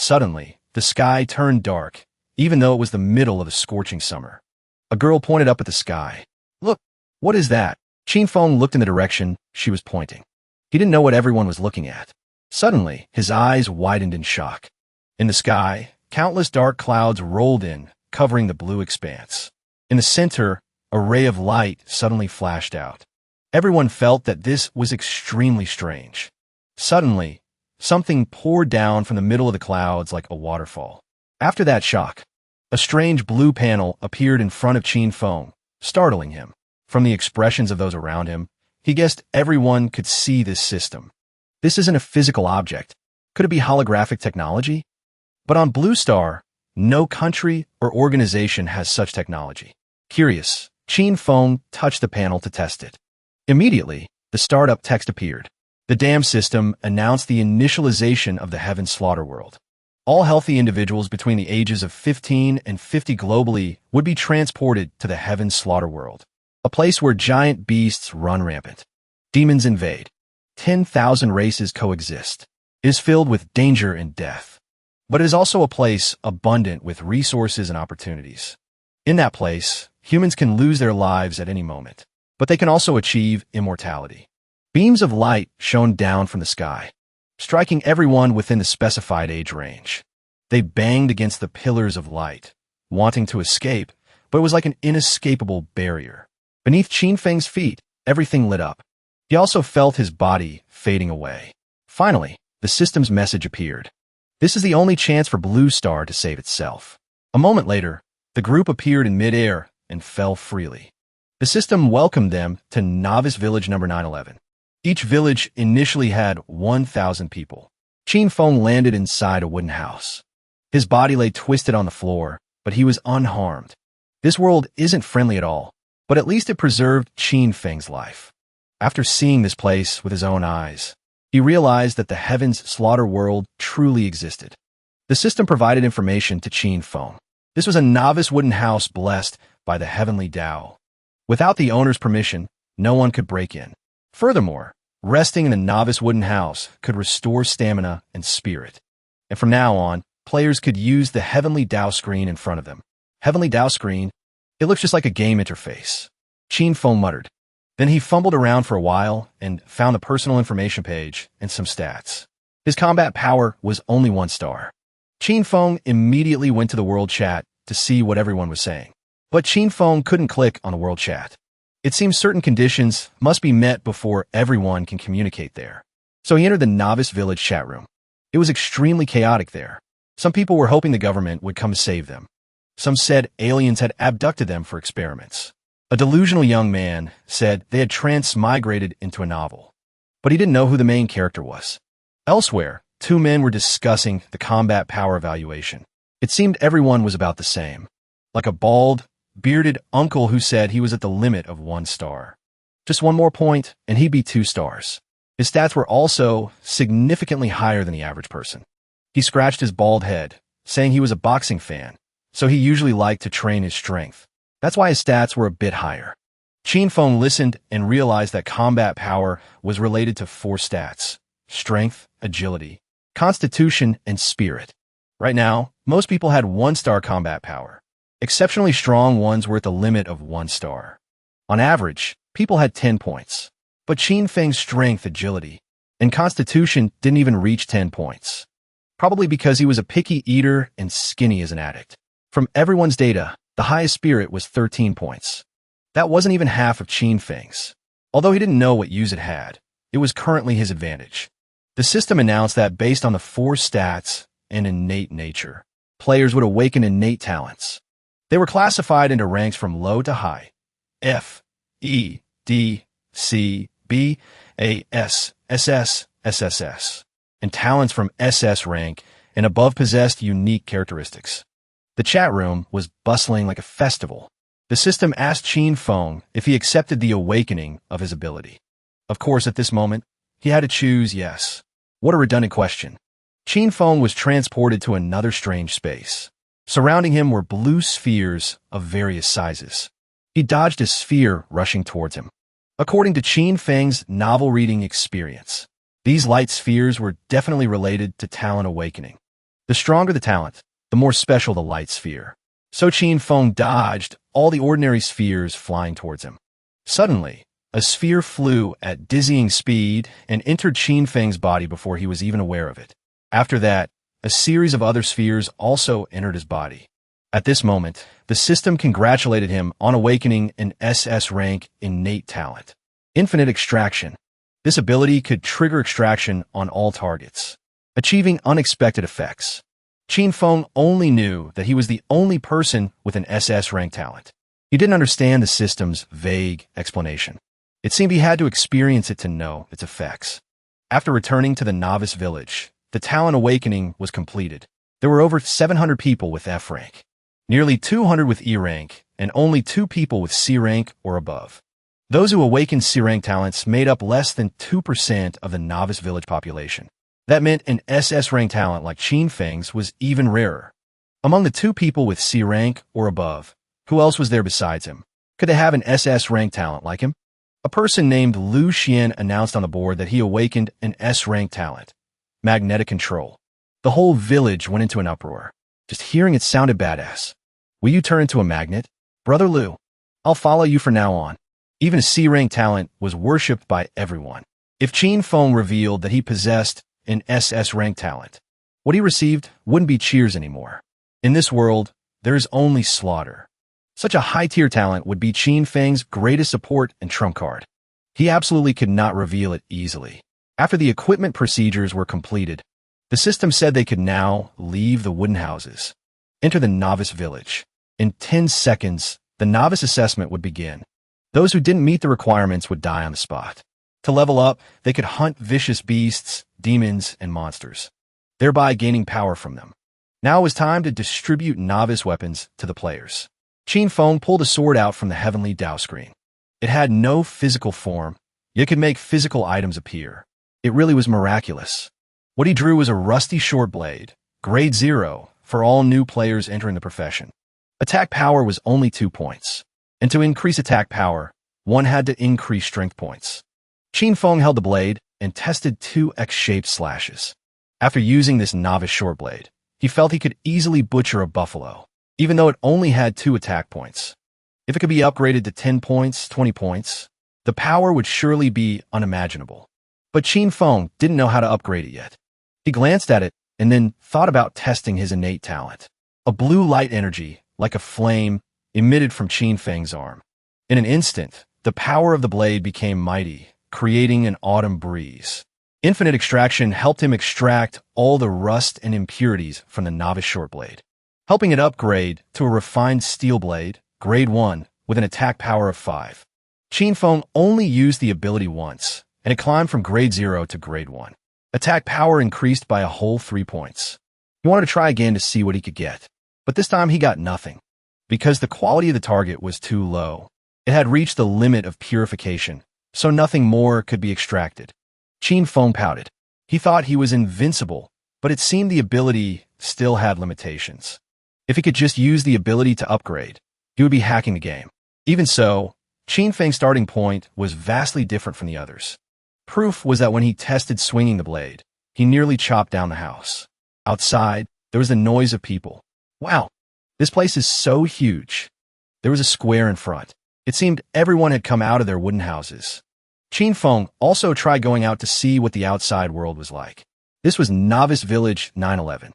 Suddenly, the sky turned dark, even though it was the middle of a scorching summer. A girl pointed up at the sky. "Look, what is that?" Qin looked in the direction she was pointing. He didn't know what everyone was looking at. Suddenly, his eyes widened in shock. In the sky, countless dark clouds rolled in, covering the blue expanse. In the center, a ray of light suddenly flashed out. Everyone felt that this was extremely strange. Suddenly, something poured down from the middle of the clouds like a waterfall. After that shock, a strange blue panel appeared in front of Qin, startling him. From the expressions of those around him, he guessed everyone could see this system. This isn't a physical object. Could it be holographic technology? But on Blue Star, no country or organization has such technology. Curious, Qin touched the panel to test it. Immediately, the startup text appeared. The dam system announced the initialization of the Heaven Slaughter World. All healthy individuals between the ages of 15 and 50 globally would be transported to the Heaven Slaughter World, a place where giant beasts run rampant. Demons invade. 10,000 races coexist. It is filled with danger and death. But it is also a place abundant with resources and opportunities. In that place, humans can lose their lives at any moment, but they can also achieve immortality. Beams of light shone down from the sky, striking everyone within the specified age range. They banged against the pillars of light, wanting to escape, but it was like an inescapable barrier. Beneath Qin's feet, everything lit up. He also felt his body fading away. Finally, the system's message appeared. This is the only chance for Blue Star to save itself. A moment later, the group appeared in midair and fell freely. The system welcomed them to Novice Village number 911. Each village initially had 1,000 people. Qin landed inside a wooden house. His body lay twisted on the floor, but he was unharmed. This world isn't friendly at all, but at least it preserved Qin's life. After seeing this place with his own eyes, he realized that the Heaven's Slaughter World truly existed. The system provided information to Qin. This was a novice wooden house blessed by the heavenly Tao. Without the owner's permission, no one could break in. Furthermore, resting in the novice wooden house could restore stamina and spirit. And from now on, players could use the Heavenly Tao screen in front of them. Heavenly Tao screen? It looks just like a game interface. Qin muttered. Then he fumbled around for a while and found the personal information page and some stats. His combat power was only 1 star. Qin immediately went to the world chat to see what everyone was saying. But Qin couldn't click on the world chat. It seems certain conditions must be met before everyone can communicate there. So he entered the Novice Village chat room. It was extremely chaotic there. Some people were hoping the government would come save them. Some said aliens had abducted them for experiments. A delusional young man said they had transmigrated into a novel, but he didn't know who the main character was. Elsewhere, 2 men were discussing the combat power evaluation. It seemed everyone was about the same, like a bald, bearded uncle who said he was at the limit of 1 star. Just one more point, and he'd be 2 stars. His stats were also significantly higher than the average person. He scratched his bald head, saying he was a boxing fan, so he usually liked to train his strength. That's why his stats were a bit higher. Qin listened and realized that combat power was related to 4 stats: strength, agility, constitution, and spirit. Right now, most people had 1-star combat power. Exceptionally strong ones were at the limit of 1 star. On average, people had 10 points. But Qin's strength, agility, and constitution didn't even reach 10 points. Probably because he was a picky eater and skinny as an addict. From everyone's data, the highest spirit was 13 points. That wasn't even half of Qin's. Although he didn't know what use it had, it was currently his advantage. The system announced that based on the 4 stats and innate nature, players would awaken innate talents. They were classified into ranks from low to high: F, E, D, C, B, A, S, SS, SSS, and talents from SS-Rank and above possessed unique characteristics. The chat room was bustling like a festival. The system asked Qin if he accepted the awakening of his ability. Of course, at this moment, he had to choose yes. What a redundant question. Qin was transported to another strange space. Surrounding him were blue spheres of various sizes. He dodged a sphere rushing towards him. According to Qin's novel reading experience, these light spheres were definitely related to talent awakening. The stronger the talent, the more special the light sphere. So Qin Feng dodged all the ordinary spheres flying towards him. Suddenly, a sphere flew at dizzying speed and entered Qin Feng's body before he was even aware of it. After that, a series of other spheres also entered his body. At this moment, the system congratulated him on awakening an SS-Rank innate talent. Infinite extraction. This ability could trigger extraction on all targets, achieving unexpected effects. Qin Feng only knew that he was the only person with an SS-Rank talent. He didn't understand the system's vague explanation. It seemed he had to experience it to know its effects. After returning to the novice village, the talent awakening was completed. There were over 700 people with F-Rank, nearly 200 with E-Rank, and only 2 people with C-Rank or above. Those who awakened C-Rank talents made up less than 2% of the novice village population. That meant an SS-Rank talent like Qin Feng's was even rarer. Among the 2 people with C-Rank or above, who else was there besides him? Could they have an SS-Rank talent like him? A person named Lu Xian announced on the board that he awakened an S-Rank talent, magnetic control. The whole village went into an uproar. Just hearing it sounded badass. Will you turn into a magnet? Brother Lu, I'll follow you from now on. Even a C-Rank talent was worshipped by everyone. If Qin Feng revealed that he possessed an SS-Rank talent, what he received wouldn't be cheers anymore. In this world, there is only slaughter. Such a high-tier talent would be Qin Feng's greatest support and trump card. He absolutely could not reveal it easily. After the equipment procedures were completed, the system said they could now leave the wooden houses, enter the novice village. In 10 seconds, the novice assessment would begin. Those who didn't meet the requirements would die on the spot. To level up, they could hunt vicious beasts, demons, and monsters, thereby gaining power from them. Now it was time to distribute novice weapons to the players. Qin Feng pulled a sword out from the heavenly Dao screen. It had no physical form, yet could make physical items appear. It really was miraculous. What he drew was a rusty short blade, grade 0, for all new players entering the profession. Attack power was only 2 points, and to increase attack power, one had to increase strength points. Qin Feng held the blade and tested 2 X-shaped slashes. After using this novice short blade, he felt he could easily butcher a buffalo, even though it only had 2 attack points. If it could be upgraded to 10 points, 20 points, the power would surely be unimaginable. But Qin Feng didn't know how to upgrade it yet. He glanced at it and then thought about testing his innate talent. A blue light energy, like a flame, emitted from Qin Feng's arm. In an instant, the power of the blade became mighty, creating an autumn breeze. Infinite extraction helped him extract all the rust and impurities from the novice short blade, helping it upgrade to a refined steel blade, grade 1, with an attack power of 5. Qin Feng only used the ability once, and it climbed from grade 0 to grade 1. Attack power increased by a whole 3 points. He wanted to try again to see what he could get, but this time he got nothing, because the quality of the target was too low. It had reached the limit of purification, so nothing more could be extracted. Qin Feng pouted. He thought he was invincible, but it seemed the ability still had limitations. If he could just use the ability to upgrade, he would be hacking the game. Even so, Qin Feng's starting point was vastly different from the others. Proof was that when he tested swinging the blade, he nearly chopped down the house. Outside, there was the noise of people. Wow, this place is so huge. There was a square in front. It seemed everyone had come out of their wooden houses. Qin Feng also tried going out to see what the outside world was like. This was Novice Village 911.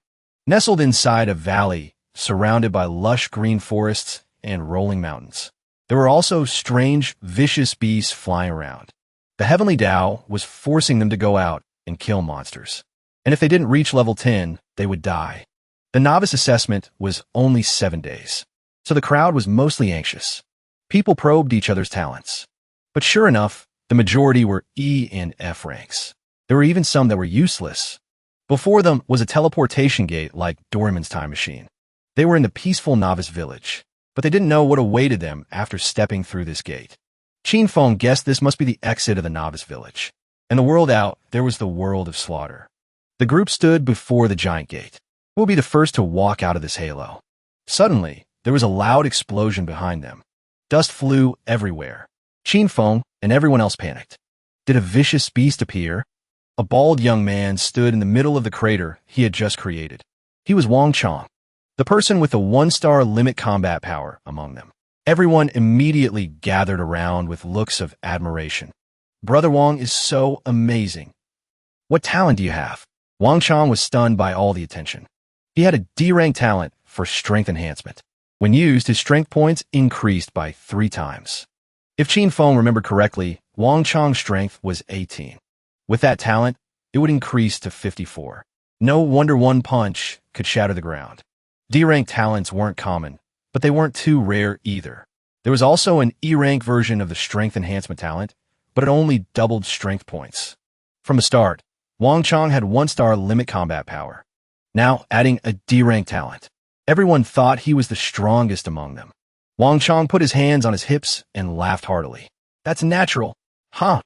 Nestled inside a valley, surrounded by lush green forests and rolling mountains. There were also strange, vicious beasts flying around. The Heavenly Dao was forcing them to go out and kill monsters. And if they didn't reach level 10, they would die. The novice assessment was only 7 days, so the crowd was mostly anxious. People probed each other's talents. But sure enough, the majority were E and F ranks. There were even some that were useless. Before them was a teleportation gate like Doraemon's time machine. They were in the peaceful novice village, but they didn't know what awaited them after stepping through this gate. Qin Feng guessed this must be the exit of the novice village. And the world out, there was the world of slaughter. The group stood before the giant gate. Who will be the first to walk out of this halo? Suddenly, there was a loud explosion behind them. Dust flew everywhere. Qin Feng and everyone else panicked. Did a vicious beast appear? A bald young man stood in the middle of the crater he had just created. He was Wang Chong, the person with the 1-star limit combat power among them. Everyone immediately gathered around with looks of admiration. Brother Wang is so amazing. What talent do you have? Wang Chong was stunned by all the attention. He had a D-rank talent for strength enhancement. When used, his strength points increased by 3 times. If Qin Feng remembered correctly, Wang Chong's strength was 18. With that talent, it would increase to 54. No wonder one punch could shatter the ground. D-rank talents weren't common, but they weren't too rare either. There was also an E-rank version of the strength enhancement talent, but it only doubled strength points. From the start, Wang Chong had 1-star limit combat power. Now, adding a D-rank talent. Everyone thought he was the strongest among them. Wang Chong put his hands on his hips and laughed heartily. That's natural, huh?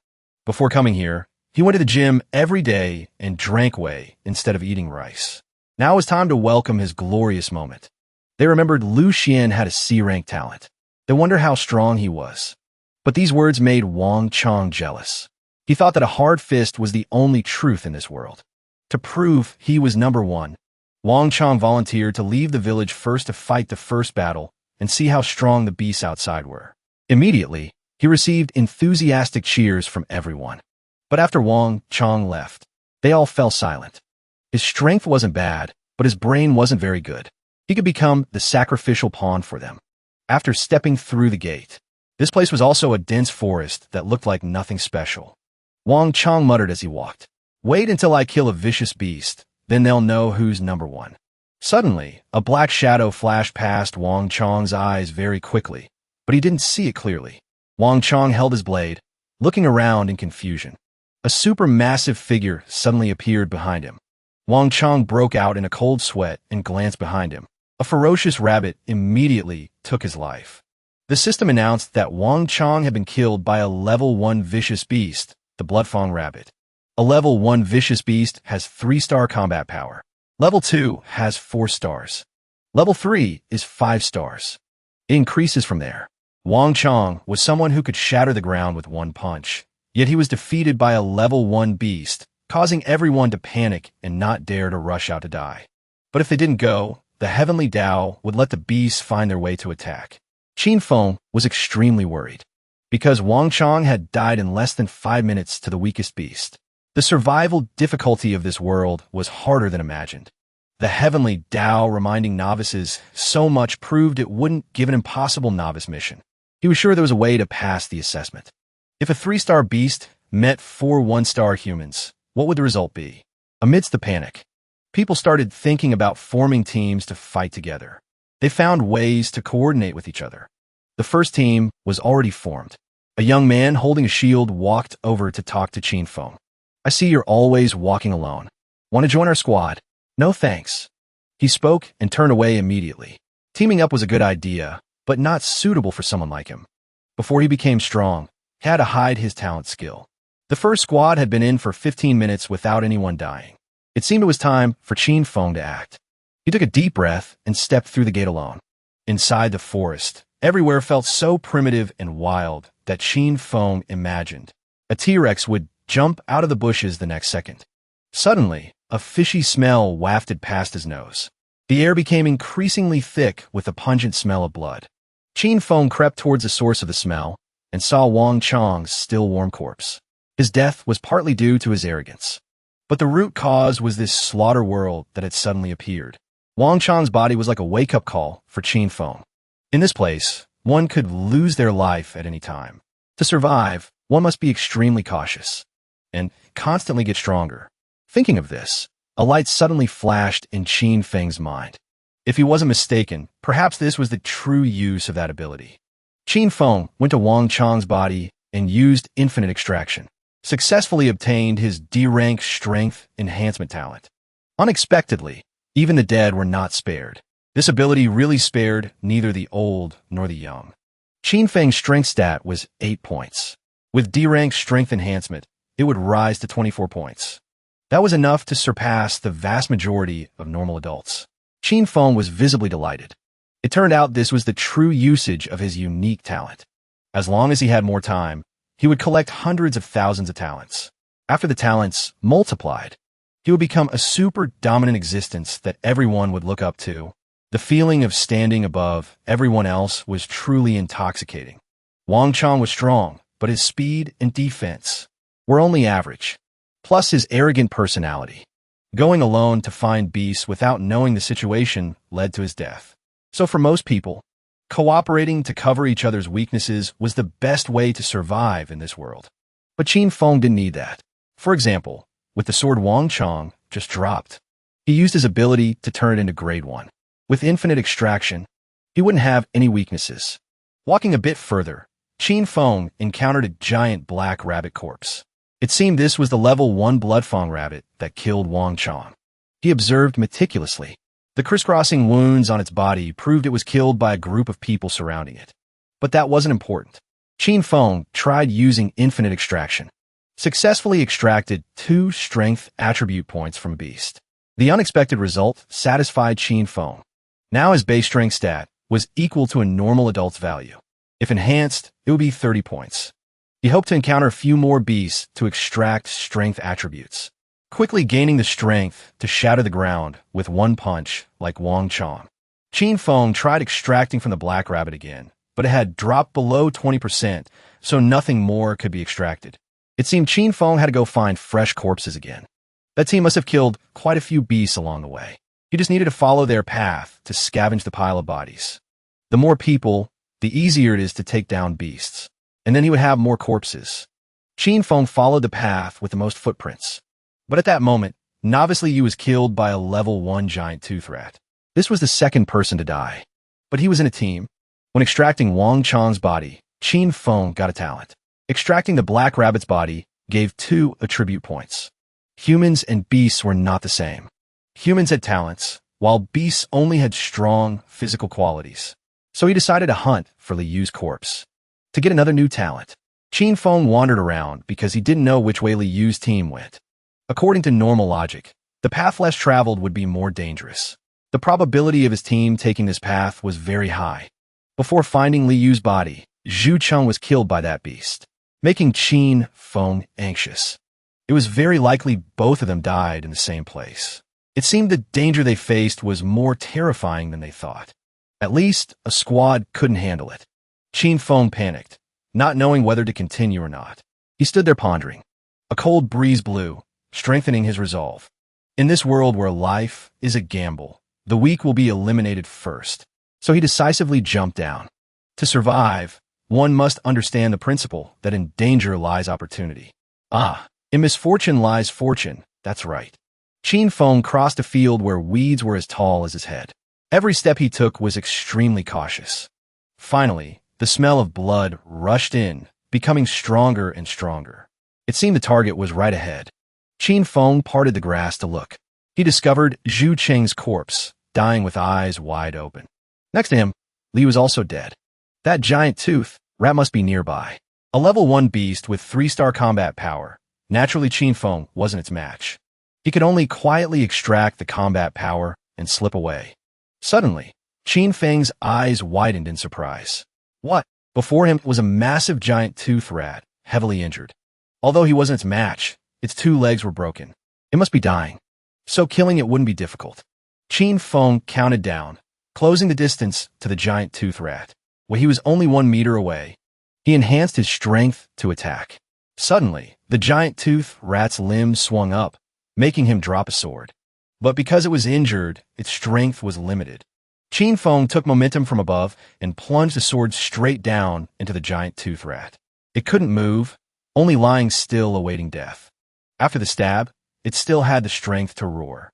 Before coming here, he went to the gym every day and drank whey instead of eating rice. Now it was time to welcome his glorious moment. They remembered Lu Xian had a C-rank talent. They wondered how strong he was. But these words made Wang Chong jealous. He thought that a hard fist was the only truth in this world. To prove he was number 1, Wang Chong volunteered to leave the village first to fight the first battle and see how strong the beasts outside were. Immediately, he received enthusiastic cheers from everyone. But after Wang Chong left, they all fell silent. His strength wasn't bad, but his brain wasn't very good. He could become the sacrificial pawn for them. After stepping through the gate, this place was also a dense forest that looked like nothing special. Wang Chong muttered as he walked, "Wait until I kill a vicious beast, then they'll know who's number 1. Suddenly, a black shadow flashed past Wang Chong's eyes very quickly, but he didn't see it clearly. Wang Chong held his blade, looking around in confusion. A supermassive figure suddenly appeared behind him. Wang Chong broke out in a cold sweat and glanced behind him. A ferocious rabbit immediately took his life. The system announced that Wang Chong had been killed by a level 1 vicious beast, the Bloodfang rabbit. A level 1 vicious beast has 3-star combat power. Level 2 has 4 stars. Level 3 is 5 stars. It increases from there. Wang Chong was someone who could shatter the ground with one punch, yet he was defeated by a level 1 beast, causing everyone to panic and not dare to rush out to die. But if they didn't go, the heavenly Tao would let the beasts find their way to attack. Qin Feng was extremely worried, because Wang Chong had died in less than 5 minutes to the weakest beast. The survival difficulty of this world was harder than imagined. The heavenly Tao reminding novices so much proved it wouldn't give an impossible novice mission. He was sure there was a way to pass the assessment. If a 3-star beast met 4 1-star humans, what would the result be? Amidst the panic, people started thinking about forming teams to fight together. They found ways to coordinate with each other. The first team was already formed. A young man holding a shield walked over to talk to Qin Feng. "I see you're always walking alone. Want to join our squad?" "No thanks." He spoke and turned away immediately. Teaming up was a good idea, but not suitable for someone like him. Before he became strong, he had to hide his talent skill. The first squad had been in for 15 minutes without anyone dying. It seemed it was time for Qin Feng to act. He took a deep breath and stepped through the gate alone. Inside the forest, everywhere felt so primitive and wild that Qin Feng imagined a T-Rex would jump out of the bushes the next second. Suddenly, a fishy smell wafted past his nose. The air became increasingly thick with the pungent smell of blood. Qin Feng crept towards the source of the smell and saw Wang Chong's still warm corpse. His death was partly due to his arrogance. But the root cause was this slaughter world that had suddenly appeared. Wang Chong's body was like a wake-up call for Qin Feng. In this place, one could lose their life at any time. To survive, one must be extremely cautious and constantly get stronger. Thinking of this, a light suddenly flashed in Qin Feng's mind. If he wasn't mistaken, perhaps this was the true use of that ability. Qin Feng went to Wang Chong's body and used infinite extraction, successfully obtained his D-rank strength enhancement talent. Unexpectedly, even the dead were not spared. This ability really spared neither the old nor the young. Qin Feng's strength stat was 8 points. With D-rank strength enhancement, it would rise to 24 points. That was enough to surpass the vast majority of normal adults. Qin Feng was visibly delighted. It turned out this was the true usage of his unique talent. As long as he had more time, he would collect hundreds of thousands of talents. After the talents multiplied, He would become a super dominant existence that everyone would look up to. The feeling of standing above everyone else was truly intoxicating. Wang Chang was strong, but his speed and defense were only average. Plus his arrogant personality. Going alone to find beasts without knowing the situation led to his death. So for most people, cooperating to cover each other's weaknesses was the best way to survive in this world. But Qin Feng didn't need that. For example, with the sword Wang Chang just dropped, he used his ability to turn it into grade 1. With infinite extraction, he wouldn't have any weaknesses. Walking a bit further, Qin Feng encountered a giant black rabbit corpse. It seemed this was the level 1 Bloodfang rabbit that killed Wang Chang. He observed meticulously. The crisscrossing wounds on its body proved it was killed by a group of people surrounding it. But that wasn't important. Qin Feng tried using infinite extraction. Successfully extracted 2 strength attribute points from a beast. The unexpected result satisfied Qin Feng. Now his base strength stat was equal to a normal adult's value. If enhanced, it would be 30 points. He hoped to encounter a few more beasts to extract strength attributes, quickly gaining the strength to shatter the ground with one punch like Wang Chang. Qin Feng tried extracting from the black rabbit again, but it had dropped below 20%, so nothing more could be extracted. It seemed Qin Feng had to go find fresh corpses again. That team must have killed quite a few beasts along the way. He just needed to follow their path to scavenge the pile of bodies. The more people, the easier it is to take down beasts. And then he would have more corpses. Qin Feng followed the path with the most footprints. But at that moment, Novice Liu was killed by a level 1 giant tooth rat. This was the second person to die. But he was in a team. When extracting Wang Chang's body, Qin Feng got a talent. Extracting the black rabbit's body gave 2 attribute points. Humans and beasts were not the same. Humans had talents, while beasts only had strong physical qualities. So he decided to hunt for Liu's corpse. To get another new talent, Qin Feng wandered around because he didn't know which way Liu's team went. According to normal logic, the path less traveled would be more dangerous. The probability of his team taking this path was very high. Before finding Liu's body, Zhu Cheng was killed by that beast, making Qin Feng anxious. It was very likely both of them died in the same place. It seemed the danger they faced was more terrifying than they thought. At least, a squad couldn't handle it. Qin Feng panicked, not knowing whether to continue or not. He stood there pondering. A cold breeze blew, strengthening his resolve. In this world where life is a gamble, the weak will be eliminated first. So he decisively jumped down. To survive, one must understand the principle that in danger lies opportunity. In misfortune lies fortune, that's right. Qin Feng crossed a field where weeds were as tall as his head. Every step he took was extremely cautious. Finally, the smell of blood rushed in, becoming stronger and stronger. It seemed the target was right ahead. Qin Feng parted the grass to look. He discovered Zhu Cheng's corpse, dying with eyes wide open. Next to him, Li was also dead. That giant tooth rat must be nearby. A level 1 beast with 3-star combat power. Naturally, Qin Feng wasn't its match. He could only quietly extract the combat power and slip away. Suddenly, Qin Feng's eyes widened in surprise. What? Before him was a massive giant tooth rat, heavily injured. Although he wasn't its match, its 2 legs were broken. It must be dying. So killing it wouldn't be difficult. Qin Feng counted down, closing the distance to the giant tooth rat. When he was only 1 meter away, he enhanced his strength to attack. Suddenly, the giant tooth rat's limbs swung up, making him drop a sword. But because it was injured, its strength was limited. Qin Feng took momentum from above and plunged the sword straight down into the giant tooth rat. It couldn't move, only lying still awaiting death. After the stab, it still had the strength to roar.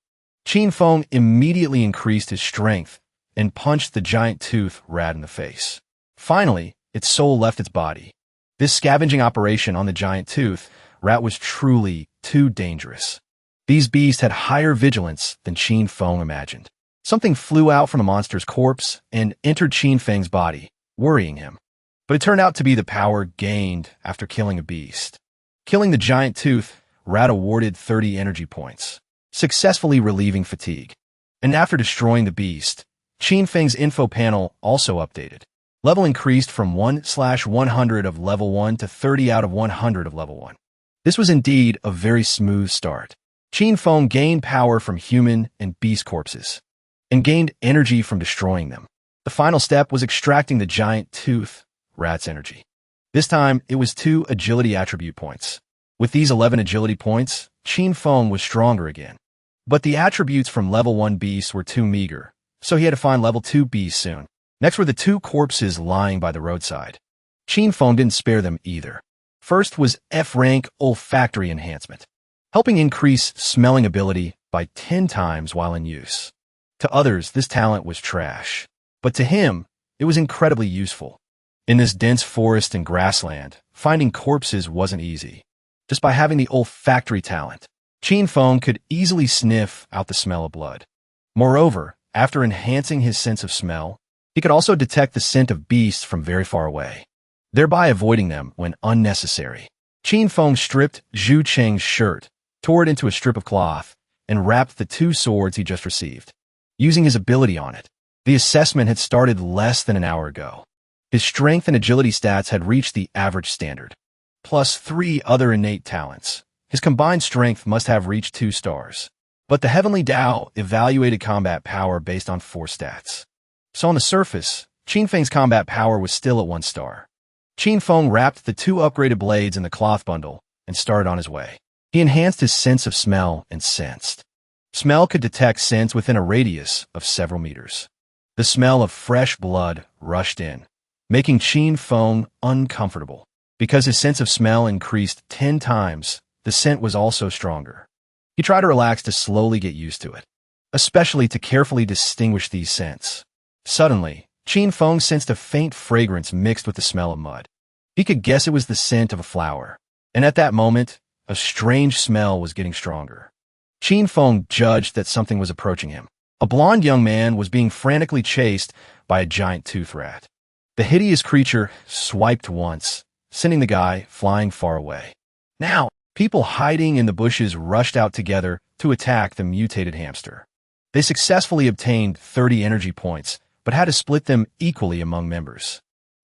Qin Feng immediately increased his strength and punched the giant tooth rat in the face. Finally, its soul left its body. This scavenging operation on the giant tooth rat was truly too dangerous. These beasts had higher vigilance than Qin Feng imagined. Something flew out from the monster's corpse and entered Qin Feng's body, worrying him. But it turned out to be the power gained after killing a beast. Killing the giant tooth rat awarded 30 energy points, successfully relieving fatigue. And after destroying the beast, Qin Feng's info panel also updated. Level increased from 1/100 of level 1 to 30 out of 100 of level 1. This was indeed a very smooth start. Qin Feng gained power from human and beast corpses, and gained energy from destroying them. The final step was extracting the giant tooth rat's energy. This time, it was 2 agility attribute points. With these 11 agility points, Qin Feng was stronger again. But the attributes from level 1 beasts were too meager, so he had to find level 2 beasts soon. Next were the 2 corpses lying by the roadside. Qin Feng didn't spare them either. First was F-rank olfactory enhancement, helping increase smelling ability by 10 times while in use. To others, this talent was trash, but to him, it was incredibly useful. In this dense forest and grassland, finding corpses wasn't easy. Just by having the olfactory talent, Qin Feng could easily sniff out the smell of blood. Moreover, after enhancing his sense of smell, he could also detect the scent of beasts from very far away, thereby avoiding them when unnecessary. Qin Feng stripped Zhu Cheng's shirt, tore it into a strip of cloth, and wrapped the 2 swords he just received, using his ability on it. The assessment had started less than an hour ago. His strength and agility stats had reached the average standard, plus 3 other innate talents. His combined strength must have reached 2 stars. But the Heavenly Tao evaluated combat power based on 4 stats. So on the surface, Qin Feng's combat power was still at 1 star. Qin Feng wrapped the 2 upgraded blades in the cloth bundle and started on his way. He enhanced his sense of smell and sensed. Smell could detect scents within a radius of several meters. The smell of fresh blood rushed in, making Qin Feng uncomfortable. Because his sense of smell increased 10 times, the scent was also stronger. He tried to relax to slowly get used to it, especially to carefully distinguish these scents. Suddenly, Qin Feng sensed a faint fragrance mixed with the smell of mud. He could guess it was the scent of a flower, and at that moment, a strange smell was getting stronger. Qin Feng judged that something was approaching him. A blond young man was being frantically chased by a giant tooth rat. The hideous creature swiped once, sending the guy flying far away. Now, people hiding in the bushes rushed out together to attack the mutated hamster. They successfully obtained 30 energy points, but had to split them equally among members.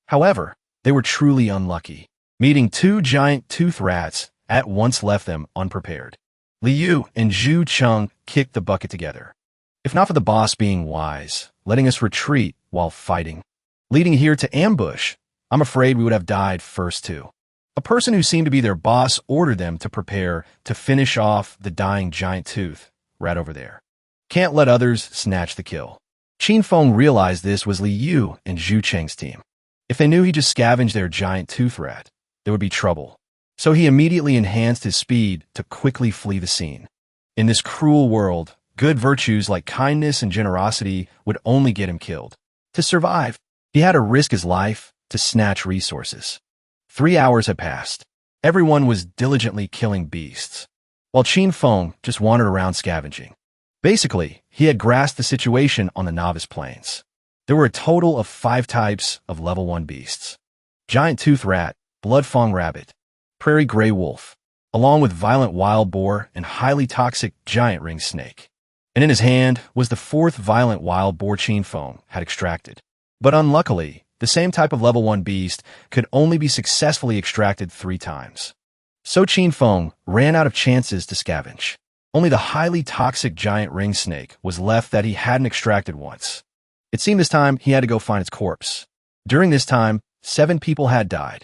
However, they were truly unlucky. Meeting 2 giant tooth rats at once left them unprepared. Liu and Zhu Cheng kicked the bucket together. If not for the boss being wise, letting us retreat while fighting, leading here to ambush, I'm afraid we would have died first too. A person who seemed to be their boss ordered them to prepare to finish off the dying giant tooth rat over there. Can't let others snatch the kill. Qin Feng realized this was Liu and Zhu Cheng's team. If they knew he just scavenged their giant tooth rat, there would be trouble. So he immediately enhanced his speed to quickly flee the scene. In this cruel world, good virtues like kindness and generosity would only get him killed. To survive, he had to risk his life to snatch resources. 3 hours had passed. Everyone was diligently killing beasts, while Qin Feng just wandered around scavenging. Basically, he had grasped the situation on the novice plains. There were a total of 5 types of level 1 beasts: giant tooth rat, blood fawn rabbit, prairie gray wolf, along with violent wild boar and highly toxic giant ring snake. And in his hand was the 4th violent wild boar Qin Feng had extracted. But unluckily, the same type of level 1 beast could only be successfully extracted 3 times. So Qin Feng ran out of chances to scavenge. Only the highly toxic giant ring snake was left that he hadn't extracted once. It seemed this time he had to go find its corpse. During this time, 7 people had died.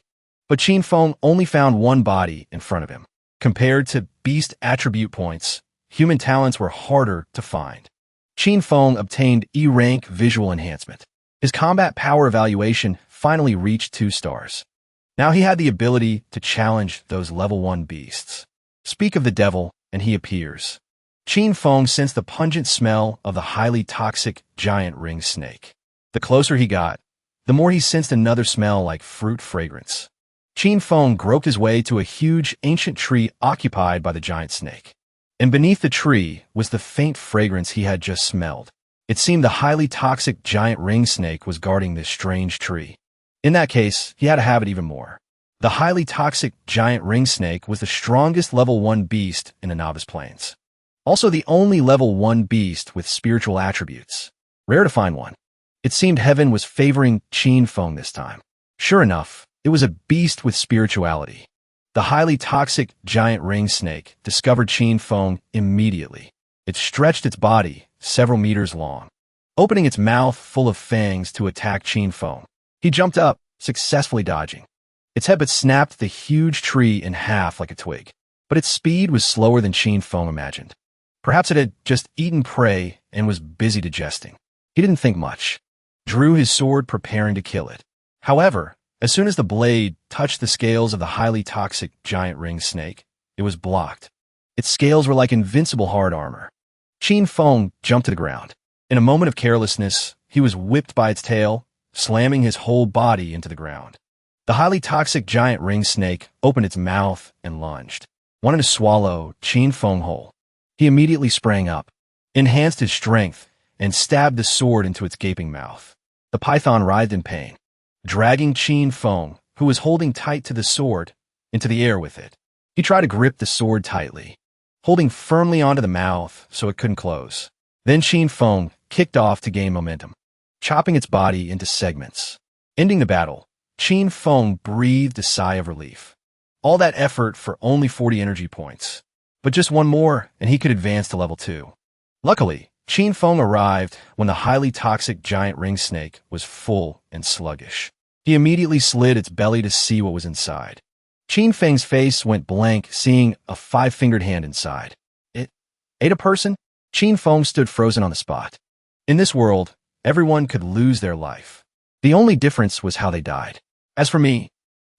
But Qin Feng only found 1 body in front of him. Compared to beast attribute points, human talents were harder to find. Qin Feng obtained E-rank visual enhancement. His combat power evaluation finally reached 2 stars. Now he had the ability to challenge those level 1 beasts. Speak of the devil, and he appears. Qin Feng sensed the pungent smell of the highly toxic giant ring snake. The closer he got, the more he sensed another smell like fruit fragrance. Qin Feng groped his way to a huge ancient tree occupied by the giant snake. And beneath the tree was the faint fragrance he had just smelled. It seemed the highly toxic giant ring snake was guarding this strange tree. In that case, he had to have it even more. The highly toxic giant ring snake was the strongest level 1 beast in the novice plains. Also the only level 1 beast with spiritual attributes. Rare to find one. It seemed heaven was favoring Qin Feng this time. Sure enough, it was a beast with spirituality. The highly toxic giant ring snake discovered Qin Feng immediately. It stretched its body several meters long, opening its mouth full of fangs to attack Qin Feng. He jumped up, successfully dodging. Its head snapped the huge tree in half like a twig, but its speed was slower than Qin Feng imagined. Perhaps it had just eaten prey and was busy digesting. He didn't think much, drew his sword preparing to kill it. However, as soon as the blade touched the scales of the highly toxic giant ring snake, it was blocked. Its scales were like invincible hard armor. Qin Feng jumped to the ground. In a moment of carelessness, he was whipped by its tail, slamming his whole body into the ground. The highly toxic giant ring snake opened its mouth and lunged, wanting to swallow Qin Feng whole. He immediately sprang up, enhanced his strength, and stabbed the sword into its gaping mouth. The python writhed in pain, dragging Qin Feng, who was holding tight to the sword, into the air with it. He tried to grip the sword tightly, holding firmly onto the mouth so it couldn't close. Then Qin Feng kicked off to gain momentum, chopping its body into segments. Ending the battle, Qin Feng breathed a sigh of relief. All that effort for only 40 energy points. But just one more, and he could advance to level 2. Luckily, Qin Feng arrived when the highly toxic giant ring snake was full and sluggish. He immediately slid its belly to see what was inside. Qin Feng's face went blank, seeing a 5-fingered hand inside. It ate a person? Qin Feng stood frozen on the spot. In this world, everyone could lose their life. The only difference was how they died. As for me,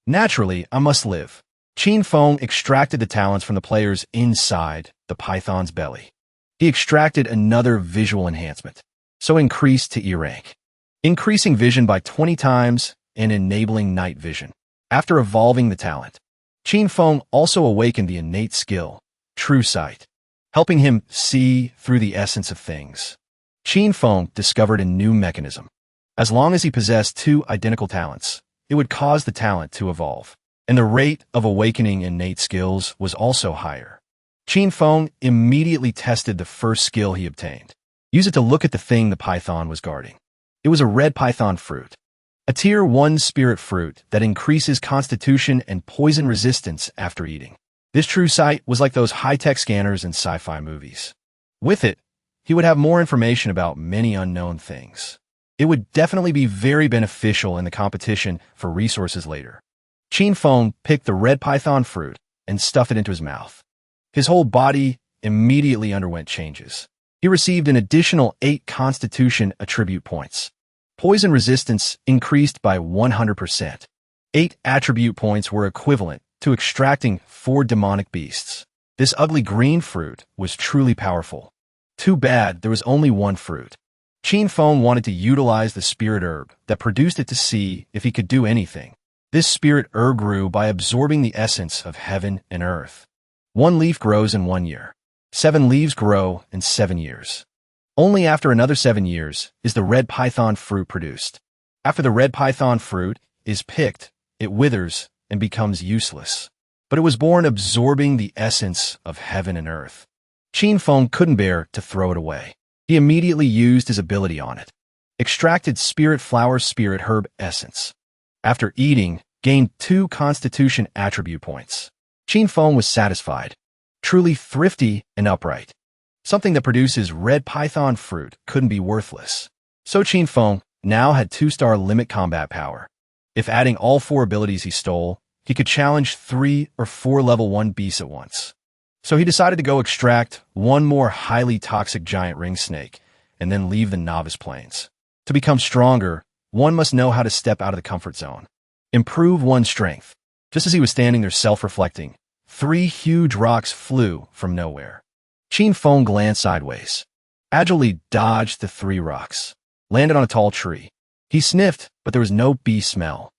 naturally, I must live. Qin Feng extracted the talents from the players inside the python's belly. He extracted another visual enhancement, so increased to E-rank, increasing vision by 20 times and enabling night vision. After evolving the talent, Qin Feng also awakened the innate skill, true sight, helping him see through the essence of things. Qin Feng discovered a new mechanism. As long as he possessed 2 identical talents, it would cause the talent to evolve, and the rate of awakening innate skills was also higher. Qin Feng immediately tested the first skill he obtained. Use it to look at the thing the python was guarding. It was a red python fruit, a tier 1 spirit fruit that increases constitution and poison resistance after eating. This true sight was like those high-tech scanners in sci-fi movies. With it, he would have more information about many unknown things. It would definitely be very beneficial in the competition for resources later. Qin Feng picked the red python fruit and stuffed it into his mouth. His whole body immediately underwent changes. He received an additional 8 constitution attribute points. Poison resistance increased by 100%. 8 attribute points were equivalent to extracting 4 demonic beasts. This ugly green fruit was truly powerful. Too bad there was only 1 fruit. Qin Feng wanted to utilize the spirit herb that produced it to see if he could do anything. This spirit herb grew by absorbing the essence of heaven and earth. 1 leaf grows in 1 year. 7 leaves grow in 7 years. Only after another 7 years is the red python fruit produced. After the red python fruit is picked, it withers and becomes useless. But it was born absorbing the essence of heaven and earth. Qin Feng couldn't bear to throw it away. He immediately used his ability on it. Extracted spirit flower spirit herb essence. After eating, gained 2 constitution attribute points. Qin Feng was satisfied. Truly thrifty and upright. Something that produces red python fruit couldn't be worthless. So Qin Feng now had 2-star limit combat power. If adding all 4 abilities he stole, he could challenge 3 or 4 level 1 beasts at once. So he decided to go extract 1 more highly toxic giant ring snake and then leave the novice planes. To become stronger, one must know how to step out of the comfort zone. Improve one's strength. Just as he was standing there self-reflecting, 3 huge rocks flew from nowhere. Qin Feng glanced sideways, agilely dodged the 3 rocks, landed on a tall tree. He sniffed, but there was no bee smell.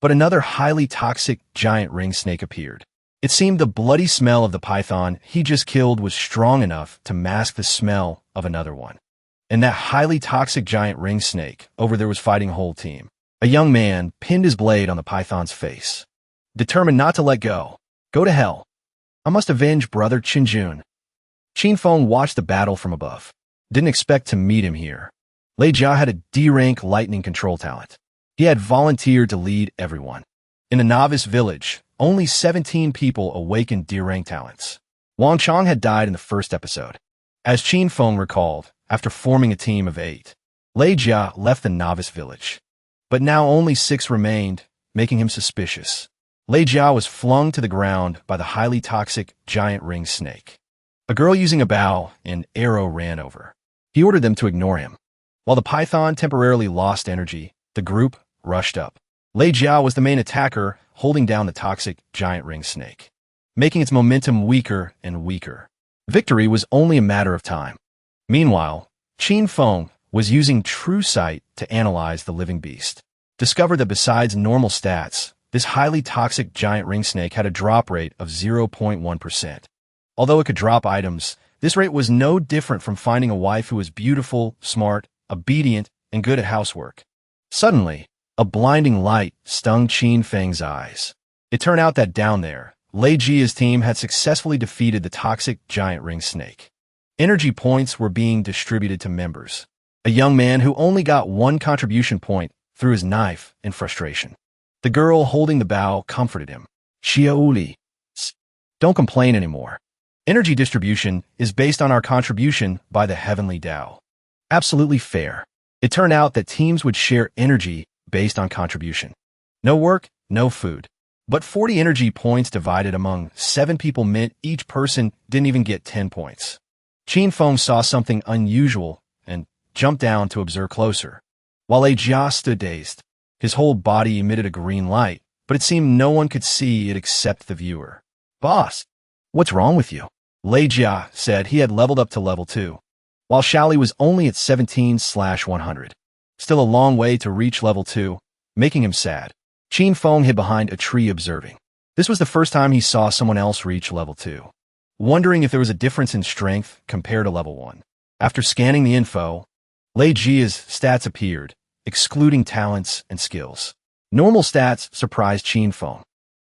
But another highly toxic giant ring snake appeared. It seemed the bloody smell of the python he just killed was strong enough to mask the smell of another one. And that highly toxic giant ring snake over there was fighting a whole team. A young man pinned his blade on the python's face, determined not to let go. Go to hell. I must avenge brother Qinjun. Qin Feng watched the battle from above. Didn't expect to meet him here. Lei Jia had a D-rank lightning control talent. He had volunteered to lead everyone. In the novice village, only 17 people awakened D-rank talents. Wang Chong had died in the first episode. As Qin Feng recalled, after forming a team of 8, Lei Jia left the novice village. But now only 6 remained, making him suspicious. Lei Jia was flung to the ground by the highly toxic giant ring snake. A girl using a bow and arrow ran over. He ordered them to ignore him. While the python temporarily lost energy, the group rushed up. Lei Jia was the main attacker, holding down the toxic giant ring snake, making its momentum weaker and weaker. Victory was only a matter of time. Meanwhile, Qin Feng was using True Sight to analyze the living beast. Discovered that besides normal stats, this highly toxic giant ring snake had a drop rate of 0.1%. Although it could drop items, this rate was no different from finding a wife who was beautiful, smart, obedient, and good at housework. Suddenly, a blinding light stung Qin Feng's eyes. It turned out that down there, Lei Jia's team had successfully defeated the toxic giant ring snake. Energy points were being distributed to members. A young man who only got 1 contribution point threw his knife in frustration. The girl holding the bow comforted him. Xiaoli, don't complain anymore. Energy distribution is based on our contribution by the heavenly Tao. Absolutely fair. It turned out that teams would share energy based on contribution. No work, no food. But 40 energy points divided among 7 people meant each person didn't even get 10 points. Qin Feng saw something unusual and jumped down to observe closer. While Lei Jia stood dazed, his whole body emitted a green light, but it seemed no one could see it except the viewer. Boss, what's wrong with you? Lei Jia said he had leveled up to level 2, while Xiaoli was only at 17/100. Still a long way to reach level 2, making him sad. Qin Feng hid behind a tree observing. This was the first time he saw someone else reach level 2. Wondering if there was a difference in strength compared to level 1. After scanning the info, Lei Jia's stats appeared, excluding talents and skills. Normal stats surprised Qin Feng.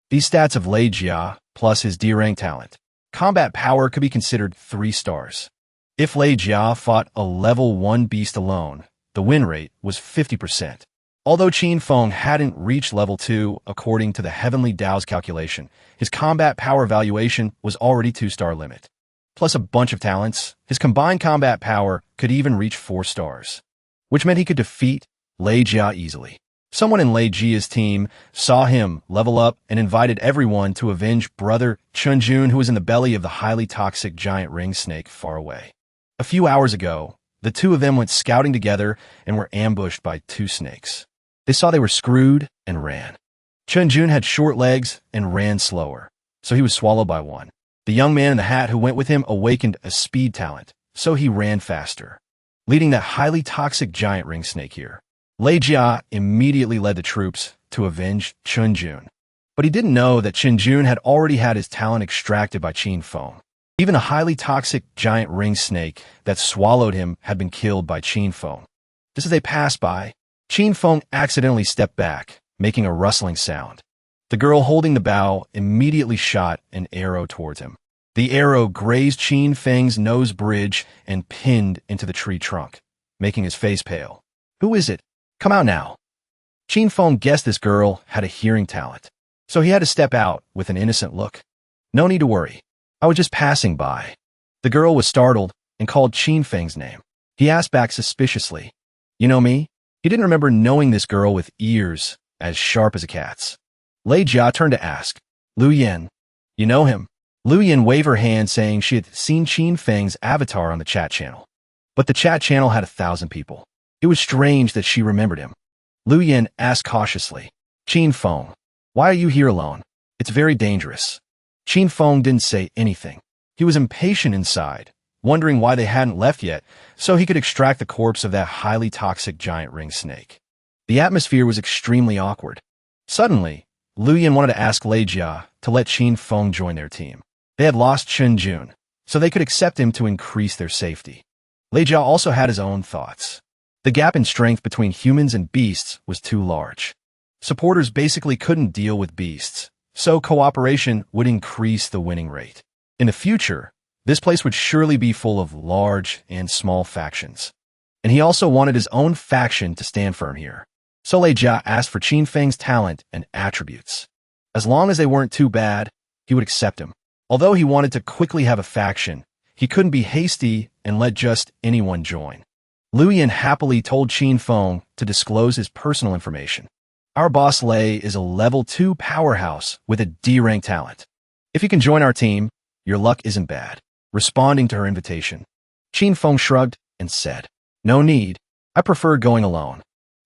These stats of Lei Jia, plus his D-rank talent. Combat power could be considered 3 stars. If Lei Jia fought a level 1 beast alone, the win rate was 50%. Although Qin Feng hadn't reached level 2 according to the Heavenly Tao's calculation, his combat power valuation was already 2-star limit. Plus a bunch of talents, his combined combat power could even reach 4 stars, which meant he could defeat Lei Jia easily. Someone in Lei Jia's team saw him level up and invited everyone to avenge brother Chunjun, who was in the belly of the highly toxic giant ring snake far away. A few hours ago, the two of them went scouting together and were ambushed by 2 snakes. They saw they were screwed and ran. Chunjun had short legs and ran slower, so he was swallowed by one. The young man in the hat who went with him awakened a speed talent, so he ran faster, leading that highly toxic giant ring snake here. Lei Jia immediately led the troops to avenge Chunjun, but he didn't know that Chunjun had already had his talent extracted by Qin Feng. Even a highly toxic giant ring snake that swallowed him had been killed by Qin Feng. Just as they passed by, Qin Feng accidentally stepped back, making a rustling sound. The girl holding the bow immediately shot an arrow towards him. The arrow grazed Qin Feng's nose bridge and pinned into the tree trunk, making his face pale. Who is it? Come out now. Qin Feng guessed this girl had a hearing talent, so he had to step out with an innocent look. No need to worry. I was just passing by. The girl was startled and called Qin Feng's name. He asked back suspiciously, You know me? He didn't remember knowing this girl with ears as sharp as a cat's. Lei Jia turned to ask, Lu Yan, you know him? Lu Yan waved her hand saying she had seen Qin Feng's avatar on the chat channel. But the chat channel had 1,000 people. It was strange that she remembered him. Lu Yan asked cautiously, Qin Feng, why are you here alone? It's very dangerous. Qin Feng didn't say anything. He was impatient inside, wondering why they hadn't left yet, so he could extract the corpse of that highly toxic giant ring snake. The atmosphere was extremely awkward. Suddenly, Lu Yan wanted to ask Lei Jia to let Qin Feng join their team. They had lost Chunjun, so they could accept him to increase their safety. Lei Jia also had his own thoughts. The gap in strength between humans and beasts was too large. Supporters basically couldn't deal with beasts, so cooperation would increase the winning rate. In the future, this place would surely be full of large and small factions. And he also wanted his own faction to stand firm here. So Lei Jia asked for Qin Feng's talent and attributes. As long as they weren't too bad, he would accept him. Although he wanted to quickly have a faction, he couldn't be hasty and let just anyone join. Liu Yin happily told Qin Feng to disclose his personal information. Our boss Lei is a level 2 powerhouse with a D-rank talent. If you can join our team, your luck isn't bad. Responding to her invitation, Qin Feng shrugged and said, "No need. I prefer going alone."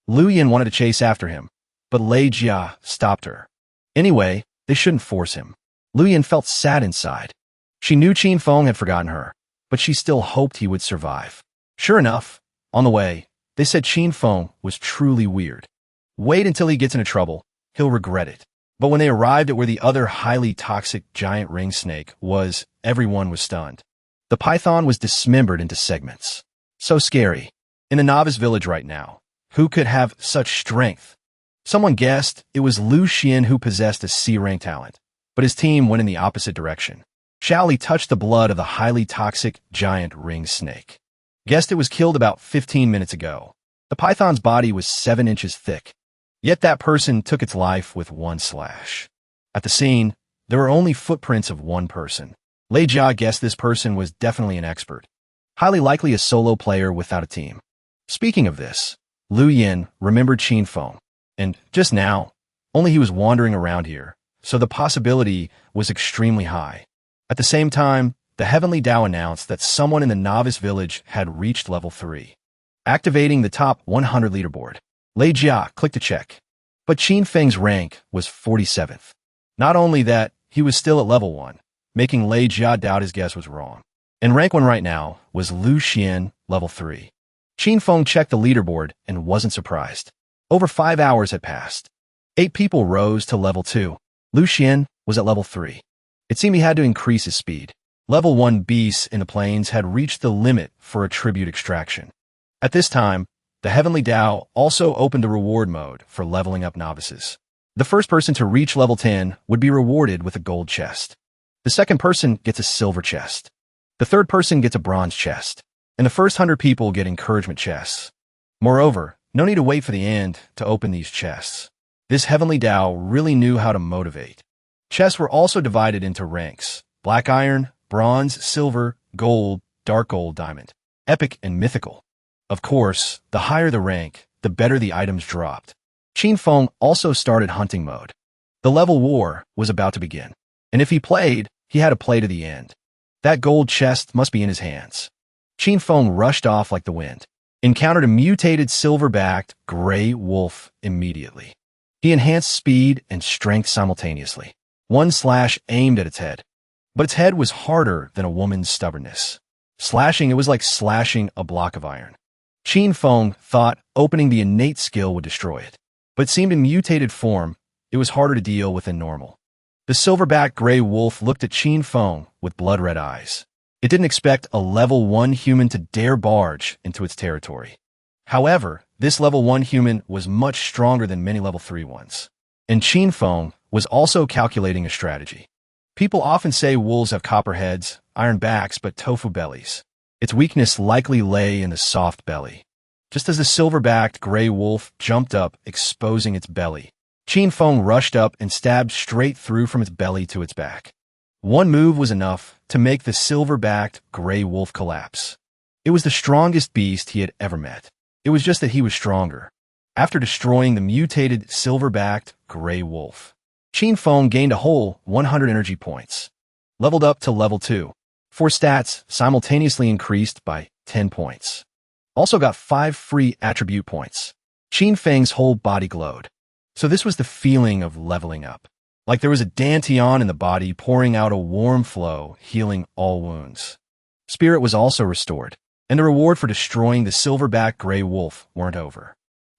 Liu Yin wanted to chase after him, but Lei Jia stopped her. Anyway, they shouldn't force him. Liu Yin felt sad inside. She knew Qin Feng had forgotten her, but she still hoped he would survive. Sure enough, on the way, they said Qin Feng was truly weird. Wait until he gets into trouble, he'll regret it. But when they arrived at where the other highly toxic giant ring snake was, everyone was stunned. The python was dismembered into segments. So scary. In the novice village right now, who could have such strength? Someone guessed it was Lu Xian who possessed a C-rank talent, but his team went in the opposite direction. Shaoli touched the blood of the highly toxic giant ring snake. Guessed it was killed about 15 minutes ago. The python's body was 7 inches thick. Yet that person took its life with 1 slash. At the scene, there were only footprints of 1 person. Lei Jia guessed this person was definitely an expert. Highly likely a solo player without a team. Speaking of this, Liu Yin remembered Qin Feng. And just now, only he was wandering around here, so the possibility was extremely high. At the same time, the Heavenly Tao announced that someone in the novice village had reached level 3. Activating the top 100 leaderboard, Lei Jia clicked to check. But Qin Feng's rank was 47th. Not only that, he was still at level 1, making Lei Jia doubt his guess was wrong. And rank 1 right now was Lu Xian, level 3. Qin Feng checked the leaderboard and wasn't surprised. Over 5 hours had passed. 8 people rose to level 2. Lu Xian was at level 3. It seemed he had to increase his speed. Level 1 beasts in the plains had reached the limit for attribute extraction. At this time, the Heavenly Tao also opened a reward mode for leveling up novices. The first person to reach level 10 would be rewarded with a gold chest. The second person gets a silver chest. The third person gets a bronze chest. And the first 100 people get encouragement chests. Moreover, no need to wait for the end to open these chests. This Heavenly Tao really knew how to motivate. Chests were also divided into ranks: black iron, bronze, silver, gold, dark gold, diamond, epic, and mythical. Of course, the higher the rank, the better the items dropped. Qin Feng also started hunting mode. The level war was about to begin, and if he played, he had to play to the end. That gold chest must be in his hands. Qin Feng rushed off like the wind. Encountered a mutated silver-backed gray wolf immediately. He enhanced speed and strength simultaneously. 1 slash aimed at its head. But its head was harder than a woman's stubbornness. Slashing it was like slashing a block of iron. Qin Feng thought opening the innate skill would destroy it. But it seemed in mutated form, it was harder to deal with than normal. The silver-backed gray wolf looked at Qin Feng with blood-red eyes. It didn't expect a level 1 human to dare barge into its territory. However, this level 1 human was much stronger than many level 3 ones. And Qin Feng was also calculating a strategy. People often say wolves have copper heads, iron backs, but tofu bellies. Its weakness likely lay in the soft belly. Just as the silver-backed gray wolf jumped up, exposing its belly, Qin Feng rushed up and stabbed straight through from its belly to its back. 1 move was enough to make the silver-backed gray wolf collapse. It was the strongest beast he had ever met. It was just that he was stronger. After destroying the mutated silver-backed gray wolf, Qin Feng gained a whole 100 energy points. Leveled up to level 2. 4 stats simultaneously increased by 10 points. Also got 5 free attribute points. Qin Feng's whole body glowed. So this was the feeling of leveling up. Like there was a dantian in the body pouring out a warm flow, healing all wounds. Spirit was also restored, and the reward for destroying the silver-backed gray wolf weren't over.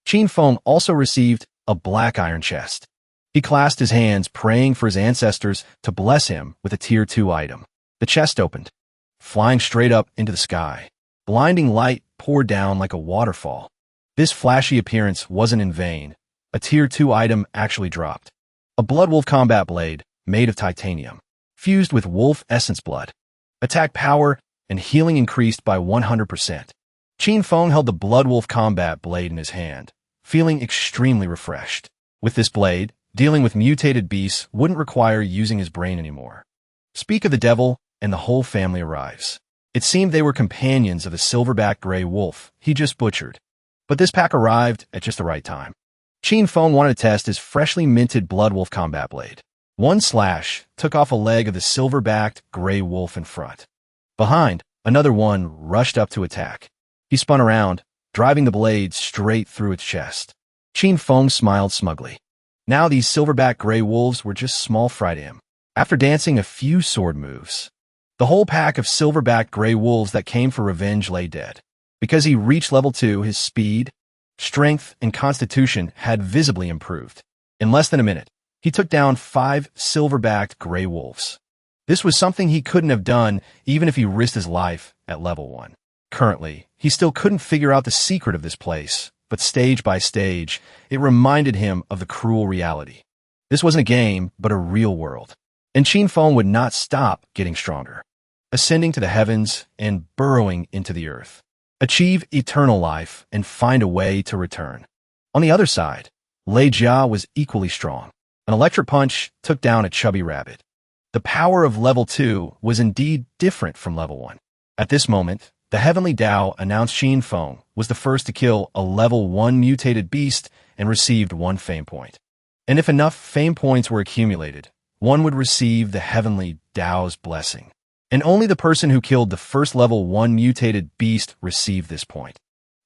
Qin Feng also received a black iron chest. He clasped his hands, praying for his ancestors to bless him with a tier 2 item. The chest opened, flying straight up into the sky. Blinding light poured down like a waterfall. This flashy appearance wasn't in vain. A tier 2 item actually dropped. A Bloodwolf combat blade, made of titanium, fused with wolf essence blood. Attack power and healing increased by 100%. Qin Feng held the Bloodwolf combat blade in his hand, feeling extremely refreshed. With this blade, Dealing with mutated beasts wouldn't require using his brain anymore. Speak of the devil, and the whole family arrives. It seemed they were companions of the silverback gray wolf he just butchered. But this pack arrived at just the right time. Qin Feng wanted to test his freshly minted Blood Wolf combat blade. One slash took off a leg of the silver-backed gray wolf in front. Behind, another one rushed up to attack. He spun around, driving the blade straight through its chest. Qin Feng smiled smugly. Now these silverback gray wolves were just small fry to him. After dancing a few sword moves, the whole pack of silverback gray wolves that came for revenge lay dead. Because he reached level 2, his speed, strength, and constitution had visibly improved. In less than a minute, he took down 5 silverbacked gray wolves. This was something he couldn't have done even if he risked his life at level 1. Currently, he still couldn't figure out the secret of this place, but stage by stage, it reminded him of the cruel reality. This wasn't a game, but a real world. And Qin Feng would not stop getting stronger, ascending to the heavens and burrowing into the earth. Achieve eternal life and find a way to return. On the other side, Lei Jia was equally strong. An electric punch took down a chubby rabbit. The power of level 2 was indeed different from level 1. At this moment, the Heavenly Tao announced Qin Feng was the first to kill a level 1 mutated beast and received 1 fame point. And if enough fame points were accumulated, one would receive the Heavenly Tao's blessing. And only the person who killed the first level 1 mutated beast received this point.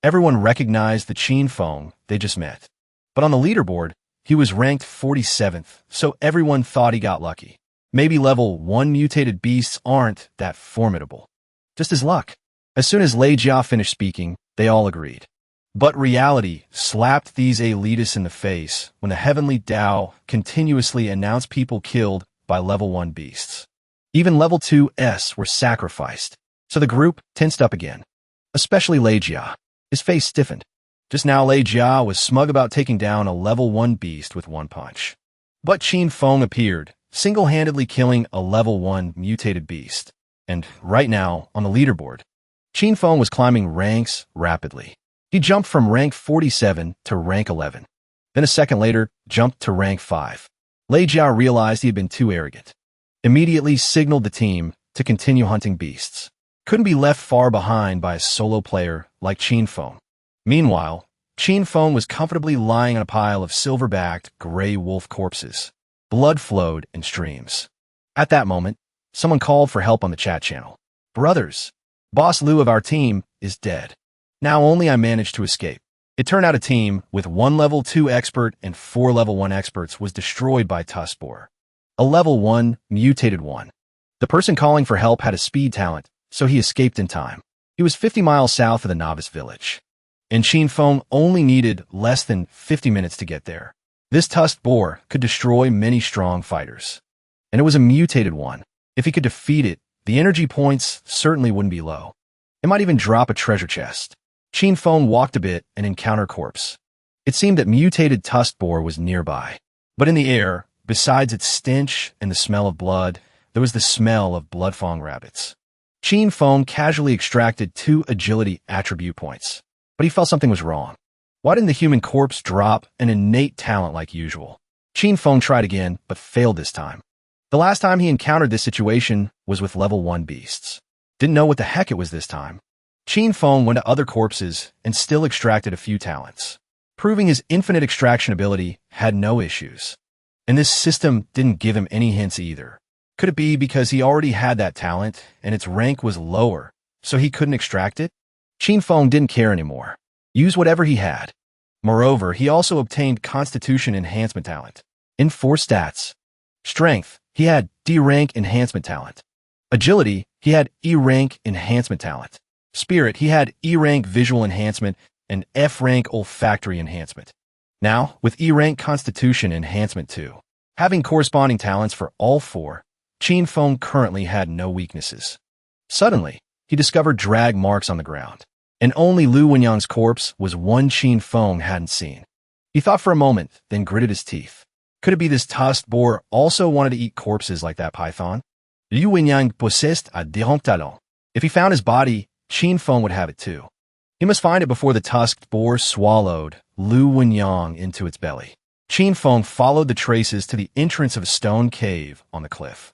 Everyone recognized the Qin Feng they just met. But on the leaderboard, he was ranked 47th, so everyone thought he got lucky. Maybe level 1 mutated beasts aren't that formidable. Just his luck. As soon as Lei Jia finished speaking, they all agreed. But reality slapped these elitists in the face when the Heavenly Tao continuously announced people killed by level 1 beasts. Even level 2s were sacrificed, so the group tensed up again. Especially Lei Jia. His face stiffened. Just now Lei Jia was smug about taking down a level 1 beast with 1 punch. But Qin Feng appeared, single-handedly killing a level 1 mutated beast. And right now, on the leaderboard, Qin Feng was climbing ranks rapidly. He jumped from rank 47 to rank 11. Then a second later, jumped to rank 5. Lei Jia realized he had been too arrogant. Immediately signaled the team to continue hunting beasts. Couldn't be left far behind by a solo player like Qin Feng. Meanwhile, Qin Feng was comfortably lying on a pile of silver-backed gray wolf corpses. Blood flowed in streams. At that moment, someone called for help on the chat channel. Brothers, Boss Liu of our team is dead. Now only I managed to escape. It turned out a team with 1 level 2 expert and 4 level 1 experts was destroyed by Tuskboar. A level 1 mutated one. The person calling for help had a speed talent, so he escaped in time. He was 50 miles south of the novice village. And Qin Feng only needed less than 50 minutes to get there. This tusked boar could destroy many strong fighters. And it was a mutated one. If he could defeat it, the energy points certainly wouldn't be low. It might even drop a treasure chest. Qin Feng walked a bit and encountered a corpse. It seemed that mutated tusked boar was nearby. But in the air, besides its stench and the smell of blood, there was the smell of blood-fong rabbits. Qin Feng casually extracted 2 agility attribute points. But he felt something was wrong. Why didn't the human corpse drop an innate talent like usual? Qin Feng tried again, but failed this time. The last time he encountered this situation was with level 1 beasts. Didn't know what the heck it was this time. Qin Feng went to other corpses and still extracted a few talents. Proving his infinite extraction ability had no issues. And this system didn't give him any hints either. Could it be because he already had that talent and its rank was lower, so he couldn't extract it? Qin Feng didn't care anymore. Use whatever he had. Moreover, he also obtained Constitution Enhancement Talent. In 4 stats. Strength, he had D-Rank Enhancement Talent. Agility, he had E-Rank Enhancement Talent. Spirit, he had E-Rank Visual Enhancement and F-Rank Olfactory Enhancement. Now, with E-Rank Constitution Enhancement too. Having corresponding talents for all 4, Qin Feng currently had no weaknesses. Suddenly, he discovered drag marks on the ground. And only Lu Wenyang's corpse was one Qin Feng hadn't seen. He thought for a moment, then gritted his teeth. Could it be this tusked boar also wanted to eat corpses like that python? Lu Wenyang possessed a grand talent. If he found his body, Qin Feng would have it too. He must find it before the tusked boar swallowed Lu Wenyang into its belly. Qin Feng followed the traces to the entrance of a stone cave on the cliff.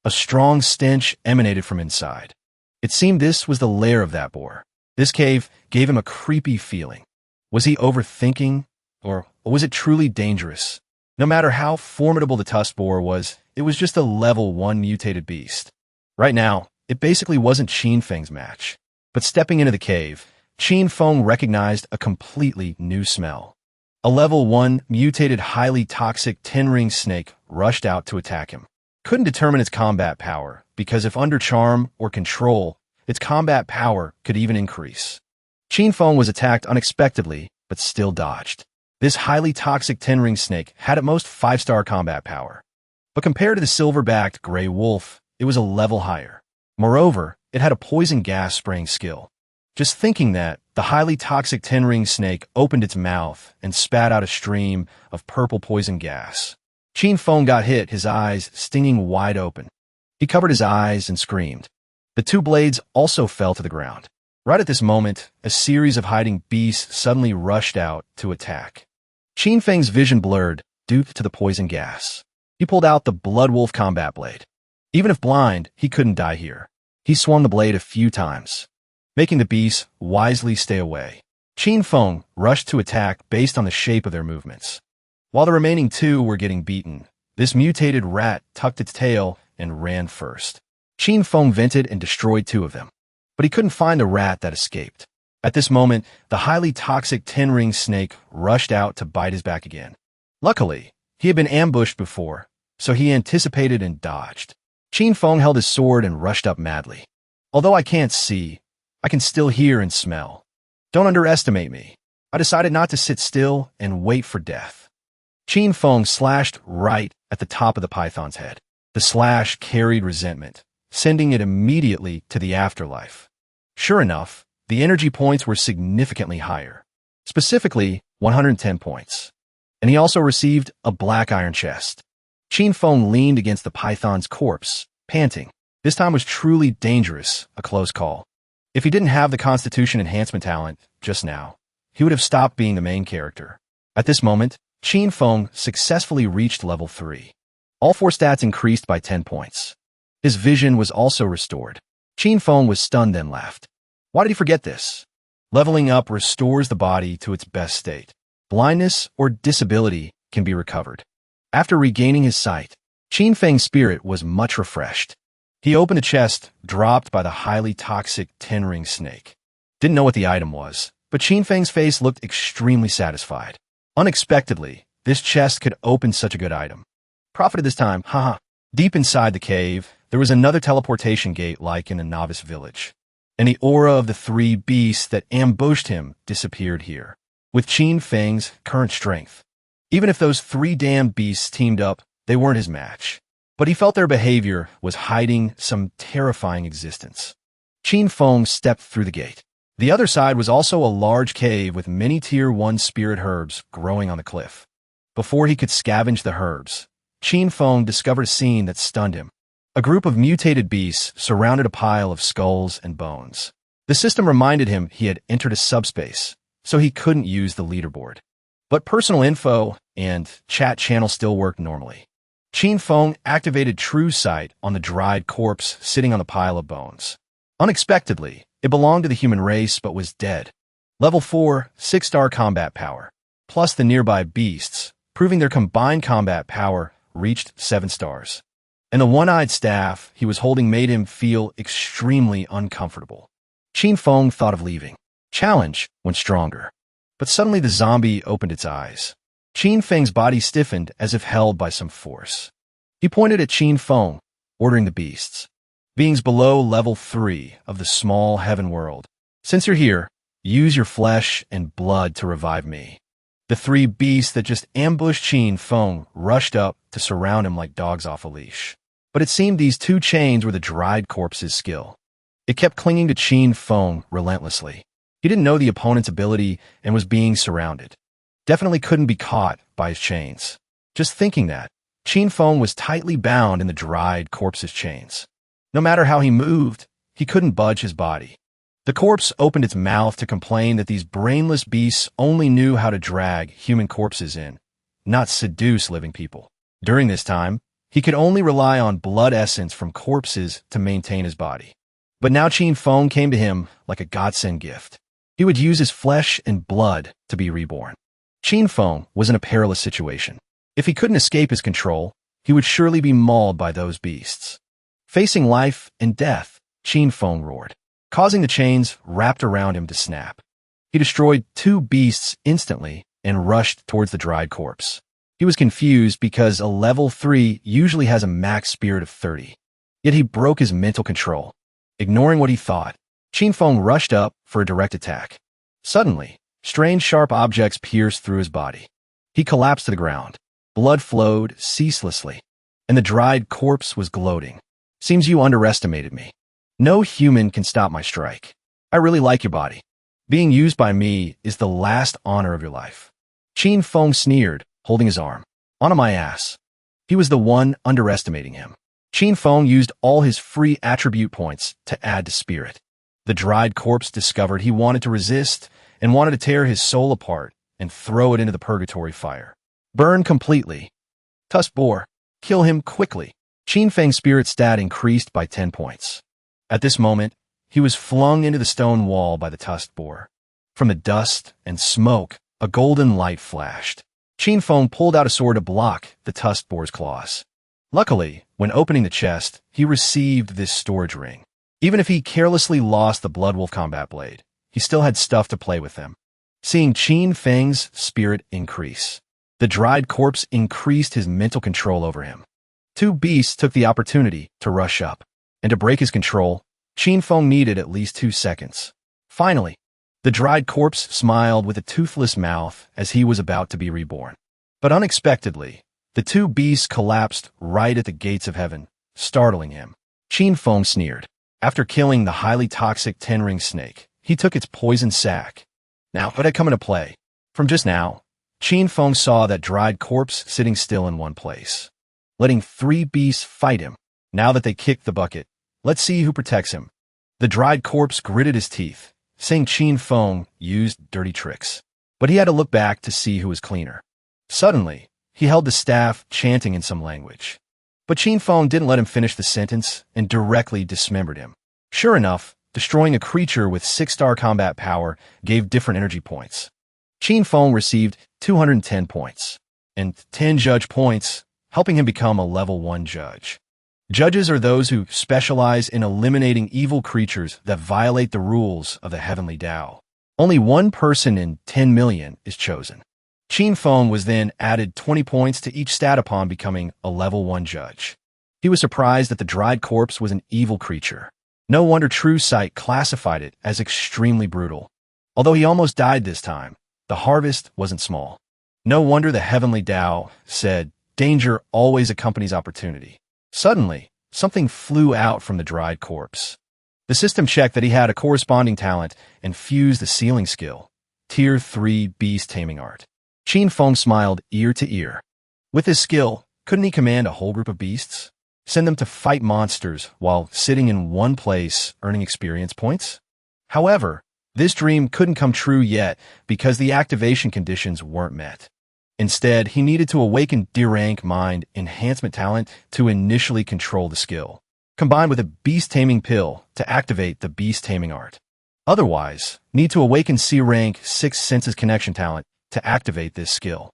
A strong stench emanated from inside. It seemed this was the lair of that boar. This cave gave him a creepy feeling. Was he overthinking, or was it truly dangerous? No matter how formidable the tusk boar was, it was just a level 1 mutated beast. Right now, it basically wasn't Qin Feng's match. But stepping into the cave, Qin Feng recognized a completely new smell. A level 1 mutated highly toxic 10-ring snake rushed out to attack him. Couldn't determine its combat power, because if under charm or control, its combat power could even increase. Qin Feng was attacked unexpectedly, but still dodged. This highly toxic 10-ring snake had at most 5-star combat power. But compared to the silver-backed gray wolf, it was a level higher. Moreover, it had a poison gas spraying skill. Just thinking that, the highly toxic 10-ring snake opened its mouth and spat out a stream of purple poison gas. Qin Feng got hit, his eyes stinging wide open. He covered his eyes and screamed. The 2 blades also fell to the ground. Right at this moment, a series of hiding beasts suddenly rushed out to attack. Qin Feng's vision blurred due to the poison gas. He pulled out the Blood Wolf combat blade. Even if blind, he couldn't die here. He swung the blade a few times, making the beasts wisely stay away. Qin Feng rushed to attack based on the shape of their movements. While the remaining 2 were getting beaten, this mutated rat tucked its tail and ran first. Qin Feng vented and destroyed 2 of them, but he couldn't find the rat that escaped. At this moment, the highly toxic 10-ring snake rushed out to bite his back again. Luckily, he had been ambushed before, so he anticipated and dodged. Qin Feng held his sword and rushed up madly. Although I can't see, I can still hear and smell. Don't underestimate me. I decided not to sit still and wait for death. Qin Feng slashed right at the top of the python's head. The slash carried resentment, sending it immediately to the afterlife. Sure enough, the energy points were significantly higher, specifically 110 points. And he also received a black iron chest. Qin Feng leaned against the python's corpse, panting. This time was truly dangerous, a close call. If he didn't have the Constitution enhancement talent just now, he would have stopped being the main character. At this moment, Qin Feng successfully reached level 3. All 4 stats increased by 10 points. His vision was also restored. Qin Feng was stunned then laughed. Why did he forget this? Leveling up restores the body to its best state. Blindness or disability can be recovered. After regaining his sight, Qin Feng's spirit was much refreshed. He opened the chest dropped by the highly toxic 10-ring snake. Didn't know what the item was, but Qin Feng's face looked extremely satisfied. Unexpectedly, this chest could open such a good item. Profited this time, haha. Deep inside the cave, there was another teleportation gate like in a novice village. And the aura of the 3 beasts that ambushed him disappeared here. With Qin Feng's current strength, even if those 3 damned beasts teamed up, they weren't his match. But he felt their behavior was hiding some terrifying existence. Qin Feng stepped through the gate. The other side was also a large cave with many Tier 1 spirit herbs growing on the cliff. Before he could scavenge the herbs, Qin Feng discovered a scene that stunned him. A group of mutated beasts surrounded a pile of skulls and bones. The system reminded him he had entered a subspace, so he couldn't use the leaderboard. But personal info and chat channel still worked normally. Qin Feng activated True Sight on the dried corpse sitting on the pile of bones. Unexpectedly, it belonged to the human race but was dead. Level 4, 6-star combat power, plus the nearby beasts, proving their combined combat power reached 7 stars. And the one-eyed staff he was holding made him feel extremely uncomfortable. Qin Feng thought of leaving. Challenge went stronger. But suddenly the zombie opened its eyes. Qin Feng's body stiffened as if held by some force. He pointed at Qin Feng, ordering the beasts. Beings below level 3 of the small heaven world. Since you're here, use your flesh and blood to revive me. The 3 beasts that just ambushed Qin Feng rushed up to surround him like dogs off a leash. But it seemed these 2 chains were the dried corpse's skill. It kept clinging to Qin Feng relentlessly. He didn't know the opponent's ability and was being surrounded. Definitely couldn't be caught by his chains. Just thinking that, Qin Feng was tightly bound in the dried corpse's chains. No matter how he moved, he couldn't budge his body. The corpse opened its mouth to complain that these brainless beasts only knew how to drag human corpses in, not seduce living people. During this time, he could only rely on blood essence from corpses to maintain his body. But now Qin Feng came to him like a godsend gift. He would use his flesh and blood to be reborn. Qin Feng was in a perilous situation. If he couldn't escape his control, he would surely be mauled by those beasts. Facing life and death, Qin Feng roared, causing the chains wrapped around him to snap. He destroyed 2 beasts instantly and rushed towards the dried corpse. He was confused because a level 3 usually has a max spirit of 30. Yet he broke his mental control. Ignoring what he thought, Qin Feng rushed up for a direct attack. Suddenly, strange sharp objects pierced through his body. He collapsed to the ground. Blood flowed ceaselessly, and the dried corpse was gloating. Seems you underestimated me. No human can stop my strike. I really like your body. Being used by me is the last honor of your life. Qin Feng sneered, holding his arm. On my ass. He was the one underestimating him. Qin Feng used all his free attribute points to add to spirit. The dried corpse discovered he wanted to resist and wanted to tear his soul apart and throw it into the purgatory fire. Burn completely. Tusk boar. Kill him quickly. Qin Feng's spirit stat increased by 10 points. At this moment, he was flung into the stone wall by the tusked boar. From the dust and smoke, a golden light flashed. Qin Feng pulled out a sword to block the tusked boar's claws. Luckily, when opening the chest, he received this storage ring. Even if he carelessly lost the Bloodwolf combat blade, he still had stuff to play with them. Seeing Qin Feng's spirit increase, the dried corpse increased his mental control over him. 2 beasts took the opportunity to rush up, and to break his control, Qin Feng needed at least 2 seconds. Finally, the dried corpse smiled with a toothless mouth as he was about to be reborn. But unexpectedly, the 2 beasts collapsed right at the gates of heaven, startling him. Qin Feng sneered. After killing the highly toxic 10-ring snake, he took its poison sac. Now, what had come into play? From just now, Qin Feng saw that dried corpse sitting still in one place, letting 3 beasts fight him. Now that they kicked the bucket, let's see who protects him. The dried corpse gritted his teeth, saying Qin Feng used dirty tricks. But he had to look back to see who was cleaner. Suddenly, he held the staff, chanting in some language. But Qin Feng didn't let him finish the sentence and directly dismembered him. Sure enough, destroying a creature with 6-star combat power gave different energy points. Qin Feng received 210 points, and 10 judge points, helping him become a level 1 judge. Judges are those who specialize in eliminating evil creatures that violate the rules of the heavenly Tao. Only 1 person in 10 million is chosen. Qin Feng was then added 20 points to each stat upon becoming a level 1 judge. He was surprised that the dried corpse was an evil creature. No wonder True Sight classified it as extremely brutal. Although he almost died this time, the harvest wasn't small. No wonder the heavenly Tao said, danger always accompanies opportunity. Suddenly, something flew out from the dried corpse. The system checked that he had a corresponding talent and fused the sealing skill, Tier 3 Beast Taming Art. Qin Feng smiled ear to ear. With his skill, couldn't he command a whole group of beasts? Send them to fight monsters while sitting in one place earning experience points? However, this dream couldn't come true yet because the activation conditions weren't met. Instead, he needed to awaken D-Rank Mind Enhancement Talent to initially control the skill, combined with a Beast Taming Pill to activate the Beast Taming Art. Otherwise, need to awaken C-Rank 6 Senses Connection Talent to activate this skill.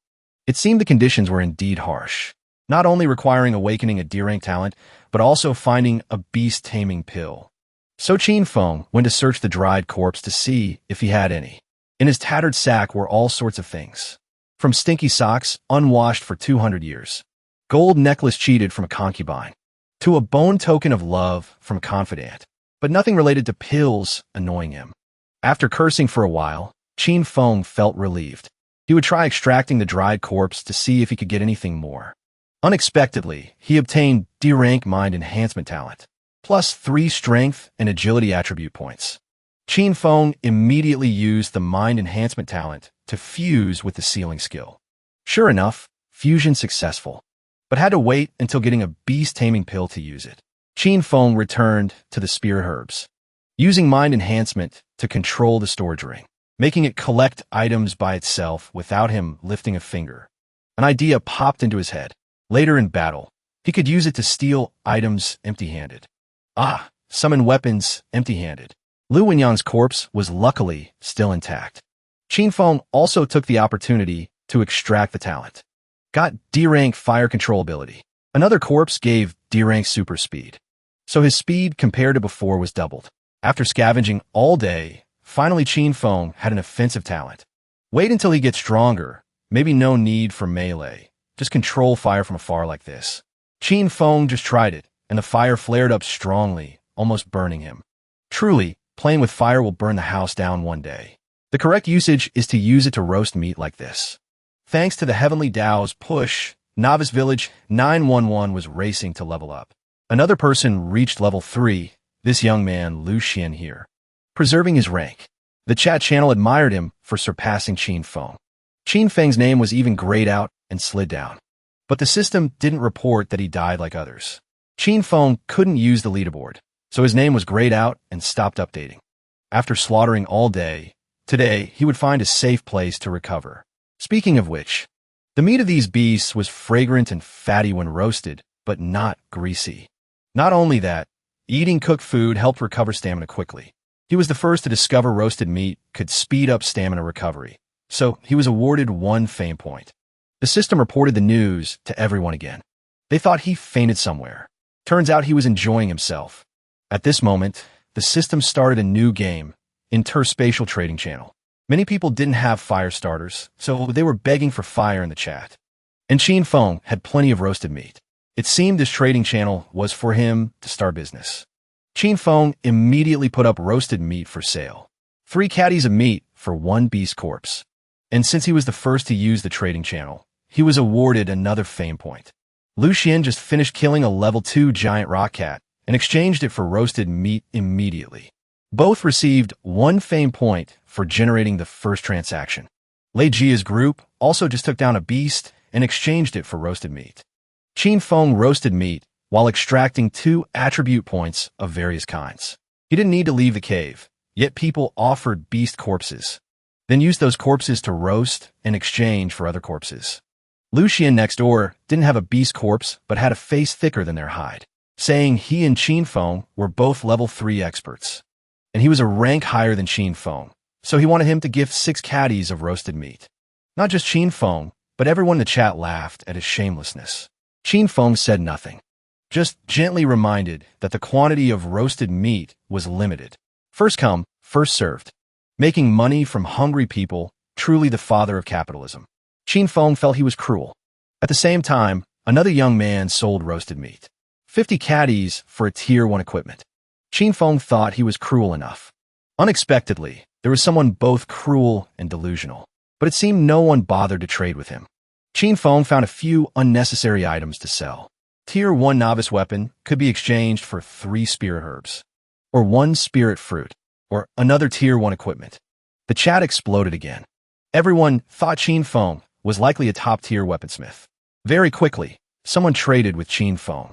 It seemed the conditions were indeed harsh, not only requiring awakening a D-Rank talent, but also finding a Beast Taming Pill. So Qin Feng went to search the dried corpse to see if he had any. In his tattered sack were all sorts of things. From stinky socks, unwashed for 200 years, gold necklace cheated from a concubine, to a bone token of love from a confidant, but nothing related to pills annoying him. After cursing for a while, Qin Feng felt relieved. He would try extracting the dried corpse to see if he could get anything more. Unexpectedly, he obtained D-Rank Mind Enhancement Talent, plus 3 Strength and Agility attribute points. Qin Feng immediately used the Mind Enhancement Talent to fuse with the sealing skill. Sure enough, fusion successful, but had to wait until getting a Beast Taming Pill to use it. Qin Feng returned to the Spirit Herbs, using Mind Enhancement to control the storage ring, making it collect items by itself without him lifting a finger. An idea popped into his head. Later in battle, he could use it to steal items empty-handed. Summon weapons empty-handed. Lu Wenyang's corpse was luckily still intact. Qin Feng also took the opportunity to extract the talent. Got D-rank fire control ability. Another corpse gave D-rank super speed. So his speed compared to before was doubled. After scavenging all day, finally Qin Feng had an offensive talent. Wait until he gets stronger. Maybe no need for melee. Just control fire from afar like this. Qin Feng just tried it, and the fire flared up strongly, almost burning him. Truly, playing with fire will burn the house down one day. The correct usage is to use it to roast meat like this. Thanks to the Heavenly Dao's push, Novice Village 911 was racing to level up. Another person reached level 3, this young man Lu Xian here, preserving his rank. The chat channel admired him for surpassing Qin Feng. Qin Feng's name was even grayed out and slid down. But the system didn't report that he died like others. Qin Feng couldn't use the leaderboard, so his name was grayed out and stopped updating. After slaughtering all day, today he would find a safe place to recover. Speaking of which, the meat of these beasts was fragrant and fatty when roasted, but not greasy. Not only that, eating cooked food helped recover stamina quickly. He was the first to discover roasted meat could speed up stamina recovery, so he was awarded 1 fame point. The system reported the news to everyone again. They thought he fainted somewhere. Turns out he was enjoying himself. At this moment, the system started a new game, Interspatial Trading Channel. Many people didn't have fire starters, so they were begging for fire in the chat. And Qin Feng had plenty of roasted meat. It seemed this trading channel was for him to start business. Qin Feng immediately put up roasted meat for sale. 3 caddies of meat for 1 beast corpse. And since he was the first to use the trading channel, he was awarded another fame point. Lu Xian just finished killing a level 2 giant rock cat and exchanged it for roasted meat immediately. Both received 1 fame point for generating the first transaction. Lei Jia's group also just took down a beast and exchanged it for roasted meat. Qin Feng roasted meat while extracting 2 attribute points of various kinds. He didn't need to leave the cave, yet people offered beast corpses, then used those corpses to roast and exchange for other corpses. Lu Xian next door didn't have a beast corpse but had a face thicker than their hide, saying he and Qin Feng were both level 3 experts. And he was a rank higher than Qin Feng, so he wanted him to gift 6 caddies of roasted meat. Not just Qin Feng, but everyone in the chat laughed at his shamelessness. Qin Feng said nothing, just gently reminded that the quantity of roasted meat was limited. First come, first served. Making money from hungry people, truly the father of capitalism. Qin Feng felt he was cruel. At the same time, another young man sold roasted meat. 50 caddies for a tier 1 equipment. Qin Feng thought he was cruel enough. Unexpectedly, there was someone both cruel and delusional, but it seemed no one bothered to trade with him. Qin Feng found a few unnecessary items to sell. Tier 1 novice weapon could be exchanged for 3 spirit herbs, or 1 spirit fruit, or another tier 1 equipment. The chat exploded again. Everyone thought Qin Feng was likely a top-tier weaponsmith. Very quickly, someone traded with Qin Feng.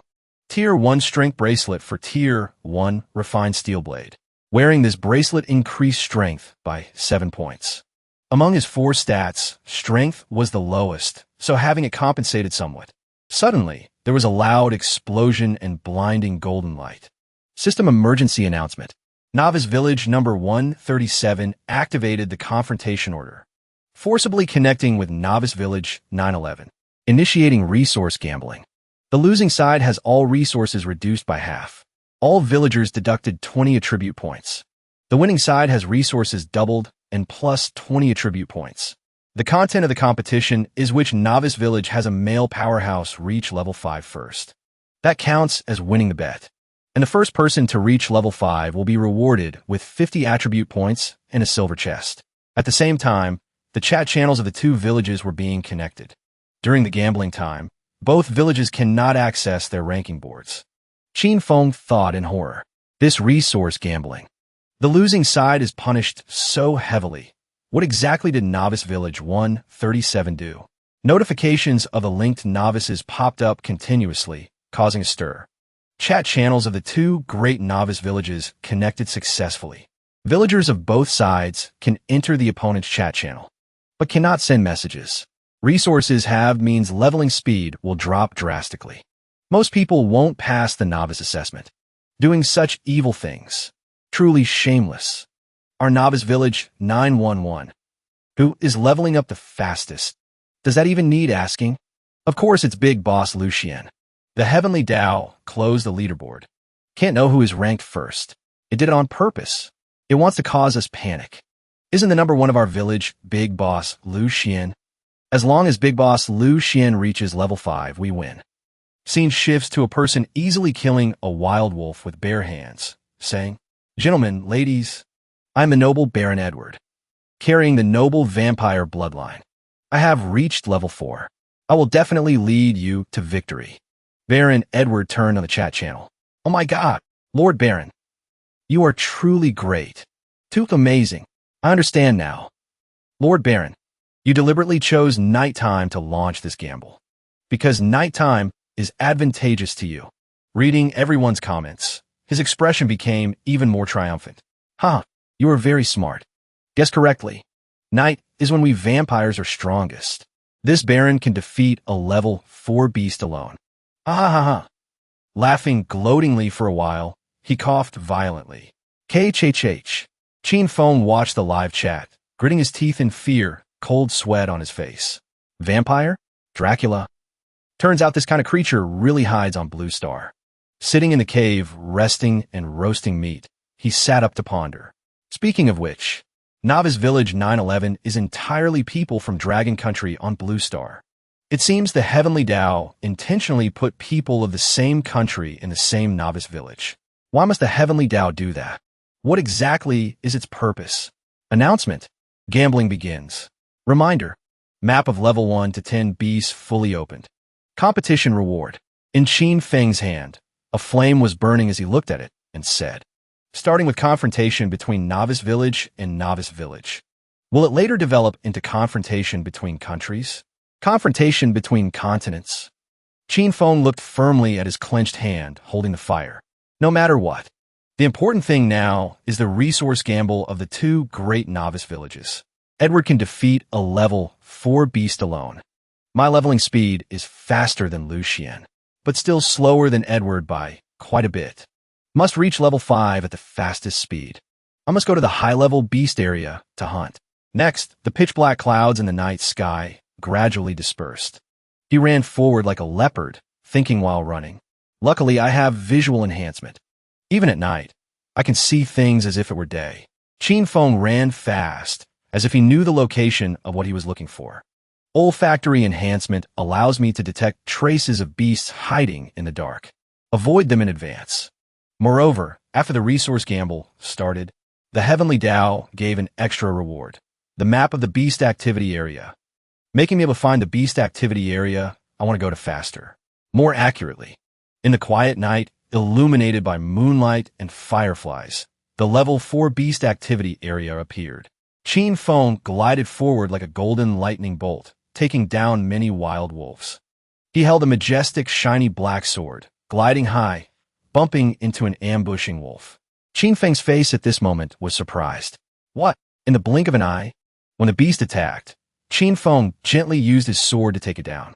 Tier 1 strength bracelet for Tier 1 refined steel blade. Wearing this bracelet increased strength by 7 points. Among his 4 stats, strength was the lowest, so having it compensated somewhat. Suddenly, there was a loud explosion and blinding golden light. System emergency announcement. Novice Village number 137 activated the confrontation order, forcibly connecting with Novice Village 911, initiating resource gambling. The losing side has all resources reduced by half. All villagers deducted 20 attribute points. The winning side has resources doubled and plus 20 attribute points. The content of the competition is which Novice Village has a male powerhouse reach level 5 first. That counts as winning the bet. And the first person to reach level 5 will be rewarded with 50 attribute points and a silver chest. At the same time, the chat channels of the 2 villages were being connected. During the gambling time, both villages cannot access their ranking boards. Qin Feng thought in horror. This resource gambling. The losing side is punished so heavily. What exactly did Novice Village 137 do? Notifications of the linked novices popped up continuously, causing a stir. Chat channels of the 2 great novice villages connected successfully. Villagers of both sides can enter the opponent's chat channel, but cannot send messages. Resources halved means leveling speed will drop drastically. Most people won't pass the novice assessment. Doing such evil things. Truly shameless. Our novice village 911. Who is leveling up the fastest? Does that even need asking? Of course it's Big Boss Lucien. The Heavenly Tao closed the leaderboard. Can't know who is ranked first. It did it on purpose. It wants to cause us panic. Isn't the number one of our village Big Boss Lucien? As long as Big Boss Lucien reaches level 5, we win. Scene shifts to a person easily killing a wild wolf with bare hands, saying, "Gentlemen, ladies, I'm the noble Baron Edward, carrying the noble vampire bloodline. I have reached level 4. I will definitely lead you to victory." Baron Edward turned on the chat channel. "Oh my God, Lord Baron, you are truly great. Too amazing. I understand now. Lord Baron, you deliberately chose nighttime to launch this gamble. Because nighttime is advantageous to you." Reading everyone's comments, his expression became even more triumphant. "Huh, you are very smart. Guess correctly. Night is when we vampires are strongest. This Baron can defeat a level 4 beast alone." Ha ha ha ha. Laughing gloatingly for a while, he coughed violently. KHHH. Qin Feng watched the live chat, gritting his teeth in fear, cold sweat on his face. Vampire? Dracula? Turns out this kind of creature really hides on Blue Star. Sitting in the cave, resting and roasting meat, he sat up to ponder. Speaking of which, Novice Village 911 is entirely people from Dragon Country on Blue Star. It seems the Heavenly Tao intentionally put people of the same country in the same Novice Village. Why must the Heavenly Tao do that? What exactly is its purpose? Announcement. Gambling begins. Reminder. Map of level 1 to 10 beasts fully opened. Competition reward. In Qin Feng's hand, a flame was burning as he looked at it and said, starting with confrontation between Novice Village and Novice Village. Will it later develop into confrontation between countries? Confrontation between continents? Qin Feng looked firmly at his clenched hand, holding the fire. No matter what, the important thing now is the resource gamble of the two great novice villages. Edward can defeat a level 4 beast alone. My leveling speed is faster than Lucien, but still slower than Edward by quite a bit. Must reach level 5 at the fastest speed. I must go to the high-level beast area to hunt. Next, the pitch-black clouds in the night sky gradually dispersed. He ran forward like a leopard, thinking while running. Luckily, I have visual enhancement. Even at night, I can see things as if it were day. Qin Feng ran fast, as if he knew the location of what he was looking for. Olfactory enhancement allows me to detect traces of beasts hiding in the dark. Avoid them in advance. Moreover, after the resource gamble started, the Heavenly Tao gave an extra reward. The map of the beast activity area. Making me able to find the beast activity area I want to go to faster. More accurately. In the quiet night, illuminated by moonlight and fireflies, the level 4 beast activity area appeared. Qin Feng glided forward like a golden lightning bolt, taking down many wild wolves. He held a majestic, shiny black sword, gliding high, bumping into an ambushing wolf. Qin Feng's face at this moment was surprised. What? In the blink of an eye? When the beast attacked, Qin Feng gently used his sword to take it down.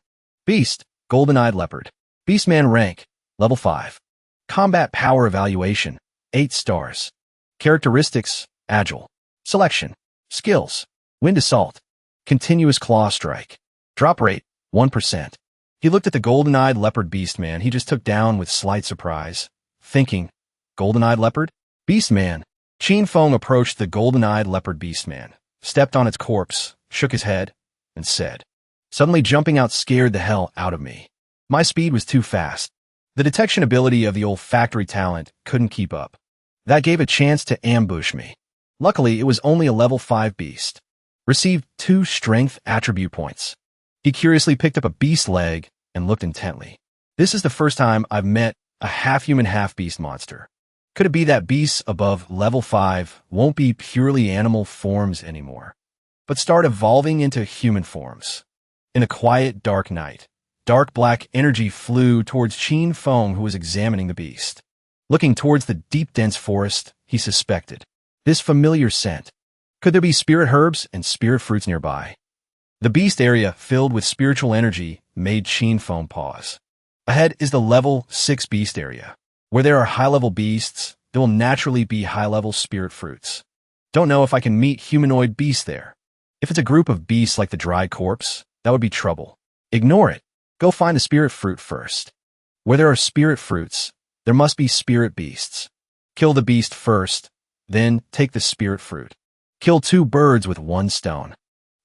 Beast, golden-eyed leopard. Beastman rank, level 5. Combat power evaluation, 8 stars. Characteristics, agile. Selection, skills, wind assault, continuous claw strike. Drop rate, 1%. He looked at the golden-eyed leopard beastman he just took down with slight surprise, thinking, golden-eyed leopard? Beastman. Qin Feng approached the golden-eyed leopard beastman, stepped on its corpse, shook his head, and said, suddenly jumping out scared the hell out of me. My speed was too fast. The detection ability of the olfactory talent couldn't keep up. That gave a chance to ambush me. Luckily, it was only a level 5 beast. Received 2 strength attribute points. He curiously picked up a beast leg and looked intently. This is the first time I've met a half-human, half-beast monster. Could it be that beasts above level 5 won't be purely animal forms anymore, but start evolving into human forms? In the quiet, dark night, dark black energy flew towards Qin Feng, who was examining the beast. Looking towards the deep, dense forest, he suspected. This familiar scent. Could there be spirit herbs and spirit fruits nearby? The beast area, filled with spiritual energy, made Qin Feng pause. Ahead is the level 6 beast area. Where there are high-level beasts, there will naturally be high-level spirit fruits. Don't know if I can meet humanoid beasts there. If it's a group of beasts like the dry corpse, that would be trouble. Ignore it. Go find the spirit fruit first. Where there are spirit fruits, there must be spirit beasts. Kill the beast first, then take the spirit fruit. Kill 2 birds with 1 stone.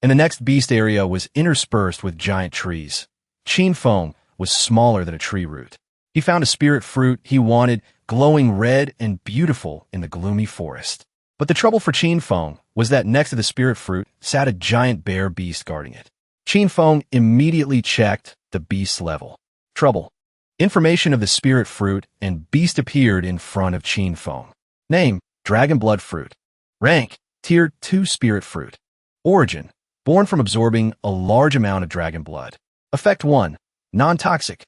And the next beast area was interspersed with giant trees. Qin Feng was smaller than a tree root. He found a spirit fruit he wanted, glowing red and beautiful in the gloomy forest. But the trouble for Qin Feng was that next to the spirit fruit sat a giant bear beast guarding it. Qin Feng immediately checked the beast's level. Trouble. Information of the spirit fruit and beast appeared in front of Qin Feng. Name, Dragon Blood Fruit. Rank, Tier 2 Spirit Fruit. Origin, born from absorbing a large amount of dragon blood. Effect 1, non-toxic.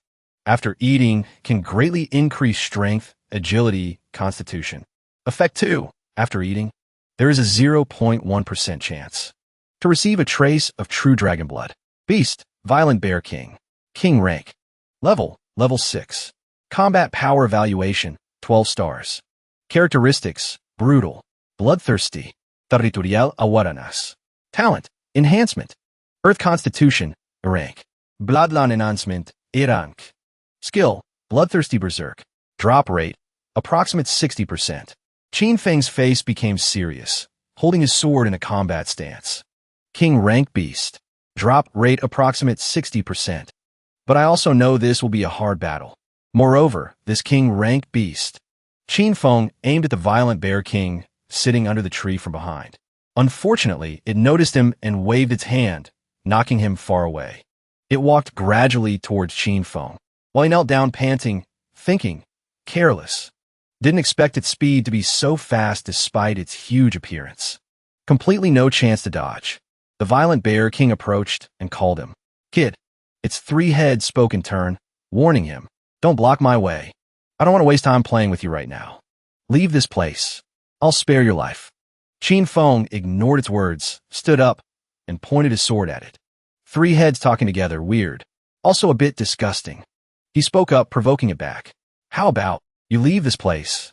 After eating, can greatly increase strength, agility, constitution. Effect 2, after eating, there is a 0.1% chance to receive a trace of true dragon blood. Beast, Violent Bear King. King rank. Level 6. Combat power evaluation, 12 stars. Characteristics, brutal, bloodthirsty, territorial awareness. Talent, enhancement. Earth constitution, rank. Bloodline enhancement, rank. Skill, bloodthirsty berserk. Drop rate, approximate 60%. Qin Feng's face became serious, holding his sword in a combat stance. King rank beast. Drop rate approximate 60%. But I also know this will be a hard battle. Moreover, this king rank beast. Qin Feng aimed at the Violent Bear King, sitting under the tree from behind. Unfortunately, it noticed him and waved its hand, knocking him far away. It walked gradually towards Qin Feng, while he knelt down panting, thinking, careless. Didn't expect its speed to be so fast despite its huge appearance. Completely no chance to dodge. The Violent Bear King approached and called him. Kid. Its 3 heads spoke in turn, warning him, don't block my way. I don't want to waste time playing with you right now. Leave this place. I'll spare your life. Qin Feng ignored its words, stood up, and pointed his sword at it. 3 heads talking together, weird. Also a bit disgusting. He spoke up, provoking it back. How about you leave this place?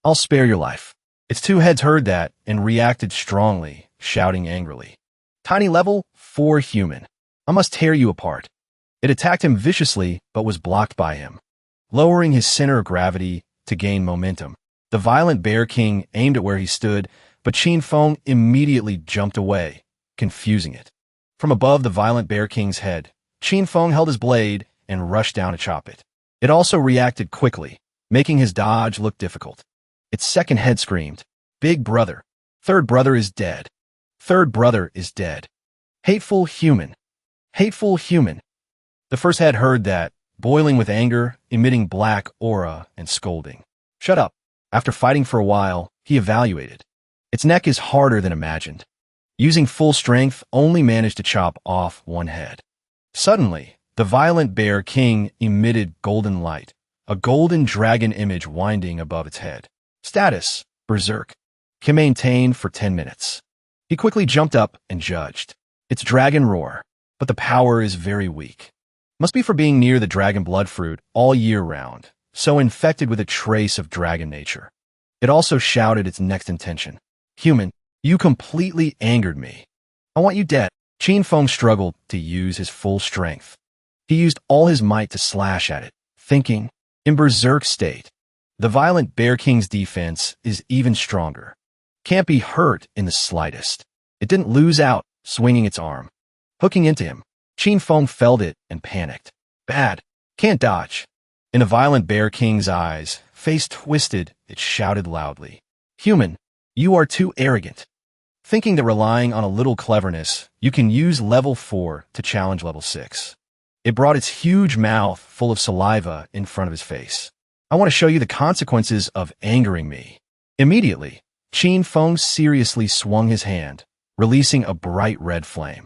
I'll spare your life. Its 2 heads heard that and reacted strongly, shouting angrily. Tiny level 4 human. I must tear you apart. It attacked him viciously, but was blocked by him. Lowering his center of gravity to gain momentum, the Violent Bear King aimed at where he stood, but Qin Feng immediately jumped away, confusing it. From above the Violent Bear King's head, Qin Feng held his blade and rushed down to chop it. It also reacted quickly, making his dodge look difficult. Its second head screamed, Big brother. 3rd brother is dead. 3rd brother is dead. Hateful human. Hateful human. The first head heard that, boiling with anger, emitting black aura and scolding. Shut up. After fighting for a while, he evaluated. Its neck is harder than imagined. Using full strength, only managed to chop off 1 head. Suddenly, the Violent Bear King emitted golden light, a golden dragon image winding above its head. Status, Berserk. Can maintain for 10 minutes. He quickly jumped up and judged. It's dragon roar, but the power is very weak. Must be for being near the dragon blood fruit all year round, so infected with a trace of dragon nature. It also shouted its next intention. Human, you completely angered me. I want you dead. Qin Feng struggled to use his full strength. He used all his might to slash at it, thinking, in berserk state. The Violent Bear King's defense is even stronger. Can't be hurt in the slightest. It didn't lose out, swinging its arm. Hooking into him, Qin Feng felt it and panicked. Bad. Can't dodge. In the Violent Bear King's eyes, face twisted, it shouted loudly. Human, you are too arrogant. Thinking that relying on a little cleverness, you can use level 4 to challenge level 6. It brought its huge mouth full of saliva in front of his face. I want to show you the consequences of angering me. Immediately, Qin Feng seriously swung his hand, releasing a bright red flame.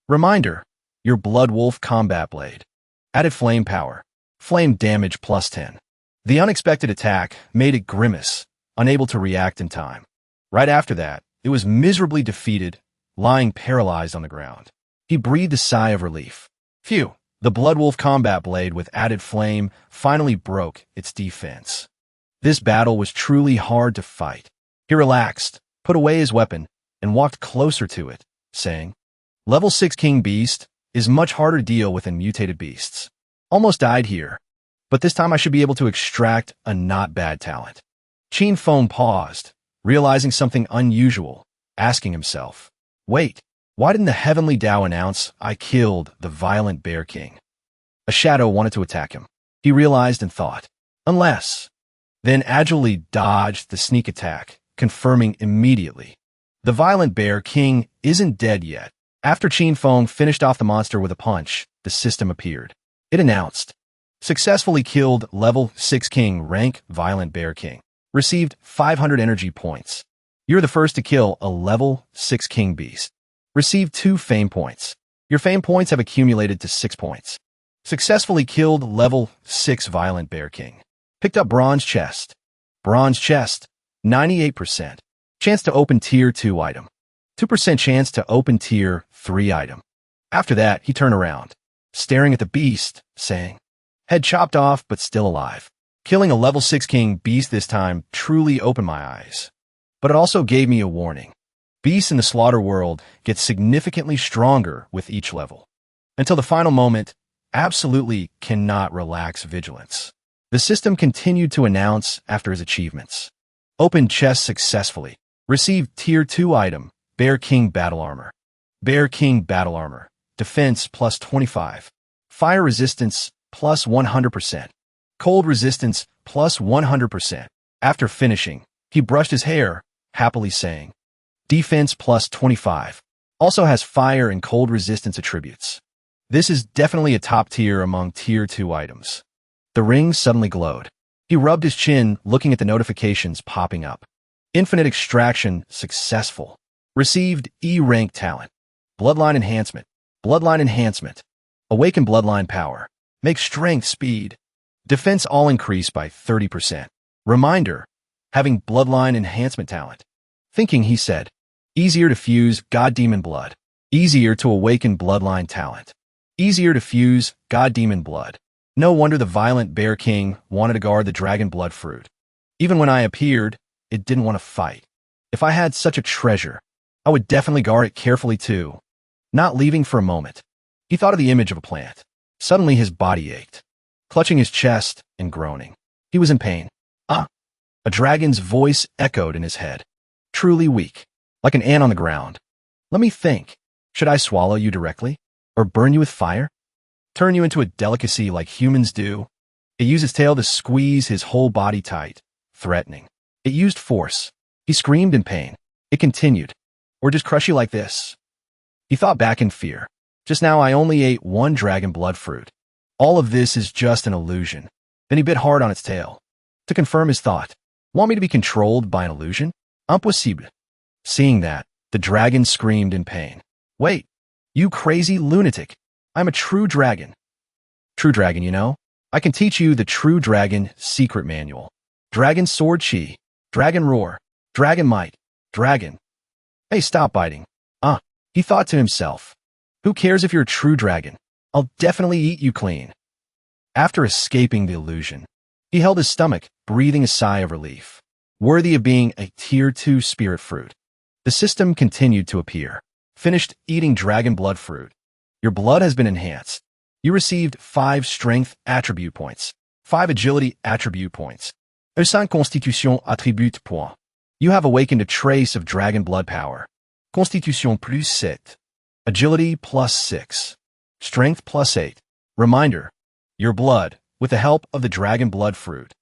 Reminder, your Blood Wolf combat blade. Added flame power. Flame damage plus 10. The unexpected attack made it grimace, unable to react in time. Right after that, it was miserably defeated, lying paralyzed on the ground. He breathed a sigh of relief. Phew, the Bloodwolf combat blade with added flame finally broke its defense. This battle was truly hard to fight. He relaxed, put away his weapon, and walked closer to it, saying, Level 6 King Beast is much harder to deal with than mutated beasts. Almost died here, but this time I should be able to extract a not bad talent. Qin Feng paused, realizing something unusual, asking himself, wait, why didn't the Heavenly Tao announce I killed the violent Bear King? A shadow wanted to attack him. He realized and thought, unless, then agilely dodged the sneak attack, confirming immediately. The violent Bear King isn't dead yet. After Qin Feng finished off the monster with a punch, the system appeared. It announced, successfully killed level 6 King rank Violent Bear King. Received 500 energy points. You're the first to kill a level 6 King Beast. Received 2 fame points. Your fame points have accumulated to 6 points. Successfully killed level 6 Violent Bear King. Picked up Bronze Chest. Bronze Chest, 98%. Chance to open Tier 2 item. 2% chance to open Tier 3 item. After that, he turned around, staring at the beast, saying, head chopped off but still alive. Killing a level 6 King Beast this time truly opened my eyes. But it also gave me a warning. Beasts in the slaughter world get significantly stronger with each level. Until the final moment, absolutely cannot relax vigilance. The system continued to announce after his achievements. Opened chest successfully. Received Tier 2 item, Bear King Battle Armor. Bear King Battle Armor. Defense plus 25. Fire resistance plus 100%. Cold resistance plus 100%. After finishing, he brushed his hair, happily saying, defense plus 25. Also has fire and cold resistance attributes. This is definitely a top tier among Tier 2 items. The ring suddenly glowed. He rubbed his chin, looking at the notifications popping up. Infinite extraction successful. Received E-rank talent. Bloodline enhancement. Bloodline enhancement. Awaken bloodline power. Make strength speed. Defense all increased by 30%. Reminder, having bloodline enhancement talent. Thinking, he said, easier to fuse God Demon Blood. Easier to awaken bloodline talent. Easier to fuse God Demon Blood. No wonder the violent Bear King wanted to guard the dragon blood fruit. Even when I appeared, it didn't want to fight. If I had such a treasure, I would definitely guard it carefully too. Not leaving for a moment. He thought of the image of a plant. Suddenly his body ached, clutching his chest and groaning. He was in pain. Ah! A dragon's voice echoed in his head. Truly weak, like an ant on the ground. Let me think. Should I swallow you directly? Or burn you with fire? Turn you into a delicacy like humans do? It used its tail to squeeze his whole body tight, threatening. It used force. He screamed in pain. It continued. Or just crush you like this. He thought back in fear. Just now I only ate 1 dragon blood fruit. All of this is just an illusion. Then he bit hard on its tail. To confirm his thought. Want me to be controlled by an illusion? Impossible. Seeing that, the dragon screamed in pain. Wait, you crazy lunatic. I'm a true dragon. True dragon, you know? I can teach you the true dragon secret manual. Dragon sword chi. Dragon roar. Dragon might. Dragon. Hey, stop biting. He thought to himself. Who cares if you're a true dragon? I'll definitely eat you clean. After escaping the illusion, he held his stomach, breathing a sigh of relief. Worthy of being a Tier 2 spirit fruit. The system continued to appear. Finished eating dragon blood fruit. Your blood has been enhanced. You received 5 strength attribute points, 5 agility attribute points, 5 constitution attribute points. You have awakened a trace of dragon blood power. Constitution plus 7. Agility plus 6. Strength plus 8. Reminder, your blood, with the help of the dragon blood fruit.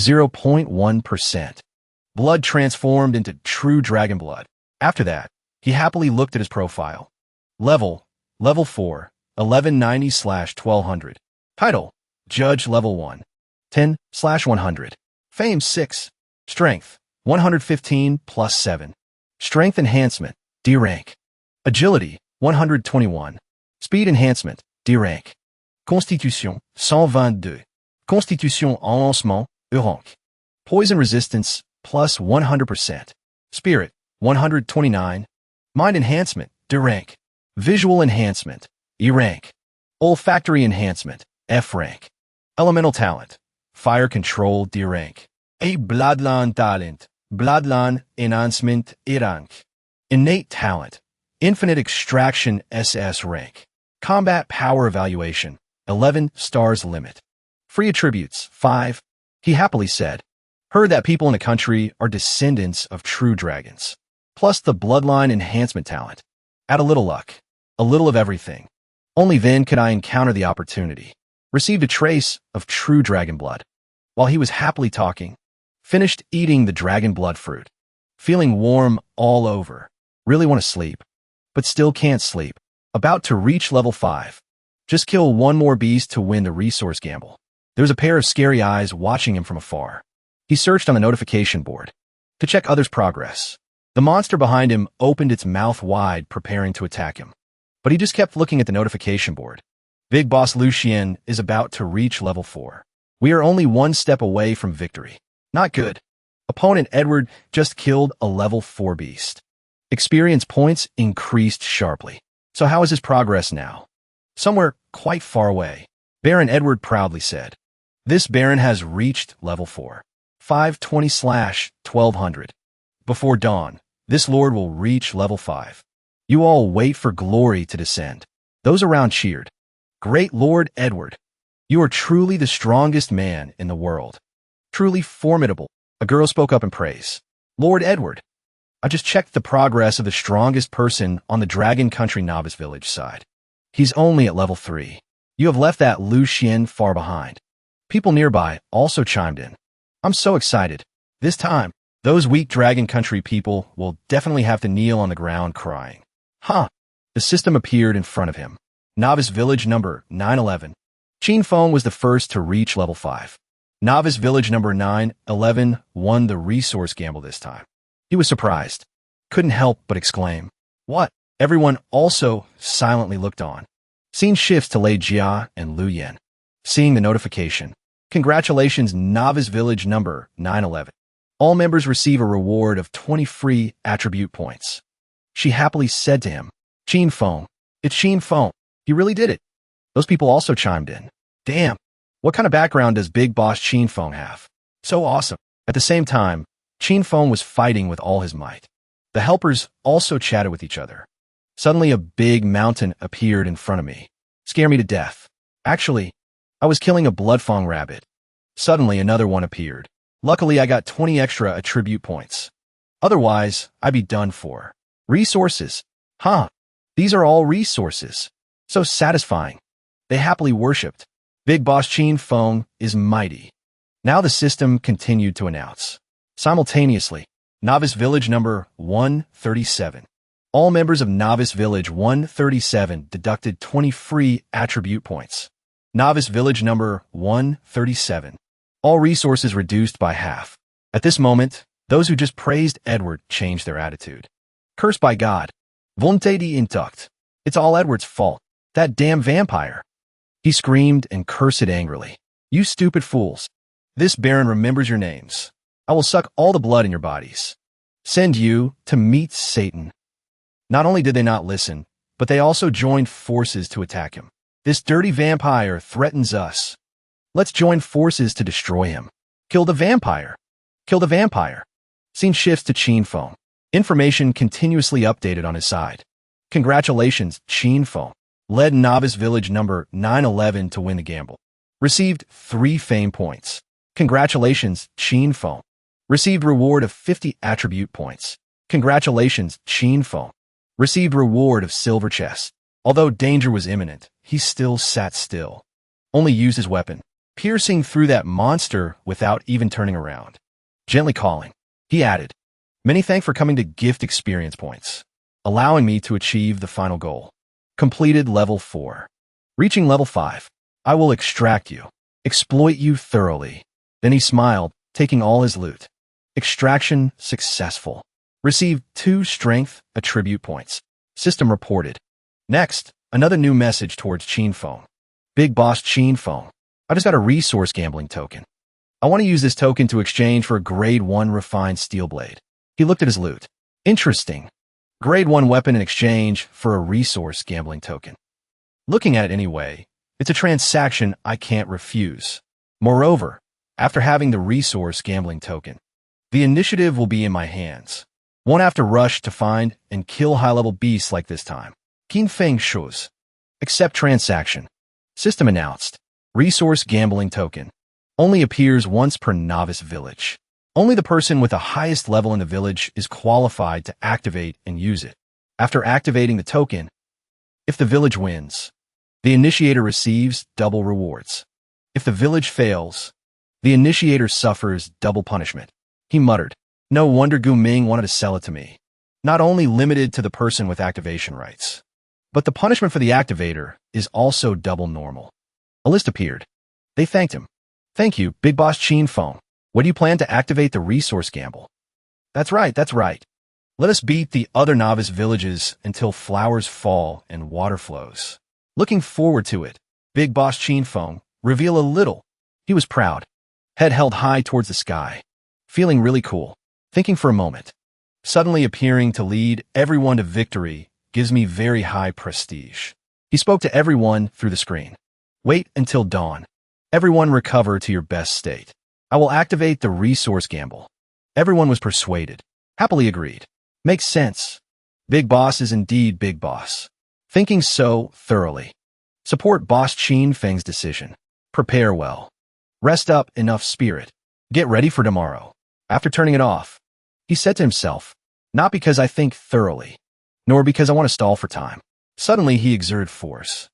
0.1%. Blood transformed into true dragon blood. After that, he happily looked at his profile. Level 4, 1190/1200. Title, Judge Level 1, 10/100. Fame 6. Strength, 115 plus 7. Strength enhancement, D rank. Agility, 121. Speed enhancement, D rank. Constitution, 122. Constitution en lancement, E rank. Poison resistance, plus 100%. Spirit, 129. Mind enhancement, D rank. Visual enhancement, E rank. Olfactory enhancement, F rank. Elemental talent, fire control, D rank. A bloodline talent, bloodline enhancement, E rank. Innate talent, infinite extraction, SS rank. Combat power evaluation, 11 stars limit. Free attributes, 5. He happily said. Heard that people in the country are descendants of true dragons. Plus the bloodline enhancement talent. Add a little luck. A little of everything. Only then could I encounter the opportunity. Received a trace of true dragon blood. While he was happily talking, finished eating the dragon blood fruit. Feeling warm all over. Really want to sleep. But still can't sleep. About to reach level 5. Just kill one more beast to win the resource gamble. There was a pair of scary eyes watching him from afar. He searched on the notification board to check others' progress. The monster behind him opened its mouth wide, preparing to attack him. But he just kept looking at the notification board. Big Boss Lucien is about to reach level 4. We are only one step away from victory. Not good. Opponent Edward just killed a level 4 beast. Experience points increased sharply. So how is his progress now? Somewhere quite far away. Baron Edward proudly said. This Baron has reached level 4. 520/1200. Before dawn, this lord will reach level 5. You all wait for glory to descend. Those around cheered. Great Lord Edward, you are truly the strongest man in the world. Truly formidable. A girl spoke up in praise. Lord Edward, I just checked the progress of the strongest person on the Dragon Country Novice Village side. He's only at level 3. You have left that Lucien far behind. People nearby also chimed in. I'm so excited. This time, those weak Dragon Country people will definitely have to kneel on the ground crying. Huh. The system appeared in front of him. Novice Village number 911. Qin Feng was the first to reach level 5. Novice Village number 911 won the resource gamble this time. He was surprised. Couldn't help but exclaim. What? Everyone also silently looked on. Scene shifts to Lei Jia and Lu Yan. Seeing the notification. Congratulations, Novice Village number 911. All members receive a reward of 20 free attribute points. She happily said to him, Qin Feng. It's Qin Feng. He really did it. Those people also chimed in. Damn. What kind of background does Big Boss Qin Feng have? So awesome. At the same time, Qin Feng was fighting with all his might. The helpers also chatted with each other. Suddenly a big mountain appeared in front of me. Scared me to death. Actually, I was killing a bloodfang rabbit. Suddenly another one appeared. Luckily I got 20 extra attribute points. Otherwise, I'd be done for. Resources. Huh. These are all resources. So satisfying. They happily worshipped. Big Boss Qin Feng is mighty. Now the system continued to announce. Simultaneously, Novice Village number 137. All members of Novice Village 137 deducted 20 free attribute points. Novice Village number 137. All resources reduced by half. At this moment, those who just praised Edward changed their attitude. Cursed by God. Volonté intuct. It's all Edward's fault. That damn vampire. He screamed and cursed angrily. You stupid fools. This Baron remembers your names. I will suck all the blood in your bodies. Send you to meet Satan. Not only did they not listen, but they also joined forces to attack him. This dirty vampire threatens us. Let's join forces to destroy him. Kill the vampire. Kill the vampire. Scene shifts to Qin Feng. Information continuously updated on his side. Congratulations, Qin Feng. Led Novice Village number 911 to win the gamble. Received 3 fame points. Congratulations, Qin Feng. Received reward of 50 attribute points. Congratulations, Qin Feng. Received reward of silver chest. Although danger was imminent, he still sat still. Only used his weapon, piercing through that monster without even turning around. Gently calling, he added, Many thanks for coming to gift experience points, allowing me to achieve the final goal. Completed level 4. Reaching level 5. I will extract you, exploit you thoroughly. Then he smiled, taking all his loot. Extraction successful. Received 2 strength attribute points. System reported. Next, another new message towards Qin Feng. Big Boss Qin Feng. I just got a resource gambling token. I want to use this token to exchange for a grade 1 refined steel blade. He looked at his loot. Interesting. Grade 1 weapon in exchange for a resource gambling token. Looking at it anyway, it's a transaction I can't refuse. Moreover, after having the resource gambling token, the initiative will be in my hands. Won't have to rush to find and kill high-level beasts like this time. Qin Feng shows. Accept transaction. System announced. Resource gambling token. Only appears once per novice village. Only the person with the highest level in the village is qualified to activate and use it. After activating the token, if the village wins, the initiator receives double rewards. If the village fails, the initiator suffers double punishment. He muttered. No wonder Gu Ming wanted to sell it to me. Not only limited to the person with activation rights, but the punishment for the activator is also double normal. A list appeared. They thanked him. Thank you, Big Boss Qin Feng. When do you plan to activate the resource gamble? That's right. Let us beat the other novice villages until flowers fall and water flows. Looking forward to it. Big Boss Qin Feng reveal a little. He was proud. Head held high towards the sky. Feeling really cool. Thinking for a moment. Suddenly appearing to lead everyone to victory gives me very high prestige. He spoke to everyone through the screen. Wait until dawn. Everyone recover to your best state. I will activate the resource gamble. Everyone was persuaded. Happily agreed. Makes sense. Big Boss is indeed Big Boss. Thinking so thoroughly. Support Boss Qin Feng's decision. Prepare well. Rest up enough spirit. Get ready for tomorrow. After turning it off, he said to himself, not because I think thoroughly, nor because I want to stall for time. Suddenly he exerted force,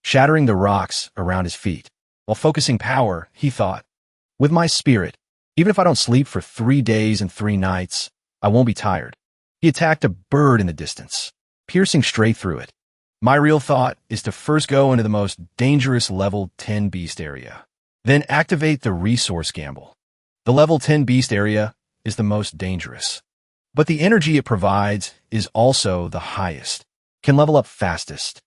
shattering the rocks around his feet. While focusing power, he thought, with my spirit, even if I don't sleep for 3 days and 3 nights, I won't be tired. He attacked a bird in the distance, piercing straight through it. My real thought is to first go into the most dangerous level 10 beast area, then activate the resource gamble. The level 10 beast area is the most dangerous, but the energy it provides is also the highest, can level up fastest.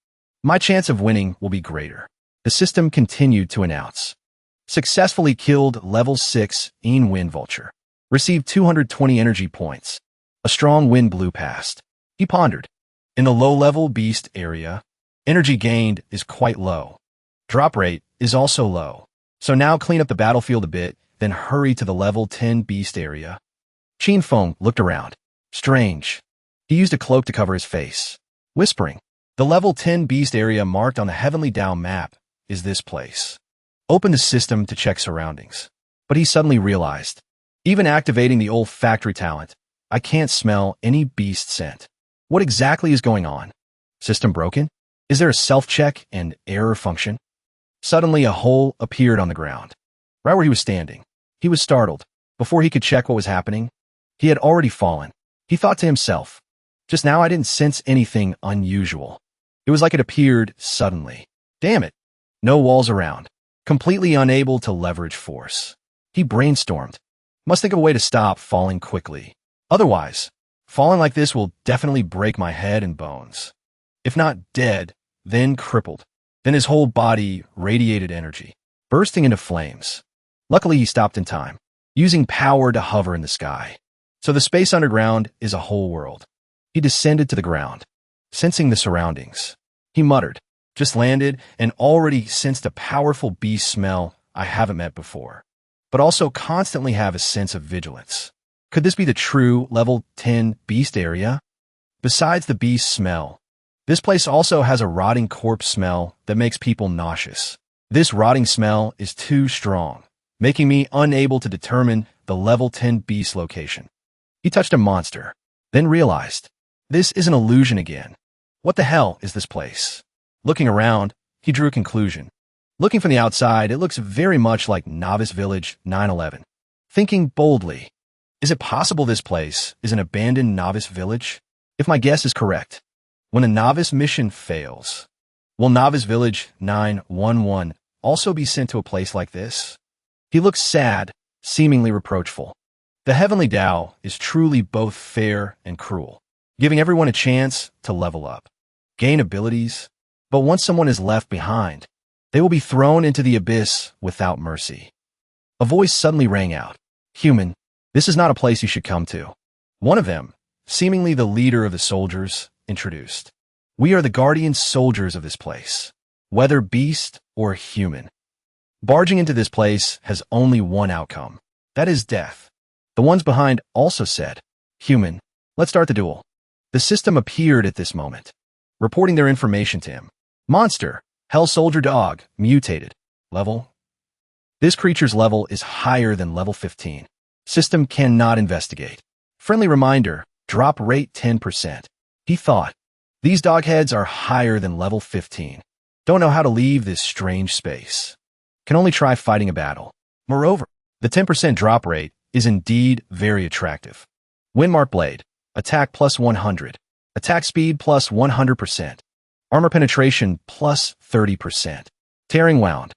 My chance of winning will be greater. The system continued to announce. Successfully killed level 6 Wind Vulture. Received 220 energy points. A strong wind blew past. He pondered. In the low-level beast area, energy gained is quite low. Drop rate is also low. So now clean up the battlefield a bit, then hurry to the level 10 beast area. Qin Feng looked around. Strange. He used a cloak to cover his face, whispering, the level 10 beast area marked on the Heavenly Dao map is this place. Opened the system to check surroundings. But he suddenly realized, even activating the olfactory talent, I can't smell any beast scent. What exactly is going on? System broken? Is there a self-check and error function? Suddenly a hole appeared on the ground, right where he was standing. He was startled. Before he could check what was happening, he had already fallen. He thought to himself, just now I didn't sense anything unusual. It was like it appeared suddenly. Damn it. No walls around. Completely unable to leverage force. He brainstormed. Must think of a way to stop falling quickly. Otherwise, falling like this will definitely break my head and bones. If not dead, then crippled. Then his whole body radiated energy, bursting into flames. Luckily, he stopped in time, using power to hover in the sky. So the space underground is a whole world. He descended to the ground, sensing the surroundings. He muttered, just landed and already sensed a powerful beast smell I haven't met before, but also constantly have a sense of vigilance. Could this be the true level 10 beast area? Besides the beast smell, this place also has a rotting corpse smell that makes people nauseous. This rotting smell is too strong, making me unable to determine the level 10 beast location. He touched a monster, then realized, this is an illusion again. What the hell is this place? Looking around, he drew a conclusion. Looking from the outside, it looks very much like Novice Village 911. Thinking boldly, is it possible this place is an abandoned novice village? If my guess is correct, when a novice mission fails, will Novice Village 911 also be sent to a place like this? He looked sad, seemingly reproachful. The Heavenly Dao is truly both fair and cruel, giving everyone a chance to level up, gain abilities, but once someone is left behind, they will be thrown into the abyss without mercy. A voice suddenly rang out. Human, this is not a place you should come to. One of them, seemingly the leader of the soldiers, introduced. We are the guardian soldiers of this place, whether beast or human. Barging into this place has only one outcome. That is death. The ones behind also said, Human, let's start the duel. The system appeared at this moment, reporting their information to him. Monster, Hell Soldier Dog, mutated. Level? This creature's level is higher than level 15. System cannot investigate. Friendly reminder, drop rate 10%. He thought, these dogheads are higher than level 15. Don't know how to leave this strange space. Can only try fighting a battle. Moreover, the 10% drop rate is indeed very attractive. Windmark Blade, attack plus 100, attack speed plus 100%, armor penetration plus 30%, tearing wound.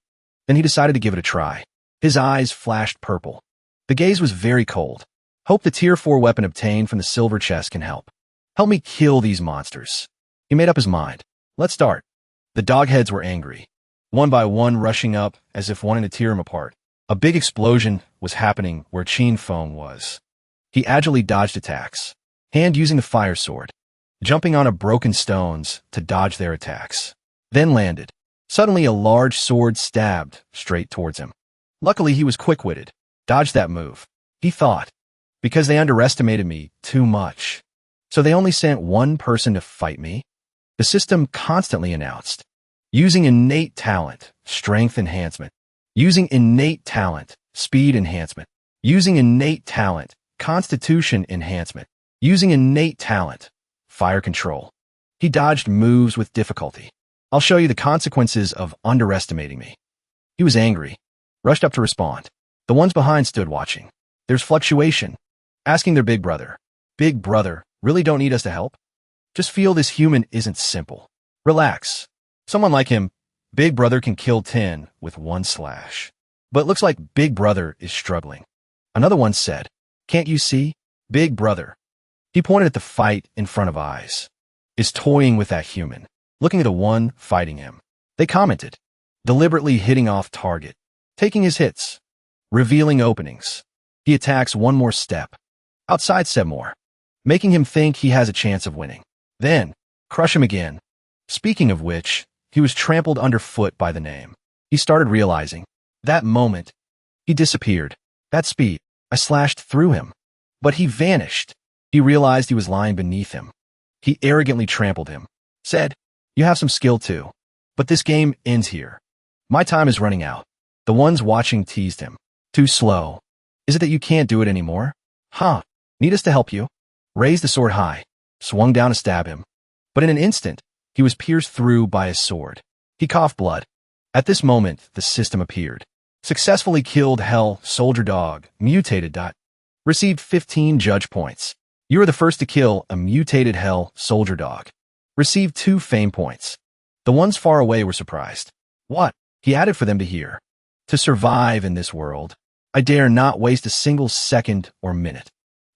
Then he decided to give it a try. His eyes flashed purple. The gaze was very cold. Hope the tier 4 weapon obtained from the silver chest can help. Help me kill these monsters. He made up his mind. Let's start. The dogheads were angry, one by one rushing up as if wanting to tear him apart. A big explosion was happening where Qin Feng was. He agilely dodged attacks, hand using the fire sword, jumping on broken stones to dodge their attacks. Then landed. Suddenly a large sword stabbed straight towards him. Luckily he was quick-witted, dodged that move. He thought, because they underestimated me too much. So they only sent one person to fight me? The system constantly announced, using innate talent, strength enhancement, using innate talent, speed enhancement, using innate talent, constitution enhancement, using innate talent, fire control. He dodged moves with difficulty. I'll show you the consequences of underestimating me. He was angry, rushed up to respond. The ones behind stood watching. There's fluctuation, asking their big brother, Big brother, really don't need us to help? Just feel this human isn't simple. Relax. Someone like him, Big Brother can kill 10 with one slash. But it looks like Big Brother is struggling. Another one said, can't you see? Big Brother. He pointed at the fight in front of eyes. Is toying with that human, looking at the one fighting him. They commented, deliberately hitting off target, taking his hits, revealing openings. He attacks one more step. Outside said more, making him think he has a chance of winning. Then, crush him again. Speaking of which, he was trampled underfoot by the name. He started realizing, that moment, he disappeared. That speed, I slashed through him. But he vanished. He realized he was lying beneath him. He arrogantly trampled him. Said, you have some skill too. But this game ends here. My time is running out. The ones watching teased him. Too slow. Is it that you can't do it anymore? Huh. Need us to help you? Raised the sword high. Swung down to stab him. But in an instant, he was pierced through by his sword. He coughed blood. At this moment, the system appeared. Successfully killed Hell Soldier Dog, mutated. Received 15 judge points. You are the first to kill a mutated Hell Soldier Dog. Received 2 fame points. The ones far away were surprised. What? He added for them to hear. To survive in this world, I dare not waste a single second or minute.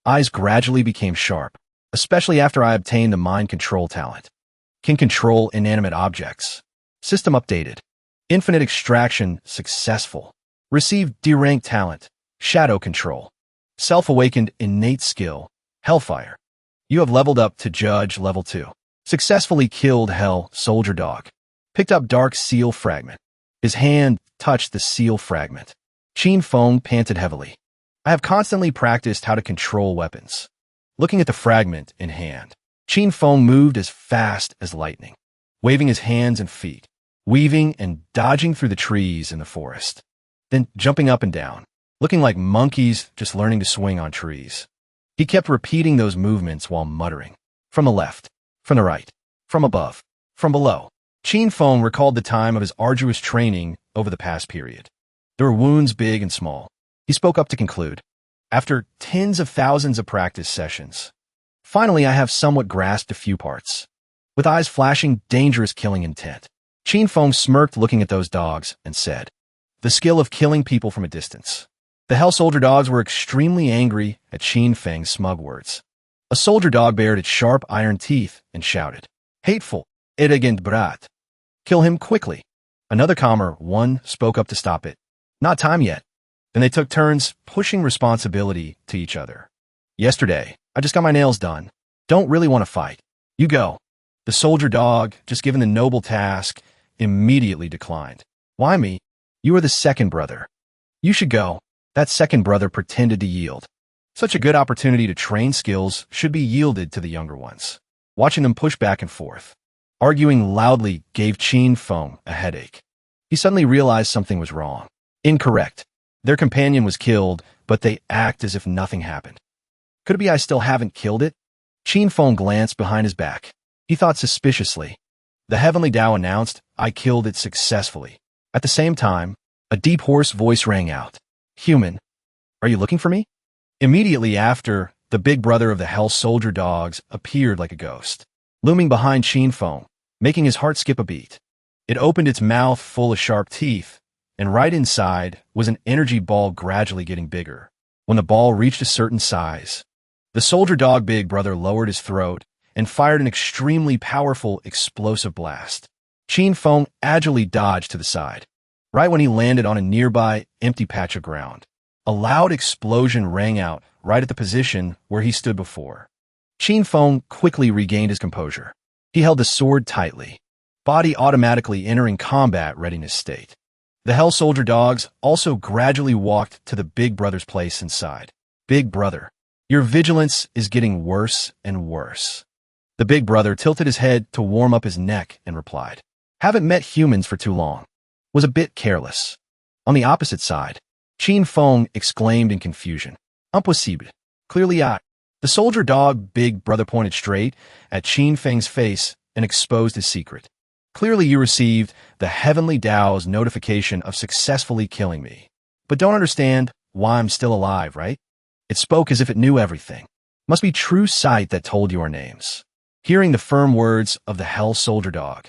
Eyes gradually became sharp, especially after I obtained the mind control talent. Can control inanimate objects. System updated. Infinite extraction successful. Received D-rank talent. Shadow control. Self-awakened innate skill. Hellfire. You have leveled up to Judge level 2. Successfully killed Hell Soldier Dog. Picked up Dark Seal Fragment. His hand touched the seal fragment. Qin Feng panted heavily. I have constantly practiced how to control weapons. Looking at the fragment in hand, Qin Feng moved as fast as lightning, waving his hands and feet, weaving and dodging through the trees in the forest, then jumping up and down, looking like monkeys just learning to swing on trees. He kept repeating those movements while muttering, from the left, from the right, from above, from below. Qin Feng recalled the time of his arduous training over the past period. There were wounds big and small. He spoke up to conclude. After tens of thousands of practice sessions, finally I have somewhat grasped a few parts. With eyes flashing dangerous killing intent, Qin Feng smirked looking at those dogs and said, the skill of killing people from a distance. The Hell Soldier Dogs were extremely angry at Qin Feng's smug words. A soldier dog bared its sharp iron teeth and shouted, hateful, arrogant brat. Kill him quickly. Another calmer one spoke up to stop it. Not time yet. Then they took turns pushing responsibility to each other. Yesterday, I just got my nails done. Don't really want to fight. You go. The soldier dog, just given the noble task, immediately declined. Why me? You are the second brother. You should go. That second brother pretended to yield. Such a good opportunity to train skills should be yielded to the younger ones. Watching them push back and forth, arguing loudly gave Qin Feng a headache. He suddenly realized something was wrong. Incorrect. Their companion was killed, but they act as if nothing happened. Could it be I still haven't killed it? Qin Feng glanced behind his back. He thought suspiciously. The Heavenly Tao announced, I killed it successfully. At the same time, a deep hoarse voice rang out. Human, are you looking for me? Immediately after, the big brother of the Hell Soldier dogs appeared like a ghost, looming behind Qin Feng, making his heart skip a beat. It opened its mouth full of sharp teeth, and right inside was an energy ball gradually getting bigger. When the ball reached a certain size, the soldier dog big brother lowered his throat and fired an extremely powerful explosive blast. Qin Feng agilely dodged to the side. Right when he landed on a nearby empty patch of ground, a loud explosion rang out right at the position where he stood before. Qin Feng quickly regained his composure. He held the sword tightly, body automatically entering combat readiness state. The Hell Soldier dogs also gradually walked to the big brother's place inside. Big brother, your vigilance is getting worse and worse. The big brother tilted his head to warm up his neck and replied, Haven't met humans for too long. Was a bit careless. On the opposite side, Qin Feng exclaimed in confusion. Impossible. Clearly I. The soldier dog big brother pointed straight at Qin Feng's face and exposed his secret. Clearly you received the Heavenly Tao's notification of successfully killing me. But don't understand why I'm still alive, right? It spoke as if it knew everything. Must be true sight that told you our names. Hearing the firm words of the Hell Soldier dog,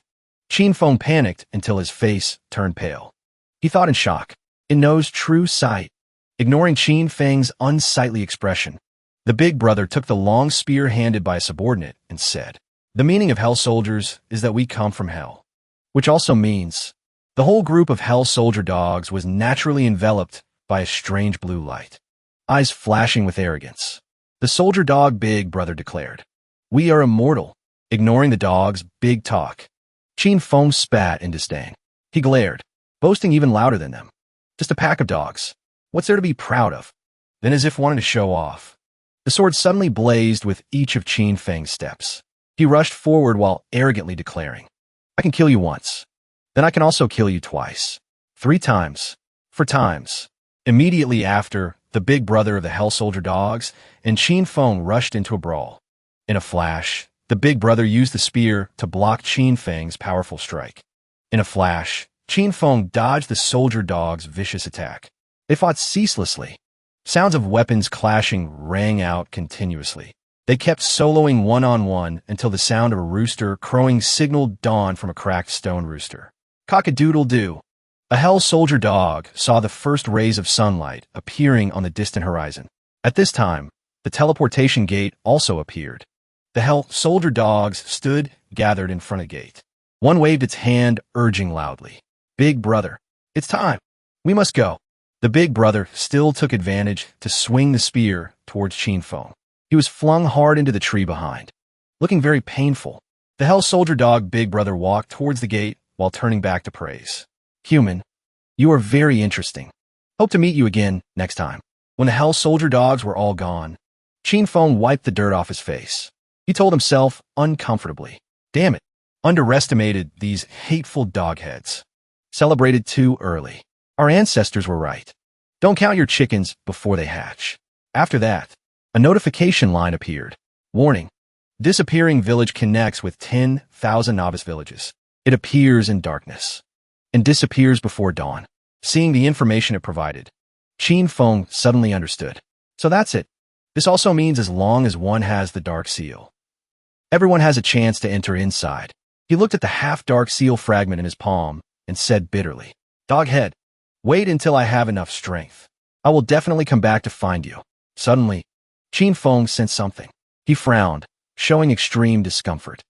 Qin Feng panicked until his face turned pale. He thought in shock. It knows true sight. Ignoring Qin Feng's unsightly expression, the big brother took the long spear handed by a subordinate and said, The meaning of Hell Soldiers is that we come from Hell. Which also means the whole group of Hell Soldier dogs was naturally enveloped by a strange blue light. Eyes flashing with arrogance, the soldier dog big brother declared, We are immortal. Ignoring the dog's big talk, Qin Feng spat in disdain. He glared, boasting even louder than them. Just a pack of dogs. What's there to be proud of? Then, as if wanting to show off, the sword suddenly blazed with each of Qin Feng's steps. He rushed forward while arrogantly declaring, I can kill you once. Then I can also kill you twice. 3 times. 4 times. Immediately after, the big brother of the Hell Soldier dogs and Qin Feng rushed into a brawl. In a flash, the big brother used the spear to block Qin Feng's powerful strike. In a flash, Qin Feng dodged the soldier dog's vicious attack. They fought ceaselessly. Sounds of weapons clashing rang out continuously. They kept soloing one-on-one until the sound of a rooster crowing signaled dawn from a cracked stone rooster. Cock-a-doodle-doo. A Hell Soldier dog saw the first rays of sunlight appearing on the distant horizon. At this time, the teleportation gate also appeared. The Hell Soldier dogs stood gathered in front of the gate. One waved its hand, urging loudly, Big brother, it's time. We must go. The big brother still took advantage to swing the spear towards Qin Feng. He was flung hard into the tree behind, looking very painful. The Hell Soldier dog big brother walked towards the gate while turning back to praise. Human, you are very interesting. Hope to meet you again next time. When the Hell Soldier dogs were all gone, Qin Feng wiped the dirt off his face. He told himself uncomfortably, Damn it, underestimated these hateful dogheads. Celebrated too early. Our ancestors were right. Don't count your chickens before they hatch. After that, a notification line appeared. Warning. Disappearing village connects with 10,000 novice villages. It appears in darkness and disappears before dawn. Seeing the information it provided, Qin Feng suddenly understood. So that's it. This also means as long as one has the dark seal, everyone has a chance to enter inside. He looked at the half-dark seal fragment in his palm and said bitterly, Doghead, wait until I have enough strength. I will definitely come back to find you. Suddenly, Qin Feng sensed something. He frowned, showing extreme discomfort.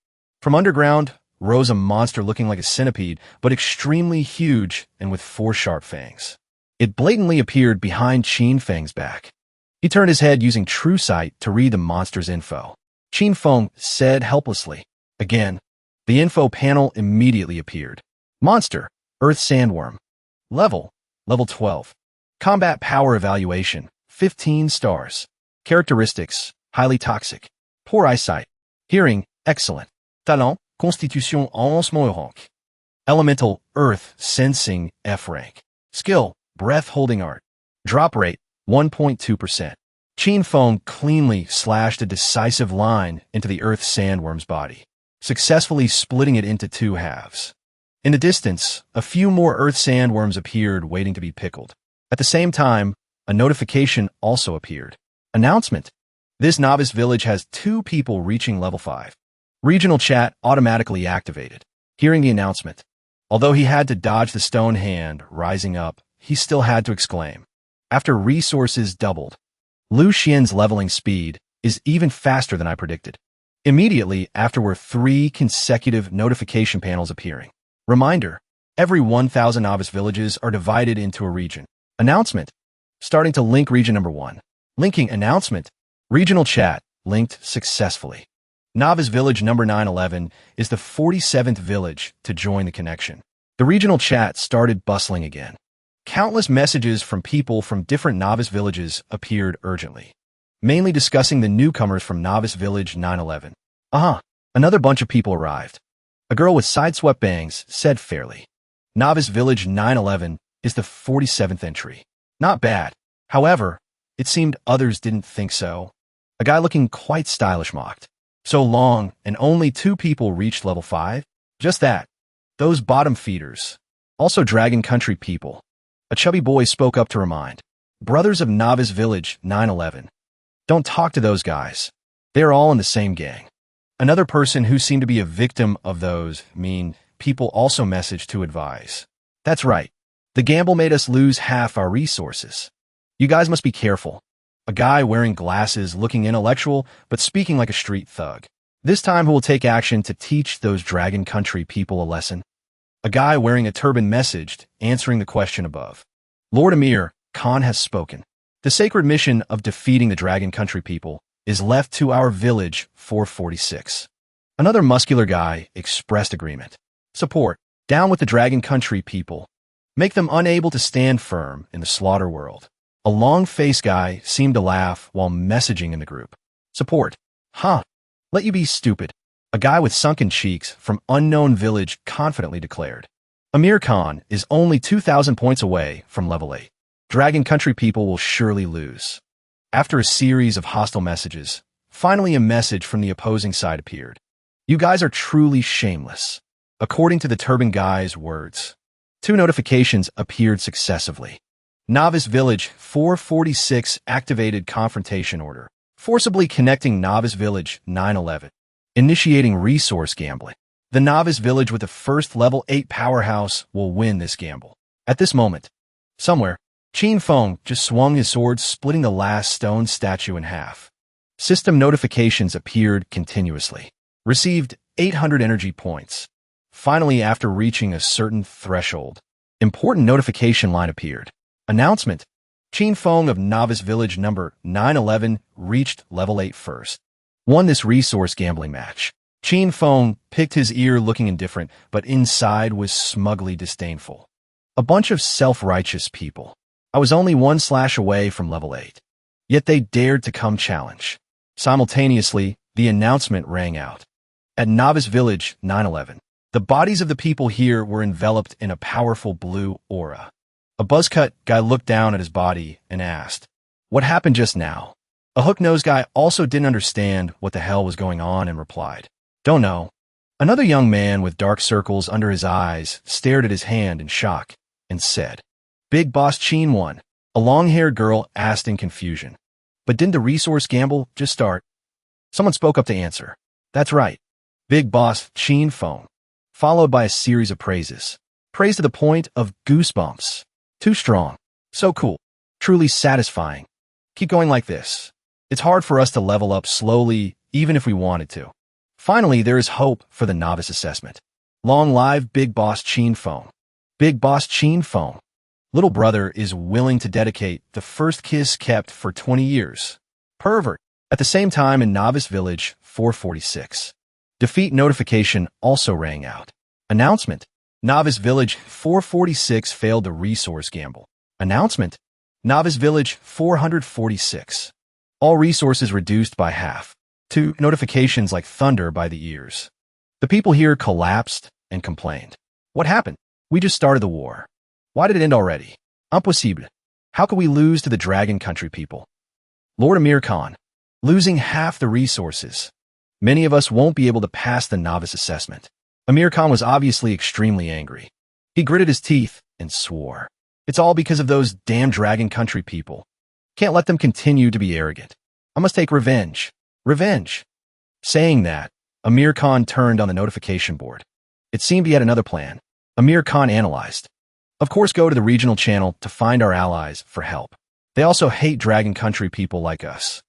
From underground rose a monster looking like a centipede, but extremely huge and with 4 sharp fangs. It blatantly appeared behind Qin Feng's back. He turned his head using true sight to read the monster's info. Qin Feng said helplessly. Again, the info panel immediately appeared. Monster, Earth Sandworm. Level 12. Combat Power Evaluation, 15 stars. Characteristics, highly toxic. Poor eyesight. Hearing, excellent. Talent, Constitution 11 rank. Elemental, Earth, Sensing, F rank. Skill, Breath Holding Art. Drop rate, 1.2%. Qin Feng cleanly slashed a decisive line into the Earth Sandworm's body, successfully splitting it into two halves. In the distance, a few more Earth Sandworms appeared waiting to be pickled. At the same time, a notification also appeared. Announcement. This novice village has 2 people reaching level 5. Regional chat automatically activated. Hearing the announcement, although he had to dodge the stone hand rising up, he still had to exclaim. After resources doubled, Lu Xian's leveling speed is even faster than I predicted. Immediately after were 3 consecutive notification panels appearing. Reminder, every 1,000 novice villages are divided into a region. Announcement. Starting to link region number 1. Linking announcement. Regional chat linked successfully. Novice village number 911 is the 47th village to join the connection. The regional chat started bustling again. Countless messages from people from different novice villages appeared urgently, mainly discussing the newcomers from novice village 911. Another bunch of people arrived. A girl with side-swept bangs said fairly. Novice village 911 is the 47th entry. Not bad. However, it seemed others didn't think so. A guy looking quite stylish mocked. So long, and only 2 people reached level 5? Just that. Those bottom feeders. Also Dragon Country people. A chubby boy spoke up to remind. Brothers of Novice Village 911. Don't talk to those guys. They're all in the same gang. Another person who seemed to be a victim of those mean people also messaged to advise. That's right. The gamble made us lose half our resources. You guys must be careful. A guy wearing glasses looking intellectual but speaking like a street thug. This time who will take action to teach those Dragon Country people a lesson. A guy wearing a turban messaged, answering the question above. Lord Amir, Khan has spoken. The sacred mission of defeating the Dragon Country people is left to our village 446. Another muscular guy expressed agreement. Support. Down with the Dragon Country people. Make them unable to stand firm in the slaughter world. A long-faced guy seemed to laugh while messaging in the group. Support. Let you be stupid. A guy with sunken cheeks from unknown village confidently declared. Amir Khan is only 2,000 points away from level 8. Dragon Country people will surely lose. After a series of hostile messages, finally a message from the opposing side appeared. You guys are truly shameless. According to the turban guy's words, 2 notifications appeared successively. Novice Village 446 activated confrontation order, forcibly connecting Novice Village 911, initiating resource gambling. The Novice Village with the first level 8 powerhouse will win this gamble. At this moment, somewhere, Qin Feng just swung his sword, splitting the last stone statue in half. System notifications appeared continuously. Received 800 energy points. Finally, after reaching a certain threshold, important notification line appeared. Announcement. Qin Feng of Novice Village number 911 reached level 8 first. Won this resource gambling match. Qin Feng picked his ear looking indifferent, but inside was smugly disdainful. A bunch of self-righteous people. I was only 1 slash away from level 8. Yet they dared to come challenge. Simultaneously, the announcement rang out. At Novice Village 911, the bodies of the people here were enveloped in a powerful blue aura. A buzzcut guy looked down at his body and asked, "What happened just now?" A hook-nosed guy also didn't understand what the hell was going on and replied, "Don't know." Another young man with dark circles under his eyes stared at his hand in shock and said, "Big Boss Qin won." A long-haired girl asked in confusion, "But didn't the resource gamble just start?" Someone spoke up to answer, "That's right. Big Boss Qin Feng," followed by a series of praises. Praise to the point of goosebumps. Too strong. So cool. Truly satisfying. Keep going like this. It's hard for us to level up slowly, even if we wanted to. Finally, there is hope for the novice assessment. Long live Big Boss Qin Feng. Big Boss Qin Feng. Little brother is willing to dedicate the first kiss kept for 20 years. Pervert. At the same time in Novice Village 446, defeat notification also rang out. Announcement: Novice Village 446 failed the resource gamble. Announcement: Novice Village 446. All resources reduced by half. 2 notifications like thunder by the ears. The people here collapsed and complained. What happened? We just started the war. Why did it end already? Impossible. How could we lose to the Dragon Country people? Lord Amir Khan. Losing half the resources. Many of us won't be able to pass the novice assessment. Amir Khan was obviously extremely angry. He gritted his teeth and swore. It's all because of those damn Dragon Country people. Can't let them continue to be arrogant. I must take revenge. Revenge. Saying that, Amir Khan turned on the notification board. It seemed he had another plan. Amir Khan analyzed. Of course, go to the regional channel to find our allies for help. They also hate Dragon Country people like us.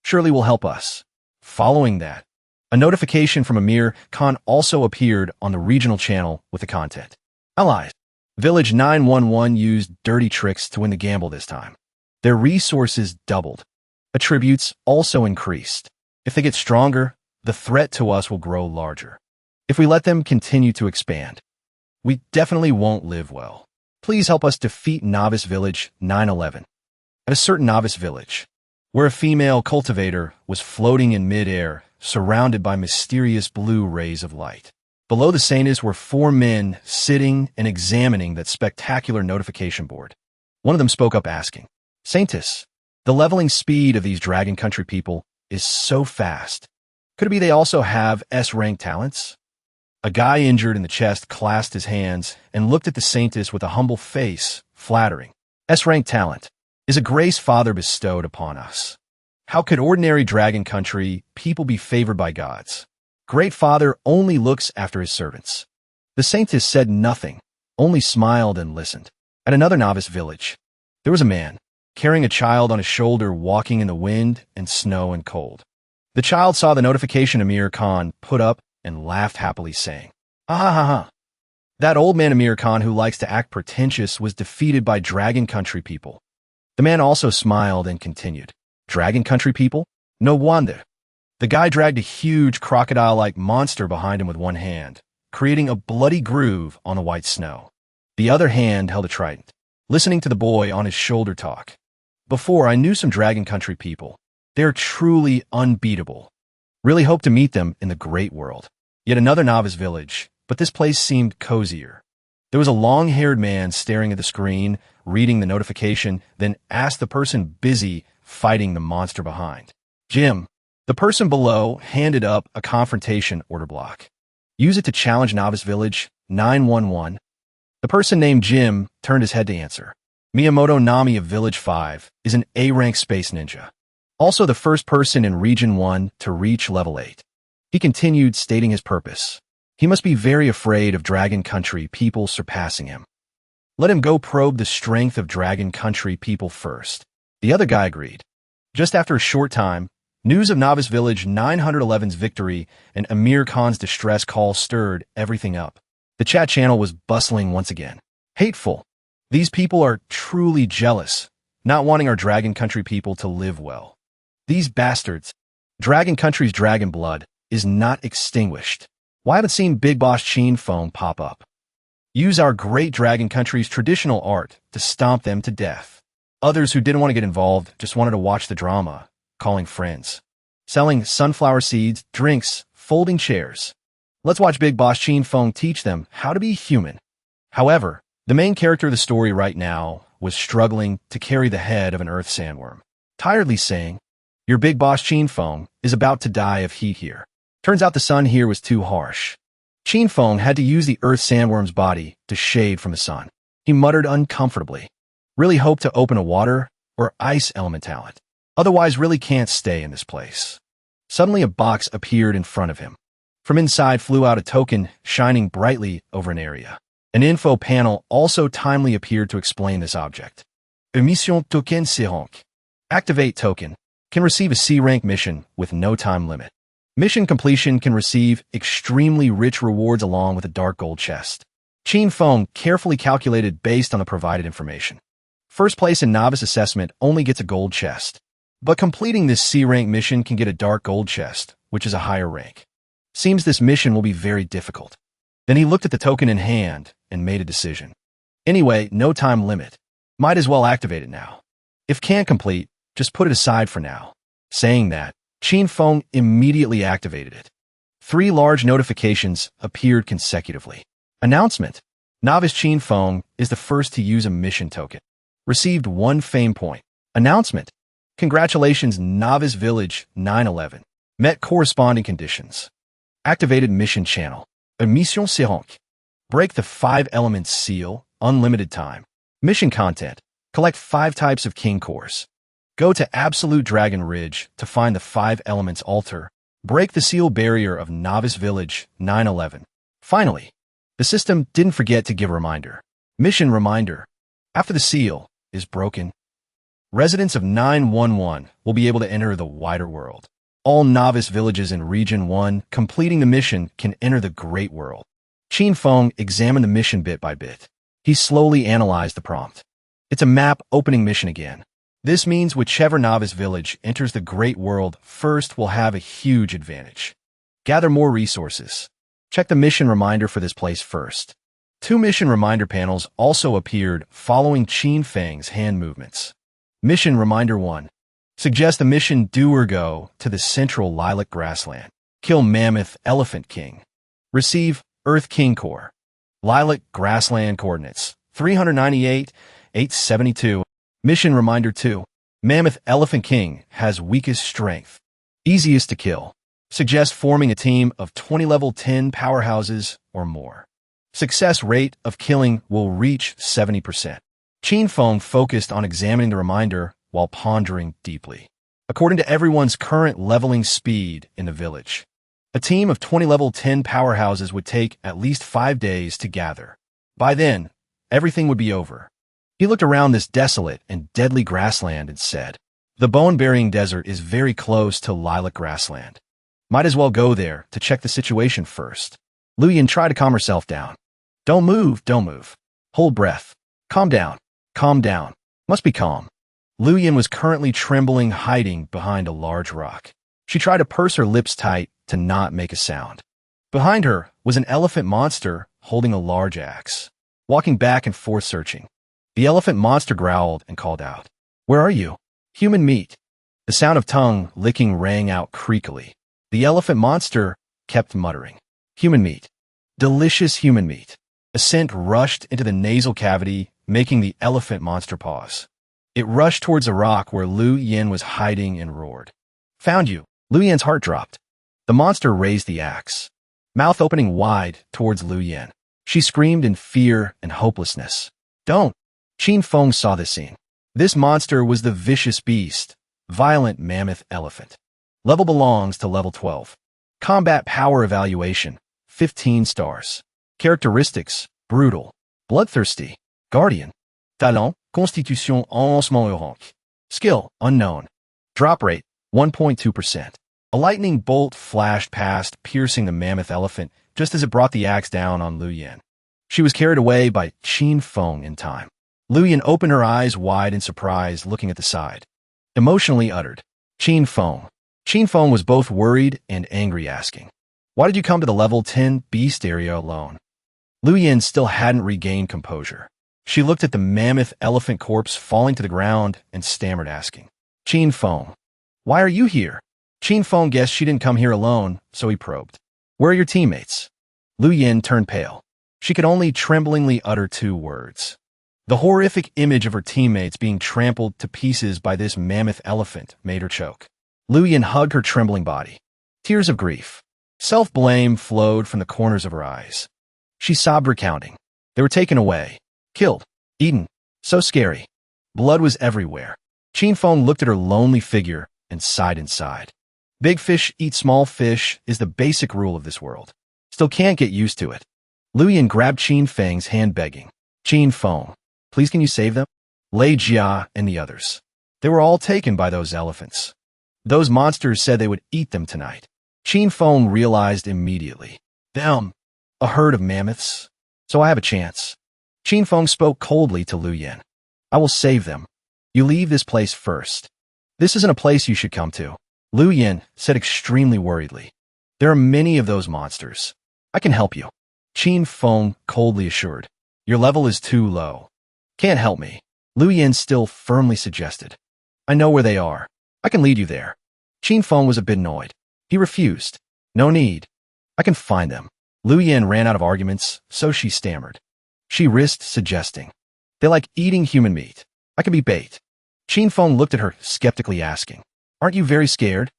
Surely will help us. Following that, a notification from Amir Khan also appeared on the regional channel with the content. Allies. Village 911 used dirty tricks to win the gamble this time. Their resources doubled. Attributes also increased. If they get stronger, the threat to us will grow larger. If we let them continue to expand, we definitely won't live well. Please help us defeat Novice Village 911. At a certain novice village, where a female cultivator was floating in mid-air, surrounded by mysterious blue rays of light. Below the saintess were 4 men sitting and examining that spectacular notification board. One of them spoke up asking, Saintess, the leveling speed of these Dragon Country people is so fast. Could it be they also have S-rank talents? A guy injured in the chest clasped his hands and looked at the Saintess with a humble face, flattering. S-rank talent is a grace Father bestowed upon us. How could ordinary Dragon Country people be favored by gods? Great Father only looks after his servants. The Saintess said nothing, only smiled and listened. At another novice village, there was a man, carrying a child on his shoulder walking in the wind and snow and cold. The child saw the notification Amir Khan put up and laughed happily, saying, "Ha ha ha ha." That old man Amir Khan who likes to act pretentious was defeated by Dragon Country people. The man also smiled and continued, Dragon Country people? No wonder. The guy dragged a huge crocodile-like monster behind him with one hand, creating a bloody groove on the white snow. The other hand held a trident, listening to the boy on his shoulder talk. Before, I knew some Dragon Country people. They're truly unbeatable. Really hope to meet them in the great world. Yet another novice village, but this place seemed cozier. There was a long-haired man staring at the screen, reading the notification, then asked the person busy fighting the monster behind. Jim. The person below handed up a confrontation order block. Use it to challenge Novice Village 911. The person named Jim turned his head to answer. Miyamoto Nami of Village 5 is an A-rank space ninja. Also the first person in Region 1 to reach level 8. He continued, stating his purpose. He must be very afraid of Dragon Country people surpassing him. Let him go probe the strength of Dragon Country people first. The other guy agreed. Just after a short time, news of Novice Village 911's victory and Amir Khan's distress call stirred everything up. The chat channel was bustling once again. Hateful. These people are truly jealous, not wanting our Dragon Country people to live well. These bastards. Dragon Country's dragon blood is not extinguished. Why haven't seen Big Boss Sheen Phone pop up? Use our great Dragon Country's traditional art to stomp them to death. Others who didn't want to get involved just wanted to watch the drama. Calling friends, selling sunflower seeds, drinks, folding chairs. Let's watch Big Boss Sheen Phone teach them how to be human. However, the main character of the story right now was struggling to carry the head of an earth sandworm, tiredly saying, Your Big Boss Sheen Phone is about to die of heat here. Turns out the sun here was too harsh. Sheen Phone had to use the earth sandworm's body to shade from the sun. He muttered uncomfortably. Really hope to open a water or ice element talent. Otherwise really can't stay in this place. Suddenly a box appeared in front of him. From inside flew out a token shining brightly over an area. An info panel also timely appeared to explain this object. Emission token C-rank. Activate token. Can receive a C-rank mission with no time limit. Mission completion can receive extremely rich rewards along with a dark gold chest. Sheen Phone carefully calculated based on the provided information. First place in novice assessment only gets a gold chest. But completing this C-rank mission can get a dark gold chest, which is a higher rank. Seems this mission will be very difficult. Then he looked at the token in hand and made a decision. Anyway, no time limit. Might as well activate it now. If can't complete, just put it aside for now. Saying that, Qin Feng immediately activated it. 3 large notifications appeared consecutively. Announcement. Novice Qin Feng is the first to use a mission token. Received 1 fame point. Announcement. Congratulations, Novice Village 911. Met corresponding conditions. Activated mission channel. Mission Rank. Break the 5 elements seal. Unlimited time. Mission content. Collect 5 types of king cores. Go to Absolute Dragon Ridge to find the 5 elements altar. Break the seal barrier of Novice Village 911. Finally, the system didn't forget to give a reminder. Mission reminder. After the seal is broken, residents of 911 will be able to enter the wider world. All novice villages in Region 1 completing the mission can enter the Great World. Qin Feng examined the mission bit by bit. He slowly analyzed the prompt. It's a map opening mission again. This means whichever novice village enters the Great World first will have a huge advantage. Gather more resources. Check the mission reminder for this place first. 2 mission reminder panels also appeared following Qin Feng's hand movements. Mission Reminder 1. Suggest the mission do or go to the central lilac grassland. Kill Mammoth Elephant King. Receive Earth King Core. Lilac Grassland Coordinates 398, 872. Mission Reminder 2. Mammoth Elephant King has weakest strength. Easiest to kill. Suggest forming a team of 20 level 10 powerhouses or more. Success rate of killing will reach 70%. Qin Feng focused on examining the reminder while pondering deeply. According to everyone's current leveling speed in the village, a team of 20 level 10 powerhouses would take at least 5 days to gather. By then, everything would be over. He looked around this desolate and deadly grassland and said, "The bone-burying desert is very close to lilac grassland. Might as well go there to check the situation first." Lu Yin tried to calm herself down. Don't move. Hold breath. Calm down. Must be calm." Lu Yin was currently trembling, hiding behind a large rock. She tried to purse her lips tight to not make a sound. Behind her was an elephant monster holding a large axe, walking back and forth searching. The elephant monster growled and called out, "Where are you?" "Human meat." The sound of tongue licking rang out creakily. The elephant monster kept muttering, "Human meat. Delicious human meat." A scent rushed into the nasal cavity, making the elephant monster pause. It rushed towards a rock where Lu Yin was hiding and roared, "Found you." Lu Yin's heart dropped. The monster raised the axe, mouth opening wide towards Lu Yin. She screamed in fear and hopelessness. "Don't." Qin Feng saw this scene. This monster was the vicious beast, violent mammoth elephant. Level belongs to level 12. Combat power evaluation, 15 stars. Characteristics, brutal, bloodthirsty, guardian. Talent, constitution enrollment rank. Skill, unknown. Drop rate, 1.2%. A lightning bolt flashed past, piercing the mammoth elephant just as it brought the axe down on Lu Yin. She was carried away by Qin Feng in time. Lu Yin opened her eyes wide in surprise, looking at the side. Emotionally uttered, "Qin Feng." Qin Feng was both worried and angry, asking, "Why did you come to the level 10 beast area alone?" Lu Yin still hadn't regained composure. She looked at the mammoth elephant corpse falling to the ground and stammered, asking, "Qin Feng, why are you here?" Qin Feng guessed she didn't come here alone, so he probed, "Where are your teammates?" Lu Yin turned pale. She could only tremblingly utter 2 words. The horrific image of her teammates being trampled to pieces by this mammoth elephant made her choke. Lu Yin hugged her trembling body. Tears of grief, self-blame flowed from the corners of her eyes. She sobbed, recounting. They were taken away, killed, eaten. So scary. Blood was everywhere. Qin Feng looked at her lonely figure and sighed inside. Big fish eat small fish is the basic rule of this world. Still can't get used to it. Lu Yin grabbed Qin Feng's hand, begging, "Qin Feng, please can you save them?" Lei Jia and the others. They were all taken by those elephants. Those monsters said they would eat them tonight. Qin Feng realized immediately. Them. A herd of mammoths. So I have a chance. Qin Feng spoke coldly to Lu Yin. "I will save them. You leave this place first." This isn't a place you should come to, Lu Yin said extremely worriedly. There are many of those monsters. I can help you, Qin Feng coldly assured. Your level is too low. Can't help me, Lu Yin still firmly suggested. I know where they are. I can lead you there. Qin Feng was a bit annoyed. He refused. No need. I can find them. Lu Yin ran out of arguments, so she stammered. She risked suggesting. They like eating human meat. I can be bait. Qin Feng looked at her, skeptically asking, Aren't you very scared?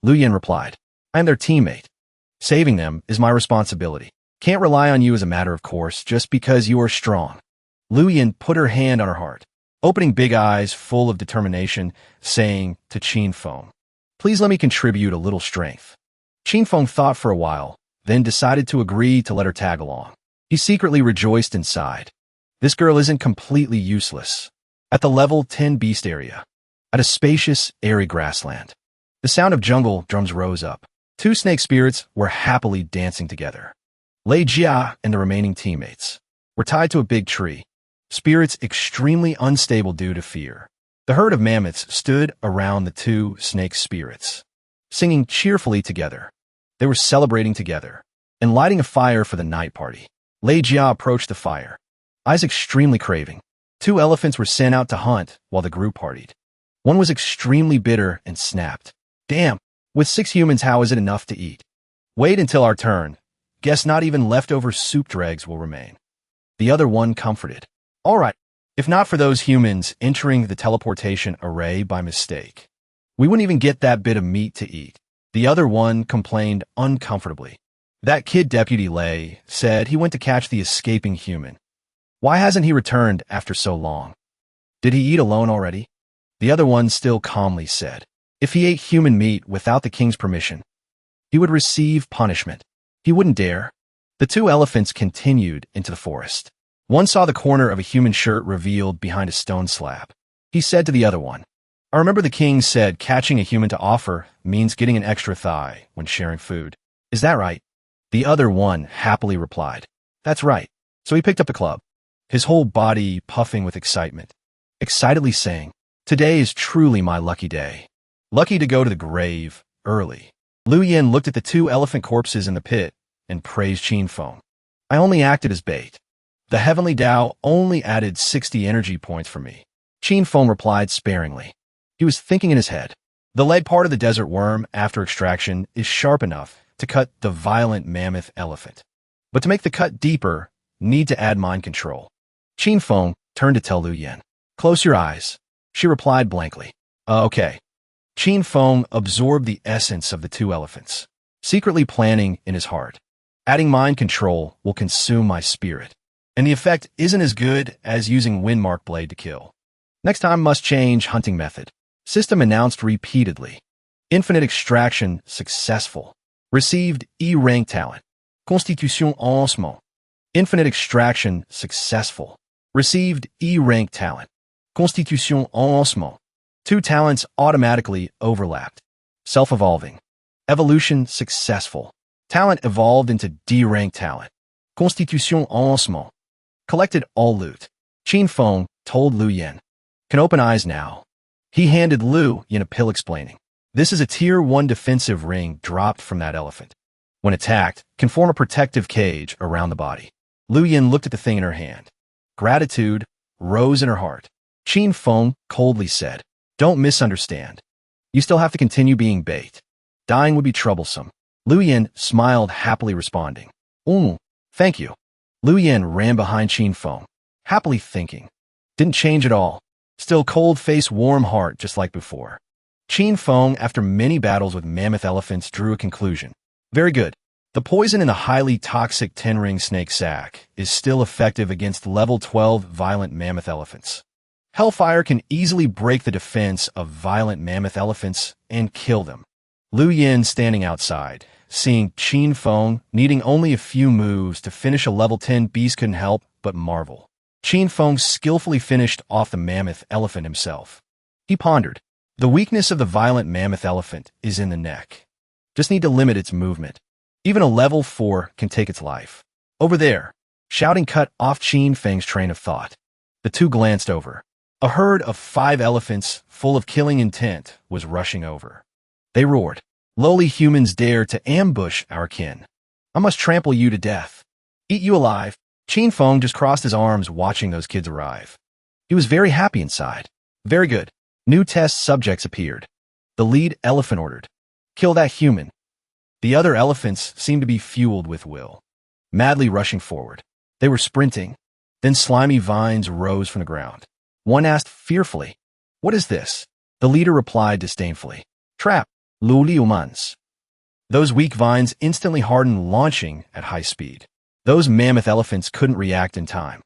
Lu Yin replied, I am their teammate. Saving them is my responsibility. Can't rely on you as a matter of course just because you are strong. Lu Yin put her hand on her heart, opening big eyes full of determination, saying to Qin Feng, Please let me contribute a little strength. Qin Feng thought for a while, then decided to agree to let her tag along. He secretly rejoiced inside. This girl isn't completely useless. At the level 10 beast area, at a spacious, airy grassland, the sound of jungle drums rose up. Two snake spirits were happily dancing together. Lei Jia and the remaining teammates were tied to a big tree, spirits extremely unstable due to fear. The herd of mammoths stood around the two snake spirits, singing cheerfully together. They were celebrating together and lighting a fire for the night party. Lei Jia approached the fire, eyes extremely craving. Two elephants were sent out to hunt while the group partied. One was extremely bitter and snapped. Damn, with 6 humans, how is it enough to eat? Wait until our turn. Guess not even leftover soup dregs will remain. The other one comforted. All right, if not for those humans entering the teleportation array by mistake, we wouldn't even get that bit of meat to eat. The other one complained uncomfortably. That kid Deputy Lei said he went to catch the escaping human. Why hasn't he returned after so long? Did he eat alone already? The other one still calmly said, if he ate human meat without the king's permission, he would receive punishment. He wouldn't dare. The two elephants continued into the forest. One saw the corner of a human shirt revealed behind a stone slab. He said to the other one, I remember the king said catching a human to offer means getting an extra thigh when sharing food. Is that right? The other one happily replied, That's right. So he picked up the club, his whole body puffing with excitement, excitedly saying, Today is truly my lucky day. Lucky to go to the grave early. Lu Yin looked at the 2 elephant corpses in the pit and praised Qin Feng. I only acted as bait. The heavenly Tao only added 60 energy points for me. Qin Feng replied sparingly. He was thinking in his head. The leg part of the desert worm after extraction is sharp enough to cut the violent mammoth elephant. But to make the cut deeper, need to add mind control. Qin Feng turned to tell Lu Yin. Close your eyes. She replied blankly. Okay. Qin Feng absorbed the essence of the 2 elephants, secretly planning in his heart. Adding mind control will consume my spirit, and the effect isn't as good as using Windmark Blade to kill. Next time must change hunting method. System announced repeatedly. Infinite extraction successful. Received E-rank talent. Constitution lancement. Infinite extraction successful. Received E-rank talent. Constitution lancement. 2 talents automatically overlapped. Self-evolving. Evolution successful. Talent evolved into D-rank talent. Constitution lancement. Collected all loot. Qin Feng told Lu Yin. Can open eyes now. He handed Lu Yin a pill explaining. This is a tier 1 defensive ring dropped from that elephant. When attacked, can form a protective cage around the body. Lu Yin looked at the thing in her hand. Gratitude rose in her heart. Qin Feng coldly said, Don't misunderstand. You still have to continue being bait. Dying would be troublesome. Lu Yin smiled happily responding. Thank you. Lu Yin ran behind Qin Feng, happily thinking. Didn't change at all. Still cold face, warm heart, just like before. Qin Feng, after many battles with mammoth elephants, drew a conclusion. Very good. The poison in the highly toxic 10-ring snake sac is still effective against level 12 violent mammoth elephants. Hellfire can easily break the defense of violent mammoth elephants and kill them. Lu Yin standing outside, seeing Qin Feng needing only a few moves to finish a level 10 beast couldn't help but marvel. Qin Feng skillfully finished off the mammoth elephant himself. He pondered. The weakness of the violent mammoth elephant is in the neck. Just need to limit its movement. Even a level 4 can take its life. Over there, shouting cut off Qin Feng's train of thought. The two glanced over. A herd of 5 elephants, full of killing intent, was rushing over. They roared, "Lowly humans dare to ambush our kin. I must trample you to death. Eat you alive." Qin Feng just crossed his arms watching those kids arrive. He was very happy inside. Very good. New test subjects appeared. The lead elephant ordered, "Kill that human." The other elephants seemed to be fueled with will, madly rushing forward. They were sprinting. Then slimy vines rose from the ground. One asked fearfully, "What is this?" The leader replied disdainfully, "Trap, luli humans." Those weak vines instantly hardened, launching at high speed. Those mammoth elephants couldn't react in time.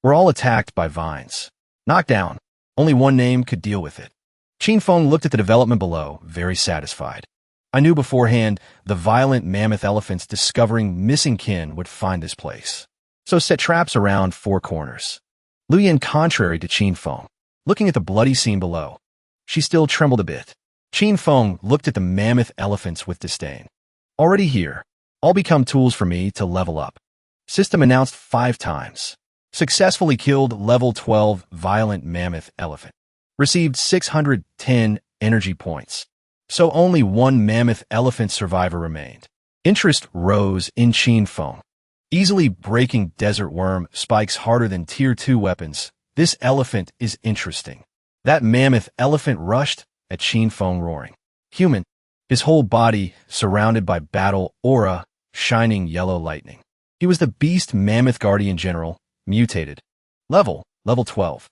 Were all attacked by vines. Knocked down. Only one name could deal with it. Qin Feng looked at the development below, very satisfied. I knew beforehand the violent mammoth elephants discovering missing kin would find this place. So set traps around 4 corners. Lu Yin, contrary to Qin Feng, looking at the bloody scene below, she still trembled a bit. Qin Feng looked at the mammoth elephants with disdain. Already here, all become tools for me to level up. System announced 5 times. Successfully killed level 12 violent mammoth elephant. Received 610 energy points. So only 1 mammoth elephant survivor remained. Interest rose in Qin Feng. Easily breaking desert worm spikes harder than tier 2 weapons. This elephant is interesting. That mammoth elephant rushed at Qin Feng, roaring. Human. His whole body surrounded by battle aura, shining yellow lightning. He was the beast mammoth guardian general, mutated. Level 12.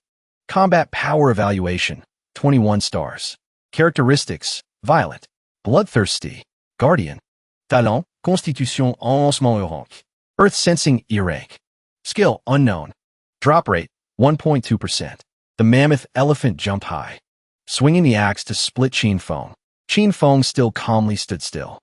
Combat power evaluation, 21 stars. Characteristics, violent, bloodthirsty, guardian. Talent, constitution enhancement rank. Earth sensing E-rank. Skill, unknown. Drop rate, 1.2%. The mammoth elephant jumped high, swinging the axe to split Qin Feng. Qin Feng still calmly stood still,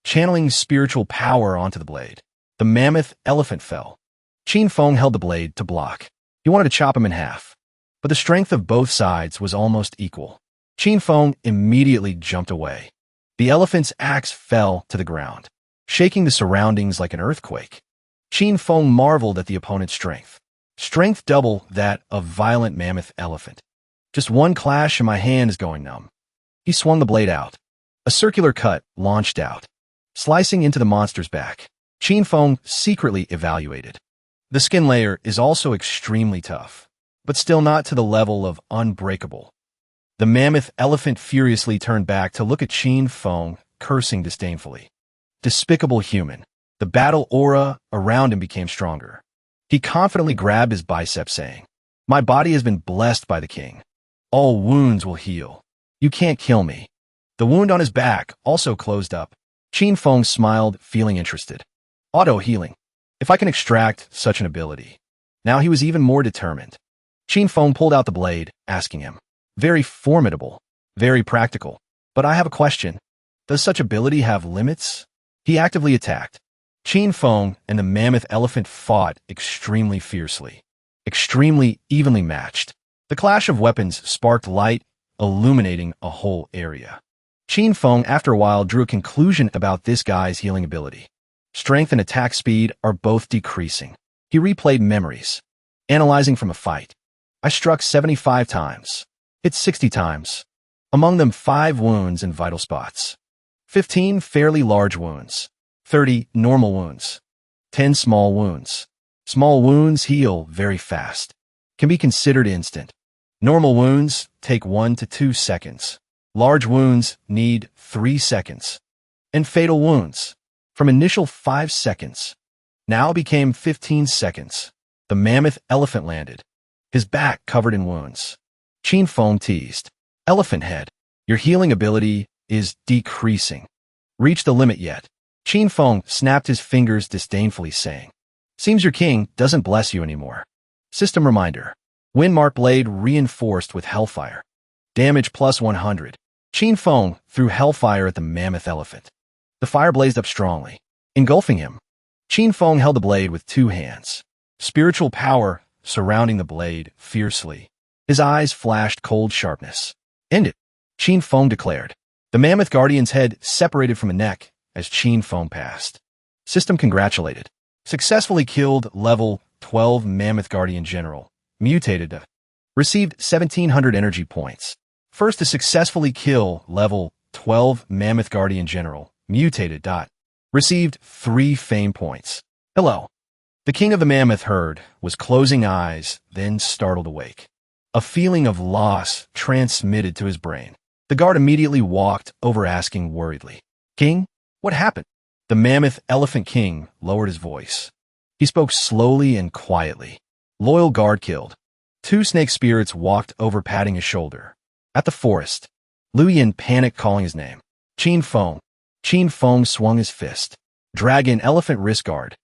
channeling spiritual power onto the blade. The mammoth elephant fell. Qin Feng held the blade to block. He wanted to chop him in half, but the strength of both sides was almost equal. Qin Feng immediately jumped away. The elephant's axe fell to the ground, shaking the surroundings like an earthquake. Qin Feng marveled at the opponent's strength. Strength double that of violent mammoth elephant. Just one clash and my hand is going numb. He swung the blade out. A circular cut launched out, slicing into the monster's back. Qin Feng secretly evaluated. The skin layer is also extremely tough, but still not to the level of unbreakable. The mammoth elephant furiously turned back to look at Qin Feng, cursing disdainfully. Despicable human. The battle aura around him became stronger. He confidently grabbed his biceps, saying, "My body has been blessed by the king. All wounds will heal. You can't kill me." The wound on his back also closed up. Qin Feng smiled, feeling interested. Auto-healing. If I can extract such an ability. Now he was even more determined. Qin Feng pulled out the blade, asking him, "Very formidable, very practical. But I have a question. Does such ability have limits?" He actively attacked. Qin Feng and the mammoth elephant fought extremely fiercely, extremely evenly matched. The clash of weapons sparked light, illuminating a whole area. Qin Feng, after a while, drew a conclusion about this guy's healing ability. Strength and attack speed are both decreasing. He replayed memories, analyzing from a fight. I struck 75 times, hit 60 times. Among them 5 wounds in vital spots, 15 fairly large wounds, 30 normal wounds, 10 small wounds. Small wounds heal very fast, can be considered instant. Normal wounds take 1 to 2 seconds. Large wounds need 3 seconds. And fatal wounds, from initial 5 seconds, now became 15 seconds. The mammoth elephant landed, his back covered in wounds. Qin Feng teased, "Elephant head, your healing ability is decreasing. Reach the limit yet?" Qin Feng snapped his fingers disdainfully, saying, "Seems your king doesn't bless you anymore." System reminder. Windmark blade reinforced with hellfire. Damage plus 100. Qin Feng threw hellfire at the mammoth elephant. The fire blazed up strongly, engulfing him. Qin Feng held the blade with 2 hands. Spiritual power surrounding the blade fiercely. His eyes flashed cold sharpness. "End it," Qin Feng declared. The mammoth guardian's head separated from the neck as Qin Feng passed. System congratulated. Successfully killed level 12 mammoth guardian general. Mutated. Received 1,700 energy points. First to successfully kill level 12 Mammoth Guardian General, mutated. Received 3 fame points. Hello. The king of the mammoth herd was closing eyes, then startled awake. A feeling of loss transmitted to his brain. The guard immediately walked over, asking worriedly, "King, what happened?" The mammoth elephant king lowered his voice. He spoke slowly and quietly. Loyal guard killed. 2 snake spirits walked over, patting his shoulder. At the forest, Lu Yin panicked, calling his name. Qin Feng. Qin Feng swung his fist. Dragon elephant wrist guard.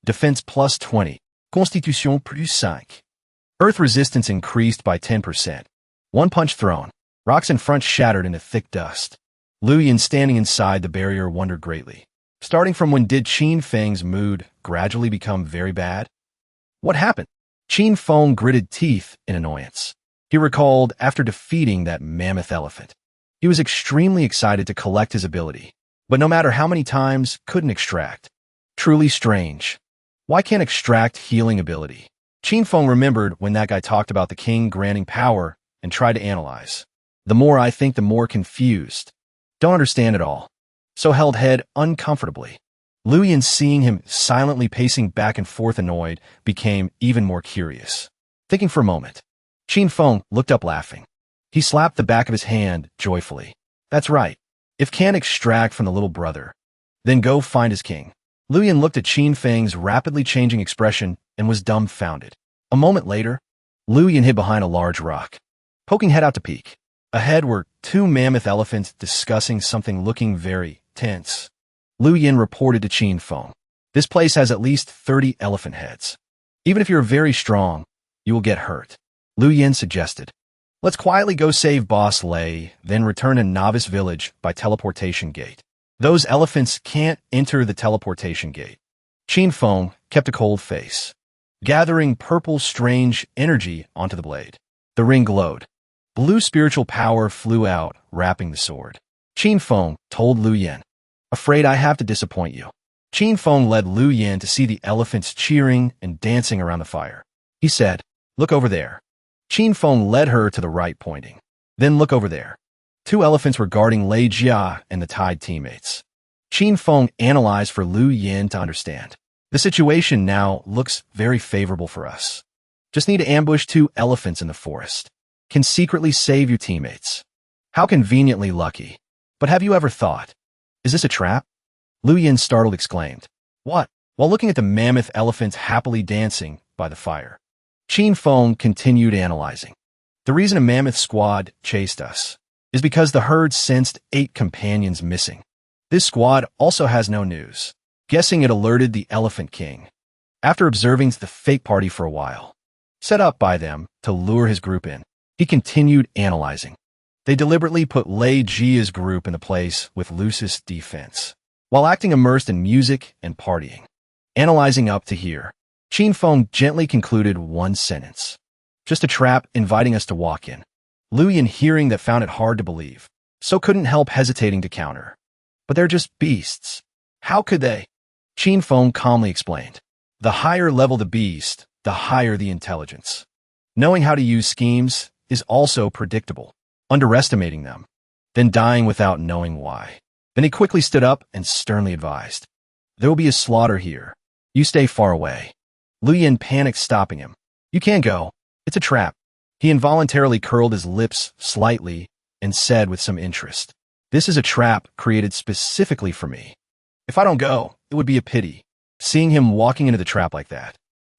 Defense plus 20. Constitution plus 5. Earth resistance increased by 10%. One punch thrown. Rocks in front shattered into thick dust. Lu Yin, standing inside the barrier, wondered greatly. Starting from when did Qin Feng's mood gradually become very bad? What happened? Qin Feng gritted teeth in annoyance. He recalled after defeating that mammoth elephant. He was extremely excited to collect his ability, but no matter how many times, couldn't extract. Truly strange. Why can't extract healing ability? Qin Feng remembered when that guy talked about the king granting power and tried to analyze. The more I think, the more confused. Don't understand it all. So held head uncomfortably. Lu Yin, seeing him silently pacing back and forth annoyed, became even more curious. Thinking for a moment, Qin Feng looked up laughing. He slapped the back of his hand joyfully. That's right. If can't extract from the little brother, then go find his king. Lu Yin looked at Qin Feng's rapidly changing expression and was dumbfounded. A moment later, Lu Yin hid behind a large rock, poking head out to peek. Ahead were 2 mammoth elephants discussing something, looking very tense. Lu Yin reported to Qin Feng. This place has at least 30 elephant heads. Even if you're very strong, you will get hurt. Lu Yin suggested. Let's quietly go save Boss Lei, then return to Novice Village by teleportation gate. Those elephants can't enter the teleportation gate. Qin Feng kept a cold face, gathering purple strange energy onto the blade. The ring glowed. Blue spiritual power flew out, wrapping the sword. Qin Feng told Lu Yin, "Afraid I have to disappoint you." Qin Feng led Lu Yin to see the elephants cheering and dancing around the fire. He said, "Look over there." Qin Feng led her to the right, pointing. "Then look over there." 2 elephants were guarding Lei Jia and the Tide teammates. Qin Feng analyzed for Lu Yin to understand. The situation now looks very favorable for us. Just need to ambush 2 elephants in the forest. Can secretly save your teammates. How conveniently lucky. But have you ever thought, is this a trap? Lu Yin, startled, exclaimed. What? While looking at the mammoth elephants happily dancing by the fire. Qin Feng continued analyzing. The reason a mammoth squad chased us is because the herd sensed 8 companions missing. This squad also has no news. Guessing it alerted the Elephant King. After observing the fake party for a while, set up by them to lure his group in, he continued analyzing. They deliberately put Lei Jia's group in the place with loosest defense, while acting immersed in music and partying. Analyzing up to here, Qin Feng gently concluded one sentence. Just a trap inviting us to walk in. Lu Yin, hearing that, found it hard to believe, so couldn't help hesitating to counter. But they're just beasts. How could they? Qin Feng calmly explained. The higher level the beast, the higher the intelligence. Knowing how to use schemes is also predictable. Underestimating them, then dying without knowing why. Then he quickly stood up and sternly advised. There will be a slaughter here. You stay far away. Lu Yin panicked, stopping him. You can't go. It's a trap. He involuntarily curled his lips slightly and said with some interest. This is a trap created specifically for me. If I don't go, it would be a pity. Seeing him walking into the trap like that,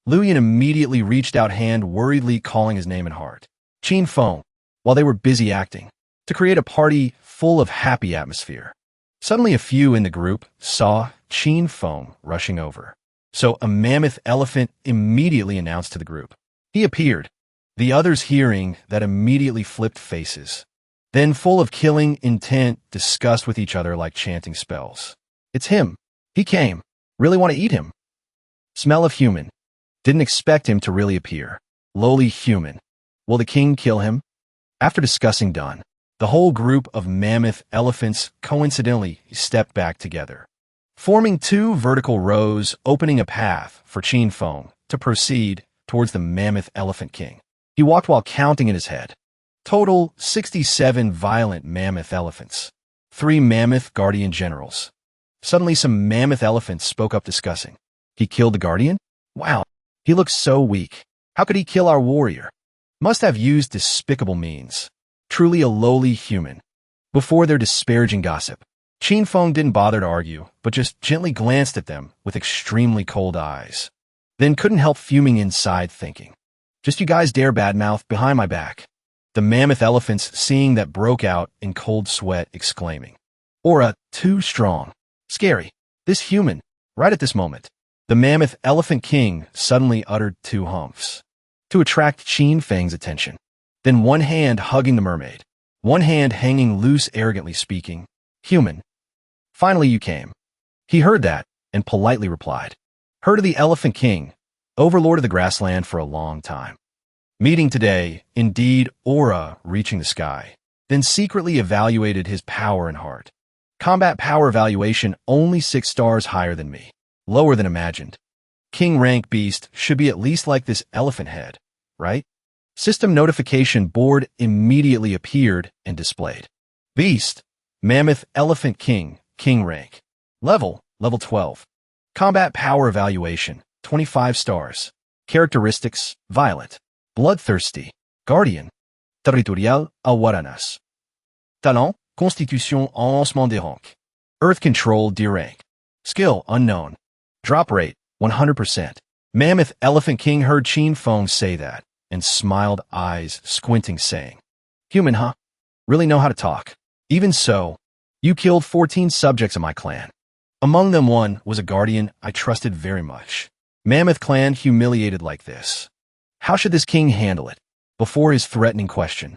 Lu Yin immediately reached out hand, worriedly calling his name in heart. Qin Feng, while they were busy acting, to create a party full of happy atmosphere. Suddenly a few in the group saw Qin Feng rushing over. So a mammoth elephant immediately announced to the group. He appeared. The others, hearing that, immediately flipped faces. Then, full of killing intent, discussed with each other like chanting spells. It's him. He came. Really want to eat him. Smell of human. Didn't expect him to really appear. Lowly human. Will the king kill him? After discussing done, the whole group of mammoth elephants coincidentally stepped back together, forming 2 vertical rows, opening a path for Qin Feng to proceed towards the mammoth elephant king. He walked while counting in his head. Total 67 violent mammoth elephants. 3 mammoth guardian generals. Suddenly some mammoth elephants spoke up discussing. He killed the guardian? Wow, he looks so weak. How could he kill our warrior? Must have used despicable means. Truly a lowly human. Before their disparaging gossip, Qin Feng didn't bother to argue, but just gently glanced at them with extremely cold eyes. Then couldn't help fuming inside thinking. Just you guys dare badmouth behind my back. The mammoth elephants seeing that broke out in cold sweat exclaiming. Aura, too strong. Scary. This human, right at this moment. The mammoth elephant king suddenly uttered 2 humphs to attract Qin Feng's attention. Then one hand hugging the mermaid, one hand hanging loose arrogantly speaking, human. Finally you came. He heard that and politely replied. Heard of the elephant king, overlord of the grassland for a long time. Meeting today, indeed aura reaching the sky, then secretly evaluated his power and heart. Combat power evaluation only 6 stars higher than me. Lower than imagined. King rank beast should be at least like this elephant head, right? System notification board immediately appeared and displayed. Beast, mammoth elephant king, king rank. Level 12. Combat power evaluation, 25 stars. Characteristics, violent. Bloodthirsty. Guardian. Territorial Awaranas. Talent, constitution enhancement des rangs. Earth control D rank. Skill, unknown. Drop rate, 100%. Mammoth Elephant King heard Qin Feng say that, and smiled eyes squinting saying, Human, huh? Really know how to talk. Even so, you killed 14 subjects of my clan. Among them one was a guardian I trusted very much. Mammoth clan humiliated like this. How should this king handle it? Before his threatening question,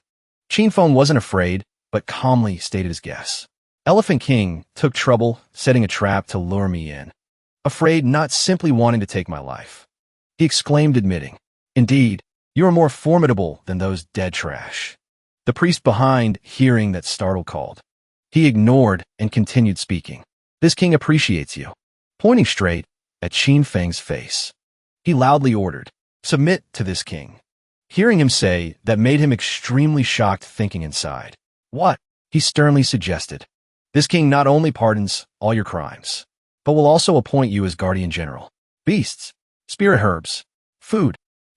Qin Feng wasn't afraid, but calmly stated his guess. Elephant King took trouble setting a trap to lure me in. Afraid, not simply wanting to take my life. He exclaimed, admitting, Indeed, you are more formidable than those dead trash. The priest behind, hearing that startled, called. He ignored and continued speaking. This king appreciates you. Pointing straight at Qin Feng's face, he loudly ordered, Submit to this king. Hearing him say that made him extremely shocked, thinking inside. What? He sternly suggested. This king not only pardons all your crimes, but will also appoint you as guardian general. Beasts, spirit herbs, food,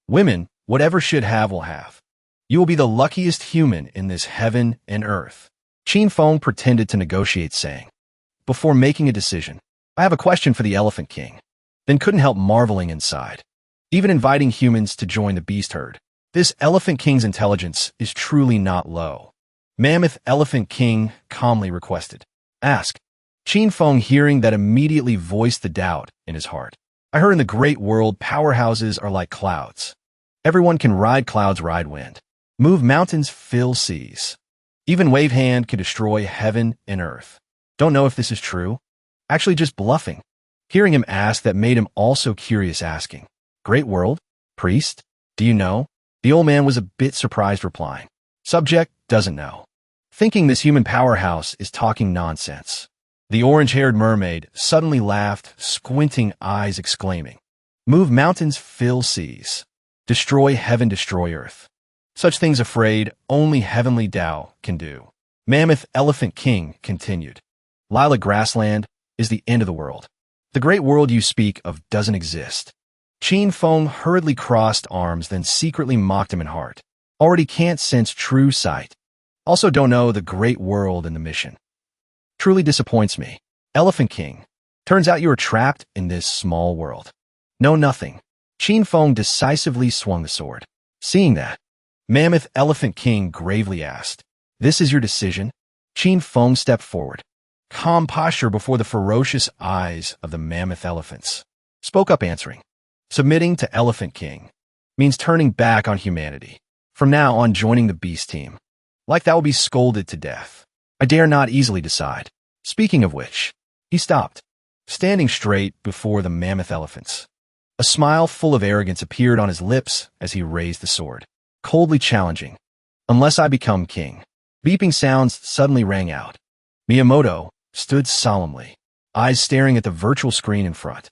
women, whatever should have will have. You will be the luckiest human in this heaven and earth. Qin Feng pretended to negotiate, saying, Before making a decision, I have a question for the Elephant King. Then couldn't help marveling inside. Even inviting humans to join the beast herd, this Elephant King's intelligence is truly not low. Mammoth Elephant King calmly requested, Ask. Qin Feng, hearing that, immediately voiced the doubt in his heart. I heard in the great world powerhouses are like clouds. Everyone can ride clouds, ride wind, move mountains, fill seas. Even wave hand can destroy heaven and earth. Don't know if this is true. Actually just bluffing. Hearing him ask that made him also curious, asking, Great world? Priest? Do you know? The old man was a bit surprised, replying, Subject doesn't know. Thinking this human powerhouse is talking nonsense. The orange-haired mermaid suddenly laughed, squinting eyes, exclaiming, Move mountains, fill seas. Destroy heaven, destroy earth. Such things afraid only heavenly Tao can do. Mammoth Elephant King continued. Lilac grassland is the end of the world. The great world you speak of doesn't exist. Qin Feng hurriedly crossed arms, then secretly mocked him in heart. Already can't sense true sight. Also don't know the great world and the mission. Truly disappoints me. Elephant King. Turns out you were trapped in this small world. Know nothing. Qin Feng decisively swung the sword. Seeing that, Mammoth Elephant King gravely asked, This is your decision? Qin Feng stepped forward. Calm posture before the ferocious eyes of the mammoth elephants. Spoke up, answering, Submitting to Elephant King means turning back on humanity. From now on, joining the beast team. Like that will be scolded to death. I dare not easily decide. Speaking of which, he stopped, standing straight before the mammoth elephants. A smile full of arrogance appeared on his lips as he raised the sword, coldly challenging, Unless I become king. Beeping sounds suddenly rang out. Miyamoto stood solemnly, eyes staring at the virtual screen in front.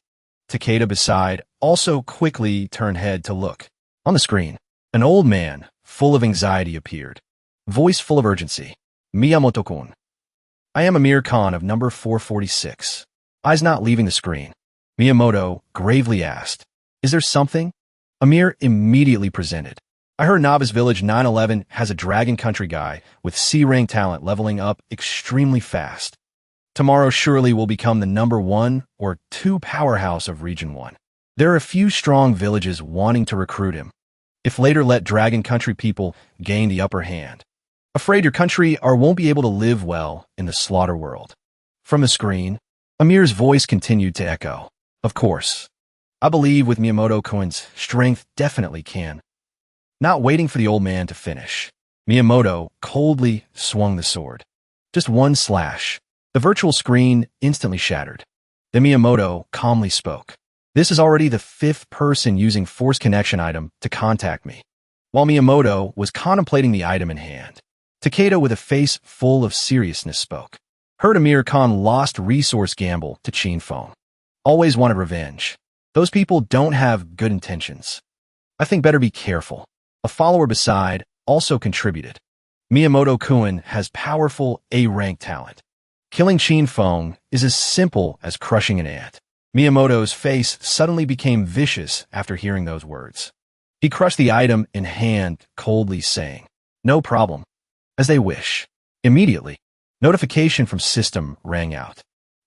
Takeda beside also quickly turned head to look. On the screen, An old man, full of anxiety, appeared. Voice full of urgency. Miyamoto-kun. I am Amir Khan of number 446. Eyes not leaving the screen. Miyamoto gravely asked, Is there something? Amir immediately presented. I heard Novice Village 911 has a Dragon Country guy with C-rank talent leveling up extremely fast. Tomorrow surely will become the number 1 or 2 powerhouse of Region 1. There are a few strong villages wanting to recruit him. If later let Dragon Country people gain the upper hand. Afraid your country won't be able to live well in the slaughter world. From the screen, Amir's voice continued to echo. Of course. I believe with Miyamoto-kun's strength definitely can. Not waiting for the old man to finish, Miyamoto coldly swung the sword. Just one slash. The virtual screen instantly shattered. Then Miyamoto calmly spoke. This is already the 5th person using Force Connection item to contact me. While Miyamoto was contemplating the item in hand, Takeda with a face full of seriousness spoke. Heard Amir Khan lost resource gamble to Chinfeng. Always wanted revenge. Those people don't have good intentions. I think better be careful. A follower beside also contributed. Miyamoto-kun has powerful A-rank talent. Killing Chinfeng is as simple as crushing an ant. Miyamoto's face suddenly became vicious after hearing those words. He crushed the item in hand, coldly saying, No problem. As they wish. Immediately, notification from system rang out.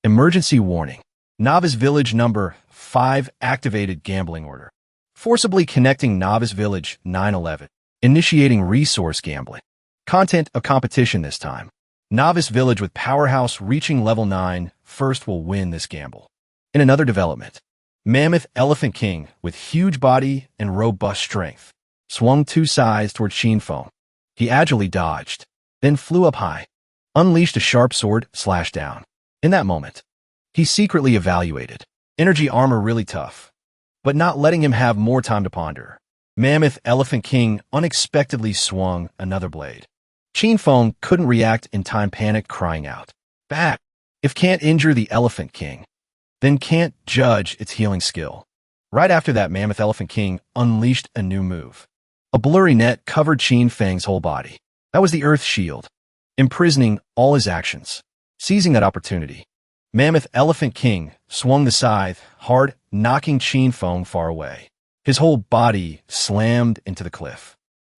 Emergency warning. Novice Village number 5 activated gambling order. Forcibly connecting Novice Village 911. Initiating resource gambling. Content of competition this time. Novice Village with powerhouse reaching level 9 first will win this gamble. In another development, Mammoth Elephant King with huge body and robust strength swung 2 sides toward Chinfeng. He agilely dodged, then flew up high, unleashed a sharp sword, slashed down. In that moment, he secretly evaluated. Energy armor really tough, but not letting him have more time to ponder. Mammoth Elephant King unexpectedly swung another blade. Chinfeng couldn't react in time, panicked, crying out, Back! If can't injure the Elephant King, then can't judge its healing skill. Right after that, Mammoth Elephant King unleashed a new move. A blurry net covered Chinfeng's whole body. That was the Earth Shield, imprisoning all his actions. Seizing that opportunity, Mammoth Elephant King swung the scythe hard, knocking Chinfeng far away. His whole body slammed into the cliff.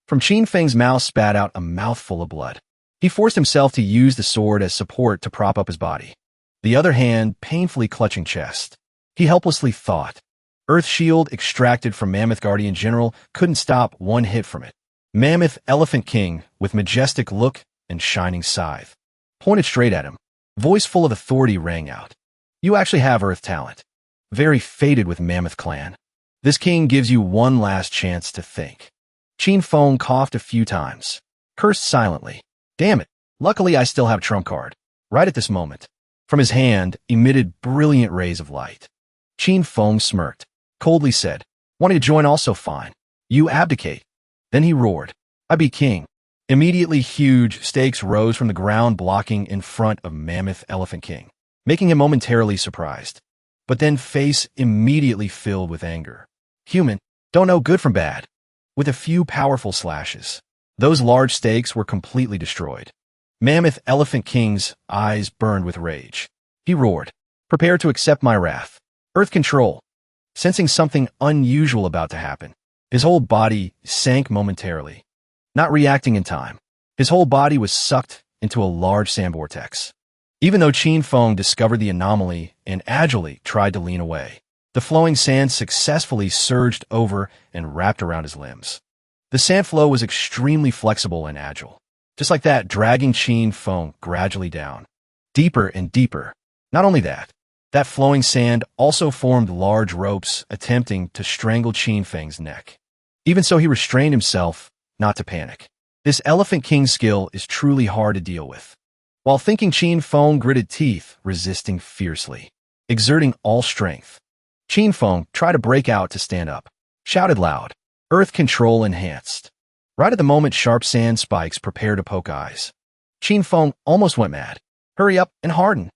From Chinfeng's mouth spat out a mouthful of blood. He forced himself to use the sword as support to prop up his body. The other hand painfully clutching chest. He helplessly thought. Earth Shield extracted from Mammoth Guardian General couldn't stop one hit from it. Mammoth Elephant King, with majestic look and shining scythe, pointed straight at him. Voice full of authority rang out. You actually have Earth talent. Very fated with Mammoth Clan. This king gives you one last chance to think. Chinfeng coughed a few times, cursed silently. Damn it, luckily I still have trump card. Right at this moment, from his hand emitted brilliant rays of light. Chinfeng smirked, coldly said, Wanting to join also fine. You abdicate. Then he roared, I be king. Immediately huge stakes rose from the ground, blocking in front of Mammoth Elephant King, making him momentarily surprised. But then face immediately filled with anger. Human, don't know good from bad. With a few powerful slashes, those large stakes were completely destroyed. Mammoth Elephant King's eyes burned with rage. He roared, Prepare to accept my wrath. Earth control. Sensing something unusual about to happen, his whole body sank momentarily. Not reacting in time, his whole body was sucked into a large sand vortex. Even though Chinfeng discovered the anomaly and agilely tried to lean away, the flowing sand successfully surged over and wrapped around his limbs. The sand flow was extremely flexible and agile, just like that, dragging Chinfeng gradually down, deeper and deeper. Not only that, that flowing sand also formed large ropes attempting to strangle Chinfeng's neck. Even so, he restrained himself not to panic. This Elephant King skill is truly hard to deal with. While thinking, Chinfeng gritted teeth, resisting fiercely, exerting all strength. Chinfeng tried to break out to stand up, shouted loud, Earth control enhanced. Right at the moment, sharp sand spikes prepared to poke eyes. Chinfeng almost went mad. Hurry up and harden.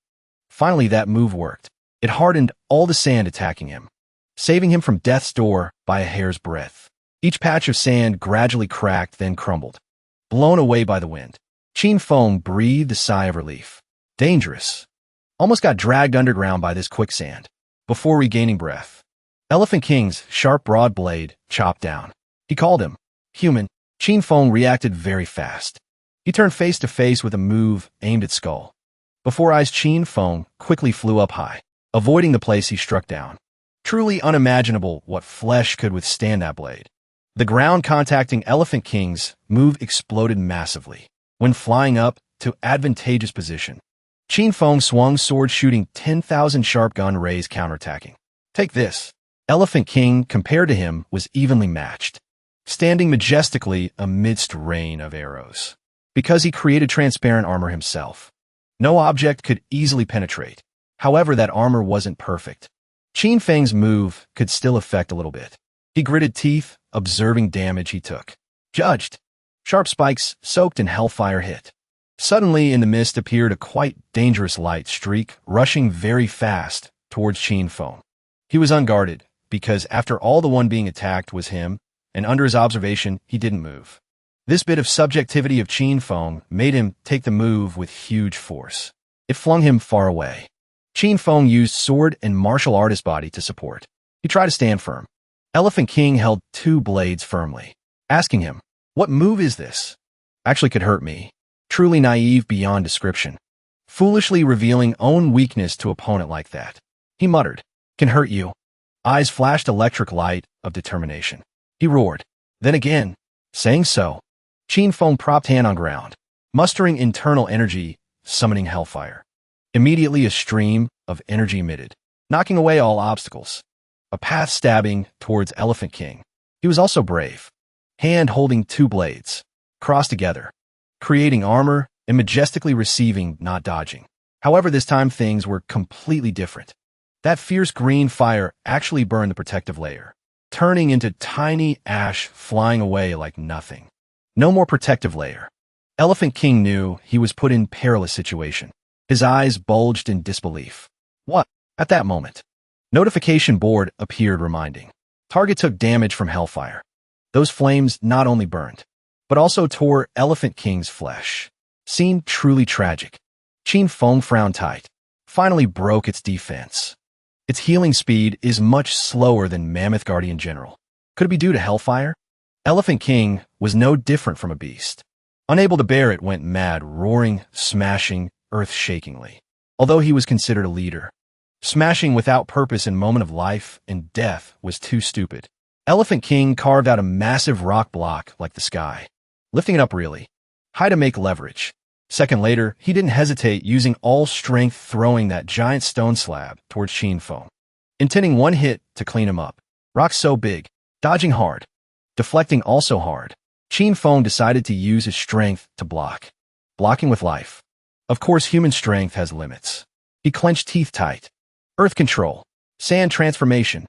Finally, that move worked. It hardened all the sand attacking him, saving him from death's door by a hair's breadth. Each patch of sand gradually cracked, then crumbled, blown away by the wind. Qin Feng breathed a sigh of relief. Dangerous. Almost got dragged underground by this quicksand. Before regaining breath, Elephant King's sharp broad blade chopped down. He called him human. Qin Feng reacted very fast. He turned face to face with a move aimed at skull. Before eyes, Qin Feng quickly flew up high, avoiding the place he struck down. Truly unimaginable what flesh could withstand that blade. The ground contacting Elephant King's move exploded massively. When flying up to advantageous position, Qin Feng swung sword, shooting 10,000 sharp gun rays counterattacking. Take this. Elephant King, compared to him, was evenly matched, standing majestically amidst rain of arrows. Because he created transparent armor himself, no object could easily penetrate. However, that armor wasn't perfect. Qin Feng's move could still affect a little bit. He gritted teeth, observing damage he took. Judged. Sharp spikes, soaked in hellfire, hit. Suddenly, in the mist appeared a quite dangerous light streak, rushing very fast towards Qin Feng. He was unguarded, because after all, the one being attacked was him, and under his observation, he didn't move. This bit of subjectivity of Qin Feng made him take the move with huge force. It flung him far away. Qin Feng used sword and martial artist body to support. He tried to stand firm. Elephant King held two blades firmly, asking him, "What move is this? Actually could hurt me." Truly naive beyond description. Foolishly revealing own weakness to opponent like that. He muttered, "Can hurt you." Eyes flashed electric light of determination. He roared. Then again, saying so, Qin Feng propped hand on ground, mustering internal energy, summoning hellfire. Immediately a stream of energy emitted, knocking away all obstacles. A path stabbing towards Elephant King. He was also brave. Hand holding two blades, crossed together, creating armor and majestically receiving, not dodging. However, this time things were completely different. That fierce green fire actually burned the protective layer, turning into tiny ash flying away like nothing. No more protective layer. Elephant King knew he was put in perilous situation. His eyes bulged in disbelief. What? At that moment, notification board appeared reminding. Target took damage from hellfire. Those flames not only burned, but also tore Elephant King's flesh. Scene truly tragic. Qin Feng frowned tight, finally broke its defense. Its healing speed is much slower than Mammoth Guardian General. Could it be due to hellfire? Elephant King was no different from a beast. Unable to bear it, went mad, roaring, smashing, earth-shakingly. Although he was considered a leader, smashing without purpose in moment of life and death was too stupid. Elephant King carved out a massive rock block like the sky, lifting it up really high to make leverage. Second later, he didn't hesitate, using all strength, throwing that giant stone slab towards Qin Feng, intending one hit to clean him up. Rock so big, dodging hard, deflecting also hard. Qin Feng decided to use his strength to block, blocking with life. Of course, human strength has limits. He clenched teeth tight. Earth control, sand transformation.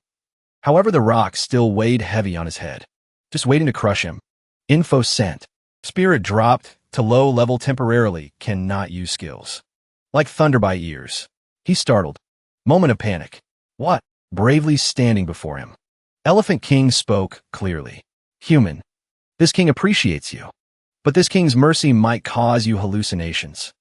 However, the rock still weighed heavy on his head, just waiting to crush him. Info sent. Spirit dropped to low level temporarily, cannot use skills. Like thunder by ears. He startled. Moment of panic. What? Bravely standing before him. Elephant King spoke clearly. Human. This king appreciates you, but this king's mercy might cause you hallucinations.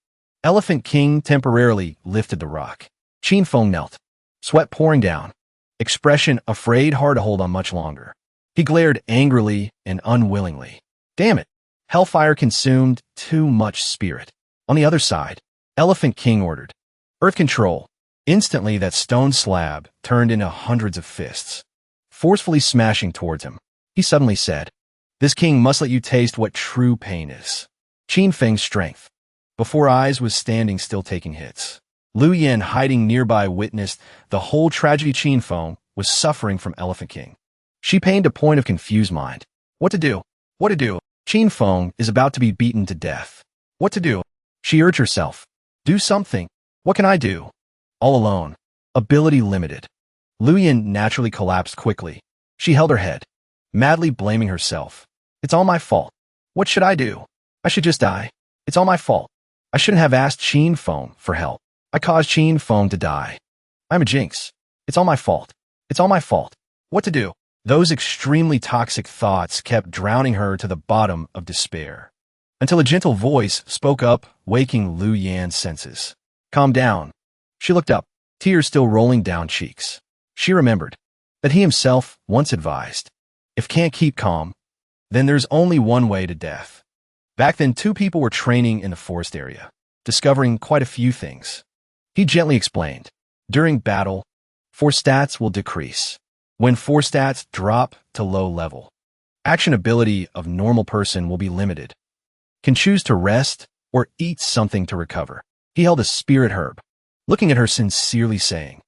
Elephant King temporarily lifted the rock. Qin Feng knelt, sweat pouring down, expression afraid, hard to hold on much longer. He glared angrily and unwillingly. Damn it. Hellfire consumed too much spirit. On the other side, Elephant King ordered. Earth control. Instantly, that stone slab turned into hundreds of fists, forcefully smashing towards him. He suddenly said, "This king must let you taste what true pain is." Qin Feng's strength, before eyes, was standing still, taking hits. Lu Yan, hiding nearby, witnessed the whole tragedy. Qin Feng was suffering from Elephant King. She pained a point of confused mind. What to do? What to do? Qin Feng is about to be beaten to death. What to do? She urged herself. Do something. What can I do? All alone. Ability limited. Lu Yan naturally collapsed quickly. She held her head, madly blaming herself. It's all my fault. What should I do? I should just die. It's all my fault. I shouldn't have asked Qin Feng for help. I caused Qin Feng to die. I'm a jinx. It's all my fault. It's all my fault. What to do? Those extremely toxic thoughts kept drowning her to the bottom of despair. Until a gentle voice spoke up, waking Lu Yan's senses. Calm down. She looked up, tears still rolling down cheeks. She remembered that he himself once advised, if can't keep calm, then there's only one way to death. Back then, two people were training in the forest area, discovering quite a few things. He gently explained, during battle, force stats will decrease. When force stats drop to low level, action ability of normal person will be limited. Can choose to rest or eat something to recover. He held a spirit herb, looking at her sincerely saying,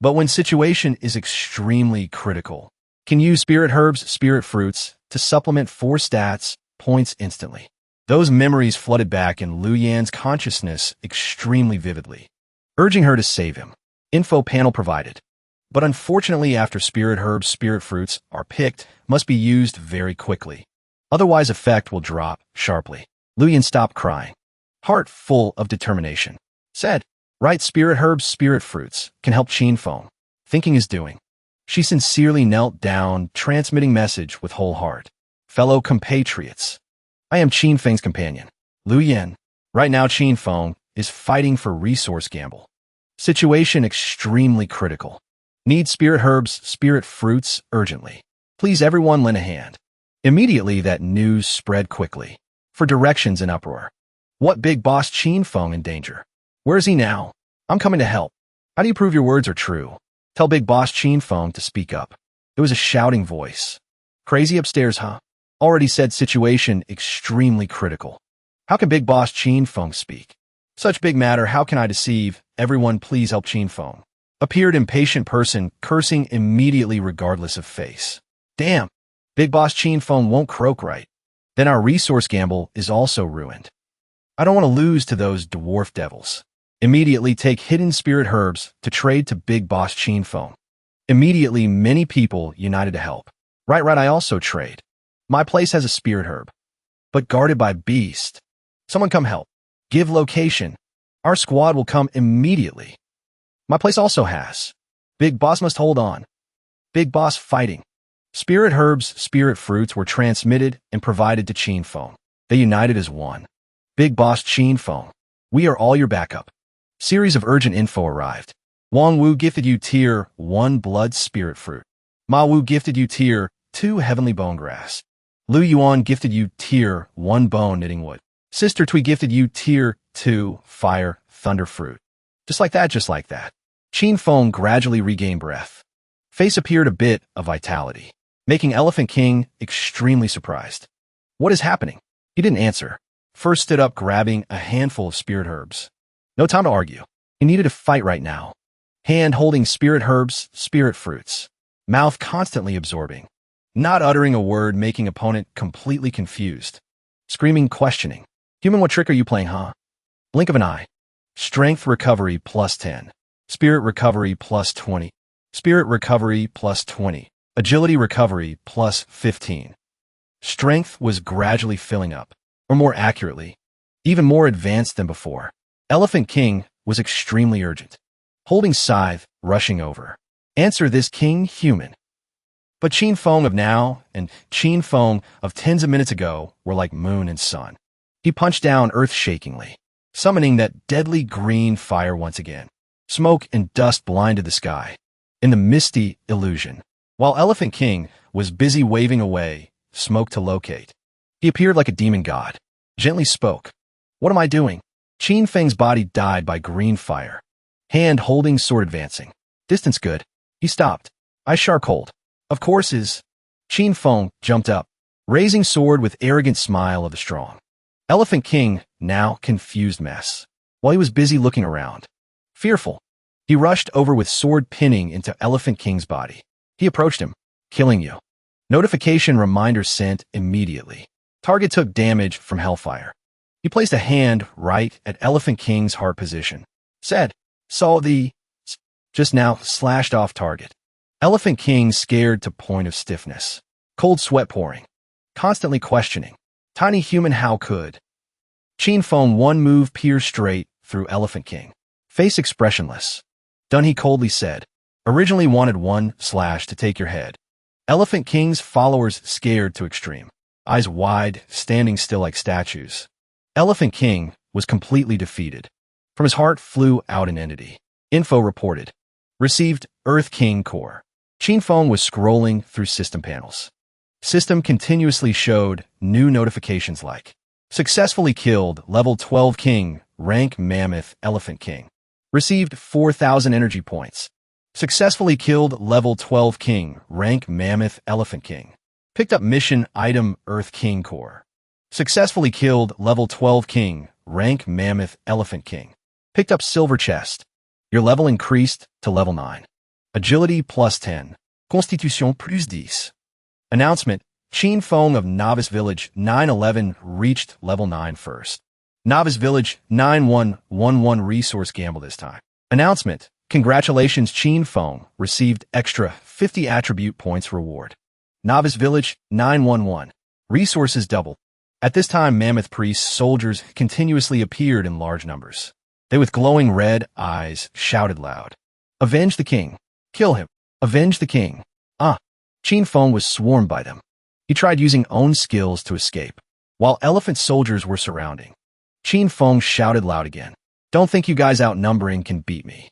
but when situation is extremely critical, can use spirit herbs, spirit fruits, to supplement force stats points instantly. Those memories flooded back in Lu Yan's consciousness extremely vividly, urging her to save him. Info panel provided. But unfortunately, after spirit herbs, spirit fruits are picked, must be used very quickly. Otherwise, effect will drop sharply. Lu Yan stopped crying, heart full of determination. Said, right, spirit herbs, spirit fruits can help Qin Feng. Thinking is doing. She sincerely knelt down, transmitting message with whole heart. Fellow compatriots, I am Qin Feng's companion, Lu Yan. Right now, Qin Feng is fighting for resource gamble. Situation extremely critical. Need spirit herbs, spirit fruits urgently. Please everyone lend a hand. Immediately that news spread quickly. For directions in uproar. What big boss Qin Feng in danger? Where is he now? I'm coming to help. How do you prove your words are true? Tell big boss Qin Feng to speak up. It was a shouting voice. Crazy upstairs, huh? Already said situation extremely critical. How can big boss Qin Feng speak? Such big matter, how can I deceive? Everyone please help Qin Feng. Appeared impatient person, cursing immediately regardless of face. Damn, big boss Qin Feng won't croak right. Then our resource gamble is also ruined. I don't want to lose to those dwarf devils. Immediately take hidden spirit herbs to trade to big boss Qin Feng. Immediately many people united to help. Right, I also trade. My place has a spirit herb, but guarded by beast. Someone come help. Give location. Our squad will come immediately. My place also has. Big boss must hold on. Big boss fighting. Spirit herbs, spirit fruits were transmitted and provided to Qin Feng. They united as one. Big boss Qin Feng, we are all your backup. Series of urgent info arrived. Wang Wu gifted you Tier 1 Blood Spirit Fruit. Ma Wu gifted you Tier 2 Heavenly Bone Grass. Lu Yuan gifted you Tier 1 Bone Knitting Wood. Sister Tui gifted you Tier 2 Fire Thunder Fruit. Just like that. Qin Feng gradually regained breath. Face appeared a bit of vitality, making Elephant King extremely surprised. What is happening? He didn't answer. First stood up grabbing a handful of spirit herbs. No time to argue. He needed to fight right now. Hand holding spirit herbs, spirit fruits. Mouth constantly absorbing. Not uttering a word, making opponent completely confused. Screaming, questioning. Human, what trick are you playing, huh? Blink of an eye. Strength recovery plus 10. Spirit recovery plus 20. Spirit recovery plus 20. Agility recovery plus 15. Strength was gradually filling up, or more accurately, even more advanced than before. Elephant King was extremely urgent. Holding scythe, rushing over. Answer this king human. But Qin Feng of now and Qin Feng of tens of minutes ago were like moon and sun. He punched down earth-shakingly, summoning that deadly green fire once again. Smoke and dust blinded the sky, in the misty illusion. While Elephant King was busy waving away smoke to locate, he appeared like a demon god, gently spoke. What am I doing? Qin Feng's body died by green fire. Hand holding sword advancing. Distance good. He stopped. Ice sharp cold. Of course is. Qin Feng jumped up, raising sword with arrogant smile of the strong. Elephant King, now confused mess. While he was busy looking around, fearful, he rushed over with sword pinning into Elephant King's body. He approached him, killing you. Notification reminder sent immediately. Target took damage from hellfire. He placed a hand right at Elephant King's heart position. Said, saw the just now slashed off target. Elephant King scared to point of stiffness. Cold sweat pouring. Constantly questioning. Tiny human, how could? Qin Feng one move pierced straight through Elephant King. Face expressionless. Done, he coldly said. Originally wanted one slash to take your head. Elephant King's followers scared to extreme. Eyes wide, standing still like statues. Elephant King was completely defeated. From his heart flew out an entity. Info reported. Received Earth King Core. Qinfeng was scrolling through system panels. System continuously showed new notifications like successfully killed level 12 King, rank Mammoth Elephant King. Received 4,000 energy points. Successfully killed level 12 King, rank Mammoth Elephant King. Picked up mission item Earth King Core. Successfully killed level 12 King, rank Mammoth Elephant King. Picked up silver chest. Your level increased to level 9. Agility plus 10. Constitution plus 10. Announcement. Qinfeng of Novice Village 911 reached level 9 first. Novice Village 9111 resource gamble this time. Announcement. Congratulations, Qinfeng received extra 50 attribute points reward. Novice Village 911. Resources doubled. At this time, Mammoth Priest soldiers continuously appeared in large numbers. They with glowing red eyes shouted loud. Avenge the king. Kill him. Avenge the king. Qinfeng was swarmed by them. He tried using own skills to escape. While elephant soldiers were surrounding, Qinfeng shouted loud again. Don't think you guys outnumbering can beat me.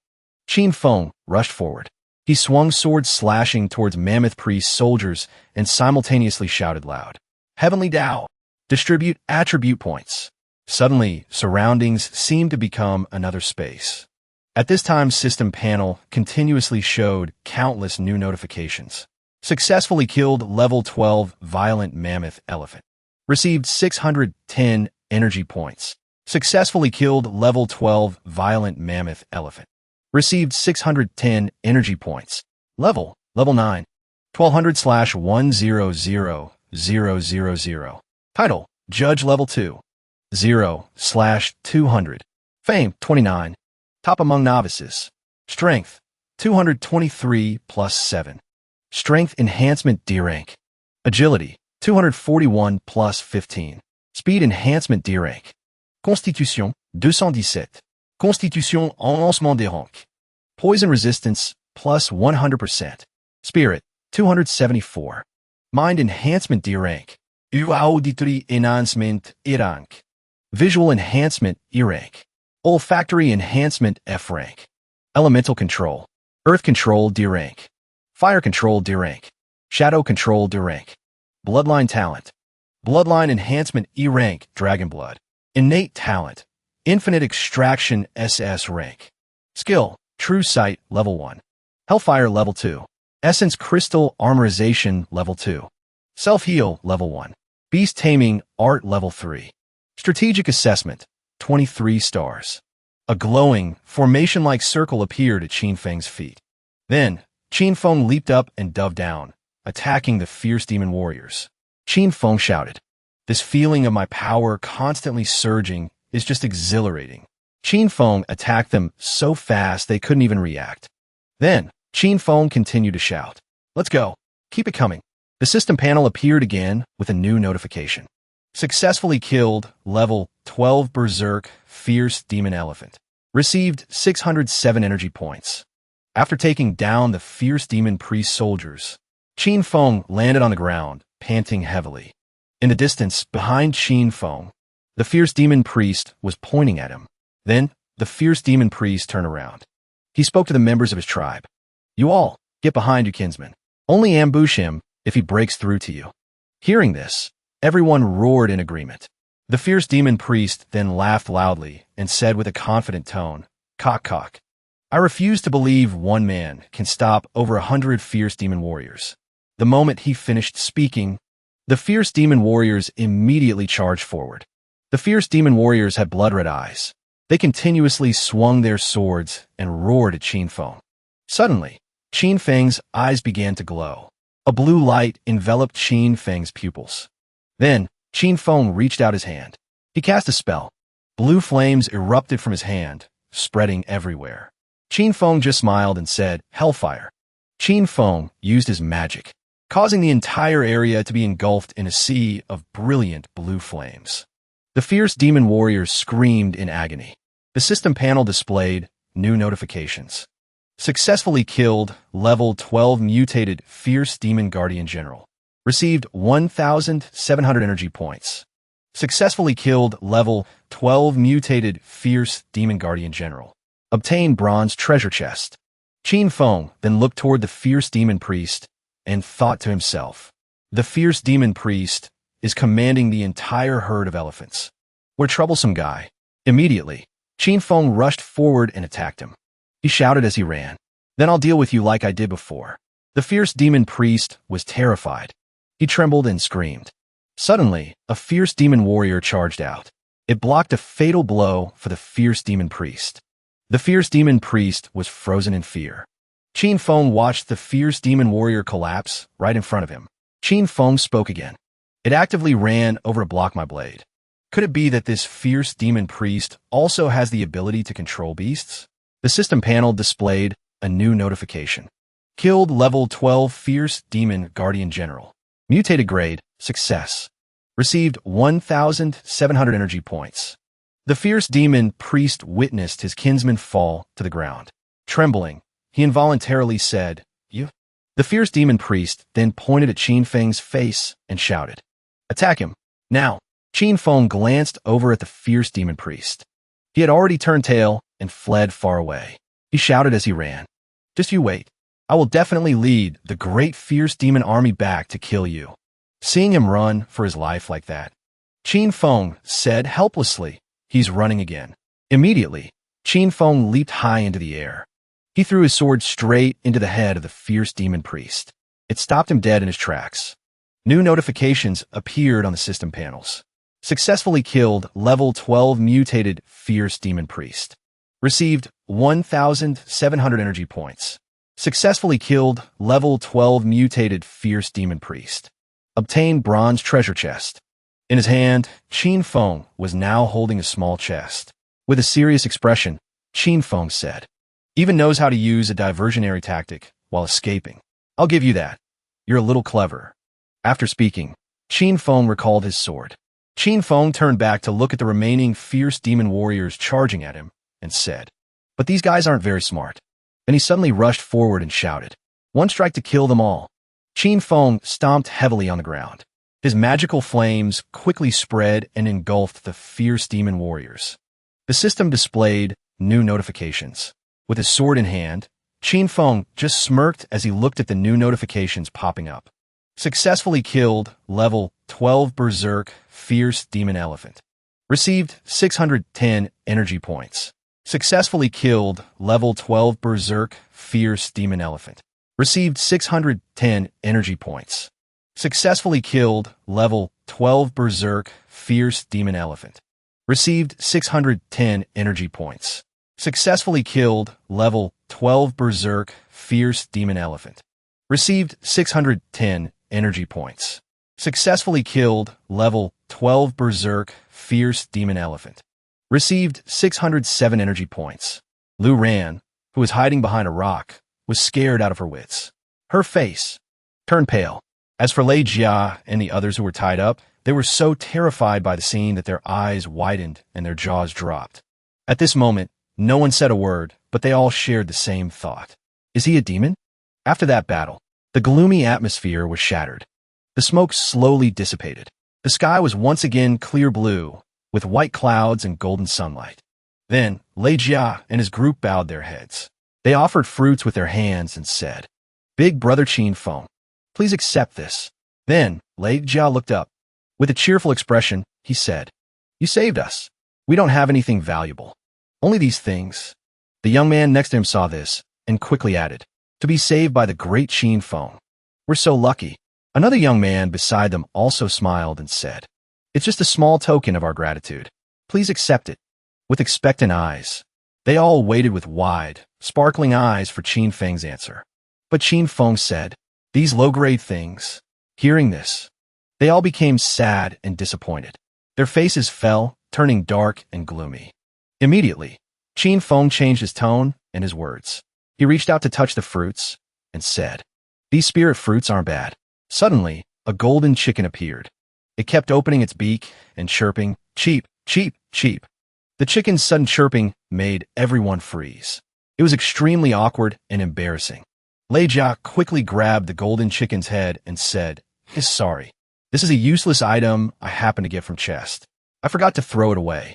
Qinfeng rushed forward. He swung sword slashing towards Mammoth Priest soldiers and simultaneously shouted loud. Heavenly Tao. Distribute attribute points. Suddenly, surroundings seemed to become another space. At this time, system panel continuously showed countless new notifications. Successfully killed level 12 Violent Mammoth Elephant. Received 610 energy points. Successfully killed level 12 Violent Mammoth Elephant. Received 610 energy points. Level 9. 1200/100,000. Title, Judge level 2. 0/200. Fame, 29. Top among novices. Strength, 223 plus 7. Strength Enhancement D rank. Agility, 241 plus 15. Speed Enhancement D rank. Constitution, 217. Constitution Enhancement des ranks. Poison Resistance, plus 100%. Spirit, 274. Mind Enhancement D rank. Auditory Enhancement E rank. Visual Enhancement E rank. Olfactory Enhancement F rank. Elemental Control. Earth Control D rank. Fire Control D rank. Shadow Control D rank. Bloodline Talent. Bloodline Enhancement E rank Dragon Blood. Innate Talent. Infinite Extraction SS rank. Skill, True Sight level 1. Hellfire level 2. Essence Crystal Armorization level 2. Self-Heal level 1. Beast Taming Art level 3. Strategic Assessment, 23 stars. A glowing, formation-like circle appeared at Qinfeng's feet. Then, Qinfeng leaped up and dove down, attacking the fierce demon warriors. Qinfeng shouted, "This feeling of my power constantly surging is just exhilarating." Qinfeng attacked them so fast they couldn't even react. Then, Qinfeng continued to shout, "Let's go. Keep it coming." The system panel appeared again with a new notification. Successfully killed level 12 Berserk Fierce Demon Elephant. Received 607 energy points. After taking down the fierce demon priest soldiers, Qinfeng landed on the ground, panting heavily. In the distance, behind Qinfeng, the fierce demon priest was pointing at him. Then, the fierce demon priest turned around. He spoke to the members of his tribe. "You all, get behind your kinsman. Only ambush him if he breaks through to you." Hearing this, everyone roared in agreement. The fierce demon priest then laughed loudly and said with a confident tone, "Cock. I refuse to believe one man can stop over 100 fierce demon warriors." The moment he finished speaking, the fierce demon warriors immediately charged forward. The fierce demon warriors had blood-red eyes. They continuously swung their swords and roared at Qinfeng. Suddenly, Qinfeng's eyes began to glow. A blue light enveloped Qinfeng's pupils. Then, Qinfeng reached out his hand. He cast a spell. Blue flames erupted from his hand, spreading everywhere. Qinfeng just smiled and said, "Hellfire." Qinfeng used his magic, causing the entire area to be engulfed in a sea of brilliant blue flames. The fierce demon warriors screamed in agony. The system panel displayed new notifications. Successfully killed level 12 mutated Fierce Demon Guardian General. Received 1,700 energy points. Successfully killed level 12 mutated Fierce Demon Guardian General. Obtained bronze treasure chest. Qin Feng then looked toward the Fierce Demon Priest and thought to himself, the Fierce Demon Priest is commanding the entire herd of elephants. What a troublesome guy. Immediately, Qin Feng rushed forward and attacked him. He shouted as he ran, "Then I'll deal with you like I did before." The Fierce Demon Priest was terrified. He trembled and screamed. Suddenly, a fierce demon warrior charged out. It blocked a fatal blow for the Fierce Demon Priest. The Fierce Demon Priest was frozen in fear. Qin Feng watched the Fierce Demon Warrior collapse right in front of him. Qin Feng spoke again. It actively ran over to block my blade. Could it be that this Fierce Demon Priest also has the ability to control beasts? The system panel displayed a new notification. Killed level 12 Fierce Demon Guardian General. Mutated grade, success. Received 1,700 energy points. The Fierce Demon Priest witnessed his kinsman fall to the ground. Trembling, he involuntarily said, "You?" The Fierce Demon Priest then pointed at Qin Feng's face and shouted, "Attack him, now!" Qin Feng glanced over at the Fierce Demon Priest. He had already turned tail and fled far away. He shouted as he ran, "Just you wait. I will definitely lead the great Fierce Demon army back to kill you." Seeing him run for his life like that, Qin Feng said helplessly, "He's running again." Immediately, Qin Feng leaped high into the air. He threw his sword straight into the head of the Fierce Demon Priest. It stopped him dead in his tracks. New notifications appeared on the system panels. Successfully killed level 12 mutated Fierce Demon Priest. Received 1,700 energy points. Successfully killed level 12 mutated Fierce Demon Priest. Obtained bronze treasure chest. In his hand, Qin Feng was now holding a small chest. With a serious expression, Qin Feng said, "Even knows how to use a diversionary tactic while escaping. I'll give you that. You're a little clever." After speaking, Qin Feng recalled his sword. Qin Feng turned back to look at the remaining fierce demon warriors charging at him and said, "But these guys aren't very smart." Then he suddenly rushed forward and shouted, "One strike to kill them all." Qin Feng stomped heavily on the ground. His magical flames quickly spread and engulfed the fierce demon warriors. The system displayed new notifications. With his sword in hand, Qin Feng just smirked as he looked at the new notifications popping up. Successfully killed level 12 Berserk Fierce Demon Elephant. Received 610 energy points. Successfully killed level 12 Berserk Fierce Demon Elephant. Received 610 energy points. Successfully killed level 12 Berserk Fierce Demon Elephant. Received 610 energy points. Successfully killed level 12 Berserk Fierce Demon Elephant. Received 610 energy points. Successfully killed level 12 Berserk Fierce Demon Elephant. Received 607 energy points. Lu Ran, who was hiding behind a rock, was scared out of her wits. Her face turned pale. As for Lei Jia and the others who were tied up, they were so terrified by the scene that their eyes widened and their jaws dropped. At this moment, no one said a word, but they all shared the same thought. Is he a demon? After that battle, the gloomy atmosphere was shattered. The smoke slowly dissipated. The sky was once again clear blue, with white clouds and golden sunlight. Then, Lei Jia and his group bowed their heads. They offered fruits with their hands and said, "Big Brother Qin Feng, please accept this." Then, Lei Jia looked up. With a cheerful expression, he said, "You saved us. We don't have anything valuable. Only these things." The young man next to him saw this and quickly added, "To be saved by the great Qin Feng. We're so lucky." Another young man beside them also smiled and said, "It's just a small token of our gratitude. Please accept it." With expectant eyes, they all waited with wide, sparkling eyes for Qin Feng's answer. But Qin Feng said, "These low-grade things." Hearing this, they all became sad and disappointed. Their faces fell, turning dark and gloomy. Immediately, Qin Feng changed his tone and his words. He reached out to touch the fruits and said, "These spirit fruits aren't bad." Suddenly, a golden chicken appeared. It kept opening its beak and chirping, "Cheep, cheep, cheep." The chicken's sudden chirping made everyone freeze. It was extremely awkward and embarrassing. Lei Jia quickly grabbed the golden chicken's head and said, "Sorry. This is a useless item I happened to get from chest. I forgot to throw it away."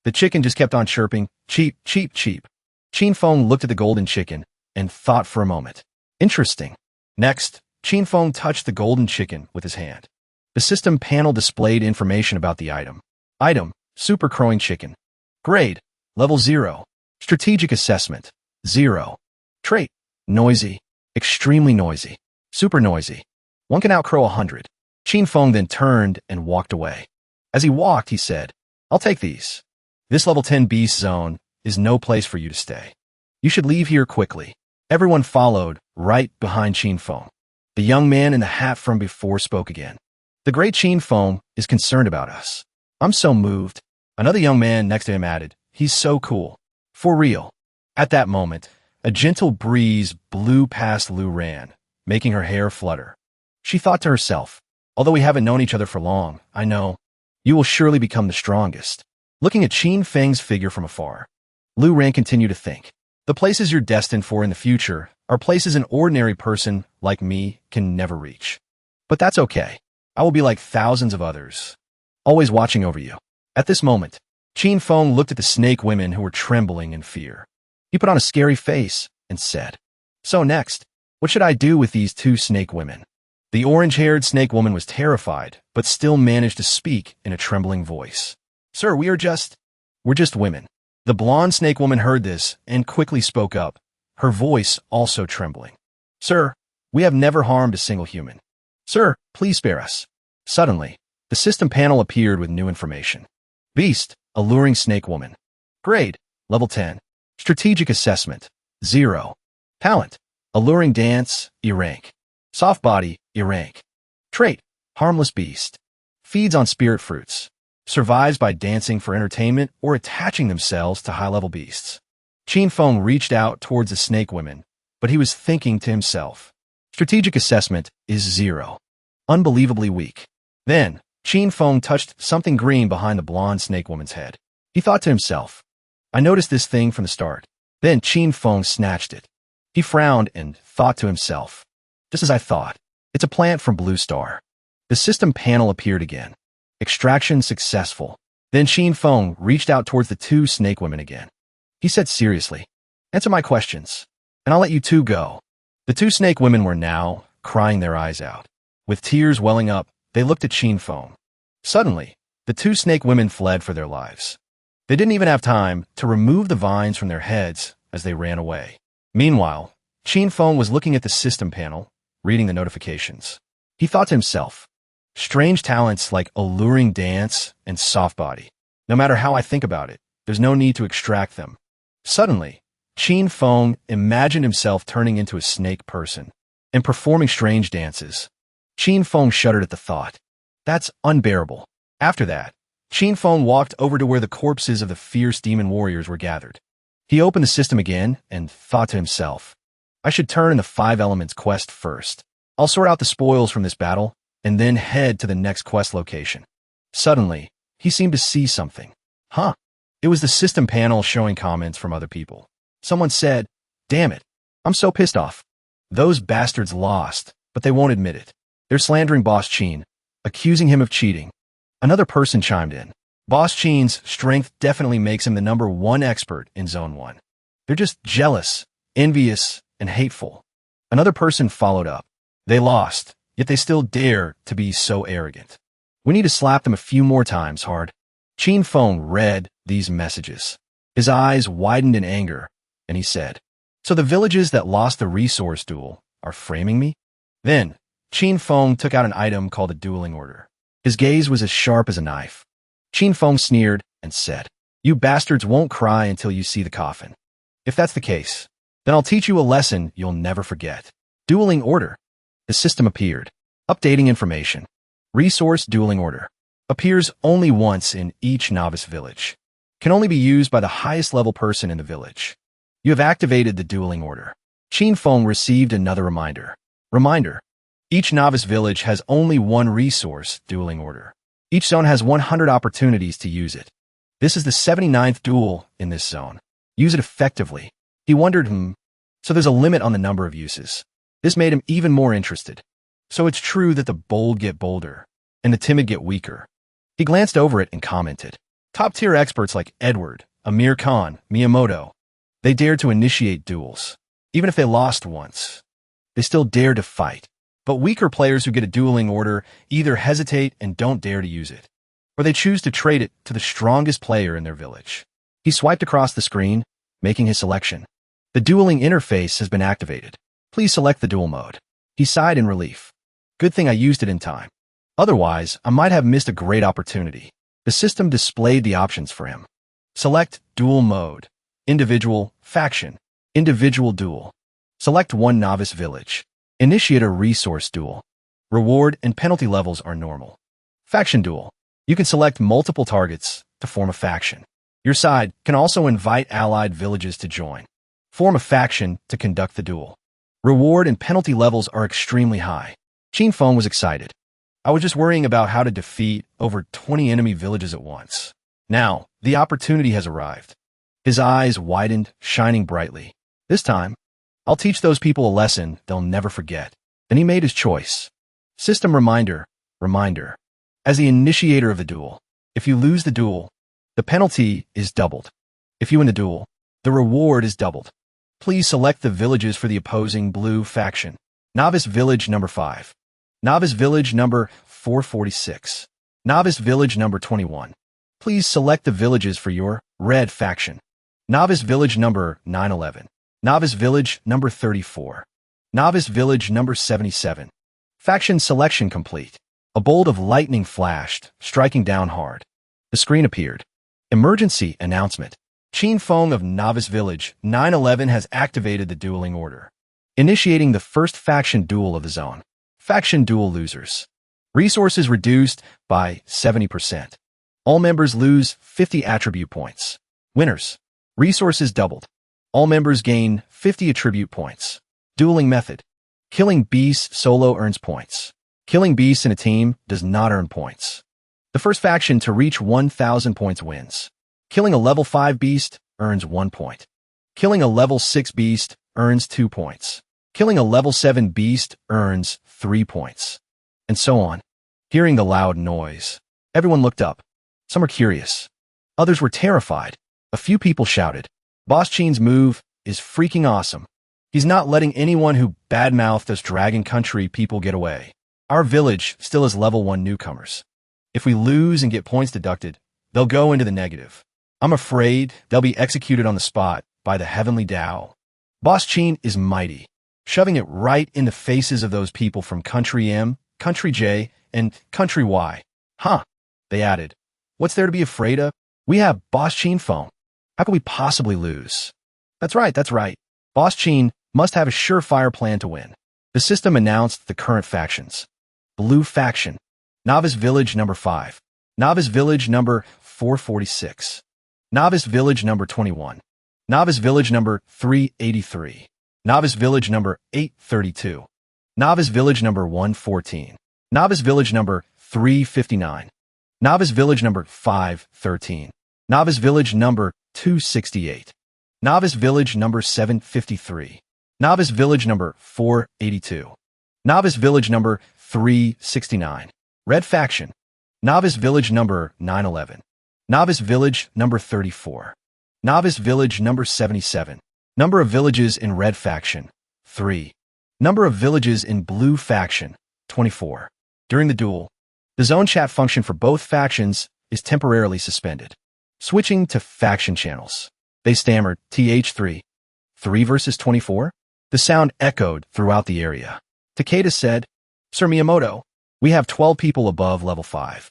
The chicken just kept on chirping, "Cheap, cheap, cheap." Qin Feng looked at the golden chicken and thought for a moment. Interesting. Next, Qin Feng touched the golden chicken with his hand. The system panel displayed information about the item. Item, Super Crowing Chicken. Grade, Level 0. Strategic Assessment, 0. Trait, Noisy. Extremely noisy. Super noisy. One can outcrow 100. Qin Feng then turned and walked away. As he walked, he said, "I'll take these. This level 10 beast zone is no place for you to stay. You should leave here quickly." Everyone followed, right behind Qin Feng. The young man in the hat from before spoke again. "The great Qin Feng is concerned about us. I'm so moved." Another young man next to him added, "He's so cool. For real." At that moment, a gentle breeze blew past Lu Ran, making her hair flutter. She thought to herself, "Although we haven't known each other for long, I know you will surely become the strongest." Looking at Qin Feng's figure from afar, Lu Ran continued to think, "The places you're destined for in the future are places an ordinary person like me can never reach. But that's okay. I will be like thousands of others, always watching over you." At this moment, Qin Feng looked at the snake women who were trembling in fear. He put on a scary face and said, "So next, what should I do with these two snake women?" The orange-haired snake woman was terrified, but still managed to speak in a trembling voice. "Sir, we're just women." The blonde snake woman heard this and quickly spoke up, her voice also trembling. "Sir, we have never harmed a single human. Sir, please spare us." Suddenly, the system panel appeared with new information. Beast, Alluring Snake Woman. Grade, Level 10. Strategic Assessment, 0. Talent, Alluring Dance, E-Rank. Soft Body, E-Rank. Trait, Harmless Beast. Feeds on spirit fruits. Survives by dancing for entertainment or attaching themselves to high-level beasts. Qin Feng reached out towards the snake women, but he was thinking to himself, "Strategic Assessment is 0. Unbelievably weak." Then, Qin Feng touched something green behind the blonde snake woman's head. He thought to himself, "I noticed this thing from the start." Then Qin Feng snatched it. He frowned and thought to himself, "Just as I thought. It's a plant from Blue Star." The system panel appeared again. Extraction successful. Then Qin Feng reached out towards the two snake women again. He said seriously, "Answer my questions, and I'll let you two go." The two snake women were now crying their eyes out. With tears welling up, they looked at Qin Feng. Suddenly, the two snake women fled for their lives. They didn't even have time to remove the vines from their heads as they ran away. Meanwhile, Qin Feng was looking at the system panel, reading the notifications. He thought to himself, "Strange talents like Alluring Dance and Soft Body. No matter how I think about it, there's no need to extract them." Suddenly, Qin Feng imagined himself turning into a snake person and performing strange dances. Qin Feng shuddered at the thought. That's unbearable. After that, Qin Feng walked over to where the corpses of the fierce demon warriors were gathered. He opened the system again and thought to himself, "I should turn in the 5 Elements quest first. I'll sort out the spoils from this battle and then head to the next quest location." Suddenly, he seemed to see something. Huh? It was the system panel showing comments from other people. Someone said, "Damn it, I'm so pissed off. Those bastards lost, but they won't admit it. They're slandering Boss Qin, accusing him of cheating." Another person chimed in. "Boss Qin's strength definitely makes him the #1 expert in Zone 1. They're just jealous, envious, and hateful." Another person followed up. "They lost, yet they still dare to be so arrogant. We need to slap them a few more times hard." Qin Feng read these messages. His eyes widened in anger, and he said, "So the villages that lost the resource duel are framing me?" Then, Qin Feng took out an item called a dueling order. His gaze was as sharp as a knife. Qin Feng sneered and said, "You bastards won't cry until you see the coffin. If that's the case, then I'll teach you a lesson you'll never forget." Dueling order. The system appeared. Updating information. Resource dueling order. Appears only once in each novice village. Can only be used by the highest level person in the village. You have activated the dueling order. Qin Feng received another reminder. Reminder. Each novice village has only one resource dueling order. Each zone has 100 opportunities to use it. This is the 79th duel in this zone. Use it effectively. He wondered, so there's a limit on the number of uses. This made him even more interested. So it's true that the bold get bolder, and the timid get weaker. He glanced over it and commented. Top-tier experts like Edward, Amir Khan, Miyamoto, they dared to initiate duels. Even if they lost once, they still dared to fight. But weaker players who get a dueling order either hesitate and don't dare to use it, or they choose to trade it to the strongest player in their village. He swiped across the screen, making his selection. The dueling interface has been activated. Please select the duel mode. He sighed in relief. Good thing I used it in time. Otherwise, I might have missed a great opportunity. The system displayed the options for him. Select duel mode. Individual, faction. Individual duel. Select one novice village. Initiate a resource duel. Reward and penalty levels are normal. Faction duel. You can select multiple targets to form a faction. Your side can also invite allied villages to join. Form a faction to conduct the duel. Reward and penalty levels are extremely high. Qin Feng was excited. I was just worrying about how to defeat over 20 enemy villages at once. Now, the opportunity has arrived. His eyes widened, shining brightly. This time, I'll teach those people a lesson they'll never forget. Then he made his choice. System reminder. As the initiator of the duel, if you lose the duel, the penalty is doubled. If you win the duel, the reward is doubled. Please select the villages for the opposing blue faction. Novice Village number 5. Novice Village number 446. Novice Village number 21. Please select the villages for your red faction. Novice Village number 911. Novice Village number 34. Novice Village number 77. Faction selection complete. A bolt of lightning flashed, striking down hard. The screen appeared. Emergency announcement. Qin Feng of Novice Village 911 has activated the dueling order. Initiating the first faction duel of the zone. Faction duel losers. Resources reduced by 70%. All members lose 50 attribute points. Winners. Resources doubled. All members gain 50 attribute points. Dueling method. Killing beasts solo earns points. Killing beasts in a team does not earn points. The first faction to reach 1,000 points wins. Killing a level 5 beast earns 1 point. Killing a level 6 beast earns 2 points. Killing a level 7 beast earns 3 points. And so on. Hearing the loud noise, everyone looked up. Some were curious. Others were terrified. A few people shouted, Boss Qin's move is freaking awesome. He's not letting anyone who badmouthed us Dragon Country people get away. Our village still has level 1 newcomers. If we lose and get points deducted, they'll go into the negative. I'm afraid they'll be executed on the spot by the heavenly Tao. Boss Qin is mighty, shoving it right in the faces of those people from Country M, Country J, and Country Y. Huh, they added. What's there to be afraid of? We have Boss Qin Feng. How could we possibly lose? That's right. Boss Qin must have a surefire plan to win. The system announced the current factions. Blue faction. Novice Village number 5. Novice Village number 446. Novice Village number 21. Novice Village number 383. Novice Village number 832. Novice Village number 114. Novice Village number 359. Novice Village number 513. Novice Village number 268. Novice Village number 753. Novice Village number 482. Novice Village number 369. Red faction. Novice Village number 911. Novice Village number 34. Novice Village number 77. Number of villages in red faction, 3. Number of villages in blue faction, 24. During the duel, the zone chat function for both factions is temporarily suspended. Switching to faction channels. They stammered, TH3. 3 versus 24? The sound echoed throughout the area. Takeda said, Sir Miyamoto, we have 12 people above level 5.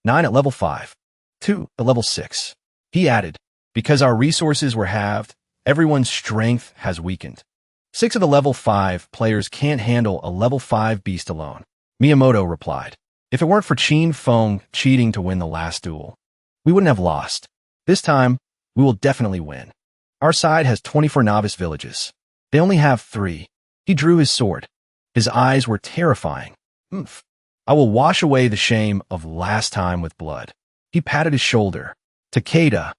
9 at level 5. 2 at level 6. He added, because our resources were halved, everyone's strength has weakened. 6 of the level 5 players can't handle a level 5 beast alone. Miyamoto replied, if it weren't for Qin Feng cheating to win the last duel, we wouldn't have lost. This time, we will definitely win. Our side has 24 novice villages. They only have 3. He drew his sword. His eyes were terrifying. Oomph. I will wash away the shame of last time with blood. He patted his shoulder. Takeda,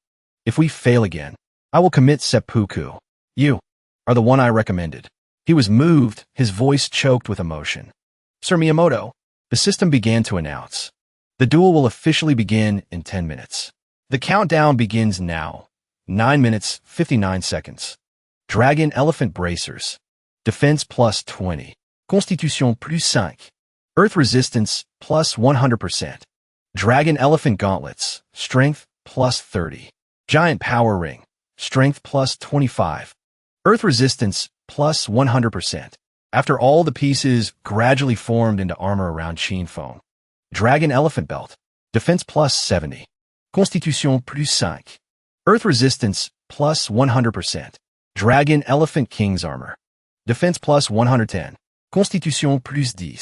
if we fail again, I will commit seppuku. You are the one I recommended. He was moved, his voice choked with emotion. Sir Miyamoto, the system began to announce. The duel will officially begin in 10 minutes. The countdown begins now. 9 minutes, 59 seconds. Dragon Elephant Bracers. Defense plus 20. Constitution plus 5. Earth Resistance plus 100%. Dragon Elephant Gauntlets. Strength plus 30. Giant Power Ring. Strength plus 25. Earth Resistance plus 100%. After all the pieces gradually formed into armor around Qinfeng. Dragon Elephant Belt. Defense plus 70. Constitution plus 5. Earth Resistance plus 100%. Dragon Elephant King's Armor. Defense plus 110. Constitution plus 10.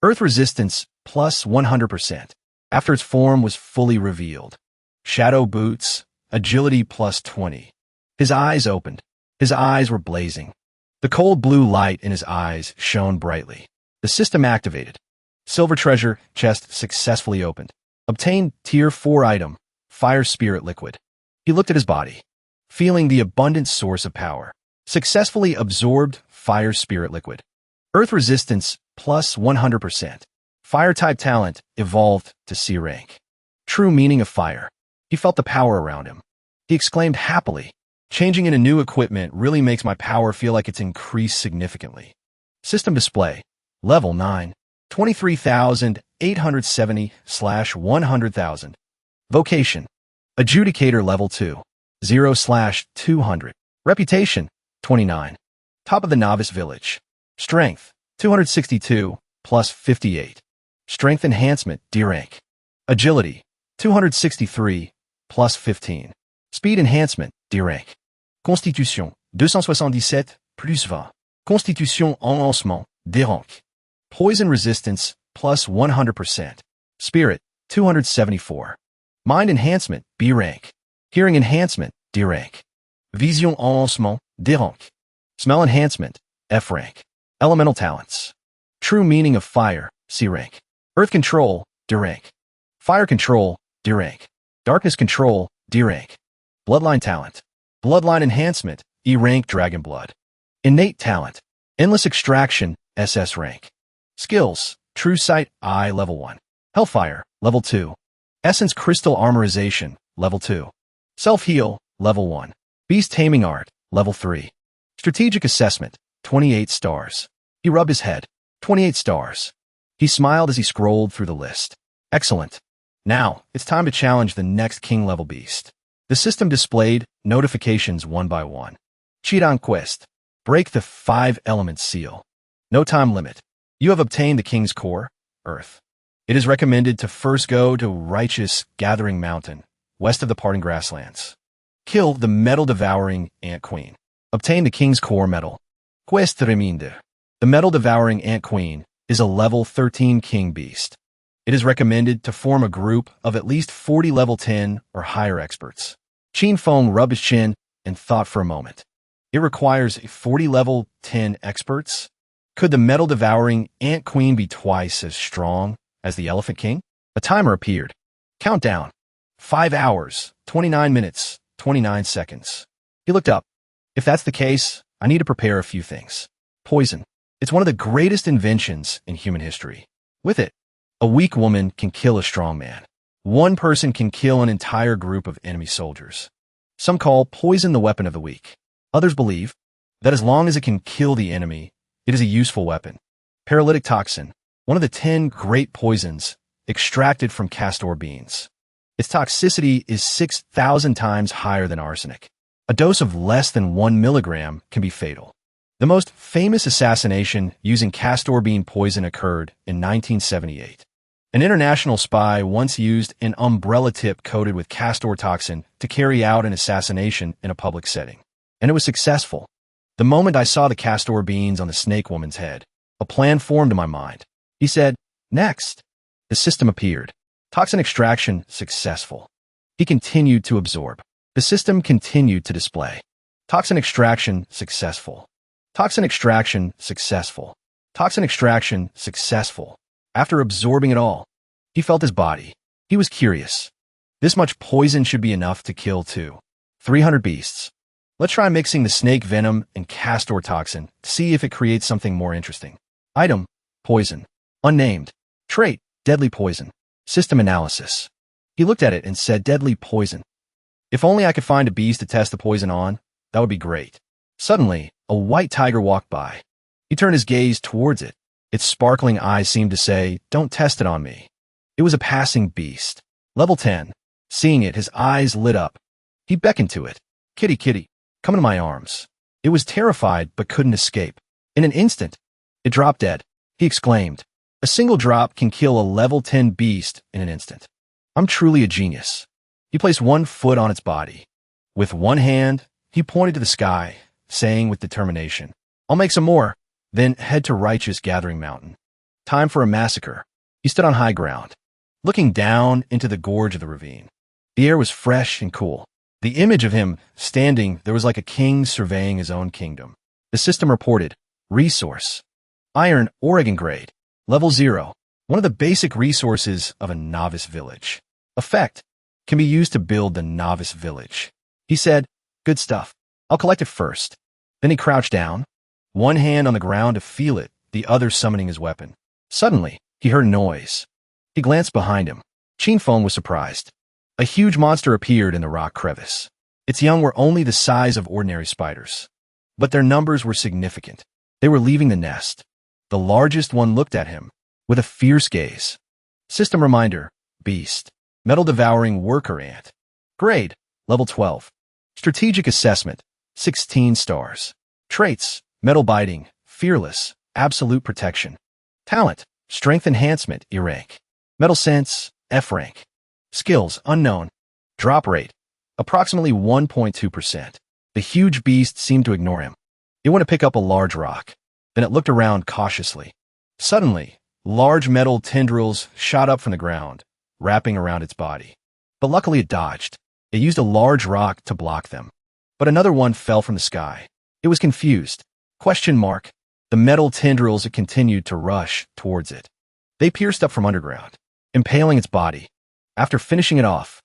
Earth Resistance plus 100%. After its form was fully revealed. Shadow Boots. Agility plus 20. His eyes opened. His eyes were blazing. The cold blue light in his eyes shone brightly. The system activated. Silver Treasure chest successfully opened. Obtained Tier 4 item, Fire Spirit Liquid. He looked at his body, feeling the abundant source of power. Successfully absorbed Fire Spirit Liquid. Earth Resistance plus 100%. Fire-type talent evolved to C rank. True meaning of fire. He felt the power around him. He exclaimed happily, changing into new equipment really makes my power feel like it's increased significantly. System display. Level 9. 23,870/100,000. Vocation. Adjudicator level 2. 0/200. Reputation. 29. Top of the Novice Village. Strength. 262 plus 58. Strength Enhancement D rank. Agility. 263 plus 15. Speed Enhancement D rank. Constitution. 277 plus 20. Constitution Enhancement D rank. Poison Resistance plus 100%. Spirit. 274. Mind Enhancement B rank. Hearing Enhancement D rank. Vision Enhancement D rank. Smell Enhancement F rank. Elemental Talents. True meaning of fire C rank. Earth Control D rank. Fire Control D rank. Darkness Control D rank. Bloodline Talent. Bloodline Enhancement E rank Dragon Blood. Innate Talent. Endless Extraction SS rank. Skills. True Sight I level 1. Hellfire level 2. Essence Crystal Armorization level 2. Self-Heal level 1. Beast Taming Art level 3. Strategic Assessment 28 stars. He rubbed his head. 28 stars. He smiled as he scrolled through the list. Excellent. Now, it's time to challenge the next king-level beast. The system displayed notifications one by one. Cheat Quest. Break the 5 elements seal. No time limit. You have obtained the King's Core, Earth. It is recommended to first go to Righteous Gathering Mountain, west of the Parting Grasslands. Kill the Metal-Devouring Ant Queen. Obtain the King's Core Medal. Quest Reminde. The Metal-Devouring Ant Queen is a level 13 king beast. It is recommended to form a group of at least 40 level 10 or higher experts. Qinfeng rubbed his chin and thought for a moment. It requires 40 level 10 experts? Could the Metal-Devouring Ant Queen be twice as strong as the Elephant King? A timer appeared. Countdown. 5 hours, 29 minutes, 29 seconds. He looked up. If that's the case, I need to prepare a few things. Poison. It's one of the greatest inventions in human history. With it, a weak woman can kill a strong man. One person can kill an entire group of enemy soldiers. Some call poison the weapon of the weak. Others believe that as long as it can kill the enemy, it is a useful weapon. Paralytic toxin, one of the 10 great poisons extracted from castor beans. Its toxicity is 6,000 times higher than arsenic. A dose of less than 1 milligram can be fatal. The most famous assassination using castor bean poison occurred in 1978. An international spy once used an umbrella tip coated with castor toxin to carry out an assassination in a public setting. And it was successful. The moment I saw the castor beans on the snake woman's head, a plan formed in my mind. He said, "Next." The system appeared. Toxin extraction successful. He continued to absorb. The system continued to display. Toxin extraction successful. Toxin extraction successful. Toxin extraction successful. After absorbing it all, he felt his body. He was curious. This much poison should be enough to kill 300 beasts. Let's try mixing the snake venom and castor toxin to see if it creates something more interesting. Item, poison. Unnamed. Trait, deadly poison. System analysis. He looked at it and said deadly poison. If only I could find a beast to test the poison on, that would be great. Suddenly, a white tiger walked by. He turned his gaze towards it. Its sparkling eyes seemed to say, "Don't test it on me." It was a passing beast. Level 10. Seeing it, his eyes lit up. He beckoned to it. "Kitty, kitty, come into my arms." It was terrified but couldn't escape. In an instant, it dropped dead. He exclaimed, "A single drop can kill a level 10 beast in an instant. I'm truly a genius." He placed one foot on its body. With one hand, he pointed to the sky, saying with determination, "I'll make some more, then head to Righteous Gathering Mountain. Time for a massacre." He stood on high ground, looking down into the gorge of the ravine. The air was fresh and cool. The image of him standing there was like a king surveying his own kingdom. The system reported, resource. Iron, Oregon grade. Level 0. One of the basic resources of a novice village. Effect. Can be used to build the novice village. He said, "Good stuff. I'll collect it first." Then he crouched down, one hand on the ground to feel it, the other summoning his weapon. Suddenly, he heard a noise. He glanced behind him. Chinfeng was surprised. A huge monster appeared in the rock crevice. Its young were only the size of ordinary spiders. But their numbers were significant. They were leaving the nest. The largest one looked at him with a fierce gaze. System reminder, beast. Metal-devouring worker ant. Grade, level 12. Strategic assessment, 16 stars. Traits, metal-biting, fearless, absolute protection. Talent, strength enhancement, E rank. Metal sense, F rank. Skills, unknown. Drop rate, approximately 1.2%. The huge beast seemed to ignore him. It went to pick up a large rock. Then it looked around cautiously. Suddenly, large metal tendrils shot up from the ground, wrapping around its body. But luckily it dodged. It used a large rock to block them. But another one fell from the sky. It was confused. Question mark. The metal tendrils continued to rush towards it. They pierced up from underground, impaling its body. After finishing it off,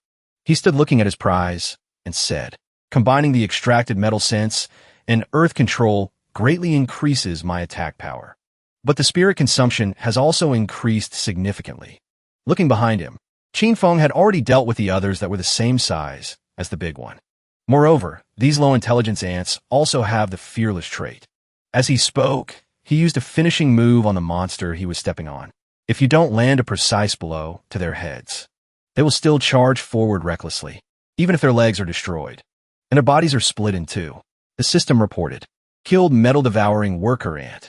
he stood looking at his prize and said, "Combining the extracted metal sense and earth control greatly increases my attack power. But the spirit consumption has also increased significantly." Looking behind him, Chinfeng had already dealt with the others that were the same size as the big one. Moreover, these low-intelligence ants also have the fearless trait. As he spoke, he used a finishing move on the monster he was stepping on. If you don't land a precise blow to their heads, they will still charge forward recklessly, even if their legs are destroyed, and their bodies are split in two. The system reported, killed metal-devouring worker ant.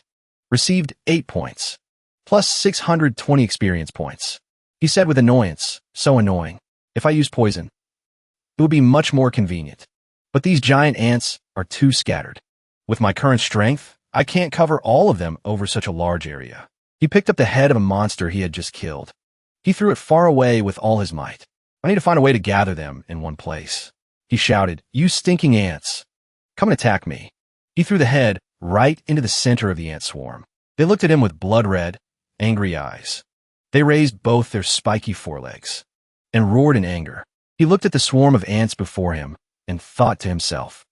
Received 8 points, plus 620 experience points. He said with annoyance, "So annoying. If I use poison, it would be much more convenient. But these giant ants are too scattered. With my current strength, I can't cover all of them over such a large area." He picked up the head of a monster he had just killed. He threw it far away with all his might. "I need to find a way to gather them in one place." He shouted, "You stinking ants. Come and attack me." He threw the head right into the center of the ant swarm. They looked at him with blood-red, angry eyes. They raised both their spiky forelegs and roared in anger. He looked at the swarm of ants before him and thought to himself,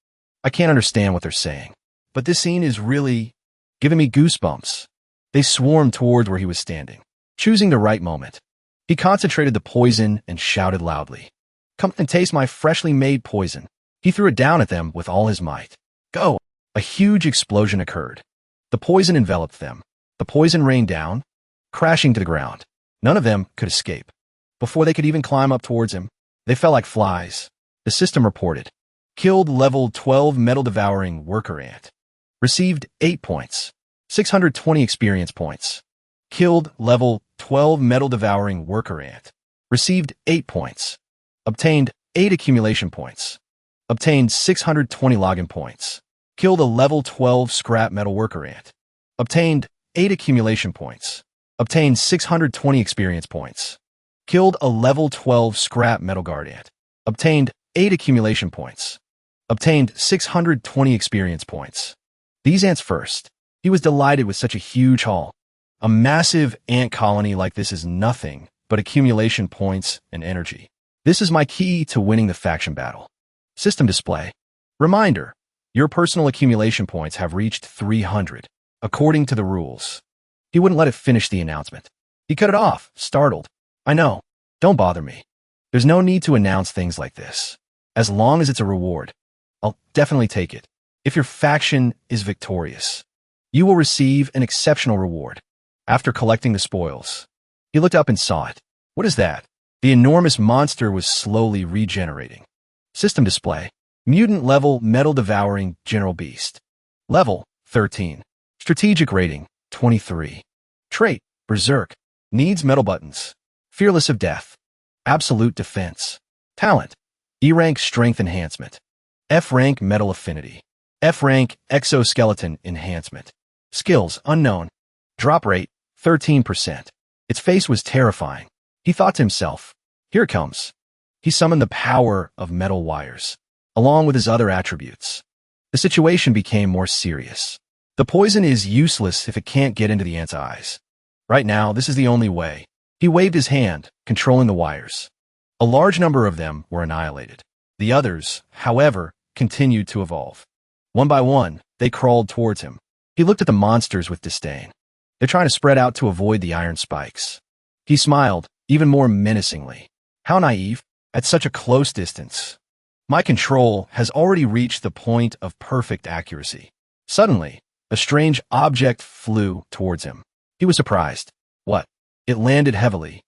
"I can't understand what they're saying, but this scene is really giving me goosebumps." They swarmed toward where he was standing, choosing the right moment. He concentrated the poison and shouted loudly, "Come and taste my freshly made poison." He threw it down at them with all his might. Go! A huge explosion occurred. The poison enveloped them. The poison rained down, crashing to the ground. None of them could escape. Before they could even climb up towards him, they fell like flies. The system reported, killed level 12 metal-devouring worker ant. Received 8 points, 620 experience points. Killed level 12 metal-devouring worker ant. Received 8 points. Obtained 8 accumulation points. Obtained 620 login points. Killed a level 12 scrap metal worker ant. Obtained 8 accumulation points. Obtained 620 experience points. Killed a level 12 scrap metal guard ant. Obtained 8 accumulation points. Obtained 620 experience points. These ants first. He was delighted with such a huge haul. A massive ant colony like this is nothing but accumulation points and energy. This is my key to winning the faction battle. System display. Reminder, Your personal accumulation points have reached 300, according to the rules. He wouldn't let it finish the announcement. He cut it off, startled. I know. Don't bother me. There's no need to announce things like this. As long as it's a reward, I'll definitely take it. If your faction is victorious, you will receive an exceptional reward. After collecting the spoils, he looked up and saw it. What is that? The enormous monster was slowly regenerating. System display. Mutant level metal devouring general beast. Level 13. Strategic rating 23. Trait berserk. Needs metal buttons. Fearless of death. Absolute defense. Talent. E-rank strength enhancement. F-rank metal affinity. F-rank exoskeleton enhancement. Skills unknown. Drop rate 13%. Its face was terrifying. He thought to himself, here it comes. He summoned the power of metal wires, along with his other attributes. The situation became more serious. The poison is useless if it can't get into the ant's eyes. Right now, this is the only way. He waved his hand, controlling the wires. A large number of them were annihilated. The others, however, continued to evolve. One by one, they crawled towards him. He looked at the monsters with disdain. They're trying to spread out to avoid the iron spikes. He smiled, even more menacingly. How naive, at such a close distance. My control has already reached the point of perfect accuracy. Suddenly, a strange object flew towards him. He was surprised. What? It landed heavily,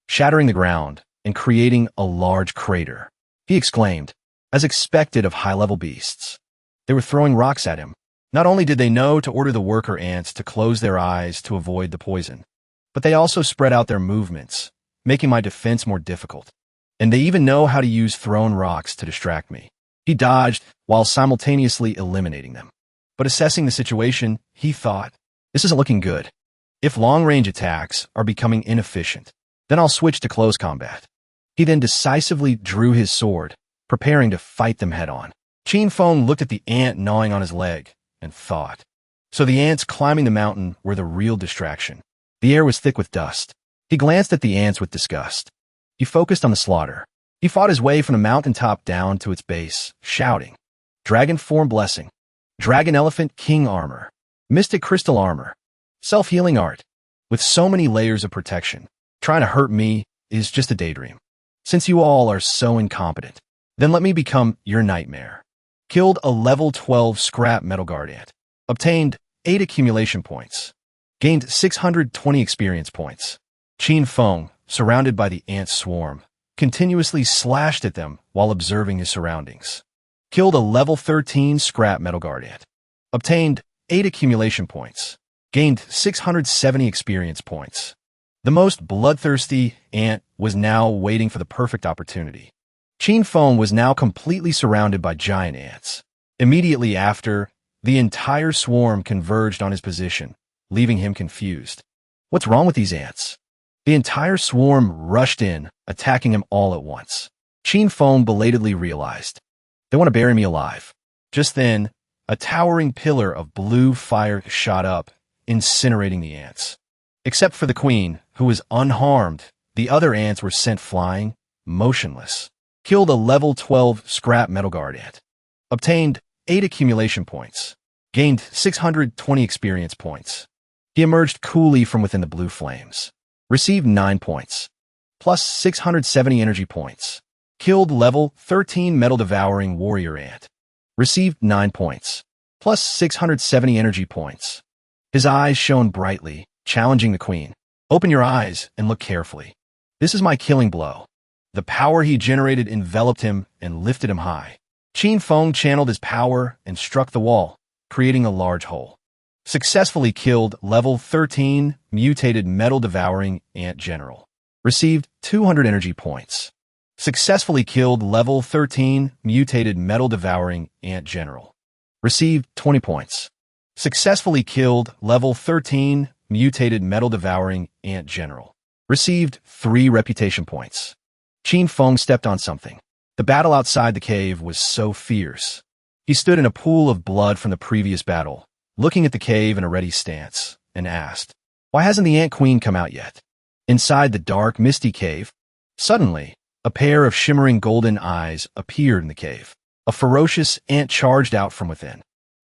shattering the ground and creating a large crater. He exclaimed, as expected of high-level beasts. They were throwing rocks at him. Not only did they know to order the worker ants to close their eyes to avoid the poison, but they also spread out their movements, making my defense more difficult. And they even know how to use thrown rocks to distract me. He dodged while simultaneously eliminating them. But assessing the situation, he thought, this isn't looking good. If long-range attacks are becoming inefficient, then I'll switch to close combat. He then decisively drew his sword, preparing to fight them head-on. Qin Feng looked at the ant gnawing on his leg and thought. So the ants climbing the mountain were the real distraction. The air was thick with dust. He glanced at the ants with disgust. He focused on the slaughter. He fought his way from the mountaintop down to its base, shouting, Dragon Form Blessing, Dragon Elephant King Armor, Mystic Crystal Armor, Self-Healing Art. With so many layers of protection, trying to hurt me is just a daydream. Since you all are so incompetent, then let me become your nightmare. Killed a level 12 scrap metal guard ant. Obtained 8 accumulation points. Gained 620 experience points. Qin Feng, surrounded by the ant swarm, continuously slashed at them while observing his surroundings. Killed a level 13 scrap metal guard ant. Obtained 8 accumulation points. Gained 670 experience points. The most bloodthirsty ant was now waiting for the perfect opportunity. Qin Feng was now completely surrounded by giant ants. Immediately after, the entire swarm converged on his position, leaving him confused. What's wrong with these ants? The entire swarm rushed in, attacking him all at once. Qin Feng belatedly realized, they want to bury me alive. Just then, a towering pillar of blue fire shot up, incinerating the ants. Except for the queen, who was unharmed, the other ants were sent flying, motionless. Killed a level 12 scrap metal guard ant. Obtained 8 accumulation points. Gained 620 experience points. He emerged coolly from within the blue flames. Received 9 points. Plus 670 energy points. Killed level 13 metal devouring warrior ant. Received 9 points. Plus 670 energy points. His eyes shone brightly, challenging the queen. Open your eyes and look carefully. This is my killing blow. The power he generated enveloped him and lifted him high. Qin Feng channeled his power and struck the wall, creating a large hole. Successfully killed level 13 mutated metal devouring ant general. Received 200 energy points. Successfully killed level 13 mutated metal devouring ant general. Received 20 points. Successfully killed level 13 mutated metal devouring ant general. Received 3 reputation points. Qin Feng stepped on something. The battle outside the cave was so fierce. He stood in a pool of blood from the previous battle, looking at the cave in a ready stance, and asked, why hasn't the Ant Queen come out yet? Inside the dark, misty cave, suddenly, a pair of shimmering golden eyes appeared in the cave. A ferocious ant charged out from within.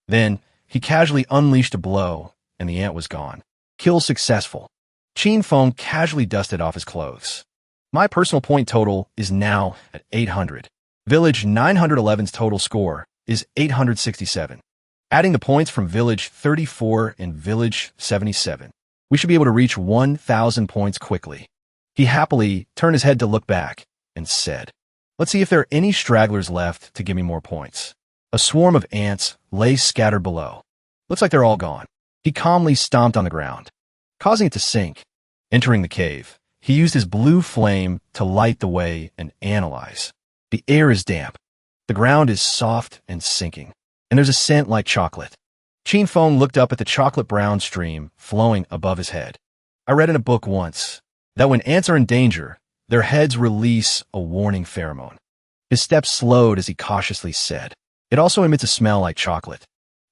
Then, he casually unleashed a blow, and the ant was gone. Kill successful. Qin Feng casually dusted off his clothes. My personal point total is now at 800. Village 911's total score is 867. Adding the points from Village 34 and Village 77, we should be able to reach 1,000 points quickly. He happily turned his head to look back and said, "Let's see if there are any stragglers left to give me more points." A swarm of ants lay scattered below. Looks like they're all gone. He calmly stomped on the ground, causing it to sink. Entering the cave, he used his blue flame to light the way and analyze. The air is damp. The ground is soft and sinking, and there's a scent like chocolate. Qin Feng looked up at the chocolate-brown stream flowing above his head. I read in a book once that when ants are in danger, their heads release a warning pheromone. His steps slowed as he cautiously said, "It also emits a smell like chocolate.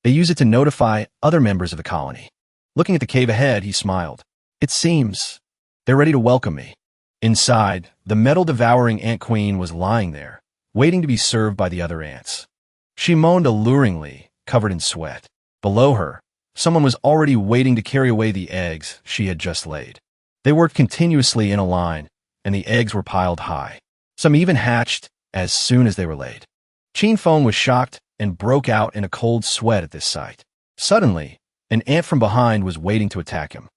They use it to notify other members of the colony." Looking at the cave ahead, he smiled. "It seems they're ready to welcome me." Inside, the metal-devouring ant queen was lying there, waiting to be served by the other ants. She moaned alluringly, covered in sweat. Below her, someone was already waiting to carry away the eggs she had just laid. They worked continuously in a line, and the eggs were piled high. Some even hatched as soon as they were laid. Qin Feng was shocked and broke out in a cold sweat at this sight. Suddenly, an ant from behind was waiting to attack him,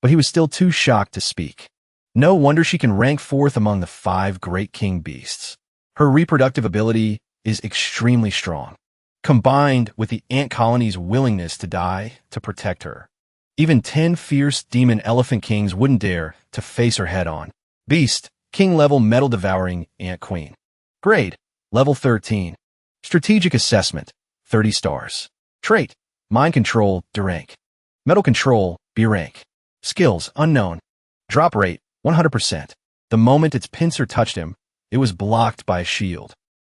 but he was still too shocked to speak. No wonder she can rank fourth among the 5 great king beasts. Her reproductive ability is extremely strong, combined with the ant colony's willingness to die to protect her. Even 10 fierce demon elephant kings wouldn't dare to face her head-on. Beast, king-level metal-devouring ant queen. Grade, level 13. Strategic assessment, 30 stars. Trait, mind control, D rank. Metal control, B rank. Skills, unknown. Drop rate, 100%. The moment its pincer touched him, it was blocked by a shield.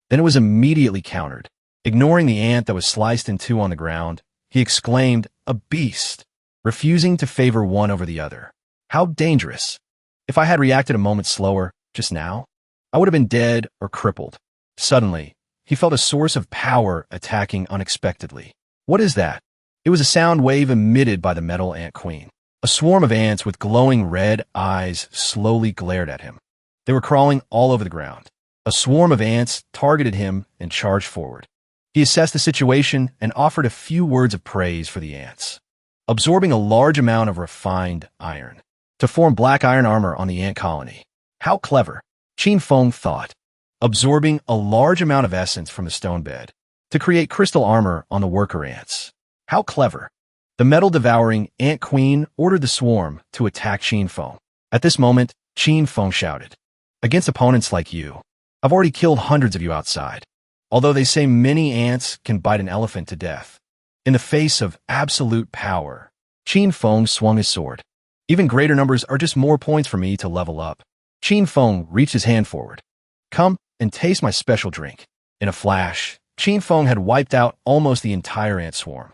Then it was immediately countered. Ignoring the ant that was sliced in two on the ground, he exclaimed, "A beast," refusing to favor one over the other. How dangerous. If I had reacted a moment slower, just now, I would have been dead or crippled. Suddenly, he felt a source of power attacking unexpectedly. What is that? It was a sound wave emitted by the metal ant queen. A swarm of ants with glowing red eyes slowly glared at him. They were crawling all over the ground. A swarm of ants targeted him and charged forward. He assessed the situation and offered a few words of praise for the ants. Absorbing a large amount of refined iron to form black iron armor on the ant colony. How clever, Qin Feng thought. Absorbing a large amount of essence from the stone bed to create crystal armor on the worker ants. How clever. The metal-devouring ant queen ordered the swarm to attack Qin Feng. At this moment, Qin Feng shouted, "Against opponents like you, I've already killed hundreds of you outside. Although they say many ants can bite an elephant to death." In the face of absolute power, Qin Feng swung his sword. "Even greater numbers are just more points for me to level up." Qin Feng reached his hand forward. "Come and taste my special drink." In a flash, Qin Feng had wiped out almost the entire ant swarm.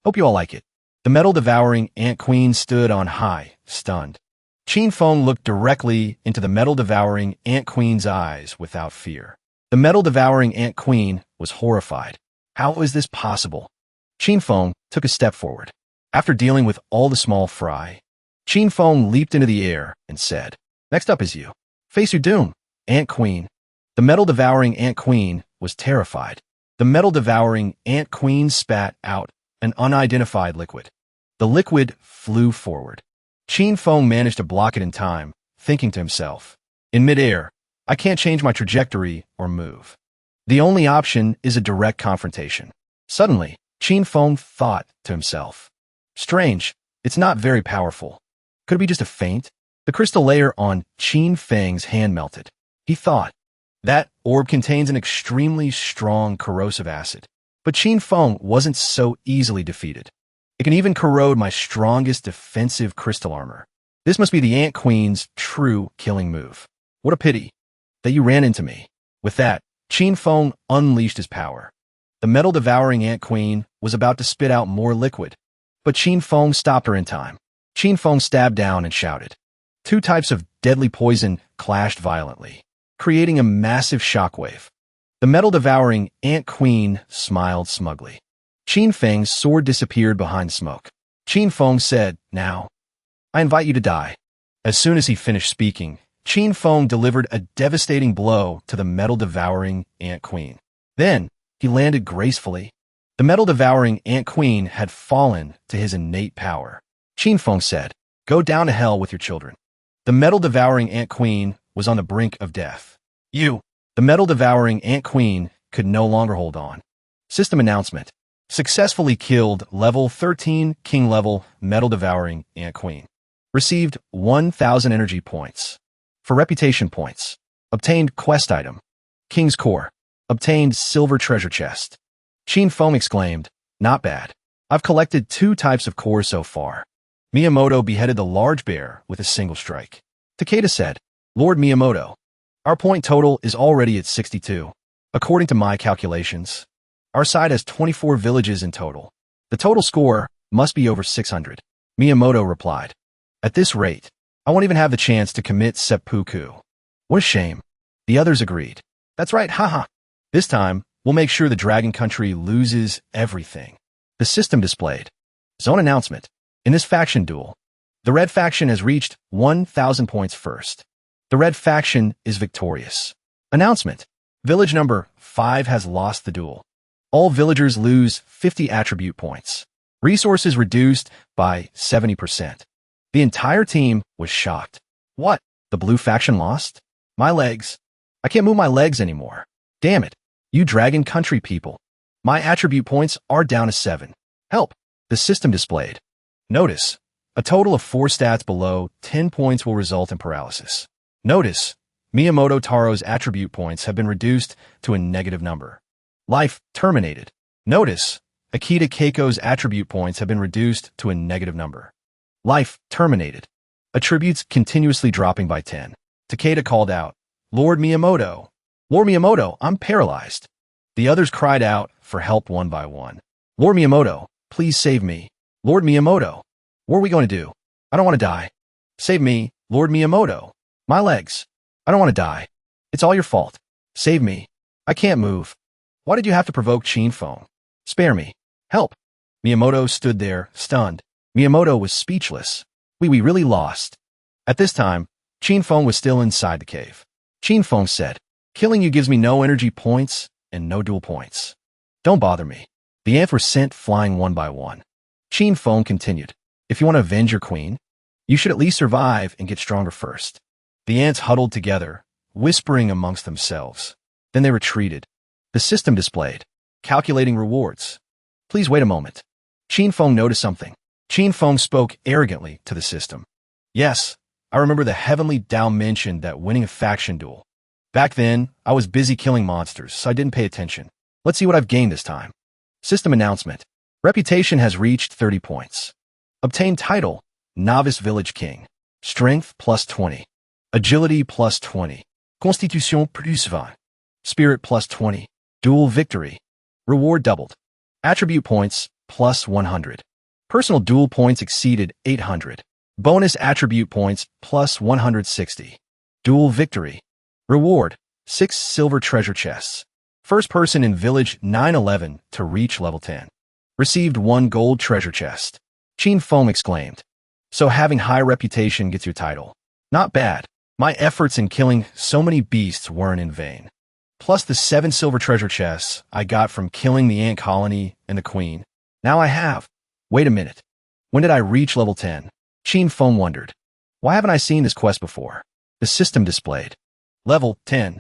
Hope you all like it. The metal-devouring ant queen stood on high, stunned. Qin Feng looked directly into the metal-devouring ant queen's eyes without fear. The metal-devouring ant queen was horrified. How is this possible? Qin Feng took a step forward. After dealing with all the small fry, Qin Feng leaped into the air and said, "Next up is you. Face your doom, Ant Queen." The metal-devouring ant queen was terrified. The metal-devouring ant queen spat out an unidentified liquid. The liquid flew forward. Qin Feng managed to block it in time, thinking to himself, "In midair, I can't change my trajectory or move. The only option is a direct confrontation." Suddenly, Qin Feng thought to himself, "Strange, it's not very powerful. Could it be just a feint?" The crystal layer on Qin Feng's hand melted. He thought, "That orb contains an extremely strong corrosive acid." But Qin Feng wasn't so easily defeated. "It can even corrode my strongest defensive crystal armor. This must be the Ant Queen's true killing move. What a pity that you ran into me." With that, Qin Feng unleashed his power. The metal-devouring Ant Queen was about to spit out more liquid, but Qin Feng stopped her in time. Qin Feng stabbed down and shouted. 2 types of deadly poison clashed violently, creating a massive shockwave. The metal-devouring Ant Queen smiled smugly. Qin Feng's sword disappeared behind smoke. Qin Feng said, "Now, I invite you to die." As soon as he finished speaking, Qin Feng delivered a devastating blow to the metal-devouring Ant Queen. Then, he landed gracefully. The metal-devouring Ant Queen had fallen to his innate power. Qin Feng said, "Go down to hell with your children." The metal-devouring Ant Queen was on the brink of death. The metal-devouring Ant Queen could no longer hold on. System announcement. Successfully killed level 13 king level metal-devouring Ant Queen. Received 1,000 energy points. For reputation points. Obtained quest item. King's Core. Obtained silver treasure chest. Qin Feng exclaimed, "Not bad. I've collected 2 types of cores so far." Miyamoto beheaded the large bear with a single strike. Takeda said, "Lord Miyamoto, our point total is already at 62. According to my calculations, our side has 24 villages in total. The total score must be over 600. Miyamoto replied, "At this rate, I won't even have the chance to commit seppuku." What a shame. The others agreed. "That's right, haha. This time, we'll make sure the Dragon Country loses everything." The system displayed. Zone announcement. In this faction duel, the red faction has reached 1,000 points first. The red faction is victorious. Announcement. Village number 5 has lost the duel. All villagers lose 50 attribute points. Resources reduced by 70%. The entire team was shocked. What? The blue faction lost? My legs. I can't move my legs anymore. Damn it. You Dragon Country people. My attribute points are down to 7. Help. The system displayed. Notice. A total of 4 stats below 10 points will result in paralysis. Notice. Miyamoto Taro's attribute points have been reduced to a negative number. Life terminated. Notice. Akita Keiko's attribute points have been reduced to a negative number. Life terminated. Attributes continuously dropping by 10. Takeda called out, "Lord Miyamoto. Lord Miyamoto, I'm paralyzed." The others cried out for help one by one. "Lord Miyamoto, please save me. Lord Miyamoto. What are we going to do? I don't want to die. Save me, Lord Miyamoto. My legs. I don't want to die. It's all your fault. Save me. I can't move. Why did you have to provoke Qin Feng? Spare me. Help." Miyamoto stood there, stunned. Miyamoto was speechless. We really lost. At this time, Qin Feng was still inside the cave. Qin Feng said, "Killing you gives me no energy points and no duel points. Don't bother me." The ants were sent flying one by one. Qin Feng continued, "If you want to avenge your queen, you should at least survive and get stronger first." The ants huddled together, whispering amongst themselves. Then they retreated. The system displayed. Calculating rewards. Please wait a moment. Qin Feng noticed something. Qin Feng spoke arrogantly to the system. "Yes, I remember the Heavenly Tao mentioned that winning a faction duel. Back then, I was busy killing monsters, so I didn't pay attention. Let's see what I've gained this time." System announcement. Reputation has reached 30 points. Obtained title, Novice Village King. Strength plus 20. Agility plus 20. Constitution plus 20. Spirit plus 20. Duel victory. Reward doubled. Attribute points plus 100. Personal duel points exceeded 800. Bonus attribute points plus 160. Duel victory. Reward, 6 silver treasure chests. First person in village 911 to reach level 10. Received 1 gold treasure chest. Qin Feng exclaimed. "So having high reputation gets your title. Not bad. My efforts in killing so many beasts weren't in vain. Plus the 7 silver treasure chests I got from killing the ant colony and the queen. Now I have. Wait a minute. When did I reach level 10? Qin Feng wondered. Why haven't I seen this quest before? The system displayed. Level 10.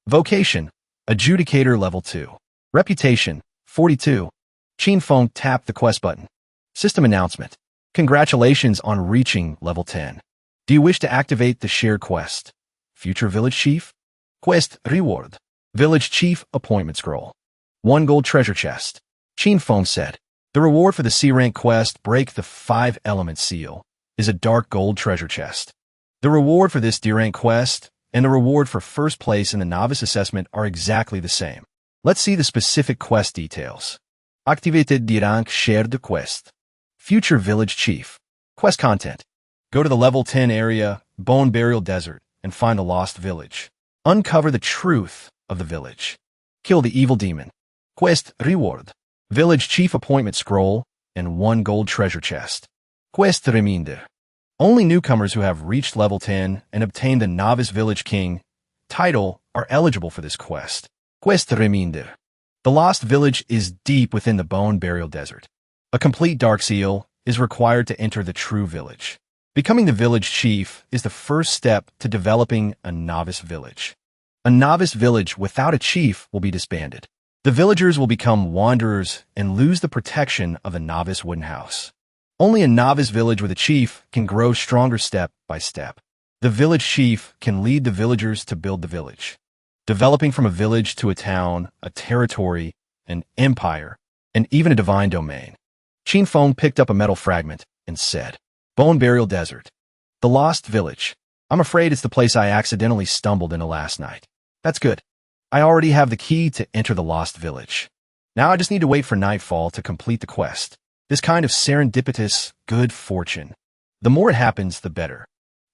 Vocation. Adjudicator level 2. Reputation. 42. Qin Feng tapped the quest button. System announcement. Congratulations on reaching level 10. Do you wish to activate the shared quest? Future Village Chief? Quest Reward. Village Chief Appointment Scroll. 1 gold treasure chest. Qin Feng said. The reward for the C-rank quest Break the 5-Element Seal is a dark gold treasure chest. The reward for this D-rank quest and the reward for first place in the novice assessment are exactly the same. Let's see the specific quest details. Activité D-rank shared quest. Future Village Chief. Quest content. Go to the level 10 area, Bone Burial Desert, and find the lost village. Uncover the truth of the village. Kill the evil demon. Quest reward. Village chief appointment scroll and 1 gold treasure chest. Quest reminder. Only newcomers who have reached level 10 and obtained the Novice Village King title are eligible for this quest. Quest reminder. The Lost Village is deep within the Bone Burial Desert. A complete Dark Seal is required to enter the true village. Becoming the village chief is the first step to developing a novice village. A novice village without a chief will be disbanded. The villagers will become wanderers and lose the protection of the novice wooden house. Only a novice village with a chief can grow stronger step by step. The village chief can lead the villagers to build the village, developing from a village to a town, a territory, an empire, and even a divine domain. Qin Feng picked up a metal fragment and said, Bone Burial Desert. The Lost Village. I'm afraid it's the place I accidentally stumbled into last night. That's good. I already have the key to enter the Lost Village. Now I just need to wait for nightfall to complete the quest. This kind of serendipitous good fortune. The more it happens, the better.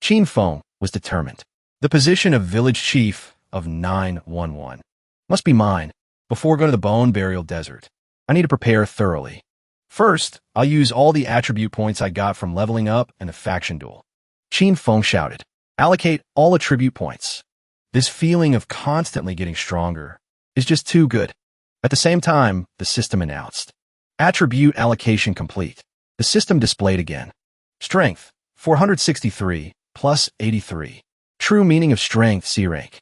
Qin Feng was determined. The position of village chief of 911 must be mine before going to the Bone Burial Desert. I need to prepare thoroughly. First, I'll use all the attribute points I got from leveling up and the faction duel. Qin Feng shouted, allocate all attribute points. This feeling of constantly getting stronger is just too good. At the same time, the system announced, attribute allocation complete. The system displayed again. Strength, 463, plus 83. True meaning of strength, C rank.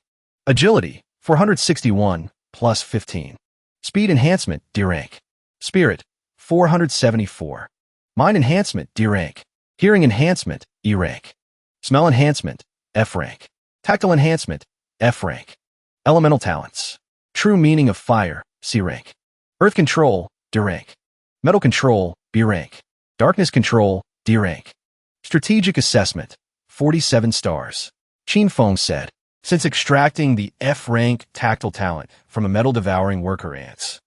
Agility, 461, plus 15. Speed enhancement, D rank. Spirit, 474. Mind enhancement, D rank. Hearing enhancement, E rank. Smell enhancement, F rank. Tactile enhancement, F rank. Elemental talents. True meaning of fire, C rank. Earth control, D rank. Metal control, B rank. Darkness control, D rank. Strategic assessment, 47 stars. Qin Feng said, since extracting the F rank tactile talent from a metal-devouring worker ants.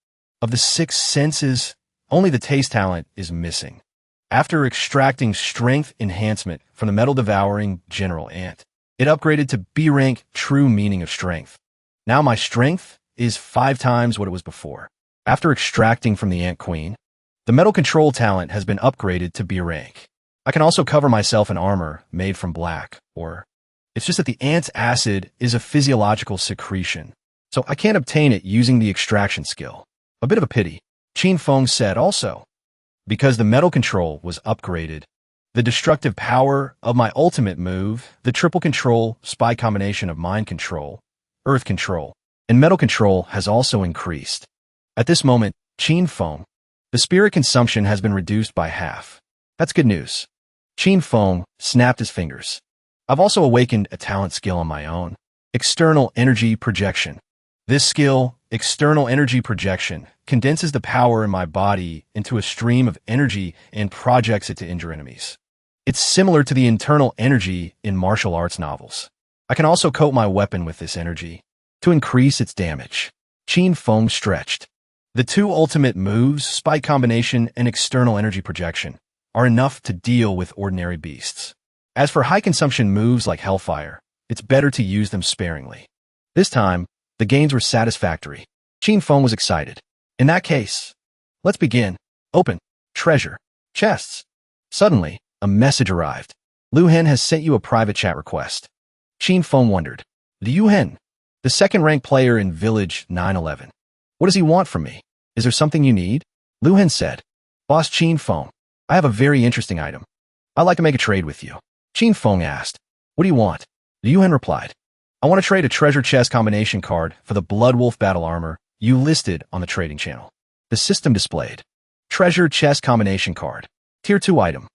Of the 6 senses, only the taste talent is missing. After extracting strength enhancement from the metal-devouring general ant, it upgraded to B rank true meaning of strength. Now my strength is 5 times what it was before. After extracting from the ant queen, the metal control talent has been upgraded to B rank. I can also cover myself in armor made from black, or it's just that the ant's acid is a physiological secretion, so I can't obtain it using the extraction skill. A bit of a pity. Qin Feng said also, because the metal control was upgraded, the destructive power of my ultimate move, the triple control spy combination of mind control, earth control, and metal control has also increased. At this moment, Qin Feng, the spirit consumption has been reduced by half. That's good news. Qin Feng snapped his fingers. I've also awakened a talent skill on my own. External energy projection. This skill, external energy projection, condenses the power in my body into a stream of energy and projects it to injure enemies. It's similar to the internal energy in martial arts novels. I can also coat my weapon with this energy to increase its damage. Qin Feng stretched. The 2 ultimate moves, spike combination and external energy projection, are enough to deal with ordinary beasts. As for high-consumption moves like Hellfire, it's better to use them sparingly. This time, the gains were satisfactory. Qin Feng was excited. In that case, let's begin. Open. Treasure. Chests. Suddenly, a message arrived. Liu Hen has sent you a private chat request. Qin Feng wondered. Liu Hen, the second-ranked player in Village 911. What does he want from me? Is there something you need? Liu Hen said. Boss Qin Feng, I have a very interesting item. I'd like to make a trade with you. Qin Feng asked. What do you want? Liu Hen replied. I want to trade a treasure chest combination card for the Blood Wolf battle armor you listed on the trading channel. The system displayed. Treasure chest combination card. Tier 2 item.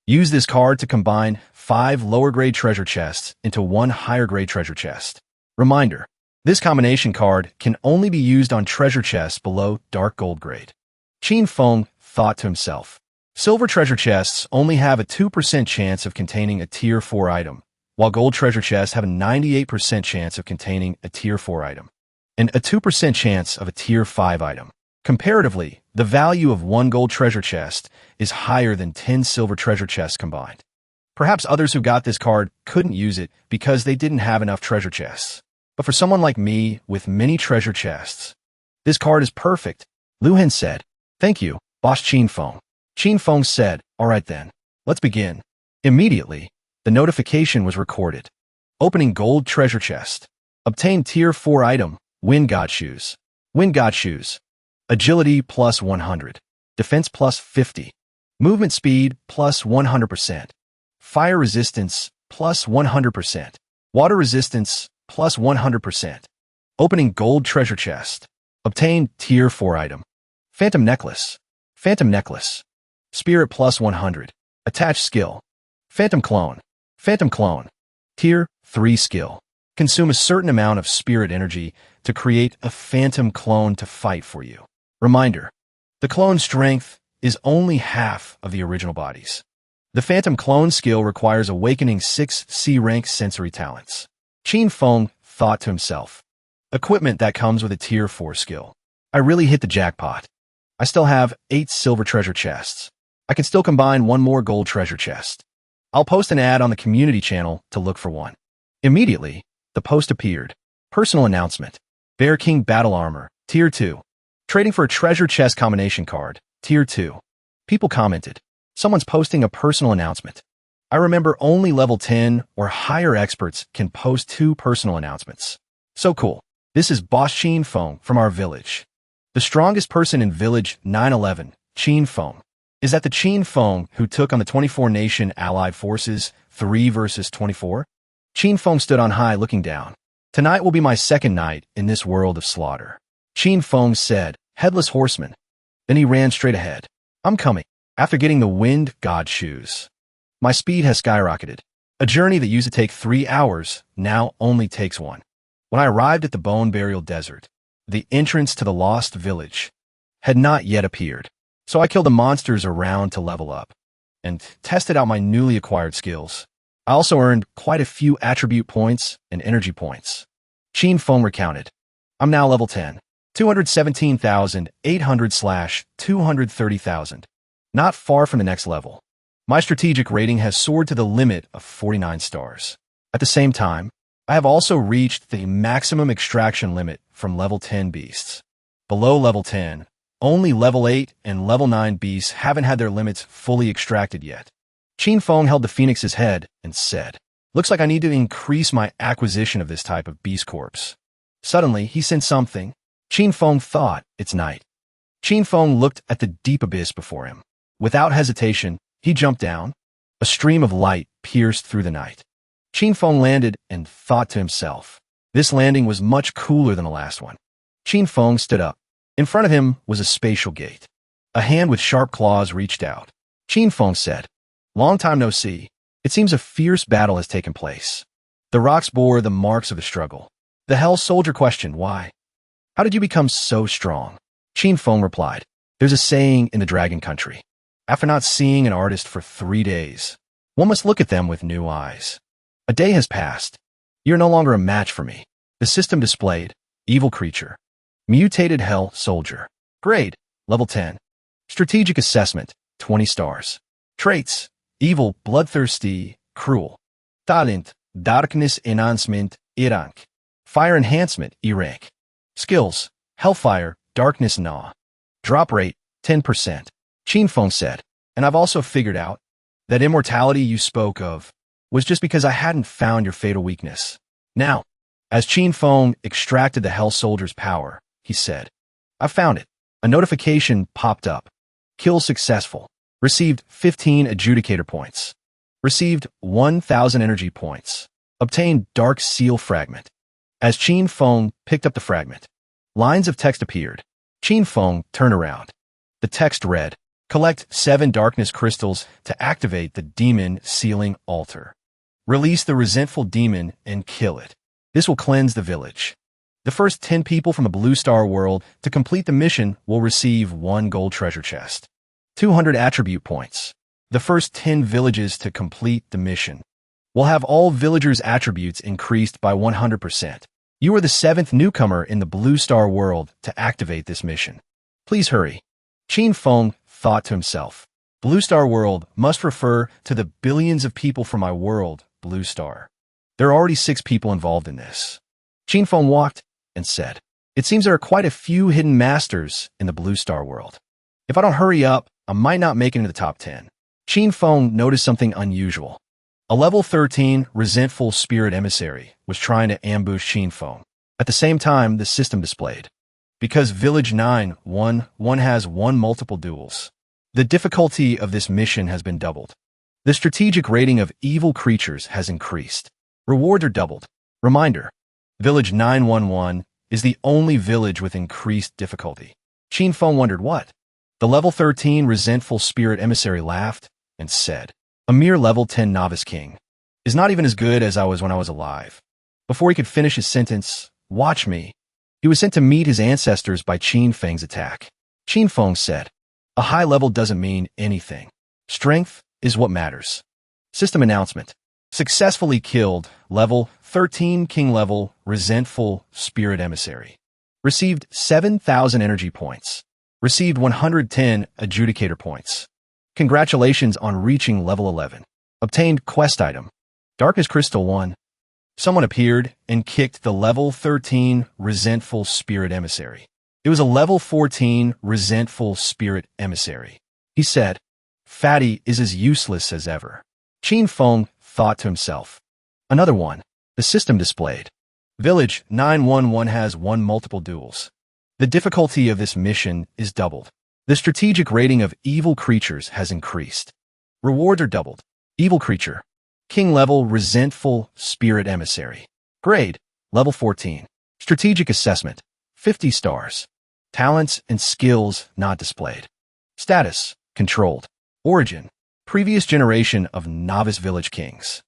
Use this card to combine 5 lower-grade treasure chests into 1 higher-grade treasure chest. Reminder, this combination card can only be used on treasure chests below dark gold grade. Qin Feng thought to himself. Silver treasure chests only have a 2% chance of containing a Tier 4 item, while gold treasure chests have a 98% chance of containing a Tier 4 item, and a 2% chance of a Tier 5 item. Comparatively, the value of 1 gold treasure chest is higher than 10 silver treasure chests combined. Perhaps others who got this card couldn't use it because they didn't have enough treasure chests. But for someone like me with many treasure chests, This card is perfect, Lu Hen said. Thank you, Boss Qin Feng. Qin Feng said, all right then. Let's begin. Immediately, the notification was recorded. Opening gold treasure chest. Obtain tier 4 item, Wind God Shoes. Wind God Shoes. Agility plus 100. Defense plus 50. Movement speed plus 100%. Fire resistance plus 100%. Water resistance plus 100%. Opening gold treasure chest. Obtain tier 4 item. Phantom necklace. Phantom necklace. Spirit plus 100. Attach skill. Phantom clone. Phantom clone. Tier 3 skill. Consume a certain amount of spirit energy to create a phantom clone to fight for you. Reminder. The clone strength is only half of the original body's. The phantom clone skill requires awakening 6 C-rank sensory talents. Qin Feng thought to himself. Equipment that comes with a tier 4 skill. I really hit the jackpot. I still have 8 silver treasure chests. I can still combine 1 more gold treasure chest. I'll post an ad on the community channel to look for one. Immediately, the post appeared. Personal announcement. Bear King Battle Armor, Tier 2. Trading for a treasure chest combination card, Tier 2. People commented. Someone's posting a personal announcement. I remember only level 10 or higher experts can post 2 personal announcements. So cool. This is Boss Qin Feng from our village. The strongest person in village 911, Qin Feng, is that the Qin Feng who took on the 24-nation allied forces 3 versus 24? Qin Feng stood on high looking down. Tonight will be my second night in this world of slaughter. Qin Feng said, headless horseman. Then he ran straight ahead. I'm coming. After getting the Wind God Shoes, my speed has skyrocketed. A journey that used to take 3 hours now only takes 1. When I arrived at the Bone Burial Desert, the entrance to the Lost Village had not yet appeared, so I killed the monsters around to level up and tested out my newly acquired skills. I also earned quite a few attribute points and energy points. Qin Feng recounted. I'm now level 10, 217,800/230,000. Not far from the next level. My strategic rating has soared to the limit of 49 stars. At the same time, I have also reached the maximum extraction limit from level 10 beasts. Below level 10, only level 8 and level 9 beasts haven't had their limits fully extracted yet. Qin Feng held the phoenix's head and said, looks like I need to increase my acquisition of this type of beast corpse. Suddenly, he sensed something. Qin Feng thought, it's night. Qin Feng looked at the deep abyss before him. Without hesitation, he jumped down. A stream of light pierced through the night. Qin Feng landed and thought to himself. This landing was much cooler than the last one. Qin Feng stood up. In front of him was a spatial gate. A hand with sharp claws reached out. Qin Feng said, long time no see. It seems a fierce battle has taken place. The rocks bore the marks of a struggle. The Hell Soldier questioned why. How did you become so strong? Qin Feng replied, there's a saying in the Dragon Country. After not seeing an artist for 3 days, one must look at them with new eyes. A day has passed. You're no longer a match for me. The system displayed, evil creature. Mutated Hell Soldier. Grade, level 10. Strategic assessment, 20 stars. Traits, evil, bloodthirsty, cruel. Talent, darkness enhancement, E-rank. Fire enhancement, E-rank. Skills, hellfire, darkness na. Drop rate, 10%. Qin Feng said, and I've also figured out that immortality you spoke of was just because I hadn't found your fatal weakness. Now, as Qin Feng extracted the Hell Soldier's power, he said, I found it. A notification popped up. Kill successful. Received 15 adjudicator points. Received 1,000 energy points. Obtained Dark Seal Fragment. As Qin Feng picked up the fragment, lines of text appeared. Qin Feng turned around. The text read, collect 7 darkness crystals to activate the demon sealing altar. Release the resentful demon and kill it. This will cleanse the village. The first 10 people from the Blue Star world to complete the mission will receive 1 gold treasure chest. 200 attribute points. The first 10 villages to complete the mission will have all villagers' attributes increased by 100%. You are the 7th newcomer in the Blue Star world to activate this mission. Please hurry. Qin Feng thought to himself. Blue Star world must refer to the billions of people from my world, Blue Star. There are already 6 people involved in this. Qin Feng walked and said, It seems there are quite a few hidden masters in the Blue Star world. If I don't hurry up, I might not make it into the top 10. Qin Feng noticed something unusual. A level 13 resentful spirit emissary was trying to ambush Qin Feng. At the same time, the system displayed. Because Village 9-1-1 has won multiple duels, the difficulty of this mission has been doubled. The strategic rating of evil creatures has increased. Rewards are doubled. Reminder, Village 911 is the only village with increased difficulty. Qin Feng wondered what? The level 13 resentful spirit emissary laughed and said, "A mere level 10 novice king is not even as good as I was when I was alive." Before he could finish his sentence, "Watch me." He was sent to meet his ancestors by Qin Feng's attack. Qin Feng said, "A high level doesn't mean anything. Strength is what matters." System announcement. Successfully killed level 13 king level resentful spirit emissary. Received 7,000 energy points. Received 110 adjudicator points. Congratulations on reaching level 11. Obtained quest item. Darkness Crystal 1. Someone appeared and kicked the level 13 resentful spirit emissary. It was a level 14 resentful spirit emissary. He said, "Fatty is as useless as ever." Qin Feng thought to himself. Another one. The system displayed. Village 911 has won multiple duels. The difficulty of this mission is doubled. The strategic rating of evil creatures has increased. Rewards are doubled. Evil creature. King level resentful spirit emissary. Grade, level 14. Strategic assessment, 50 stars. Talents and skills not displayed. Status, controlled. Origin, previous generation of novice village kings.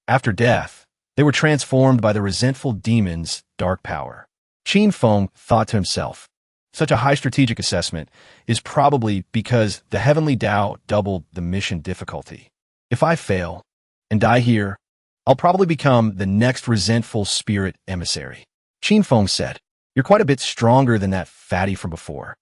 After death, they were transformed by the resentful demon's dark power. Qin Feng thought to himself, such a high strategic assessment is probably because the heavenly Tao doubled the mission difficulty. If I fail and die here, I'll probably become the next resentful spirit emissary. Qin Feng said, "You're quite a bit stronger than that fatty from before."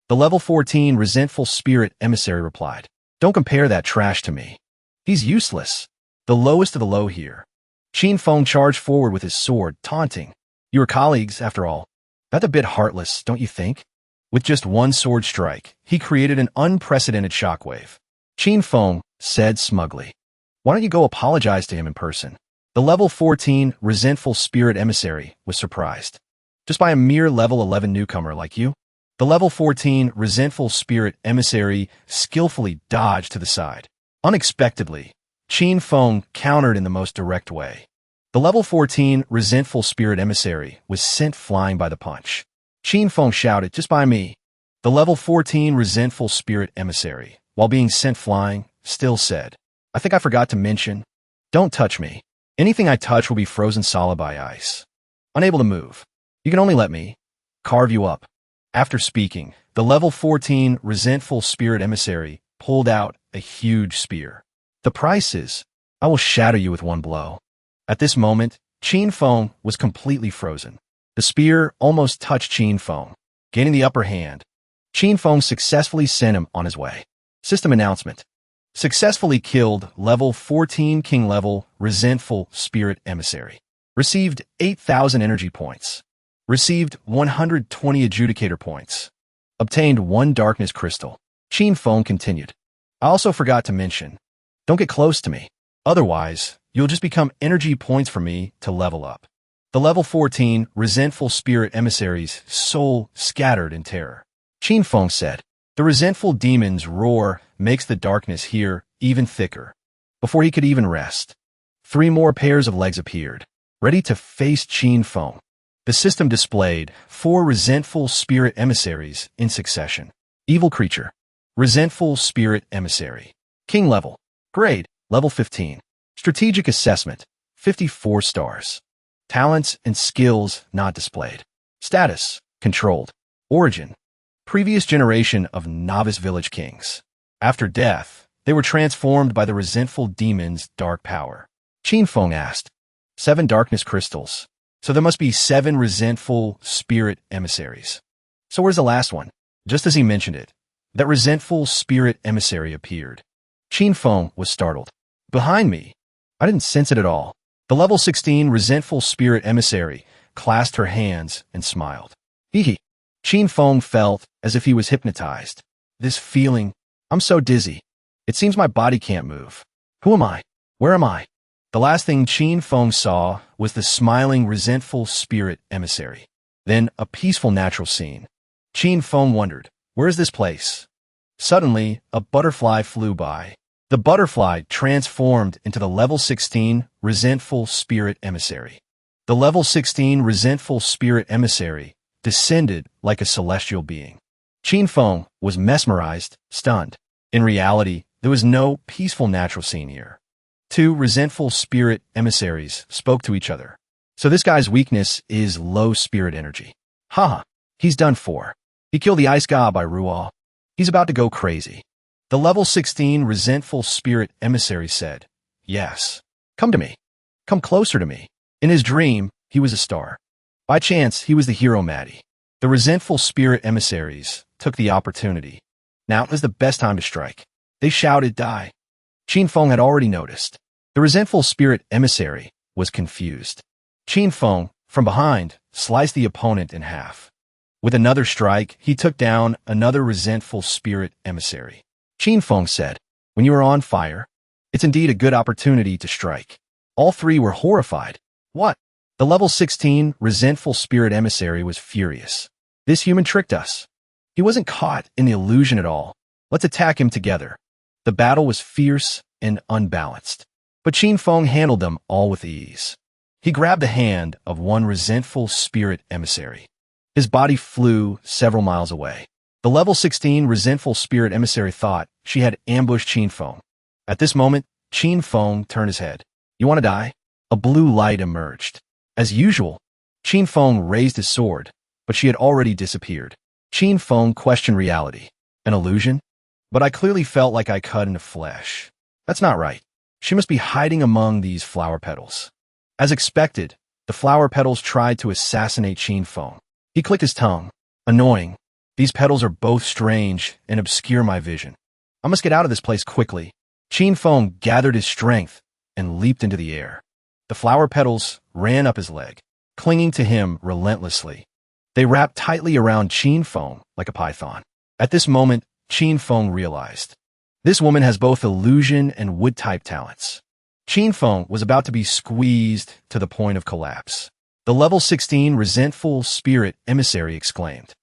The level 14 resentful spirit emissary replied, "Don't compare that trash to me. He's useless. The lowest of the low here." Qin Feng charged forward with his sword, taunting, "You were colleagues, after all. That's a bit heartless, don't you think?" With just one sword strike, he created an unprecedented shockwave. Qin Feng said smugly, "Why don't you go apologize to him in person?" The level 14 resentful spirit emissary was surprised. "Just by a mere level 11 newcomer like you?" The level 14 resentful spirit emissary skillfully dodged to the side. Unexpectedly, Qin Feng countered in the most direct way. The level 14 resentful spirit emissary was sent flying by the punch. Qin Feng shouted, "Just by me." The level 14 resentful spirit emissary, while being sent flying, still said, "I think I forgot to mention, don't touch me. Anything I touch will be frozen solid by ice. Unable to move. You can only let me carve you up." After speaking, the level 14 resentful spirit emissary pulled out a huge spear. "The price is, I will shatter you with one blow." At this moment, Qin Feng was completely frozen. The spear almost touched Qin Feng, gaining the upper hand. Qin Feng successfully sent him on his way. System announcement. Successfully killed level 14 king level resentful spirit emissary. Received 8,000 energy points. Received 120 adjudicator points. Obtained 1 darkness crystal. Qin Feng continued, "I also forgot to mention, don't get close to me. Otherwise, you'll just become energy points for me to level up." The level 14 resentful spirit emissary's soul scattered in terror. Qin Feng said, "The resentful demon's roar makes the darkness here even thicker." Before he could even rest, 3 more pairs of legs appeared, ready to face Qin Feng. The system displayed 4 resentful spirit emissaries in succession. Evil creature. Resentful spirit emissary. King level. Grade, level 15. Strategic assessment, 54 stars. Talents and skills not displayed. Status, controlled. Origin, previous generation of novice village kings. After death, they were transformed by the resentful demon's dark power. Qin Feng asked, 7 darkness crystals. So there must be 7 resentful spirit emissaries. So where's the last one? Just as he mentioned it, that resentful spirit emissary appeared. Qin Feng was startled. Behind me. I didn't sense it at all. The level 16 resentful spirit emissary clasped her hands and smiled. Hee. Qin Feng felt as if he was hypnotized. This feeling, I'm so dizzy. It seems my body can't move. Who am I? Where am I? The last thing Qin Feng saw was the smiling, resentful spirit emissary. Then a peaceful natural scene. Qin Feng wondered, where is this place? Suddenly, a butterfly flew by. The butterfly transformed into the level 16 resentful spirit emissary. The level 16 resentful spirit emissary descended like a celestial being. Qin Feng was mesmerized, stunned. In reality, there was no peaceful natural scene here. Two resentful spirit emissaries spoke to each other. So this guy's weakness is low spirit energy. Haha, he's done for. He killed the ice god by Ruo. He's about to go crazy. The level 16 resentful spirit emissary said, yes. Come to me. Come closer to me. In his dream, he was a star. By chance, he was the hero Maddie. The resentful spirit emissaries took the opportunity. Now is the best time to strike. They shouted, die. Qin Feng had already noticed. The resentful spirit emissary was confused. Qin Feng, from behind, sliced the opponent in half. With another strike, he took down another resentful spirit emissary. Qin Feng said, when you are on fire, it's indeed a good opportunity to strike. All three were horrified. What? The level 16 resentful spirit emissary was furious. This human tricked us. He wasn't caught in the illusion at all. Let's attack him together. The battle was fierce and unbalanced. But Qin Feng handled them all with ease. He grabbed the hand of one resentful spirit emissary. His body flew several miles away. The level 16 resentful spirit emissary thought she had ambushed Qin Feng. At this moment, Qin Feng turned his head. You want to die? A blue light emerged. As usual, Qin Feng raised his sword, but she had already disappeared. Qin Feng questioned reality. An illusion? But I clearly felt like I cut into flesh. That's not right. She must be hiding among these flower petals. As expected, the flower petals tried to assassinate Qin Feng. He clicked his tongue. Annoying. These petals are both strange and obscure my vision. I must get out of this place quickly. Qin Feng gathered his strength and leaped into the air. The flower petals ran up his leg, clinging to him relentlessly. They wrapped tightly around Qin Feng like a python. At this moment, Qin Feng realized. This woman has both illusion and wood-type talents. Qin Feng was about to be squeezed to the point of collapse. The level 16 resentful spirit emissary exclaimed,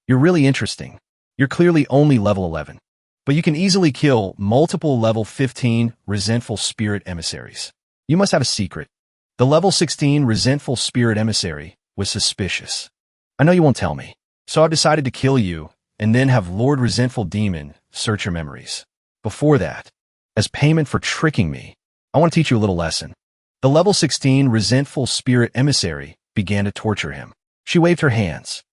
you're really interesting. You're clearly only level 11. But you can easily kill multiple level 15 resentful spirit emissaries. You must have a secret. The level 16 resentful spirit emissary was suspicious. I know you won't tell me, so I've decided to kill you and then have Lord Resentful Demon search your memories. Before that, as payment for tricking me, I want to teach you a little lesson. The level 16 resentful spirit emissary began to torture him. She waved her hands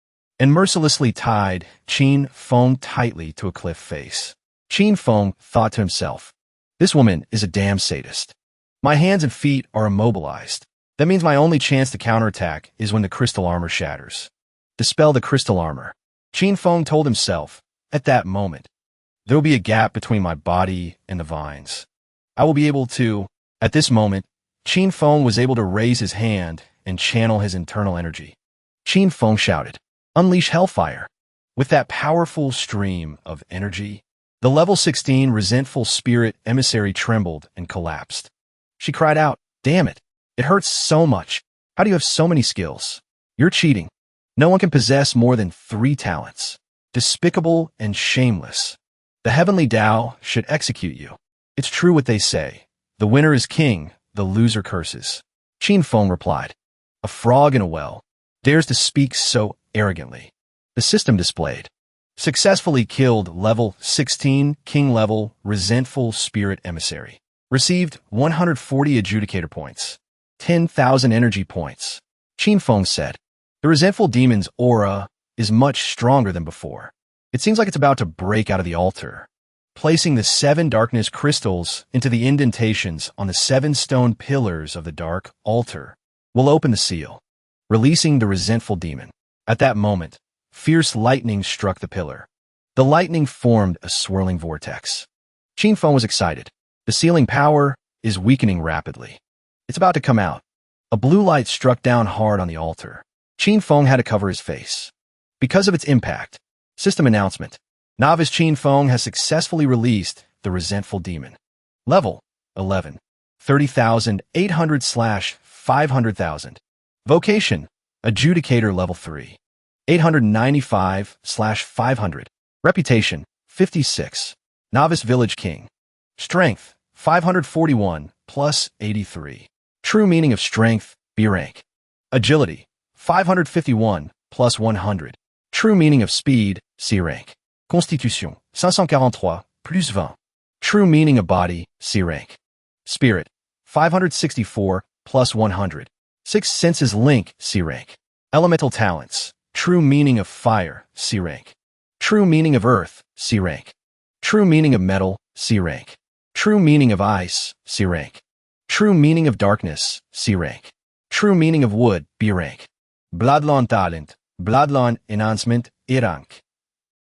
and mercilessly tied Qin Feng tightly to a cliff face. Qin Feng thought to himself, this woman is a damn sadist. My hands and feet are immobilized. That means my only chance to counterattack is when the crystal armor shatters. Dispel the crystal armor. Qin Feng told himself, at that moment, there will be a gap between my body and the vines. I will be able to. At this moment, Qin Feng was able to raise his hand and channel his internal energy. Qin Feng shouted, unleash hellfire. With that powerful stream of energy, the level 16 resentful spirit emissary trembled and collapsed. She cried out, damn it, it hurts so much. How do you have so many skills? You're cheating. No one can possess more than 3 talents. Despicable and shameless. The heavenly Tao should execute you. It's true what they say. The winner is king, the loser curses. Qin Feng replied, a frog in a well dares to speak so arrogantly. The system displayed. Successfully killed level 16 king level resentful spirit emissary. Received 140 adjudicator points. 10,000 energy points. Qin Feng said, the resentful demon's aura is much stronger than before. It seems like it's about to break out of the altar. Placing the 7 darkness crystals into the indentations on the 7 stone pillars of the dark altar will open the seal, releasing the resentful demon. At that moment, fierce lightning struck the pillar. The lightning formed a swirling vortex. Qin Feng was excited. The sealing power is weakening rapidly. It's about to come out. A blue light struck down hard on the altar. Qin Feng had to cover his face. Because of its impact. System announcement. Novice Qin Feng has successfully released the Resentful Demon. Level 11. 30,800/500,000. Vocation. Adjudicator level 3. 895/500. Reputation 56. Novice Village King. Strength 541 plus 83. True meaning of strength, B rank. Agility 551 plus 100. True meaning of speed, C rank. Constitution 543 plus 20. True meaning of body, C rank. Spirit 564 plus 100. Sixth senses link, C rank. Elemental talents. True meaning of fire, C rank. True meaning of earth, C rank. True meaning of metal, C rank. True meaning of ice, C rank. True meaning of darkness, C rank. True meaning of wood, B rank. Bloodline talent. Bloodline enhancement, E rank.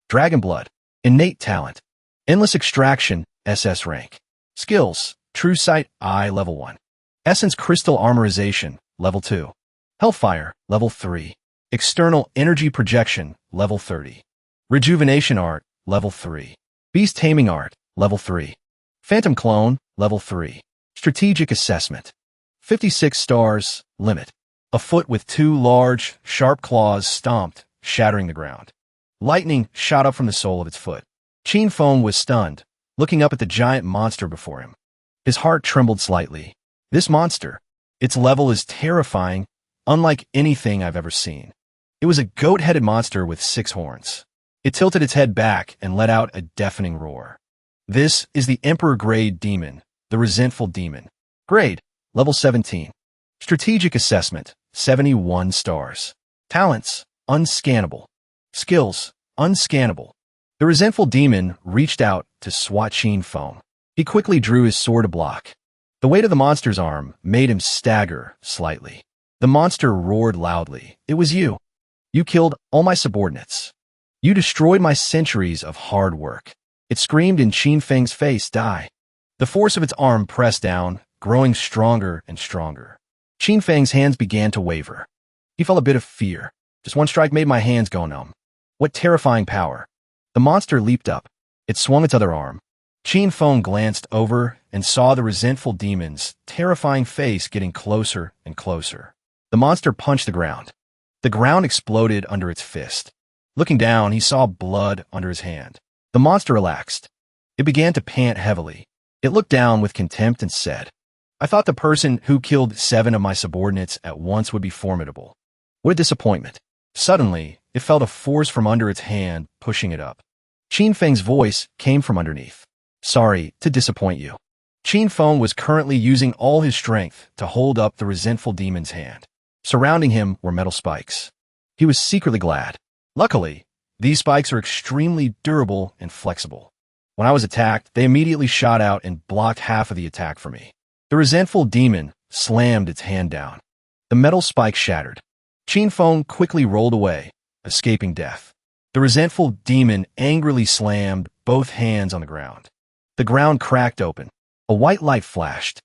Dragon blood. Innate talent. Endless extraction, SS rank. Skills. True sight, I level 1. Essence crystal armorization, level 2. Hellfire, level 3. External energy projection, level 30. Rejuvenation art, level 3. Beast taming art, level 3. Phantom clone, level 3. Strategic assessment. 56 stars, limit. A foot with 2 large, sharp claws stomped, shattering the ground. Lightning shot up from the sole of its foot. Qin Feng was stunned, looking up at the giant monster before him. His heart trembled slightly. This monster, its level is terrifying, unlike anything I've ever seen. It was a goat-headed monster with 6 horns. It tilted its head back and let out a deafening roar. This is the Emperor-grade demon, the Resentful Demon. Grade, level 17. Strategic assessment, 71 stars. Talents, unscannable. Skills, unscannable. The Resentful Demon reached out to swat Qin Feng. He quickly drew his sword to block. The weight of the monster's arm made him stagger slightly. The monster roared loudly. It was you. You killed all my subordinates. You destroyed my centuries of hard work. It screamed in Qin Feng's face, die. The force of its arm pressed down, growing stronger and stronger. Qin Feng's hands began to waver. He felt a bit of fear. Just one strike made my hands go numb. What terrifying power. The monster leaped up. It swung its other arm. Qin Feng glanced over and saw the Resentful Demon's terrifying face getting closer and closer. The monster punched the ground. The ground exploded under its fist. Looking down, he saw blood under his hand. The monster relaxed. It began to pant heavily. It looked down with contempt and said, I thought the person who killed 7 of my subordinates at once would be formidable. What a disappointment. Suddenly, it felt a force from under its hand, pushing it up. Qin Feng's voice came from underneath. Sorry to disappoint you. Qin Feng was currently using all his strength to hold up the Resentful Demon's hand. Surrounding him were metal spikes. He was secretly glad. Luckily, these spikes are extremely durable and flexible. When I was attacked, they immediately shot out and blocked half of the attack for me. The Resentful Demon slammed its hand down. The metal spike shattered. Qin Feng quickly rolled away, escaping death. The Resentful Demon angrily slammed both hands on the ground. The ground cracked open. A white light flashed.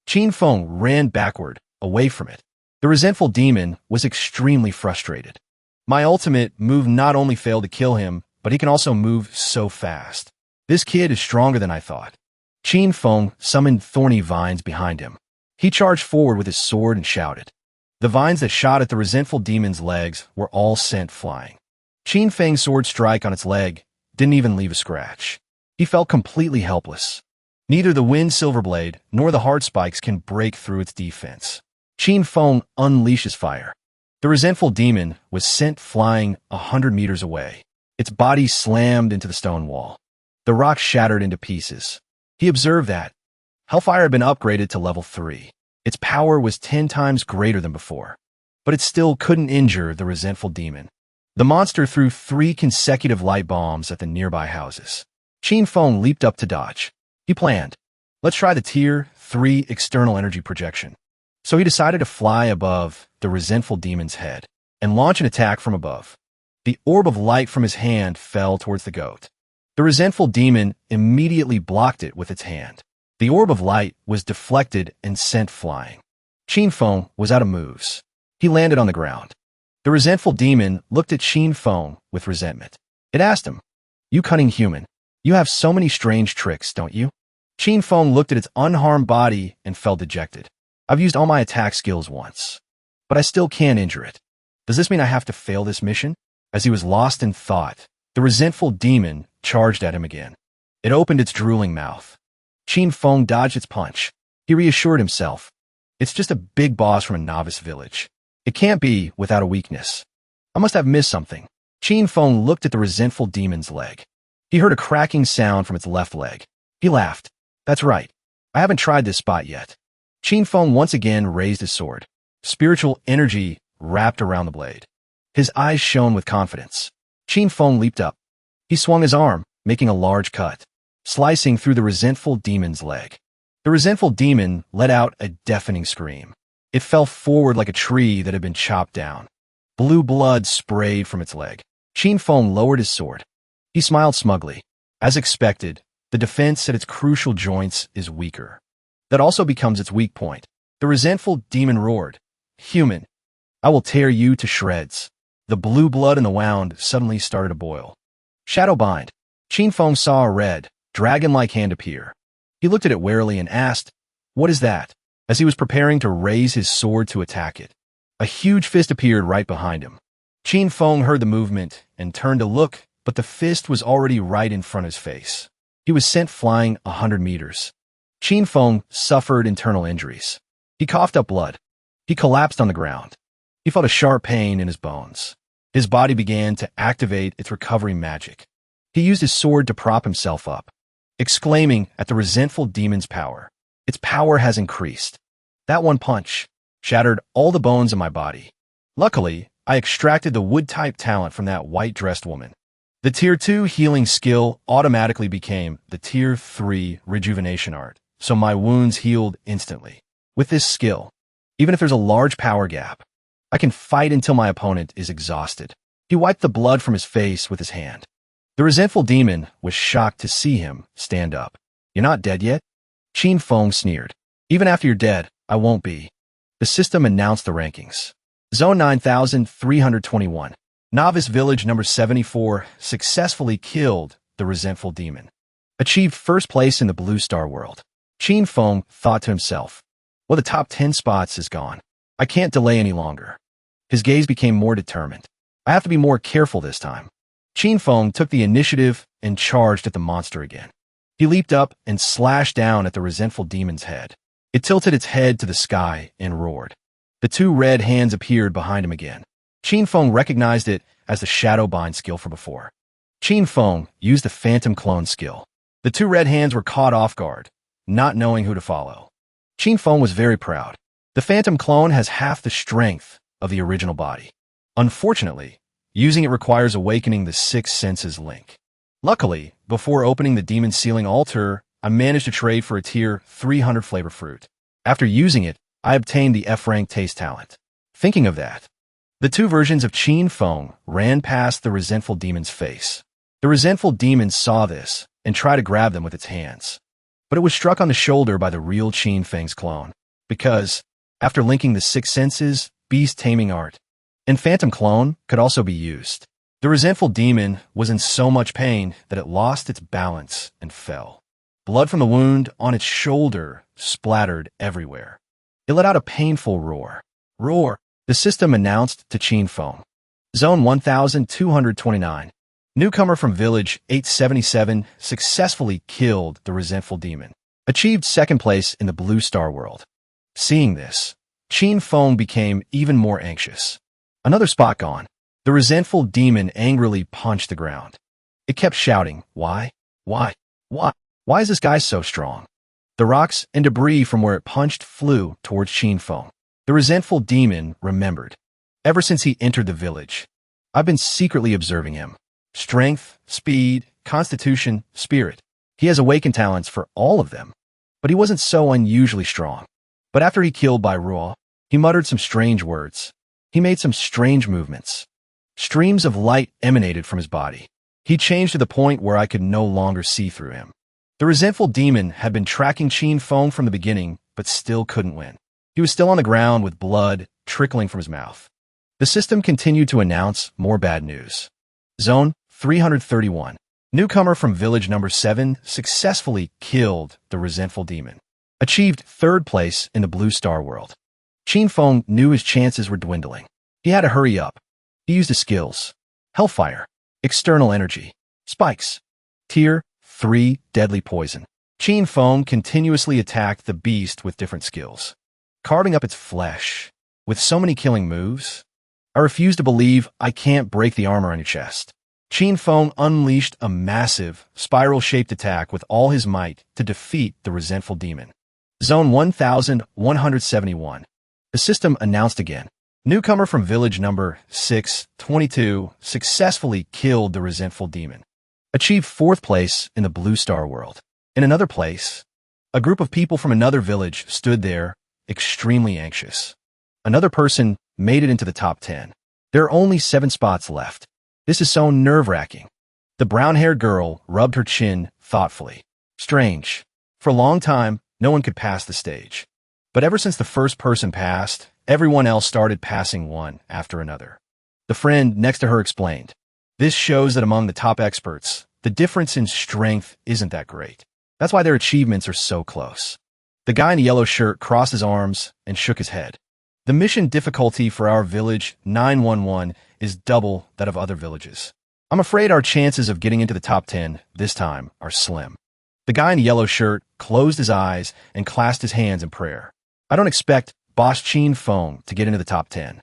Qin Feng ran backward, away from it. The Resentful Demon was extremely frustrated. My ultimate move not only failed to kill him, but he can also move so fast. This kid is stronger than I thought. Qin Feng summoned thorny vines behind him. He charged forward with his sword and shouted. The vines that shot at the Resentful Demon's legs were all sent flying. Qin Feng's sword strike on its leg didn't even leave a scratch. He felt completely helpless. Neither the wind silverblade nor the hard spikes can break through its defense. Qin Feng unleashes fire. The Resentful Demon was sent flying 100 meters away. Its body slammed into the stone wall. The rock shattered into pieces. He observed that Hellfire had been upgraded to level 3. Its power was 10 times greater than before. But it still couldn't injure the Resentful Demon. The monster threw 3 consecutive light bombs at the nearby houses. Qin Feng leaped up to dodge. He planned, let's try the Tier 3 external energy projection. So he decided to fly above the Resentful Demon's head and launch an attack from above. The orb of light from his hand fell towards the goat. The Resentful Demon immediately blocked it with its hand. The orb of light was deflected and sent flying. Qin Feng was out of moves. He landed on the ground. The The resentful demon looked at Qin Feng with resentment. It asked him, "You cunning human, you have so many strange tricks, don't you?" Qin Feng looked at its unharmed body and felt dejected. "I've used all my attack skills once, but I still can't injure it. Does this mean I have to fail this mission?" As he was lost in thought, the resentful demon charged at him again. It opened its drooling mouth. Qin Feng dodged its punch. He reassured himself. It's just a big boss from a novice village. It can't be without a weakness. I must have missed something. Qin Feng looked at the resentful demon's leg. He heard a cracking sound from its left leg. He laughed. "That's right. I haven't tried this spot yet." Qin Feng once again raised his sword. Spiritual energy wrapped around the blade. His eyes shone with confidence. Qin Feng leaped up. He swung his arm, making a large cut, slicing through the resentful demon's leg. The resentful demon let out a deafening scream. It fell forward like a tree that had been chopped down. Blue blood sprayed from its leg. Qin Feng lowered his sword. He smiled smugly. As expected, the defense at its crucial joints is weaker. That also becomes its weak point. The resentful demon roared, "Human, I will tear you to shreds." The blue blood in the wound suddenly started to boil. Shadowbind. Qin Feng saw a red, dragon-like hand appear. He looked at it warily and asked, "What is that?" As he was preparing to raise his sword to attack it, a huge fist appeared right behind him. Qin Feng heard the movement and turned to look, but the fist was already right in front of his face. He was sent flying 100 meters. Qin Feng suffered internal injuries. He coughed up blood. He collapsed on the ground. He felt a sharp pain in his bones. His body began to activate its recovery magic. He used his sword to prop himself up, exclaiming at the resentful demon's power. "Its power has increased. That one punch shattered all the bones in my body. Luckily, I extracted the wood-type talent from that white-dressed woman." The Tier 2 healing skill automatically became the Tier 3 rejuvenation art, so my wounds healed instantly. With this skill, even if there's a large power gap, I can fight until my opponent is exhausted. He wiped the blood from his face with his hand. The resentful demon was shocked to see him stand up. "You're not dead yet?" Qin Feng sneered. "Even after you're dead, I won't be." The system announced the rankings. Zone 9321. Novice Village number 74 successfully killed the resentful demon. Achieved first place in the Blue Star world. Qin Feng thought to himself, "Well, the top 10 spots is gone. I can't delay any longer." His gaze became more determined. "I have to be more careful this time." Qin Feng took the initiative and charged at the monster again. He leaped up and slashed down at the resentful demon's head. It tilted its head to the sky and roared. The two red hands appeared behind him again. Qin Feng recognized it as the Shadowbind skill from before. Qin Feng used the Phantom Clone skill. The two red hands were caught off guard, not knowing who to follow. Qin Feng was very proud. The Phantom Clone has half the strength of the original body. Unfortunately, using it requires awakening the six senses link. Luckily, before opening the Demon Sealing Altar, I managed to trade for a Tier 300 flavor fruit. After using it, I obtained the F-Rank taste talent. Thinking of that, the two versions of Qin Feng ran past the resentful demon's face. The resentful demon saw this and tried to grab them with its hands. But it was struck on the shoulder by the real Qin Feng's clone. Because, after linking the six senses, beast taming art, and Phantom Clone could also be used, the resentful demon was in so much pain that it lost its balance and fell. Blood from the wound on its shoulder splattered everywhere. It let out a painful roar. "Roar!" the system announced to Qin Feng. Zone 1229. Newcomer from Village 877 successfully killed the resentful demon. Achieved second place in the Blue Star world. Seeing this, Qin Feng became even more anxious. Another spot gone. The resentful demon angrily punched the ground. It kept shouting, "Why? Why? Why? Why is this guy so strong?" The rocks and debris from where it punched flew towards Qin Feng. The resentful demon remembered. Ever since he entered the village, I've been secretly observing him. Strength, speed, constitution, spirit. He has awakened talents for all of them. But he wasn't so unusually strong. But after he killed Bai Ruo, he muttered some strange words. He made some strange movements. Streams of light emanated from his body. He changed to the point where I could no longer see through him. The resentful demon had been tracking Qin Feng from the beginning, but still couldn't win. He was still on the ground with blood trickling from his mouth. The system continued to announce more bad news. Zone 331. Newcomer from village number 7 successfully killed the resentful demon. Achieved 3rd place in the Blue Star world. Qin Feng knew his chances were dwindling. He had to hurry up. He used his skills. Hellfire. External energy. Spikes. Tier 3 deadly poison. Qin Feng continuously attacked the beast with different skills, carving up its flesh. With so many killing moves, I refuse to believe I can't break the armor on your chest. Qin Feng unleashed a massive, spiral-shaped attack with all his might to defeat the resentful demon. Zone 1171. The system announced again. Newcomer from village number 622 successfully killed the resentful demon. Achieved 4th place in the Blue Star world. In another place, a group of people from another village stood there, extremely anxious. Another person made it into the top 10. There are only 7 spots left. This is so nerve-wracking. The brown-haired girl rubbed her chin thoughtfully. Strange. For a long time, no one could pass the stage. But ever since the first person passed, everyone else started passing one after another. The friend next to her explained, "This shows that among the top experts, the difference in strength isn't that great. That's why their achievements are so close." The guy in the yellow shirt crossed his arms and shook his head. "The mission difficulty for our village 911 is double that of other villages. I'm afraid our chances of getting into the top 10 this time are slim." The guy in the yellow shirt closed his eyes and clasped his hands in prayer. "I don't expect Boss Qin Feng to get into the top 10.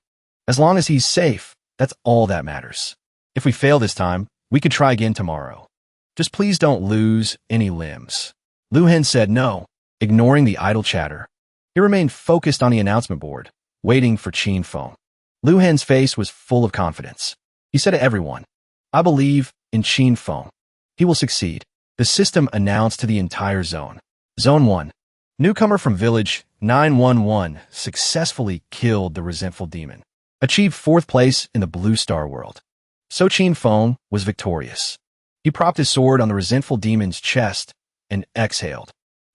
As long as he's safe, that's all that matters. If we fail this time, we could try again tomorrow. Just please don't lose any limbs." Lu Hen said no, ignoring the idle chatter. He remained focused on the announcement board, waiting for Qin Feng. Lu Hen's face was full of confidence. He said to everyone, "I believe in Qin Feng. He will succeed." The system announced to the entire zone. Zone 1. Newcomer from village 911 successfully killed the resentful demon. Achieved 4th place in the Blue Star world. So Qin Feng was victorious. He propped his sword on the resentful demon's chest and exhaled.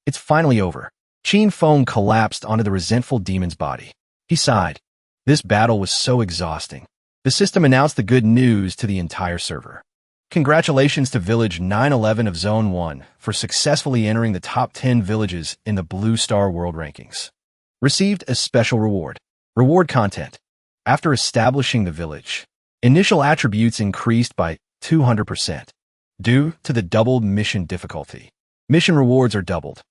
It's finally over. Qin Feng collapsed onto the resentful demon's body. He sighed. This battle was so exhausting. The system announced the good news to the entire server. Congratulations to Village 911 of Zone 1 for successfully entering the top 10 villages in the Blue Star World Rankings. Received a special reward. Reward content. After establishing the village, initial attributes increased by 200%. Due to the doubled mission difficulty, mission rewards are doubled.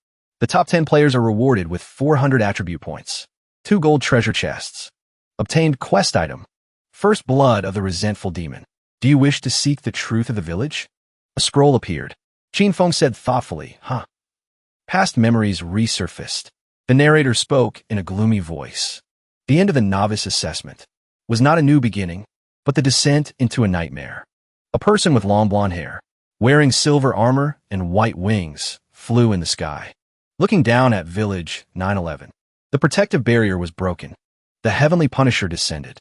The top 10 players are rewarded with 400 attribute points. 2 gold treasure chests. Obtained quest item. First blood of the resentful demon. Do you wish to seek the truth of the village? A scroll appeared. Qin Feng said thoughtfully, "Huh." Past memories resurfaced. The narrator spoke in a gloomy voice. The end of the novice assessment was not a new beginning, but the descent into a nightmare. A person with long blonde hair, wearing silver armor and white wings, flew in the sky. Looking down at Village 911, the protective barrier was broken. The Heavenly Punisher descended.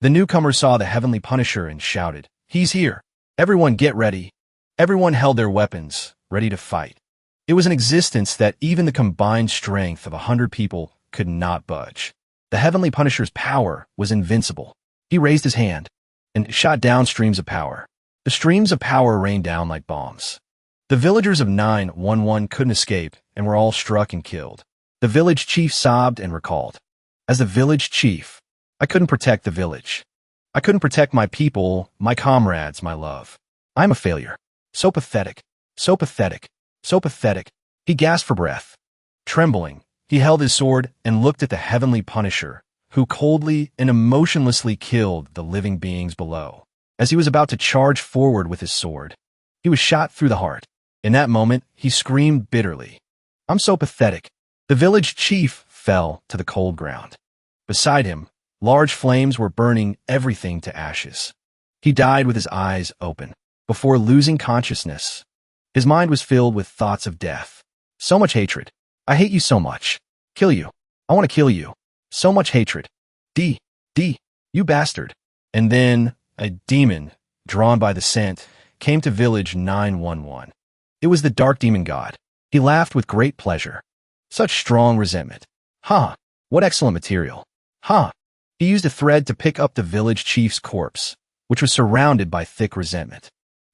The newcomer saw the Heavenly Punisher and shouted, "He's here! Everyone get ready!" Everyone held their weapons, ready to fight. It was an existence that even the combined strength of 100 people could not budge. The Heavenly Punisher's power was invincible. He raised his hand and shot down streams of power. The streams of power rained down like bombs. The villagers of 911 couldn't escape and were all struck and killed. The village chief sobbed and recalled, "As the village chief, I couldn't protect the village. I couldn't protect my people, my comrades, my love. I'm a failure. So pathetic, so pathetic, so pathetic." He gasped for breath. Trembling, he held his sword and looked at the Heavenly Punisher, who coldly and emotionlessly killed the living beings below. As he was about to charge forward with his sword, he was shot through the heart. In that moment, he screamed bitterly, "I'm so pathetic." The village chief fell to the cold ground. Beside him, large flames were burning everything to ashes. He died with his eyes open. Before losing consciousness, his mind was filled with thoughts of death. So much hatred. "I hate you so much. Kill you. I want to kill you. So much hatred. D, you bastard." And then a demon, drawn by the scent, came to Village 911. It was the Dark Demon God. He laughed with great pleasure. Such strong resentment. "Huh, what excellent material. Huh, He used a thread to pick up the village chief's corpse, which was surrounded by thick resentment.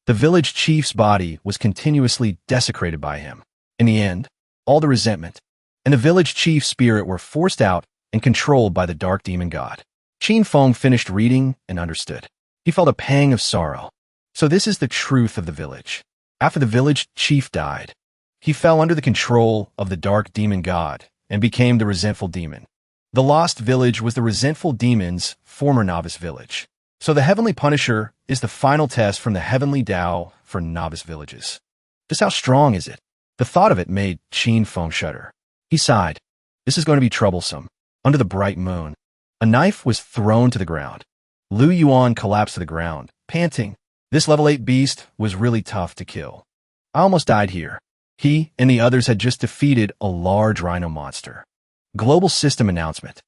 The village chief's body was continuously desecrated by him. In the end, all the resentment and the village chief's spirit were forced out and controlled by the dark demon god. Qin Feng finished reading and understood. He felt a pang of sorrow. So this is the truth of the village. After the village chief died, he fell under the control of the dark demon god and became the resentful demon. The lost village was the resentful demon's former novice village. So the heavenly punisher is the final test from the heavenly Tao for novice villages. Just how strong is it? The thought of it made Qin Feng shudder. He sighed. This is going to be troublesome. Under the bright moon, a knife was thrown to the ground. Lu Yuan collapsed to the ground, panting. This level 8 beast was really tough to kill. I almost died here. He and the others had just defeated a large rhino monster. Global system announcement.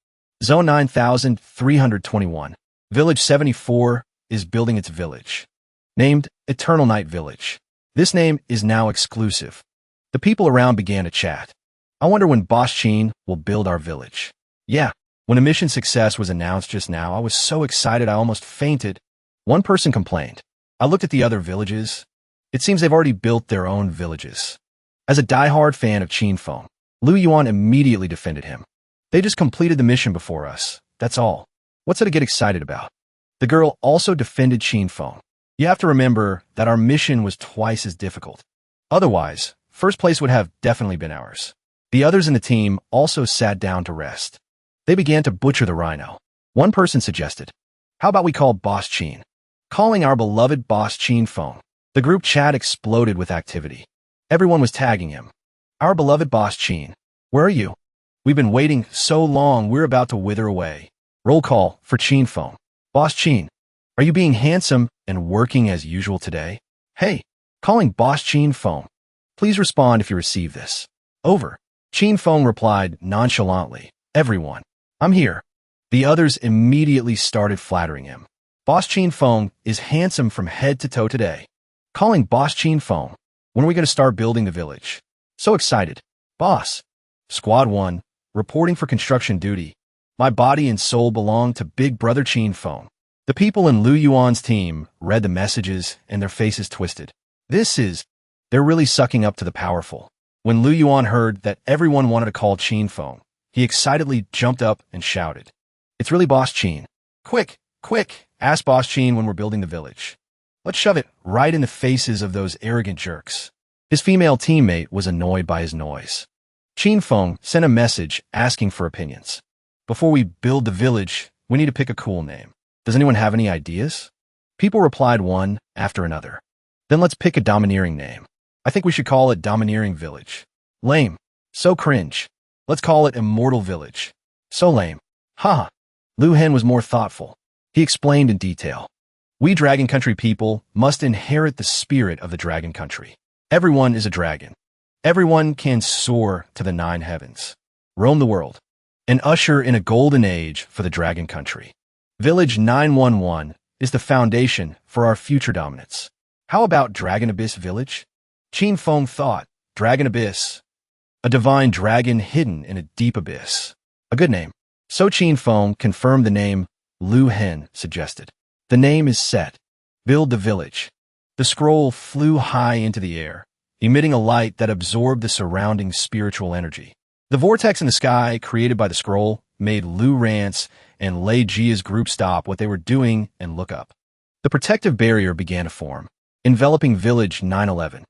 Zone 9321. Village 74 is building its village. Named Eternal Night Village. This name is now exclusive. The people around began to chat. I wonder when Boss Qin will build our village. Yeah, when a mission success was announced just now, I was so excited I almost fainted. One person complained. I looked at the other villages. It seems they've already built their own villages. As a diehard fan of Qin Feng, Lu Yuan immediately defended him. They just completed the mission before us. That's all. What's there to get excited about? The girl also defended Qin Feng. You have to remember that our mission was twice as difficult. Otherwise, first place would have definitely been ours. The others in the team also sat down to rest. They began to butcher the rhino. One person suggested, how about we call Boss Qin? Calling our beloved boss Qin Feng. The group chat exploded with activity. Everyone was tagging him. Our beloved boss Qin. Where are you? We've been waiting so long we're about to wither away. Roll call for Qin Feng. Boss Qin, are you being handsome and working as usual today? Hey, calling boss Qin Feng. Please respond if you receive this. Over. Qin Feng replied nonchalantly, everyone. I'm here. The others immediately started flattering him. Boss Qin Feng is handsome from head to toe today. Calling Boss Qin Feng. When are we going to start building the village? So excited. Boss. Squad 1, reporting for construction duty. My body and soul belong to Big Brother Qin Feng. The people in Lu Yuan's team read the messages and their faces twisted. They're really sucking up to the powerful. When Lu Yuan heard that everyone wanted to call Qin Feng, he excitedly jumped up and shouted, it's really Boss Qin. Quick, ask Boss Qin when we're building the village. Let's shove it right in the faces of those arrogant jerks. His female teammate was annoyed by his noise. Qin Feng sent a message asking for opinions. Before we build the village, we need to pick a cool name. Does anyone have any ideas? People replied one after another. Then let's pick a domineering name. I think we should call it Domineering Village. Lame. So cringe. Let's call it Immortal Village. So lame. Haha. Lu Hen was more thoughtful. He explained in detail. We Dragon Country people must inherit the spirit of the Dragon Country. Everyone is a dragon. Everyone can soar to the 9 heavens, roam the world, and usher in a golden age for the Dragon Country. Village 911 is the foundation for our future dominance. How about Dragon Abyss Village? Qin Feng thought, Dragon Abyss. A divine dragon hidden in a deep abyss. A good name. So Qin Feng confirmed the name Lu Hen suggested. The name is set. Build the village. The scroll flew high into the air, emitting a light that absorbed the surrounding spiritual energy. The vortex in the sky created by the scroll made Lu Rance and Lei Jia's group stop what they were doing and look up. The protective barrier began to form, enveloping Village 911.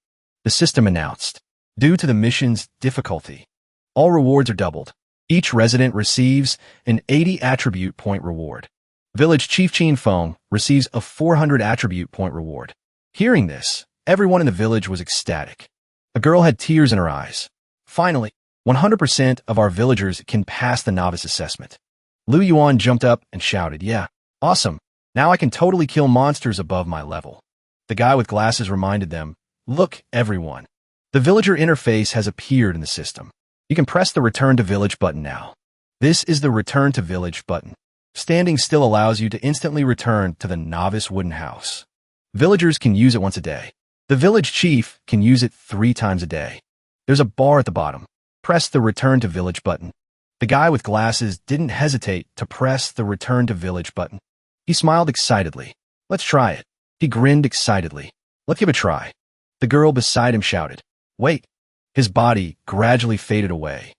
The system announced, due to the mission's difficulty, all rewards are doubled. Each resident receives an 80 attribute point reward. Village Chief Qin Feng receives a 400 attribute point reward. Hearing this, everyone in the village was ecstatic. A girl had tears in her eyes. Finally, 100% of our villagers can pass the novice assessment. Lu Yuan jumped up and shouted, yeah, awesome. Now I can totally kill monsters above my level. The guy with glasses reminded them, look, everyone. The villager interface has appeared in the system. You can press the Return to Village button now. This is the Return to Village button. Standing still allows you to instantly return to the novice wooden house. Villagers can use it once a day. The village chief can use it 3 times a day. There's a bar at the bottom. Press the Return to Village button. The guy with glasses didn't hesitate to press the return to village button. He smiled excitedly. Let's try it. He grinned excitedly. Let's give it a try. The girl beside him shouted. Wait. His body gradually faded away.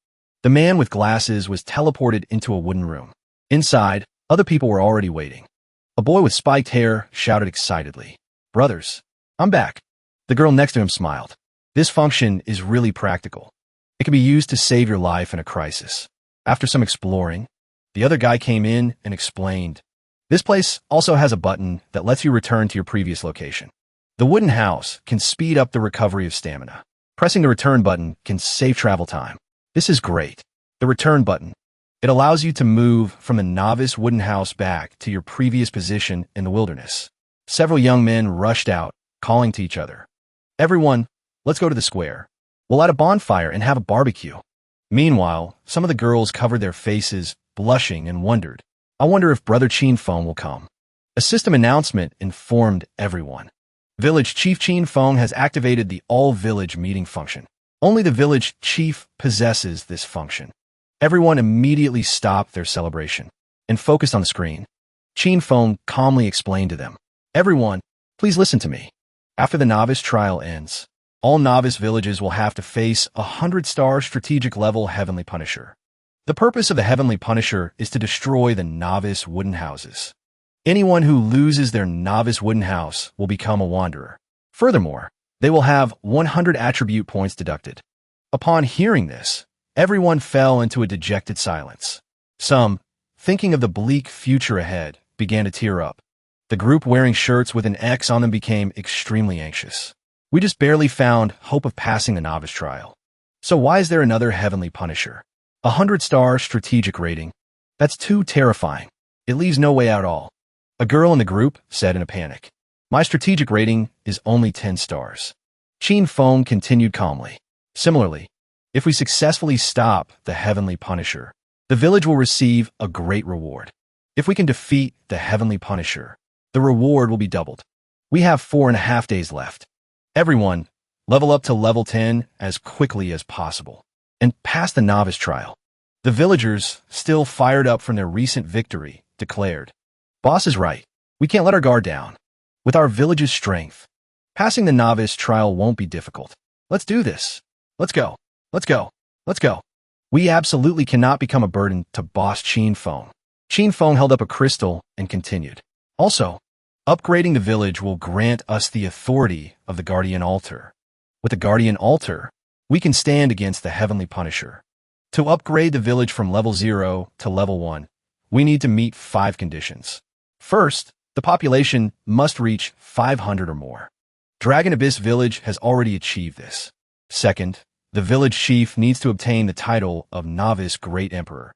The man with glasses was teleported into a wooden room. Inside, other people were already waiting. A boy with spiked hair shouted excitedly. Brothers, I'm back. The girl next to him smiled. This function is really practical. It can be used to save your life in a crisis. After some exploring, the other guy came in and explained. This place also has a button that lets you return to your previous location. The wooden house can speed up the recovery of stamina. Pressing the return button can save travel time. This is great. The return button. It allows you to move from the novice wooden house back to your previous position in the wilderness. Several young men rushed out, calling to each other. Everyone, let's go to the square. We'll light a bonfire and have a barbecue. Meanwhile, some of the girls covered their faces, blushing, and wondered, I wonder if Brother Chin Fong will come. A system announcement informed everyone. Village Chief Chin Fong has activated the all-village meeting function. Only the village chief possesses this function. Everyone immediately stopped their celebration and focused on the screen. Chin Fong calmly explained to them, Everyone, please listen to me. After the novice trial ends, all novice villages will have to face a 100-star strategic level Heavenly Punisher. The purpose of the Heavenly Punisher is to destroy the novice wooden houses. Anyone who loses their novice wooden house will become a wanderer. Furthermore, they will have 100 attribute points deducted. Upon hearing this, everyone fell into a dejected silence. Some, thinking of the bleak future ahead, began to tear up. The group wearing shirts with an X on them became extremely anxious. We just barely found hope of passing the novice trial. So why is there another Heavenly Punisher? 100-star strategic rating. That's too terrifying. It leaves no way out at all. A girl in the group said in a panic. My strategic rating is only 10 stars. Chin Fong continued calmly. Similarly, if we successfully stop the Heavenly Punisher, the village will receive a great reward. If we can defeat the Heavenly Punisher, the reward will be doubled. We have 4.5 days left. Everyone, level up to level 10 as quickly as possible and pass the novice trial. The villagers, still fired up from their recent victory, declared, Boss is right. We can't let our guard down. With our village's strength, passing the novice trial won't be difficult. Let's do this. Let's go. Let's go. Let's go. We absolutely cannot become a burden to Boss Chin Fong. Chin Fong held up a crystal and continued. Also, upgrading the village will grant us the authority of the Guardian Altar. With the Guardian Altar, we can stand against the Heavenly Punisher. To upgrade the village from level 0 to level 1, we need to meet 5 conditions. First, the population must reach 500 or more. Dragon Abyss Village has already achieved this. Second, the village chief needs to obtain the title of Novice Great Emperor.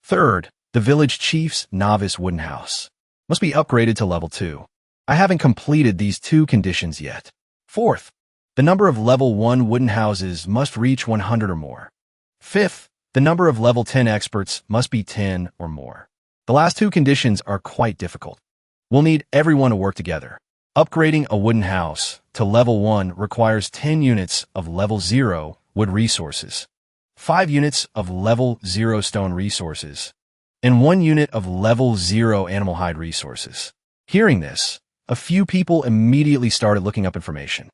Third, the village chief's Novice Wooden House must be upgraded to level 2. I haven't completed these 2 conditions yet. Fourth, the number of level 1 wooden houses must reach 100 or more. Fifth, the number of level 10 experts must be 10 or more. The last 2 conditions are quite difficult. We'll need everyone to work together. Upgrading a wooden house to level 1 requires 10 units of level 0 wood resources, 5 units of level 0 stone resources, and 1 unit of level 0 animal hide resources. Hearing this, a few people immediately started looking up information.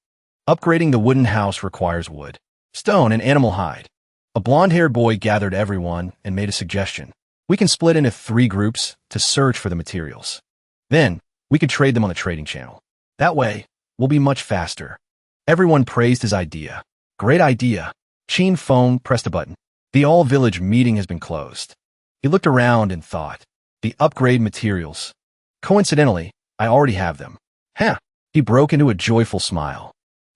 Upgrading the wooden house requires wood, stone, and animal hide. A blonde-haired boy gathered everyone and made a suggestion. We can split into 3 groups to search for the materials. Then, we could trade them on the trading channel. That way, we'll be much faster. Everyone praised his idea. Great idea. Chin Fong pressed a button. The all-village meeting has been closed. He looked around and thought, the upgrade materials. Coincidentally, I already have them. Huh. He broke into a joyful smile.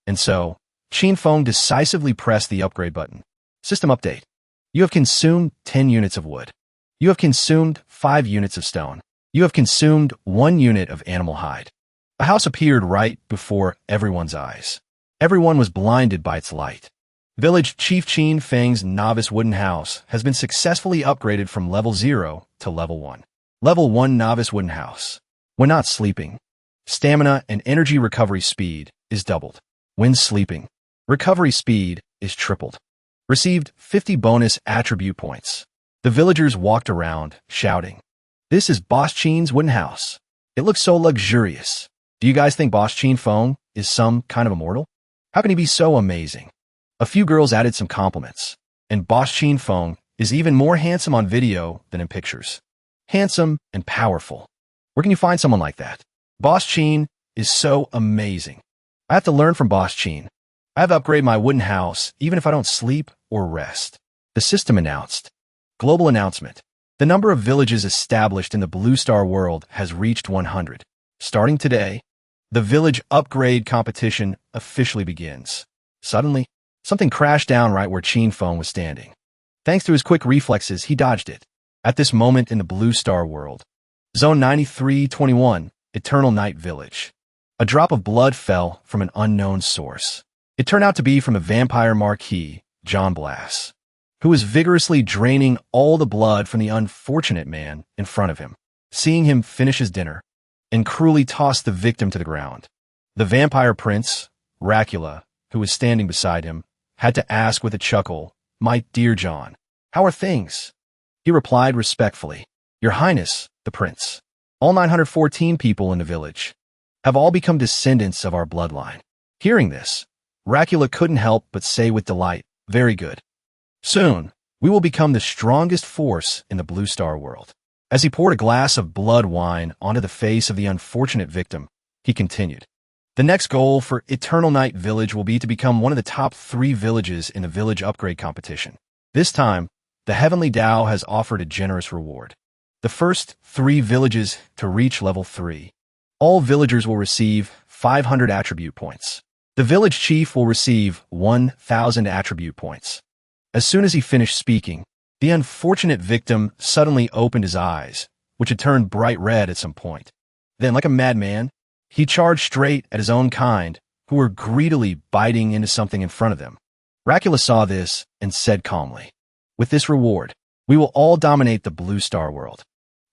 And so, Chin Fong decisively pressed the upgrade button. System update. You have consumed 10 units of wood. You have consumed 5 units of stone. You have consumed 1 unit of animal hide. A house appeared right before everyone's eyes. Everyone was blinded by its light. Village Chief Chin Feng's novice wooden house has been successfully upgraded from level 0 to level 1. Level 1 novice wooden house. When not sleeping, stamina and energy recovery speed is doubled. When sleeping, recovery speed is tripled. Received 50 bonus attribute points. The villagers walked around, shouting, "This is Boss Chin's wooden house. It looks so luxurious. Do you guys think Boss Chin Feng is some kind of immortal? How can he be so amazing?" A few girls added some compliments, and Boss Chin Feng is even more handsome on video than in pictures. Handsome and powerful. Where can you find someone like that? Boss Chin is so amazing. I have to learn from Boss Chin. I have to upgrade my wooden house even if I don't sleep or rest. The system announced. Global announcement. The number of villages established in the Blue Star world has reached 100. Starting today, the village upgrade competition officially begins. Suddenly, something crashed down right where Chin Feng was standing. Thanks to his quick reflexes, he dodged it. At this moment in the Blue Star world, Zone 9321, Eternal Night Village. A drop of blood fell from an unknown source. It turned out to be from a vampire marquis, John Blass, who was vigorously draining all the blood from the unfortunate man in front of him. Seeing him finish his dinner and cruelly toss the victim to the ground, the vampire prince, Dracula, who was standing beside him, had to ask with a chuckle, "My dear John, how are things?" He replied respectfully, "Your Highness, the prince, all 914 people in the village have all become descendants of our bloodline." Hearing this, Dracula couldn't help but say with delight, "Very good. Soon, we will become the strongest force in the Blue Star world." As he poured a glass of blood wine onto the face of the unfortunate victim, he continued, "The next goal for Eternal Night Village will be to become one of the top 3 villages in the village upgrade competition. This time, the Heavenly Tao has offered a generous reward. The first 3 villages to reach level 3. All villagers will receive 500 attribute points. The village chief will receive 1,000 attribute points." As soon as he finished speaking, the unfortunate victim suddenly opened his eyes, which had turned bright red at some point. Then, like a madman, he charged straight at his own kind, who were greedily biting into something in front of them. Dracula saw this and said calmly, "With this reward, we will all dominate the Blue Star world."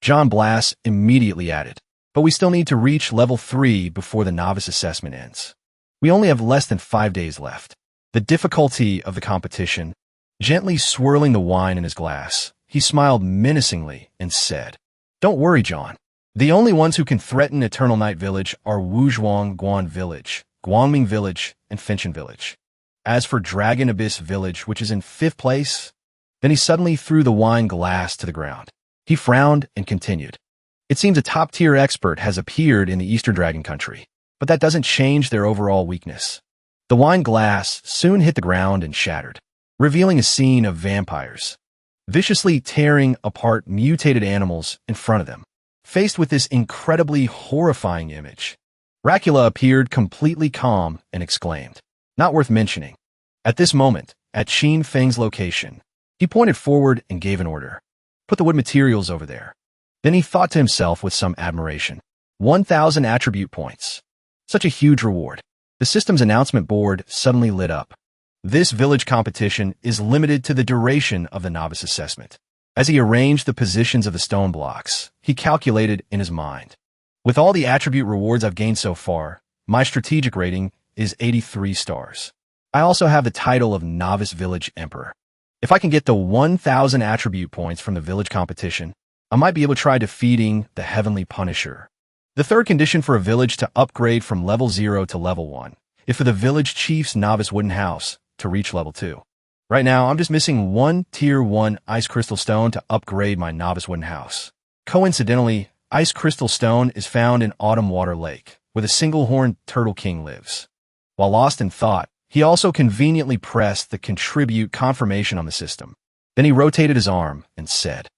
John Blass immediately added, "But we still need to reach level 3 before the novice assessment ends. We only have less than 5 days left." The difficulty of the competition. Gently swirling the wine in his glass, he smiled menacingly and said, "Don't worry, John. The only ones who can threaten Eternal Night Village are Wuzhuang Guan Village, Guangming Village, and Finchen Village. As for Dragon Abyss Village, which is in 5th place," then he suddenly threw the wine glass to the ground. He frowned and continued, "It seems a top-tier expert has appeared in the Eastern Dragon Country, but that doesn't change their overall weakness." The wine glass soon hit the ground and shattered, revealing a scene of vampires viciously tearing apart mutated animals in front of them. Faced with this incredibly horrifying image, Dracula appeared completely calm and exclaimed, "Not worth mentioning." At this moment, at Chin Feng's location, he pointed forward and gave an order. "Put the wood materials over there." Then he thought to himself with some admiration, 1,000 attribute points. Such a huge reward. The system's announcement board suddenly lit up. This village competition is limited to the duration of the novice assessment. As he arranged the positions of the stone blocks, he calculated in his mind, "With all the attribute rewards I've gained so far, my strategic rating is 83 stars. I also have the title of Novice Village Emperor. If I can get the 1,000 attribute points from the village competition, I might be able to try defeating the Heavenly Punisher." The third condition for a village to upgrade from level 0 to level 1 is for the village chief's novice wooden house to reach level 2. Right now, I'm just missing 1 tier 1 ice crystal stone to upgrade my novice wooden house. Coincidentally, ice crystal stone is found in Autumn Water Lake, where the single-horned Turtle King lives. While lost in thought, he also conveniently pressed the contribute confirmation on the system. Then he rotated his arm and said,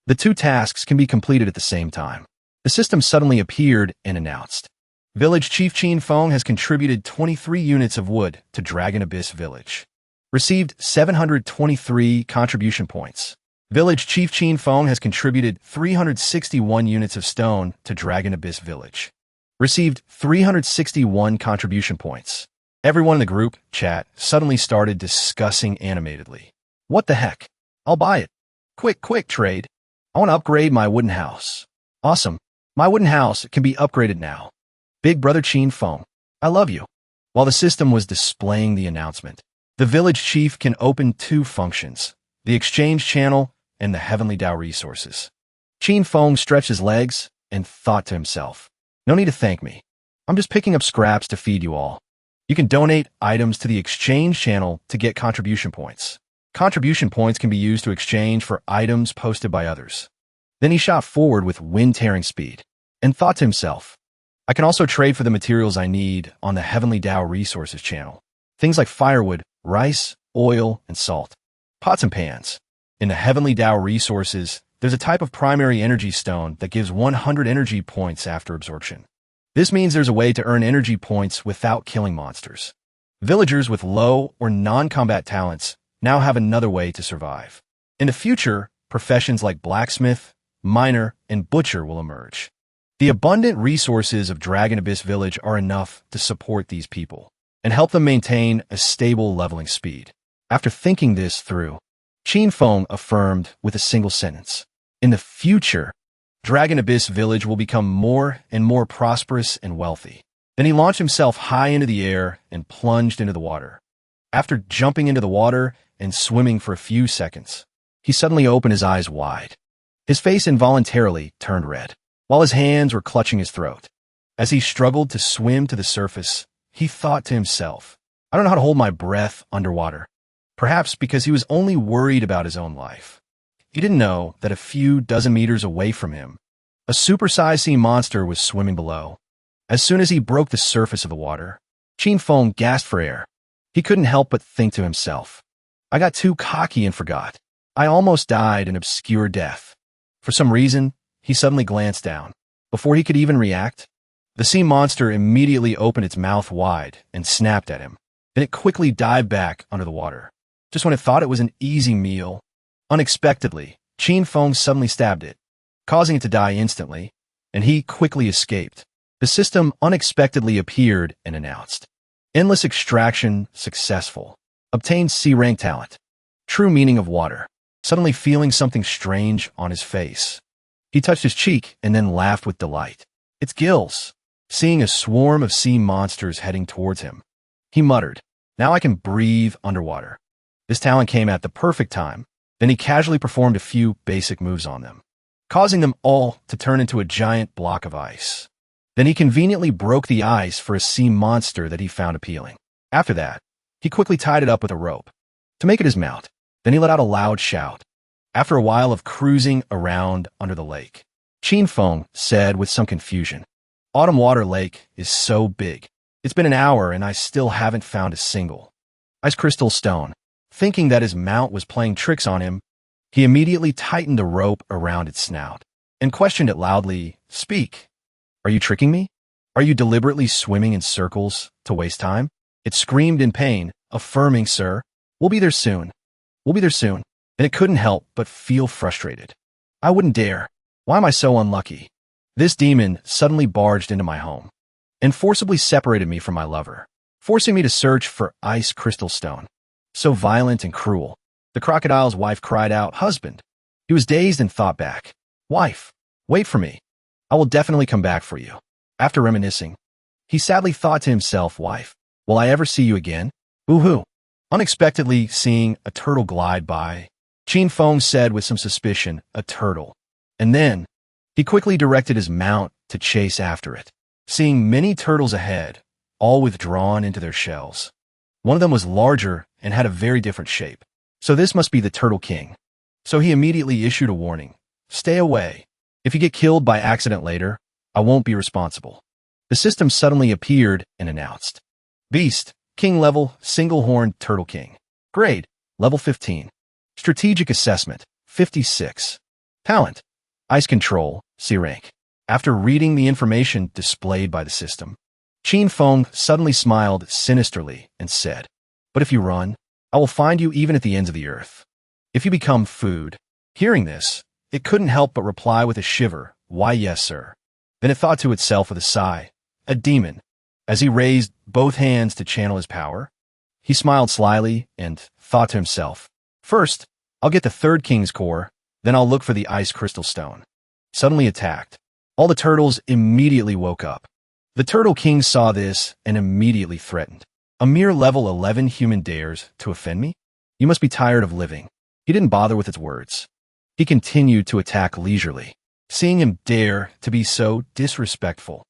"The 2 tasks can be completed at the same time." The system suddenly appeared and announced, "Village Chief Chin Feng has contributed 23 units of wood to Dragon Abyss Village. Received 723 contribution points. Village Chief Chin Feng has contributed 361 units of stone to Dragon Abyss Village. Received 361 contribution points." Everyone in the group chat suddenly started discussing animatedly. "What the heck? I'll buy it. Quick, trade. I want to upgrade my wooden house. Awesome. My wooden house can be upgraded now. Big brother Chin Feng, I love you." While the system was displaying the announcement, the village chief can open 2 functions: the exchange channel and the heavenly Tao resources. Qin Feng stretched his legs and thought to himself, no need to thank me. I'm just picking up scraps to feed you all. You can donate items to the exchange channel to get contribution points. Contribution points can be used to exchange for items posted by others. Then he shot forward with wind-tearing speed and thought to himself, I can also trade for the materials I need on the Heavenly Tao Resources channel. Things like firewood, rice, oil, and salt. Pots and pans. In the Heavenly Tao Resources, there's a type of primary energy stone that gives 100 energy points after absorption. This means there's a way to earn energy points without killing monsters. Villagers with low or non-combat talents now have another way to survive. In the future, professions like blacksmith, miner, and butcher will emerge. The abundant resources of Dragon Abyss Village are enough to support these people and help them maintain a stable leveling speed. After thinking this through, Qin Feng affirmed with a single sentence, in the future, Dragon Abyss Village will become more and more prosperous and wealthy. Then he launched himself high into the air and plunged into the water. After jumping into the water and swimming for a few seconds, he suddenly opened his eyes wide. His face involuntarily turned red, while his hands were clutching his throat. As he struggled to swim to the surface, he thought to himself, I don't know how to hold my breath underwater. Perhaps because he was only worried about his own life. He didn't know that a few dozen meters away from him, a supersized sea monster was swimming below. As soon as he broke the surface of the water, Qin Feng gasped for air. He couldn't help but think to himself, I got too cocky and forgot. I almost died an obscure death. For some reason, he suddenly glanced down. Before he could even react, the sea monster immediately opened its mouth wide and snapped at him. Then it quickly dived back under the water. Just when it thought it was an easy meal, unexpectedly, Qin Feng suddenly stabbed it, causing it to die instantly, and he quickly escaped. The system unexpectedly appeared and announced, endless extraction successful. Obtained C-rank talent. True meaning of water. Suddenly feeling something strange on his face. He touched his cheek and then laughed with delight. It's gills. Seeing a swarm of sea monsters heading towards him, he muttered, now I can breathe underwater. This talent came at the perfect time. Then he casually performed a few basic moves on them, causing them all to turn into a giant block of ice. Then he conveniently broke the ice for a sea monster that he found appealing. After that, he quickly tied it up with a rope to make it his mount. Then he let out a loud shout. After a while of cruising around under the lake, Qin Feng said with some confusion, Autumn Water Lake is so big. It's been an hour and I still haven't found a single ice crystal stone. Thinking that his mount was playing tricks on him, he immediately tightened the rope around its snout and questioned it loudly, Speak. Are you tricking me? Are you deliberately swimming in circles to waste time? It screamed in pain, affirming, Sir, we'll be there soon. We'll be there soon. And it couldn't help but feel frustrated. I wouldn't dare. Why am I so unlucky? This demon suddenly barged into my home and forcibly separated me from my lover, forcing me to search for ice crystal stone. So violent and cruel. The crocodile's wife cried out, Husband. He was dazed and thought back. Wife, wait for me. I will definitely come back for you. After reminiscing, he sadly thought to himself, Wife, will I ever see you again? Boo-hoo. Unexpectedly seeing a turtle glide by, Qin Feng said with some suspicion, a turtle. And then, he quickly directed his mount to chase after it. Seeing many turtles ahead, all withdrawn into their shells. One of them was larger and had a very different shape. So this must be the Turtle King. So he immediately issued a warning. Stay away. If you get killed by accident later, I won't be responsible. The system suddenly appeared and announced. Beast, King level, single-horned Turtle King. Grade, level 15. Strategic assessment, 56. Talent, ice control, C-rank. After reading the information displayed by the system, Qin Feng suddenly smiled sinisterly and said, But if you run, I will find you even at the ends of the earth. If you become food. Hearing this, it couldn't help but reply with a shiver, Why yes, sir. Then it thought to itself with a sigh, a demon. As he raised both hands to channel his power, he smiled slyly and thought to himself, First, I'll get the third king's core, then I'll look for the ice crystal stone. Suddenly attacked. All the turtles immediately woke up. The Turtle King saw this and immediately threatened. A mere level 11 human dares to offend me? You must be tired of living. He didn't bother with its words. He continued to attack leisurely, seeing him dare to be so disrespectful.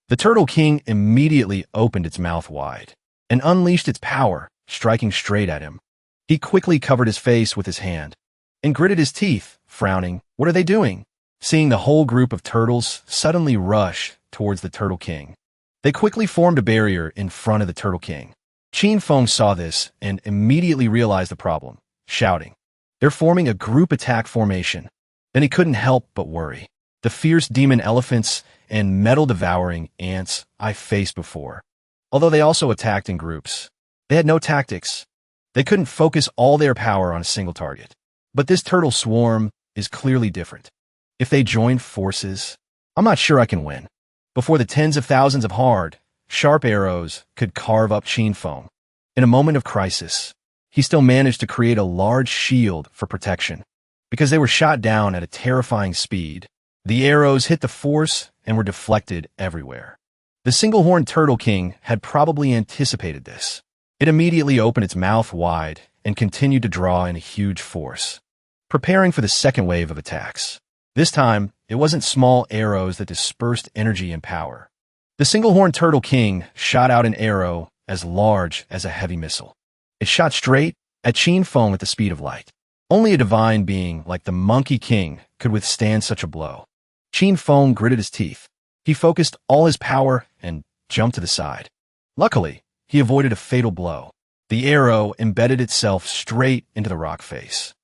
The Turtle King immediately opened its mouth wide and unleashed its power, striking straight at him. He quickly covered his face with his hand and gritted his teeth, frowning. What are they doing? Seeing the whole group of turtles suddenly rush towards the Turtle King, they quickly formed a barrier in front of the Turtle King. Qin Feng saw this and immediately realized the problem, shouting, "They're forming a group attack formation." Then he couldn't help but worry. The fierce demon elephants and metal-devouring ants I faced before. Although they also attacked in groups, they had no tactics. They couldn't focus all their power on a single target. But this turtle swarm is clearly different. If they join forces, I'm not sure I can win. Before the tens of thousands of hard, sharp arrows could carve up Qin Feng. In a moment of crisis, he still managed to create a large shield for protection. Because they were shot down at a terrifying speed, the arrows hit the force and were deflected everywhere. The single-horned Turtle King had probably anticipated this. It immediately opened its mouth wide and continued to draw in a huge force, preparing for the second wave of attacks. This time, it wasn't small arrows that dispersed energy and power. The single-horned Turtle King shot out an arrow as large as a heavy missile. It shot straight at Qin Feng at the speed of light. Only a divine being like the Monkey King could withstand such a blow. Qin Feng gritted his teeth. He focused all his power and jumped to the side. Luckily, he avoided a fatal blow. The arrow embedded itself straight into the rock face,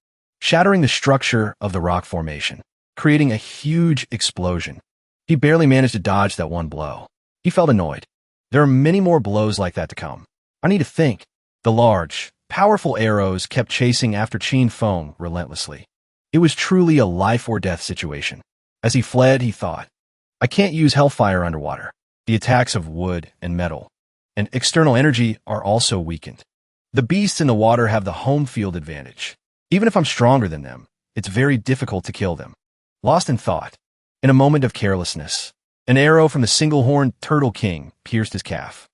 shattering the structure of the rock formation, creating a huge explosion. He barely managed to dodge that one blow. He felt annoyed. There are many more blows like that to come. I need to think. The large, powerful arrows kept chasing after Qin Feng relentlessly. It was truly a life-or-death situation. As he fled, he thought, I can't use hellfire underwater. The attacks of wood and metal and external energy are also weakened. The beasts in the water have the home field advantage. Even if I'm stronger than them, it's very difficult to kill them. Lost in thought, in a moment of carelessness, an arrow from the single-horned Turtle King pierced his calf,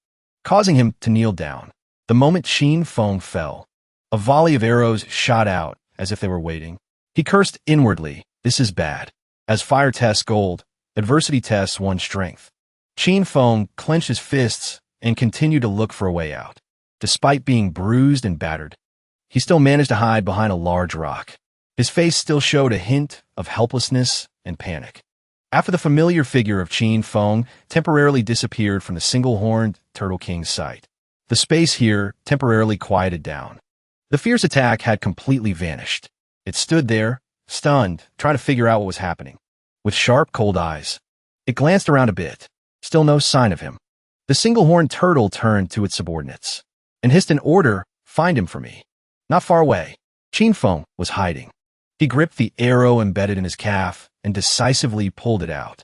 causing him to kneel down. The moment Qin Feng fell, a volley of arrows shot out as if they were waiting. He cursed inwardly, this is bad. As fire tests gold, adversity tests one's strength. Qin Feng clenched his fists and continued to look for a way out. Despite being bruised and battered, he still managed to hide behind a large rock. His face still showed a hint of helplessness and panic. After the familiar figure of Qin Feng temporarily disappeared from the single-horned Turtle King's sight, the space here temporarily quieted down. The fierce attack had completely vanished. It stood there, stunned, trying to figure out what was happening. With sharp, cold eyes, it glanced around a bit. Still no sign of him. The single-horned turtle turned to its subordinates and hissed an order, find him for me. Not far away, Qin Feng was hiding. He gripped the arrow embedded in his calf and decisively pulled it out.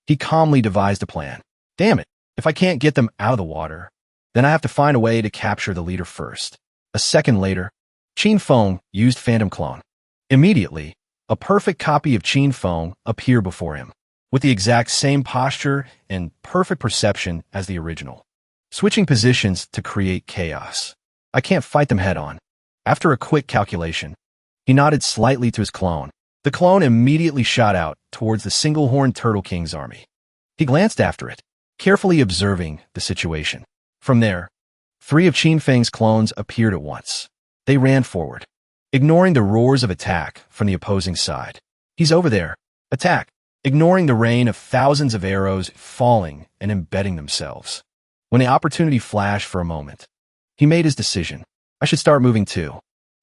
He calmly devised a plan. Damn it, if I can't get them out of the water, then I have to find a way to capture the leader first. A second later, Qin Feng used Phantom Clone. Immediately, a perfect copy of Qin Feng appeared before him, with the exact same posture and perfect perception as the original, switching positions to create chaos. I can't fight them head-on. After a quick calculation, he nodded slightly to his clone. The clone immediately shot out towards the single-horned Turtle King's army. He glanced after it, carefully observing the situation. From there, 3 of Qin Feng's clones appeared at once. They ran forward, ignoring the roars of attack from the opposing side. He's over there. Attack! Ignoring the rain of thousands of arrows falling and embedding themselves. When the opportunity flashed for a moment, he made his decision. I should start moving too.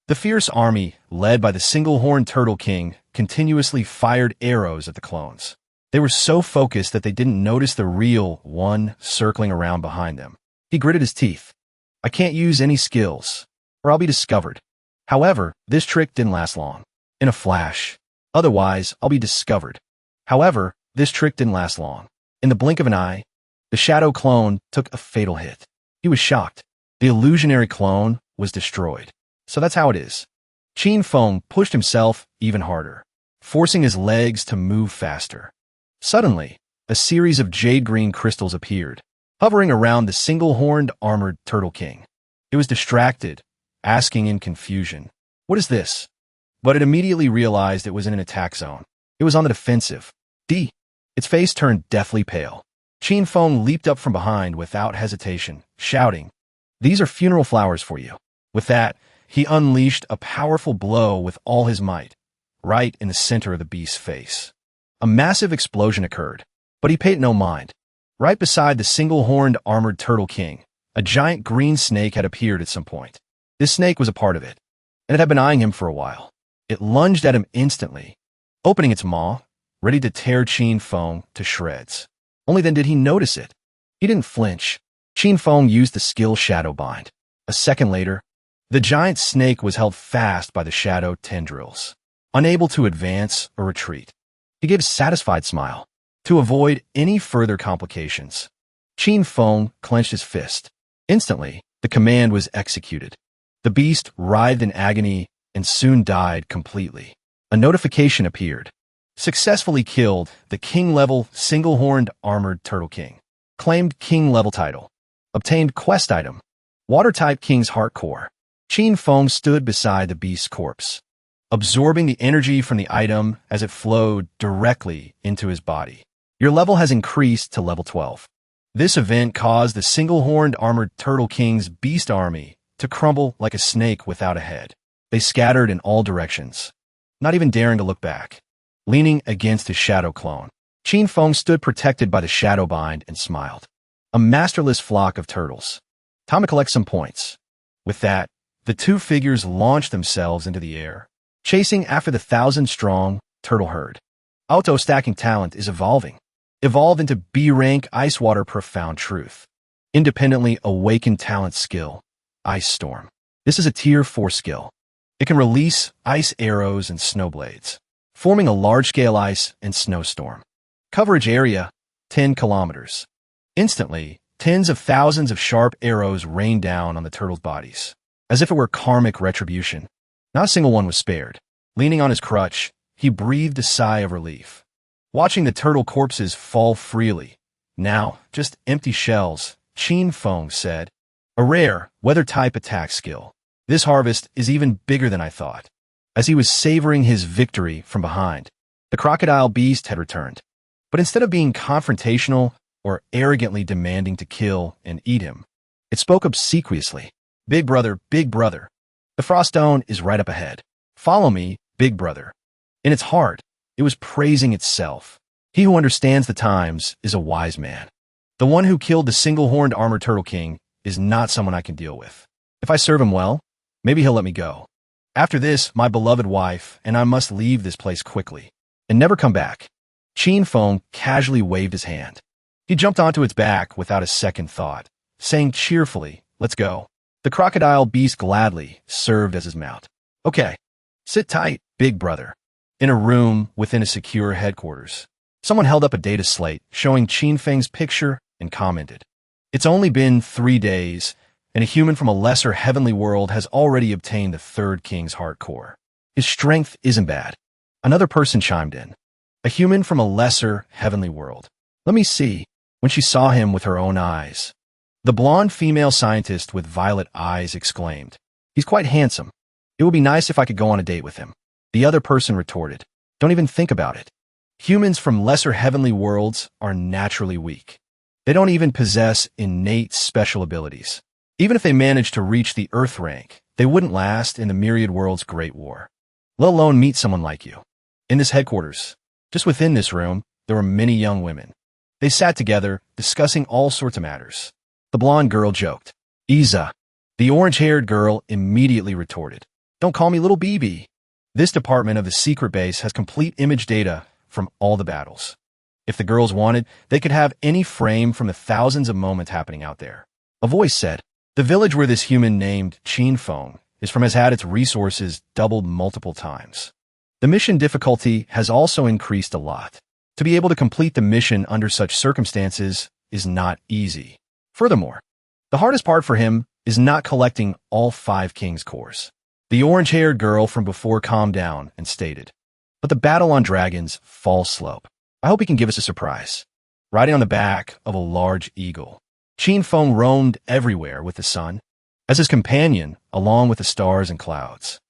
The fierce army, led by the single-horned Turtle King, continuously fired arrows at the clones. They were so focused that they didn't notice the real one circling around behind them. He gritted his teeth. I can't use any skills, or I'll be discovered. However, this trick didn't last long. In a flash. Otherwise, I'll be discovered. However, this trick didn't last long. In the blink of an eye, the shadow clone took a fatal hit. He was shocked. The illusionary clone was destroyed. So that's how it is. Qin Feng pushed himself even harder, forcing his legs to move faster. Suddenly, a series of jade-green crystals appeared, hovering around the single-horned armored Turtle King. It was distracted, asking in confusion, "What is this?" but it immediately realized it was in an attack zone. It was on the defensive. Its face turned deathly pale. Qin Feng leaped up from behind without hesitation, shouting, "These are funeral flowers for you." With that, he unleashed a powerful blow with all his might, right in the center of the beast's face. A massive explosion occurred, but he paid no mind. Right beside the single-horned armored Turtle King, a giant green snake had appeared at some point. This snake was a part of it, and it had been eyeing him for a while. It lunged at him instantly, opening its maw, ready to tear Qin Feng to shreds. Only then did he notice it. He didn't flinch. Qin Feng used the skill Shadow Bind. A second later, the giant snake was held fast by the shadow tendrils, unable to advance or retreat. He gave a satisfied smile. To avoid any further complications, Qin Feng clenched his fist. Instantly, the command was executed. The beast writhed in agony and soon died completely. A notification appeared. Successfully killed the King-level single-horned armored Turtle King. Claimed King-level title. Obtained quest item. Water-type King's Heart Core. Qin Feng stood beside the beast's corpse, absorbing the energy from the item as it flowed directly into his body. Your level has increased to level 12. This event caused the single-horned armored Turtle King's beast army to crumble like a snake without a head. They scattered in all directions, not even daring to look back. Leaning against his shadow clone, Qin Feng stood protected by the Shadow Bind and smiled. A masterless flock of turtles. Time to collect some points. With that, the two figures launched themselves into the air, chasing after the 1,000-strong turtle herd. Auto-stacking talent is evolving. Evolved into B-rank Ice Water Profound Truth. Independently awakened talent skill, Ice Storm. This is a tier 4 skill. It can release ice arrows and snow blades, forming a large-scale ice and snowstorm. Coverage area, 10 kilometers. Instantly, tens of thousands of sharp arrows rained down on the turtles' bodies, as if it were karmic retribution. Not a single one was spared. Leaning on his crutch, he breathed a sigh of relief. Watching the turtle corpses fall freely, now just empty shells, Qin Feng said, "A rare, weather-type attack skill. This harvest is even bigger than I thought." As he was savoring his victory from behind, the crocodile beast had returned. But instead of being confrontational or arrogantly demanding to kill and eat him, it spoke obsequiously. Big brother, the frost stone is right up ahead. Follow me, big brother." In its heart, it was praising itself. He who understands the times is a wise man. The one who killed the single-horned armored Turtle King is not someone I can deal with. If I serve him well, maybe he'll let me go. After this, my beloved wife and I must leave this place quickly and never come back. Qin Feng casually waved his hand. He jumped onto its back without a second thought, saying cheerfully, "Let's go." The crocodile beast gladly served as his mount. "Okay, sit tight, big brother." In a room within a secure headquarters, someone held up a data slate showing Qin Feng's picture and commented, "It's only been 3 days, and a human from a lesser heavenly world has already obtained the 3rd King's Heart Core. His strength isn't bad." Another person chimed in, "A human from a lesser heavenly world. Let me see," when she saw him with her own eyes. The blonde female scientist with violet eyes exclaimed, "He's quite handsome. It would be nice if I could go on a date with him." The other person retorted, "Don't even think about it. Humans from lesser heavenly worlds are naturally weak. They don't even possess innate special abilities. Even if they managed to reach the Earth rank, they wouldn't last in the myriad world's great war, let alone meet someone like you." In this headquarters, just within this room, there were many young women. They sat together, discussing all sorts of matters. The blonde girl joked, "Isa." The orange-haired girl immediately retorted, "Don't call me little BB." This department of the secret base has complete image data from all the battles. If the girls wanted, they could have any frame from the thousands of moments happening out there. A voice said, "The village where this human named Qin Feng is from has had its resources doubled multiple times. The mission difficulty has also increased a lot. To be able to complete the mission under such circumstances is not easy. Furthermore, the hardest part for him is not collecting all 5 King's Cores." The orange-haired girl from before calmed down and stated, "But the battle on Dragon's Fall Slope. I hope he can give us a surprise." Riding on the back of a large eagle, Qin Feng roamed everywhere with the sun as his companion, along with the stars and clouds.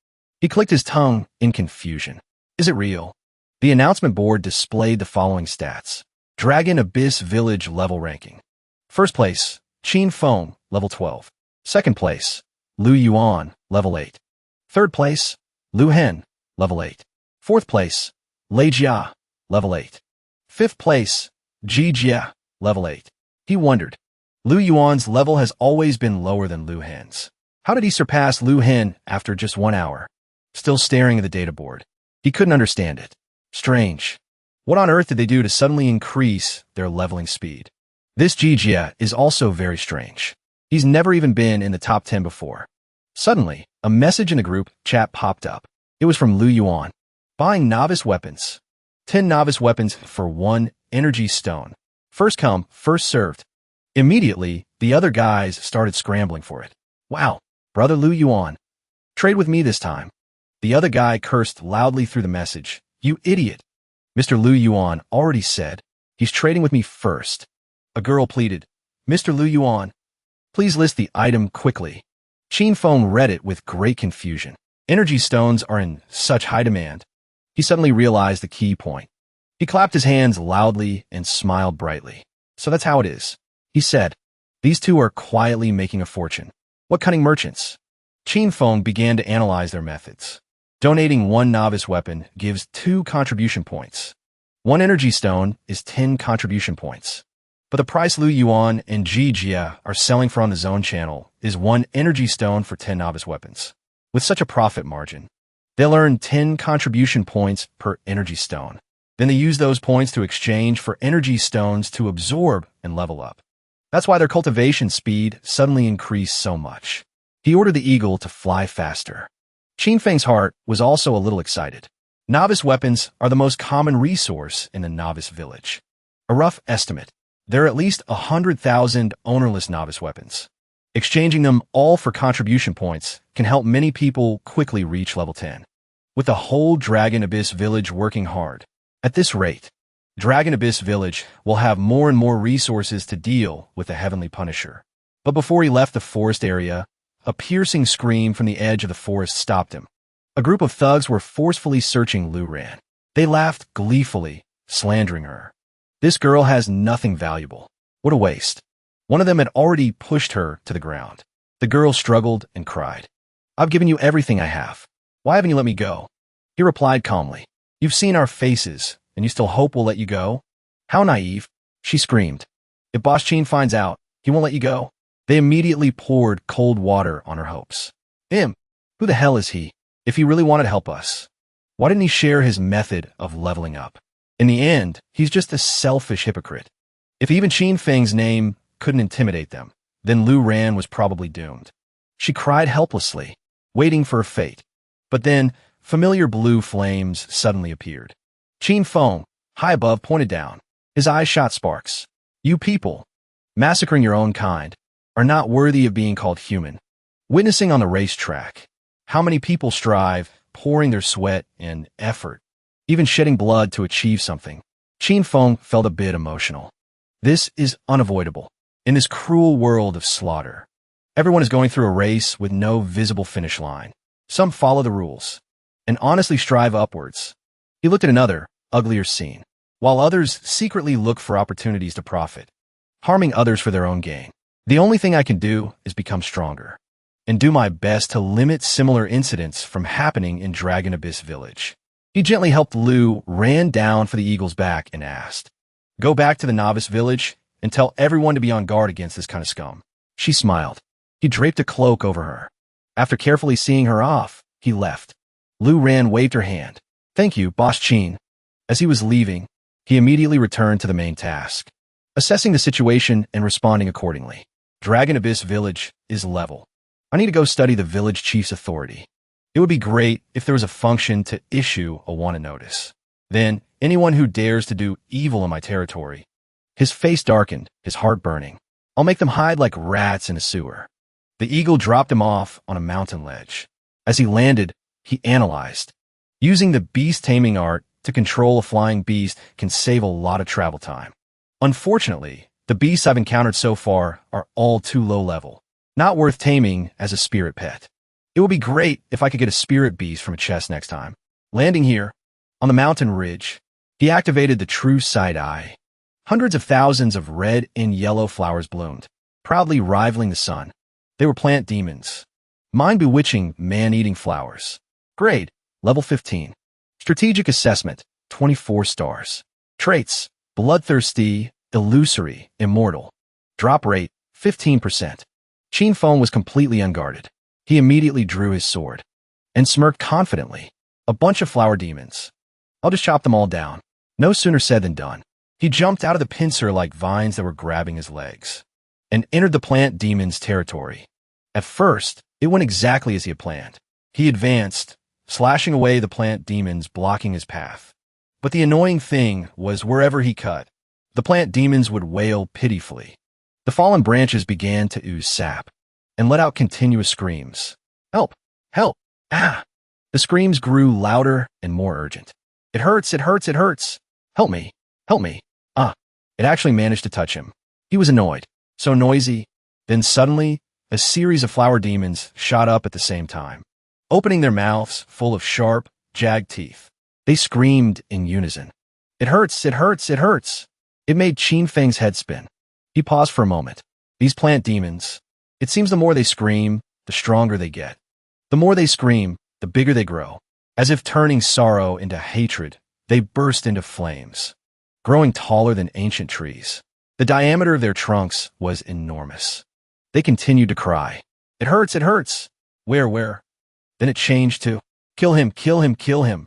He clicked his tongue in confusion. Is it real? The announcement board displayed the following stats. Dragon Abyss Village level ranking. First place, Qin Feng, level 12. Second place, Lu Yuan, level 8. Third place, Lu Hen, level 8. Fourth place, Lei Jia, level 8. Fifth place, Ji Jia, level 8. He wondered. Lu Yuan's level has always been lower than Lu Hen's. How did he surpass Lu Hen after just 1 hour? Still staring at the data board. He couldn't understand it. Strange. What on earth did they do to suddenly increase their leveling speed? This Ji Jia is also very strange. He's never even been in the top 10 before. Suddenly, a message in the group chat popped up. It was from Lu Yuan. Buying novice weapons. 10 novice weapons for 1 energy stone. First come, first served. Immediately, the other guys started scrambling for it. Wow, brother Lu Yuan. Trade with me this time. The other guy cursed loudly through the message. You idiot. Mr. Lu Yuan already said, he's trading with me first. A girl pleaded, Mr. Lu Yuan, please list the item quickly. Qin Feng read it with great confusion. Energy stones are in such high demand. He suddenly realized the key point. He clapped his hands loudly and smiled brightly. So that's how it is. He said, these two are quietly making a fortune. What cunning merchants. Qin Feng began to analyze their methods. Donating 1 novice weapon gives 2 contribution points. 1 energy stone is 10 contribution points. But the price Lu Yuan and Ji Jia are selling for on the zone channel is 1 energy stone for 10 novice weapons. With such a profit margin, they'll earn 10 contribution points per energy stone. Then they use those points to exchange for energy stones to absorb and level up. That's why their cultivation speed suddenly increased so much. He ordered the eagle to fly faster. Qin Feng's heart was also a little excited. Novice weapons are the most common resource in the novice village. A rough estimate, there are at least 100,000 ownerless novice weapons. Exchanging them all for contribution points can help many people quickly reach level 10. With the whole Dragon Abyss village working hard, at this rate, Dragon Abyss village will have more and more resources to deal with the Heavenly Punisher. But before he left the forest area, a piercing scream from the edge of the forest stopped him. A group of thugs were forcefully searching Lu Ran. They laughed gleefully, slandering her. This girl has nothing valuable. What a waste. One of them had already pushed her to the ground. The girl struggled and cried. I've given you everything I have. Why haven't you let me go? He replied calmly. You've seen our faces, and you still hope we'll let you go? How naive. She screamed. If Boss Qin finds out, he won't let you go. They immediately poured cold water on her hopes. Him? Who the hell is he? If he really wanted to help us, why didn't he share his method of leveling up? In the end, he's just a selfish hypocrite. If even Qin Feng's name couldn't intimidate them, then Lu Ran was probably doomed. She cried helplessly, waiting for her fate. But then, familiar blue flames suddenly appeared. Qin Feng, high above, pointed down. His eyes shot sparks. You people, massacring your own kind, are not worthy of being called human. Witnessing on the racetrack, how many people strive, pouring their sweat and effort, even shedding blood to achieve something. Qin Feng felt a bit emotional. This is unavoidable. In this cruel world of slaughter, everyone is going through a race with no visible finish line. Some follow the rules and honestly strive upwards. He looked at another, uglier scene, while others secretly look for opportunities to profit, harming others for their own gain. The only thing I can do is become stronger and do my best to limit similar incidents from happening in Dragon Abyss Village. He gently helped Lu, ran down for the eagle's back, and asked, Go back to the novice village and tell everyone to be on guard against this kind of scum. She smiled. He draped a cloak over her. After carefully seeing her off, he left. Lu Ran waved her hand. Thank you, Boss Qin. As he was leaving, he immediately returned to the main task, assessing the situation and responding accordingly. Dragon Abyss Village is level. I need to go study the village chief's authority. It would be great if there was a function to issue a wanted notice. Then, anyone who dares to do evil in my territory. His face darkened, his heart burning. I'll make them hide like rats in a sewer. The eagle dropped him off on a mountain ledge. As he landed, he analyzed. Using the beast taming art to control a flying beast can save a lot of travel time. Unfortunately, the beasts I've encountered so far are all too low level, not worth taming as a spirit pet. It would be great if I could get a spirit beast from a chest next time. Landing here, on the mountain ridge, he activated the true side eye. Hundreds of thousands of red and yellow flowers bloomed, proudly rivaling the sun. They were plant demons. Mind-bewitching, man-eating flowers. Grade, level 15. Strategic assessment, 24 stars. Traits, bloodthirsty, illusory, immortal. Drop rate, 15%. Qin was completely unguarded. He immediately drew his sword and smirked confidently. A bunch of flower demons. I'll just chop them all down. No sooner said than done. He jumped out of the pincer like vines that were grabbing his legs and entered the plant demon's territory. At first, it went exactly as he had planned. He advanced, slashing away the plant demons blocking his path. But the annoying thing was wherever he cut, the plant demons would wail pitifully. The fallen branches began to ooze sap and let out continuous screams. Help! Help! Ah! The screams grew louder and more urgent. It hurts! It hurts! It hurts! Help me! Help me! Ah! It actually managed to touch him. He was annoyed. So noisy. Then suddenly, a series of flower demons shot up at the same time, opening their mouths full of sharp, jagged teeth. They screamed in unison. It hurts! It hurts! It hurts! It made Qin head spin. He paused for a moment. These plant demons, it seems the more they scream, the stronger they get. The more they scream, the bigger they grow. As if turning sorrow into hatred, they burst into flames, growing taller than ancient trees. The diameter of their trunks was enormous. They continued to cry. It hurts! It hurts! Where? Then it changed to, kill him! Kill him! Kill him!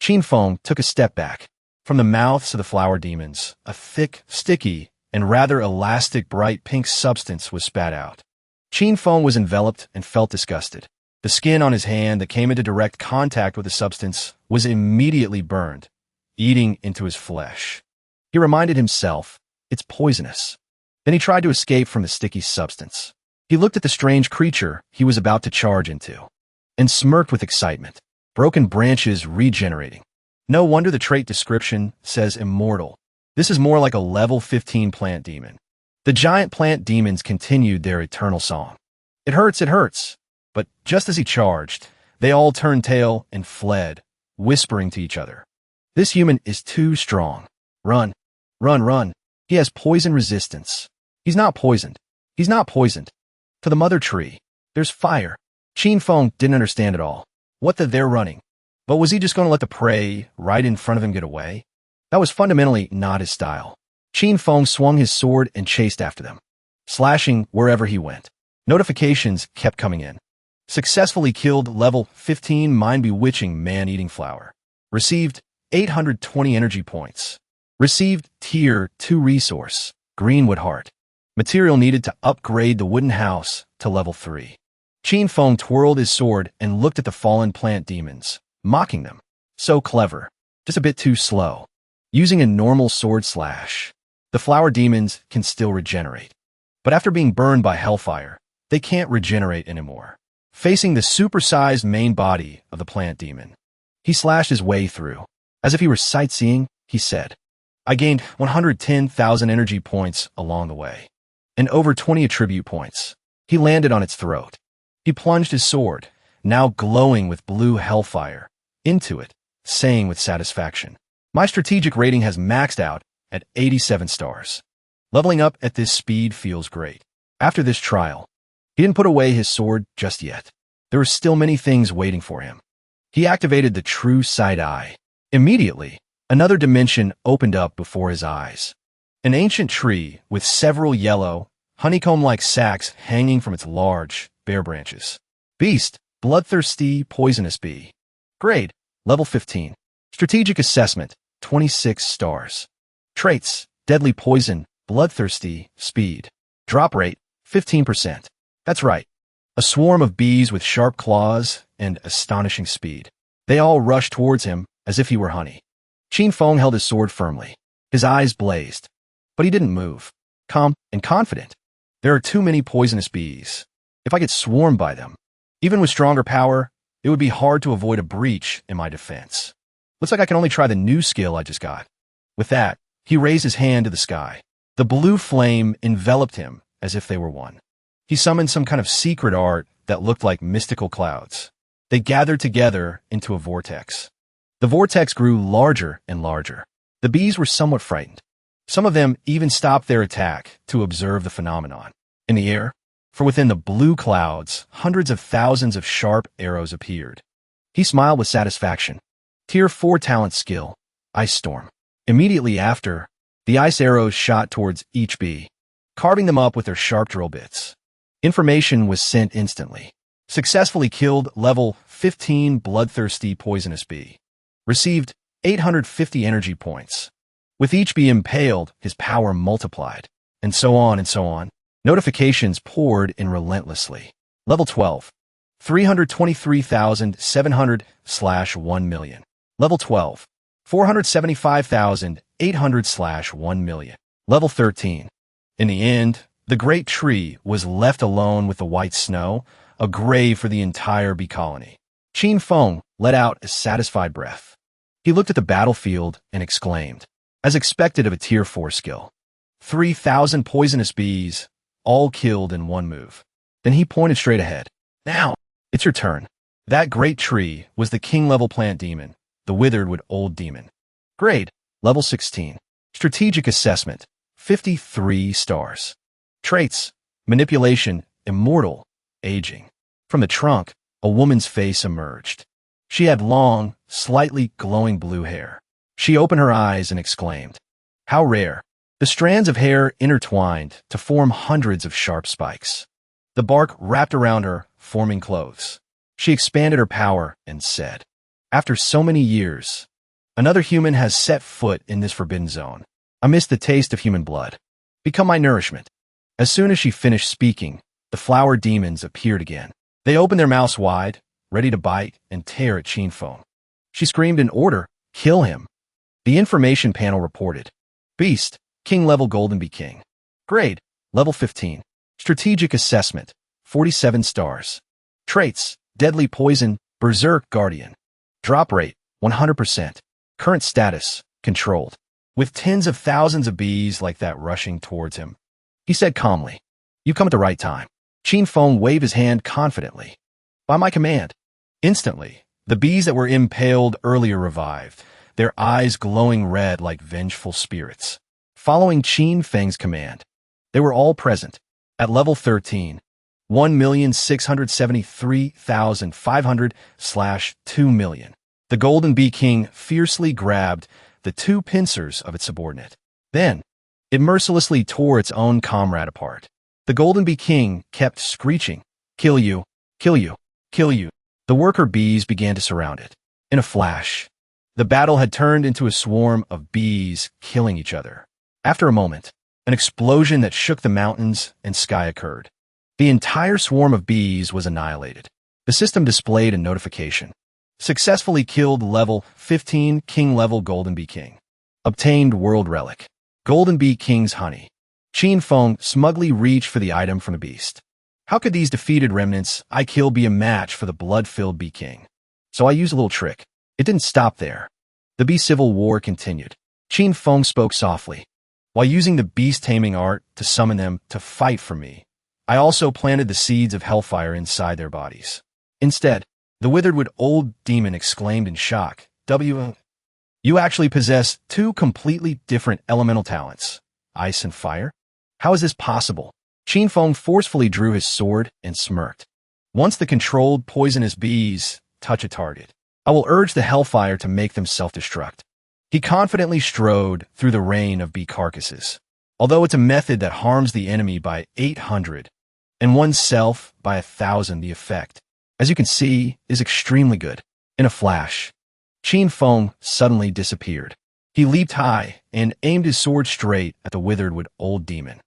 Qin took a step back. From the mouths of the flower demons, a thick, sticky, and rather elastic bright pink substance was spat out. Qin was enveloped and felt disgusted. The skin on his hand that came into direct contact with the substance was immediately burned, eating into his flesh. He reminded himself, it's poisonous. Then he tried to escape from the sticky substance. He looked at the strange creature he was about to charge into and smirked with excitement. Broken branches regenerating. No wonder the trait description says immortal. This is more like a level 15 plant demon. The giant plant demons continued their eternal song. It hurts! It hurts! But just as he charged, they all turned tail and fled, whispering to each other. This human is too strong. Run! Run! Run! He has poison resistance. He's not poisoned. He's not poisoned. To the mother tree. There's fire. Qin didn't understand at all. What they're running. But was he just going to let the prey right in front of him get away? That was fundamentally not his style. Qin swung his sword and chased after them, slashing wherever he went. Notifications kept coming in. Successfully killed level 15 mind-bewitching man-eating flower. Received 820 energy points. Received tier 2 resource, greenwood heart. Material needed to upgrade the wooden house to level 3. Qin twirled his sword and looked at the fallen plant demons, mocking them. So clever, just a bit too slow. Using a normal sword slash, the flower demons can still regenerate. But after being burned by hellfire, they can't regenerate anymore. Facing the supersized main body of the plant demon, he slashed his way through. As if he were sightseeing, he said, I gained 110,000 energy points along the way, and over 20 attribute points. He landed on its throat. He plunged his sword, now glowing with blue hellfire, into it, saying with satisfaction, my strategic rating has maxed out at 87 stars. Leveling up at this speed feels great. After this trial, he didn't put away his sword just yet. There were still many things waiting for him. He activated the true side eye. Immediately, another dimension opened up before his eyes. An ancient tree with several yellow, honeycomb-like sacs hanging from its large, bare branches. Beast, bloodthirsty, poisonous bee. Grade, level 15. Strategic assessment, 26 stars. Traits, deadly poison, bloodthirsty, speed. Drop rate, 15%. That's right. A swarm of bees with sharp claws and astonishing speed. They all rushed towards him as if he were honey. Qin held his sword firmly. His eyes blazed. But he didn't move. Calm and confident. There are too many poisonous bees. If I get swarmed by them, even with stronger power, it would be hard to avoid a breach in my defense. Looks like I can only try the new skill I just got. With that, he raised his hand to the sky. The blue flame enveloped him as if they were one. He summoned some kind of secret art that looked like mystical clouds. They gathered together into a vortex. The vortex grew larger and larger. The bees were somewhat frightened. Some of them even stopped their attack to observe the phenomenon. In the air, for within the blue clouds, hundreds of thousands of sharp arrows appeared. He smiled with satisfaction. Tier 4 talent skill, Ice Storm. Immediately after, the ice arrows shot towards each bee, carving them up with their sharp drill bits. Information was sent instantly. Successfully killed level 15 bloodthirsty poisonous bee. Received 850 energy points. With each bee impaled, his power multiplied. And so on and so on. Notifications poured in relentlessly. Level 12. 323,700/1 million. Level 12. 475,800/1 million. Level 13. In the end, the great tree was left alone with the white snow, a grave for the entire bee colony. Qin Feng let out a satisfied breath. He looked at the battlefield and exclaimed, as expected of a Tier 4 skill, 3,000 poisonous bees, all killed in one move. Then he pointed straight ahead. Now, it's your turn. That great tree was the king-level plant demon, the withered wood old demon. Grade, level 16. Strategic assessment, 53 stars. Traits, manipulation, immortal, aging. From the trunk, a woman's face emerged. She had long, slightly glowing blue hair. She opened her eyes and exclaimed, "How rare!" The strands of hair intertwined to form hundreds of sharp spikes. The bark wrapped around her, forming clothes. She expanded her power and said, "After so many years, another human has set foot in this forbidden zone. I miss the taste of human blood. Become my nourishment." As soon as she finished speaking, the flower demons appeared again. They opened their mouths wide, ready to bite and tear at Qin Feng. She screamed an order, "Kill him." The information panel reported, Beast, King-level Golden Bee King. Grade, level 15. Strategic assessment, 47 stars. Traits, deadly poison, berserk guardian. Drop rate, 100%. Current status, controlled. With tens of thousands of bees like that rushing towards him, he said calmly, "You come at the right time." Qin Feng waved his hand confidently. "By my command." Instantly, the bees that were impaled earlier revived, their eyes glowing red like vengeful spirits. Following Qin Feng's command, they were all present. At level 13, 1,673,500/2 million. The Golden Bee King fiercely grabbed the two pincers of its subordinate. Then, it mercilessly tore its own comrade apart. The Golden Bee King kept screeching, "Kill you, kill you, kill you." The worker bees began to surround it. In a flash, the battle had turned into a swarm of bees killing each other. After a moment, an explosion that shook the mountains and sky occurred. The entire swarm of bees was annihilated. The system displayed a notification. Successfully killed level 15 King-level Golden Bee King. Obtained World Relic. Golden Bee King's Honey. Qin Feng smugly reached for the item from the beast. How could these defeated remnants I kill be a match for the blood-filled Bee King? So I used a little trick. It didn't stop there. The bee civil war continued. Qin Feng spoke softly. While using the beast-taming art to summon them to fight for me, I also planted the seeds of hellfire inside their bodies. Instead, the withered old demon exclaimed in shock, You actually possess two completely different elemental talents, ice and fire? How is this possible?" Qin Feng forcefully drew his sword and smirked. "Once the controlled poisonous bees touch a target, I will urge the hellfire to make them self-destruct." He confidently strode through the rain of bee carcasses. Although it's a method that harms the enemy by 800 and oneself by 1,000, the effect, as you can see, is extremely good. In a flash, Qin Feng suddenly disappeared. He leaped high and aimed his sword straight at the withered old demon.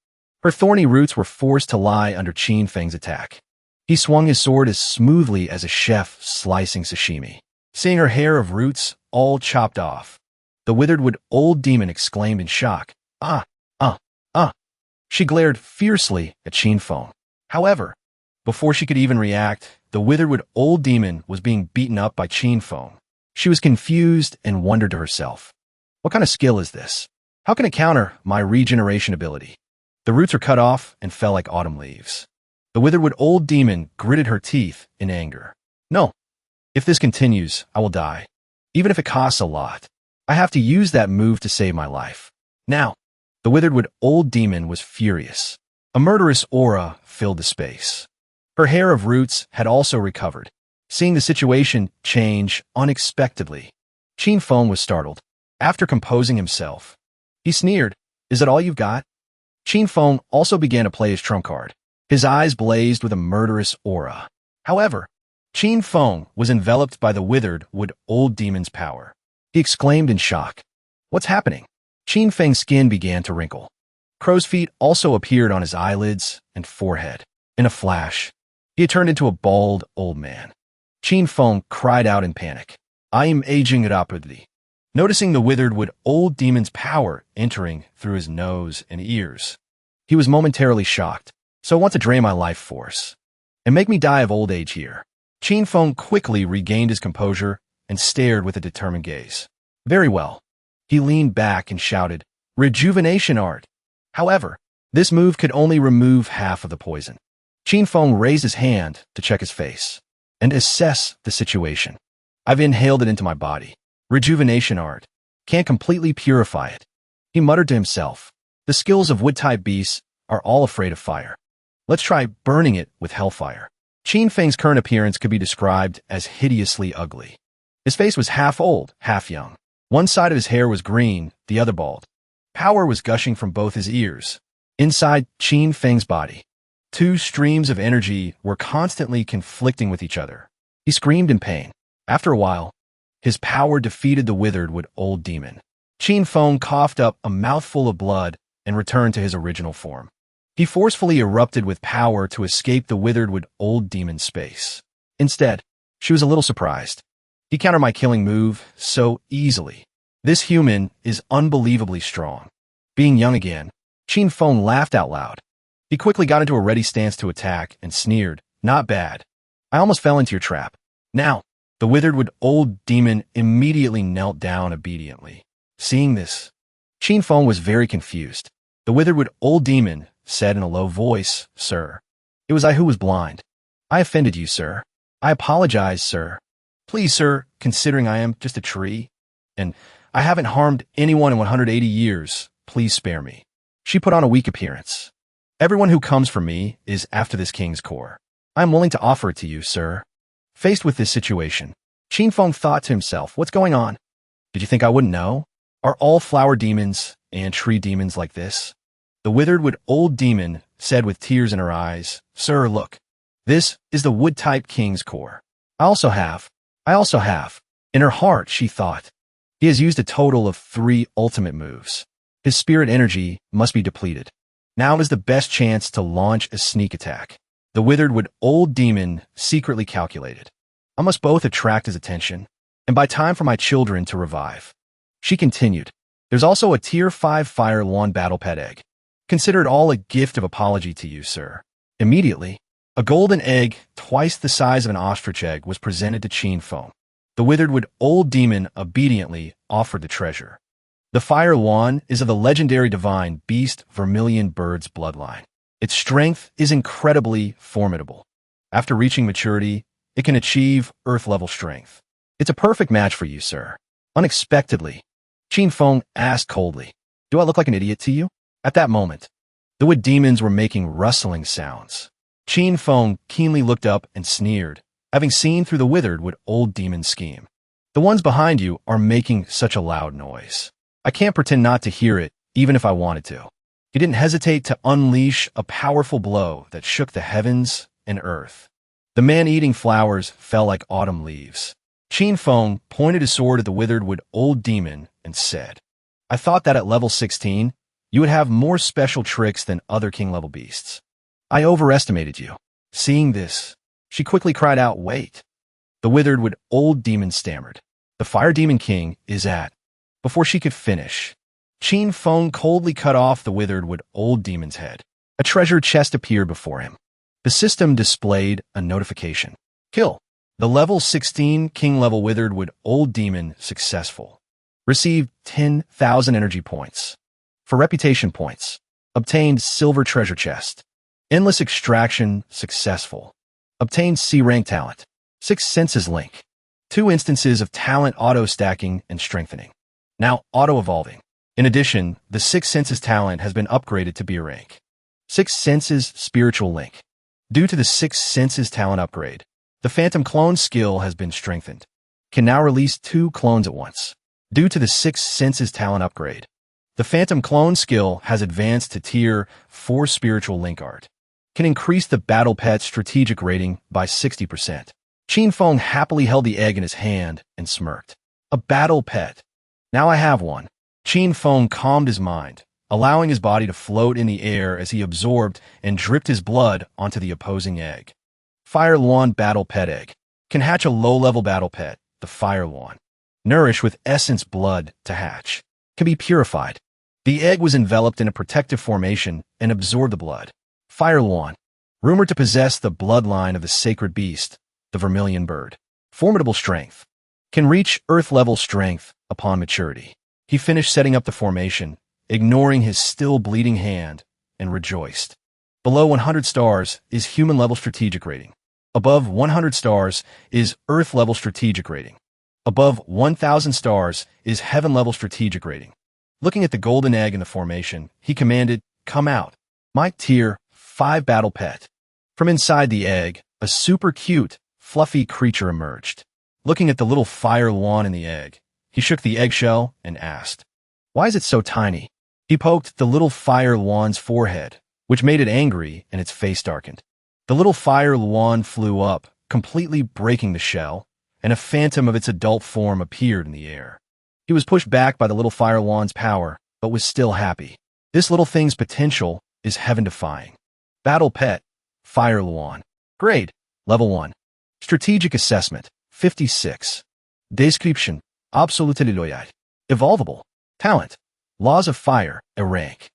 Her thorny roots were forced to lie under Qin Feng's attack. He swung his sword as smoothly as a chef slicing sashimi. Seeing her hair of roots all chopped off, the withered old demon exclaimed in shock, "Ah! She glared fiercely at Qin Feng. However, before she could even react, the withered old demon was being beaten up by Qin Feng. She was confused and wondered to herself, "What kind of skill is this? How can it counter my regeneration ability?" The roots were cut off and fell like autumn leaves. The withered old demon gritted her teeth in anger. No. If this continues, I will die. Even if it costs a lot. I have to use that move to save my life. Now. The withered old demon was furious. A murderous aura filled the space. Her hair of roots had also recovered. Seeing the situation change unexpectedly, Qin Feng was startled. After composing himself, he sneered, "Is that all you've got?" Qin Feng also began to play his trump card. His eyes blazed with a murderous aura. However, Qin Feng was enveloped by the withered old demon's power. He exclaimed in shock. "What's happening?" Qin Feng's skin began to wrinkle. Crow's feet also appeared on his eyelids and forehead. In a flash, he had turned into a bald old man. Qin Feng cried out in panic. "I am aging rapidly." Noticing the withered old demon's power entering through his nose and ears, he was momentarily shocked. "So I want to drain my life force and make me die of old age here." Qin Feng quickly regained his composure and stared with a determined gaze. "Very well." He leaned back and shouted, "Rejuvenation art." However, this move could only remove half of the poison. Qin Feng raised his hand to check his face and assess the situation. "I've inhaled it into my body. Rejuvenation art can't completely purify it." He muttered to himself. The skills of wood-type beasts are all afraid of fire. Let's try burning it with hellfire. Qin Feng's current appearance could be described as hideously ugly. His face was half old, half young. One side of his hair was green, the other bald. Power was gushing from both his ears. Inside Qin Feng's body, two streams of energy were constantly conflicting with each other. He screamed in pain. After a while, his power defeated the withered old demon. Qin Feng coughed up a mouthful of blood and returned to his original form. He forcefully erupted with power to escape the withered old demon's space. Instead, she was a little surprised. He countered my killing move so easily. This human is unbelievably strong. Being young again, Qin Feng laughed out loud. He quickly got into a ready stance to attack and sneered, "Not bad. I almost fell into your trap." Now, the withered old demon immediately knelt down obediently. Seeing this, Qin Feng was very confused. The withered old demon said in a low voice, "Sir, it was I who was blind. I offended you, sir. I apologize, sir. Please, sir, considering I am just a tree, and I haven't harmed anyone in 180 years, please spare me." She put on a weak appearance. "Everyone who comes for me is after this king's core. I am willing to offer it to you, sir." Faced with this situation, Qin Feng thought to himself, "What's going on? Did you think I wouldn't know? Are all flower demons and tree demons like this?" The withered old demon said with tears in her eyes, "Sir, look. This is the wood-type king's core. I also have. In her heart, she thought. He has used a total of 3 ultimate moves. His spirit energy must be depleted. Now is the best chance to launch a sneak attack. The withered old demon secretly calculated. I must both attract his attention and buy time for my children to revive." She continued, "There's also a tier 5 fire lawn battle pet egg. Consider it all a gift of apology to you, sir." Immediately, a golden egg, twice the size of an ostrich egg, was presented to Qin Feng. The withered old demon obediently offered the treasure. The fire lawn is of the legendary divine beast Vermilion Bird's bloodline. Its strength is incredibly formidable. After reaching maturity, it can achieve Earth-level strength. It's a perfect match for you, sir. Unexpectedly, Qin Feng asked coldly, "Do I look like an idiot to you?" At that moment, the wood demons were making rustling sounds. Qin Feng keenly looked up and sneered, having seen through the withered old demon's scheme. "The ones behind you are making such a loud noise. I can't pretend not to hear it, even if I wanted to." He didn't hesitate to unleash a powerful blow that shook the heavens and earth. The man-eating flowers fell like autumn leaves. Qin Feng pointed his sword at the withered old demon and said, "I thought that at level 16, you would have more special tricks than other king-level beasts. I overestimated you." Seeing this, she quickly cried out, "Wait." The withered old demon stammered, "The fire demon king is at..." Before she could finish, Qin Feng coldly cut off the withered old demon's head. A treasure chest appeared before him. The system displayed a notification. "Kill. The level 16 king-level withered old demon successful. Received 10,000 energy points. For reputation points, obtained silver treasure chest. Endless extraction, successful. Obtained C-rank talent. 6 senses link. 2 instances of talent auto-stacking and strengthening. Now auto-evolving. In addition, the 6 senses talent has been upgraded to B rank. 6 senses spiritual link. Due to the 6 senses talent upgrade, the phantom clone skill has been strengthened. Can now release 2 clones at once. Due to the 6 senses talent upgrade, the phantom clone skill has advanced to tier 4 spiritual link art. Can increase the battle pet strategic rating by 60%. Qin Feng happily held the egg in his hand and smirked. A battle pet. Now I have one. Qin Feng calmed his mind, allowing his body to float in the air as he absorbed and dripped his blood onto the opposing egg. Fire Luan battle pet egg. Can hatch a low-level battle pet, the Fire Luan. Nourished with essence blood to hatch. Can be purified. The egg was enveloped in a protective formation and absorbed the blood. Fire Luan. Rumored to possess the bloodline of the sacred beast, the vermilion bird. Formidable strength. Can reach Earth-level strength upon maturity. He finished setting up the formation, ignoring his still bleeding hand, and rejoiced. Below 100 stars is human-level strategic rating. Above 100 stars is Earth-level strategic rating. Above 1,000 stars is Heaven-level strategic rating. Looking at the golden egg in the formation, he commanded, "Come out, my tier 5 battle pet." From inside the egg, a super cute, fluffy creature emerged. Looking at the little Fire Luan in the egg, he shook the eggshell and asked, "Why is it so tiny?" He poked the little Fire Luan's forehead, which made it angry and its face darkened. The little Fire Luan flew up, completely breaking the shell, and a phantom of its adult form appeared in the air. He was pushed back by the little Fire Luan's power, but was still happy. This little thing's potential is heaven-defying. Battle Pet, Fire Luan. Grade, Level 1. Strategic Assessment, 56. Description, Absolutely loyal. Evolvable. Talent, Laws of Fire, A rank.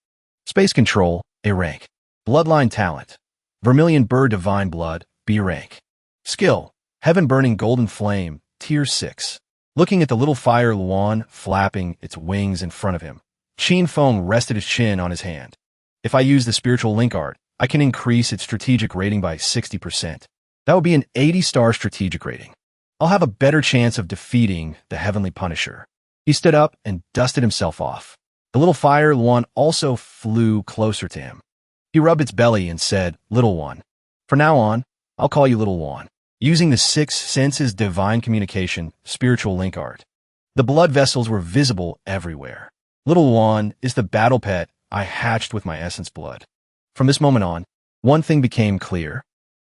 Space Control, A rank. Bloodline Talent, Vermilion Bird Divine Blood, B rank. Skill, Heaven Burning Golden Flame, Tier 6. Looking at the little Fire Luan flapping its wings in front of him, Qin Feng rested his chin on his hand. If I use the spiritual link art, I can increase its strategic rating by 60%. That would be an 80-star strategic rating. I'll have a better chance of defeating the Heavenly Punisher. He stood up and dusted himself off. The little Fire Luan also flew closer to him. He rubbed its belly and said, "Little one. From now on, I'll call you Little Luan." Using the 6 senses divine communication, spiritual link art. The blood vessels were visible everywhere. Little Luan is the battle pet I hatched with my essence blood. From this moment on, one thing became clear.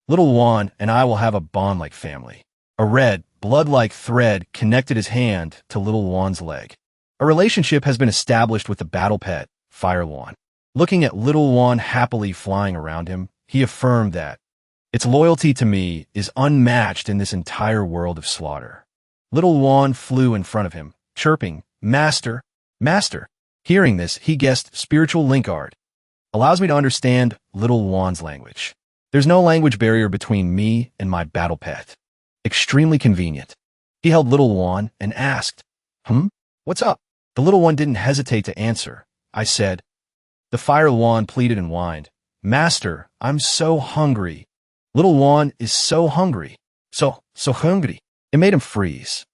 Little Luan and I will have a bond like family. A red, blood-like thread connected his hand to Little Luan's leg. A relationship has been established with the battle pet, Fire Luan. Looking at Little Luan happily flying around him, he affirmed that its loyalty to me is unmatched in this entire world of slaughter. Little Luan flew in front of him, chirping, "Master, Master." Hearing this, he guessed spiritual link art. Allows me to understand Little Luan's language. There's no language barrier between me and my battle pet. Extremely convenient. He held Little Luan and asked, What's up?" The little one didn't hesitate to answer. I said. The Fire Luan pleaded and whined, "Master, I'm so hungry." Little Luan is so hungry. So hungry. It made him freeze.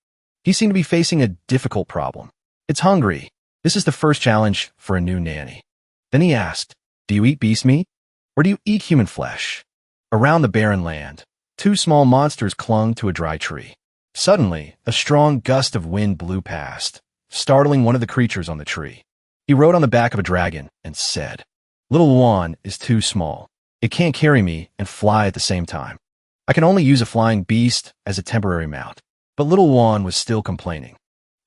He seemed to be facing a difficult problem. It's hungry. This is the first challenge for a new nanny. Then he asked, "Do you eat beast meat? Or do you eat human flesh?" Around the barren land, 2 small monsters clung to a dry tree. Suddenly, a strong gust of wind blew past, startling one of the creatures on the tree. He rode on the back of a dragon and said, "Little Luan is too small. It can't carry me and fly at the same time. I can only use a flying beast as a temporary mount." But Little Luan was still complaining.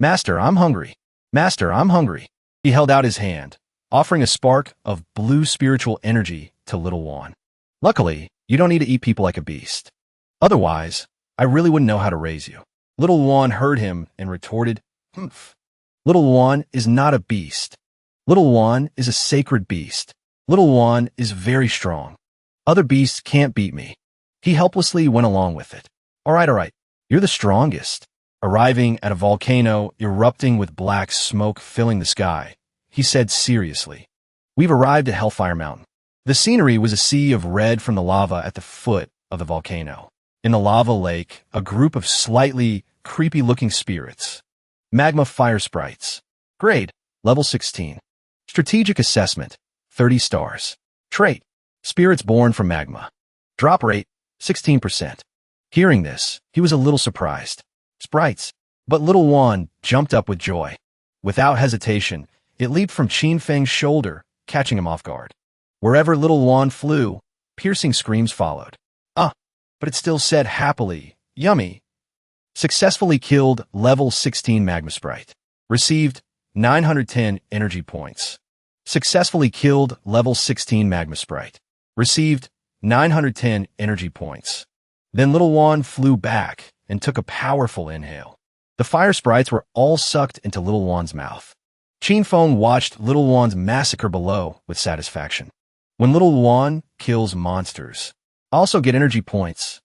"Master, I'm hungry. Master, I'm hungry." He held out his hand, offering a spark of blue spiritual energy to Little Luan. "Luckily, you don't need to eat people like a beast. Otherwise, I really wouldn't know how to raise you." Little Luan heard him and retorted, "Humph. Little Luan is not a beast. Little Luan is a sacred beast. Little Luan is very strong. Other beasts can't beat me." He helplessly went along with it. All right. You're the strongest." Arriving at a volcano erupting with black smoke filling the sky, he said seriously, "We've arrived at Hellfire Mountain. The scenery was a sea of red from the lava at the foot of the volcano. In the lava lake, a group of slightly creepy-looking spirits. Magma fire sprites. Grade, level 16. Strategic assessment, 30 stars. Trait, spirits born from magma. Drop rate, 16%. Hearing this, he was a little surprised. Sprites. But little Juan jumped up with joy. Without hesitation, it leaped from Qin Feng's shoulder, catching him off guard. Wherever little Juan flew, piercing screams followed. But it still said happily, yummy. Successfully killed level 16 magma sprite. Received 910 energy points. Successfully killed level 16 magma sprite. Received 910 energy points. Then little Juan flew back and took a powerful inhale. The fire sprites were all sucked into little Juan's mouth. Qin Feng watched little Juan's massacre below with satisfaction. When little Juan kills monsters, also get energy points.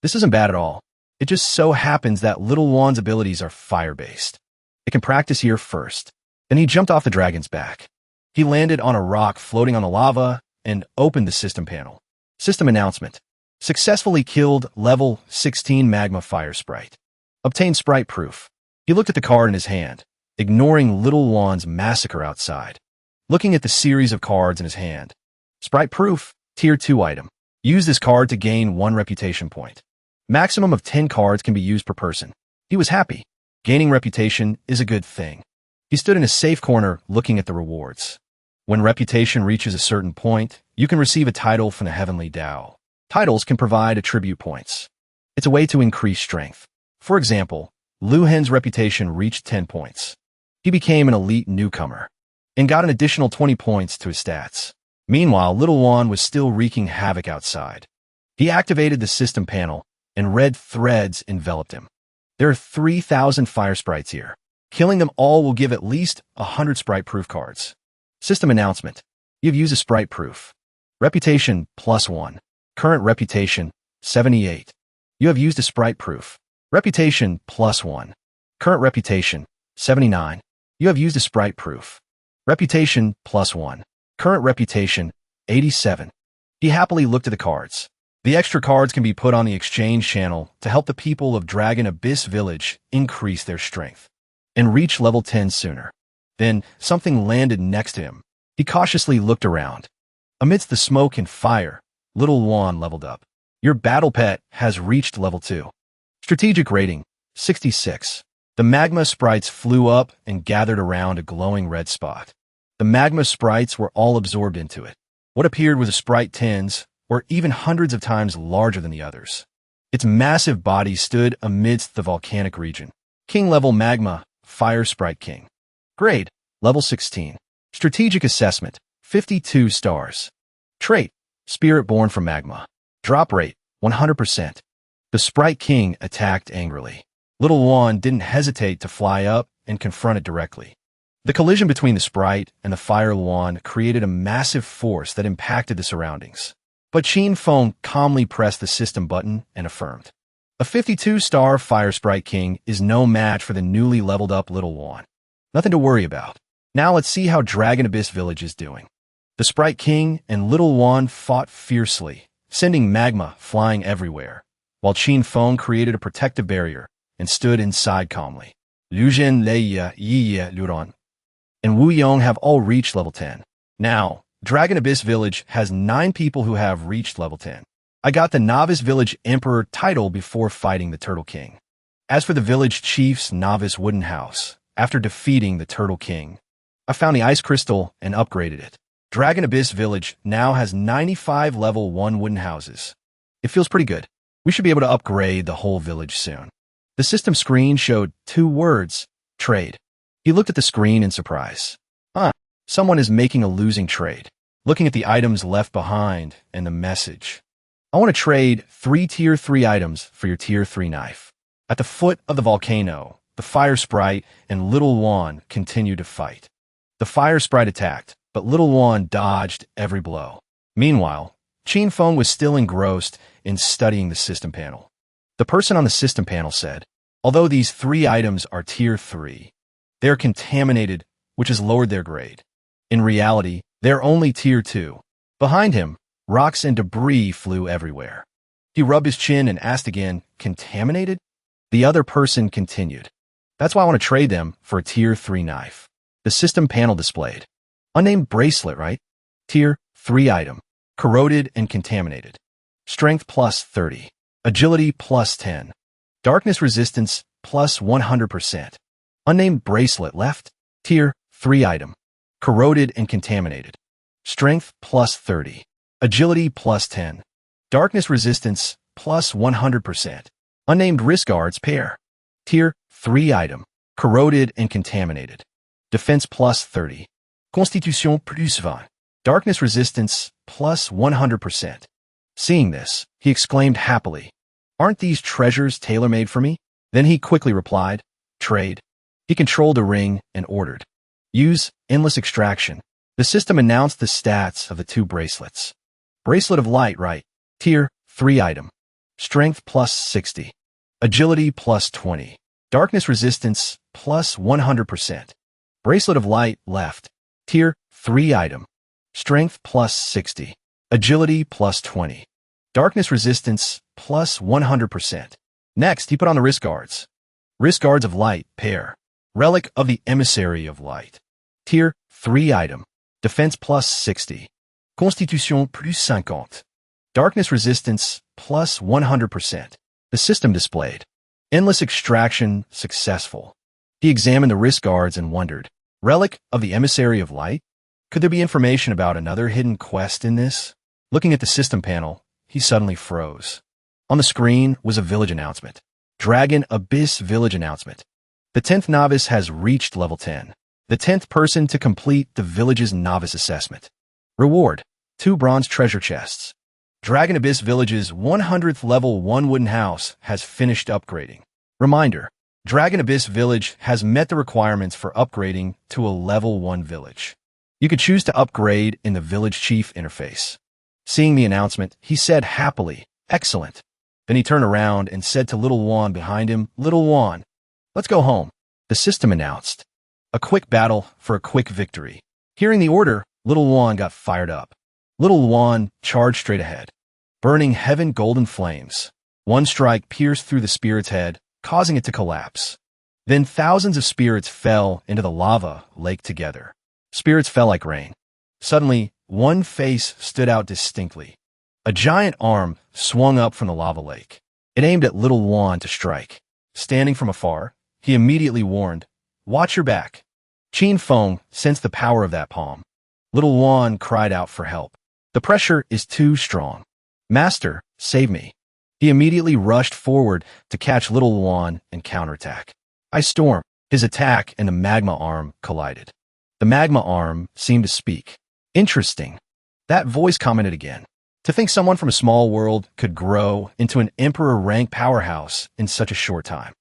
This isn't bad at all. It just so happens that little Juan's abilities are fire-based. It can practice here first. Then he jumped off the dragon's back. He landed on a rock floating on the lava and opened the system panel. System announcement. Successfully killed level 16 magma fire sprite. Obtained sprite proof. He looked at the card in his hand, ignoring little Juan's massacre outside. Looking at the series of cards in his hand. Sprite proof, tier 2 item. Use this card to gain 1 reputation point. Maximum of 10 cards can be used per person. He was happy. Gaining reputation is a good thing. He stood in a safe corner looking at the rewards. When reputation reaches a certain point, you can receive a title from the Heavenly Tao. Titles can provide attribute points. It's a way to increase strength. For example, Lu Hen's reputation reached 10 points. He became an elite newcomer and got an additional 20 points to his stats. Meanwhile, little Juan was still wreaking havoc outside. He activated the system panel, and red threads enveloped him. There are 3,000 fire sprites here. Killing them all will give at least 100 sprite-proof cards. System announcement. You've used a sprite proof. Reputation, +1. Current reputation, 78. You have used a sprite proof. Reputation, +1. Current reputation, 79. You have used a sprite proof. Reputation, +1. Current reputation, 87. He happily looked at the cards. The extra cards can be put on the exchange channel to help the people of Dragon Abyss Village increase their strength and reach level 10 sooner. Then something landed next to him. He cautiously looked around. Amidst the smoke and fire, little Juan leveled up. Your battle pet has reached level 2. Strategic rating, 66. The magma sprites flew up and gathered around a glowing red spot. The magma sprites were all absorbed into it. What appeared was a sprite tens, or even hundreds of times larger than the others. Its massive body stood amidst the volcanic region. King-level magma, fire sprite king. Grade, level 16. Strategic assessment, 52 stars. Trait, spirit born from magma. Drop rate, 100%. The sprite king attacked angrily. Little Juan didn't hesitate to fly up and confront it directly. The collision between the sprite and the fire wand created a massive force that impacted the surroundings. But Qin Feng calmly pressed the system button and affirmed. A 52-star Fire Sprite King is no match for the newly leveled up Little Juan. Nothing to worry about. Now let's see how Dragon Abyss Village is doing. The Sprite King and Little Juan fought fiercely, sending magma flying everywhere, while Qin Feng created a protective barrier and stood inside calmly. Liu Zhen, Lei Ye, Yi Ye, Luron, and Wu Yong have all reached level 10. Now, Dragon Abyss Village has 9 people who have reached level 10. I got the Novice Village Emperor title before fighting the Turtle King. As for the Village Chief's Novice Wooden House, after defeating the Turtle King, I found the Ice Crystal and upgraded it. Dragon Abyss Village now has 95 level 1 wooden houses. It feels pretty good. We should be able to upgrade the whole village soon. The system screen showed 2 words, trade. He looked at the screen in surprise. Someone is making a losing trade. Looking at the items left behind and the message. I want to trade 3 tier 3 items for your tier 3 knife. At the foot of the volcano, the Fire Sprite and Little Juan continued to fight. The Fire Sprite attacked, but Little Juan dodged every blow. Meanwhile, Qin Feng was still engrossed in studying the system panel. The person on the system panel said, although these 3 items are tier 3, they are contaminated, which has lowered their grade. In reality, they're only tier 2. Behind him, rocks and debris flew everywhere. He rubbed his chin and asked again, "Contaminated?" The other person continued. "That's why I want to trade them for a Tier 3 knife." The system panel displayed. "Unnamed bracelet, right? Tier 3 item. Corroded and contaminated. Strength plus 30. Agility plus 10. Darkness resistance plus 100%. Unnamed bracelet left. Tier 3 item. Corroded and contaminated. Strength plus 30. Agility plus 10. Darkness resistance plus 100%. Unnamed wrist guards pair. Tier 3 item. Corroded and contaminated. Defense plus 30. Constitution plus 20. Darkness resistance plus 100%. Seeing this, he exclaimed happily, "Aren't these treasures tailor-made for me?" Then he quickly replied, "Trade." He controlled a ring and ordered, "Use endless extraction." The system announced the stats of the two bracelets. Bracelet of Light, right. Tier 3 item. Strength plus 60. Agility plus 20. Darkness resistance plus 100%. Bracelet of Light, left. Tier 3 item. Strength plus 60. Agility plus 20. Darkness resistance plus 100%. Next, he put on the wrist guards. Wrist guards of Light, pair. Relic of the Emissary of Light. Tier 3 item. Defense plus 60. Constitution plus 50. Darkness resistance plus 100%. The system displayed. Endless extraction successful. He examined the wrist guards and wondered, Relic of the Emissary of Light? Could there be information about another hidden quest in this? Looking at the system panel, he suddenly froze. On the screen was a village announcement. Dragon Abyss Village announcement. The 10th novice has reached level 10. The 10th person to complete the village's novice assessment. Reward: 2 bronze treasure chests. Dragon Abyss Village's 100th level 1 wooden house has finished upgrading. Reminder: Dragon Abyss Village has met the requirements for upgrading to a level 1 village. You could choose to upgrade in the village chief interface. Seeing the announcement, he said happily, "Excellent." Then he turned around and said to Little Juan behind him, "Little Juan, let's go home." The system announced. A quick battle for a quick victory. Hearing the order, Little Juan got fired up. Little Juan charged straight ahead. Burning heaven golden flames. One strike pierced through the spirit's head, causing it to collapse. Then thousands of spirits fell into the lava lake together. Spirits fell like rain. Suddenly, one face stood out distinctly. A giant arm swung up from the lava lake. It aimed at Little Juan to strike. Standing from afar, he immediately warned, "Watch your back." Qin Feng sensed the power of that palm. Little Juan cried out for help. "The pressure is too strong. Master, save me." He immediately rushed forward to catch Little Juan and counterattack. Ice Storm. His attack and the magma arm collided. The magma arm seemed to speak. "Interesting." That voice commented again. To think someone from a small world could grow into an emperor rank powerhouse in such a short time.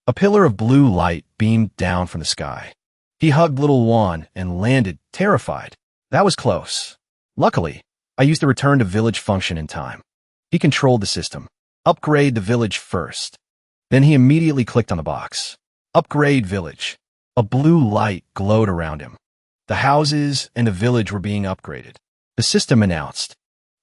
A pillar of blue light beamed down from the sky. He hugged Little Juan and landed, terrified. That was close. Luckily, I used the return to village function in time. He controlled the system. Upgrade the village first. Then he immediately clicked on the box. Upgrade village. A blue light glowed around him. The houses and the village were being upgraded. The system announced.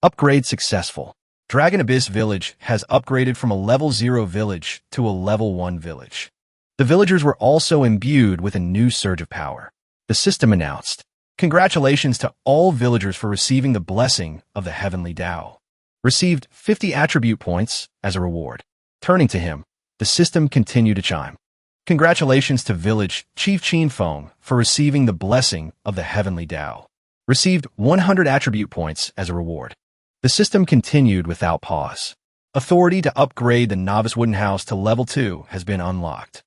Upgrade successful. Dragon Abyss Village has upgraded from a level 0 village to a level 1 village. The villagers were also imbued with a new surge of power. The system announced. Congratulations to all villagers for receiving the blessing of the Heavenly Tao. Received 50 attribute points as a reward. Turning to him, the system continued to chime. Congratulations to Village Chief Qin Feng for receiving the blessing of the Heavenly Tao. Received 100 attribute points as a reward. The system continued without pause. Authority to upgrade the novice wooden house to level 2 has been unlocked.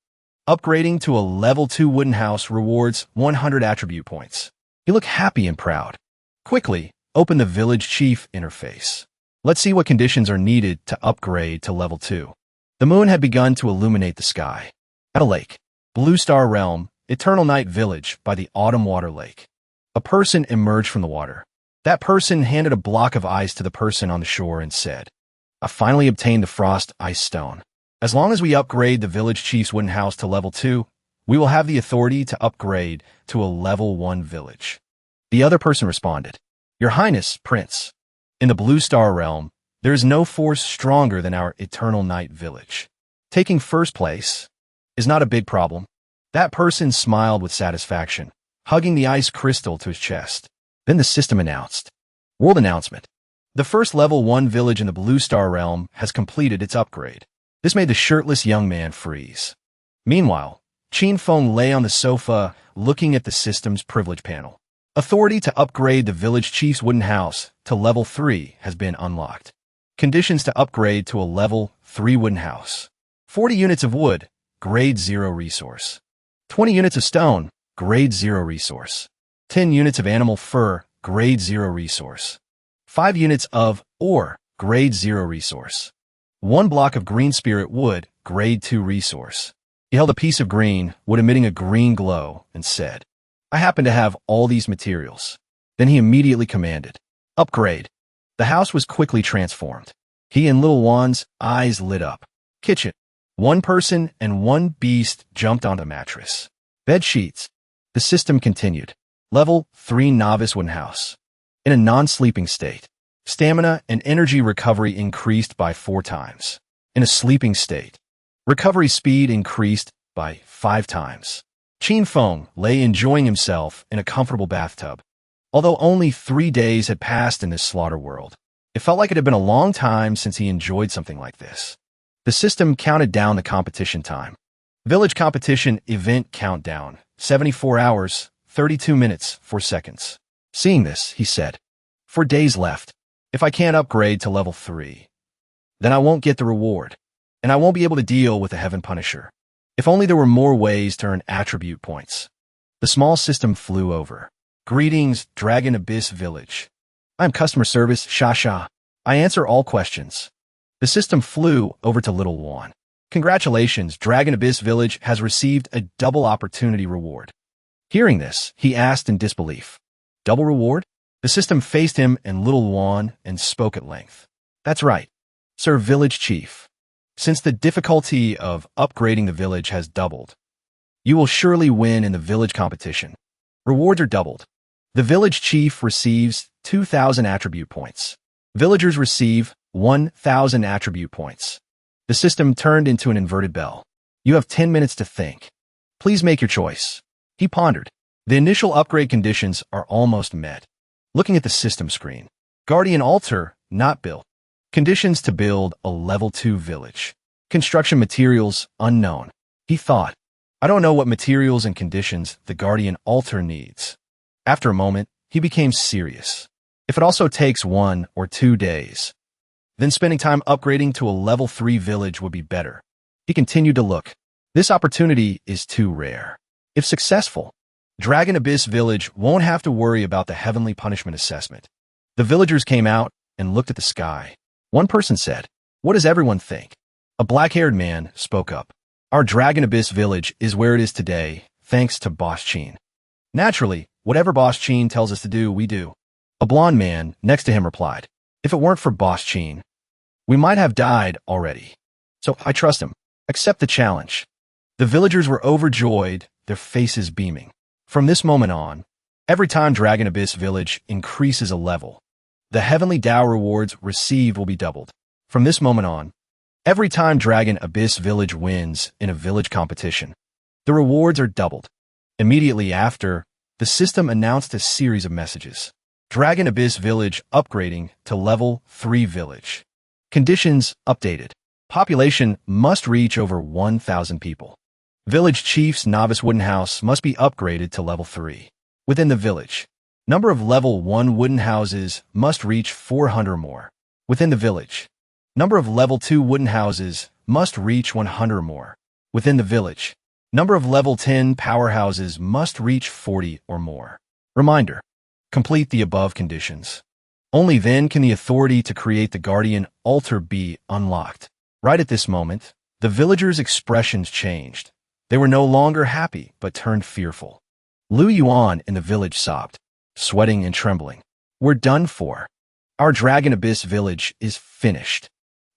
Upgrading to a level 2 wooden house rewards 100 attribute points. He looked happy and proud. Quickly, open the village chief interface. Let's see what conditions are needed to upgrade to level 2. The moon had begun to illuminate the sky. At a lake, Blue Star Realm, Eternal Night Village by the Autumn Water Lake. A person emerged from the water. That person handed a block of ice to the person on the shore and said, "I finally obtained the Frost Ice Stone. As long as we upgrade the village chief's wooden house to level 2, we will have the authority to upgrade to a level 1 village." The other person responded, Your Highness, Prince. In the Blue Star Realm, there is no force stronger than our Eternal Night Village. Taking first place is not a big problem. That person smiled with satisfaction, hugging the ice crystal to his chest. Then the system announced. World announcement. The first level 1 village in the Blue Star Realm has completed its upgrade. This made the shirtless young man freeze. Meanwhile, Qin Feng lay on the sofa, looking at the system's privilege panel. Authority to upgrade the village chief's wooden house to level 3 has been unlocked. Conditions to upgrade to a level 3 wooden house. 40 units of wood, grade 0 resource. 20 units of stone, grade 0 resource. 10 units of animal fur, grade 0 resource. 5 units of ore, grade 0 resource. 1 block of green spirit wood, grade 2 resource. He held a piece of green wood emitting a green glow and said, I happen to have all these materials. Then he immediately commanded, upgrade. The house was quickly transformed. He and Little Juan's eyes lit up. Kitchen. 1 person and 1 beast jumped onto the mattress. Bed sheets. The system continued. Level 3 novice wooden house. In a non-sleeping state, stamina and energy recovery increased by 4 times. In a sleeping state, recovery speed increased by 5 times. Qin Feng lay enjoying himself in a comfortable bathtub. Although only 3 days had passed in this slaughter world, it felt like it had been a long time since he enjoyed something like this. The system counted down the competition time. Village competition event countdown, 74 hours, 32 minutes, 4 seconds. Seeing this, he said, 4 days left. If I can't upgrade to level 3, then I won't get the reward, and I won't be able to deal with the Heaven Punisher. If only there were more ways to earn attribute points. The small system flew over. Greetings, Dragon Abyss Village. I'm customer service, Shasha. I answer all questions. The system flew over to Little Juan. Congratulations, Dragon Abyss Village has received a double opportunity reward. Hearing this, he asked in disbelief. Double reward? The system faced him and Little Juan and spoke at length. That's right, Sir Village Chief. Since the difficulty of upgrading the village has doubled, you will surely win in the village competition. Rewards are doubled. The village chief receives 2,000 attribute points. Villagers receive 1,000 attribute points. The system turned into an inverted bell. You have 10 minutes to think. Please make your choice. He pondered. The initial upgrade conditions are almost met. Looking at the system screen. Guardian Altar, not built. Conditions to build a level 2 village. Construction materials, unknown. He thought, I don't know what materials and conditions the Guardian Altar needs. After a moment, he became serious. If it also takes 1 or 2 days, then spending time upgrading to a level 3 village would be better. He continued to look. This opportunity is too rare. If successful, Dragon Abyss Village won't have to worry about the heavenly punishment assessment. The villagers came out and looked at the sky. One person said, what does everyone think? A black-haired man spoke up. Our Dragon Abyss Village is where it is today, thanks to Boss Chin. Naturally, whatever Boss Chin tells us to do, we do. A blond man next to him replied, if it weren't for Boss Chin, we might have died already. So I trust him. Accept the challenge. The villagers were overjoyed, their faces beaming. From this moment on, every time Dragon Abyss Village increases a level, the heavenly Dow rewards received will be doubled. From this moment on, every time Dragon Abyss Village wins in a village competition, the rewards are doubled. Immediately after, the system announced a series of messages. Dragon Abyss Village upgrading to level 3 village. Conditions updated. Population must reach over 1,000 people. Village Chief's novice wooden house must be upgraded to level 3. Within the village, number of level 1 wooden houses must reach 400 or more. Within the village, number of level 2 wooden houses must reach 100 or more. Within the village, number of level 10 powerhouses must reach 40 or more. Reminder, complete the above conditions. Only then can the authority to create the Guardian Altar be unlocked. Right at this moment, the villagers' expressions changed. They were no longer happy, but turned fearful. Lu Yuan in the village sobbed, sweating and trembling. We're done for. Our Dragon Abyss Village is finished.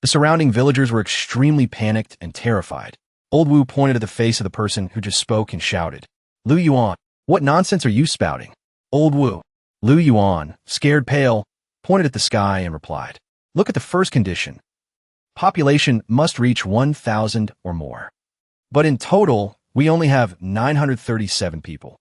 The surrounding villagers were extremely panicked and terrified. Old Wu pointed at the face of the person who just spoke and shouted, Lu Yuan, what nonsense are you spouting? Old Wu. Lu Yuan, scared pale, pointed at the sky and replied, "Look at the first condition. Population must reach 1,000 or more. But in total, we only have 937 people."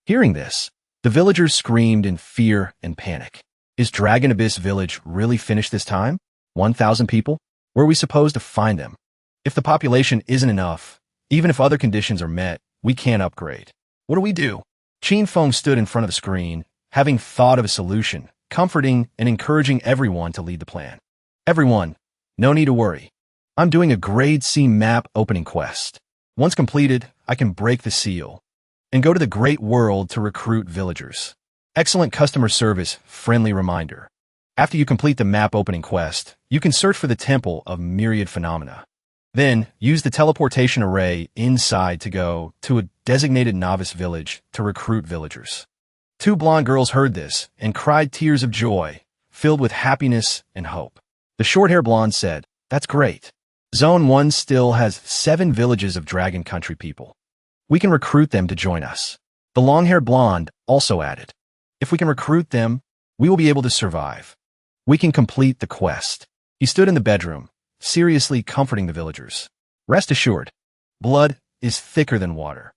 Hearing this, the villagers screamed in fear and panic. Is Dragon Abyss Village really finished this time? 1,000 people? Where are we supposed to find them? If the population isn't enough, even if other conditions are met, we can't upgrade. What do we do? Qin Feng stood in front of the screen, having thought of a solution, comforting and encouraging everyone to lead the plan. Everyone, no need to worry. I'm doing a grade C map opening quest. Once completed, I can break the seal and go to the Great World to recruit villagers. Excellent customer service, friendly reminder. After you complete the map opening quest, you can search for the Temple of Myriad Phenomena. Then, use the teleportation array inside to go to a designated novice village to recruit villagers. Two blonde girls heard this and cried tears of joy, filled with happiness and hope. The short-hair blonde said, "That's great. Zone 1 still has 7 villages of Dragon Country people. We can recruit them to join us." The long-haired blonde also added, "If we can recruit them, we will be able to survive. We can complete the quest." He stood in the bedroom, seriously comforting the villagers. "Rest assured, blood is thicker than water.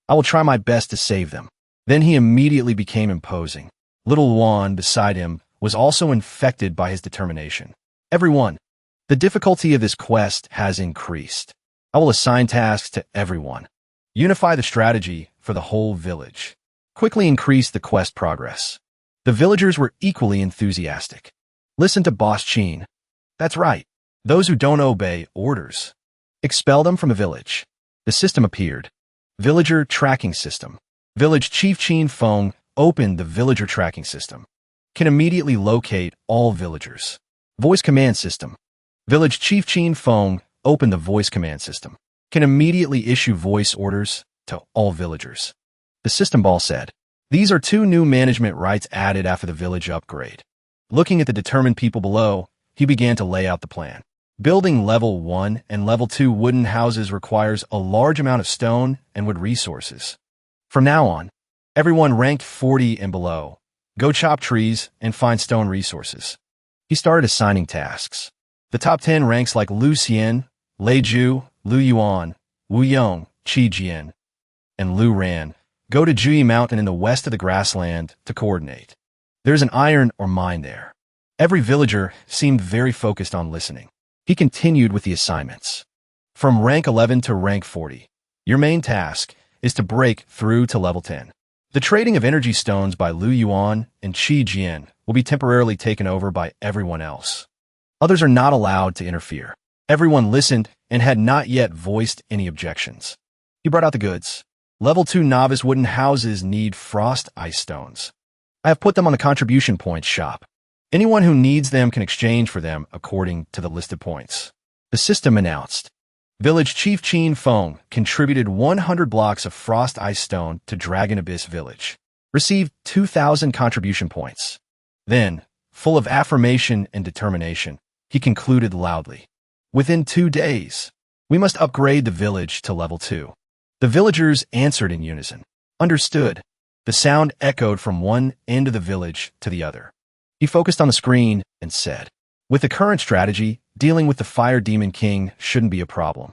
I will try my best to save them." Then he immediately became imposing. Little Juan beside him was also infected by his determination. "Everyone, the difficulty of this quest has increased. I will assign tasks to everyone. Unify the strategy for the whole village. Quickly increase the quest progress." The villagers were equally enthusiastic. "Listen to Boss Qin. That's right. Those who don't obey orders, expel them from a village." The system appeared. Villager Tracking System. Village Chief Qin Feng opened the Villager Tracking System. Can immediately locate all villagers. Voice Command System. Village Chief Qin Feng opened the Voice Command System. Can immediately issue voice orders to all villagers. The system ball said, "These are 2 new management rights added after the village upgrade." Looking at the determined people below, he began to lay out the plan. Building level 1 and level 2 wooden houses requires a large amount of stone and wood resources. From now on, everyone ranked 40 and below, go chop trees and find stone resources. He started assigning tasks. The top 10 ranks like Lu Xian, Lei Ju, Lu Yuan, Wu Yong, Qi Jian, and Lu Ran go to Juyi Mountain in the west of the grassland to coordinate. There's an iron or mine there. Every villager seemed very focused on listening. He continued with the assignments. From rank 11 to rank 40, your main task is to break through to level 10. The trading of energy stones by Lu Yuan and Qi Jian will be temporarily taken over by everyone else. Others are not allowed to interfere. Everyone listened and had not yet voiced any objections. He brought out the goods. Level 2 novice wooden houses need frost ice stones. I have put them on the contribution points shop. Anyone who needs them can exchange for them according to the listed points. The system announced. Village Chief Qin Feng contributed 100 blocks of frost ice stone to Dragon Abyss Village. Received 2,000 contribution points. Then, full of affirmation and determination, he concluded loudly. Within 2 days, we must upgrade the village to level 2. The villagers answered in unison. Understood. The sound echoed from one end of the village to the other. He focused on the screen and said, "With the current strategy, dealing with the Fire Demon King shouldn't be a problem.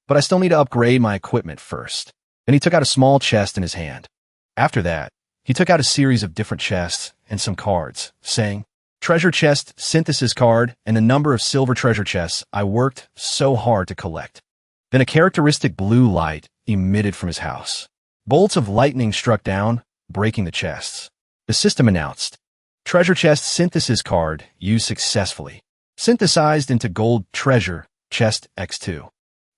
But I still need to upgrade my equipment first." Then he took out a small chest in his hand. After that, he took out a series of different chests and some cards, saying, "Treasure chest synthesis card and a number of silver treasure chests I worked so hard to collect." Then a characteristic blue light emitted from his house. Bolts of lightning struck down, breaking the chests. The system announced, "Treasure chest synthesis card used successfully. Synthesized into gold treasure chest X2.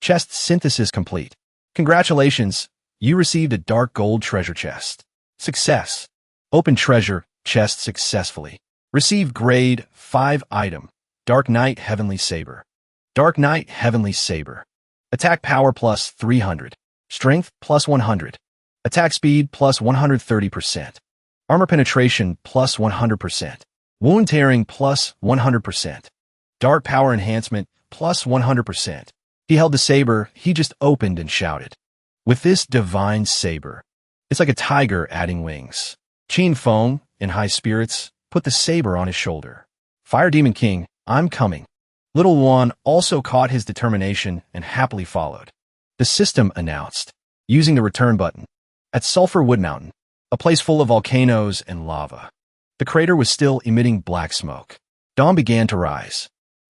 Chest synthesis complete. Congratulations, you received a dark gold treasure chest. Success. Open treasure chest successfully. Received grade 5 item, Dark Knight Heavenly Saber. Dark Knight Heavenly Saber. Attack power plus 300. Strength plus 100. Attack speed plus 130%. Armor penetration plus 100%. Wound tearing plus 100%. Dark power enhancement plus 100%. He held the saber he just opened and shouted. With this divine saber, it's like a tiger adding wings. Qin Feng in high spirits, put the saber on his shoulder. Fire Demon King, I'm coming. Little Juan also caught his determination and happily followed. The system announced, using the return button. At Sulphur Wood Mountain, a place full of volcanoes and lava. The crater was still emitting black smoke. Dawn began to rise.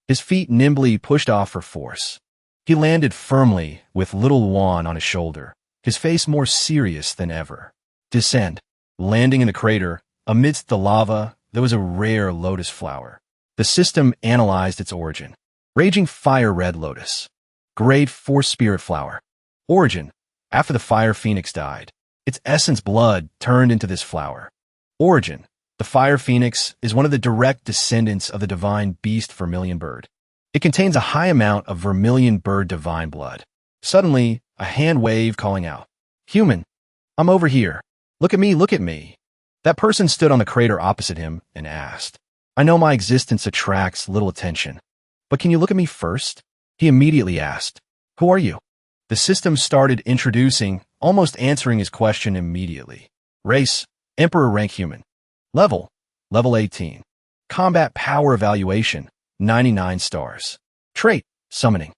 His feet nimbly pushed off for force. He landed firmly with Little Juan on his shoulder, his face more serious than ever. Descend. Landing in the crater, amidst the lava, there was a rare lotus flower. The system analyzed its origin. Raging Fire Red Lotus. Grade 4 Spirit Flower. Origin. After the Fire Phoenix died, its essence blood turned into this flower. Origin. The Fire Phoenix is one of the direct descendants of the divine beast Vermilion Bird. It contains a high amount of Vermilion Bird divine blood. Suddenly, a hand waved calling out, "Human, I'm over here. Look at me, look at me." That person stood on the crater opposite him and asked, "I know my existence attracts little attention, but can you look at me first?" He immediately asked, "Who are you?" The system started introducing, almost answering his question immediately. Race, Emperor Rank Human. Level 18. Combat Power Evaluation, 99 stars. Trait, Summoning.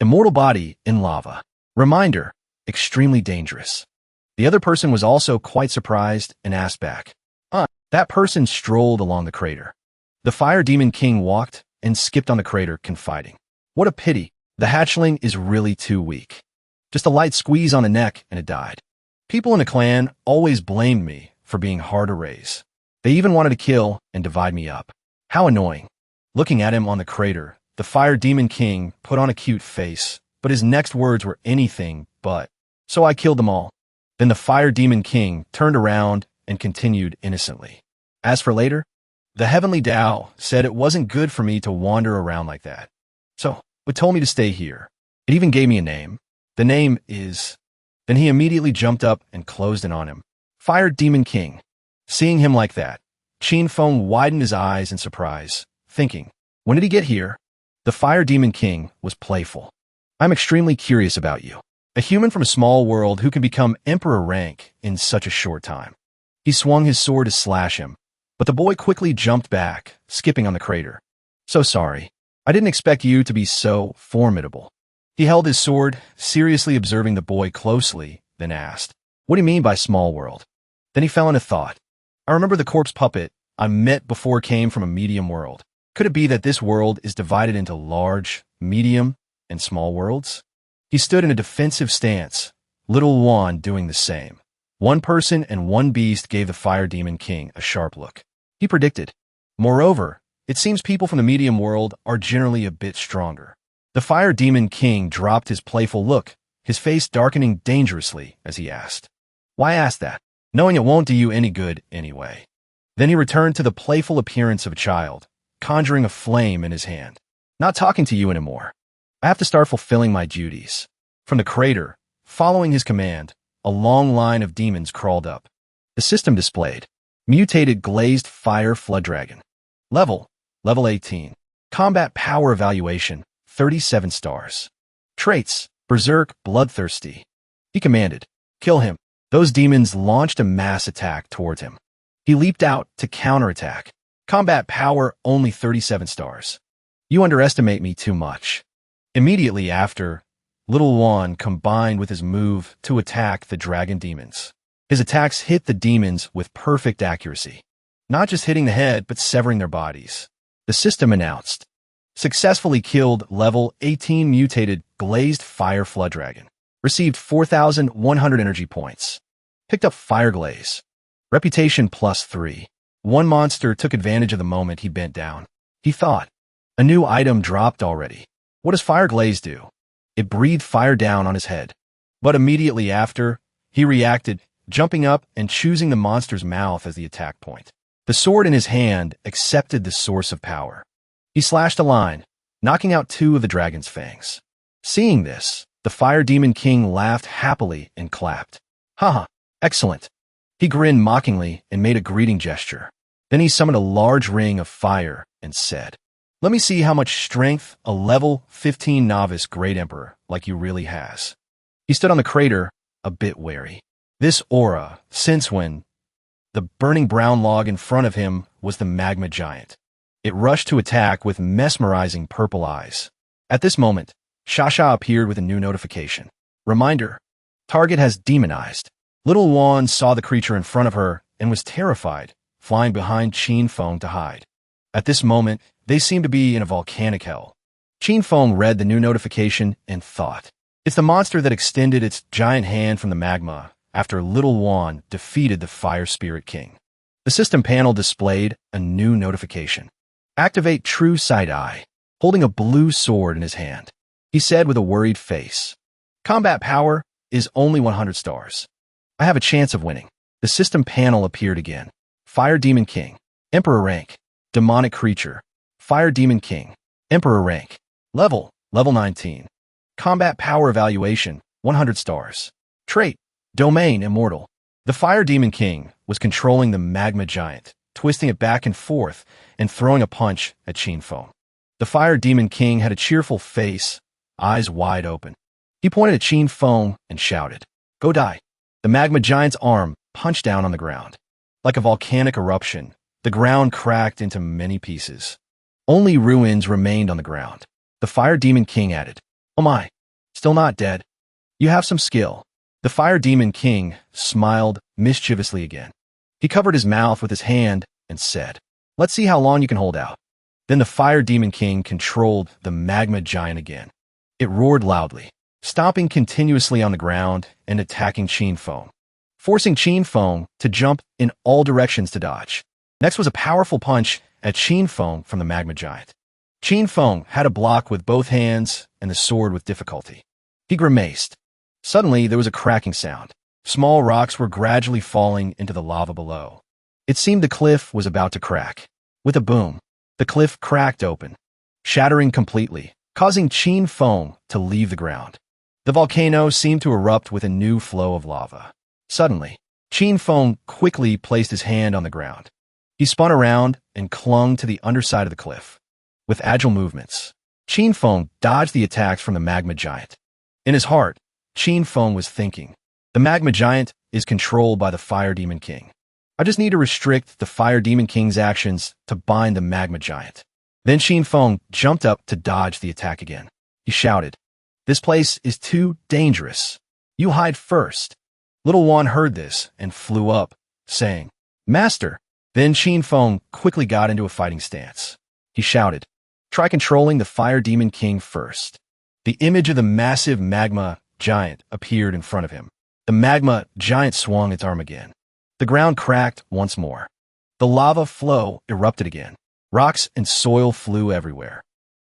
Immortal Body in Lava. Reminder, extremely dangerous. The other person was also quite surprised and asked back. That person strolled along the crater. The Fire Demon King walked and skipped on the crater, confiding, "What a pity. The hatchling is really too weak. Just a light squeeze on the neck and it died." People in the clan always blamed me for being hard to raise. They even wanted to kill and divide me up. How annoying. Looking at him on the crater, the Fire Demon King put on a cute face, but his next words were anything but, "So I killed them all." Then the Fire Demon King turned around and continued innocently. As for later, the Heavenly Tao said it wasn't good for me to wander around like that. So it told me to stay here. It even gave me a name. The name is... Then he immediately jumped up and closed in on him. Fire Demon King. Seeing him like that, Qin Feng widened his eyes in surprise, thinking, when did he get here? The Fire Demon King was playful. I'm extremely curious about you. A human from a small world who can become Emperor Rank in such a short time. He swung his sword to slash him, but the boy quickly jumped back, skipping on the crater. So sorry. I didn't expect you to be so formidable. He held his sword, seriously observing the boy closely, then asked, "What do you mean by small world?" Then he fell into thought. I remember the corpse puppet I met before came from a medium world. Could it be that this world is divided into large, medium, and small worlds? He stood in a defensive stance, Little Juan doing the same. One person and one beast gave the Fire Demon King a sharp look. He predicted. Moreover, it seems people from the medium world are generally a bit stronger. The Fire Demon King dropped his playful look, his face darkening dangerously as he asked, "Why ask that? Knowing it won't do you any good anyway." Then he returned to the playful appearance of a child, conjuring a flame in his hand. "Not talking to you anymore. I have to start fulfilling my duties." From the crater, following his command, a long line of demons crawled up. The system displayed. Mutated Glazed Fire Flood Dragon. Level 18. Combat Power Evaluation, 37 stars. Traits, Berserk Bloodthirsty. He commanded, "Kill him." Those demons launched a mass attack towards him. He leaped out to counterattack. Combat Power only 37 stars. You underestimate me too much. Immediately after, Little Juan combined with his move to attack the dragon demons. His attacks hit the demons with perfect accuracy, not just hitting the head but severing their bodies. The system announced, successfully killed level 18 mutated Glazed Fire Flood Dragon. Received 4,100 energy points. Picked up Fire Glaze. Reputation +3. One monster took advantage of the moment he bent down. He thought, a new item dropped already. What does Fire Glaze do? It breathed fire down on his head. But immediately after, he reacted, jumping up and choosing the monster's mouth as the attack point. The sword in his hand accepted the source of power. He slashed a line, knocking out 2 of the dragon's fangs. Seeing this, the Fire Demon King laughed happily and clapped. Haha, excellent. He grinned mockingly and made a greeting gesture. Then he summoned a large ring of fire and said, "Let me see how much strength a level 15 novice Great Emperor like you really has." He stood on the crater, a bit wary. This aura, since when? The burning brown log in front of him was the magma giant. It rushed to attack with mesmerizing purple eyes. At this moment, Shasha appeared with a new notification. Reminder: target has demonized. Little Wan saw the creature in front of her and was terrified, flying behind Qin Feng to hide. At this moment, they seemed to be in a volcanic hell. Qin Feng read the new notification and thought, it's the monster that extended its giant hand from the magma after Little Wan defeated the Fire Spirit King. The system panel displayed a new notification. Activate True Sight Eye, holding a blue sword in his hand. He said with a worried face, combat power is only 100 stars. I have a chance of winning. The system panel appeared again. Fire Demon King, Emperor rank, demonic creature. Fire Demon King, Emperor rank, level 19. Combat power evaluation, 100 stars. Trait, domain immortal. The Fire Demon King was controlling the magma giant, twisting it back and forth and throwing a punch at Qin Feng. The Fire Demon King had a cheerful face, eyes wide open. He pointed at Qin Feng and shouted, go die. The magma giant's arm punched down on the ground. Like a volcanic eruption, the ground cracked into many pieces. Only ruins remained on the ground. The Fire Demon King added, oh my, still not dead. You have some skill. The Fire Demon King smiled mischievously again. He covered his mouth with his hand and said, let's see how long you can hold out. Then the Fire Demon King controlled the magma giant again. It roared loudly, stomping continuously on the ground and attacking Qin Feng, forcing Qin Feng to jump in all directions to dodge. Next was a powerful punch at Qin Feng from the magma giant. Qin Feng had to block with both hands and the sword with difficulty. He grimaced. Suddenly, there was a cracking sound. Small rocks were gradually falling into the lava below. It seemed the cliff was about to crack. With a boom, the cliff cracked open, shattering completely, causing Qin Feng to leave the ground. The volcano seemed to erupt with a new flow of lava. Suddenly, Qin Feng quickly placed his hand on the ground. He spun around and clung to the underside of the cliff. With agile movements, Qin Feng dodged the attacks from the magma giant. In his heart, Qin Feng was thinking, the magma giant is controlled by the Fire Demon King. I just need to restrict the Fire Demon King's actions to bind the magma giant. Then Qin Feng jumped up to dodge the attack again. He shouted, this place is too dangerous. You hide first. Little Wan heard this and flew up, saying, Master. Then Qin Feng quickly got into a fighting stance. He shouted, try controlling the Fire Demon King first. The image of the massive magma giant appeared in front of him. The magma giant swung its arm again. The ground cracked once more. The lava flow erupted again. Rocks and soil flew everywhere.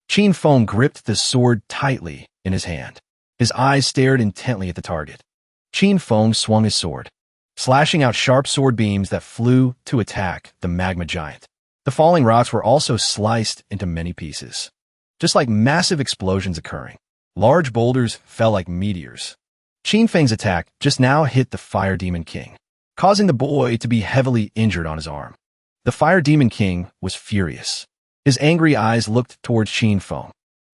Qin Feng gripped the sword tightly in his hand. His eyes stared intently at the target. Qin Feng swung his sword, slashing out sharp sword beams that flew to attack the magma giant. The falling rocks were also sliced into many pieces. Just like massive explosions occurring, large boulders fell like meteors. Qin Feng's attack just now hit the Fire Demon King, causing the boy to be heavily injured on his arm. The Fire Demon King was furious. His angry eyes looked towards Qin Feng.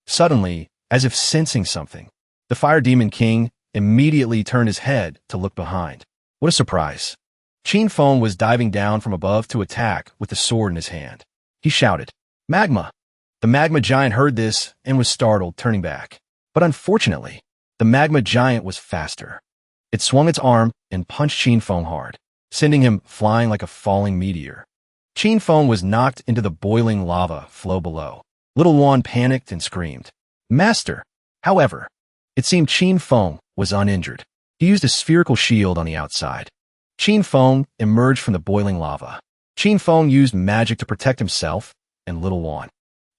Suddenly, as if sensing something, the Fire Demon King immediately turned his head to look behind. What a surprise. Qin Feng was diving down from above to attack with the sword in his hand. He shouted, Magma! The magma giant heard this and was startled, turning back. But unfortunately, the magma giant was faster. It swung its arm and punched Qin Feng hard, sending him flying like a falling meteor. Qin Feng was knocked into the boiling lava flow below. Little Wan panicked and screamed, Master! However, it seemed Qin Feng was uninjured. He used a spherical shield on the outside. Qin Feng emerged from the boiling lava. Qin Feng used magic to protect himself and Little Wan.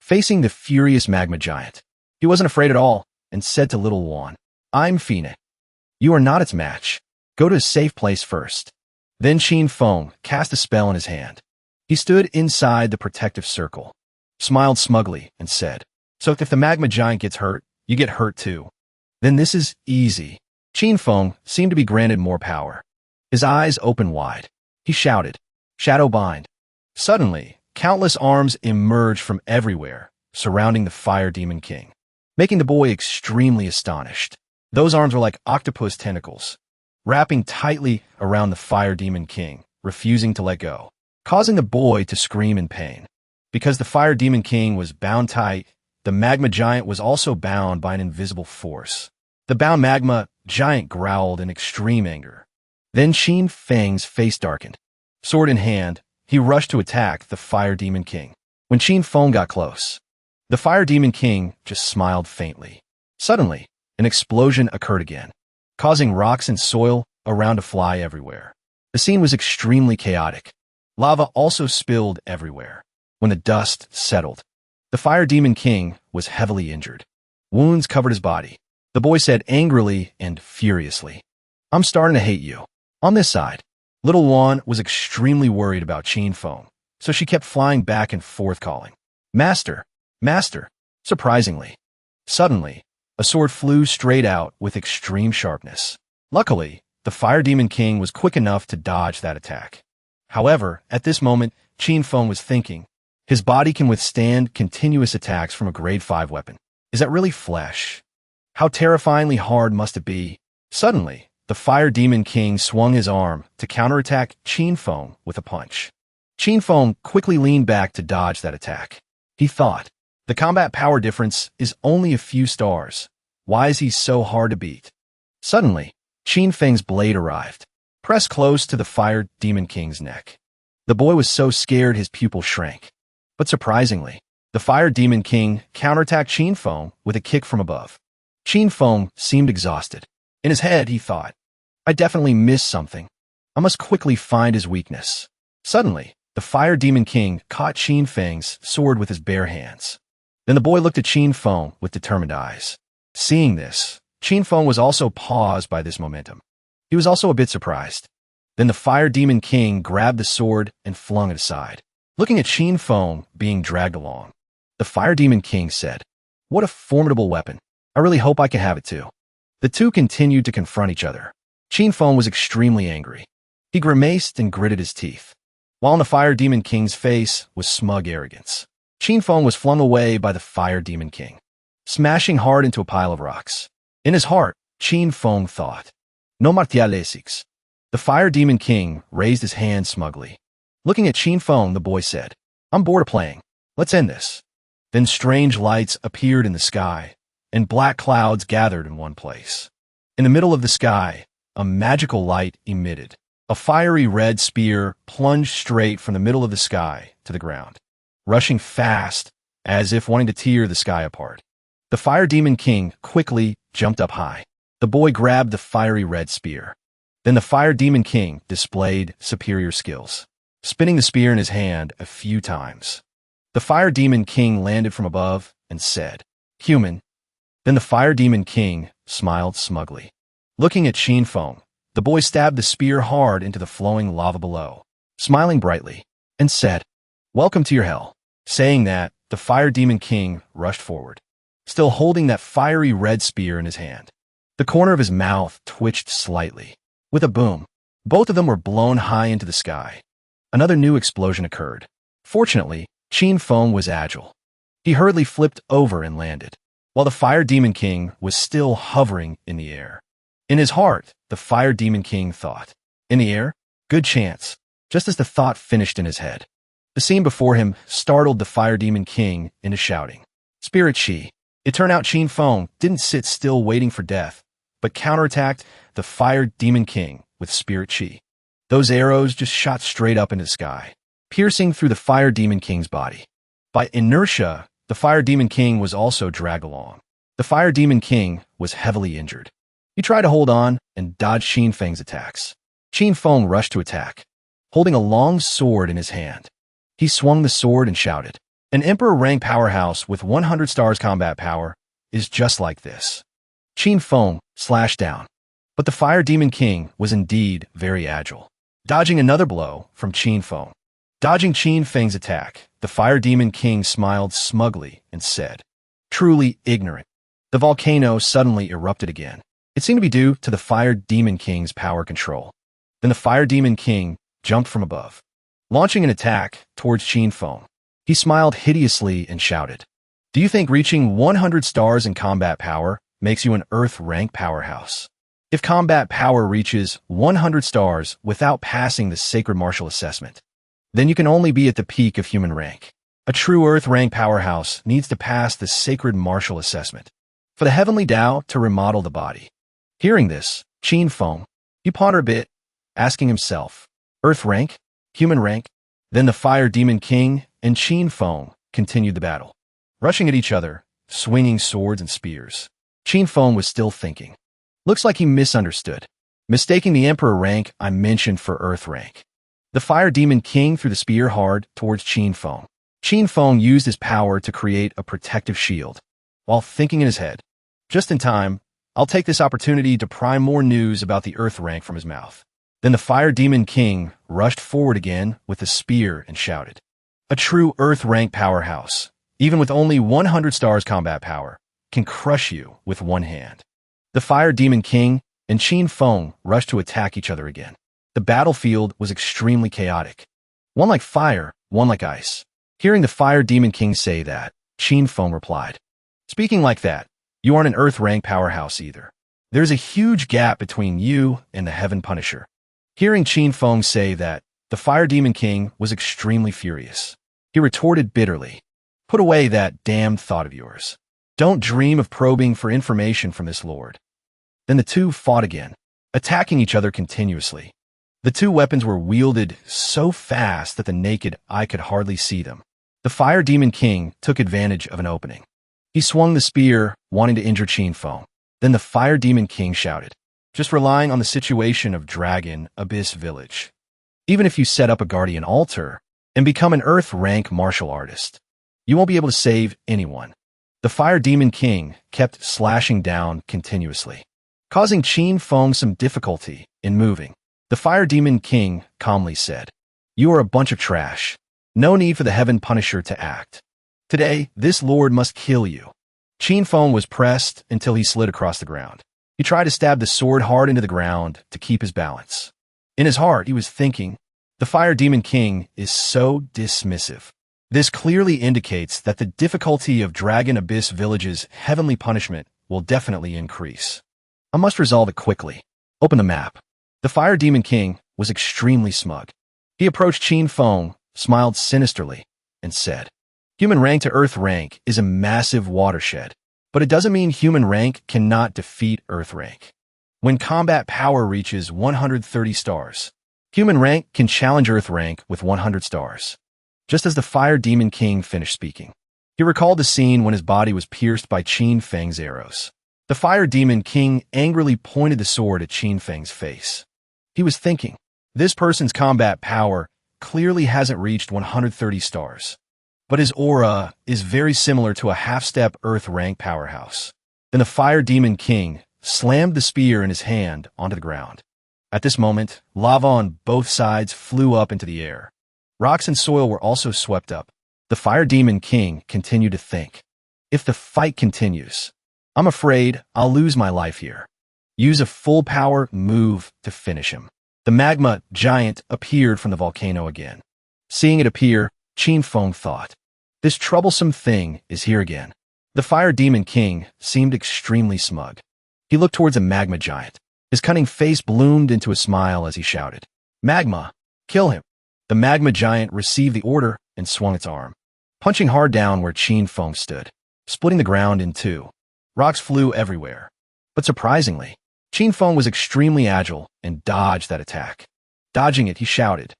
Facing the furious magma giant, he wasn't afraid at all and said to Little Wan, I'm Fina. You are not its match. Go to a safe place first. Then Qin Feng cast a spell in his hand. He stood inside the protective circle, smiled smugly, and said, So if the magma giant gets hurt, you get hurt too. Then this is easy. Qin Feng seemed to be granted more power. His eyes opened wide. He shouted, Shadow Bind. Suddenly, countless arms emerged from everywhere, surrounding the Fire Demon King, making the boy extremely astonished. Those arms were like octopus tentacles, wrapping tightly around the Fire Demon King, refusing to let go, causing the boy to scream in pain. Because the Fire Demon King was bound tight, the magma giant was also bound by an invisible force. The bound magma giant growled in extreme anger. Then Qin Feng's face darkened. Sword in hand, he rushed to attack the Fire Demon King. When Qin Feng got close, the Fire Demon King just smiled faintly. Suddenly, an explosion occurred again, causing rocks and soil around to fly everywhere. The scene was extremely chaotic. Lava also spilled everywhere. When the dust settled, the Fire Demon King was heavily injured. Wounds covered his body. The boy said angrily and furiously, "I'm starting to hate you." On this side, little Wan was extremely worried about Qin Feng, so she kept flying back and forth calling, "Master, Master." Surprisingly, suddenly, a sword flew straight out with extreme sharpness. Luckily, the Fire Demon King was quick enough to dodge that attack. However, at this moment, Qin Feng was thinking, his body can withstand continuous attacks from a grade 5 weapon. Is that really flesh? How terrifyingly hard must it be? Suddenly, the Fire Demon King swung his arm to counterattack Qin Feng with a punch. Qin Feng quickly leaned back to dodge that attack. He thought, the combat power difference is only a few stars. Why is he so hard to beat? Suddenly, Qin Feng's blade arrived, pressed close to the Fire Demon King's neck. The boy was so scared his pupil shrank. But surprisingly, the Fire Demon King counterattacked Qin Feng with a kick from above. Qin Feng seemed exhausted. In his head, he thought, I definitely missed something. I must quickly find his weakness. Suddenly, the Fire Demon King caught Qin Feng's sword with his bare hands. Then the boy looked at Qin Feng with determined eyes. Seeing this, Qin Feng was also paused by this momentum. He was also a bit surprised. Then the Fire Demon King grabbed the sword and flung it aside. Looking at Qin Feng being dragged along, the Fire Demon King said, "What a formidable weapon. I really hope I can have it too." The two continued to confront each other. Qin Feng was extremely angry. He grimaced and gritted his teeth, while on the Fire Demon King's face was smug arrogance. Qin Feng was flung away by the Fire Demon King, smashing hard into a pile of rocks. In his heart, Qin Feng thought, "No martialesics." The Fire Demon King raised his hand smugly. Looking at Qin Feng, the boy said, "I'm bored of playing. Let's end this." Then strange lights appeared in the sky, and black clouds gathered in one place. In the middle of the sky, a magical light emitted. A fiery red spear plunged straight from the middle of the sky to the ground, rushing fast, as if wanting to tear the sky apart. The Fire Demon King quickly jumped up high. The boy grabbed the fiery red spear. Then the Fire Demon King displayed superior skills, spinning the spear in his hand a few times. The Fire Demon King landed from above and said, "Human." Then the Fire Demon King smiled smugly. Looking at Qin Feng, the boy stabbed the spear hard into the flowing lava below, smiling brightly, and said, "Welcome to your hell." Saying that, the Fire Demon King rushed forward, still holding that fiery red spear in his hand. The corner of his mouth twitched slightly. With a boom, both of them were blown high into the sky. Another new explosion occurred. Fortunately, Qin Feng was agile. He hurriedly flipped over and landed, while the Fire Demon King was still hovering in the air. In his heart, the Fire Demon King thought, "In the air? Good chance." Just as the thought finished in his head, the scene before him startled the Fire Demon King into shouting, "Spirit Chi!" It turned out Qin Feng didn't sit still waiting for death, but counterattacked the Fire Demon King with Spirit Chi. Those arrows just shot straight up into the sky, piercing through the Fire Demon King's body. By inertia, the Fire Demon King was also dragged along. The Fire Demon King was heavily injured. He tried to hold on and dodge Qin Feng's attacks. Qin Feng rushed to attack, holding a long sword in his hand. He swung the sword and shouted, "An Emperor rank powerhouse with 100 stars combat power is just like this." Qin Feng slashed down, but the Fire Demon King was indeed very agile, dodging another blow from Qin Feng. Dodging Qin Feng's attack, the Fire Demon King smiled smugly and said, "Truly ignorant." The volcano suddenly erupted again. It seemed to be due to the Fire Demon King's power control. Then the Fire Demon King jumped from above, launching an attack towards Qin Feng. He smiled hideously and shouted, "Do you think reaching 100 stars in combat power makes you an Earth rank powerhouse?" If combat power reaches 100 stars without passing the sacred martial assessment, then you can only be at the peak of human rank. A true Earth rank powerhouse needs to pass the sacred martial assessment for the heavenly Tao to remodel the body. Hearing this, Qin Feng, he pondered a bit, asking himself, Earth rank? Human rank? Then the Fire Demon King and Qin Feng continued the battle, rushing at each other, swinging swords and spears. Qin Feng was still thinking. Looks like he misunderstood, mistaking the Emperor rank I mentioned for Earth rank. The Fire Demon King threw the spear hard towards Qin Feng. Qin Feng used his power to create a protective shield, while thinking in his head, just in time, I'll take this opportunity to pry more news about the Earth rank from his mouth. Then the Fire Demon King rushed forward again with a spear and shouted, a true Earth rank powerhouse, even with only 100 stars combat power, can crush you with one hand. The Fire Demon King and Qin Feng rushed to attack each other again. The battlefield was extremely chaotic. One like fire, one like ice. Hearing the Fire Demon King say that, Qin Feng replied, speaking like that, you aren't an Earth rank powerhouse either. There's a huge gap between you and the Heaven Punisher. Hearing Qin Feng say that, the Fire Demon King was extremely furious. He retorted bitterly, put away that damned thought of yours. Don't dream of probing for information from this lord. Then the two fought again, attacking each other continuously. The two weapons were wielded so fast that the naked eye could hardly see them. The Fire Demon King took advantage of an opening. He swung the spear, wanting to injure Qin Feng. Then the Fire Demon King shouted, just relying on the situation of Dragon Abyss Village. Even if you set up a guardian altar and become an Earth rank martial artist, you won't be able to save anyone. The Fire Demon King kept slashing down continuously, causing Qin Feng some difficulty in moving. The Fire Demon King calmly said, you are a bunch of trash. No need for the Heaven Punisher to act. Today, this lord must kill you. Qin Feng was pressed until he slid across the ground. He tried to stab the sword hard into the ground to keep his balance. In his heart, he was thinking, the Fire Demon King is so dismissive. This clearly indicates that the difficulty of Dragon Abyss Village's heavenly punishment will definitely increase. I must resolve it quickly. Open the map. The Fire Demon King was extremely smug. He approached Qin Feng, smiled sinisterly, and said, human rank to Earth rank is a massive watershed, but it doesn't mean human rank cannot defeat Earth rank. When combat power reaches 130 stars, human rank can challenge Earth rank with 100 stars. Just as the Fire Demon King finished speaking, he recalled the scene when his body was pierced by Qin Feng's arrows. The Fire Demon King angrily pointed the sword at Qin Feng's face. He was thinking, this person's combat power clearly hasn't reached 130 stars, but his aura is very similar to a half-step Earth rank powerhouse. Then the Fire Demon King slammed the spear in his hand onto the ground. At this moment, lava on both sides flew up into the air. Rocks and soil were also swept up. The Fire Demon King continued to think, if the fight continues, I'm afraid I'll lose my life here. Use a full power move to finish him. The magma giant appeared from the volcano again. Seeing it appear, Qin Feng thought, this troublesome thing is here again. The Fire Demon King seemed extremely smug. He looked towards a magma giant. His cunning face bloomed into a smile as he shouted, Magma, kill him. The magma giant received the order and swung its arm, punching hard down where Qin Feng stood, splitting the ground in two. Rocks flew everywhere. But surprisingly, Qin Feng was extremely agile and dodged that attack. Dodging it, he shouted,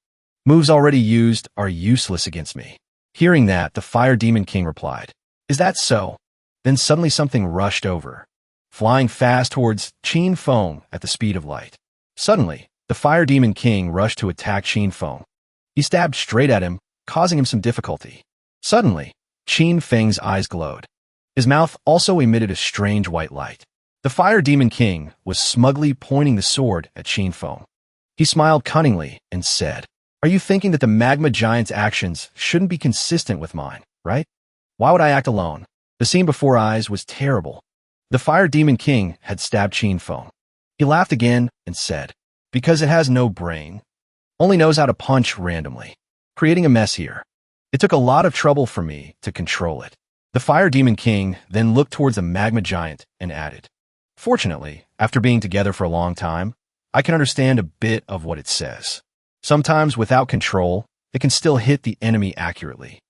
moves already used are useless against me. Hearing that, the Fire Demon King replied, is that so? Then suddenly something rushed over, flying fast towards Qin Feng at the speed of light. Suddenly, the Fire Demon King rushed to attack Qin Feng. He stabbed straight at him, causing him some difficulty. Suddenly, Qin Feng's eyes glowed. His mouth also emitted a strange white light. The Fire Demon King was smugly pointing the sword at Qin Feng. He smiled cunningly and said, are you thinking that the magma giant's actions shouldn't be consistent with mine, right? Why would I act alone? The scene before eyes was terrible. The Fire Demon King had stabbed Qin Feng. He laughed again and said, because it has no brain, only knows how to punch randomly, creating a mess here. It took a lot of trouble for me to control it. The Fire Demon King then looked towards the magma giant and added, fortunately, After being together for a long time, I can understand a bit of what it says. Sometimes, without control, it can still hit the enemy accurately.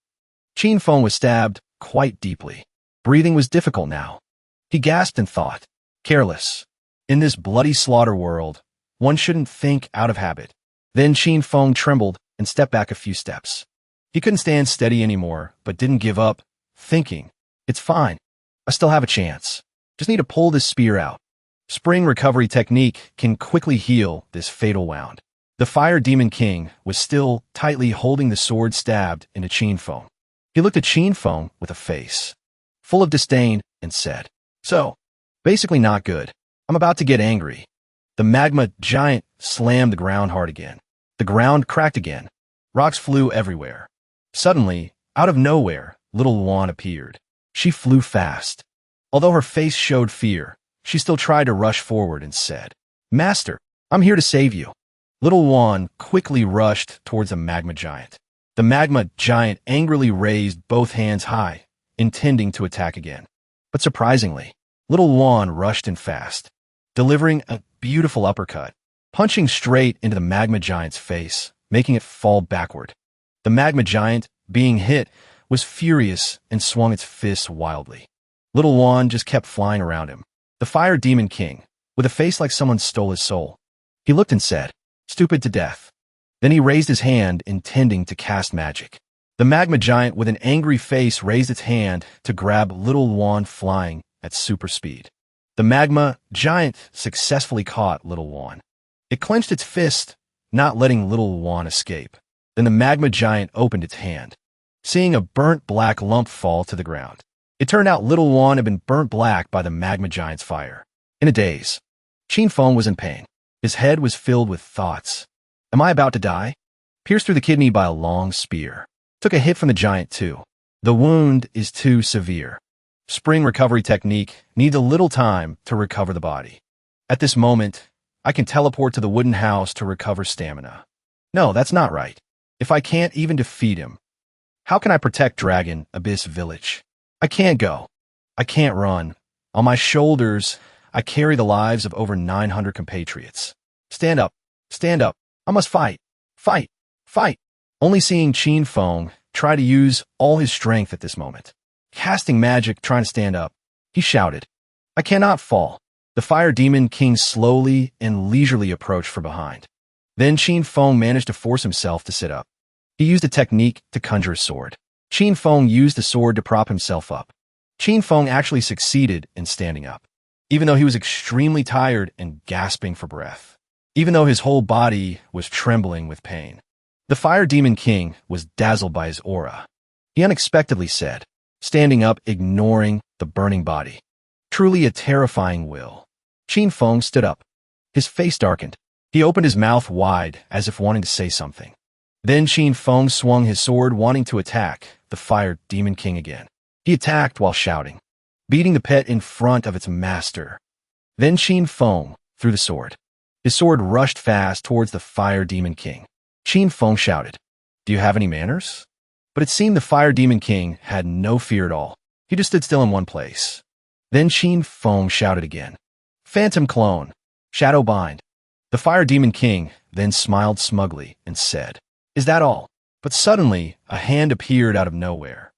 Qin Feng was stabbed quite deeply. Breathing was difficult now. He gasped and thought, careless. In this bloody slaughter world, one shouldn't think out of habit. Then Qin Feng trembled and stepped back a few steps. He couldn't stand steady anymore, but didn't give up, thinking, it's fine. I still have a chance. Just need to pull this spear out. Spring recovery technique can quickly heal this fatal wound. The Fire Demon King was still tightly holding the sword stabbed into Qin Feng. He looked at Qin Feng with a face full of disdain and said, so, basically not good. I'm about to get angry. The magma giant slammed the ground hard again. The ground cracked again. Rocks flew everywhere. Suddenly, out of nowhere, little Yuan appeared. She flew fast. Although her face showed fear, she still tried to rush forward and said, Master, I'm here to save you. Little Yuan quickly rushed towards the magma giant. The magma giant angrily raised both hands high, intending to attack again. But surprisingly, little Yuan rushed in fast, delivering a beautiful uppercut, punching straight into the magma giant's face, making it fall backward. The magma giant, being hit, was furious and swung its fists wildly. Little Yuan just kept flying around him. The Fire Demon King, with a face like someone stole his soul. He looked and said, stupid to death. Then he raised his hand, intending to cast magic. The magma giant, with an angry face, raised its hand to grab little Yuan flying at super speed. The magma giant successfully caught little Yuan. It clenched its fist, not letting little Yuan escape. Then the magma giant opened its hand, seeing a burnt black lump fall to the ground. It turned out little Yuan had been burnt black by the magma giant's fire. In a daze, Qin Feng was in pain. His head was filled with thoughts. Am I about to die? Pierced through the kidney by a long spear. Took a hit from the giant too. The wound is too severe. Spring recovery technique needs a little time to recover the body. At this moment, I can teleport to the wooden house to recover stamina. No, that's not right. If I can't even defeat him, how can I protect Dragon Abyss Village? I can't go. I can't run. On my shoulders, I carry the lives of over 900 compatriots. Stand up. Stand up. I must fight. Fight. Fight. Only seeing Qin Feng try to use all his strength at this moment. Casting magic, trying to stand up, he shouted, I cannot fall. The Fire Demon King slowly and leisurely approached from behind. Then Qin Feng managed to force himself to sit up. He used a technique to conjure a sword. Qin Feng used the sword to prop himself up. Qin Feng actually succeeded in standing up, even though he was extremely tired and gasping for breath, even though his whole body was trembling with pain. The Fire Demon King was dazzled by his aura. He unexpectedly said, standing up, ignoring the burning body. Truly a terrifying will. Qin Feng stood up. His face darkened. He opened his mouth wide as if wanting to say something. Then Qin Feng swung his sword, wanting to attack the Fire Demon King again. He attacked while shouting, beating the pet in front of its master. Then Qin Feng threw the sword. His sword rushed fast towards the Fire Demon King. Qin Feng shouted, Do you have any manners? But it seemed the Fire Demon King had no fear at all. He just stood still in one place. Then Qin Feng shouted again, Phantom Clone, Shadow Bind. The Fire Demon King then smiled smugly and said, Is that all? But suddenly, a hand appeared out of nowhere,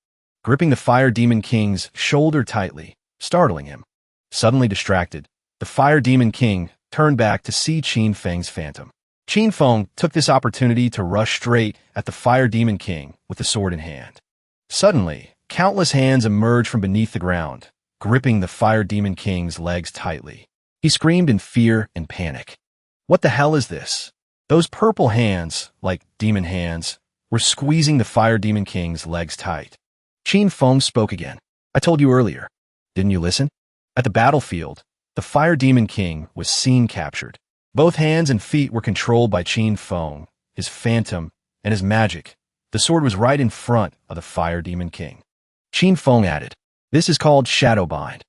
gripping the Fire Demon King's shoulder tightly, startling him. Suddenly distracted, the Fire Demon King turned back to see Qin Feng's phantom. Qin Feng took this opportunity to rush straight at the Fire Demon King with the sword in hand. Suddenly, countless hands emerged from beneath the ground, gripping the Fire Demon King's legs tightly. He screamed in fear and panic. What the hell is this? Those purple hands, like demon hands, were squeezing the Fire Demon King's legs tight. Qin Feng spoke again. I told you earlier. Didn't you listen? At the battlefield, the Fire Demon King was seen captured. Both hands and feet were controlled by Qin Feng, his phantom, and his magic. The sword was right in front of the Fire Demon King. Qin Feng added, This is called Shadow Bind.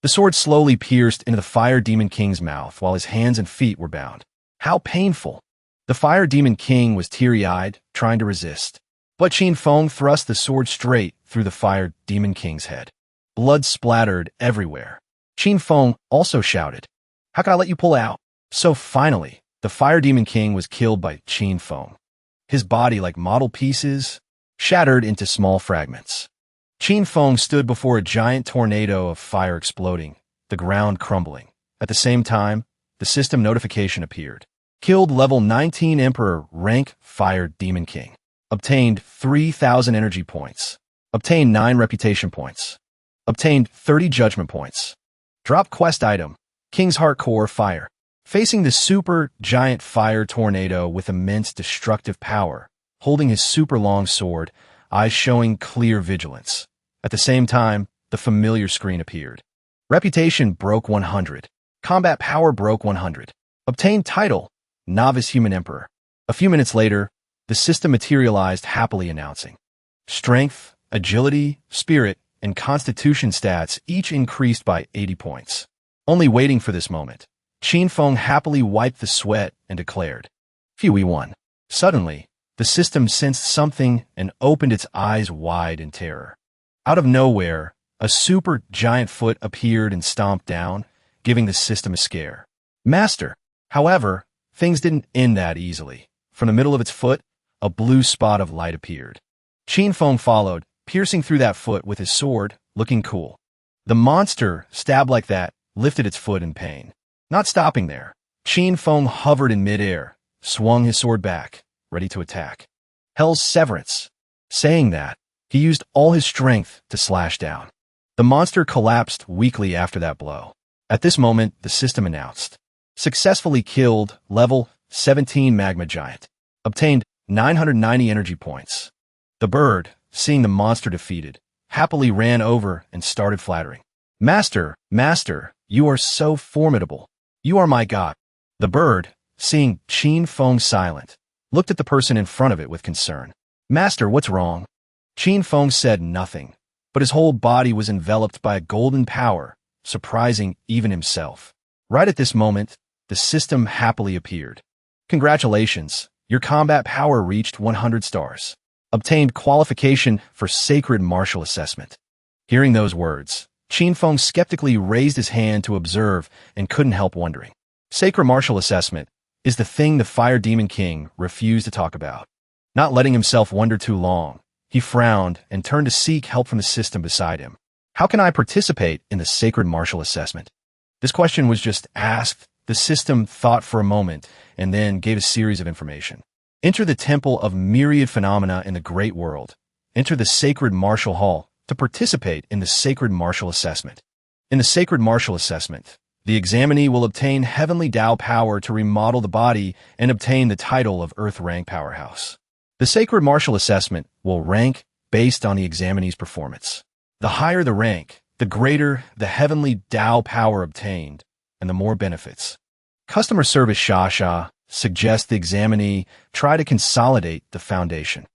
The sword slowly pierced into the Fire Demon King's mouth while his hands and feet were bound. How painful! The Fire Demon King was teary-eyed, trying to resist. But Qin Feng thrust the sword straight through the Fire Demon King's head. Blood splattered everywhere. Qin Feng also shouted, How can I let you pull out? So finally, the Fire Demon King was killed by Qin Feng. His body, like model pieces, shattered into small fragments. Qin Feng stood before a giant tornado of fire exploding, the ground crumbling. At the same time, the system notification appeared. Killed level 19 Emperor, rank Fire Demon King. Obtained 3,000 energy points. Obtained 9 reputation points. Obtained 30 judgment points. Drop quest item, King's Heart Core Fire. Facing the super giant fire tornado with immense destructive power, holding his super long sword, eyes showing clear vigilance. At the same time, the familiar screen appeared. Reputation broke 100. Combat power broke 100. Obtained title, Novice Human Emperor. A few minutes later, the system materialized happily announcing. Strength, agility, spirit, and constitution stats each increased by 80 points. Only waiting for this moment, Qin Feng happily wiped the sweat and declared, Phew, we won. Suddenly, the system sensed something and opened its eyes wide in terror. Out of nowhere, a super giant foot appeared and stomped down, giving the system a scare. Master! However, things didn't end that easily. From the middle of its foot, a blue spot of light appeared. Qin Feng followed, piercing through that foot with his sword, looking cool. The monster, stabbed like that, lifted its foot in pain. Not stopping there, Qin Feng hovered in midair, swung his sword back, ready to attack. Hell's Severance. Saying that, he used all his strength to slash down. The monster collapsed weakly after that blow. At this moment, the system announced. Successfully killed, level 17 Magma Giant. Obtained 990 energy points. The bird, seeing the monster defeated, happily ran over and started flattering. Master, Master, you are so formidable. You are my god. The bird, seeing Qin Feng silent, looked at the person in front of it with concern. Master, what's wrong? Qin Feng said nothing, but his whole body was enveloped by a golden power, surprising even himself. Right at this moment, the system happily appeared. Congratulations, your combat power reached 100 stars. Obtained qualification for Sacred Martial Assessment. Hearing those words, Qin Feng skeptically raised his hand to observe and couldn't help wondering. Sacred Martial Assessment is the thing the Fire Demon King refused to talk about. Not letting himself wonder too long, he frowned and turned to seek help from the system beside him. How can I participate in the Sacred Martial Assessment? This question was just asked. The system thought for a moment and then gave a series of information. Enter the Temple of Myriad Phenomena in the Great World. Enter the Sacred Martial Hall to participate in the Sacred Martial Assessment. In the Sacred Martial Assessment, the examinee will obtain heavenly Tao power to remodel the body and obtain the title of Earth Rank Powerhouse. The Sacred Martial Assessment will rank based on the examinee's performance. The higher the rank, the greater the heavenly Tao power obtained, and the more benefits. Customer Service Sha suggests the examinee try to consolidate the foundation.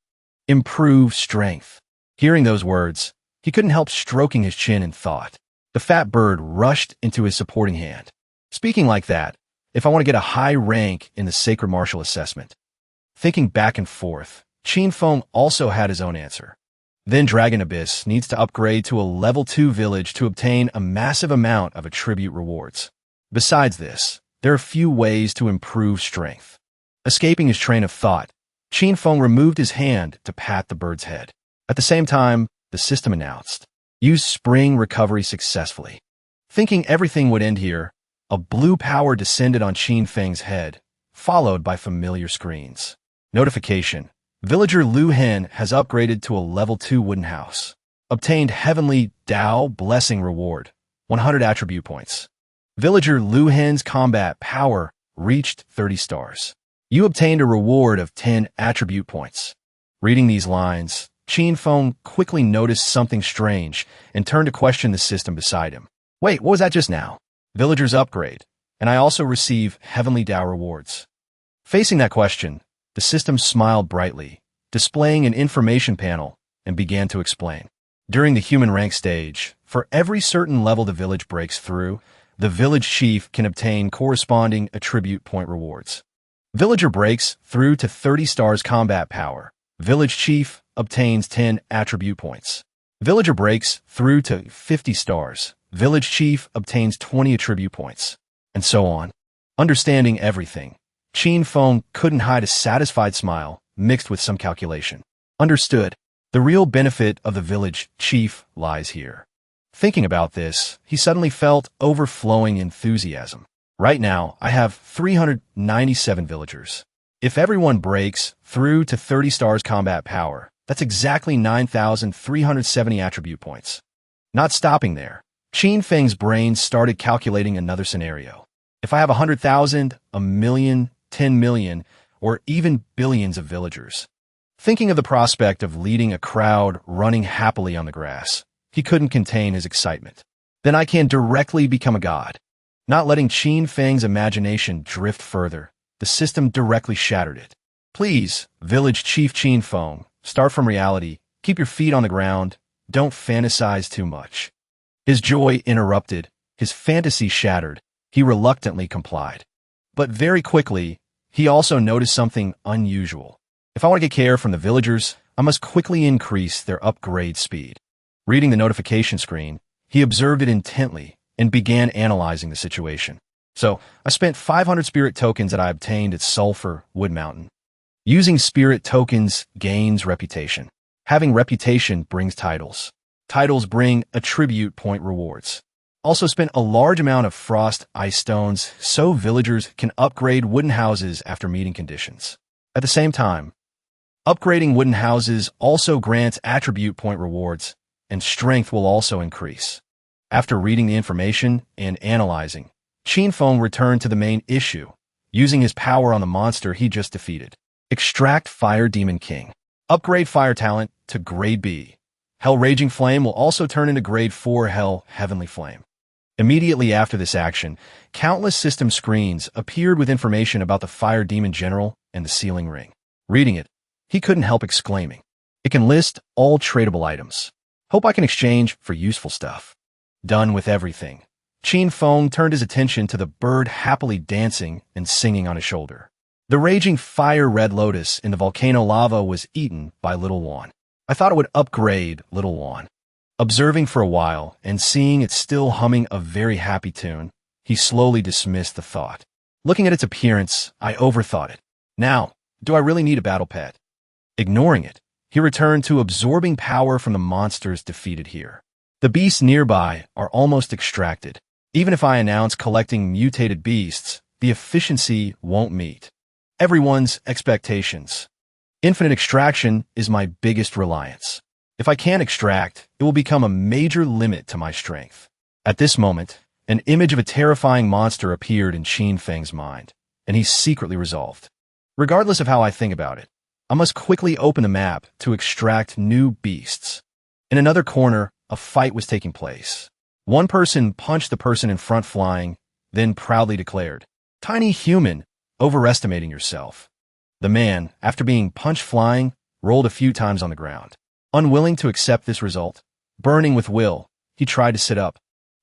Improve strength. Hearing those words, he couldn't help stroking his chin in thought. The fat bird rushed into his supporting hand. Speaking like that, if I want to get a high rank in the Sacred Martial Assessment. Thinking back and forth, Qin Feng also had his own answer. Then Dragon Abyss needs to upgrade to a level 2 village to obtain a massive amount of attribute rewards. Besides this, there are few ways to improve strength. Escaping his train of thought, Qin Feng removed his hand to pat the bird's head. At the same time, the system announced, use spring recovery successfully. Thinking everything would end here, a blue power descended on Qin Feng's head, followed by familiar screens. Notification. Villager Lu Hen has upgraded to a level 2 wooden house. Obtained Heavenly Tao Blessing Reward, 100 attribute points. Villager Lu Hen's combat power reached 30 stars. You obtained a reward of 10 attribute points. Reading these lines, Qin Feng quickly noticed something strange and turned to question the system beside him. Wait, what was that just now? Villager's upgrade, and I also receive Heavenly Tao rewards. Facing that question, the system smiled brightly, displaying an information panel, and began to explain. During the human rank stage, for every certain level the village breaks through, the village chief can obtain corresponding attribute point rewards. Villager breaks through to 30 stars combat power. Village chief obtains 10 attribute points. Villager breaks through to 50 stars. Village chief obtains 20 attribute points. and so on. Understanding everything, Qin Feng couldn't hide a satisfied smile mixed with some calculation. Understood. The real benefit of the village chief lies here. Thinking about this, he suddenly felt overflowing enthusiasm. Right now, I have 397 villagers. If everyone breaks through to 30 stars combat power, that's exactly 9,370 attribute points. Not stopping there, Qin Feng's brain started calculating another scenario. If I have 100,000, a million, 10 million, or even billions of villagers. Thinking of the prospect of leading a crowd running happily on the grass, he couldn't contain his excitement. Then I can directly become a god. Not letting Qin Feng's imagination drift further, the system directly shattered it. Please, village chief Qin Feng, start from reality, keep your feet on the ground, don't fantasize too much. His joy interrupted, his fantasy shattered, he reluctantly complied. But very quickly, he also noticed something unusual. If I want to get care from the villagers, I must quickly increase their upgrade speed. Reading the notification screen, he observed it intently and began analyzing the situation. So, I spent 500 spirit tokens that I obtained at Sulphur Wood Mountain. Using spirit tokens gains reputation. Having reputation brings titles. Titles bring attribute point rewards. Also spent a large amount of frost ice stones so villagers can upgrade wooden houses after meeting conditions. At the same time, upgrading wooden houses also grants attribute point rewards, and strength will also increase. After reading the information and analyzing, Qin Feng returned to the main issue, using his power on the monster he just defeated. Extract Fire Demon King. Upgrade fire talent to Grade B. Hell Raging Flame will also turn into Grade 4 Hell Heavenly Flame. Immediately after this action, countless system screens appeared with information about the Fire Demon General and the Sealing Ring. Reading it, he couldn't help exclaiming. It can list all tradable items. Hope I can exchange for useful stuff. Done with everything, Qin Feng turned his attention to the bird happily dancing and singing on his shoulder. The raging fire red lotus in the volcano lava was eaten by Little Juan. I thought it would upgrade Little Juan. Observing for a while and seeing it still humming a very happy tune, he slowly dismissed the thought. Looking at its appearance, I overthought it. Now, do I really need a battle pet? Ignoring it, he returned to absorbing power from the monsters defeated here. The beasts nearby are almost extracted. Even if I announce collecting mutated beasts, the efficiency won't meet everyone's expectations. Infinite extraction is my biggest reliance. If I can't extract, it will become a major limit to my strength. At this moment, an image of a terrifying monster appeared in Qin Feng's mind, and he secretly resolved. Regardless of how I think about it, I must quickly open the map to extract new beasts. In another corner, a fight was taking place. One person punched the person in front flying, then proudly declared, "Tiny human, overestimating yourself." The man, after being punched flying, rolled a few times on the ground. Unwilling to accept this result, burning with will, he tried to sit up.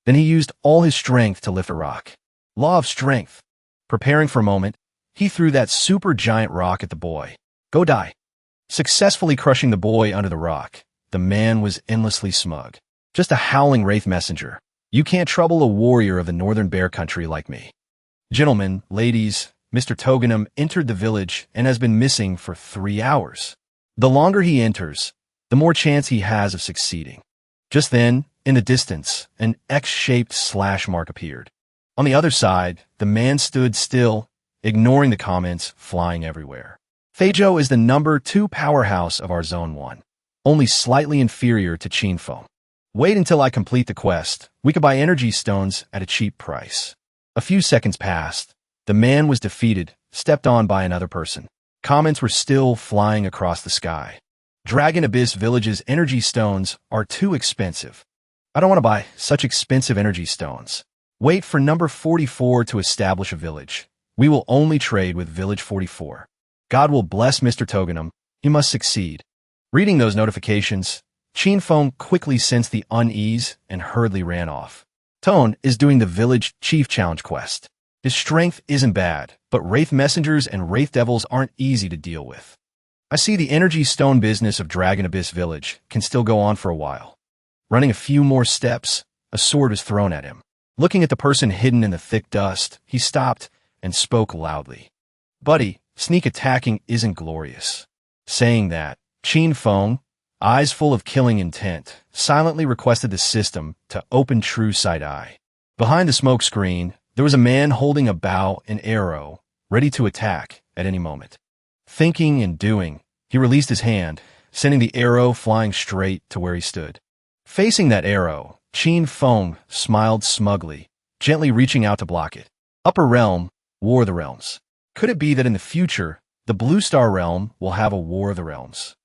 Then he used all his strength to lift a rock. Law of strength. Preparing for a moment, he threw that super giant rock at the boy. Go die. Successfully crushing the boy under the rock, the man was endlessly smug. Just a howling wraith messenger. You can't trouble a warrior of the northern bear country like me. Gentlemen, ladies, Mr. Togenum entered the village and has been missing for 3 hours. The longer he enters, the more chance he has of succeeding. Just then, in the distance, an X-shaped slash mark appeared. On the other side, the man stood still, ignoring the comments flying everywhere. Feijo is the number 2 powerhouse of our Zone 1, only slightly inferior to Qin Feng. Wait until I complete the quest. We could buy energy stones at a cheap price. A few seconds passed. The man was defeated, stepped on by another person. Comments were still flying across the sky. Dragon Abyss Village's energy stones are too expensive. I don't want to buy such expensive energy stones. Wait for number 44 to establish a village. We will only trade with Village 44. God will bless Mr. Togenum. He must succeed. Reading those notifications, Qin Feng quickly sensed the unease and hurriedly ran off. Tone is doing the village chief challenge quest. His strength isn't bad, but wraith messengers and wraith devils aren't easy to deal with. I see the energy stone business of Dragon Abyss Village can still go on for a while. Running a few more steps, a sword is thrown at him. Looking at the person hidden in the thick dust, he stopped and spoke loudly. Buddy, sneak attacking isn't glorious. Saying that, Qin Feng, eyes full of killing intent, silently requested the system to open true sight eye. Behind the smoke screen, there was a man holding a bow and arrow, ready to attack at any moment. Thinking and doing, he released his hand, sending the arrow flying straight to where he stood. Facing that arrow, Qin Feng smiled smugly, gently reaching out to block it. Upper Realm, War of the Realms. Could it be that in the future, the Blue Star Realm will have a War of the Realms?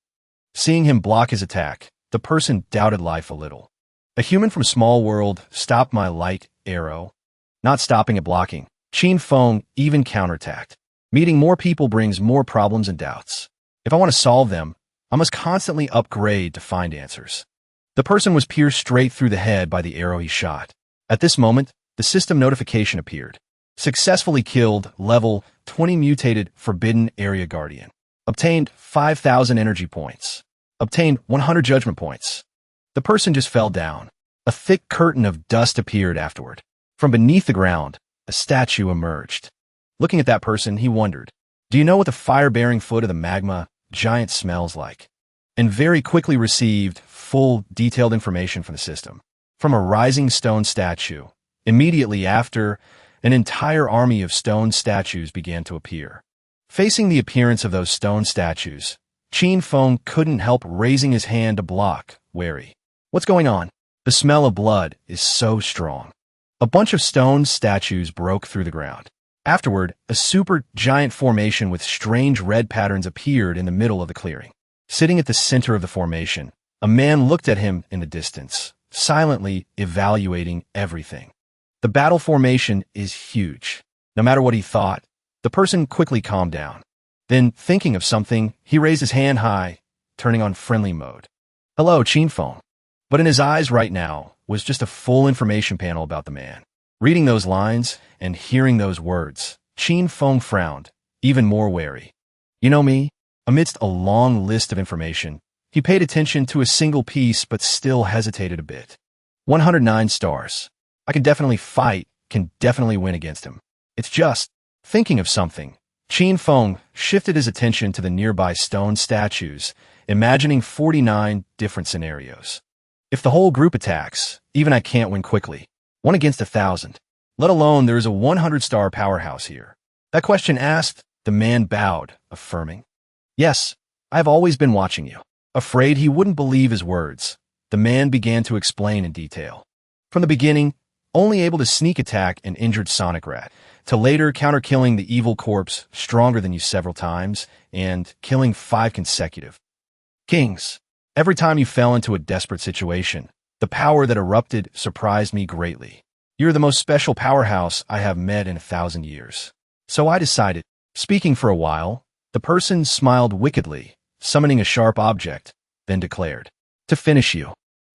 Seeing him block his attack, the person doubted life a little. A human from Small World stopped my light arrow. Not stopping at blocking, Qin Feng even counterattacked. Meeting more people brings more problems and doubts. If I want to solve them, I must constantly upgrade to find answers. The person was pierced straight through the head by the arrow he shot. At this moment, the system notification appeared. Successfully killed, level 20 mutated Forbidden Area Guardian. Obtained 5,000 energy points. Obtained 100 judgment points. The person just fell down. A thick curtain of dust appeared afterward. From beneath the ground, a statue emerged. Looking at that person, he wondered, do you know what the fire-bearing foot of the magma giant smells like? And very quickly received full, detailed information from the system. From a rising stone statue, immediately after, an entire army of stone statues began to appear. Facing the appearance of those stone statues, Qin Feng couldn't help raising his hand to block, wary. What's going on? The smell of blood is so strong. A bunch of stone statues broke through the ground. Afterward, a super giant formation with strange red patterns appeared in the middle of the clearing. Sitting at the center of the formation, a man looked at him in the distance, silently evaluating everything. The battle formation is huge. No matter what he thought, the person quickly calmed down. Then, thinking of something, he raised his hand high, turning on friendly mode. Hello, Qin Feng. But in his eyes right now was just a full information panel about the man. Reading those lines and hearing those words, Qin Feng frowned, even more wary. You know me? Amidst a long list of information, he paid attention to a single piece but still hesitated a bit. 109 stars. I can definitely fight, can definitely win against him. It's just, thinking of something, Qin Feng shifted his attention to the nearby stone statues, imagining 49 different scenarios. If the whole group attacks, even I can't win quickly. 1 against 1,000. Let alone there is a 100-star powerhouse here. That question asked, the man bowed, affirming. Yes, I have always been watching you. Afraid he wouldn't believe his words, the man began to explain in detail. From the beginning, only able to sneak attack an injured Sonic Rat, to later counter-killing the evil corpse stronger than you several times, and killing 5 consecutive kings. Every time you fell into a desperate situation, the power that erupted surprised me greatly. You're the most special powerhouse I have met in 1,000 years. So I decided, speaking for a while, the person smiled wickedly, summoning a sharp object, then declared, to finish you.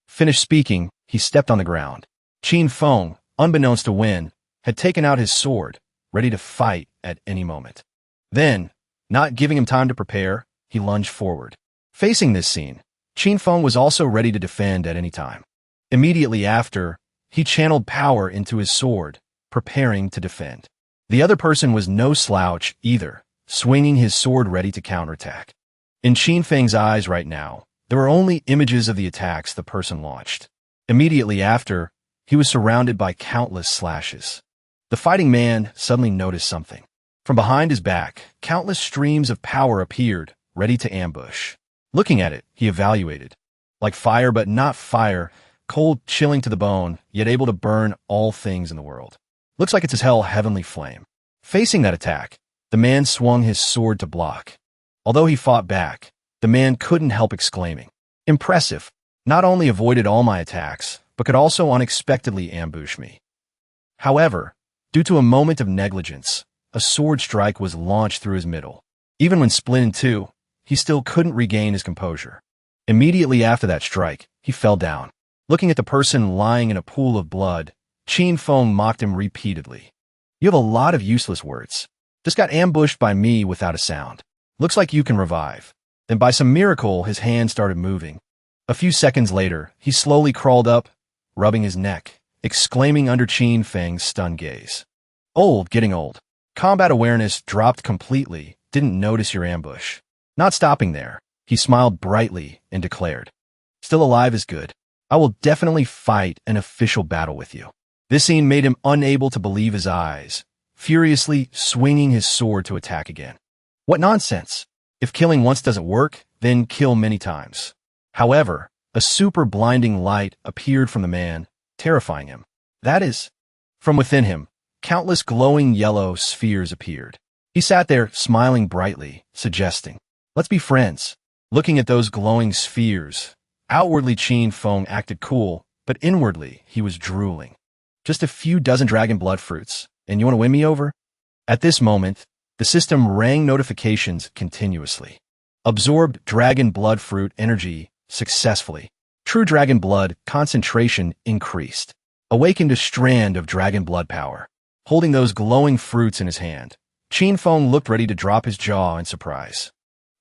Finished speaking, he stepped on the ground. Qin Feng, unbeknownst to Wen, had taken out his sword, ready to fight at any moment. Then, not giving him time to prepare, he lunged forward. Facing this scene, Qin Feng was also ready to defend at any time. Immediately after, he channeled power into his sword, preparing to defend. The other person was no slouch either, swinging his sword ready to counterattack. In Qin Feng's eyes right now, there were only images of the attacks the person launched. Immediately after, he was surrounded by countless slashes. The fighting man suddenly noticed something. From behind his back, countless streams of power appeared, ready to ambush. Looking at it, he evaluated. Like fire but not fire, cold, chilling to the bone, yet able to burn all things in the world. Looks like it's his hell heavenly flame. Facing that attack, the man swung his sword to block. Although he fought back, the man couldn't help exclaiming, impressive, not only avoided all my attacks, but could also unexpectedly ambush me. However, due to a moment of negligence, a sword strike was launched through his middle. Even when split in two, he still couldn't regain his composure. Immediately after that strike, he fell down. Looking at the person lying in a pool of blood, Qin Feng mocked him repeatedly. You have a lot of useless words. Just got ambushed by me without a sound. Looks like you can revive. Then by some miracle, his hand started moving. A few seconds later, he slowly crawled up, rubbing his neck, exclaiming under Qin Feng's stunned gaze. Old, getting old. Combat awareness dropped completely, didn't notice your ambush. Not stopping there, he smiled brightly and declared, "Still alive is good. I will definitely fight an official battle with you." This scene made him unable to believe his eyes, furiously swinging his sword to attack again. What nonsense! If killing once doesn't work, then kill many times. However, a super blinding light appeared from the man, terrifying him. That is, from within him, countless glowing yellow spheres appeared. He sat there, smiling brightly, suggesting, "Let's be friends." Looking at those glowing spheres, outwardly Qin Feng acted cool, but inwardly he was drooling. Just a few dozen dragon blood fruits, and you want to win me over? At this moment, the system rang notifications continuously. Absorbed dragon blood fruit energy successfully. True dragon blood concentration increased. Awakened a strand of dragon blood power. Holding those glowing fruits in his hand, Qin Feng looked ready to drop his jaw in surprise.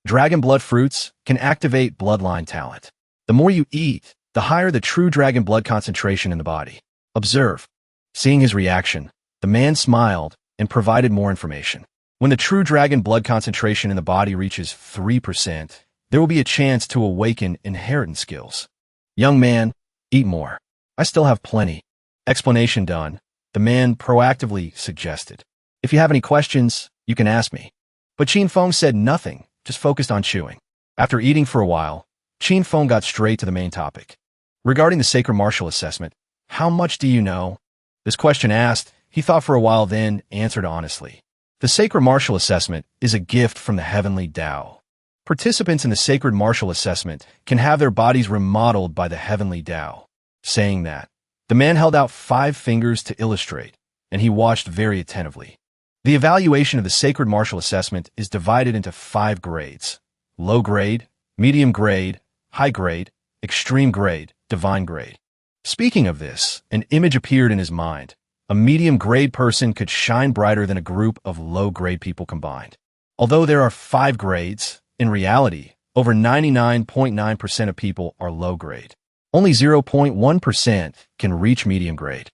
Dragon blood fruits can activate bloodline talent. The more you eat, the higher the true dragon blood concentration in the body. Observe. Seeing his reaction, the man smiled and provided more information. When the true dragon blood concentration in the body reaches 3%, there will be a chance to awaken inheritance skills. Young man, eat more. I still have plenty. Explanation done, the man proactively suggested, "If you have any questions, you can ask me." But Qin Feng said nothing, just focused on chewing. After eating for a while, Qin Feng got straight to the main topic. Regarding the sacred martial assessment, how much do you know? This question asked, he thought for a while then answered honestly. The sacred martial assessment is a gift from the heavenly Tao. Participants in the sacred martial assessment can have their bodies remodeled by the heavenly Tao. Saying that, the man held out 5 fingers to illustrate, and he watched very attentively. The evaluation of the sacred martial assessment is divided into 5 grades: low grade, medium grade, high grade, extreme grade, divine grade. Speaking of this, an image appeared in his mind. A medium grade person could shine brighter than a group of low grade people combined. Although there are 5 grades, in reality, over 99.9% of people are low grade. Only 0.1% can reach medium grade.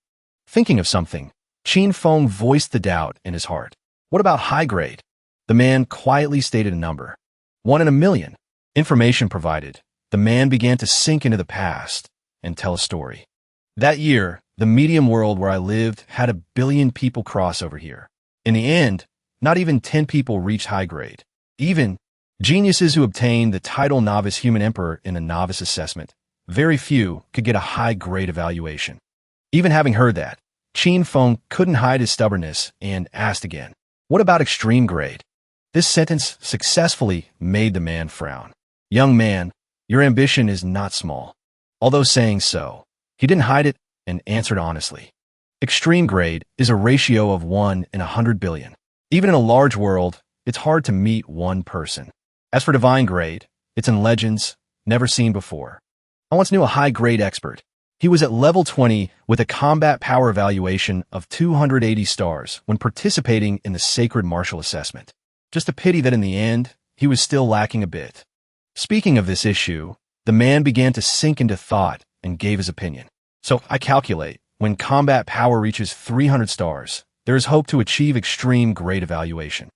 Thinking of something, Qin Feng voiced the doubt in his heart. What about high grade? The man quietly stated a number. 1 in a million. Information provided, the man began to sink into the past and tell a story. That year, the medium world where I lived had 1 billion people cross over here. In the end, not even 10 people reached high grade. Even geniuses who obtained the title Novice Human Emperor in a novice assessment, very few could get a high grade evaluation. Even having heard that, Qin Feng couldn't hide his stubbornness and asked again, "What about extreme grade?" This sentence successfully made the man frown. "Young man, your ambition is not small." Although saying so, he didn't hide it and answered honestly. Extreme grade is a ratio of 1 in 100 billion. Even in a large world, it's hard to meet one person. As for divine grade, it's in legends, never seen before. I once knew a high-grade expert. He was at level 20 with a combat power evaluation of 280 stars when participating in the sacred martial assessment. Just a pity that in the end, he was still lacking a bit. Speaking of this issue, the man began to sink into thought and gave his opinion. "So I calculate, when combat power reaches 300 stars, there is hope to achieve extreme grade evaluation."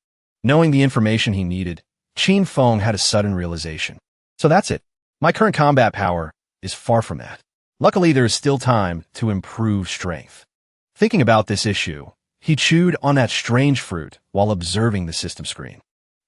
Knowing the information he needed, Qin Feng had a sudden realization. "So that's it. My current combat power is far from that. Luckily, there is still time to improve strength." Thinking about this issue, he chewed on that strange fruit while observing the system screen.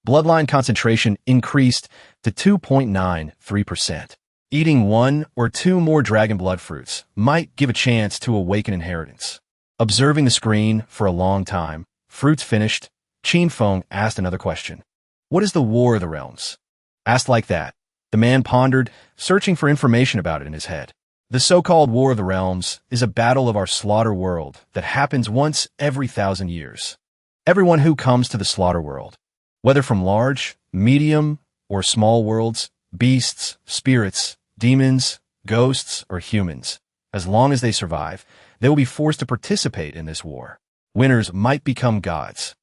Bloodline concentration increased to 2.93%. Eating 1 or 2 more dragon blood fruits might give a chance to awaken inheritance. Observing the screen for a long time, fruits finished, Qin Feng asked another question. "What is the War of the Realms?" Asked like that, the man pondered, searching for information about it in his head. The so-called War of the Realms is a battle of our slaughter world that happens once every 1,000 years. Everyone who comes to the slaughter world, whether from large, medium, or small worlds, beasts, spirits, demons, ghosts, or humans, as long as they survive, they will be forced to participate in this war. Winners might become gods,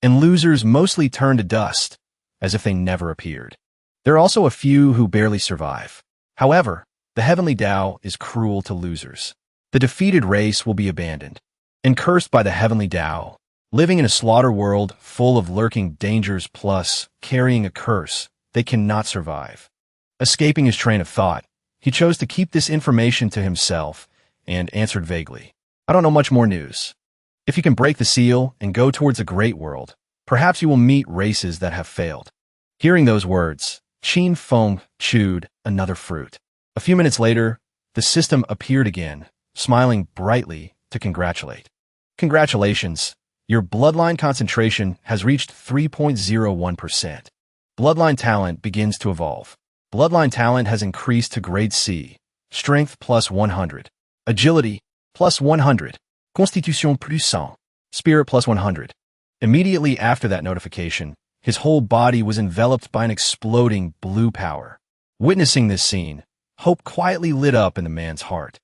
and losers mostly turn to dust, as if they never appeared. There are also a few who barely survive. However, the heavenly Tao is cruel to losers. The defeated race will be abandoned and cursed by the heavenly Tao, living in a slaughter world full of lurking dangers plus carrying a curse they cannot survive. Escaping his train of thought, he chose to keep this information to himself and answered vaguely, I don't know much more news. If you can break the seal and go towards a great world, perhaps you will meet races that have failed. Hearing those words, Qin Feng chewed another fruit. A few minutes later, the system appeared again, smiling brightly to congratulate. Congratulations, your bloodline concentration has reached 3.01%. Bloodline talent begins to evolve. Bloodline talent has increased to grade C, strength plus 100, agility plus 100, constitution plus 100, spirit plus 100. Immediately after that notification, his whole body was enveloped by an exploding blue power. Witnessing this scene, hope quietly lit up in the man's heart.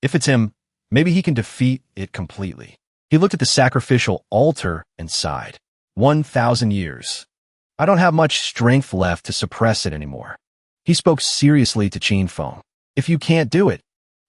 If it's him, maybe he can defeat it completely. He looked at the sacrificial altar and sighed. 1,000 years. I don't have much strength left to suppress it anymore. He spoke seriously to Qin Feng. If you can't do it,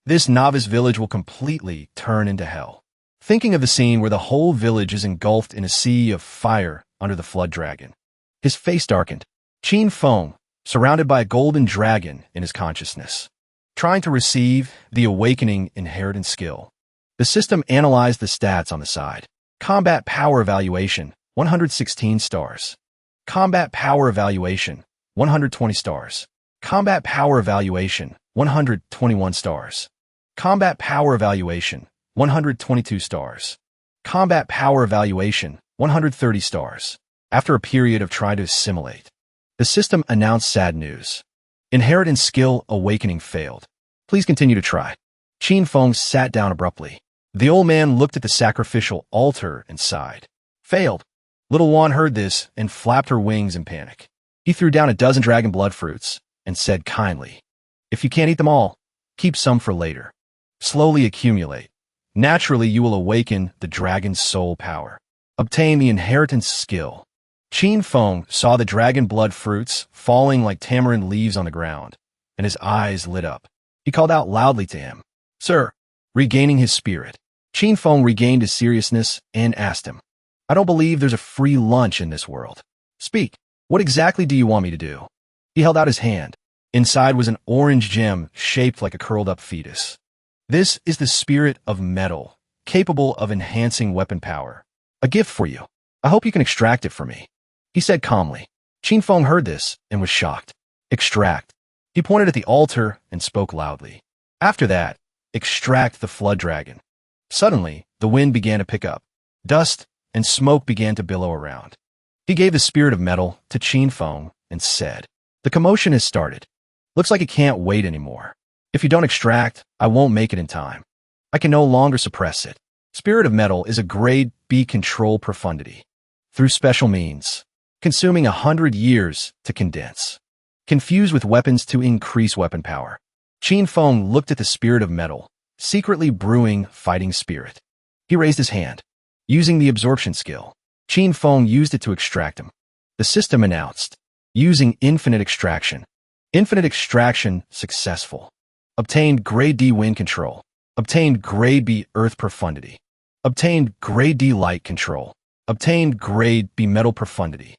this novice village will completely turn into hell. Thinking of the scene where the whole village is engulfed in a sea of fire under the flood dragon. His face darkened. Qin Feng, surrounded by a golden dragon in his consciousness, trying to receive the awakening inheritance skill. The system analyzed the stats on the side. Combat power evaluation, 116 stars. Combat power evaluation, 120 stars. Combat power evaluation, 121 stars. Combat power evaluation, 122 stars. Combat power evaluation, 130 stars. After a period of trying to assimilate, the system announced sad news. Inheritance skill awakening failed. Please continue to try. Qin Feng sat down abruptly. The old man looked at the sacrificial altar and sighed. Failed. Little Wan heard this and flapped her wings in panic. He threw down a dozen dragon blood fruits and said kindly, if you can't eat them all, keep some for later. Slowly accumulate. Naturally, you will awaken the dragon's soul power. Obtain the inheritance skill. Qin Feng saw the dragon blood fruits falling like tamarind leaves on the ground, and his eyes lit up. He called out loudly to him, Sir, regaining his spirit. Qin Feng regained his seriousness and asked him, I don't believe there's a free lunch in this world. Speak, what exactly do you want me to do? He held out his hand. Inside was an orange gem shaped like a curled-up fetus. This is the spirit of metal, capable of enhancing weapon power. A gift for you. I hope you can extract it for me. He said calmly. Qin Feng heard this and was shocked. Extract. He pointed at the altar and spoke loudly. After that, extract the flood dragon. Suddenly, the wind began to pick up. Dust and smoke began to billow around. He gave the spirit of metal to Qin Feng and said, The commotion has started. Looks like it can't wait anymore. If you don't extract, I won't make it in time. I can no longer suppress it. Spirit of metal is a grade B control profundity. Through special means, consuming 100 years to condense. Confused with weapons to increase weapon power. Qin Feng looked at the spirit of metal, secretly brewing fighting spirit. He raised his hand. Using the absorption skill, Qin Feng used it to extract him. The system announced, using infinite extraction. Infinite extraction successful. Obtained grade D wind control. Obtained grade B earth profundity. Obtained grade D light control. Obtained grade B metal profundity.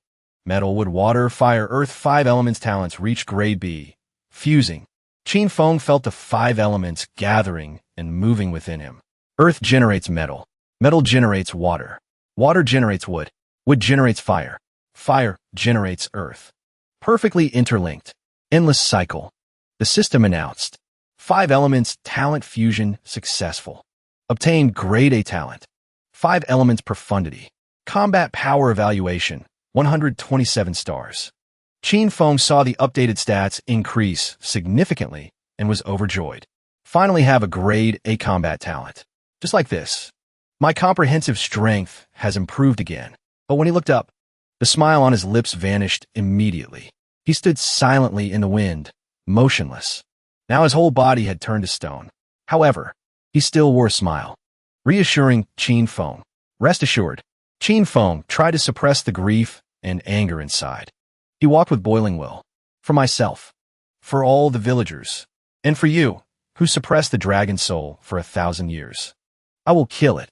Metal, wood, water, fire, earth, 5 elements talents reached grade B. Fusing. Qin Feng felt the 5 elements gathering and moving within him. Earth generates metal. Metal generates water. Water generates wood. Wood generates fire. Fire generates earth. Perfectly interlinked. Endless cycle. The system announced. 5 elements talent fusion successful. Obtained grade A talent. 5 elements profundity. Combat power evaluation, 127 stars. Qin Feng saw the updated stats increase significantly and was overjoyed. Finally have a grade A combat talent. Just like this. My comprehensive strength has improved again. But when he looked up, the smile on his lips vanished immediately. He stood silently in the wind, motionless. Now his whole body had turned to stone. However, he still wore a smile, reassuring Qin Feng. Rest assured, Qin Feng tried to suppress the grief and anger inside. He walked with boiling will. For myself, for all the villagers, and for you, who suppressed the dragon soul for 1,000 years. I will kill it.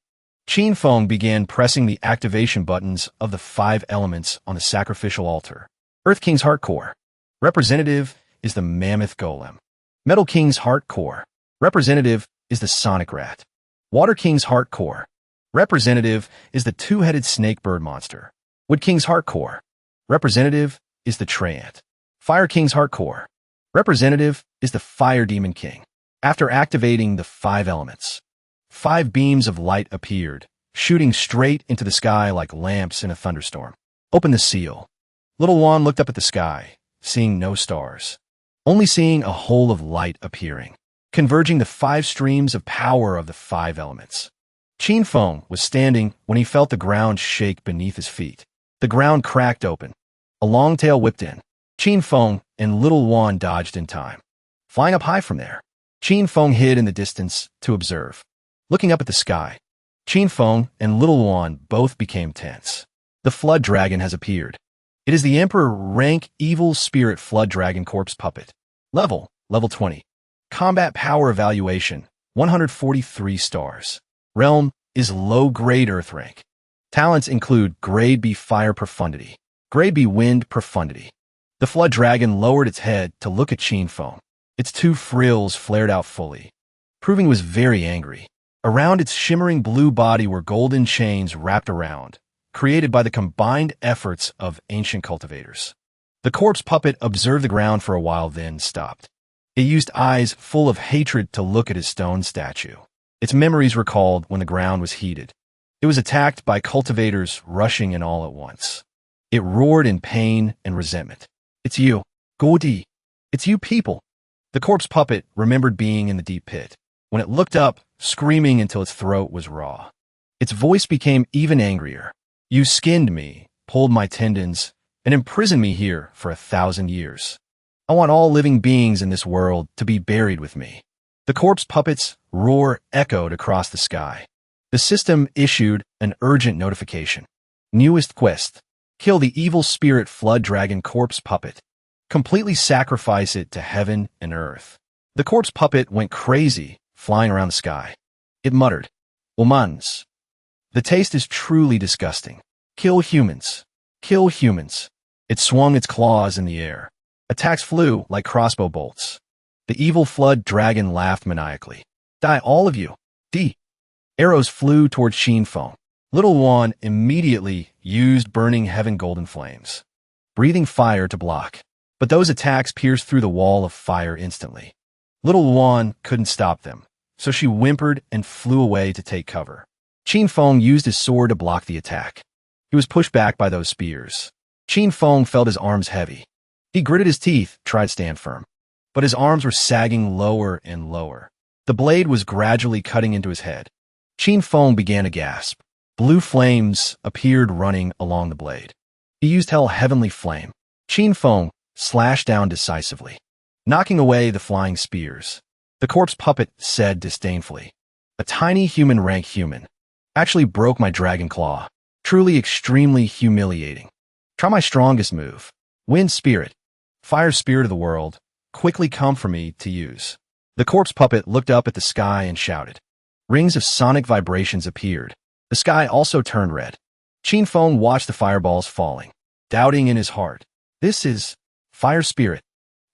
Qin Feng began pressing the activation buttons of the 5 elements on the sacrificial altar. Earth King's Heart Core. Representative is the Mammoth Golem. Metal King's Heart Core. Representative is the Sonic Rat. Water King's Heart Core. Representative is the 2-headed snake bird monster. Wood King's Heart Core. Representative is the Treant. Fire King's Heart Core. Representative is the Fire Demon King. After activating the 5 elements, 5 beams of light appeared, shooting straight into the sky like lamps in a thunderstorm. Open the seal. Little Juan looked up at the sky, seeing no stars, only seeing a hole of light appearing, converging the 5 streams of power of the 5 elements. Qin Feng was standing when he felt the ground shake beneath his feet. The ground cracked open. A long tail whipped in. Qin Feng and Little Juan dodged in time. Flying up high from there, Qin Feng hid in the distance to observe. Looking up at the sky, Qin Feng and Little Juan both became tense. The Flood Dragon has appeared. It is the Emperor Rank Evil Spirit Flood Dragon Corpse Puppet. Level 20. Combat Power Evaluation, 143 stars. Realm is low-grade Earth rank. Talents include Grade B Fire Profundity, Grade B Wind Profundity. The Flood Dragon lowered its head to look at Qin Feng. Its 2 frills flared out fully, proving it was very angry. Around its shimmering blue body were golden chains wrapped around, created by the combined efforts of ancient cultivators. The corpse puppet observed the ground for a while, then stopped. It used eyes full of hatred to look at his stone statue. Its memories recalled when the ground was heated. It was attacked by cultivators rushing in all at once. It roared in pain and resentment. It's you, Godi. It's you people. The corpse puppet remembered being in the deep pit, when it looked up, screaming until its throat was raw. Its voice became even angrier. You skinned me, pulled my tendons, and imprisoned me here for 1,000 years. I want all living beings in this world to be buried with me. The corpse puppet's roar echoed across the sky. The system issued an urgent notification. Newest quest. Kill the evil spirit Flood Dragon Corpse Puppet. Completely sacrifice it to heaven and earth. The corpse puppet went crazy, flying around the sky. It muttered, "Humans. The taste is truly disgusting. Kill humans. Kill humans." It swung its claws in the air. Attacks flew like crossbow bolts. The evil Flood Dragon laughed maniacally. Die, all of you. D. Arrows flew toward Qin Feng. Little Juan immediately used burning heaven golden flames, breathing fire to block. But those attacks pierced through the wall of fire instantly. Little Juan couldn't stop them, so she whimpered and flew away to take cover. Qin Feng used his sword to block the attack. He was pushed back by those spears. Qin Feng felt his arms heavy. He gritted his teeth, tried to stand firm. But his arms were sagging lower and lower. The blade was gradually cutting into his head. Qin Feng began to gasp. Blue flames appeared running along the blade. He used Hell Heavenly Flame. Qin Feng slashed down decisively, knocking away the flying spears. The corpse puppet said disdainfully, "A tiny human rank human actually broke my dragon claw. Truly extremely humiliating. Try my strongest move. Wind Spirit, Fire Spirit of the world, quickly come for me to use." The corpse puppet looked up at the sky and shouted. Rings of sonic vibrations appeared. The sky also turned red. Qin Feng watched the fireballs falling, doubting in his heart. This is Fire Spirit.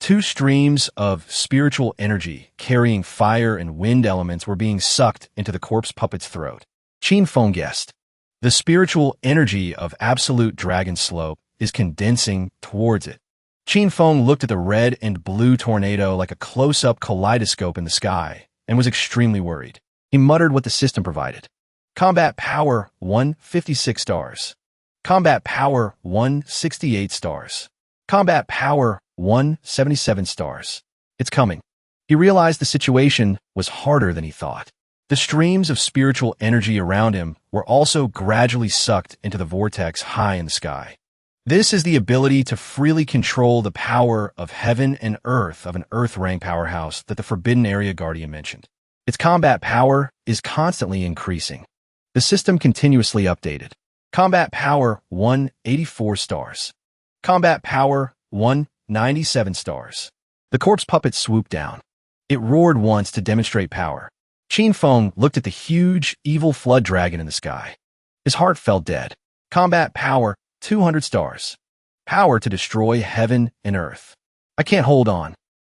2 streams of spiritual energy carrying fire and wind elements were being sucked into the corpse puppet's throat. Qin Feng guessed. The spiritual energy of Absolute Dragon Slope is condensing towards it. Qin Feng looked at the red and blue tornado like a close-up kaleidoscope in the sky and was extremely worried. He muttered what the system provided. Combat Power 156 stars. Combat Power 168 stars. Combat Power 177 stars. It's coming. He realized the situation was harder than he thought. The streams of spiritual energy around him were also gradually sucked into the vortex high in the sky. This is the ability to freely control the power of heaven and earth of an Earth rank powerhouse that the Forbidden Area Guardian mentioned. Its combat power is constantly increasing. The system continuously updated. Combat Power 184 stars. Combat Power 197 stars. The corpse puppet swooped down. It roared once to demonstrate power. Qin Feng looked at the huge, evil flood dragon in the sky. His heart fell dead. Combat power, 200 stars. Power to destroy heaven and earth. I can't hold on.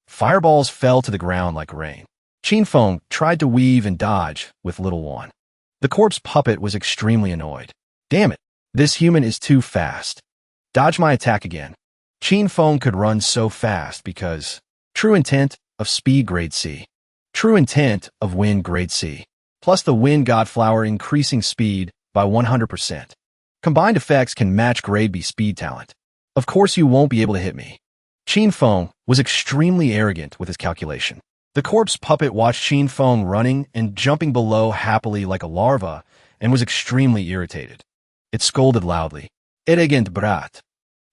Fireballs fell to the ground like rain. Qin Feng tried to weave and dodge with little Wan. The corpse puppet was extremely annoyed. Damn it, this human is too fast. Dodge my attack again. Qin Feng could run so fast because true intent of speed grade C. True intent of wind grade C. Plus the wind god flower increasing speed by 100%. Combined effects can match grade B speed talent. Of course you won't be able to hit me. Qin Feng was extremely arrogant with his calculation. The corpse puppet watched Qin Feng running and jumping below happily like a larva and was extremely irritated. It scolded loudly. Elegant brat.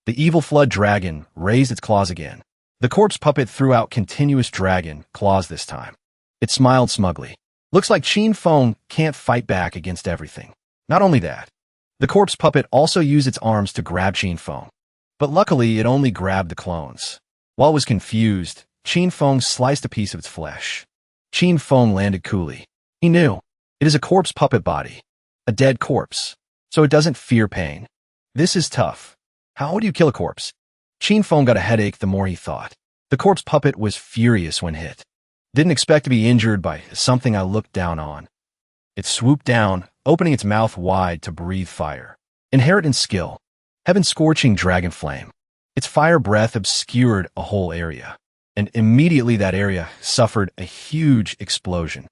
The evil flood dragon raised its claws again. The corpse puppet threw out continuous dragon claws this time. It smiled smugly. Looks like Qin Feng can't fight back against everything. Not only that, the corpse puppet also used its arms to grab Qin Feng. But luckily, it only grabbed the clones. While it was confused, Qin Feng sliced a piece of its flesh. Qin Feng landed coolly. He knew. It is a corpse puppet body. A dead corpse. So it doesn't fear pain. This is tough. How would you kill a corpse? Qin Feng got a headache the more he thought. The corpse puppet was furious when hit. Didn't expect to be injured by something I looked down on. It swooped down, opening its mouth wide to breathe fire. Inheritance skill. Heaven-scorching dragon flame. Its fire breath obscured a whole area, and immediately that area suffered a huge explosion.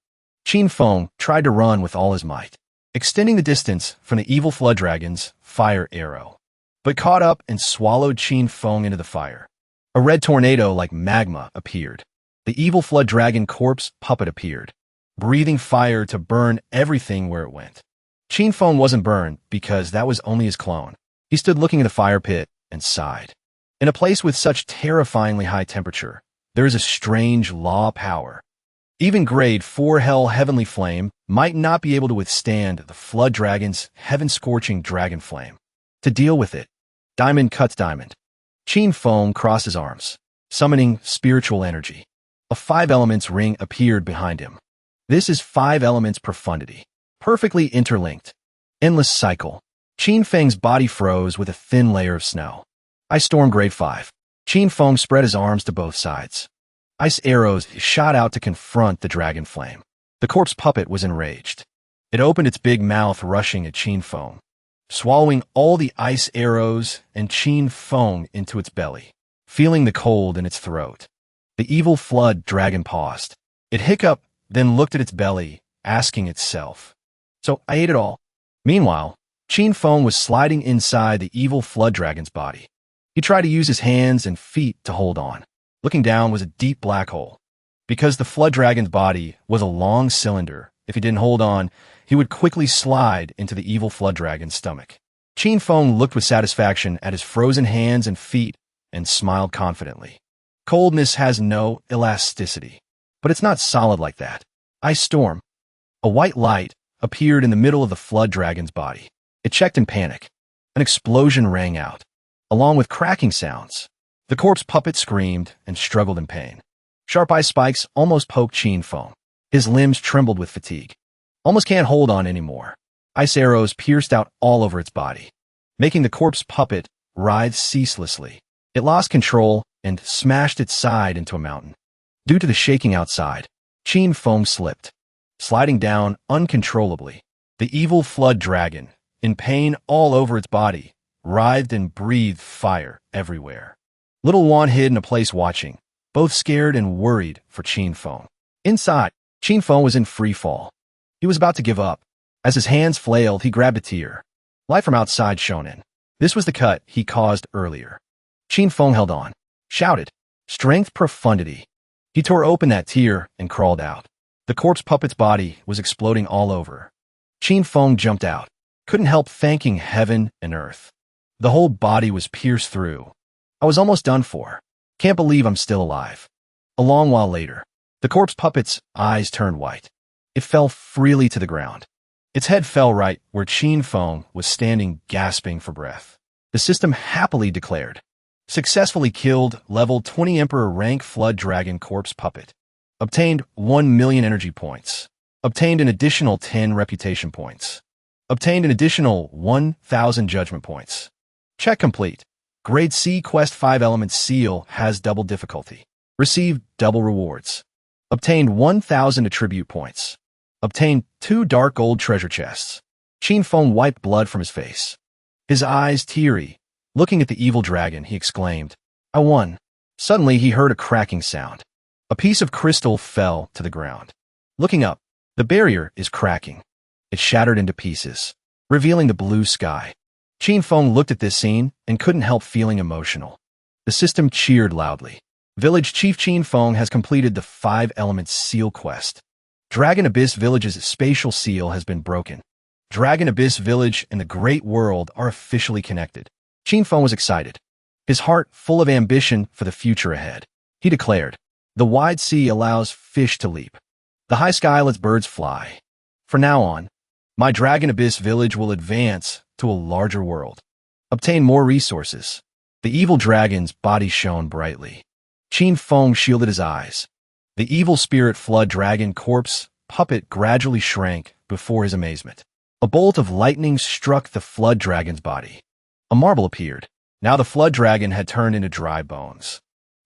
Qin Feng tried to run with all his might, extending the distance from the evil flood dragon's fire arrow, but caught up and swallowed Qin Feng into the fire. A red tornado like magma appeared. The evil flood dragon corpse puppet appeared, breathing fire to burn everything where it went. Qin Feng wasn't burned because that was only his clone. He stood looking at the fire pit and sighed. In a place with such terrifyingly high temperature, there is a strange law power. Even grade 4 hell heavenly flame might not be able to withstand the flood dragon's heaven-scorching dragon flame. To deal with it, diamond cuts diamond. Qin Feng crossed his arms, summoning spiritual energy. A 5 elements ring appeared behind him. This is 5 elements profundity, perfectly interlinked. Endless cycle. Qin Feng's body froze with a thin layer of snow. Ice storm grade 5. Qin Feng spread his arms to both sides. Ice arrows shot out to confront the dragon flame. The corpse puppet was enraged. It opened its big mouth, rushing at Qin Feng, swallowing all the ice arrows and Qin Feng into its belly, feeling the cold in its throat. The evil flood dragon paused. It hiccuped, then looked at its belly, asking itself, "So I ate it all?" Meanwhile, Qin Feng was sliding inside the evil flood dragon's body. He tried to use his hands and feet to hold on. Looking down was a deep black hole. Because the flood dragon's body was a long cylinder, if he didn't hold on, he would quickly slide into the evil flood dragon's stomach. Qin Feng looked with satisfaction at his frozen hands and feet and smiled confidently. Coldness has no elasticity, but it's not solid like that. Ice storm. A white light appeared in the middle of the flood dragon's body. It checked in panic. An explosion rang out, along with cracking sounds. The corpse puppet screamed and struggled in pain. Sharp ice spikes almost poked Qin Feng. His limbs trembled with fatigue. Almost can't hold on anymore. Ice arrows pierced out all over its body, making the corpse puppet writhe ceaselessly. It lost control and smashed its side into a mountain. Due to the shaking outside, Qin Feng slipped, sliding down uncontrollably. The evil flood dragon, in pain all over its body, writhed and breathed fire everywhere. Little Wan hid in a place watching, both scared and worried for Qin Feng. Inside, Qin Feng was in free fall. He was about to give up. As his hands flailed, he grabbed a tear. Light from outside shounen. This was the cut he caused earlier. Qin Feng held on, shouted, "Strength profundity." He tore open that tear and crawled out. The corpse puppet's body was exploding all over. Qin Feng jumped out, couldn't help thanking heaven and earth. The whole body was pierced through. I was almost done for. Can't believe I'm still alive. A long while later, the corpse puppet's eyes turned white. It fell freely to the ground. Its head fell right where Qin Feng was standing, gasping for breath. The system happily declared, "Successfully killed level 20 Emperor rank flood dragon corpse puppet. Obtained 1 million energy points. Obtained an additional 10 reputation points. Obtained an additional 1,000 judgment points. Check complete. Grade C Quest 5 Elements Seal has double difficulty. Received double rewards. Obtained 1,000 attribute points. Obtained 2 dark gold treasure chests. Qin Feng wiped blood from his face. His eyes teary. Looking at the evil dragon, he exclaimed, "I won." Suddenly, he heard a cracking sound. A piece of crystal fell to the ground. Looking up, the barrier is cracking. It shattered into pieces, revealing the blue sky. Qin Feng looked at this scene and couldn't help feeling emotional. The system cheered loudly. Village Chief Qin Feng has completed the 5 Elements Seal quest. Dragon Abyss Village's spatial seal has been broken. Dragon Abyss Village and the Great World are officially connected. Qin Feng was excited, his heart full of ambition for the future ahead. He declared, "The wide sea allows fish to leap. The high sky lets birds fly. From now on, my Dragon Abyss Village will advance to a larger world. Obtain more resources." The evil dragon's body shone brightly. Qin Feng shielded his eyes. The evil spirit flood dragon corpse puppet gradually shrank before his amazement. A bolt of lightning struck the flood dragon's body. A marble appeared. Now the flood dragon had turned into dry bones.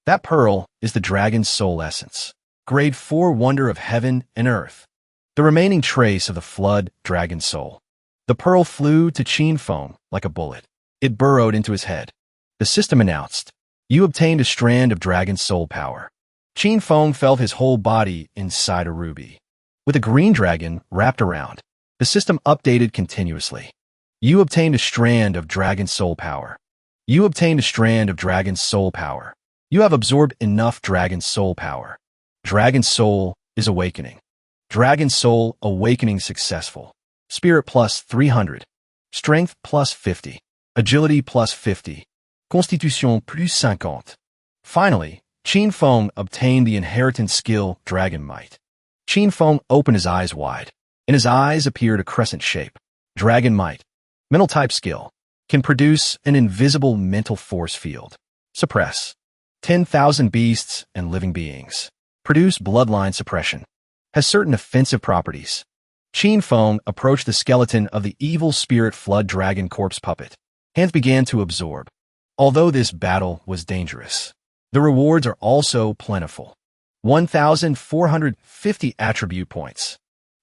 That pearl is the dragon's soul essence. Grade 4 Wonder of Heaven and Earth. The remaining trace of the flood dragon's soul. The pearl flew to Qin Feng like a bullet. It burrowed into his head. The system announced, "You obtained a strand of dragon soul power." Qin Feng felt his whole body inside a ruby. With a green dragon wrapped around, the system updated continuously. "You obtained a strand of dragon soul power. You obtained a strand of dragon soul power. You have absorbed enough dragon soul power. Dragon soul is awakening. Dragon soul awakening successful. Spirit plus 300. Strength plus 50. Agility plus 50. Constitution plus 50. Finally, Qin Feng obtained the inheritance skill Dragon Might. Qin Feng opened his eyes wide. In his eyes appeared a crescent shape. Dragon Might. Mental type skill. Can produce an invisible mental force field. Suppress 10,000 beasts and living beings. Produce bloodline suppression. Has certain offensive properties. Qin Feng approached the skeleton of the evil spirit flood dragon corpse puppet. Hands began to absorb. Although this battle was dangerous, the rewards are also plentiful. 1,450 attribute points.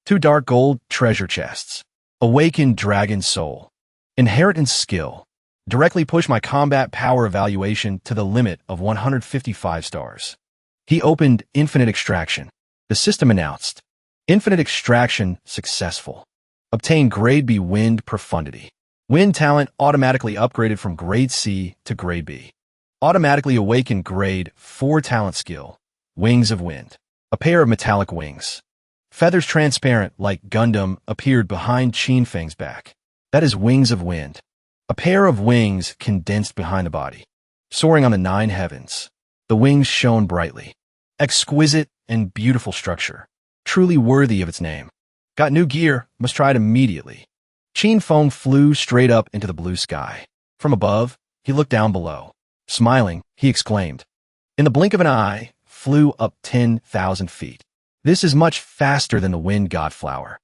2 dark gold treasure chests. Awakened dragon soul. Inheritance skill. Directly push my combat power evaluation to the limit of 155 stars. He opened Infinite Extraction. The system announced, "Infinite Extraction successful. Obtain Grade B Wind Profundity. Wind talent automatically upgraded from Grade C to Grade B. Automatically awakened Grade 4 talent skill. Wings of Wind. A pair of metallic wings. Feathers transparent like Gundam appeared behind Qin Feng's back. That is Wings of Wind. A pair of wings condensed behind the body. Soaring on the 9 heavens. The wings shone brightly. Exquisite and beautiful structure. Truly worthy of its name. Got new gear, must try it immediately." Qin Feng flew straight up into the blue sky. From above, he looked down below. Smiling, he exclaimed. In the blink of an eye, flew up 10,000 feet. This is much faster than the wind god flower.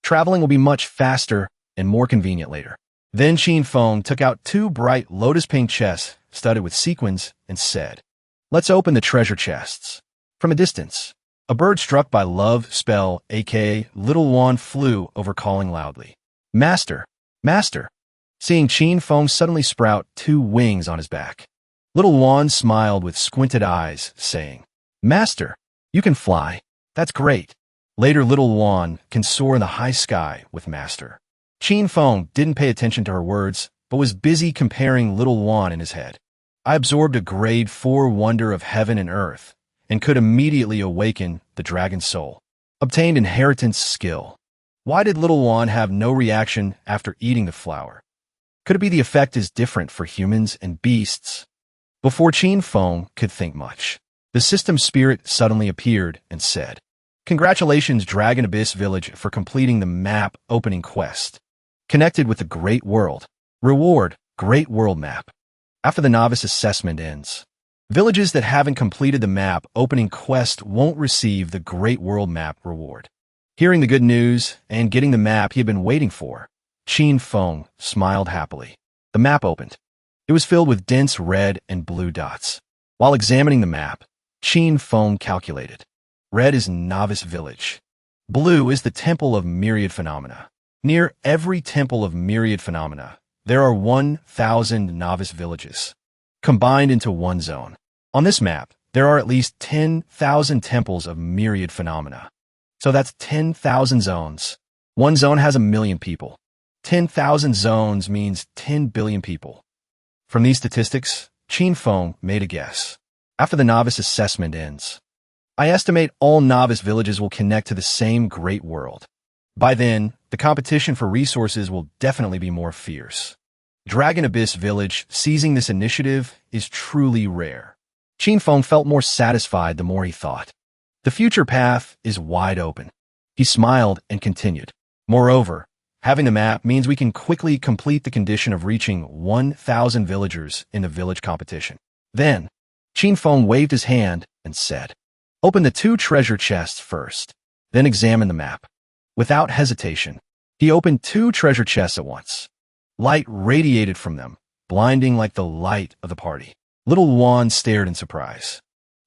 Traveling will be much faster and more convenient later. Then Qin Feng took out 2 bright lotus pink chests studded with sequins and said, "Let's open the treasure chests." From a distance, a bird struck by love spell, aka Little Wan, flew over calling loudly, "Master! Master!" Seeing Qin Feng suddenly sprout 2 wings on his back. Little Wan smiled with squinted eyes, saying, "Master, you can fly. That's great." Later, Little Wan can soar in the high sky with Master. Qin Feng didn't pay attention to her words, but was busy comparing Little Wan in his head. "I absorbed a Grade 4 Wonder of Heaven and Earth, and could immediately awaken the dragon soul. Obtained inheritance skill. Why did Little Wan have no reaction after eating the flower? Could it be the effect is different for humans and beasts?" Before Qin Feng could think much, the system spirit suddenly appeared and said, "Congratulations, Dragon Abyss Village, for completing the map opening quest. Connected with the Great World. Reward, Great World Map. After the novice assessment ends, Villages that haven't completed the map opening quest won't receive the Great World Map reward. Hearing the good news and getting the map he had been waiting for, Qin Feng smiled happily. The map opened. It was filled with dense red and blue dots. While examining the map, Qin Feng calculated. Red is Novice Village. Blue is the Temple of Myriad Phenomena. Near every Temple of Myriad Phenomena, there are 1,000 novice villages, combined into one zone. On this map, there are at least 10,000 temples of myriad phenomena. So that's 10,000 zones. One zone has 1 million people. 10,000 zones means 10 billion people. From these statistics, Qin Feng made a guess. After the novice assessment ends, I estimate all novice villages will connect to the same great world. By then, the competition for resources will definitely be more fierce. Dragon Abyss Village seizing this initiative is truly rare. Qin Feng felt more satisfied the more he thought. The future path is wide open. He smiled and continued. Moreover, having the map means we can quickly complete the condition of reaching 1,000 villagers in the village competition. Then, Qin Feng waved his hand and said, "Open the 2 treasure chests first, then examine the map." Without hesitation, he opened 2 treasure chests at once. Light radiated from them, blinding like the light of the party. Little Juan stared in surprise.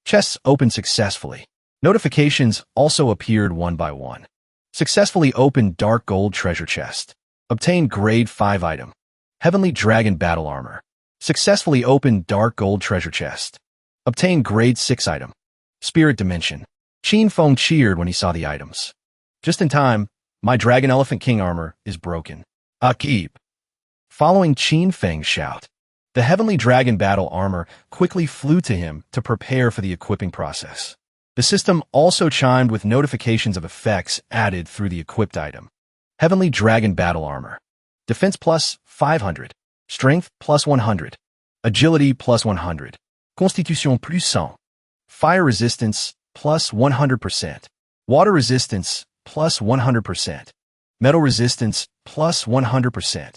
Chests opened successfully. Notifications also appeared one by one. Successfully opened Dark Gold Treasure Chest. Obtained Grade 5 item. Heavenly Dragon Battle Armor. Successfully opened Dark Gold Treasure Chest. Obtained Grade 6 item. Spirit Dimension. Qin Feng cheered when he saw the items. Just in time, my Dragon Elephant King armor is broken. Keep. Following Qin Feng's shout, the Heavenly Dragon Battle Armor quickly flew to him to prepare for the equipping process. The system also chimed with notifications of effects added through the equipped item. Heavenly Dragon Battle Armor. Defense plus 500. Strength plus 100. Agility plus 100. Constitution plus 100. Fire resistance plus 100%. Water resistance plus 100%. Metal resistance plus 100%.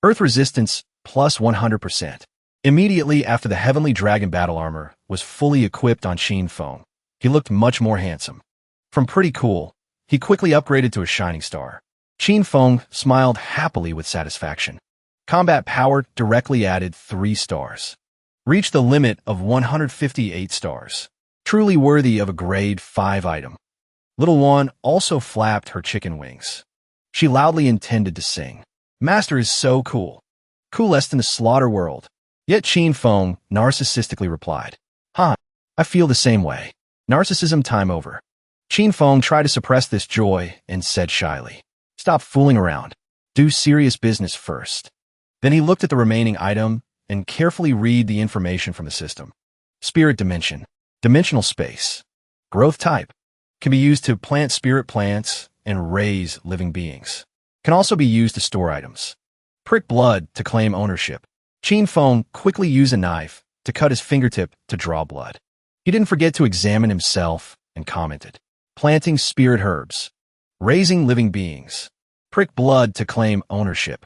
Earth resistance plus 100%. Immediately after the Heavenly Dragon Battle Armor was fully equipped on Qin Feng, he looked much more handsome. From pretty cool, he quickly upgraded to a shining star. Qin Feng smiled happily with satisfaction. Combat power directly added 3 stars. Reached the limit of 158 stars. Truly worthy of a Grade 5 item. Little Juan also flapped her chicken wings. She loudly intended to sing. Master is so cool. Coolest in the slaughter world. Yet Qin Feng narcissistically replied, "Huh, I feel the same way. Narcissism time over." Qin Feng tried to suppress this joy and said shyly, "Stop fooling around. Do serious business first." Then he looked at the remaining item and carefully read the information from the system. Spirit Dimension. Dimensional space. Growth type. Can be used to plant spirit plants and raise living beings. Can also be used to store items. Prick blood to claim ownership. Qin Feng quickly used a knife to cut his fingertip to draw blood. He didn't forget to examine himself and commented. Planting spirit herbs. Raising living beings. Prick blood to claim ownership.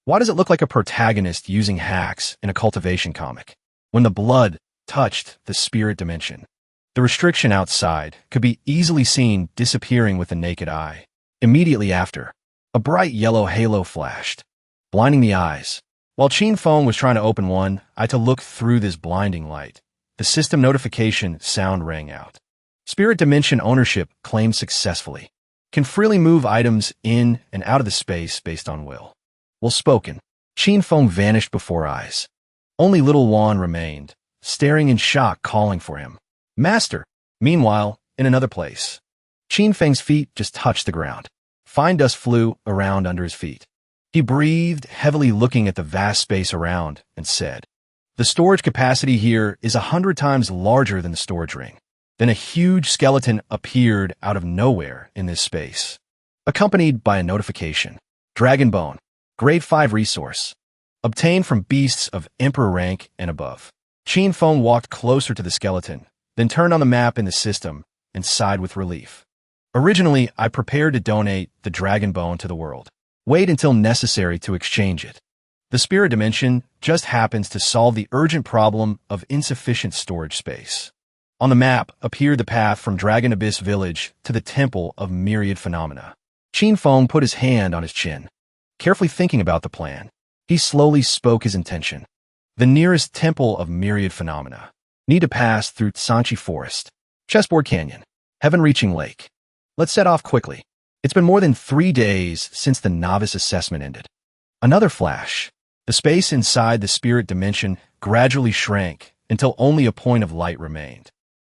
Why does it look like a protagonist using hacks in a cultivation comic when the blood touched the spirit dimension? The restriction outside could be easily seen disappearing with the naked eye. Immediately after, a bright yellow halo flashed, blinding the eyes. While Qin Feng was trying to open one, I had to look through this blinding light. The system notification sound rang out. Spirit Dimension ownership claimed successfully. Can freely move items in and out of the space based on will. Well spoken. Qin Feng vanished before eyes. Only little Juan remained, staring in shock, calling for him. Master. Meanwhile, in another place, Qin Feng's feet just touched the ground. Fine dust flew around under his feet. He breathed heavily, looking at the vast space around, and said, "The storage capacity here is 100 times larger than the storage ring." Then a huge skeleton appeared out of nowhere in this space, accompanied by a notification. Dragon Bone. Grade 5 resource. Obtained from beasts of Emperor rank and above. Qin Feng walked closer to the skeleton, then turned on the map in the system and sighed with relief. Originally, I prepared to donate the dragon bone to the world. Wait until necessary to exchange it. The spirit dimension just happens to solve the urgent problem of insufficient storage space. On the map appeared the path from Dragon Abyss Village to the Temple of Myriad Phenomena. Qin Feng put his hand on his chin. Carefully thinking about the plan, he slowly spoke his intention. The nearest Temple of Myriad Phenomena need to pass through Sanchi Forest, Chessboard Canyon, Heaven-Reaching Lake. Let's set off quickly. It's been more than 3 days since the novice assessment ended. Another flash. The space inside the spirit dimension gradually shrank until only a point of light remained.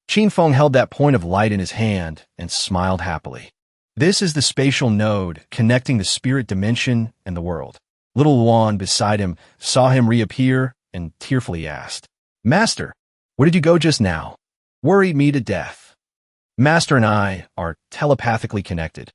Qin Feng held that point of light in his hand and smiled happily. This is the spatial node connecting the spirit dimension and the world. Little Luan beside him saw him reappear and tearfully asked, "Master, where did you go just now? Worried me to death." Master and I are telepathically connected.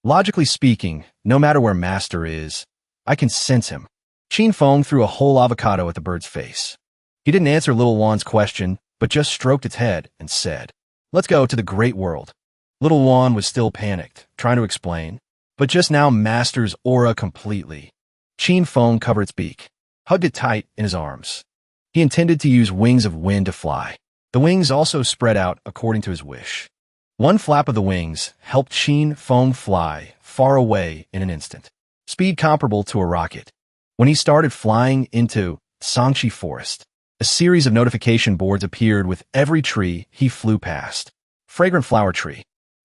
Logically speaking, no matter where Master is, I can sense him. Qin Feng threw a whole avocado at the bird's face. He didn't answer Little Juan's question, but just stroked its head and said, "Let's go to the great world." Little Juan was still panicked, trying to explain, but just now Master's aura completely. Qin Feng covered its beak, hugged it tight in his arms. He intended to use wings of wind to fly. The wings also spread out according to his wish. One flap of the wings helped Qin Feng fly far away in an instant, speed comparable to a rocket. When he started flying into Sanchi Forest, a series of notification boards appeared with every tree he flew past. Fragrant flower tree.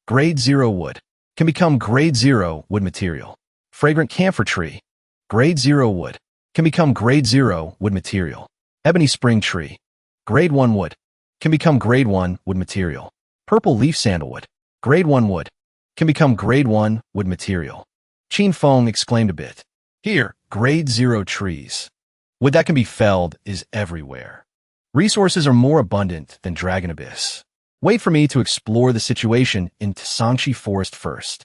Grade 0 wood. Can become Grade 0 wood material. Fragrant camphor tree. Grade 0 wood. Can become Grade 0 wood material. Ebony spring tree. Grade 1 wood. Can become Grade 1 wood material. Purple leaf sandalwood. Grade 1 wood. Can become Grade 1 wood material. Qin Feng exclaimed a bit. Here, Grade 0 trees. Wood that can be felled is everywhere. Resources are more abundant than Dragon Abyss. Wait for me to explore the situation in Sanchi Forest first.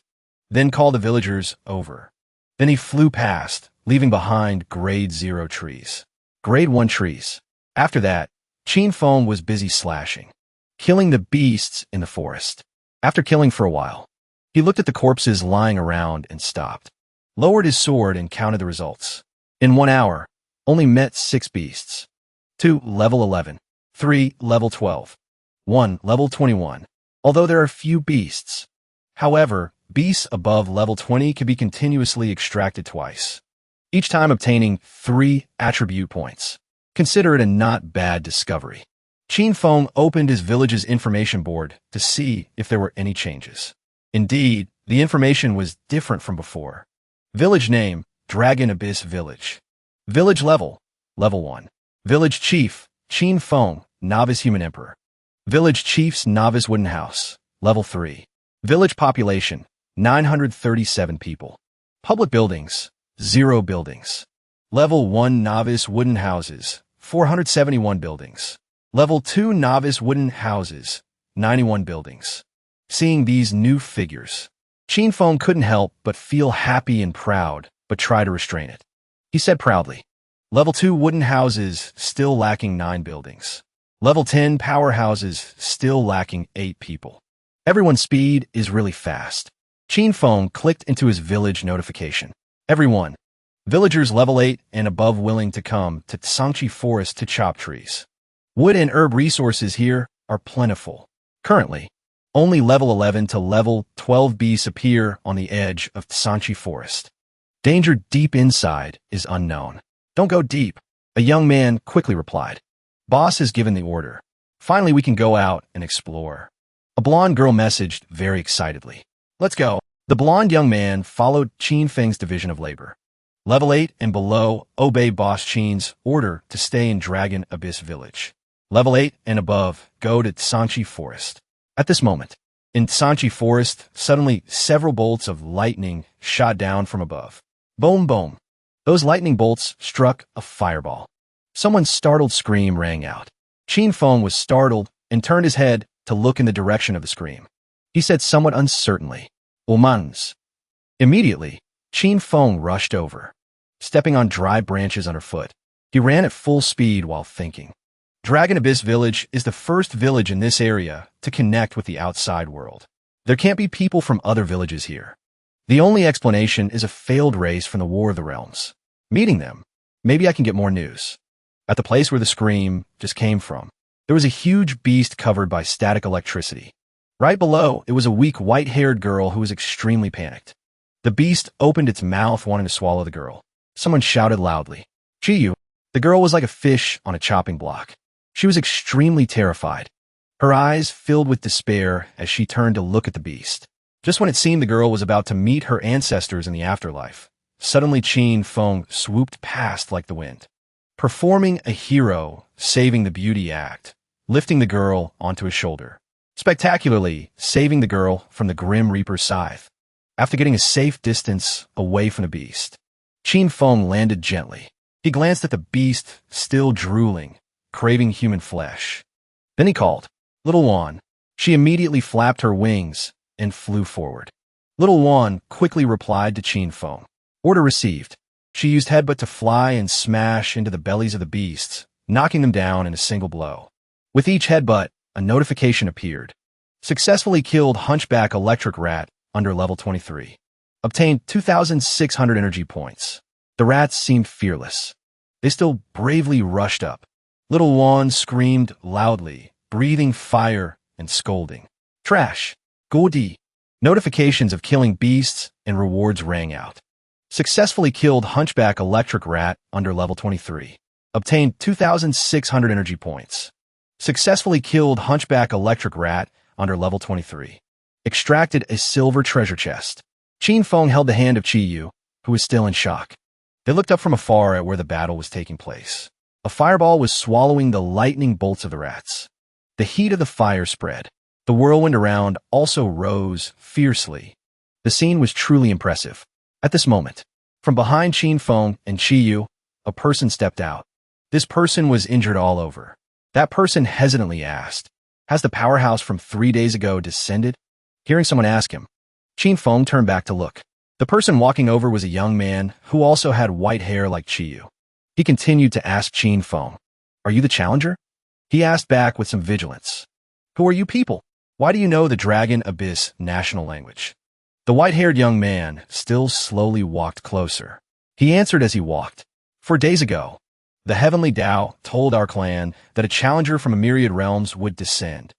Then call the villagers over. Then he flew past, leaving behind Grade 0 trees. Grade 1 trees. After that, Qin Feng was busy slashing, killing the beasts in the forest. After killing for a while, he looked at the corpses lying around and stopped. Lowered his sword and counted the results. In 1 hour, only met 6 beasts. 2 level 11. 3 level 12. 1 level 21. Although there are few beasts. However, beasts above level 20 can be continuously extracted twice, each time obtaining 3 attribute points. Consider it a not bad discovery. Qin Feng opened his village's information board to see if there were any changes. Indeed, the information was different from before. Village name, Dragon Abyss Village. Village level, level 1. Village chief, Qin Feng, novice human emperor. Village chief's novice wooden house, level 3. Village population, 937 people. Public buildings, 0 buildings. Level 1 novice wooden houses, 471 buildings. Level 2 novice wooden houses, 91 buildings. Seeing these new figures, Qin Feng couldn't help but feel happy and proud, but try to restrain it. He said proudly, Level 2 wooden houses, still lacking 9 buildings. Level 10 powerhouses, still lacking 8 people. Everyone's speed is really fast. Qin Feng clicked into his village notification. Everyone. Villagers level 8 and above willing to come to Sanchi Forest to chop trees. Wood and herb resources here are plentiful. Currently, only level 11 to level 12 beasts appear on the edge of Sanchi Forest. Danger deep inside is unknown. Don't go deep, a young man quickly replied. Boss has given the order. Finally, we can go out and explore. A blonde girl messaged very excitedly. Let's go. The blonde young man followed Qin Feng's division of labor. Level 8 and below obey Boss Qin's order to stay in Dragon Abyss Village. Level 8 and above go to Sanchi Forest. At this moment, in Sanchi Forest, suddenly several bolts of lightning shot down from above. Boom, boom. Those lightning bolts struck a fireball. Someone's startled scream rang out. Qin Feng was startled and turned his head to look in the direction of the scream. He said somewhat uncertainly, Omans. Immediately, Qin Feng rushed over. Stepping on dry branches underfoot, he ran at full speed while thinking. Dragon Abyss Village is the first village in this area to connect with the outside world. There can't be people from other villages here. The only explanation is a failed race from the War of the Realms. Meeting them Maybe I can get more news. At the place where the scream just came from, there was a huge beast covered by static electricity. Right below, it was a weak, white-haired girl who was extremely panicked. The beast opened its mouth wanting to swallow the girl. Someone shouted loudly, "Chiyu!" The girl was like a fish on a chopping block. She was extremely terrified. Her eyes filled with despair as she turned to look at the beast. Just when it seemed the girl was about to meet her ancestors in the afterlife, suddenly Qin Feng swooped past like the wind, performing a hero, saving the beauty act, lifting the girl onto his shoulder, spectacularly saving the girl from the Grim Reaper's scythe. After getting a safe distance away from the beast, Qin Feng landed gently. He glanced at the beast, still drooling, craving human flesh. Then he called, "Little Wan." She immediately flapped her wings and flew forward. Little Wan quickly replied to Qin Feng. Order received. She used headbutt to fly and smash into the bellies of the beasts, knocking them down in a single blow. With each headbutt, a notification appeared. Successfully killed Hunchback Electric Rat under level 23. Obtained 2,600 energy points. The rats seemed fearless. They still bravely rushed up. Little Wan screamed loudly, breathing fire and scolding. Trash. Godi. Notifications of killing beasts and rewards rang out. Successfully killed Hunchback Electric Rat under level 23. Obtained 2,600 energy points. Successfully killed Hunchback Electric Rat under level 23. Extracted a silver treasure chest. Qin Feng held the hand of Chiyu, who was still in shock. They looked up from afar at where the battle was taking place. A fireball was swallowing the lightning bolts of the rats. The heat of the fire spread. The whirlwind around also rose fiercely. The scene was truly impressive. At this moment, from behind Qin Feng and Chiyu, a person stepped out. This person was injured all over. That person hesitantly asked, "Has the powerhouse from 3 days ago descended?" Hearing someone ask him, Qin Feng turned back to look. The person walking over was a young man who also had white hair like Chiyu. He continued to ask Qin Feng, "Are you the challenger?" He asked back with some vigilance, "Who are you people? Why do you know the Dragon Abyss national language?" The white-haired young man still slowly walked closer. He answered as he walked, "4 days ago, the Heavenly Tao told our clan that a challenger from a myriad realms would descend.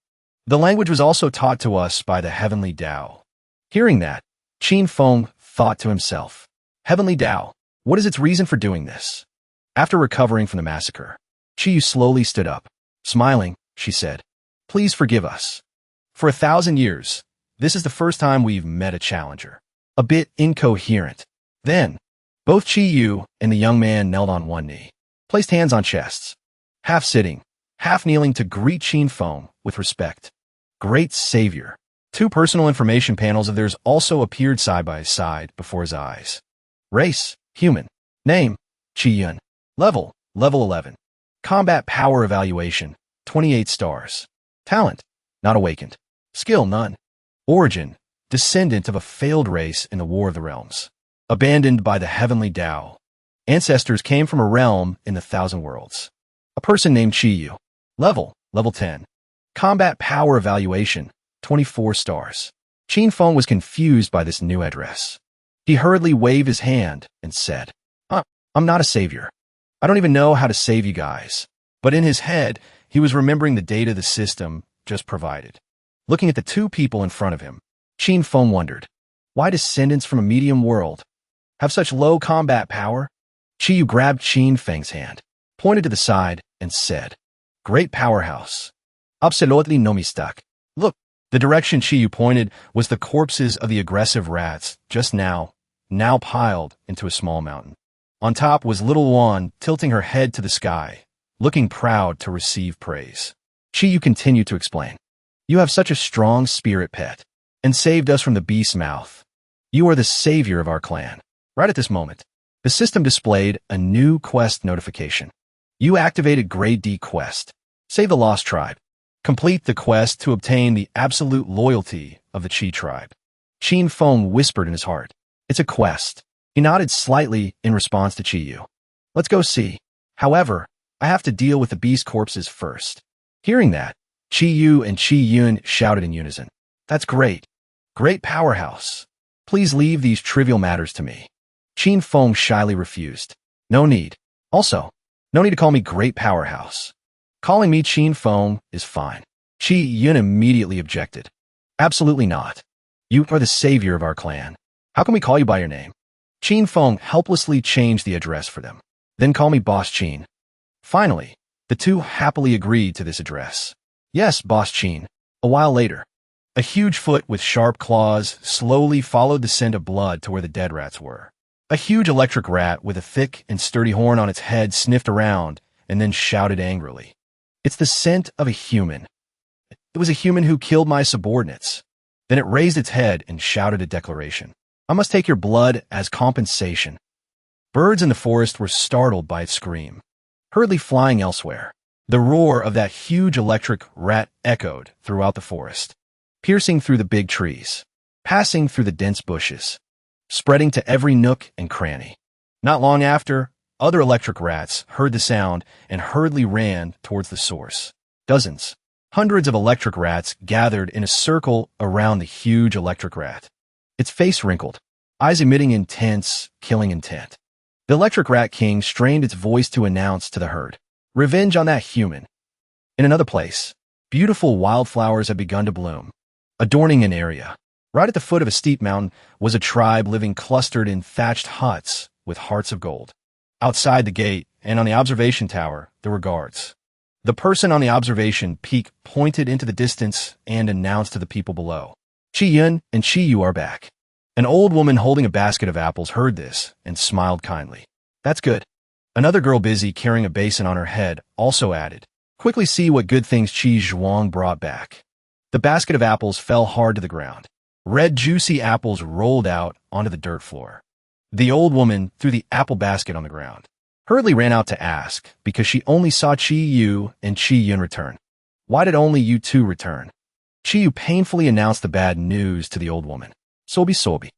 The language was also taught to us by the Heavenly Tao." Hearing that, Qin Feng thought to himself, "Heavenly Tao, what is its reason for doing this?" After recovering from the massacre, Chiyu slowly stood up. Smiling, she said, "Please forgive us. For 1,000 years, this is the first time we've met a challenger." A bit incoherent. Then, both Chiyu and the young man knelt on one knee, placed hands on chests, half sitting, half kneeling to greet Qin Feng with respect. Great Savior. 2 personal information panels of theirs also appeared side by side before his eyes. Race, human. Name, Chiyun. Level 11. Combat power evaluation, 28 stars. Talent, not awakened. Skill, none. Origin, descendant of a failed race in the War of the Realms. Abandoned by the Heavenly Tao. Ancestors came from a realm in the Thousand Worlds. A person named Chiyu. Level 10. Combat power evaluation, 24 stars. Qin Feng was confused by this new address. He hurriedly waved his hand and said, I'm not a savior. I don't even know how to save you guys." But in his head, he was remembering the data the system just provided. Looking at the 2 people in front of him, Qin Feng wondered, why descendants from a medium world have such low combat power? Chiyu grabbed Qin Feng's hand, pointed to the side, and said, "Great powerhouse. Absolutely no mistake. Look." The direction Chiyu pointed was the corpses of the aggressive rats, just now piled into a small mountain. On top was Little Wan tilting her head to the sky, looking proud to receive praise. Chiyu continued to explain, "You have such a strong spirit, pet, and saved us from the beast's mouth. You are the savior of our clan." Right at this moment, the system displayed a new quest notification. You activated Grade D quest. Save the Lost Tribe. Complete the quest to obtain the absolute loyalty of the Qi tribe. Qin Feng whispered in his heart, "It's a quest." He nodded slightly in response to Chiyu. "Let's go see. However, I have to deal with the beast corpses first." Hearing that, Chiyu and Chiyun shouted in unison, "That's great. Great powerhouse. Please leave these trivial matters to me." Qin Feng shyly refused. "No need. Also, no need to call me Great Powerhouse. Calling me Qin Feng is fine. Qi Yun immediately objected. Absolutely not. You are the savior of our clan. How can we call you by your name? Qin Feng helplessly changed the address for them. Then call me Boss Qin. Finally, the two happily agreed to this address. Yes, Boss Qin. A while later, a huge foot with sharp claws slowly followed the scent of blood to where the dead rats were. A huge electric rat with a thick and sturdy horn on its head sniffed around and then shouted angrily. It's the scent of a human. It was a human who killed my subordinates. Then it raised its head and shouted a declaration. I must take your blood as compensation. Birds in the forest were startled by its scream, hurriedly flying elsewhere. The roar of that huge electric rat echoed throughout the forest, piercing through the big trees, passing through the dense bushes, spreading to every nook and cranny. Not long after, other electric rats heard the sound and hurriedly ran towards the source. Dozens, hundreds of electric rats gathered in a circle around the huge electric rat. Its face wrinkled, eyes emitting intense, killing intent. The electric rat king strained its voice to announce to the herd, "Revenge on that human." In another place, beautiful wildflowers had begun to bloom, adorning an area. Right at the foot of a steep mountain was a tribe living clustered in thatched huts with hearts of gold. Outside the gate and on the observation tower, there were guards. The person on the observation peak pointed into the distance and announced to the people below, "Chi Yun and Chi Yu are back." An old woman holding a basket of apples heard this and smiled kindly. That's good. Another girl busy carrying a basin on her head also added, "Quickly see what good things Qi Zhuang brought back." The basket of apples fell hard to the ground. Red, juicy apples rolled out onto the dirt floor. The old woman threw the apple basket on the ground, hurriedly ran out to ask because she only saw Qi Yu and Qi Yun return. Why did only you two return? Qi Yu painfully announced the bad news to the old woman. Sobi.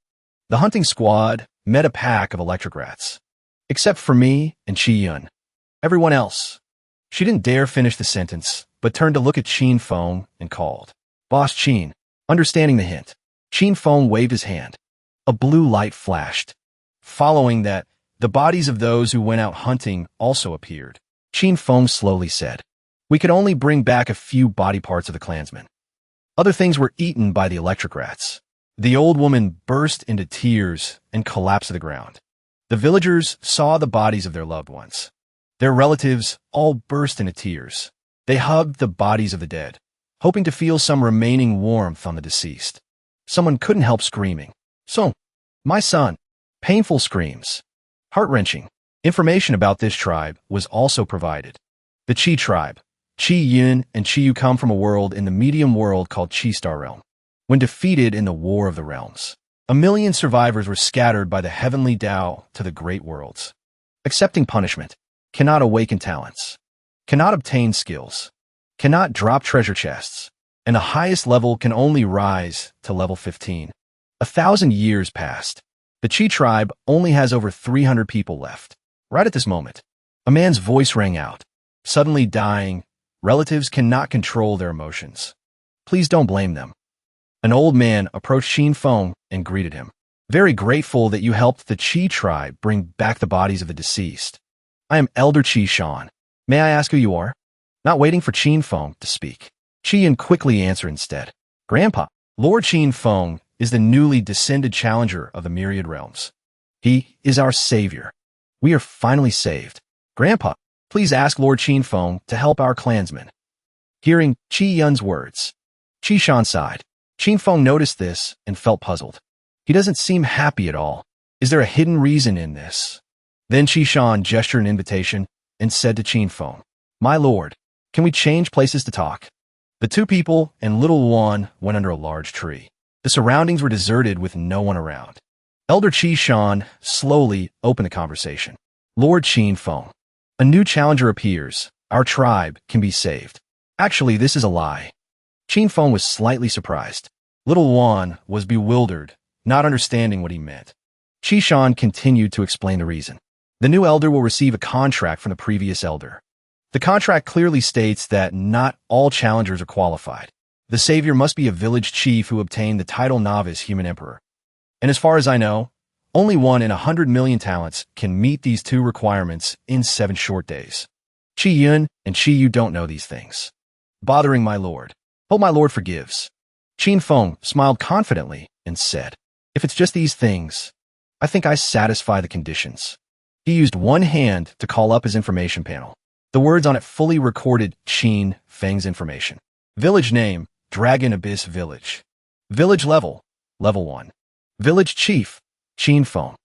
The hunting squad met a pack of electric rats. Except for me and Qi Yun. Everyone else. She didn't dare finish the sentence, but turned to look at Qin Feng and called, "Boss Qin." Understanding the hint, Qin Feng waved his hand. A blue light flashed. Following that, the bodies of those who went out hunting also appeared. Qin Feng slowly said, "We could only bring back a few body parts of the clansmen. Other things were eaten by the electric rats." The old woman burst into tears and collapsed to the ground. The villagers saw the bodies of their loved ones. Their relatives all burst into tears. They hugged the bodies of the dead, hoping to feel some remaining warmth on the deceased. Someone couldn't help screaming. "So, my son." Painful screams. Heart-wrenching. Information about this tribe was also provided. The Qi tribe, Qi Yun and Qi Yu, come from a world in the medium world called Qi Star Realm. When defeated in the War of the Realms, 1,000,000 survivors were scattered by the heavenly Tao to the great worlds. Accepting punishment, cannot awaken talents, cannot obtain skills, cannot drop treasure chests, and the highest level can only rise to level 15. 1,000 years passed. The Qi tribe only has over 300 people left. Right at this moment, a man's voice rang out. Suddenly dying, relatives cannot control their emotions. Please don't blame them. An old man approached Qin Feng and greeted him. "Very grateful that you helped the Qi tribe bring back the bodies of the deceased. I am Elder Qi Shan. May I ask who you are?" Not waiting for Qin Feng to speak, Qi Yun quickly answered instead. "Grandpa, Lord Qin Feng is the newly descended challenger of the myriad realms. He is our savior. We are finally saved. Grandpa, please ask Lord Qin Feng to help our clansmen." Hearing Qi Yun's words, Qi Shan sighed. Qin Feng noticed this and felt puzzled. He doesn't seem happy at all. Is there a hidden reason in this? Then Qi Shan gestured an invitation and said to Qin Feng, "My lord, can we change places to talk?" The two people and little Wan went under a large tree. The surroundings were deserted with no one around. Elder Qi Shan slowly opened the conversation. "Lord Qin Feng, a new challenger appears. Our tribe can be saved." Actually, this is a lie. Qin Feng was slightly surprised. Little Wan was bewildered, not understanding what he meant. Qi Shan continued to explain the reason. The new elder will receive a contract from the previous elder. The contract clearly states that not all challengers are qualified. The savior must be a village chief who obtained the title novice human emperor. And as far as I know, Only one in 100 million talents can meet these two requirements in 7 short days. Chi Yun and Chi Yu don't know these things. Bothering my lord. Hope my lord forgives. Qin Feng smiled confidently and said, if it's just these things, I think I satisfy the conditions. He used one hand to call up his information panel. The words on it fully recorded Qin Feng's information. Village name, Dragon Abyss Village. Village level, level 1. Village chief, Qin Feng.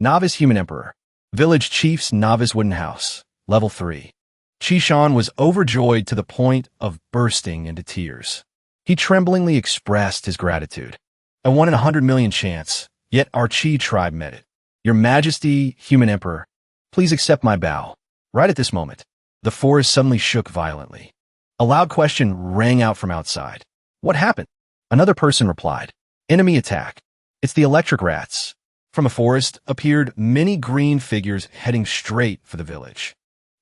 Novice Human Emperor. Village chief's novice wooden house, level 3. Qishan was overjoyed to the point of bursting into tears. He tremblingly expressed his gratitude. A 1 in 100 million chance, yet our Qi tribe met it. Your Majesty, Human Emperor, please accept my bow. Right at this moment, the forest suddenly shook violently. A loud question rang out from outside. What happened? Another person replied. Enemy attack. It's the electric rats. From a forest appeared many green figures heading straight for the village.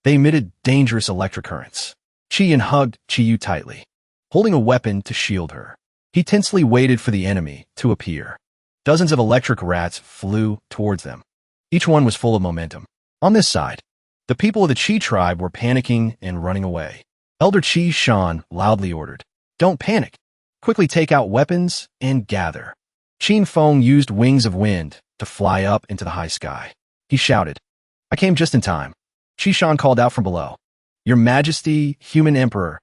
They emitted dangerous electric currents. Qian hugged Qiyu tightly, holding a weapon to shield her. He tensely waited for the enemy to appear. Dozens of electric rats flew towards them. Each one was full of momentum. On this side, the people of the Qi tribe were panicking and running away. Elder Qi Shan loudly ordered, don't panic. Quickly take out weapons and gather. Qin Feng used wings of wind to fly up into the high sky. He shouted, I came just in time. Qi Shan called out from below, Your Majesty, Human Emperor,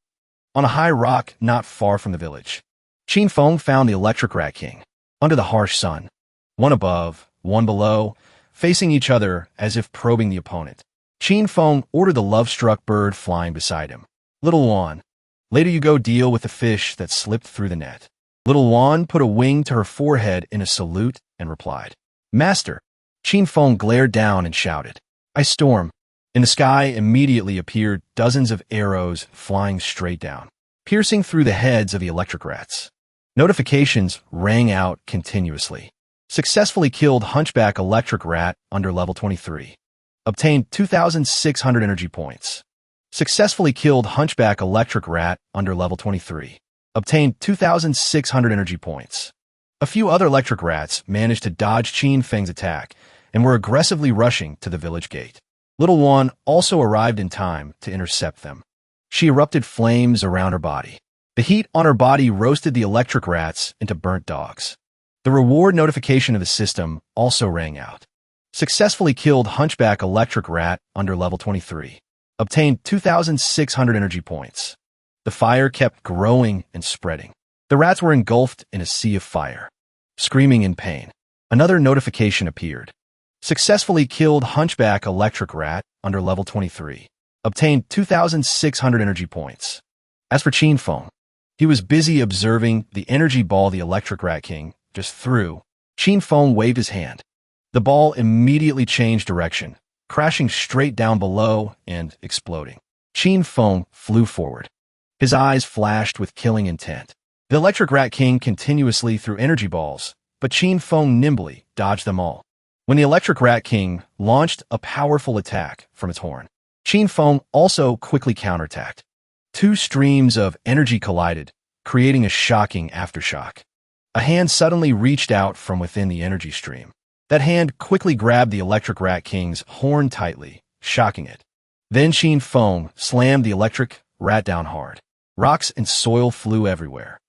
on a high rock not far from the village. Qin Feng found the electric rat king, under the harsh sun, one above, one below, facing each other as if probing the opponent. Qin Feng ordered the love-struck bird flying beside him. Little Wan, later you go deal with the fish that slipped through the net. Little Wan put a wing to her forehead in a salute and replied, Master. Qin Feng glared down and shouted, I storm. In the sky immediately appeared dozens of arrows flying straight down, piercing through the heads of the electric rats. Notifications rang out continuously. Successfully killed Hunchback Electric Rat under level 23. Obtained 2,600 energy points. Successfully killed Hunchback Electric Rat under level 23. Obtained 2,600 energy points. A few other electric rats managed to dodge Qin Feng's attack and were aggressively rushing to the village gate. Little Wan also arrived in time to intercept them. She erupted flames around her body. The heat on her body roasted the electric rats into burnt dogs. The reward notification of the system also rang out. Successfully killed Hunchback Electric Rat under level 23. Obtained 2,600 energy points. The fire kept growing and spreading. The rats were engulfed in a sea of fire, screaming in pain. Another notification appeared. Successfully killed Hunchback Electric Rat under level 23. Obtained 2,600 energy points. As for Qin Feng, he was busy observing the energy ball the Electric Rat King just threw. Qin Feng waved his hand. The ball immediately changed direction, crashing straight down below and exploding. Qin Feng flew forward. His eyes flashed with killing intent. The Electric Rat King continuously threw energy balls, but Qin Feng nimbly dodged them all. When the Electric Rat King launched a powerful attack from its horn, Qin Feng also quickly counterattacked. Two streams of energy collided, creating a shocking aftershock. A hand suddenly reached out from within the energy stream. That hand quickly grabbed the Electric Rat King's horn tightly, shocking it. Then Qin Feng slammed the Electric Rat down hard. Rocks and soil flew everywhere.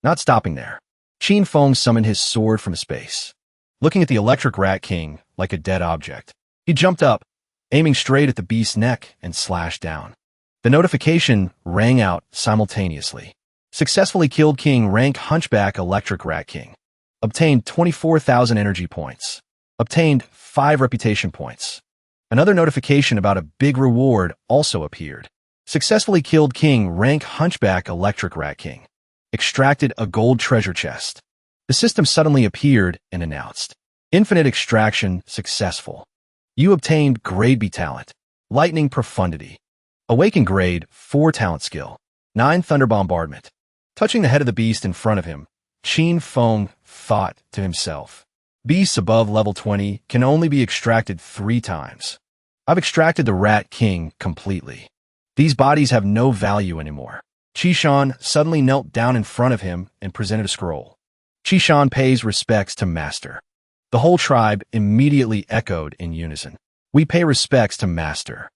Not stopping there, Qin Feng summoned his sword from space. Looking at the Electric Rat King like a dead object, he jumped up, aiming straight at the beast's neck and slashed down. The notification rang out simultaneously. Successfully killed King Rank Hunchback Electric Rat King. Obtained 24,000 energy points. Obtained 5 reputation points. Another notification about a big reward also appeared. Successfully killed King Rank Hunchback Electric Rat King. Extracted a gold treasure chest. The system suddenly appeared and announced, Infinite extraction successful. You obtained Grade B talent, Lightning Profundity. Awaken Grade 4 talent skill, 9 Thunder Bombardment. Touching the head of the beast in front of him, Qin Feng thought to himself, beasts above level 20 can only be extracted 3 times. I've extracted the Rat King completely. These bodies have no value anymore. Qishan suddenly knelt down in front of him and presented a scroll. Qishan pays respects to Master. The whole tribe immediately echoed in unison. We pay respects to Master.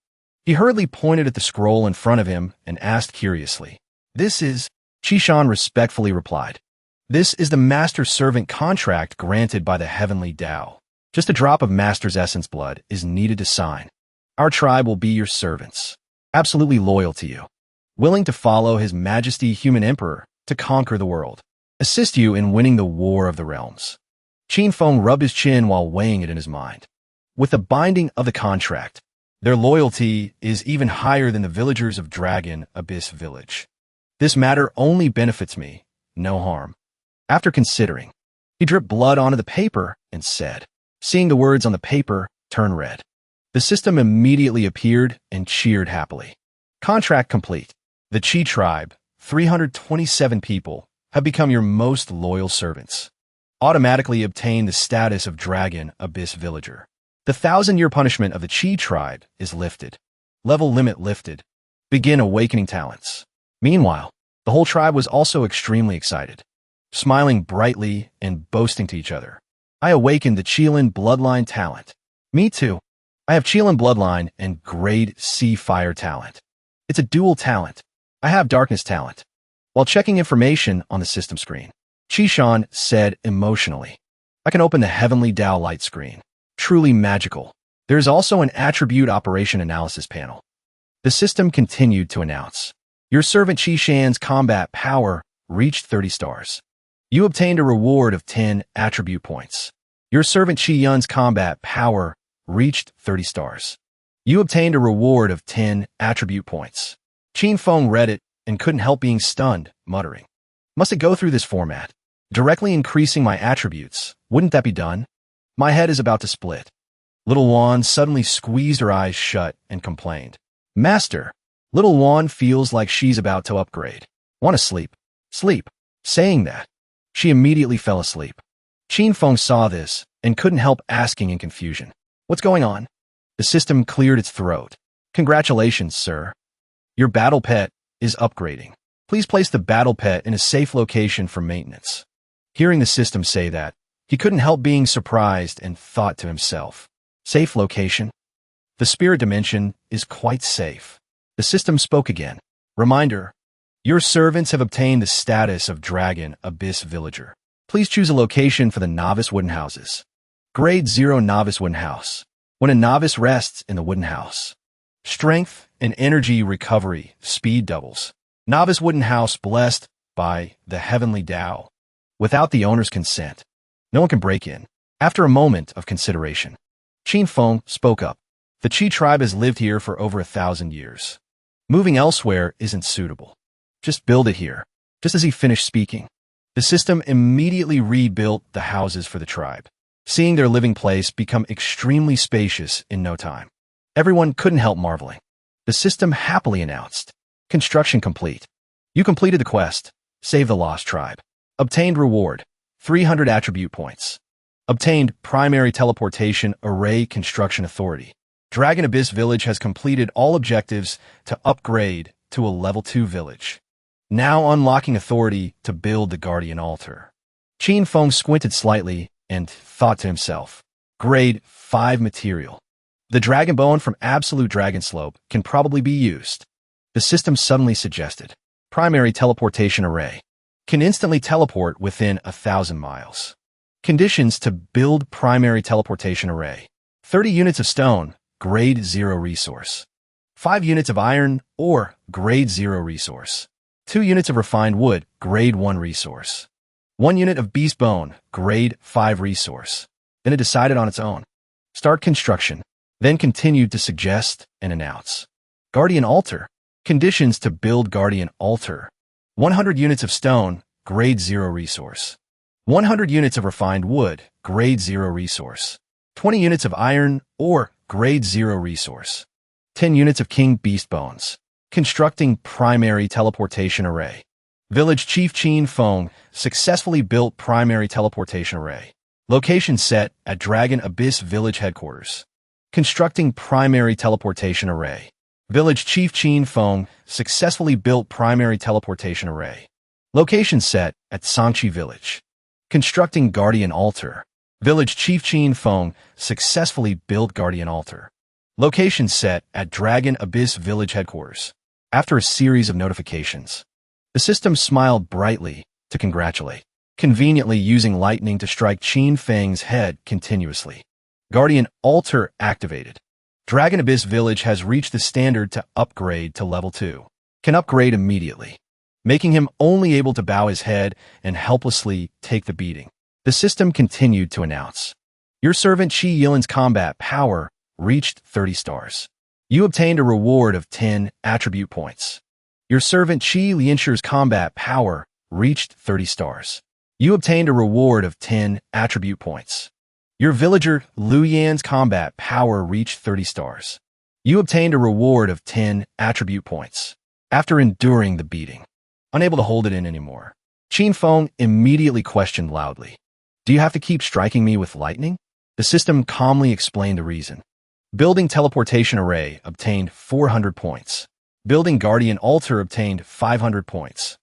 He hurriedly pointed at the scroll in front of him and asked curiously. This is, Chishan respectfully replied. This is the master-servant contract granted by the heavenly Tao. Just a drop of Master's essence blood is needed to sign. Our tribe will be your servants, absolutely loyal to you, willing to follow His Majesty Human Emperor to conquer the world, assist you in winning the War of the Realms. Qin Feng rubbed his chin while weighing it in his mind. With the binding of the contract, their loyalty is even higher than the villagers of Dragon Abyss Village. This matter only benefits me, no harm. After considering, he dripped blood onto the paper and said, seeing the words on the paper turn red. The system immediately appeared and cheered happily. Contract complete. The Qi tribe, 327 people, have become your most loyal servants. Automatically obtain the status of Dragon Abyss Villager. The 1,000-year punishment of the Qi tribe is lifted. Level limit lifted. Begin awakening talents. Meanwhile, the whole tribe was also extremely excited, smiling brightly and boasting to each other. I awakened the Qilin bloodline talent. Me too. I have Qilin bloodline and grade C fire talent. It's a dual talent. I have darkness talent. While checking information on the system screen, Chishan said emotionally, I can open the Heavenly Tao light screen. Truly magical. There is also an attribute operation analysis panel. The system continued to announce, your servant Chishan's combat power reached 30 stars. You obtained a reward of 10 attribute points. Your servant Qi Yun's combat power reached 30 stars. You obtained a reward of 10 attribute points. Qin Feng read it and couldn't help being stunned, muttering, must it go through this format? Directly increasing my attributes, wouldn't that be done? My head is about to split. Little Wan suddenly squeezed her eyes shut and complained. Master, Little Wan feels like she's about to upgrade. Want to sleep? Sleep. Saying that, she immediately fell asleep. Qin Feng saw this and couldn't help asking in confusion. What's going on? The system cleared its throat. Congratulations, sir. Your battle pet is upgrading. Please place the battle pet in a safe location for maintenance. Hearing the system say that, he couldn't help being surprised and thought to himself, safe location? The spirit dimension is quite safe. The system spoke again. Reminder, your servants have obtained the status of Dragon Abyss Villager. Please choose a location for the novice wooden houses. Grade 0 novice wooden house. When a novice rests in the wooden house, strength and energy recovery speed doubles. Novice wooden house blessed by the heavenly Tao. Without the owner's consent, no one can break in. After a moment of consideration, Qin Feng spoke up. The Qi tribe has lived here for over 1,000 years. Moving elsewhere isn't suitable. Just build it here. Just as he finished speaking, the system immediately rebuilt the houses for the tribe, seeing their living place become extremely spacious in no time. Everyone couldn't help marveling. The system happily announced, construction complete. You completed the quest, save the lost tribe. Obtained reward, 300 attribute points. Obtained primary teleportation array construction authority. Dragon Abyss Village has completed all objectives to upgrade to a level 2 village. Now unlocking authority to build the guardian altar. Qin Feng squinted slightly and thought to himself, grade 5 material. The dragon bone from Absolute Dragon Slope can probably be used. The system suddenly suggested, primary teleportation array. Can instantly teleport within 1,000 miles. Conditions to build primary teleportation array. 30 units of stone, grade 0 resource. 5 units of iron, ore, grade 0 resource. 2 units of refined wood, grade 1 resource. 1 unit of beast bone, grade 5 resource. Then it decided on its own. Start construction. Then continued to suggest and announce. Guardian altar. Conditions to build guardian altar. 100 units of stone, grade 0 resource. 100 units of refined wood, grade 0 resource. 20 units of iron, ore, grade 0 resource. 10 units of king beast bones. Constructing primary teleportation array. Village Chief Qin Feng successfully built primary teleportation array. Location set at Dragon Abyss Village headquarters. Constructing primary teleportation array. Village Chief Qin Feng successfully built primary teleportation array. Location set at Sangchi Village. Constructing guardian altar. Village Chief Qin Feng successfully built Guardian Altar. Location set at Dragon Abyss Village Headquarters. After a series of notifications, the system smiled brightly to congratulate, conveniently using lightning to strike Qin Feng's head continuously. Guardian Altar activated. Dragon Abyss Village has reached the standard to upgrade to level 2. Can upgrade immediately, making him only able to bow his head and helplessly take the beating. The system continued to announce. Your servant Qi Yilin's combat power reached 30 stars. You obtained a reward of 10 attribute points. Your servant Qi Lianshi's combat power reached 30 stars. You obtained a reward of 10 attribute points. Your villager Lu Yan's combat power reached 30 stars. You obtained a reward of 10 attribute points. After enduring the beating, unable to hold it in anymore, Qin Feng immediately questioned loudly. Do you have to keep striking me with lightning? The system calmly explained the reason. Building teleportation array obtained 400 points. Building Guardian Altar obtained 500 points.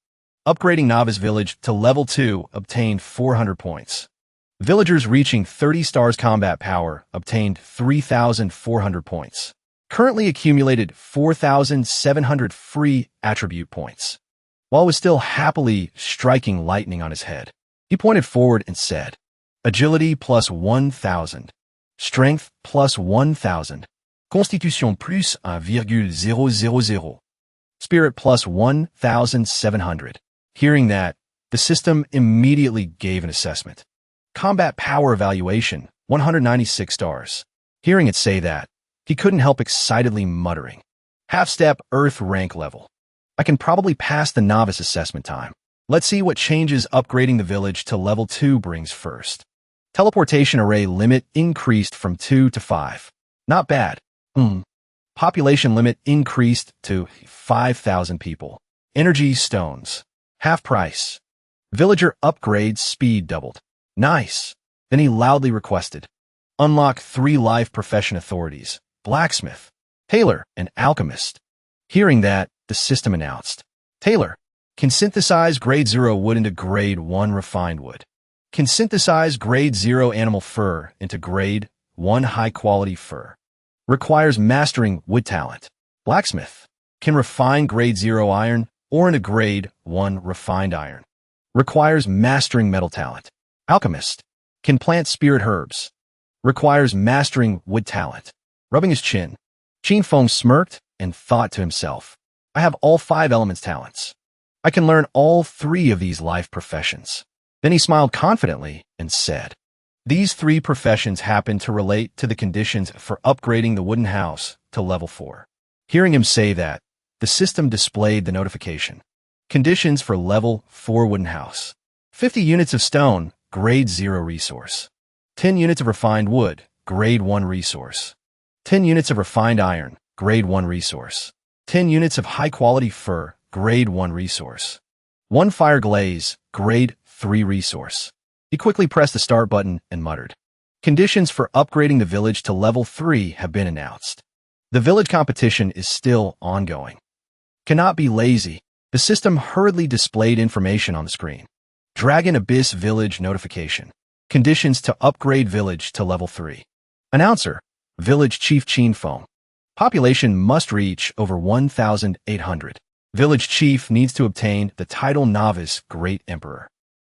Upgrading Novice Village to level 2 obtained 400 points. Villagers reaching 30 stars combat power obtained 3,400 points. Currently accumulated 4,700 free attribute points. While was still happily striking lightning on his head, he pointed forward and said, Agility plus 1,000. Strength plus 1,000. Constitution plus 1,000. Spirit plus 1,700. Hearing that, the system immediately gave an assessment. Combat power evaluation, 196 stars. Hearing it say that, he couldn't help excitedly muttering. Half-step Earth rank level. I can probably pass the novice assessment time. Let's see what changes upgrading the village to level 2 brings first. Teleportation array limit increased from 2 to 5. Not bad. Population limit increased to 5,000 people. Energy stones. Half price. Villager upgrade speed doubled. Nice. Then he loudly requested. Unlock 3 life profession authorities. Blacksmith, tailor, and alchemist. Hearing that, the system announced. Tailor can synthesize grade 0 wood into grade 1 refined wood. Can synthesize grade 0 animal fur into grade 1 high-quality fur. Requires mastering wood talent. Blacksmith can refine grade 0 iron or into grade 1 refined iron. Requires mastering metal talent. Alchemist can plant spirit herbs. Requires mastering wood talent. Rubbing his chin, Qin Feng smirked and thought to himself, I have all 5 elements talents. I can learn all 3 of these life professions. Then he smiled confidently and said, These 3 professions happen to relate to the conditions for upgrading the wooden house to level 4. Hearing him say that, the system displayed the notification. Conditions for level 4 wooden house. 50 units of stone, grade 0 resource. 10 units of refined wood, grade 1 resource. 10 units of refined iron, grade 1 resource. 10 units of high-quality fur, grade 1 resource. 1 fire glaze, grade 3 resource. He quickly pressed the start button and muttered. Conditions for upgrading the village to level 3 have been announced. The village competition is still ongoing. Cannot be lazy. The system hurriedly displayed information on the screen. Dragon Abyss Village notification. Conditions to upgrade village to level 3. Announcer. Village Chief Qin Feng. Population must reach over 1,800. Village Chief needs to obtain the title Novice Great Emperor.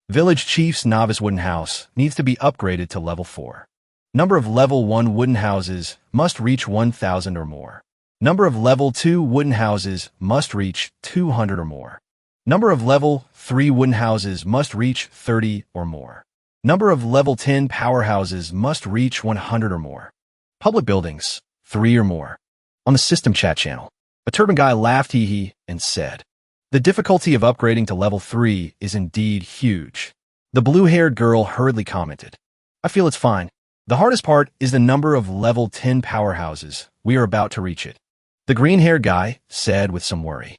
Village Chief's Novice Wooden House needs to be upgraded to level 4. Number of level 1 wooden houses must reach 1,000 or more. Number of level 2 wooden houses must reach 200 or more. Number of level 3 wooden houses must reach 30 or more. Number of level 10 powerhouses must reach 100 or more. Public buildings, 3 or more. On the system chat channel, a turban guy laughed hee-hee and said, The difficulty of upgrading to level 3 is indeed huge. The blue-haired girl hurriedly commented, I feel it's fine. The hardest part is the number of level 10 powerhouses. We are about to reach it. The green-haired guy said with some worry.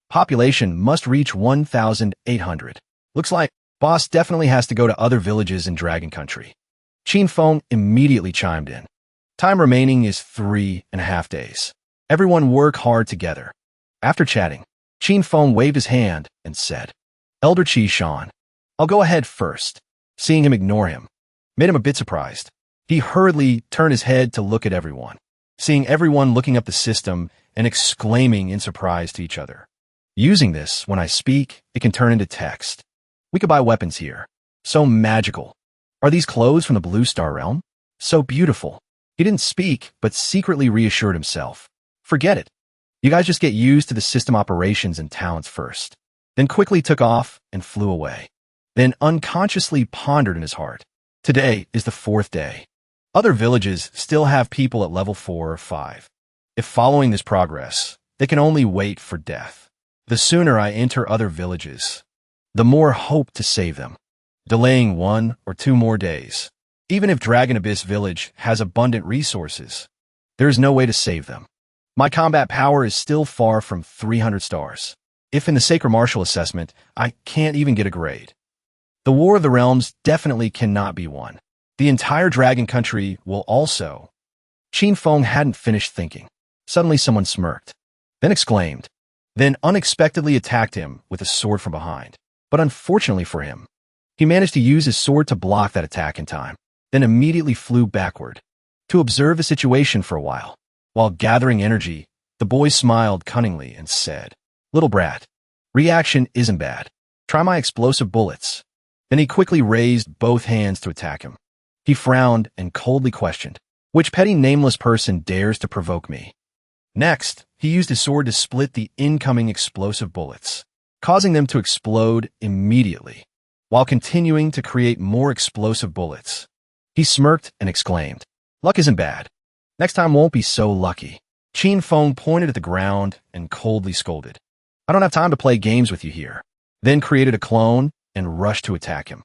Population must reach 1,800. Looks like boss definitely has to go to other villages in Dragon Country. Qin Feng immediately chimed in. Time remaining is 3.5 days. Everyone work hard together. After chatting, Qin Feng waved his hand and said, Elder Qi Shan, I'll go ahead first. Seeing him ignore him, made him a bit surprised. He hurriedly turned his head to look at everyone, seeing everyone looking up the system and exclaiming in surprise to each other. Using this, when I speak, it can turn into text. We could buy weapons here. So magical. Are these clothes from the Blue Star Realm? So beautiful. He didn't speak, but secretly reassured himself. Forget it. You guys just get used to the system operations and talents first. Then quickly took off and flew away. Then unconsciously pondered in his heart. Today is the 4th day. Other villages still have people at level 4 or 5. If following this progress, they can only wait for death. The sooner I enter other villages, the more hope to save them. Delaying 1 or 2 more days. Even if Dragon Abyss Village has abundant resources, there is no way to save them. My combat power is still far from 300 stars. If in the Sacred Martial Assessment, I can't even get a grade. The War of the Realms definitely cannot be won. The entire dragon country will also. Qin Feng hadn't finished thinking. Suddenly someone smirked, then exclaimed, then unexpectedly attacked him with a sword from behind. But unfortunately for him, he managed to use his sword to block that attack in time, then immediately flew backward to observe the situation for a while. While gathering energy, the boy smiled cunningly and said, "Little brat, reaction isn't bad. Try my explosive bullets." Then he quickly raised both hands to attack him. He frowned and coldly questioned, "Which petty nameless person dares to provoke me?" Next, he used his sword to split the incoming explosive bullets, causing them to explode immediately, while continuing to create more explosive bullets. He smirked and exclaimed, "Luck isn't bad. Next time won't be so lucky." Qin Feng pointed at the ground and coldly scolded, "I don't have time to play games with you here." Then created a clone and rushed to attack him.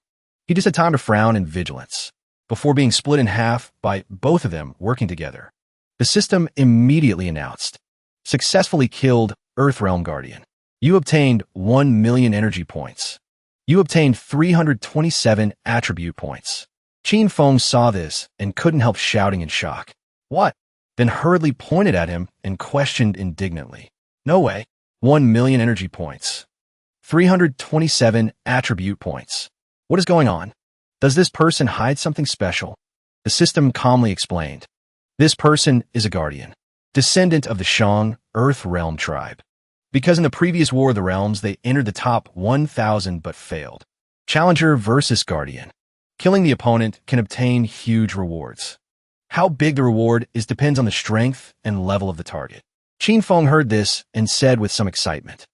He just had time to frown in vigilance, before being split in half by both of them working together. The system immediately announced, "Successfully killed Earthrealm Guardian. You obtained 1 million energy points. You obtained 327 attribute points." Qin Feng saw this and couldn't help shouting in shock. "What?" Then hurriedly pointed at him and questioned indignantly. "No way. 1 million energy points. 327 attribute points. What is going on? Does this person hide something special?" The system calmly explained. "This person is a guardian, descendant of the Shang Earth Realm tribe. Because in the previous War of the Realms, they entered the top 1,000 but failed. Challenger versus Guardian. Killing the opponent can obtain huge rewards. How big the reward is depends on the strength and level of the target." Qin Feng heard this and said with some excitement,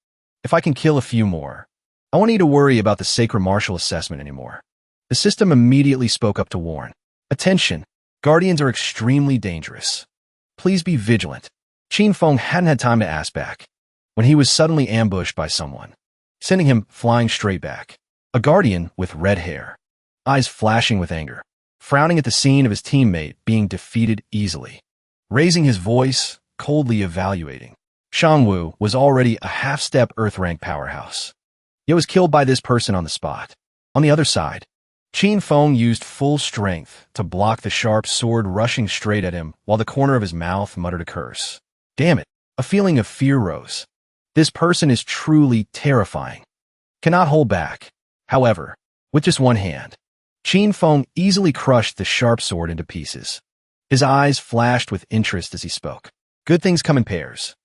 "If I can kill a few more, I won't need to worry about the Sacred Martial Assessment anymore." The system immediately spoke up to warn, "Attention, Guardians are extremely dangerous. Please be vigilant." Qin Feng hadn't had time to ask back, when he was suddenly ambushed by someone, sending him flying straight back. A Guardian with red hair, eyes flashing with anger, frowning at the scene of his teammate being defeated easily, raising his voice, coldly evaluating. Shangwu was already a half-step Earth-rank powerhouse, yet was killed by this person on the spot. On the other side, Qin Feng used full strength to block the sharp sword rushing straight at him while the corner of his mouth muttered a curse. Damn it, a feeling of fear rose. This person is truly terrifying. Cannot hold back. However, with just one hand, Qin Feng easily crushed the sharp sword into pieces. His eyes flashed with interest as he spoke. "Good things come in pairs.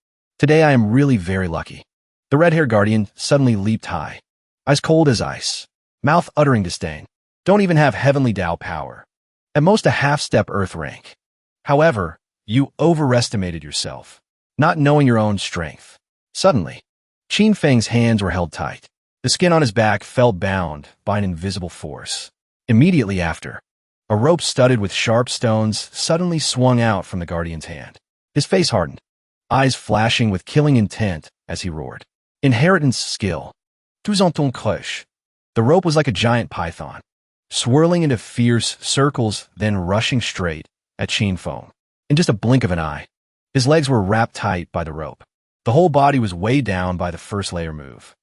Today I am really very lucky." The red-haired guardian suddenly leaped high, eyes cold as ice, mouth uttering disdain. "Don't even have heavenly Tao power. At most a half-step Earth rank. However, you overestimated yourself, not knowing your own strength." Suddenly, Qin Feng's hands were held tight. The skin on his back felt bound by an invisible force. Immediately after, a rope studded with sharp stones suddenly swung out from the guardian's hand. His face hardened, eyes flashing with killing intent as he roared, "Inheritance skill. Tous en ton crush." The rope was like a giant python, swirling into fierce circles, then rushing straight at Qin Feng. In just a blink of an eye, his legs were wrapped tight by the rope. The whole body was weighed down by the first layer move.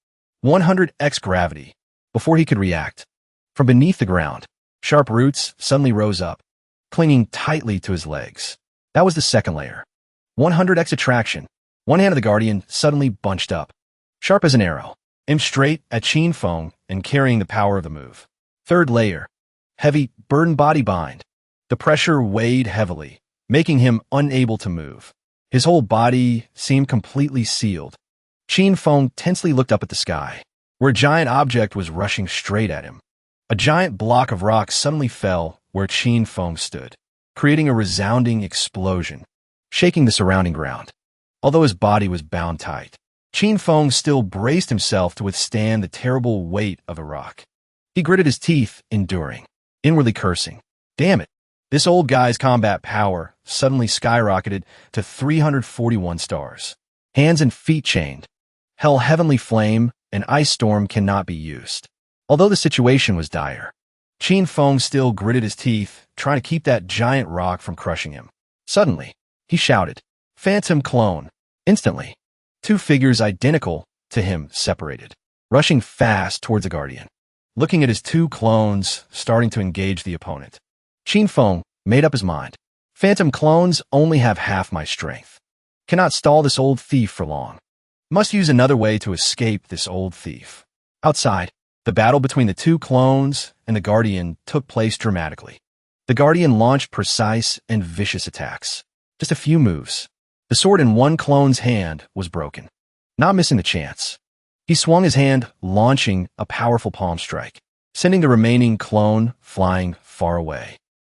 100x gravity. Before he could react, from beneath the ground, sharp roots suddenly rose up, clinging tightly to his legs. That was the second layer. 100x attraction. One hand of the guardian suddenly bunched up, sharp as an arrow, aimed straight at Qin Feng and carrying the power of the move. Third layer. heavy, burdened body bind. The pressure weighed heavily, making him unable to move. His whole body seemed completely sealed. Qin Feng tensely looked up at the sky, where a giant object was rushing straight at him. A giant block of rock suddenly fell where Qin Feng stood, creating a resounding explosion, shaking the surrounding ground. Although his body was bound tight, Qin Feng still braced himself to withstand the terrible weight of a rock. He gritted his teeth, enduring, inwardly cursing. Damn it! This old guy's combat power suddenly skyrocketed to 341 stars. Hands and feet chained. Hell, heavenly flame, and ice storm cannot be used. Although the situation was dire, Qin Feng still gritted his teeth, trying to keep that giant rock from crushing him. Suddenly, he shouted, "Phantom clone!" Instantly, two figures identical to him separated, rushing fast towards the Guardian. Looking at his two clones starting to engage the opponent, Qin Feng made up his mind. Phantom clones only have half my strength. Cannot stall this old thief for long. Must use another way to escape this old thief. Outside, the battle between the two clones and the Guardian took place dramatically. The Guardian launched precise and vicious attacks. Just a few moves. The sword in one clone's hand was broken, not missing the chance. He swung his hand, launching a powerful palm strike, sending the remaining clone flying far away,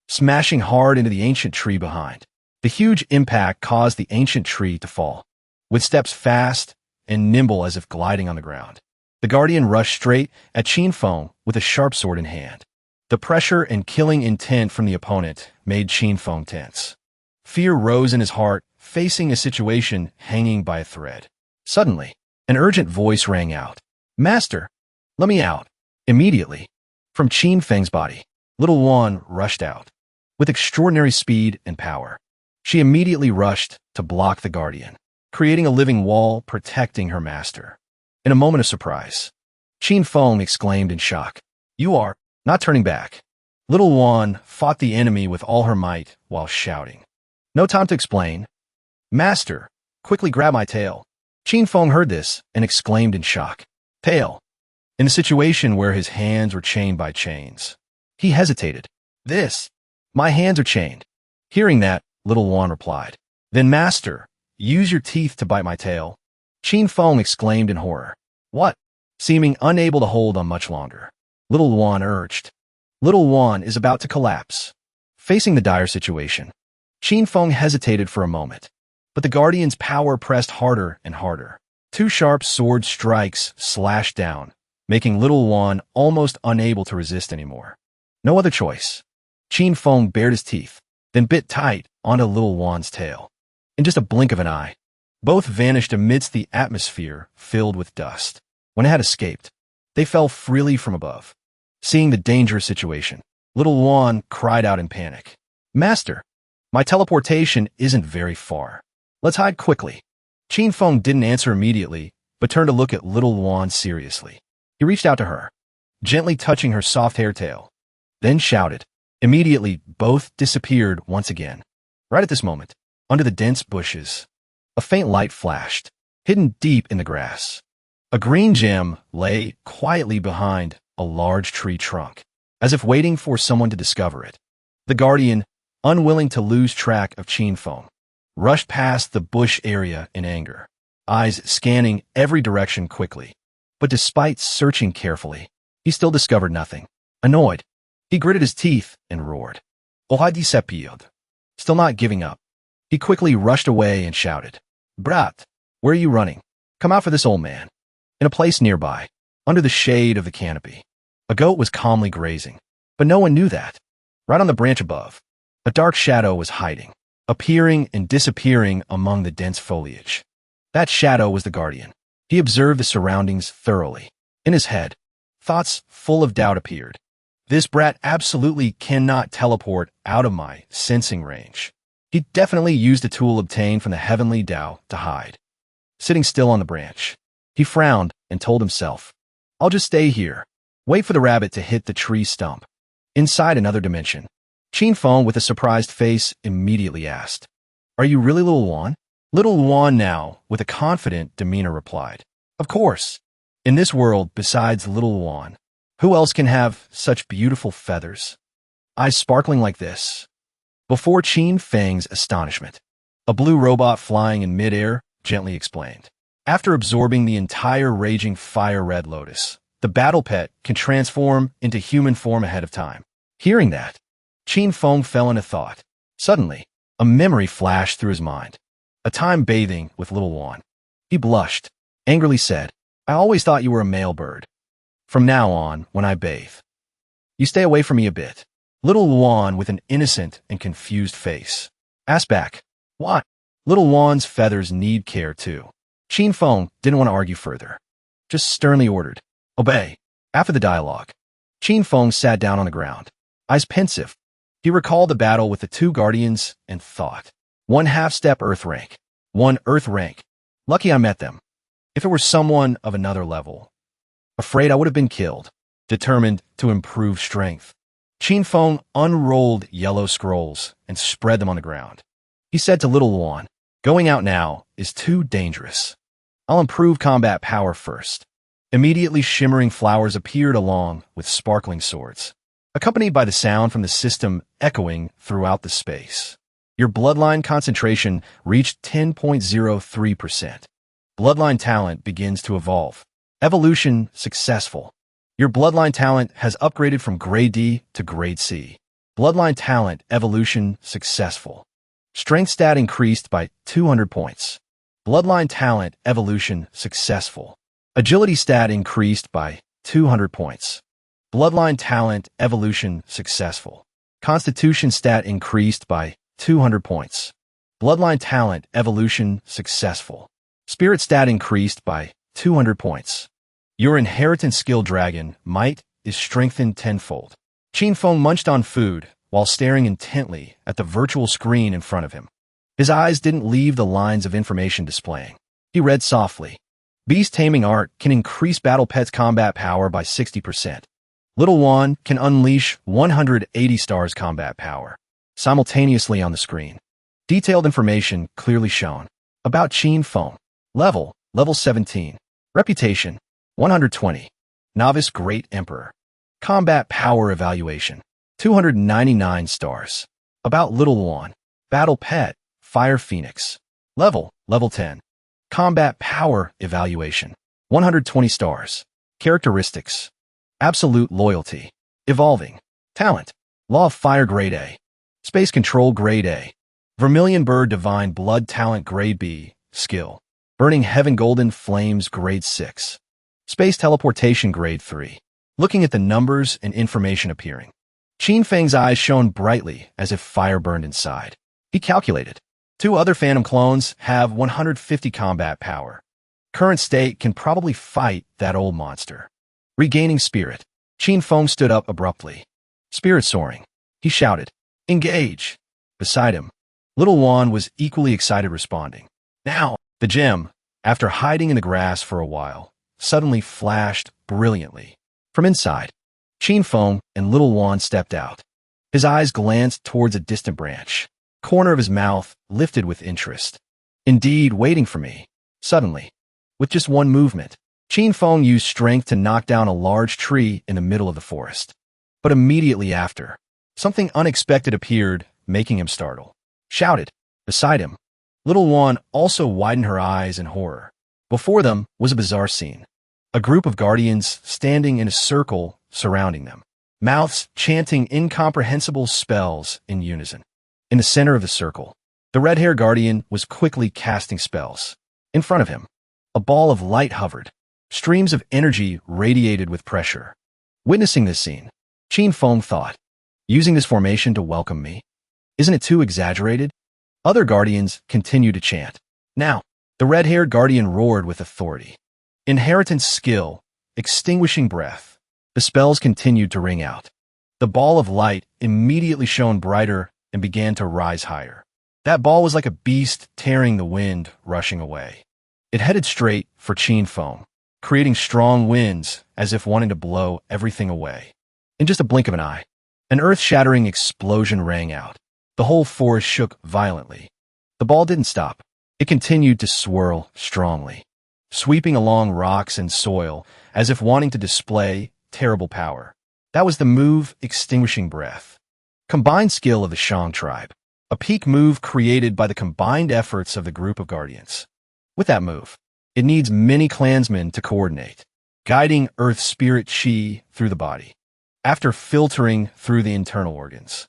smashing hard into the ancient tree behind. The huge impact caused the ancient tree to fall, with steps fast and nimble as if gliding on the ground. The Guardian rushed straight at Qin Feng with a sharp sword in hand. The pressure and killing intent from the opponent made Qin Feng tense. Fear rose in his heart, facing a situation hanging by a thread. Suddenly, an urgent voice rang out. "Master, let me out." Immediately, from Qin Feng's body, little Wan rushed out. With extraordinary speed and power, she immediately rushed to block the Guardian, creating a living wall protecting her master. In a moment of surprise, Qin Feng exclaimed in shock, "You are not turning back." Little Wan fought the enemy with all her might while shouting. "No time to explain. Master, quickly grab my tail." Qin Feng heard this and exclaimed in shock. Tail. In a situation where his hands were chained by chains, he hesitated. "This. My hands are chained." Hearing that, little Wan replied, "Then master, use your teeth to bite my tail." Qin Feng exclaimed in horror. "What?" Seeming unable to hold on much longer, little Wan urged. Little Wan is about to collapse. Facing the dire situation, Qin Feng hesitated for a moment, but the Guardian's power pressed harder and harder. Two sharp sword strikes slashed down, making little Wan almost unable to resist anymore. No other choice. Qin Feng bared his teeth, then bit tight onto little Wan's tail. In just a blink of an eye, both vanished amidst the atmosphere filled with dust. When it had escaped, they fell freely from above. Seeing the dangerous situation, little Wan cried out in panic. "Master, my teleportation isn't very far. Let's hide quickly." Qin Feng didn't answer immediately, but turned to look at little Wan seriously. He reached out to her, gently touching her soft hair tail, then shouted. Immediately, both disappeared once again. Right at this moment, under the dense bushes, a faint light flashed, hidden deep in the grass. A green gem lay quietly behind a large tree trunk, as if waiting for someone to discover it. The Guardian, unwilling to lose track of Qin Feng, rushed past the bush area in anger, eyes scanning every direction quickly. But despite searching carefully, he still discovered nothing. Annoyed, he gritted his teeth and roared. "Ohadi sepiod." Still not giving up, he quickly rushed away and shouted, "Brat, where are you running? Come out for this old man." In a place nearby, under the shade of the canopy, a goat was calmly grazing, but no one knew that. Right on the branch above, a dark shadow was hiding, appearing and disappearing among the dense foliage. That shadow was the Guardian. He observed the surroundings thoroughly. In his head, thoughts full of doubt appeared. This brat absolutely cannot teleport out of my sensing range. He definitely used a tool obtained from the heavenly Tao to hide. Sitting still on the branch, he frowned and told himself, "I'll just stay here, wait for the rabbit to hit the tree stump." Inside another dimension, Qin Feng with a surprised face immediately asked, "Are you really little Wan?" Little Wan now, with a confident demeanor, replied, "Of course. In this world, besides little Wan, who else can have such beautiful feathers?" eyes sparkling like this. Before Qin Feng's astonishment, a blue robot flying in midair gently explained. After absorbing the entire raging fire-red lotus, the battle pet can transform into human form ahead of time. Hearing that, Qin Feng fell into thought. Suddenly, a memory flashed through his mind. A time bathing with little Juan. He blushed, angrily said, I always thought you were a male bird. From now on, when I bathe, you stay away from me a bit. Little Juan, with an innocent and confused face, asked back, Why? Little Juan's feathers need care too. Qin Feng didn't want to argue further, just sternly ordered, Obey. After the dialogue, Qin Feng sat down on the ground, eyes pensive. He recalled the battle with the two guardians and thought, 1 half-step Earth rank, 1 Earth rank. Lucky I met them. If it were someone of another level, afraid I would have been killed. Determined to improve strength, Qin Feng unrolled yellow scrolls and spread them on the ground. He said to little Juan, Going out now is too dangerous. I'll improve combat power first. Immediately shimmering flowers appeared along with sparkling swords, accompanied by the sound from the system echoing throughout the space. Your bloodline concentration reached 10.03%. Bloodline talent begins to evolve. Evolution successful. Your bloodline talent has upgraded from grade D to grade C. Bloodline talent evolution successful. Strength stat increased by 200 points. Bloodline talent evolution successful. Agility stat increased by 200 points. Bloodline talent evolution successful. Constitution stat increased by 200 points. Bloodline talent evolution successful. Spirit stat increased by 200 points. Your inheritance skill dragon, might, is strengthened tenfold. Qin Feng munched on food while staring intently at the virtual screen in front of him. His eyes didn't leave the lines of information displaying. He read softly. Beast taming art can increase battle pet's combat power by 60%. Little Juan can unleash 180 stars combat power simultaneously on the screen. Detailed information clearly shown. About Qin Feng. Level 17. Reputation, 120. Novice Great Emperor. Combat Power Evaluation, 299 stars. About Little Juan. Battle Pet, Fire Phoenix. Level 10. Combat Power Evaluation, 120 stars. Characteristics. Absolute Loyalty. Evolving. Talent. Law of Fire Grade A. Space Control Grade A. Vermilion Bird Divine Blood Talent Grade B. Skill. Burning Heaven Golden Flames Grade 6. Space Teleportation Grade 3. Looking at the numbers and information appearing, Qin Feng's eyes shone brightly as if fire burned inside. He calculated. 2 other Phantom clones have 150 combat power. Current state can probably fight that old monster. Regaining spirit, Qin Feng stood up abruptly. Spirit soaring. He shouted, Engage! Beside him, Little Juan was equally excited, responding. Now, the gem, after hiding in the grass for a while, suddenly flashed brilliantly. From inside, Qin Feng and Little Juan stepped out. His eyes glanced towards a distant branch. Corner of his mouth lifted with interest. Indeed, waiting for me. Suddenly, with just one movement, Qin Feng used strength to knock down a large tree in the middle of the forest. But immediately after, something unexpected appeared, making him startle. Shouted. Beside him, Little Juan also widened her eyes in horror. Before them was a bizarre scene. A group of guardians standing in a circle surrounding them, mouths chanting incomprehensible spells in unison. In the center of the circle, the red-haired guardian was quickly casting spells. In front of him, a ball of light hovered. Streams of energy radiated with pressure. Witnessing this scene, Qin Feng thought, using this formation to welcome me? Isn't it too exaggerated? Other guardians continued to chant. Now, the red-haired guardian roared with authority. Inheritance skill, extinguishing breath. The spells continued to ring out. The ball of light immediately shone brighter and began to rise higher. That ball was like a beast tearing the wind, rushing away. It headed straight for Qin Feng, creating strong winds as if wanting to blow everything away. In just a blink of an eye, an earth-shattering explosion rang out. The whole forest shook violently. The ball didn't stop. It continued to swirl strongly, sweeping along rocks and soil as if wanting to display terrible power. That was the move, extinguishing breath. Combined skill of the Shang tribe. A peak move created by the combined efforts of the group of guardians. With that move, it needs many clansmen to coordinate, guiding Earth Spirit Chi through the body. After filtering through the internal organs,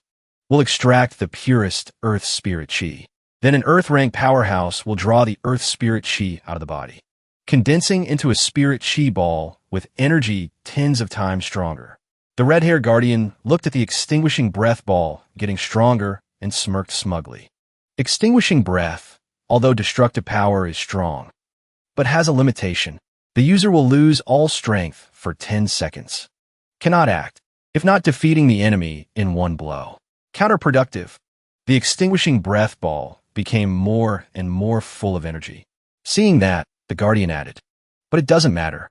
we'll extract the purest Earth Spirit Chi. Then an Earth rank powerhouse will draw the Earth Spirit Chi out of the body, condensing into a Spirit Chi ball with energy tens of times stronger. The red-haired guardian looked at the extinguishing breath ball getting stronger and smirked smugly. Extinguishing breath, although destructive power is strong, but has a limitation. The user will lose all strength for 10 seconds. Cannot act, if not defeating the enemy in one blow. Counterproductive. The extinguishing breath ball became more and more full of energy. Seeing that, the guardian added, but it doesn't matter.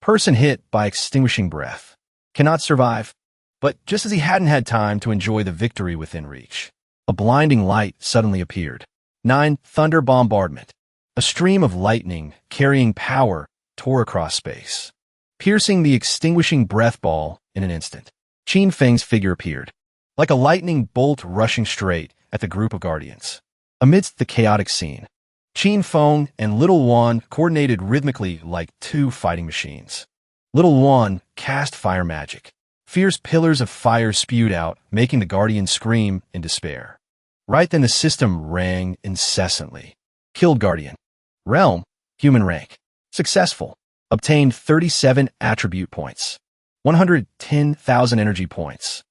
Person hit by extinguishing breath cannot survive. But just as he hadn't had time to enjoy the victory within reach, a blinding light suddenly appeared. 9. Thunder bombardment. A stream of lightning carrying power tore across space, piercing the extinguishing breath ball in an instant. Qin Feng's figure appeared, like a lightning bolt rushing straight at the group of guardians. Amidst the chaotic scene, Qin Feng and Little Wan coordinated rhythmically like two fighting machines. Little Wan cast fire magic. Fierce pillars of fire spewed out, making the guardian scream in despair. Right then the system rang incessantly. Killed guardian. Realm, human rank. Successful. Obtained 37 attribute points. 110,000 energy points.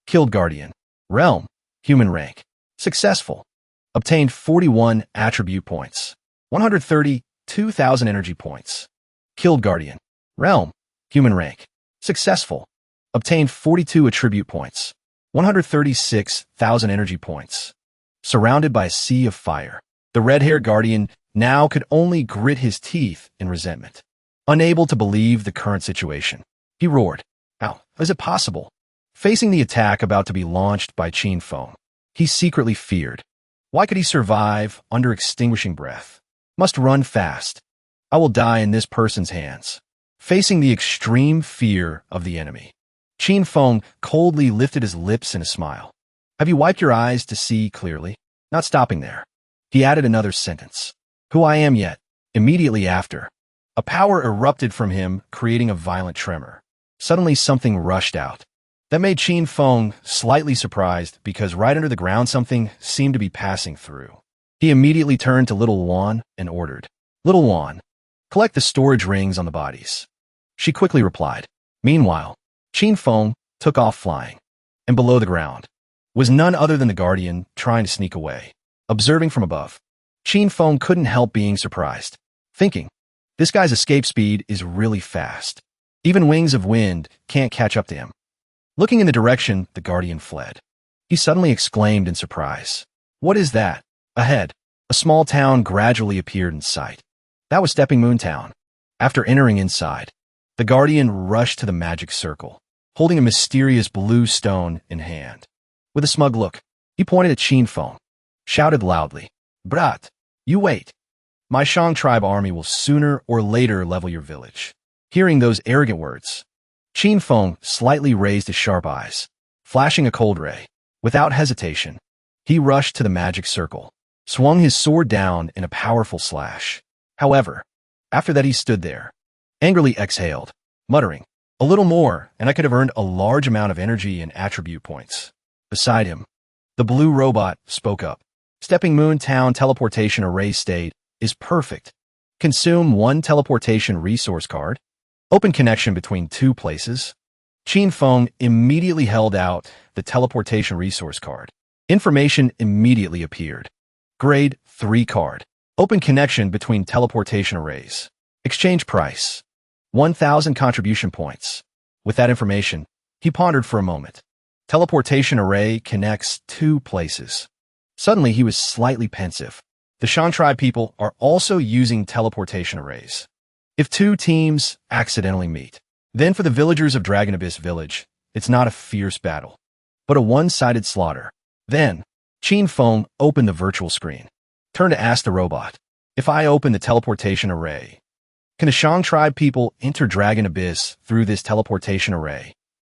Killed guardian. Realm, human rank. Successful. Obtained 41 attribute points. 132,000 energy points. Killed guardian. Realm, human rank. Successful. Obtained 42 attribute points. 136,000 energy points. Surrounded by a sea of fire, the red-haired guardian now could only grit his teeth in resentment. Unable to believe the current situation, he roared, "How is it possible?" Facing the attack about to be launched by Qin Feng, he secretly feared. Why could he survive under extinguishing breath? Must run fast. I will die in this person's hands. Facing the extreme fear of the enemy, Qin Feng coldly lifted his lips in a smile. Have you wiped your eyes to see clearly? Not stopping there, he added another sentence. Who I am yet? Immediately after, a power erupted from him, creating a violent tremor. Suddenly something rushed out. That made Qin Feng slightly surprised because right under the ground something seemed to be passing through. He immediately turned to Little Wan and ordered, Little Wan, collect the storage rings on the bodies. She quickly replied. Meanwhile, Qin Feng took off flying, and below the ground was none other than the guardian trying to sneak away. Observing from above, Qin Feng couldn't help being surprised, thinking, this guy's escape speed is really fast. Even wings of wind can't catch up to him. Looking in the direction the guardian fled, he suddenly exclaimed in surprise. What is that? Ahead, a small town gradually appeared in sight. That was Stepping Moon Town. After entering inside, the guardian rushed to the magic circle, holding a mysterious blue stone in hand. With a smug look, he pointed at Qin Feng, shouted loudly, Brat, you wait. My Shang tribe army will sooner or later level your village. Hearing those arrogant words, Qin Feng slightly raised his sharp eyes, flashing a cold ray. Without hesitation, he rushed to the magic circle, swung his sword down in a powerful slash. However, after that he stood there, angrily exhaled, muttering, a little more, and I could have earned a large amount of energy and attribute points. Beside him, the blue robot spoke up. Stepping Moon Town teleportation array state is perfect. Consume 1 teleportation resource card. Open connection between 2 places. Qin Feng immediately held out the teleportation resource card. Information immediately appeared. Grade 3 card. Open connection between teleportation arrays. Exchange price. 1,000 contribution points. With that information, he pondered for a moment. Teleportation array connects 2 places. Suddenly, he was slightly pensive. The Shang tribe people are also using teleportation arrays. If 2 teams accidentally meet, then for the villagers of Dragon Abyss Village, it's not a fierce battle, but a one-sided slaughter. Then, Qin Feng opened the virtual screen, turned to ask the robot, if I open the teleportation array, can the Shang tribe people enter Dragon Abyss through this teleportation array?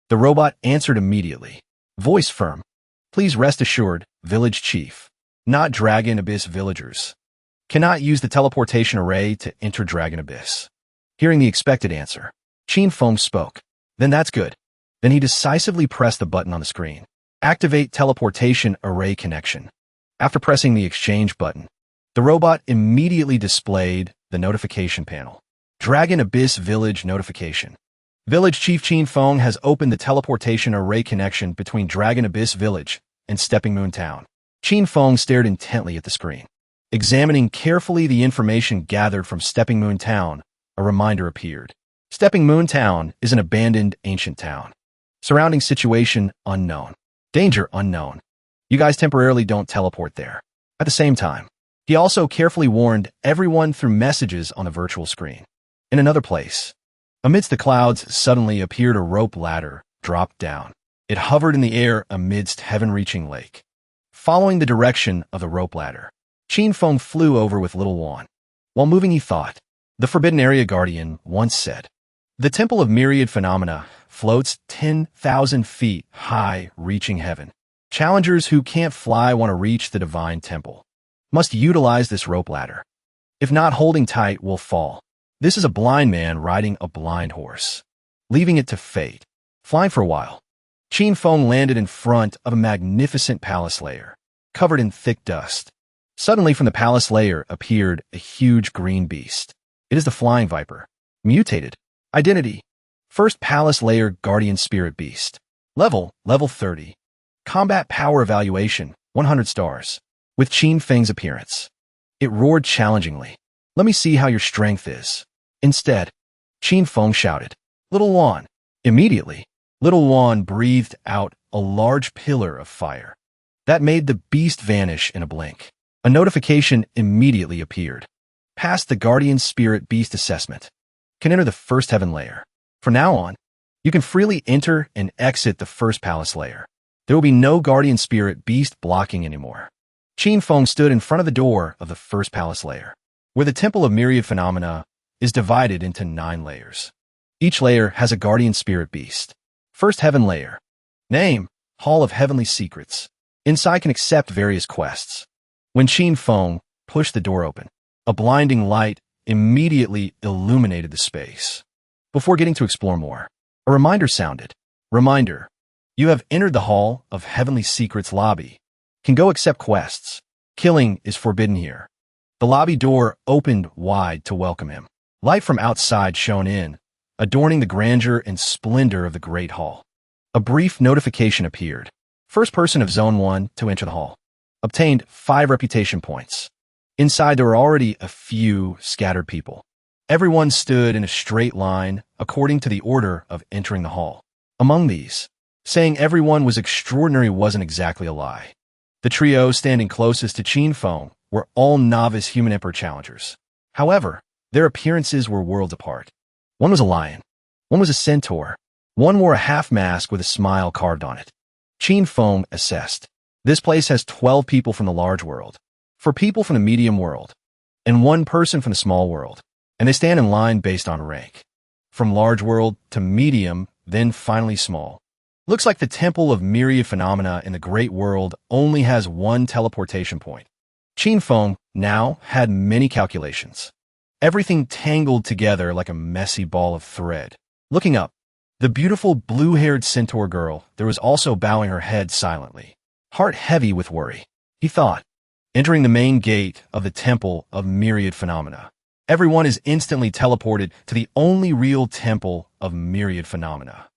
The robot answered immediately. Voice firm. Please rest assured, village chief, not Dragon Abyss villagers, cannot use the teleportation array to enter Dragon Abyss. Hearing the expected answer, Qin Feng spoke. Then that's good. Then he decisively pressed the button on the screen. Activate teleportation array connection. After pressing the exchange button, the robot immediately displayed the notification panel. Dragon Abyss Village Notification. Village Chief Qin Feng has opened the teleportation array connection between Dragon Abyss Village and Stepping Moon Town. Qin Feng stared intently at the screen. Examining carefully the information gathered from Stepping Moon Town, a reminder appeared. Stepping Moon Town is an abandoned ancient town. Surrounding situation unknown. Danger unknown. You guys temporarily don't teleport there. At the same time, he also carefully warned everyone through messages on the virtual screen. In another place, amidst the clouds suddenly appeared a rope ladder, dropped down. It hovered in the air amidst heaven-reaching lake. Following the direction of the rope ladder, Qin Feng flew over with little Wan. While moving he thought, the Forbidden Area Guardian once said, the Temple of Myriad Phenomena floats 10,000 feet high, reaching heaven. Challengers who can't fly want to reach the divine temple must utilize this rope ladder. If not, holding tight will fall. This is a blind man riding a blind horse, leaving it to fate. Flying for a while, Qin Feng landed in front of a magnificent palace layer, covered in thick dust. Suddenly from the palace layer appeared a huge green beast. It is the Flying Viper. Mutated. Identity. First palace layer guardian spirit beast. Level 30. Combat power evaluation, 100 stars. With Qin Feng's appearance, it roared challengingly. Let me see how your strength is. Instead, Qin Feng shouted, Little Wan. Immediately, Little Wan breathed out a large pillar of fire that made the beast vanish in a blink. A notification immediately appeared. Passed the Guardian Spirit Beast assessment. Can enter the first heaven layer. From now on, you can freely enter and exit the first palace layer. There will be no Guardian Spirit Beast blocking anymore. Qin Feng stood in front of the door of the first palace layer, where the Temple of Myriad Phenomena is divided into 9 layers. Each layer has a Guardian Spirit Beast. First Heaven Layer. Name, Hall of Heavenly Secrets. Inside can accept various quests. When Qin Feng pushed the door open, a blinding light immediately illuminated the space. Before getting to explore more, a reminder sounded. Reminder, you have entered the Hall of Heavenly Secrets lobby. Can go accept quests. Killing is forbidden here. The lobby door opened wide to welcome him. Light from outside shone in, adorning the grandeur and splendor of the Great Hall. A brief notification appeared. First person of Zone 1 to enter the hall. Obtained 5 reputation points. Inside there were already a few scattered people. Everyone stood in a straight line according to the order of entering the hall. Among these, saying everyone was extraordinary wasn't exactly a lie. The trio standing closest to Qin Feng were all novice human emperor challengers. However, their appearances were worlds apart. One was a lion. One was a centaur. One wore a half mask with a smile carved on it. Qin Feng assessed. This place has 12 people from the large world, 4 people from the medium world, and 1 person from the small world. And they stand in line based on rank. From large world to medium, then finally small. Looks like the Temple of Myriad Phenomena in the Great World only has 1 teleportation point. Qin Feng now had many calculations. Everything tangled together like a messy ball of thread. Looking up, the beautiful blue-haired centaur girl there was also bowing her head silently, heart heavy with worry. He thought, entering the main gate of the Temple of Myriad Phenomena. Everyone is instantly teleported to the only real Temple of Myriad Phenomena.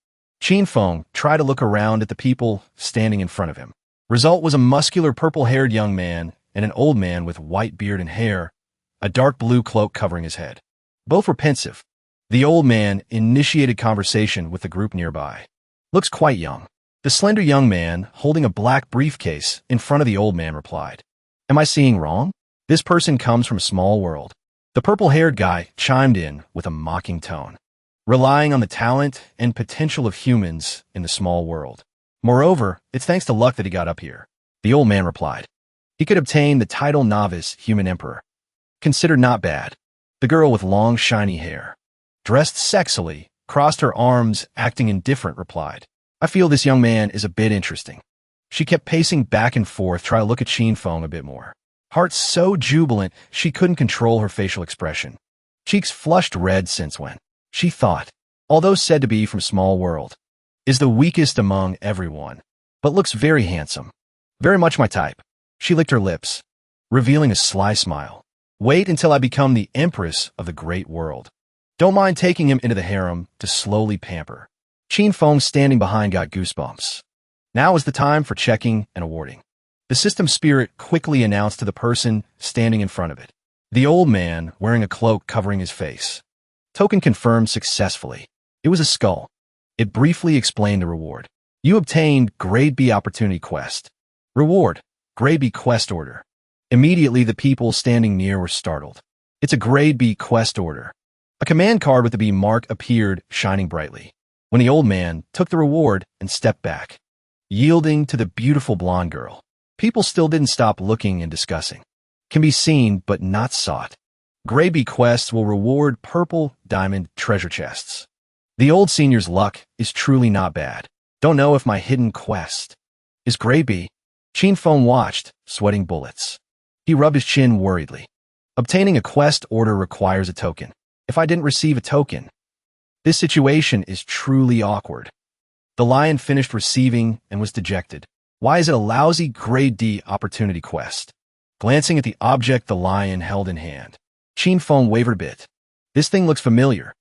Qin Feng tried to look around at the people standing in front of him. Result was a muscular purple-haired young man and an old man with white beard and hair, a dark blue cloak covering his head. Both were pensive. The old man initiated conversation with the group nearby. Looks quite young. The slender young man, holding a black briefcase in front of the old man, replied, Am I seeing wrong? This person comes from a small world. The purple-haired guy chimed in with a mocking tone, relying on the talent and potential of humans in the small world. Moreover, it's thanks to luck that he got up here. The old man replied. He could obtain the title Novice Human Emperor. Considered not bad. The girl with long, shiny hair, dressed sexily, crossed her arms, acting indifferent, replied. I feel this young man is a bit interesting. She kept pacing back and forth, trying to look at Qin Feng a bit more. Heart so jubilant, she couldn't control her facial expression. Cheeks flushed red since when she thought, although said to be from small world, is the weakest among everyone, but looks very handsome. Very much my type. She licked her lips, revealing a sly smile. Wait until I become the empress of the great world. Don't mind taking him into the harem to slowly pamper. Qin Feng standing behind got goosebumps. Now is the time for checking and awarding. The system spirit quickly announced to the person standing in front of it. The old man, wearing a cloak covering his face. Token confirmed successfully. It was a skull. It briefly explained the reward. You obtained Grade B Opportunity Quest. Reward, Grade B Quest Order. Immediately the people standing near were startled. It's a Grade B Quest Order. A command card with the B mark appeared, shining brightly. When the old man took the reward and stepped back, yielding to the beautiful blonde girl. People still didn't stop looking and discussing. Can be seen but not sought. Grade B quests will reward purple diamond treasure chests. The old senior's luck is truly not bad. Don't know if my hidden quest is Grade B. Qin Feng watched, sweating bullets. He rubbed his chin worriedly. Obtaining a quest order requires a token. If I didn't receive a token, this situation is truly awkward. The lion finished receiving and was dejected. Why is it a lousy Grade D opportunity quest? Glancing at the object the lion held in hand, Qin Feng wavered a bit. This thing looks familiar.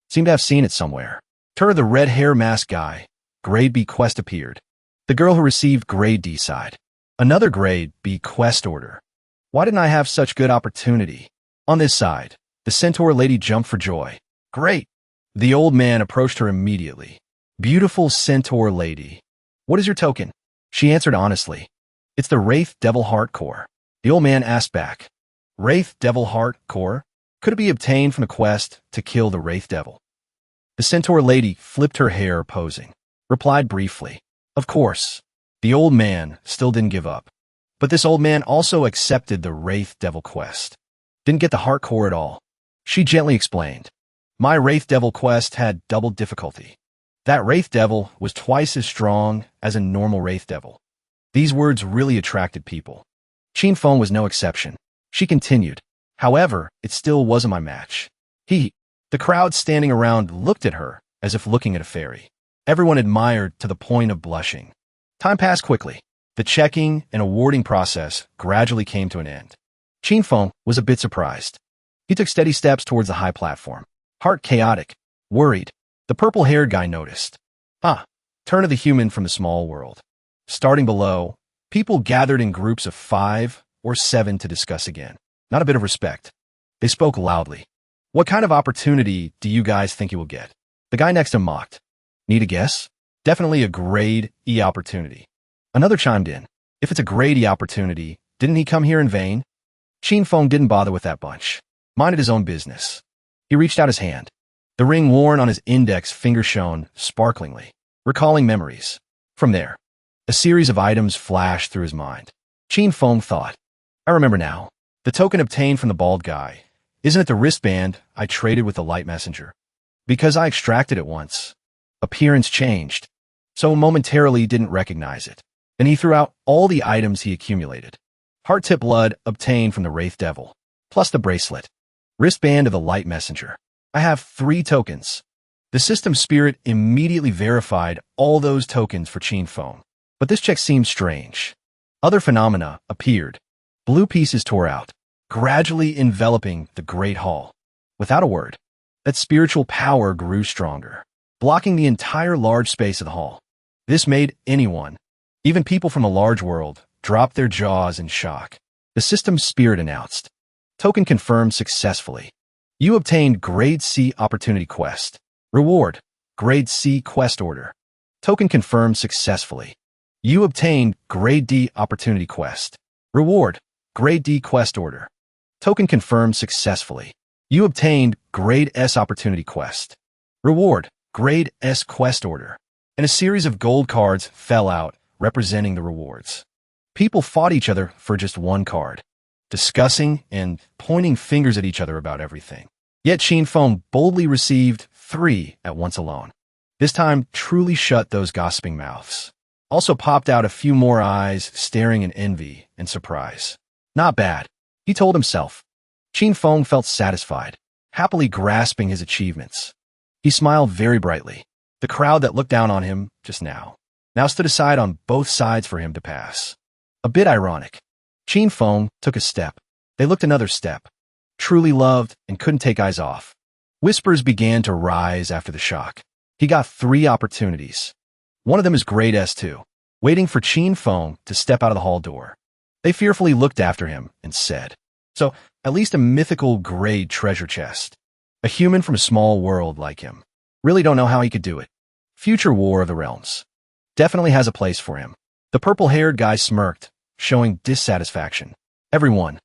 Seemed to have seen it somewhere. The red hair mask guy. Grade B quest appeared. The girl who received Grade D side. Another Grade B quest order. Why didn't I have such good opportunity? On this side, the centaur lady jumped for joy. Great! The old man approached her immediately. Beautiful centaur lady. What is your token? She answered honestly. It's the Wraith Devil Heart Core. The old man asked back. Wraith Devil Heart Core? Could it be obtained from the quest to kill the Wraith Devil? The centaur lady flipped her hair, posing. Replied briefly. Of course. The old man still didn't give up. But this old man also accepted the Wraith Devil quest. Didn't get the Heart Core at all. She gently explained. My Wraith Devil quest had double difficulty. That Wraith Devil was twice as strong as a normal Wraith Devil. These words really attracted people. Qin Feng was no exception. She continued. However, it still wasn't my match. The crowd standing around looked at her as if looking at a fairy. Everyone admired to the point of blushing. Time passed quickly. The checking and awarding process gradually came to an end. Qin Feng was a bit surprised. He took steady steps towards the high platform. Heart chaotic, worried. The purple-haired guy noticed. Turn of the human from the small world. Starting below, people gathered in groups of 5 or 7 to discuss again. Not a bit of respect. They spoke loudly. What kind of opportunity do you guys think you will get? The guy next to him mocked. Need a guess? Definitely a Grade E opportunity. Another chimed in. If it's a Grade E opportunity, didn't he come here in vain? Qin Feng didn't bother with that bunch. Minded his own business. He reached out his hand. The ring worn on his index finger shone sparklingly, recalling memories. From there, a series of items flashed through his mind. Qin Feng thought, I remember now. The token obtained from the bald guy. Isn't it the wristband I traded with the light messenger? Because I extracted it once. Appearance changed, so momentarily didn't recognize it. Then he threw out all the items he accumulated. Heart-tip blood obtained from the Wraith Devil, plus the bracelet. Wristband of the light messenger. I have 3 tokens. The system spirit immediately verified all those tokens for Qin Feng. But this check seemed strange. Other phenomena appeared. Blue pieces tore out, gradually enveloping the Great Hall. Without a word, that spiritual power grew stronger, blocking the entire large space of the hall. This made anyone, even people from a large world, drop their jaws in shock. The system spirit announced. Token confirmed successfully. You obtained Grade C Opportunity Quest. Reward, Grade C Quest Order. Token confirmed successfully. You obtained Grade D Opportunity Quest. Reward, Grade D Quest Order. Token confirmed successfully. You obtained Grade S Opportunity Quest. Reward, Grade S Quest Order. And a series of gold cards fell out, representing the rewards. People fought each other for just one card, discussing and pointing fingers at each other about everything. Yet Qin Feng boldly received 3 at once alone. This time truly shut those gossiping mouths. Also popped out a few more eyes staring in envy and surprise. Not bad, he told himself. Qin Feng felt satisfied, happily grasping his achievements. He smiled very brightly. The crowd that looked down on him just now stood aside on both sides for him to pass. A bit ironic. Qin Feng took a step. They looked another step. Truly loved and couldn't take eyes off. Whispers began to rise after the shock. He got 3 opportunities. One of them is grade S2, waiting for Qin Feng to step out of the hall door. They fearfully looked after him and said, "So, at least a mythical grade treasure chest. A human from a small world like him. Really don't know how he could do it. Future War of the Realms. Definitely has a place for him." The purple-haired guy smirked, showing dissatisfaction. "Everyone,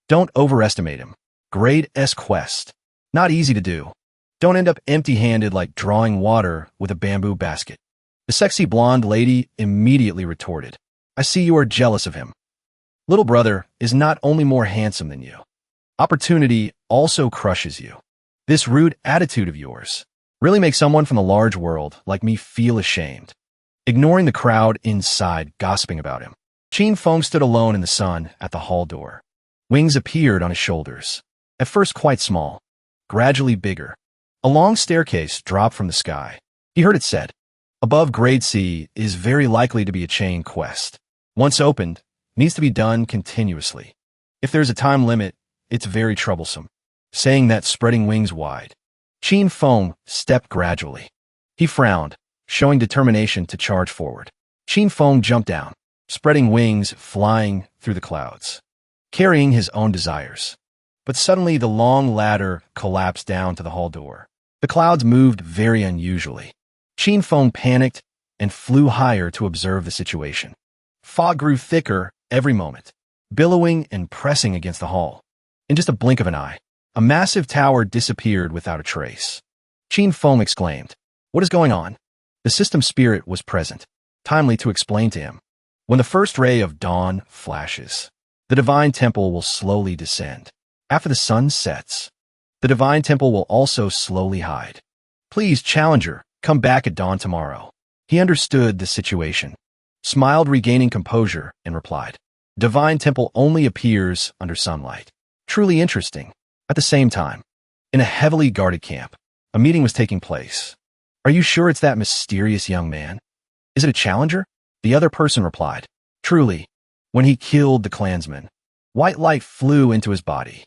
don't overestimate him. Grade S quest. Not easy to do. Don't end up empty-handed like drawing water with a bamboo basket." The sexy blonde lady immediately retorted, "I see you are jealous of him. Little brother is not only more handsome than you. Opportunity also crushes you. This rude attitude of yours really makes someone from the large world like me feel ashamed." Ignoring the crowd inside gossiping about him, Qin Feng stood alone in the sun at the hall door. Wings appeared on his shoulders, at first quite small, gradually bigger. A long staircase dropped from the sky. He heard it said, "Above grade C is very likely to be a chain quest. Once opened, needs to be done continuously. If there's a time limit, it's very troublesome." Saying that, spreading wings wide, Qin Feng stepped gradually. He frowned, showing determination to charge forward. Qin Feng jumped down, spreading wings, flying through the clouds, carrying his own desires. But suddenly the long ladder collapsed down to the hall door. The clouds moved very unusually. Qin Feng panicked and flew higher to observe the situation. Fog grew thicker every moment, billowing and pressing against the hall. In just a blink of an eye, a massive tower disappeared without a trace. Qin Feng exclaimed, "What is going on?" The system spirit was present, timely to explain to him. When the first ray of dawn flashes, the divine temple will slowly descend. After the sun sets, the divine temple will also slowly hide. "Please, Challenger, come back at dawn tomorrow." He understood the situation, smiled, regaining composure, and replied, "Divine temple only appears under sunlight." Truly interesting. At the same time, in a heavily guarded camp, a meeting was taking place. "Are you sure it's that mysterious young man? Is it a challenger?" The other person replied, "Truly, when he killed the clansman, white light flew into his body."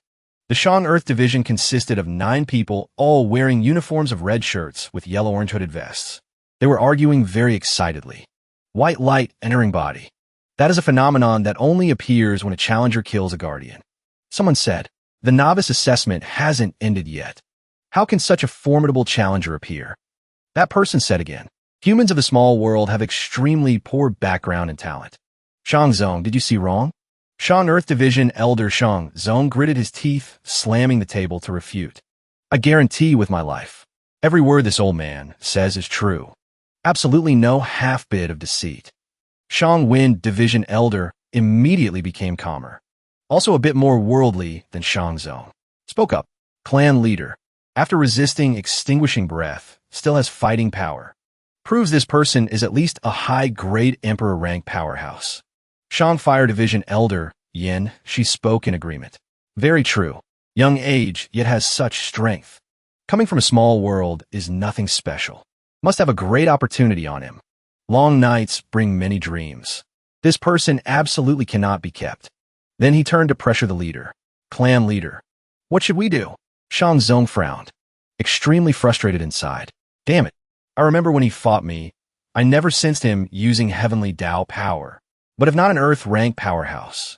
The Shang Earth Division consisted of 9 people, all wearing uniforms of red shirts with yellow-orange hooded vests. They were arguing very excitedly. White light entering body. That is a phenomenon that only appears when a challenger kills a guardian. Someone said, "The novice assessment hasn't ended yet. How can such a formidable challenger appear?" That person said again, "Humans of the small world have extremely poor background and talent." Shang Zong, did you see wrong? Shang Earth Division Elder Shang Zong gritted his teeth, slamming the table to refute. "I guarantee with my life, every word this old man says is true. Absolutely no half-bit of deceit." Shang Wind Division Elder immediately became calmer, also a bit more worldly than Shang Zong. Spoke up. Clan leader, after resisting extinguishing breath, still has fighting power. Proves this person is at least a high-grade Emperor rank powerhouse. Shang Fire Division Elder Yin, she spoke in agreement. Very true. Young age, yet has such strength. Coming from a small world is nothing special. Must have a great opportunity on him. Long nights bring many dreams. This person absolutely cannot be kept. Then he turned to pressure the leader. Clan leader. What should we do? Shang Zong frowned, extremely frustrated inside. Damn it. I remember when he fought me, I never sensed him using heavenly Tao power, but if not an Earth rank powerhouse.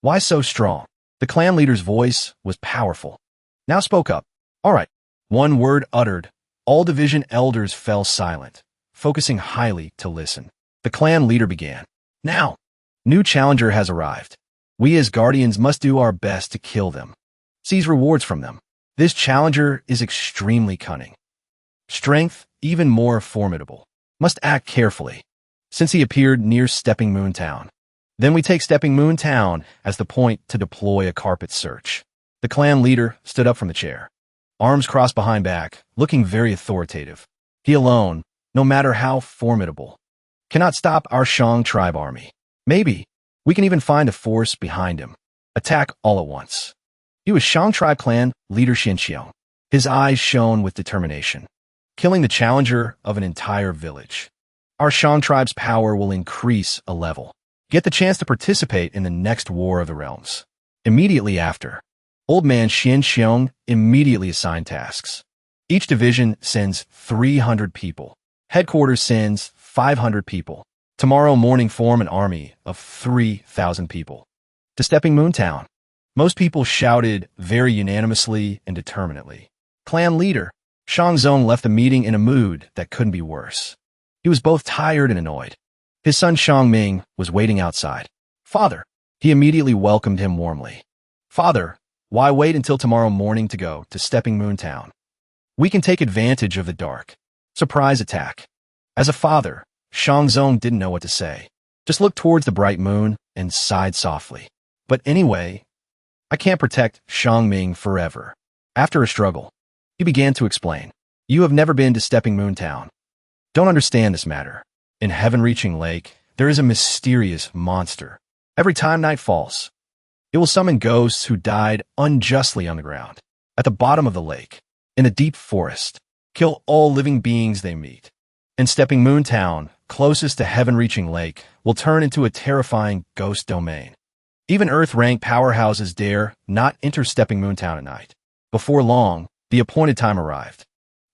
Why so strong? The clan leader's voice was powerful. Now spoke up. All right. One word uttered. All division elders fell silent, focusing highly to listen. The clan leader began. Now, new challenger has arrived. We as guardians must do our best to kill them. Seize rewards from them. This challenger is extremely cunning. Strength, even more formidable. Must act carefully, since he appeared near Stepping Moon Town. Then we take Stepping Moon Town as the point to deploy a carpet search. The clan leader stood up from the chair, arms crossed behind back, looking very authoritative. He alone, no matter how formidable, cannot stop our Shang tribe army. Maybe we can even find a force behind him. Attack all at once. He was Shang tribe clan leader Xinqiang. His eyes shone with determination, killing the challenger of an entire village. Our Shang tribe's power will increase a level. Get the chance to participate in the next War of the Realms. Immediately after, Old Man Xinqiang immediately assigned tasks. Each division sends 300 people. Headquarters sends 500 people. Tomorrow morning form an army of 3,000 people. To Stepping Moon Town. Most people shouted very unanimously and determinedly. Clan leader, Shang Zong left the meeting in a mood that couldn't be worse. He was both tired and annoyed. His son Shang Ming was waiting outside. Father, he immediately welcomed him warmly. Father, why wait until tomorrow morning to go to Stepping Moon Town? We can take advantage of the dark. Surprise attack. As a father, Shang Zong didn't know what to say. Just looked towards the bright moon and sighed softly. But anyway, I can't protect Shang Ming forever. After a struggle, he began to explain. You have never been to Stepping Moon Town. Don't understand this matter. In Heaven-Reaching Lake, there is a mysterious monster. Every time night falls, it will summon ghosts who died unjustly on the ground, at the bottom of the lake, in the deep forest, kill all living beings they meet. And Stepping Moon Town, closest to Heaven-Reaching Lake, will turn into a terrifying ghost domain. Even Earth-ranked powerhouses dare not enter Stepping Moon Town at night. Before long, the appointed time arrived.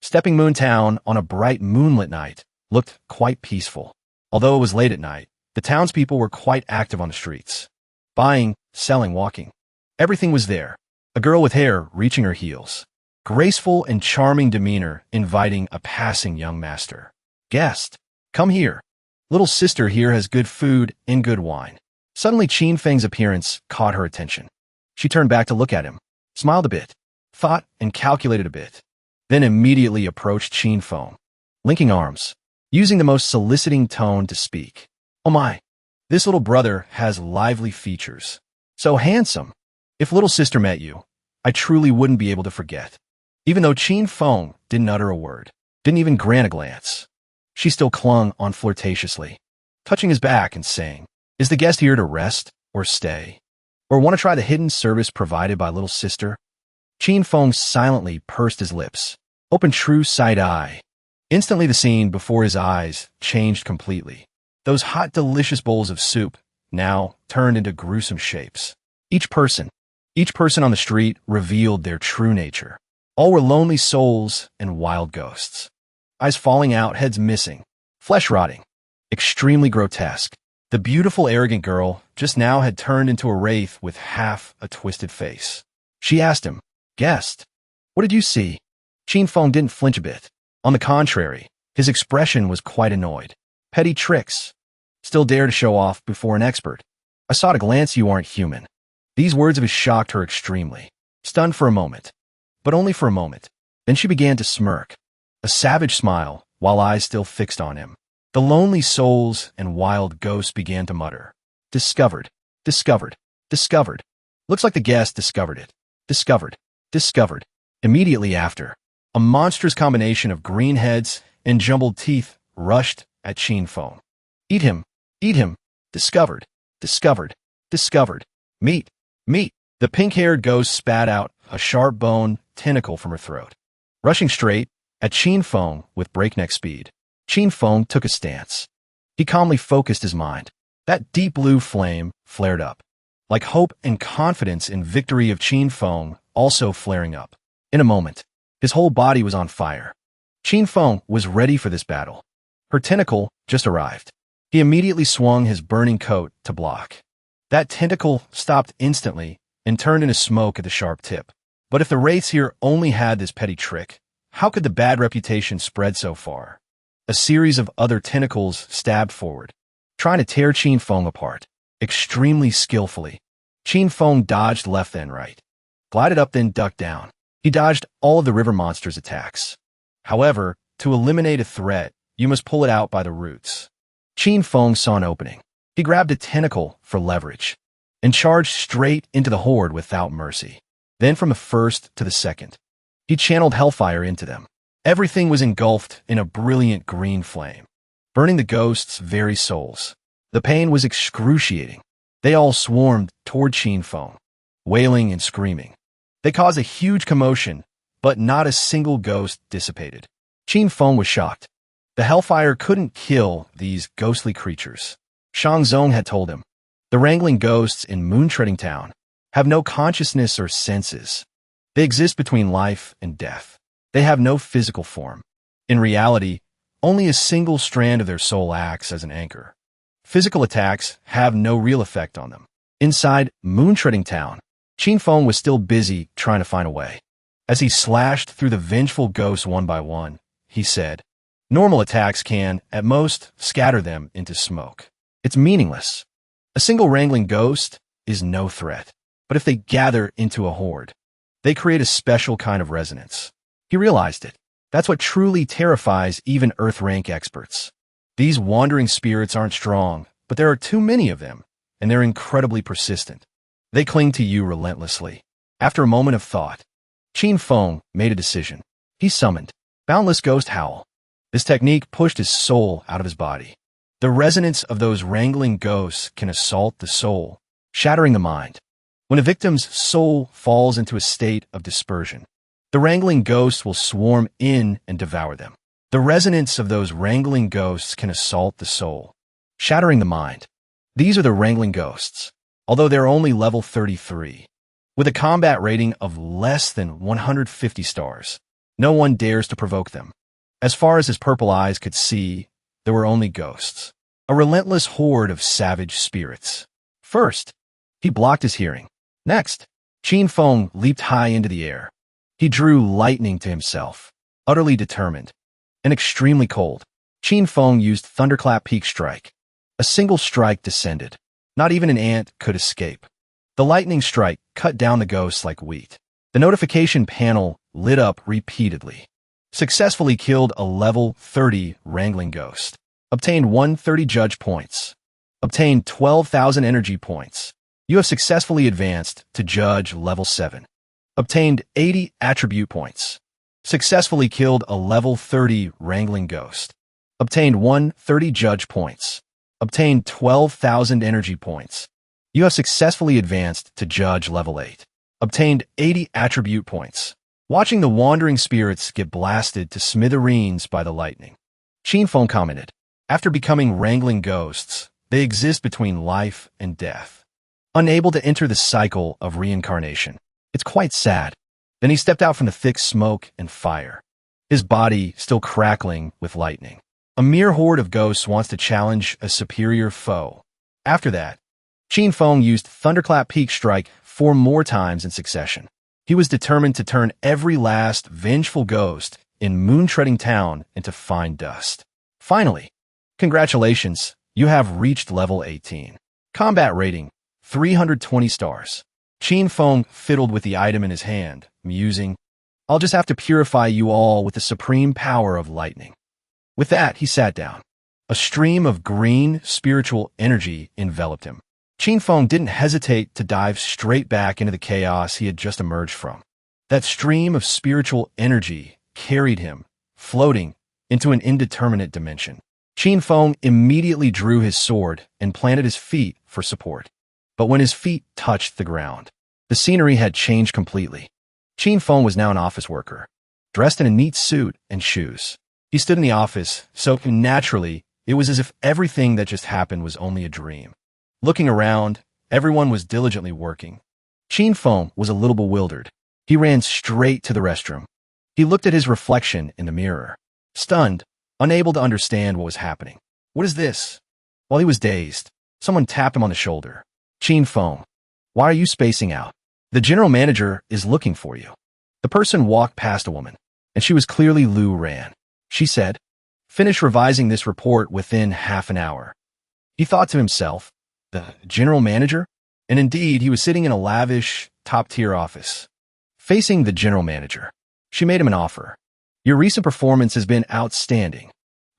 Stepping Moon Town, on a bright moonlit night, looked quite peaceful. Although it was late at night, the townspeople were quite active on the streets. Buying, selling, walking. Everything was there. A girl with hair reaching her heels. Graceful and charming demeanor inviting a passing young master. Guest, come here. Little sister here has good food and good wine. Suddenly Qin Feng's appearance caught her attention. She turned back to look at him, smiled a bit, thought and calculated a bit, then immediately approached Qin Feng, linking arms, using the most soliciting tone to speak. Oh my, this little brother has lively features. So handsome. If little sister met you, I truly wouldn't be able to forget. Even though Qin Feng didn't utter a word, didn't even grant a glance, she still clung on flirtatiously, touching his back and saying, is the guest here to rest or stay? Or want to try the hidden service provided by little sister? Qin Feng silently pursed his lips, opened true side eye. Instantly the scene before his eyes changed completely. Those hot, delicious bowls of soup now turned into gruesome shapes. Each person on the street revealed their true nature. All were lonely souls and wild ghosts. Eyes falling out, heads missing, flesh rotting, extremely grotesque. The beautiful, arrogant girl just now had turned into a wraith with half a twisted face. She asked him, Guest, what did you see? Qin Feng didn't flinch a bit. On the contrary, his expression was quite annoyed. Petty tricks. Still dare to show off before an expert. I saw at a glance you aren't human. These words of his shocked her extremely. Stunned for a moment. But only for a moment. Then she began to smirk. A savage smile, while eyes still fixed on him. The lonely souls and wild ghosts began to mutter. Discovered. Discovered. Discovered. Looks like the guest discovered it. Discovered. Discovered. Immediately after, a monstrous combination of green heads and jumbled teeth rushed at Qin Feng. Eat him. Eat him. Discovered. Discovered. Discovered. Meat. Meat. The pink-haired ghost spat out a sharp bone tentacle from her throat. Rushing straight at Qin Feng with breakneck speed, Qin Feng took a stance. He calmly focused his mind. That deep blue flame flared up, like hope and confidence in victory of Qin Feng also flaring up. In a moment, his whole body was on fire. Qin Feng was ready for this battle. Her tentacle just arrived. He immediately swung his burning coat to block. That tentacle stopped instantly and turned into smoke at the sharp tip. But if the wraiths here only had this petty trick, how could the bad reputation spread so far? A series of other tentacles stabbed forward, trying to tear Qin Feng apart, extremely skillfully. Qin Feng dodged left then right, glided up then ducked down. He dodged all of the river monster's attacks. However, to eliminate a threat, you must pull it out by the roots. Qin Feng saw an opening. He grabbed a tentacle for leverage and charged straight into the horde without mercy. Then from the first to the second, he channeled hellfire into them. Everything was engulfed in a brilliant green flame. burning the ghost's very souls. The pain was excruciating. They all swarmed toward Qin Feng, wailing and screaming. They caused a huge commotion, but not a single ghost dissipated. Qin Feng was shocked. The hellfire couldn't kill these ghostly creatures. Shang Zong had told him, the wrangling ghosts in Moon-Treading Town have no consciousness or senses. They exist between life and death. They have no physical form. In reality, only a single strand of their soul acts as an anchor. Physical attacks have no real effect on them. Inside Moon-Treading Town, Qin Feng was still busy trying to find a way. As he slashed through the vengeful ghosts one by one, he said, normal attacks can, at most, scatter them into smoke. It's meaningless. A single wrangling ghost is no threat. But if they gather into a horde, they create a special kind of resonance. He realized it. That's what truly terrifies even Earth rank experts. These wandering spirits aren't strong, but there are too many of them, and they're incredibly persistent. They cling to you relentlessly. After a moment of thought, Qin Feng made a decision. He summoned Boundless Ghost Howl. This technique pushed his soul out of his body. The resonance of those wrangling ghosts can assault the soul, shattering the mind. When a victim's soul falls into a state of dispersion, the wrangling ghosts will swarm in and devour them. The resonance of those wrangling ghosts can assault the soul, shattering the mind. These are the wrangling ghosts, although they're only level 33. With a combat rating of less than 150 stars, no one dares to provoke them. As far as his purple eyes could see, there were only ghosts, a relentless horde of savage spirits. First, he blocked his hearing. Next, Qin Feng leaped high into the air. He drew lightning to himself, utterly determined and extremely cold. Qin Feng used Thunderclap Peak Strike. A single strike descended. Not even an ant could escape. The lightning strike cut down the ghosts like wheat. The notification panel lit up repeatedly. Successfully killed a level 30 wrangling ghost. Obtained 130 judge points. Obtained 12,000 energy points. You have successfully advanced to judge level 7. Obtained 80 attribute points. Successfully killed a level 30 wrangling ghost. Obtained 130 judge points. Obtained 12,000 energy points. You have successfully advanced to judge level 8. Obtained 80 attribute points. Watching the wandering spirits get blasted to smithereens by the lightning, Qin Feng commented, after becoming wrangling ghosts, they exist between life and death, unable to enter the cycle of reincarnation. It's quite sad. Then he stepped out from the thick smoke and fire, his body still crackling with lightning. A mere horde of ghosts wants to challenge a superior foe. After that, Qin Feng used Thunderclap Peak Strike 4 more times in succession. He was determined to turn every last vengeful ghost in Moon-Treading Town into fine dust. Finally, congratulations, you have reached level 18. Combat rating, 320 stars. Qin Feng fiddled with the item in his hand, musing, I'll just have to purify you all with the supreme power of lightning. With that, he sat down. A stream of green, spiritual energy enveloped him. Qin Feng didn't hesitate to dive straight back into the chaos he had just emerged from. That stream of spiritual energy carried him, floating, into an indeterminate dimension. Qin Feng immediately drew his sword and planted his feet for support. But when his feet touched the ground, the scenery had changed completely. Qin Feng was now an office worker, dressed in a neat suit and shoes. He stood in the office, so naturally, it was as if everything that just happened was only a dream. Looking around, everyone was diligently working. Qin Feng was a little bewildered. He ran straight to the restroom. He looked at his reflection in the mirror, stunned, unable to understand what was happening. What is this? While he was dazed, someone tapped him on the shoulder. Qin Feng, why are you spacing out? The general manager is looking for you. The person walked past a woman, and she was clearly Lu Ran. She said, finish revising this report within half an hour. He thought to himself, the general manager? And indeed, he was sitting in a lavish, top-tier office, facing the general manager. She made him an offer. Your recent performance has been outstanding.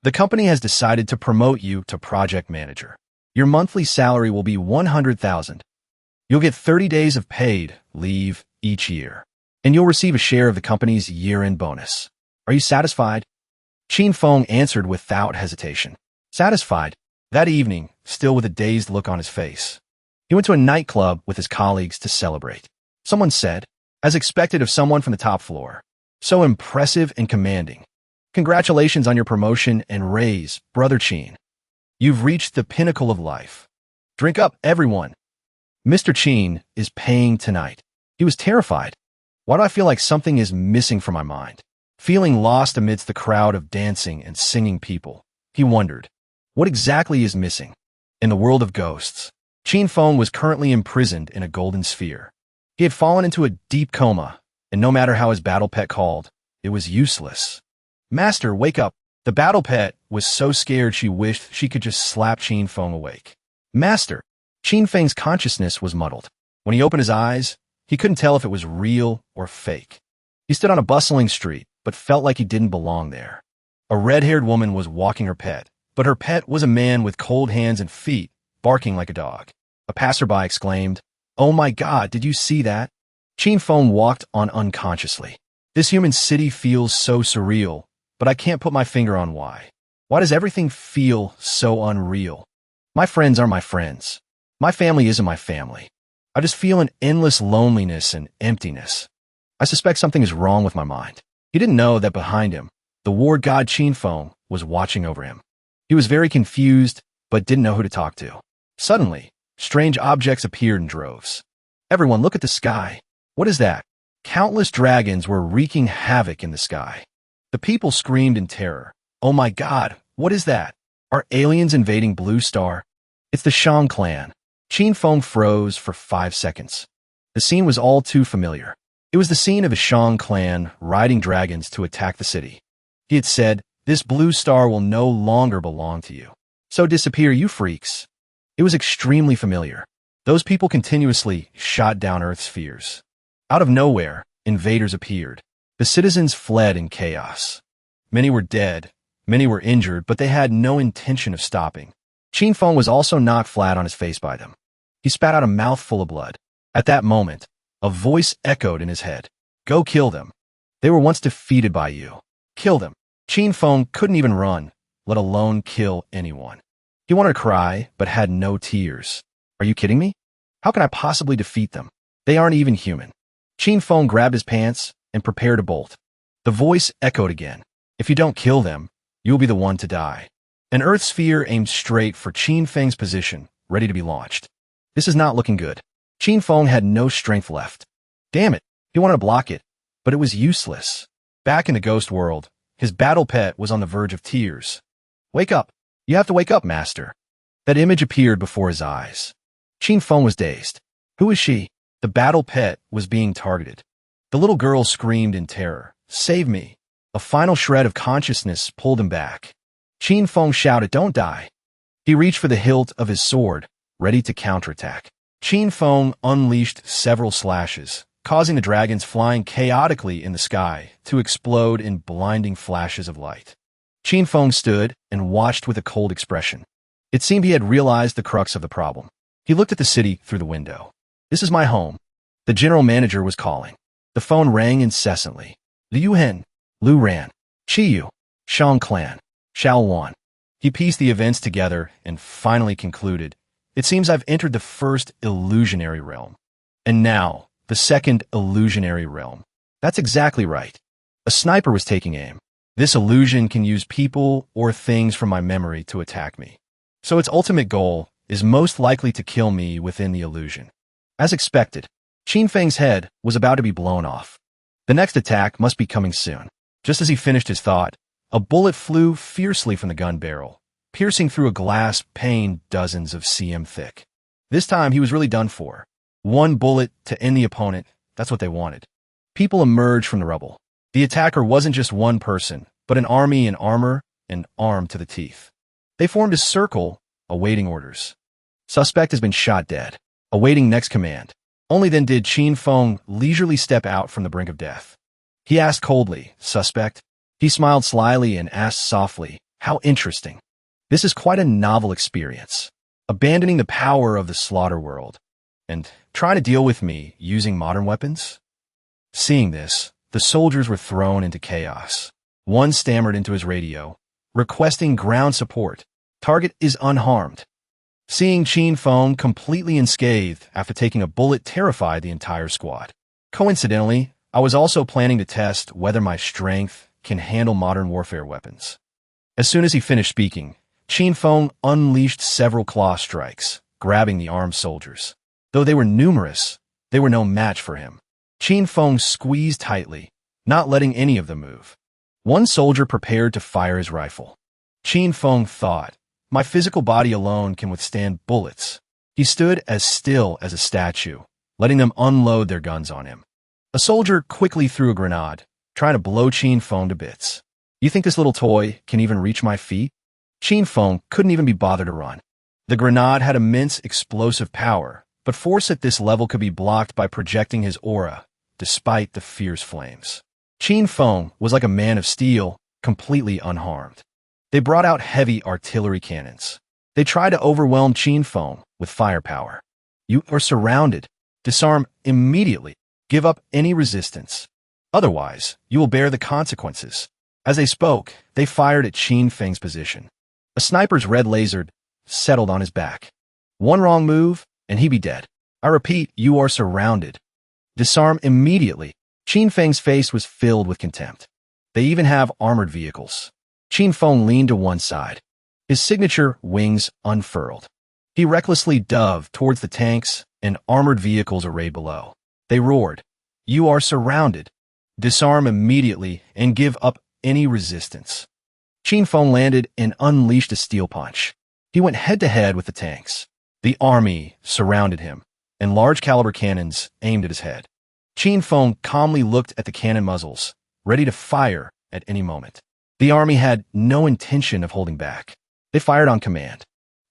The company has decided to promote you to project manager. Your monthly salary will be 100,000. You'll get 30 days of paid leave each year, and you'll receive a share of the company's year-end bonus. Are you satisfied? Qin Feng answered without hesitation. Satisfied, that evening, still with a dazed look on his face, he went to a nightclub with his colleagues to celebrate. Someone said, as expected of someone from the top floor, "So impressive and commanding. Congratulations on your promotion and raise, Brother Chin. You've reached the pinnacle of life. Drink up, everyone. Mr. Chin is paying tonight." He was terrified. Why do I feel like something is missing from my mind? Feeling lost amidst the crowd of dancing and singing people, he wondered, what exactly is missing? In the world of ghosts, Chin Feng was currently imprisoned in a golden sphere. He had fallen into a deep coma, and no matter how his battle pet called, it was useless. "Master, wake up." The battle pet was so scared she wished she could just slap Chin Feng awake. "Master." Chin Feng's consciousness was muddled. When he opened his eyes, he couldn't tell if it was real or fake. He stood on a bustling street, but felt like he didn't belong there. A red-haired woman was walking her pet, but her pet was a man with cold hands and feet, barking like a dog. A passerby exclaimed, "Oh my God, did you see that?" Chin Feng walked on unconsciously. This human city feels so surreal, but I can't put my finger on why. Why does everything feel so unreal? My friends aren't my friends. My family isn't my family. I just feel an endless loneliness and emptiness. I suspect something is wrong with my mind. He didn't know that behind him, the war god Chin Feng was watching over him. He was very confused, but didn't know who to talk to. Suddenly, strange objects appeared in droves. "Everyone, look at the sky. What is that?" Countless dragons were wreaking havoc in the sky. The people screamed in terror. "Oh my God, what is that? Are aliens invading Blue Star?" "It's the Shang clan." Chin Feng froze for 5 seconds. The scene was all too familiar. It was the scene of a Shang clan riding dragons to attack the city. He had said, "This Blue Star will no longer belong to you. So disappear, you freaks." It was extremely familiar. Those people continuously shot down Earth's fears. Out of nowhere, invaders appeared. The citizens fled in chaos. Many were dead, many were injured, but they had no intention of stopping. Chin Feng was also knocked flat on his face by them. He spat out a mouthful of blood. At that moment, a voice echoed in his head. "Go kill them. They were once defeated by you. Kill them." Chin Feng couldn't even run, let alone kill anyone. He wanted to cry, but had no tears. "Are you kidding me? How can I possibly defeat them? They aren't even human." Chin Feng grabbed his pants and prepared to bolt. The voice echoed again. "If you don't kill them, you'll be the one to die." An Earth sphere aimed straight for Chin Feng's position, ready to be launched. This is not looking good. Chin Feng had no strength left. Damn it, he wanted to block it, but it was useless. Back in the ghost world, his battle pet was on the verge of tears. "Wake up. You have to wake up, master." That image appeared before his eyes. Chin Feng was dazed. Who is she? The battle pet was being targeted. The little girl screamed in terror. "Save me." A final shred of consciousness pulled him back. Chin Feng shouted, "Don't die." He reached for the hilt of his sword, ready to counterattack. Chin Feng unleashed several slashes, causing the dragons flying chaotically in the sky to explode in blinding flashes of light. Chin Feng stood and watched with a cold expression. It seemed he had realized the crux of the problem. He looked at the city through the window. "This is my home." The general manager was calling. The phone rang incessantly. Liu Hen, Lu Ran, Chiyu, Shang Clan, Xiao Wan. He pieced the events together and finally concluded, "It seems I've entered the first illusionary realm. And now, the second illusionary realm." That's exactly right. A sniper was taking aim. This illusion can use people or things from my memory to attack me. So its ultimate goal is most likely to kill me within the illusion. As expected, Chin Feng's head was about to be blown off. The next attack must be coming soon. Just as he finished his thought, a bullet flew fiercely from the gun barrel, piercing through a glass pane dozens of cm thick. This time he was really done for. One bullet to end the opponent, that's what they wanted. People emerged from the rubble. The attacker wasn't just one person, but an army in armor and armed to the teeth. They formed a circle, awaiting orders. Suspect has been shot dead, awaiting next command. Only then did Chin Feng leisurely step out from the brink of death. He asked coldly, "Suspect?" He smiled slyly and asked softly, "How interesting. This is quite a novel experience. Abandoning the power of the slaughter world and trying to deal with me using modern weapons?" Seeing this, the soldiers were thrown into chaos. One stammered into his radio, requesting ground support. Target is unharmed. Seeing Qin Feng completely unscathed after taking a bullet terrified the entire squad. Coincidentally, I was also planning to test whether my strength can handle modern warfare weapons. As soon as he finished speaking, Qin Feng unleashed several claw strikes, grabbing the armed soldiers. Though they were numerous, they were no match for him. Qin Feng squeezed tightly, not letting any of them move. One soldier prepared to fire his rifle. Qin Feng thought, my physical body alone can withstand bullets. He stood as still as a statue, letting them unload their guns on him. A soldier quickly threw a grenade, trying to blow Qin Feng to bits. You think this little toy can even reach my feet? Qin Feng couldn't even be bothered to run. The grenade had immense explosive power, but force at this level could be blocked by projecting his aura, despite the fierce flames. Qin Feng was like a man of steel, completely unharmed. They brought out heavy artillery cannons. They tried to overwhelm Qin Feng with firepower. You are surrounded. Disarm immediately. Give up any resistance. Otherwise, you will bear the consequences. As they spoke, they fired at Qin Feng's position. A sniper's red laser settled on his back. One wrong move, and he'd be dead. I repeat, you are surrounded. Disarm immediately. Qin Feng's face was filled with contempt. They even have armored vehicles. Qin Feng leaned to one side. His signature wings unfurled. He recklessly dove towards the tanks and armored vehicles arrayed below. They roared, you are surrounded. Disarm immediately and give up any resistance. Qin Feng landed and unleashed a steel punch. He went head-to-head with the tanks. The army surrounded him, and large-caliber cannons aimed at his head. Qin Feng calmly looked at the cannon muzzles, ready to fire at any moment. The army had no intention of holding back. They fired on command.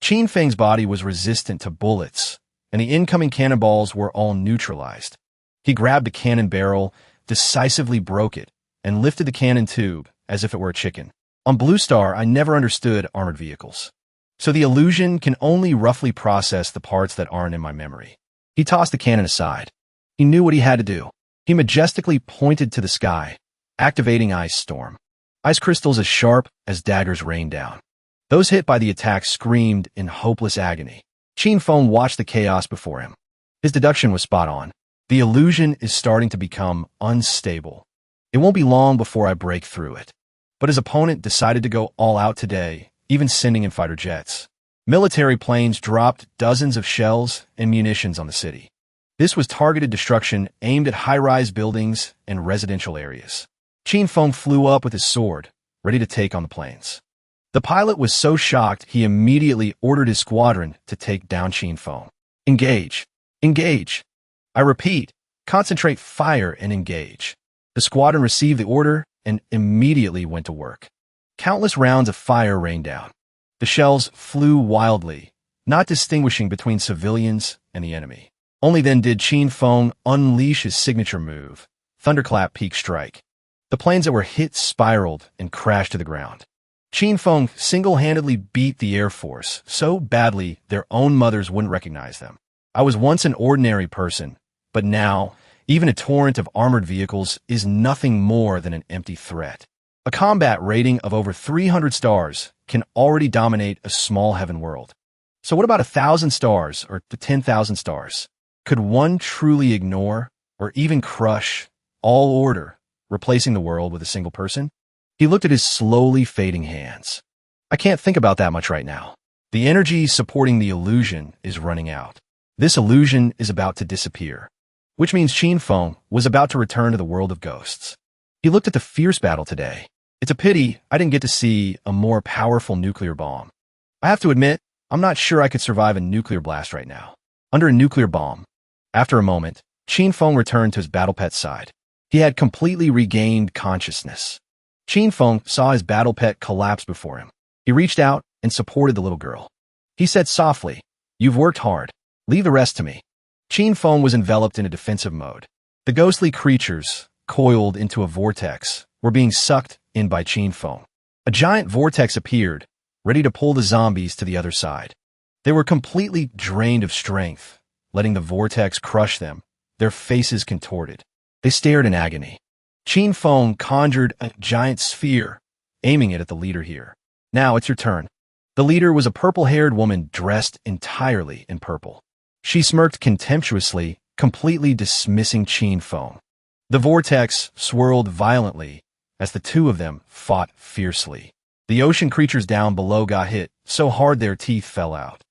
Qin Feng's body was resistant to bullets, and the incoming cannonballs were all neutralized. He grabbed the cannon barrel, decisively broke it, and lifted the cannon tube as if it were a chicken. On Blue Star, I never understood armored vehicles. So the illusion can only roughly process the parts that aren't in my memory. He tossed the cannon aside. He knew what he had to do. He majestically pointed to the sky, activating Ice Storm. Ice crystals as sharp as daggers rained down. Those hit by the attack screamed in hopeless agony. Qin Feng watched the chaos before him. His deduction was spot on. The illusion is starting to become unstable. It won't be long before I break through it. But his opponent decided to go all out today, even sending in fighter jets. Military planes dropped dozens of shells and munitions on the city. This was targeted destruction aimed at high-rise buildings and residential areas. Qin Feng flew up with his sword, ready to take on the planes. The pilot was so shocked he immediately ordered his squadron to take down Qin Feng. Engage! Engage! I repeat, concentrate fire and engage. The squadron received the order and immediately went to work. Countless rounds of fire rained down. The shells flew wildly, not distinguishing between civilians and the enemy. Only then did Qin Feng unleash his signature move, Thunderclap Peak Strike. The planes that were hit spiraled and crashed to the ground. Qin Feng single-handedly beat the Air Force so badly their own mothers wouldn't recognize them. I was once an ordinary person, but now, even a torrent of armored vehicles is nothing more than an empty threat. A combat rating of over 300 stars can already dominate a small heaven world. So what about 1,000 stars or 10,000 stars? Could one truly ignore or even crush all order, replacing the world with a single person? He looked at his slowly fading hands. I can't think about that much right now. The energy supporting the illusion is running out. This illusion is about to disappear, which means Qin Feng was about to return to the world of ghosts. He looked at the fierce battle today. It's a pity I didn't get to see a more powerful nuclear bomb. I have to admit, I'm not sure I could survive a nuclear blast right now. Under a nuclear bomb. After a moment, Qin Feng returned to his battle pet's side. He had completely regained consciousness. Qin Feng saw his battle pet collapse before him. He reached out and supported the little girl. He said softly, "You've worked hard. Leave the rest to me." Qin Feng was enveloped in a defensive mode. The ghostly creatures, coiled into a vortex, were being sucked in by Qin Feng. A giant vortex appeared, ready to pull the zombies to the other side. They were completely drained of strength, letting the vortex crush them, their faces contorted. They stared in agony. Qin Feng conjured a giant sphere, aiming it at the leader here. "Now it's your turn." The leader was a purple-haired woman dressed entirely in purple. She smirked contemptuously, completely dismissing Qin Feng. The vortex swirled violently as the two of them fought fiercely. The ocean creatures down below got hit so hard their teeth fell out.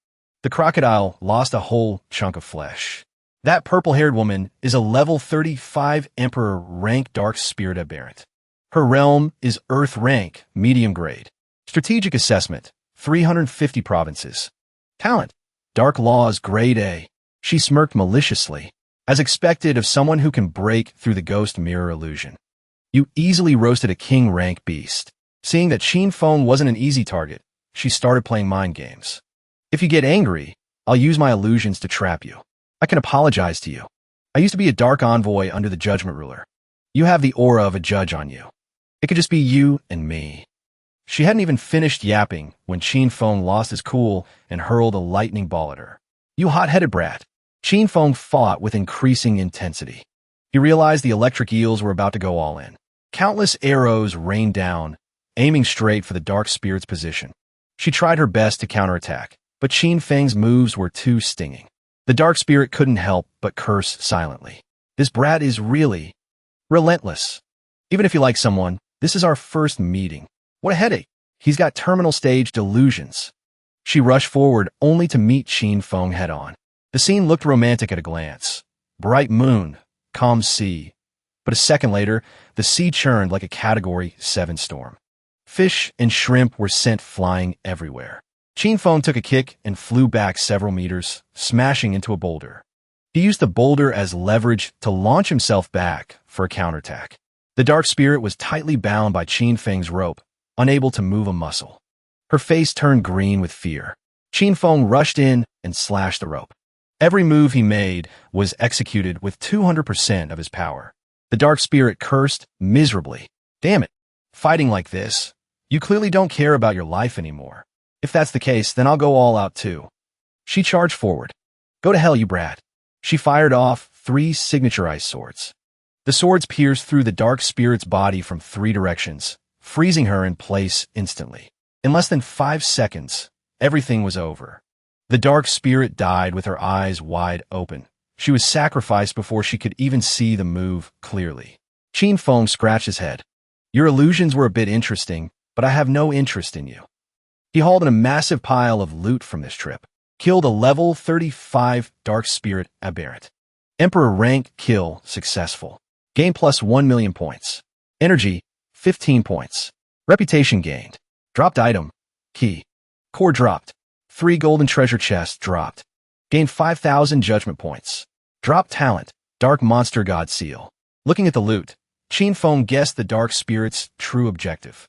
The crocodile lost a whole chunk of flesh. That purple-haired woman is a level 35 Emperor rank Dark Spirit Aberrant. Her realm is Earth rank, medium grade. Strategic assessment, 350 provinces. Talent, Dark Laws grade A. She smirked maliciously, as expected of someone who can break through the ghost mirror illusion. You easily roasted a king rank beast. Seeing that Qin Feng wasn't an easy target, she started playing mind games. If you get angry, I'll use my illusions to trap you. I can apologize to you. I used to be a dark envoy under the Judgment Ruler. You have the aura of a judge on you. It could just be you and me. She hadn't even finished yapping when Qin Feng lost his cool and hurled a lightning ball at her. You hot-headed brat. Qin Feng fought with increasing intensity. He realized the electric eels were about to go all in. Countless arrows rained down, aiming straight for the Dark Spirit's position. She tried her best to counterattack, but Qin Feng's moves were too stinging. The Dark Spirit couldn't help but curse silently. This brat is really relentless. Even if you like someone, this is our first meeting. What a headache. He's got terminal stage delusions. She rushed forward only to meet Qin Feng head-on. The scene looked romantic at a glance. Bright moon, calm sea. But a second later, the sea churned like a Category 7 storm. Fish and shrimp were sent flying everywhere. Qin Feng took a kick and flew back several meters, smashing into a boulder. He used the boulder as leverage to launch himself back for a counterattack. The Dark Spirit was tightly bound by Qin Feng's rope, unable to move a muscle. Her face turned green with fear. Qin Feng rushed in and slashed the rope. Every move he made was executed with 200% of his power. The Dark Spirit cursed miserably. Damn it, fighting like this. You clearly don't care about your life anymore. If that's the case, then I'll go all out too. She charged forward. Go to hell, you brat. She fired off 3 signature ice swords. The swords pierced through the Dark Spirit's body from 3 directions, freezing her in place instantly. In less than 5 seconds, everything was over. The Dark Spirit died with her eyes wide open. She was sacrificed before she could even see the move clearly. Qin Feng scratched his head. Your illusions were a bit interesting, but I have no interest in you. He hauled in a massive pile of loot from this trip. Killed a level 35 Dark Spirit Aberrant. Emperor rank kill successful. Gain plus 1 million points. Energy, 15 points. Reputation gained. Dropped item, key. Core dropped. 3 golden treasure chests dropped. Gained 5,000 judgment points. Dropped talent, Dark Monster God Seal. Looking at the loot, Qin Feng guessed the Dark Spirit's true objective.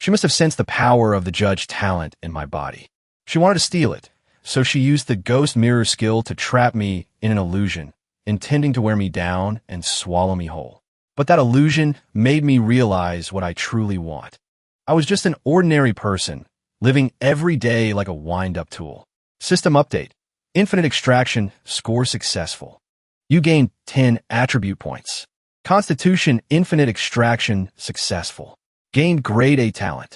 She must have sensed the power of the judge talent in my body. She wanted to steal it, so she used the ghost mirror skill to trap me in an illusion, intending to wear me down and swallow me whole. But that illusion made me realize what I truly want. I was just an ordinary person, living every day like a wind-up tool. System update. Infinite extraction, score successful. You gain 10 attribute points. Constitution infinite extraction successful. Gained grade A talent.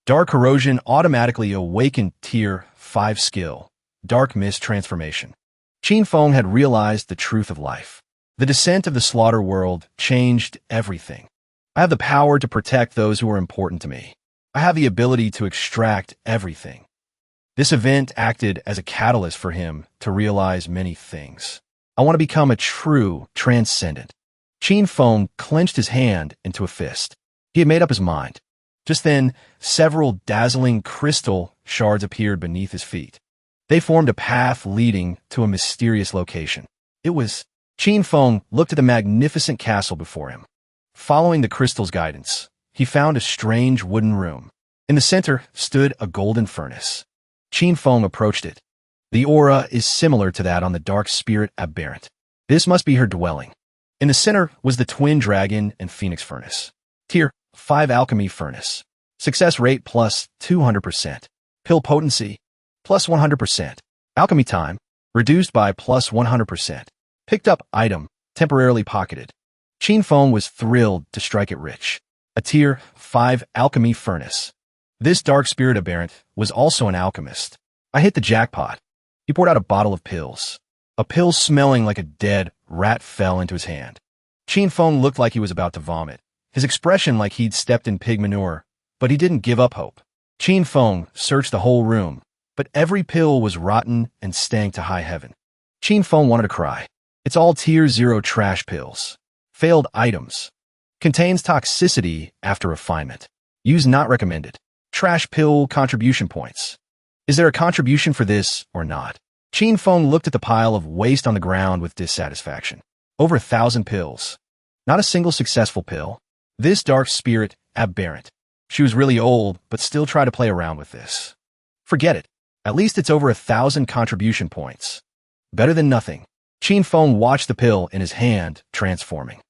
Dark corrosion automatically awakened tier 5 skill. Dark mist transformation. Qin Feng had realized the truth of life. The descent of the slaughter world changed everything. I have the power to protect those who are important to me. I have the ability to extract everything. This event acted as a catalyst for him to realize many things. I want to become a true transcendent. Qin Feng clenched his hand into a fist. He had made up his mind. Just then, several dazzling crystal shards appeared beneath his feet. They formed a path leading to a mysterious location. It was... Qin Feng looked at the magnificent castle before him. Following the crystal's guidance, he found a strange wooden room. In the center stood a golden furnace. Qin Feng approached it. The aura is similar to that on the Dark Spirit Aberrant. This must be her dwelling. In the center was the Twin Dragon and Phoenix Furnace. Tier 5 Alchemy Furnace. Success rate plus 200%. Pill potency plus 100%. Alchemy time reduced by plus 100%. Picked up item, temporarily pocketed. Qin Feng was thrilled to strike it rich. A tier 5 alchemy furnace. This dark spirit aberrant was also an alchemist. I hit the jackpot. He poured out a bottle of pills. A pill smelling like a dead rat fell into his hand. Chin Feng looked like he was about to vomit, his expression like he'd stepped in pig manure, but he didn't give up hope. Chin Feng searched the whole room, but every pill was rotten and stank to high heaven. Chin Feng wanted to cry. It's all tier 0 trash pills. Failed items. Contains toxicity after refinement. Use not recommended. Trash pill contribution points. Is there a contribution for this or not? Chin Feng looked at the pile of waste on the ground with dissatisfaction. Over 1,000 pills. Not a single successful pill. This dark spirit, aberrant. She was really old, but still tried to play around with this. Forget it. At least it's over 1,000 contribution points. Better than nothing. Chin Feng watched the pill in his hand transforming.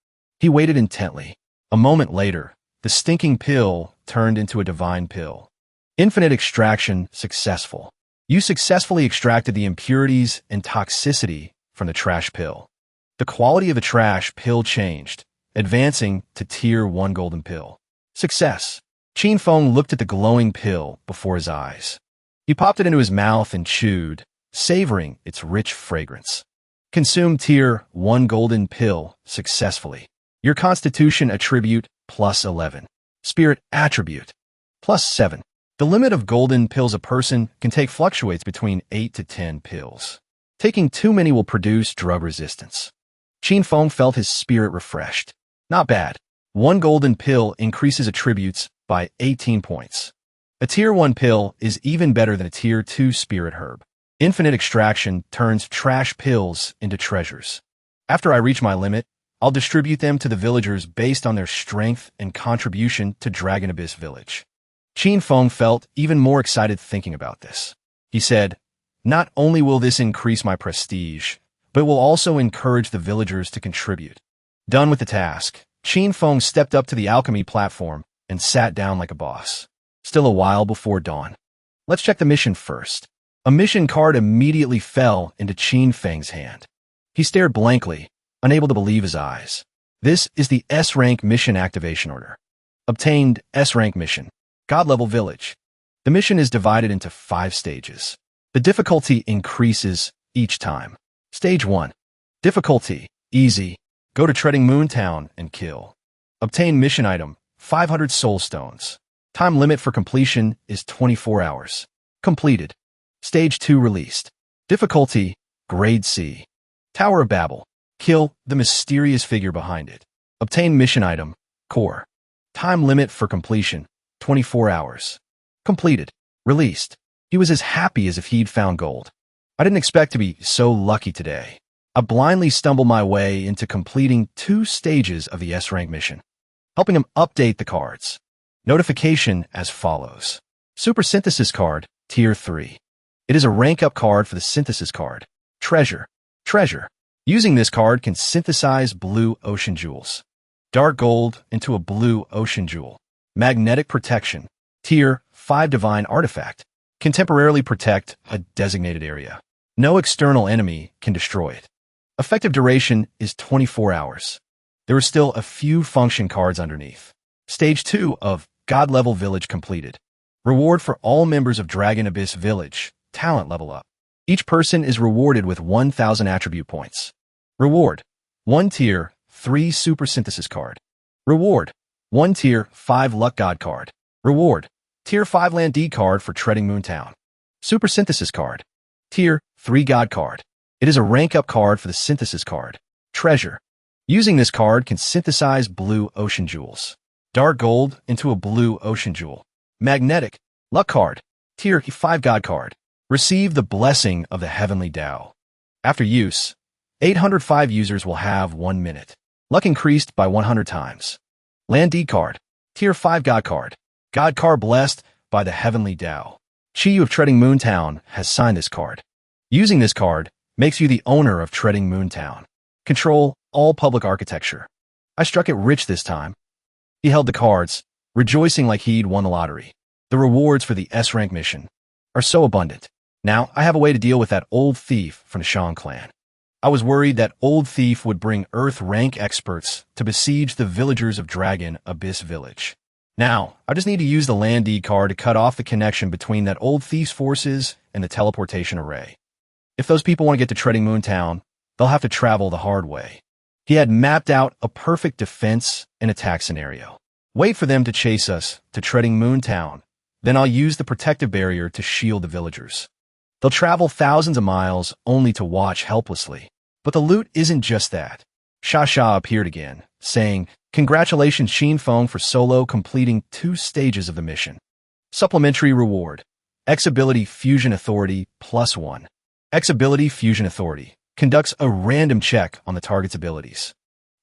He waited intently. A moment later, the stinking pill turned into a divine pill. Infinite extraction successful. You successfully extracted the impurities and toxicity from the trash pill. The quality of the trash pill changed, advancing to tier 1 golden pill. Success. Chin Feng looked at the glowing pill before his eyes. He popped it into his mouth and chewed, savoring its rich fragrance. Consume tier 1 golden pill successfully. Your constitution attribute plus 11. Spirit attribute plus 7. The limit of golden pills a person can take fluctuates between 8 to 10 pills. Taking too many will produce drug resistance. Chin Feng felt his spirit refreshed. Not bad. 1 golden pill increases attributes by 18 points. A tier 1 pill is even better than a tier 2 spirit herb. Infinite extraction turns trash pills into treasures. After I reach my limit, I'll distribute them to the villagers based on their strength and contribution to Dragon Abyss Village. Chin Feng felt even more excited thinking about this. He said, not only will this increase my prestige, but it will also encourage the villagers to contribute. Done with the task, Chin Feng stepped up to the alchemy platform and sat down like a boss. Still a while before dawn. Let's check the mission first. A mission card immediately fell into Chin Feng's hand. He stared blankly, unable to believe his eyes. This is the S-Rank mission activation order. Obtained S-Rank mission. God-level village. The mission is divided into 5 stages. The difficulty increases each time. Stage 1. Difficulty, easy. Go to Treading Moon Town and kill. Obtain mission item, 500 soul stones. Time limit for completion is 24 hours. Completed. Stage 2 released. Difficulty, grade C. Tower of Babel. Kill the mysterious figure behind it. Obtain mission item, core. Time limit for completion, 24 hours. Completed. Released. He was as happy as if he'd found gold. I didn't expect to be so lucky today. I blindly stumbled my way into completing 2 stages of the S-Rank mission, helping him update the cards. Notification as follows. Super Synthesis card, Tier 3. It is a rank-up card for the Synthesis card. Treasure. Treasure. Using this card can synthesize blue ocean jewels. Dark gold into a blue ocean jewel. Magnetic protection. Tier 5 divine artifact. Can temporarily protect a designated area. No external enemy can destroy it. Effective duration is 24 hours. There are still a few function cards underneath. Stage 2 of God-level village completed. Reward for all members of Dragon Abyss Village. Talent level up. Each person is rewarded with 1,000 attribute points. Reward. 1 tier 3 super synthesis card. Reward. 1 tier 5 luck god card. Reward. Tier 5 land D card for Treading Moon Town. Super synthesis card. Tier 3 god card. It is a rank up card for the synthesis card. Treasure. Using this card can synthesize blue ocean jewels. Dark gold into a blue ocean jewel. Magnetic. Luck card. Tier 5 god card. Receive the blessing of the heavenly Tao. After use, 805 users will have 1 minute. Luck increased by 100 times. Land D card. Tier 5 god card. God card blessed by the heavenly Tao. Chi of Treading Moon Town has signed this card. Using this card makes you the owner of Treading Moon Town. Control all public architecture. I struck it rich this time. He held the cards, rejoicing like he'd won the lottery. The rewards for the S-Rank mission are so abundant. Now I have a way to deal with that old thief from the Shan clan. I was worried that old thief would bring Earth rank experts to besiege the villagers of Dragon Abyss Village. Now, I just need to use the land D card to cut off the connection between that old thief's forces and the teleportation array. If those people want to get to Treading Moon Town, they'll have to travel the hard way. He had mapped out a perfect defense and attack scenario. Wait for them to chase us to Treading Moon Town, then I'll use the protective barrier to shield the villagers. They'll travel thousands of miles only to watch helplessly. But the loot isn't just that. Sha appeared again, saying, "Congratulations Shinfeng for solo completing 2 stages of the mission. Supplementary reward. X ability Fusion Authority +1. X ability Fusion Authority conducts a random check on the target's abilities.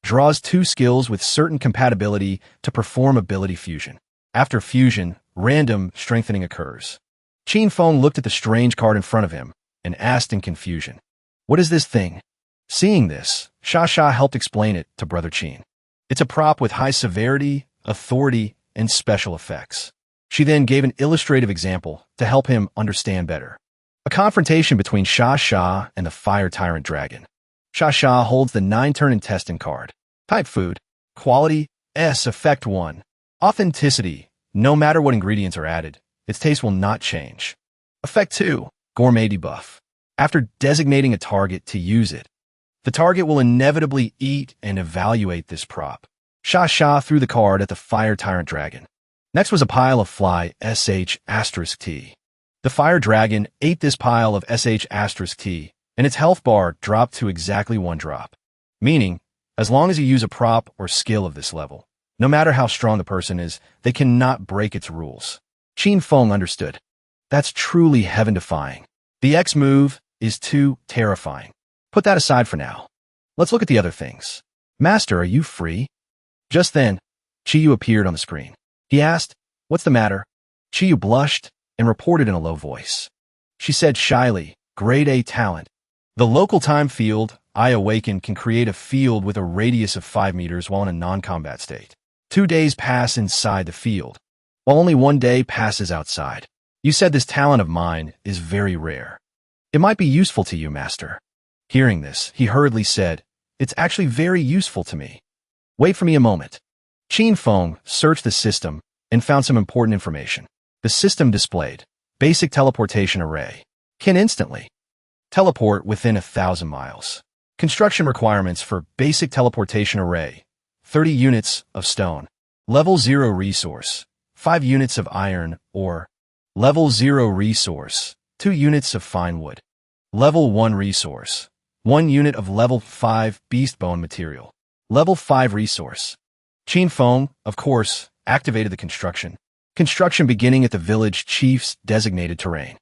Draws 2 skills with certain compatibility to perform ability fusion. After fusion, random strengthening occurs." Shinfeng looked at the strange card in front of him and asked in confusion, "What is this thing?" Seeing this, Sha helped explain it to Brother Qin. "It's a prop with high severity, authority, and special effects." She then gave an illustrative example to help him understand better. A confrontation between Sha and the Fire Tyrant Dragon. Sha holds the 9-turn intestine card. Type food. Quality S. Effect 1. Authenticity. No matter what ingredients are added, its taste will not change. Effect 2. Gourmet debuff. After designating a target to use it, the target will inevitably eat and evaluate this prop. Sha threw the card at the Fire Tyrant Dragon. Next was a pile of fly SH*T. The Fire Dragon ate this pile of SH*T, and its health bar dropped to exactly 1 drop. Meaning, as long as you use a prop or skill of this level, no matter how strong the person is, they cannot break its rules. Shinfeng understood. That's truly heaven-defying. The X move is too terrifying. Put that aside for now. Let's look at the other things. "Master, are you free?" Just then, Chiyu appeared on the screen. He asked, "What's the matter?" Chiyu blushed and reported in a low voice. She said shyly, "Grade A talent. The local time field, I Awaken, can create a field with a radius of 5 meters while in a non-combat state. 2 days pass inside the field, while only 1 day passes outside. You said this talent of mine is very rare. It might be useful to you, Master." Hearing this, he hurriedly said, "It's actually very useful to me. Wait for me a moment." Shinfeng searched the system and found some important information. The system displayed basic teleportation array. Can instantly teleport within 1,000 miles. Construction requirements for basic teleportation array: 30 units of stone. Level 0 resource, 5 units of iron ore. Level 0 resource, 2 units of fine wood. Level 1 resource, 1 unit of level 5 beast bone material. Level 5 resource. Shinfeng, of course, activated the construction. Construction beginning at the village chief's designated terrain.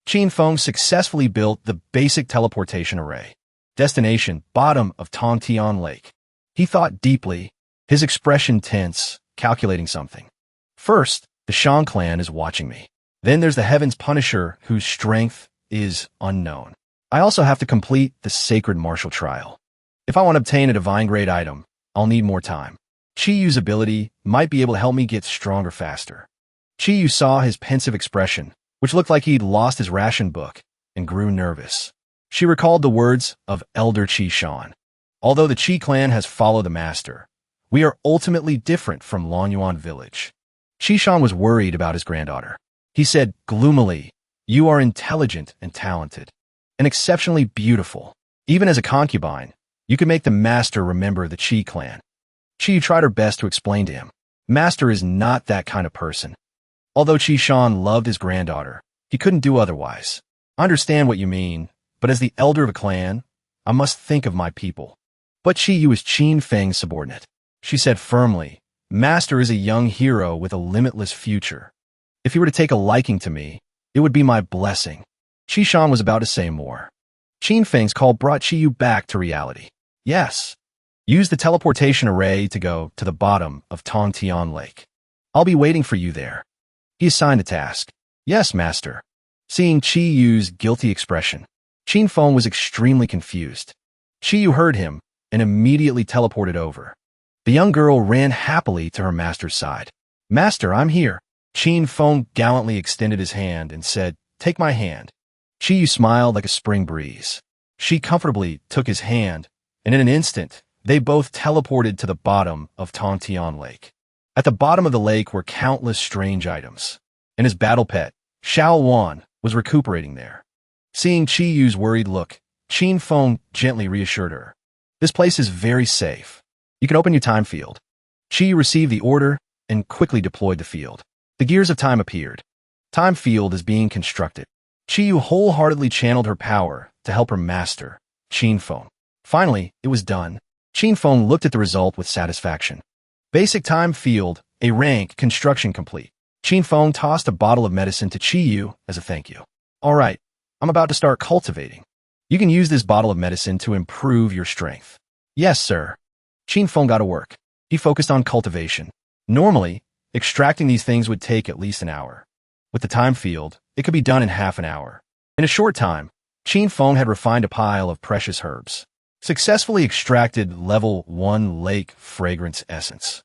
Shinfeng successfully built the basic teleportation array. Destination: bottom of Tongtian Lake. He thought deeply, his expression tense, calculating something. First, the Shan clan is watching me. Then there's the Heaven's Punisher, whose strength is unknown. I also have to complete the Sacred Martial Trial. If I want to obtain a divine grade item, I'll need more time. Chiyu's ability might be able to help me get stronger faster. Chiyu saw his pensive expression, which looked like he'd lost his ration book, and grew nervous. She recalled the words of Elder Chi Shan. Although the Chi clan has followed the master, we are ultimately different from Lonyuan village. Chi Shan was worried about his granddaughter. He said gloomily, "You are intelligent and talented, and exceptionally beautiful. Even as a concubine, you can make the master remember the Chi clan." Chi tried her best to explain to him, "Master is not that kind of person." Although Chi Shan loved his granddaughter, he couldn't do otherwise. "I understand what you mean, but as the elder of a clan, I must think of my people." But Chiyu was Qin Feng's subordinate. She said firmly, "Master is a young hero with a limitless future. If he were to take a liking to me, it would be my blessing." Chi Shan was about to say more. Qin Feng's call brought Chiyu back to reality. "Yes. Use the teleportation array to go to the bottom of Tongtian Lake. I'll be waiting for you there." He assigned a task. "Yes, Master." Seeing Chiyu's guilty expression, Shinfeng was extremely confused. Chiyu heard him and immediately teleported over. The young girl ran happily to her master's side. "Master, I'm here." Shinfeng gallantly extended his hand and said, "Take my hand." Chiyu smiled like a spring breeze. She comfortably took his hand, and in an instant, they both teleported to the bottom of Tongtian Lake. At the bottom of the lake were countless strange items, and his battle pet, Xiao Wan, was recuperating there. Seeing Chi Yu's worried look, Qin Feng gently reassured her. This place is very safe. You can open your time field. Chi Yu received the order and quickly deployed the field. The gears of time appeared. Time field is being constructed. Chi Yu wholeheartedly channeled her power to help her master, Qin Feng. Finally, it was done. Qin Feng looked at the result with satisfaction. Basic time field, a rank construction complete. Qin Feng tossed a bottle of medicine to Chi Yu as a thank you. All right, I'm about to start cultivating. You can use this bottle of medicine to improve your strength. Yes, sir. Qin Feng got to work. He focused on cultivation. Normally, extracting these things would take at least an hour. With the time field, it could be done in half an hour. In a short time, Qin Feng had refined a pile of precious herbs. Successfully extracted level 1 lake fragrance essence.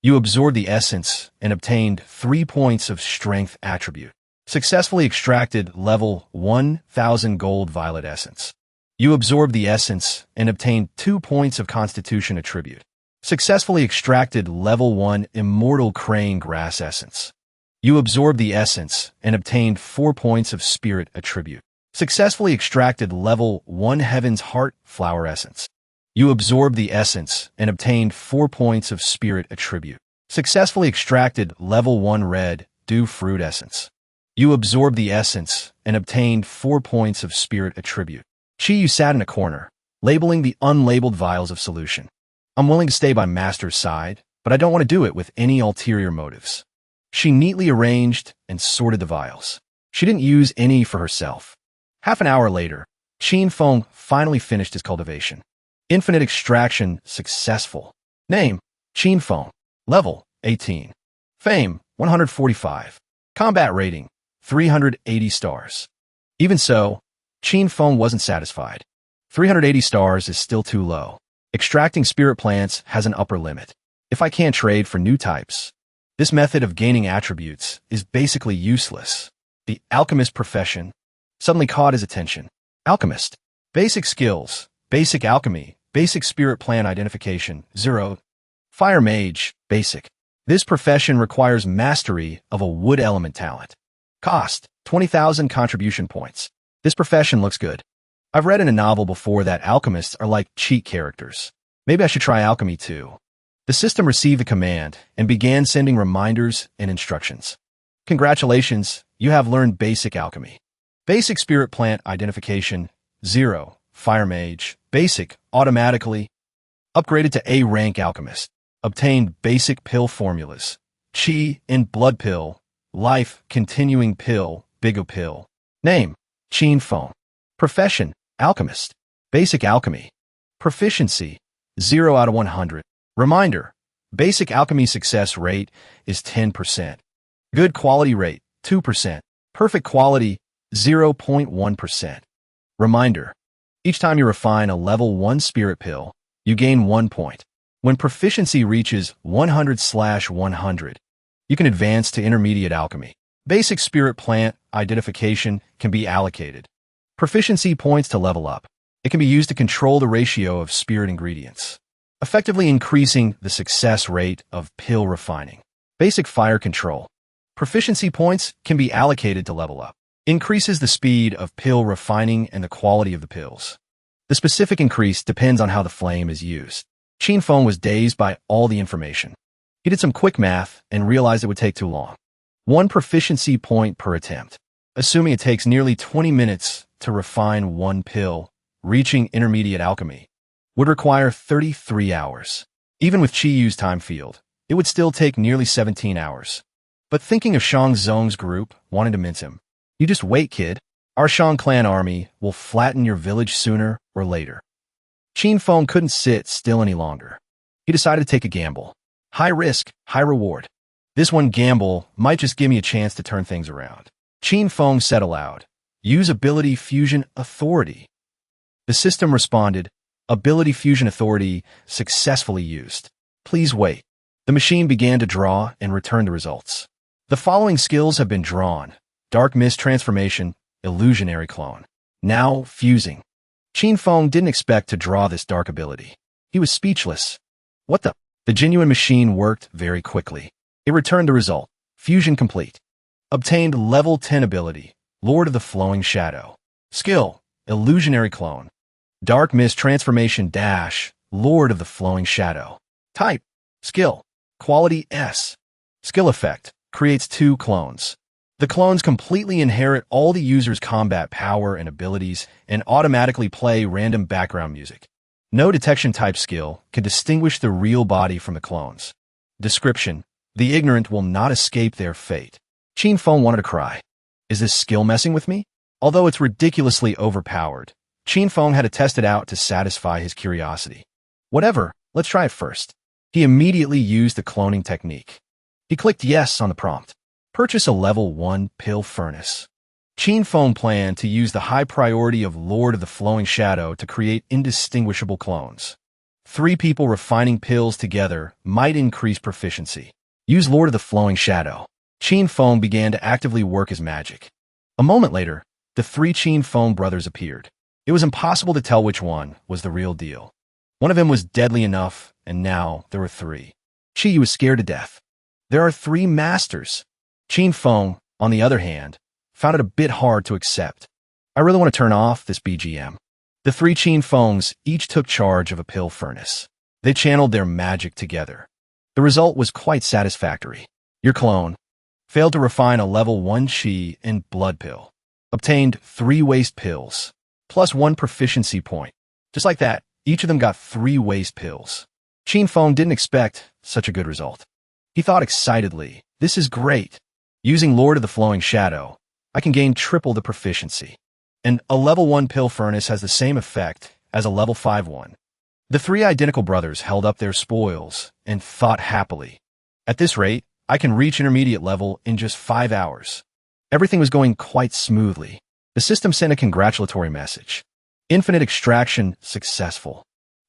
You absorbed the essence and obtained 3 points of strength attribute. Successfully extracted level 1000 gold violet essence. You absorbed the essence and obtained 2 points of constitution attribute. Successfully extracted level 1 immortal crane grass essence. You absorbed the essence and obtained 4 points of spirit attribute. Successfully extracted level 1 Heaven's Heart Flower Essence. You absorbed the essence and obtained 4 points of spirit attribute. Successfully extracted level 1 Red Dew Fruit Essence. You absorbed the essence and obtained 4 points of spirit attribute. Chi Yu sat in a corner, labeling the unlabeled vials of solution. I'm willing to stay by Master's side, but I don't want to do it with any ulterior motives. She neatly arranged and sorted the vials. She didn't use any for herself. Half an hour later, Qin Feng finally finished his cultivation. Infinite extraction successful. Name, Qin Feng. Level, 18. Fame, 145. Combat rating, 380 stars. Even so, Qin Feng wasn't satisfied. 380 stars is still too low. Extracting spirit plants has an upper limit. If I can't trade for new types, this method of gaining attributes is basically useless. The alchemist profession suddenly caught his attention. Alchemist. Basic skills. Basic alchemy. Basic spirit plant identification. 0. Fire mage. Basic. This profession requires mastery of a wood element talent. Cost. 20,000 contribution points. This profession looks good. I've read in a novel before that alchemists are like cheat characters. Maybe I should try alchemy too. The system received the command and began sending reminders and instructions. Congratulations, you have learned basic alchemy. Basic spirit plant identification, 0. Fire mage, basic, automatically. Upgraded to A rank alchemist. Obtained basic pill formulas. Chi in blood pill. Life continuing pill, bigo pill. Name, Qin Feng. Profession, alchemist. Basic alchemy. Proficiency, 0 out of 100. Reminder, basic alchemy success rate is 10%. Good quality rate, 2%. Perfect quality, 0.1%. Reminder, each time you refine a level 1 spirit pill, you gain 1 point. When proficiency reaches 100/100, you can advance to intermediate alchemy. Basic spirit plant identification can be allocated. Proficiency points to level up. It can be used to control the ratio of spirit ingredients, effectively increasing the success rate of pill refining. Basic fire control. Proficiency points can be allocated to level up. Increases the speed of pill refining and the quality of the pills. The specific increase depends on how the flame is used. Qin Feng was dazed by all the information. He did some quick math and realized it would take too long. 1 proficiency point per attempt. Assuming it takes nearly 20 minutes to refine 1 pill, reaching intermediate alchemy would require 33 hours. Even with Chi Yu's time field, it would still take nearly 17 hours. But thinking of Shang Zong's group wanted to mince him. You just wait, kid. Our Shang clan army will flatten your village sooner or later. Qin Feng couldn't sit still any longer. He decided to take a gamble. High risk, high reward. This one gamble might just give me a chance to turn things around. Qin Feng said aloud, use Ability Fusion Authority. The system responded, Ability Fusion Authority successfully used. Please wait. The machine began to draw and return the results. The following skills have been drawn. Dark Mist Transformation, Illusionary Clone. Now fusing. Qin Feng didn't expect to draw this dark ability. He was speechless. What the? The genuine machine worked very quickly. It returned the result. Fusion complete. Obtained level 10 ability. Lord of the Flowing Shadow. Skill. Illusionary Clone. Dark Mist Transformation Dash. Lord of the Flowing Shadow. Type. Skill. Quality S. Skill effect. Creates 2 clones. The clones completely inherit all the user's combat power and abilities and automatically play random background music. No detection type skill can distinguish the real body from the clones. Description. The ignorant will not escape their fate. Chin Feng wanted to cry. Is this skill messing with me? Although it's ridiculously overpowered, Chin Feng had to test it out to satisfy his curiosity. Whatever, let's try it first. He immediately used the cloning technique. He clicked yes on the prompt. Purchase a level 1 pill furnace. Chin Feng planned to use the high priority of Lord of the Flowing Shadow to create indistinguishable clones. 3 people refining pills together might increase proficiency. Use Lord of the Flowing Shadow. Chin Feng began to actively work his magic. A moment later, the 3 Chin Feng brothers appeared. It was impossible to tell which one was the real deal. One of them was deadly enough, and now there were 3. Chi was scared to death. There are 3 masters. Chin Feng, on the other hand, found it a bit hard to accept. I really want to turn off this BGM. The 3 Chin Fengs each took charge of a pill furnace. They channeled their magic together. The result was quite satisfactory. Your clone failed to refine a level 1 Qi and blood pill. Obtained 3 waste pills, plus 1 proficiency point. Just like that, each of them got 3 waste pills. Chin Feng didn't expect such a good result. He thought excitedly, this is great. Using Lord of the Flowing Shadow, I can gain triple the proficiency. And a level 1 pill furnace has the same effect as a level 5 one. The 3 identical brothers held up their spoils and thought happily. At this rate, I can reach intermediate level in just 5 hours. Everything was going quite smoothly. The system sent a congratulatory message. Infinite extraction successful.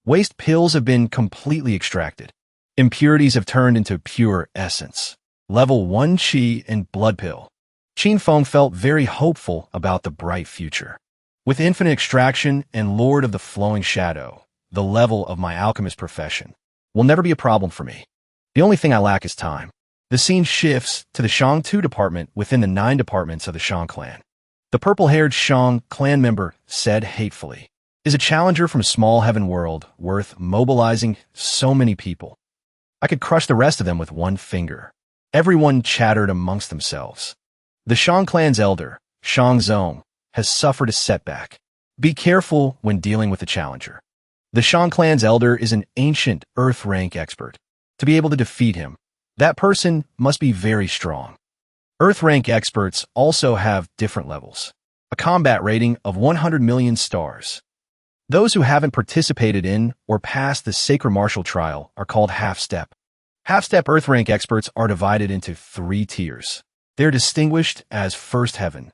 Waste pills have been completely extracted. Impurities have turned into pure essence. Level 1 Qi and blood pill. Chin Feng felt very hopeful about the bright future. With infinite extraction and Lord of the Flowing Shadow, the level of my alchemist profession will never be a problem for me. The only thing I lack is time. The scene shifts to the Shang 2 department within the 9 departments of the Shang clan. The purple-haired Shang clan member said hatefully, "Is a challenger from small heaven world worth mobilizing so many people? I could crush the rest of them with 1 finger." Everyone chattered amongst themselves. The Shang clan's elder, Shang Zong, has suffered a setback. Be careful when dealing with a challenger. The Shang clan's elder is an ancient Earth rank expert. To be able to defeat him, that person must be very strong. Earth rank experts also have different levels. A combat rating of 100 million stars. Those who haven't participated in or passed the Sacred Martial Trial are called half-step. Half-step Earth rank experts are divided into 3 tiers. They're distinguished as First Heaven,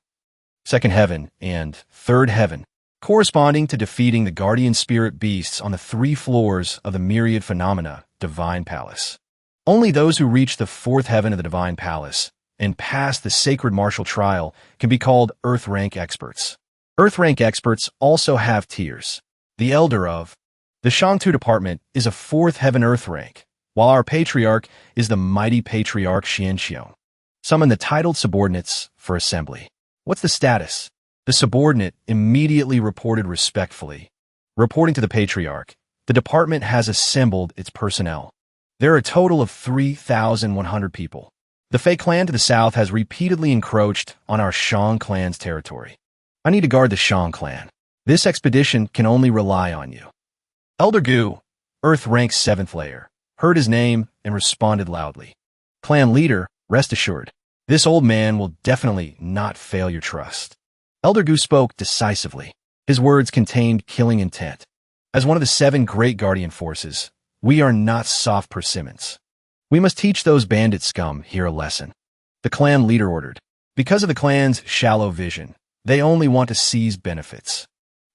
Second Heaven, and Third Heaven, corresponding to defeating the guardian spirit beasts on the 3 floors of the Myriad Phenomena Divine Palace. Only those who reach the 4th heaven of the Divine Palace and pass the Sacred Martial Trial can be called Earth rank experts. Earth rank experts also have tiers. The Elder of the Shang-Tu department is a 4th heaven Earth rank, while our patriarch is the mighty patriarch Xianxiong. Summon the titled subordinates for assembly. What's the status? The subordinate immediately reported respectfully. Reporting to the patriarch, the department has assembled its personnel. There are a total of 3,100 people. The Fei clan to the south has repeatedly encroached on our Shang clan's territory. I need to guard the Shang clan. This expedition can only rely on you. Elder Gu, Earth rank 7th layer, heard his name and responded loudly. Clan leader, rest assured, this old man will definitely not fail your trust. Elder Gu spoke decisively. His words contained killing intent. As one of the 7 great guardian forces, we are not soft persimmons. We must teach those bandit scum here a lesson. The clan leader ordered. Because of the clan's shallow vision, they only want to seize benefits.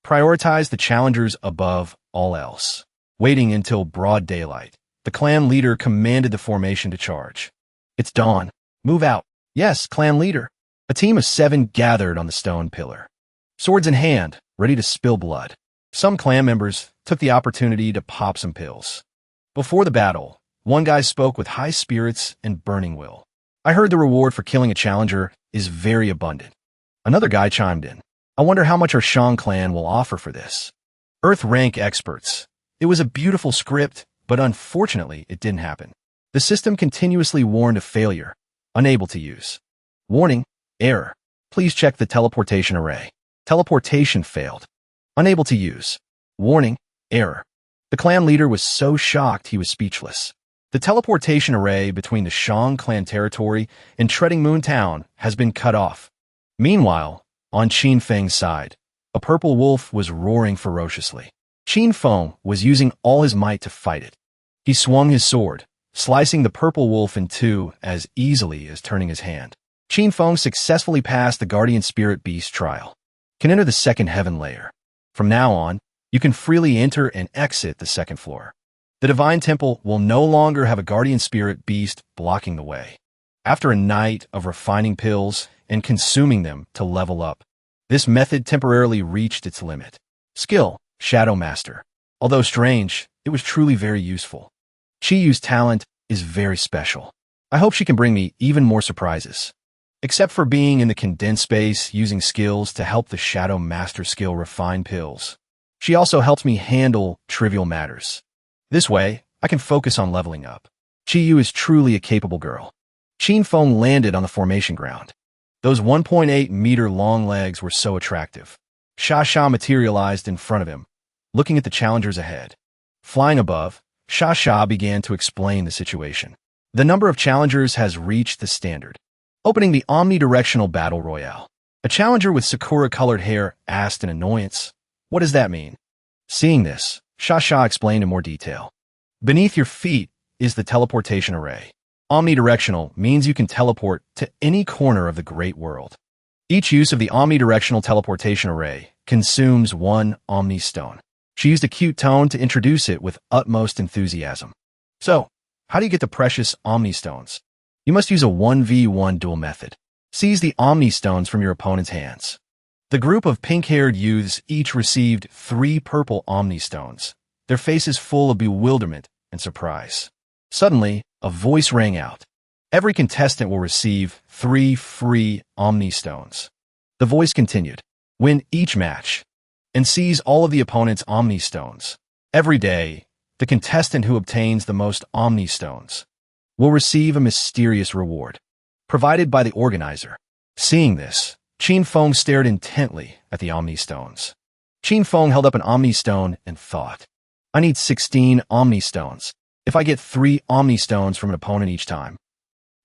Prioritize the challengers above all else. Waiting until broad daylight, the clan leader commanded the formation to charge. It's dawn. Move out. Yes, clan leader. A team of 7 gathered on the stone pillar. Swords in hand, ready to spill blood. Some clan members took the opportunity to pop some pills. Before the battle, One guy spoke with high spirits and burning will. I heard the reward for killing a challenger is very abundant. Another guy chimed in. I wonder how much our Shang clan will offer for this. Earth rank experts. It was a beautiful script, but unfortunately it didn't happen. The system continuously warned of failure. Unable to use. Warning, error. Please check the teleportation array. Teleportation failed. Unable to use. Warning, error. The clan leader was so shocked he was speechless. The teleportation array between the Shang clan territory and Treading Moon Town has been cut off. Meanwhile, on Qin Feng's side, a purple wolf was roaring ferociously. Qin Feng was using all his might to fight it. He swung his sword, slicing the purple wolf in two as easily as turning his hand. Qin Feng successfully passed the Guardian Spirit Beast trial. Can enter the second heaven layer. From now on, you can freely enter and exit the second floor. The Divine Temple will no longer have a Guardian Spirit Beast blocking the way. After a night of refining pills and consuming them to level up, this method temporarily reached its limit. Skill, Shadow Master. Although strange, it was truly very useful. Chiyu's talent is very special. I hope she can bring me even more surprises. Except for being in the condensed space using skills to help the Shadow Master skill refine pills. She also helps me handle trivial matters. This way, I can focus on leveling up. Chiyu is truly a capable girl. Qin Feng landed on the formation ground. Those 1.8-meter long legs were so attractive. Sha Sha materialized in front of him, looking at the challengers ahead. Flying above, Sha Sha began to explain the situation. The number of challengers has reached the standard. Opening the omnidirectional battle royale. A challenger with Sakura-colored hair asked in annoyance, "What does that mean?" Seeing this, Sha Sha explained in more detail. Beneath your feet is the teleportation array. Omnidirectional means you can teleport to any corner of the great world. Each use of the omnidirectional teleportation array consumes one Omni Stone. She used a cute tone to introduce it with utmost enthusiasm. So, how do you get the precious Omni Stones? You must use a 1v1 duel method. Seize the Omni Stones from your opponent's hands. The group of pink-haired youths each received 3 purple Omni Stones, their faces full of bewilderment and surprise. Suddenly, a voice rang out. Every contestant will receive 3 free Omni Stones. The voice continued. Win each match and seize all of the opponent's Omni Stones. Every day, the contestant who obtains the most Omni Stones will receive a mysterious reward, provided by the organizer. Seeing this, Qin Feng stared intently at the Omni Stones. Qin Feng held up an Omni Stone and thought, I need 16 Omni Stones. If I get 3 Omni Stones from an opponent each time,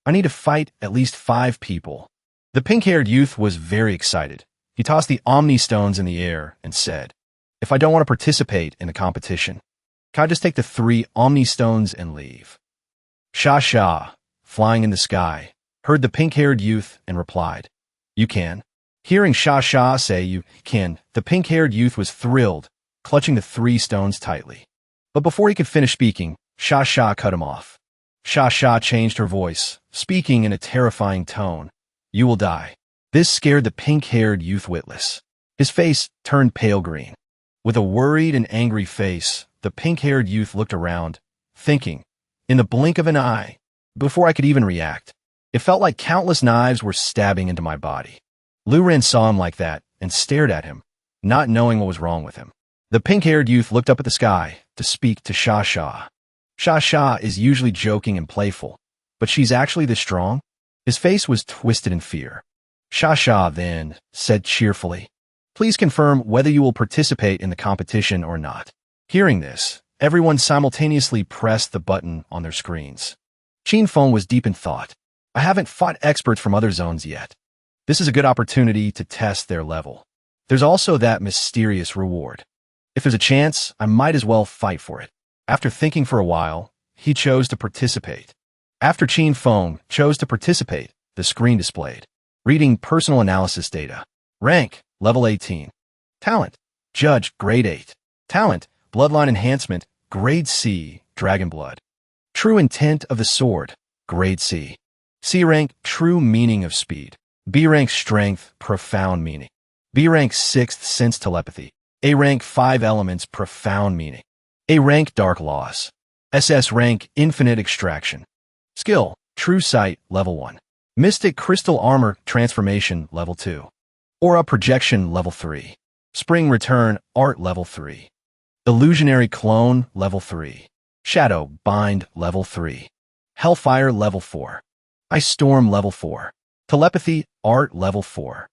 I need to fight at least 5 people. The pink-haired youth was very excited. He tossed the Omni Stones in the air and said, if I don't want to participate in the competition, can I just take the 3 Omni Stones and leave? Sha Sha, flying in the sky, heard the pink-haired youth and replied, you can. Hearing Sha Sha say you can, the pink-haired youth was thrilled, clutching the 3 stones tightly. But before he could finish speaking, Sha Sha cut him off. Sha Sha changed her voice, speaking in a terrifying tone. You will die. This scared the pink-haired youth witless. His face turned pale green. With a worried and angry face, the pink-haired youth looked around, thinking, in the blink of an eye, before I could even react, it felt like countless knives were stabbing into my body. Lu Ren saw him like that and stared at him, not knowing what was wrong with him. The pink-haired youth looked up at the sky to speak to Sha Sha. Sha Sha is usually joking and playful, but she's actually this strong? His face was twisted in fear. Sha Sha then said cheerfully, please confirm whether you will participate in the competition or not. Hearing this, everyone simultaneously pressed the button on their screens. Qin Feng was deep in thought. I haven't fought experts from other zones yet. This is a good opportunity to test their level. There's also that mysterious reward. If there's a chance, I might as well fight for it. After thinking for a while, he chose to participate. After Qin Feng chose to participate, the screen displayed. Reading personal analysis data. Rank, level 18. Talent, Judge, grade 8. Talent, Bloodline Enhancement, grade C, Dragon Blood. True Intent of the Sword, grade C. C rank, True Meaning of Speed. B rank, Strength, Profound Meaning. B rank, Sixth Sense Telepathy. A rank, 5 Elements, Profound Meaning. A rank, Dark Laws. SS-Rank Infinite Extraction. Skill, True Sight, Level 1. Mystic Crystal Armor Transformation, Level 2. Aura Projection, Level 3. Spring Return, Art, Level 3. Illusionary Clone, Level 3. Shadow Bind, Level 3. Hellfire, Level 4. Ice Storm, Level 4. Telepathy, Art, Level 4.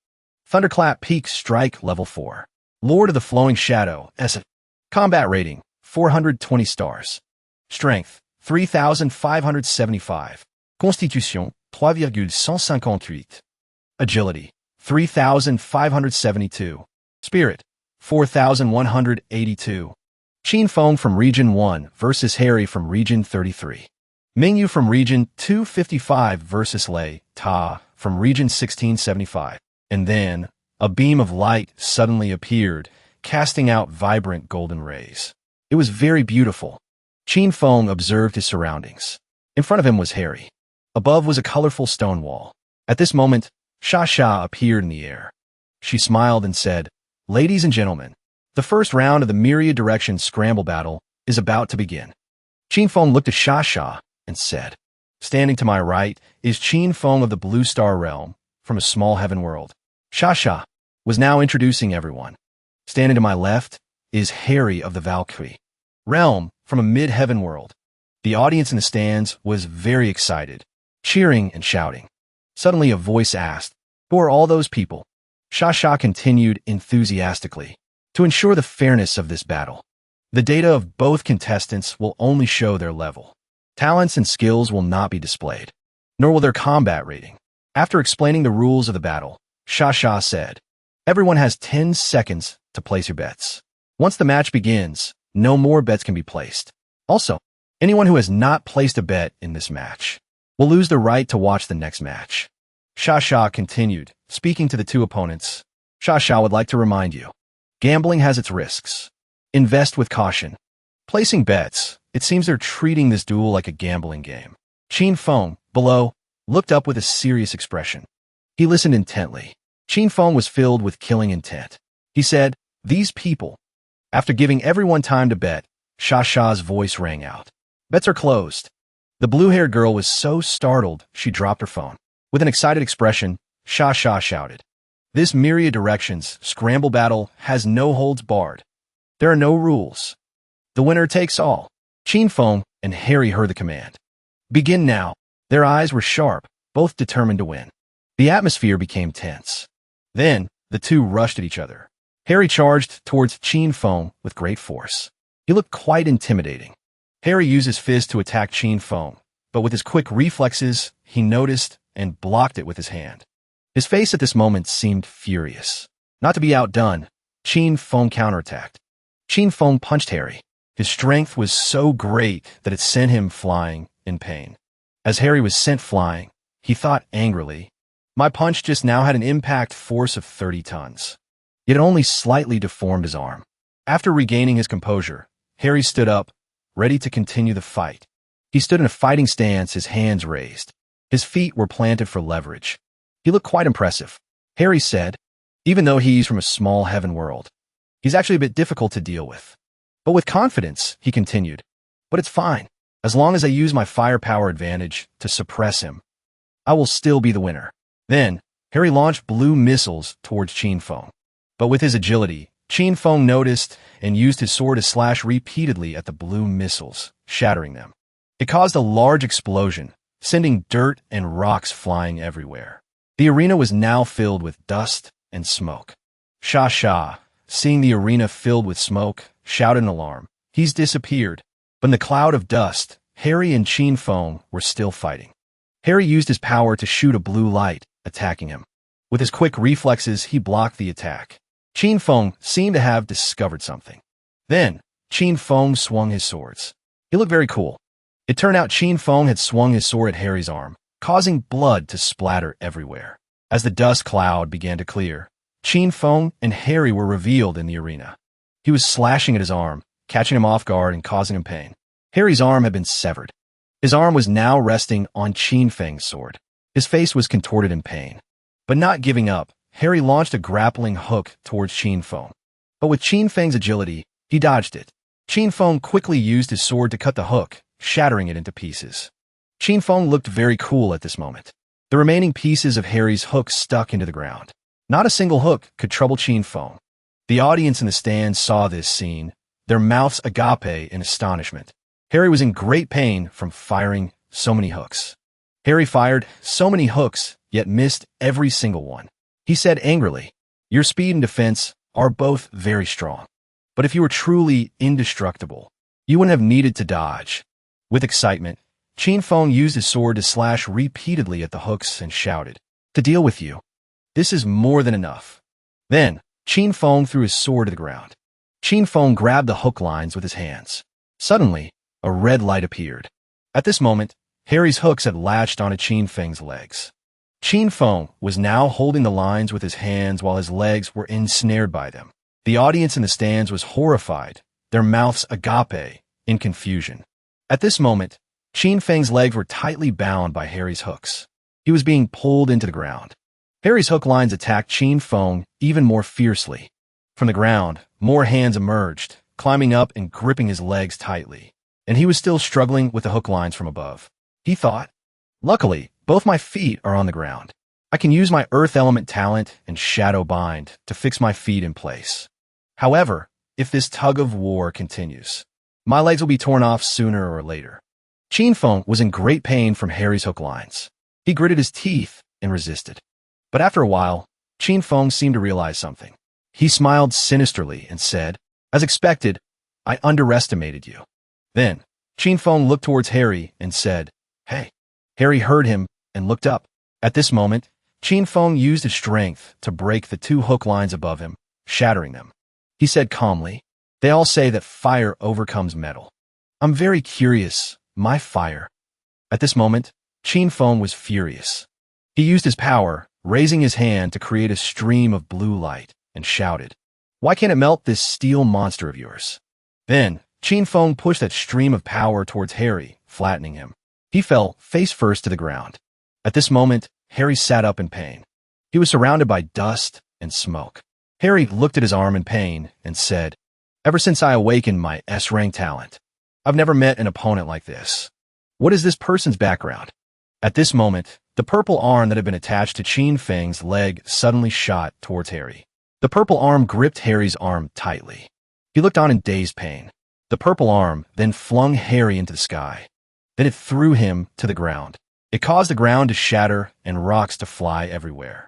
Thunderclap Peak Strike, Level 4. Lord of the Flowing Shadow, SF. Combat Rating, 420 stars. Strength, 3,575. Constitution, 3,158. Agility, 3,572. Spirit, 4,182. Qin Feng from Region 1 versus Harry from Region 33. Mingyu from Region 255 versus Lei Ta from Region 1675. And then, a beam of light suddenly appeared, casting out vibrant golden rays. It was very beautiful. Qin Feng observed his surroundings. In front of him was Harry. Above was a colorful stone wall. At this moment, Sha appeared in the air. She smiled and said, "Ladies and gentlemen, the first round of the Myriad Direction Scramble Battle is about to begin." Qin Feng looked at Sha and said, "Standing to my right is Qin Feng of the Blue Star Realm from a small heaven world." Sha was now introducing everyone. Standing to my left is Harry of the Valkyrie Realm from a mid-heaven world. The audience in the stands was very excited, cheering and shouting. Suddenly a voice asked, "Who are all those people?" Sha continued enthusiastically, "To ensure the fairness of this battle, the data of both contestants will only show their level. Talents and skills will not be displayed, nor will their combat rating." After explaining the rules of the battle, Sha said, "Everyone has 10 seconds to place your bets. Once the match begins, no more bets can be placed. Also, anyone who has not placed a bet in this match will lose the right to watch the next match." Sha continued, speaking to the two opponents. Sha would like to remind you, gambling has its risks. Invest with caution. Placing bets, it seems they're treating this duel like a gambling game. Qin Feng, below, looked up with a serious expression. He listened intently. Qin Feng was filled with killing intent. He said, "These people." After giving everyone time to bet, Sha's voice rang out. "Bets are closed." The blue-haired girl was so startled, she dropped her phone. With an excited expression, Sha shouted, "This Myriad Directions Scramble Battle has no holds barred. There are no rules. The winner takes all." Qin Feng and Harry heard the command. "Begin now." Their eyes were sharp, both determined to win. The atmosphere became tense. Then, the two rushed at each other. Harry charged towards Qin Feng with great force. He looked quite intimidating. Harry used his fist to attack Qin Feng, but with his quick reflexes, he noticed and blocked it with his hand. His face at this moment seemed furious. Not to be outdone, Qin Feng counterattacked. Qin Feng punched Harry. His strength was so great that it sent him flying in pain. As Harry was sent flying, he thought angrily, "My punch just now had an impact force of 30 tons. Yet it only slightly deformed his arm." After regaining his composure, Harry stood up, ready to continue the fight. He stood in a fighting stance, his hands raised. His feet were planted for leverage. He looked quite impressive. Harry said, "Even though he's from a small heaven world, he's actually a bit difficult to deal with." But with confidence, he continued, "But it's fine. As long as I use my firepower advantage to suppress him, I will still be the winner." Then, Harry launched blue missiles towards Qin Feng. But with his agility, Qin Feng noticed and used his sword to slash repeatedly at the blue missiles, shattering them. It caused a large explosion, sending dirt and rocks flying everywhere. The arena was now filled with dust and smoke. Sha, seeing the arena filled with smoke, shouted in alarm. He's disappeared. But in the cloud of dust, Harry and Qin Feng were still fighting. Harry used his power to shoot a blue light, attacking him. With his quick reflexes, he blocked the attack. Qin Feng seemed to have discovered something. Then, Qin Feng swung his swords. He looked very cool. It turned out Qin Feng had swung his sword at Harry's arm, causing blood to splatter everywhere. As the dust cloud began to clear, Qin Feng and Harry were revealed in the arena. He was slashing at his arm, catching him off guard and causing him pain. Harry's arm had been severed. His arm was now resting on Qin Feng's sword. His face was contorted in pain. But not giving up, Harry launched a grappling hook towards Qin Feng. But with Qin Feng's agility, he dodged it. Qin Feng quickly used his sword to cut the hook, shattering it into pieces. Qin Feng looked very cool at this moment. The remaining pieces of Harry's hook stuck into the ground. Not a single hook could trouble Qin Feng. The audience in the stands saw this scene, their mouths agape in astonishment. Harry was in great pain from firing so many hooks. Harry fired so many hooks, yet missed every single one. He said angrily, "Your speed and defense are both very strong. But if you were truly indestructible, you wouldn't have needed to dodge." With excitement, Qin Feng used his sword to slash repeatedly at the hooks and shouted, "To deal with you. This is more than enough." Then, Qin Feng threw his sword to the ground. Qin Feng grabbed the hook lines with his hands. Suddenly, a red light appeared. At this moment, Harry's hooks had latched onto Qin Feng's legs. Qin Feng was now holding the lines with his hands while his legs were ensnared by them. The audience in the stands was horrified, their mouths agape, in confusion. At this moment, Qin Feng's legs were tightly bound by Harry's hooks. He was being pulled into the ground. Harry's hook lines attacked Qin Feng even more fiercely. From the ground, more hands emerged, climbing up and gripping his legs tightly. And he was still struggling with the hook lines from above. He thought, "Luckily, both my feet are on the ground. I can use my earth element talent and shadow bind to fix my feet in place. However, if this tug of war continues, my legs will be torn off sooner or later." Qin Feng was in great pain from Harry's hook lines. He gritted his teeth and resisted. But after a while, Qin Feng seemed to realize something. He smiled sinisterly and said, "As expected, I underestimated you." Then, Qin Feng looked towards Harry and said, "Hey." Harry heard him and looked up. At this moment, Qin Feng used his strength to break the two hook lines above him, shattering them. He said calmly, "They all say that fire overcomes metal. I'm very curious, my fire." At this moment, Qin Feng was furious. He used his power, raising his hand to create a stream of blue light, and shouted, "Why can't it melt this steel monster of yours?" Then, Qin Feng pushed that stream of power towards Harry, flattening him. He fell face first to the ground. At this moment, Harry sat up in pain. He was surrounded by dust and smoke. Harry looked at his arm in pain and said, "Ever since I awakened my S-Rank talent, I've never met an opponent like this. What is this person's background?" At this moment, the purple arm that had been attached to Qin Feng's leg suddenly shot towards Harry. The purple arm gripped Harry's arm tightly. He looked on in dazed pain. The purple arm then flung Harry into the sky. Then it threw him to the ground. It caused the ground to shatter and rocks to fly everywhere.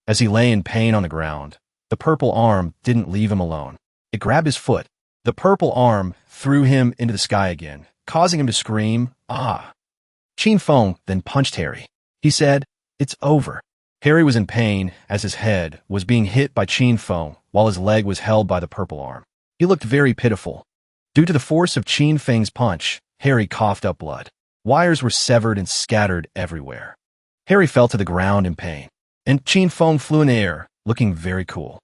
As he lay in pain on the ground, the purple arm didn't leave him alone. It grabbed his foot. The purple arm threw him into the sky again, causing him to scream, "Ah!" Qin Feng then punched Harry. He said, "It's over." Harry was in pain as his head was being hit by Qin Feng while his leg was held by the purple arm. He looked very pitiful. Due to the force of Qin Feng's punch, Harry coughed up blood. Wires were severed and scattered everywhere. Harry fell to the ground in pain, and Qin Feng flew in the air, looking very cool.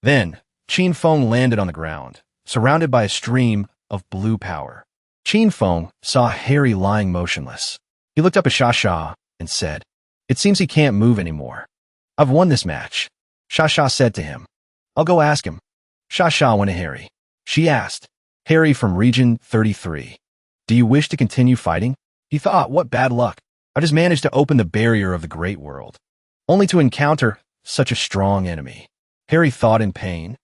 Then, Qin Feng landed on the ground, surrounded by a stream of blue power. Qin Feng saw Harry lying motionless. He looked up at Sha Sha and said, "It seems he can't move anymore. I've won this match." Sha Sha said to him, "I'll go ask him." Sha Sha went to Harry. She asked, "Harry from Region 33, do you wish to continue fighting?" He thought, "What bad luck. I just managed to open the barrier of the great world, only to encounter such a strong enemy." Harry thought in pain.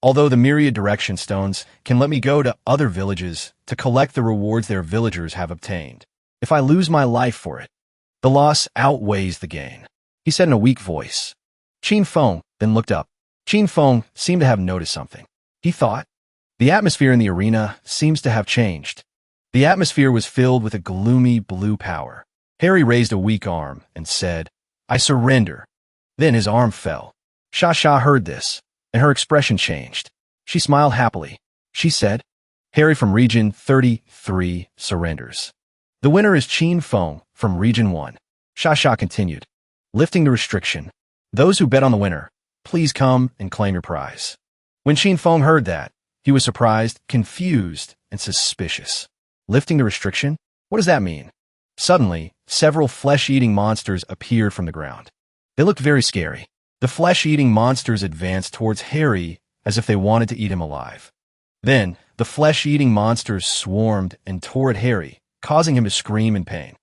Although the myriad direction stones can let me go to other villages to collect the rewards their villagers have obtained, if I lose my life for it, the loss outweighs the gain, he said in a weak voice. Qin Feng then looked up. Qin Feng seemed to have noticed something. He thought, the atmosphere in the arena seems to have changed. The atmosphere was filled with a gloomy blue power. Harry raised a weak arm and said, "I surrender." Then his arm fell. Sha Sha heard this, and her expression changed. She smiled happily. She said, "Harry from Region 33 surrenders. The winner is Qin Feng from Region 1. Sha Sha continued, lifting the restriction. "Those who bet on the winner, please come and claim your prize." When Qin Feng heard that, he was surprised, confused, and suspicious. Lifting the restriction? What does that mean? Suddenly, several flesh-eating monsters appeared from the ground. They looked very scary. The flesh-eating monsters advanced towards Harry as if they wanted to eat him alive. Then, the flesh-eating monsters swarmed and tore at Harry, causing him to scream in pain.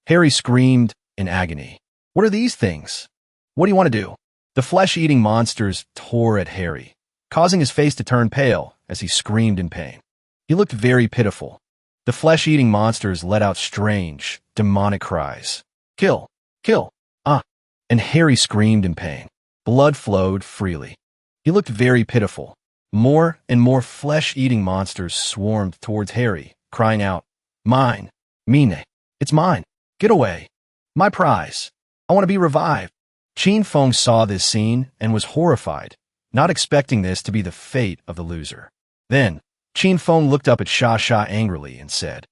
Harry screamed in agony. What are these things? What do you want to do? The flesh-eating monsters tore at Harry, causing his face to turn pale as he screamed in pain. He looked very pitiful. The flesh-eating monsters let out strange, demonic cries. Kill! Kill! Ah! And Harry screamed in pain. Blood flowed freely. He looked very pitiful. More and more flesh-eating monsters swarmed towards Harry, crying out, Mine! Mine! It's mine! Get away! My prize! I want to be revived! Qin Feng saw this scene and was horrified, not expecting this to be the fate of the loser. Then, Qin Feng looked up at Sha Sha angrily and said,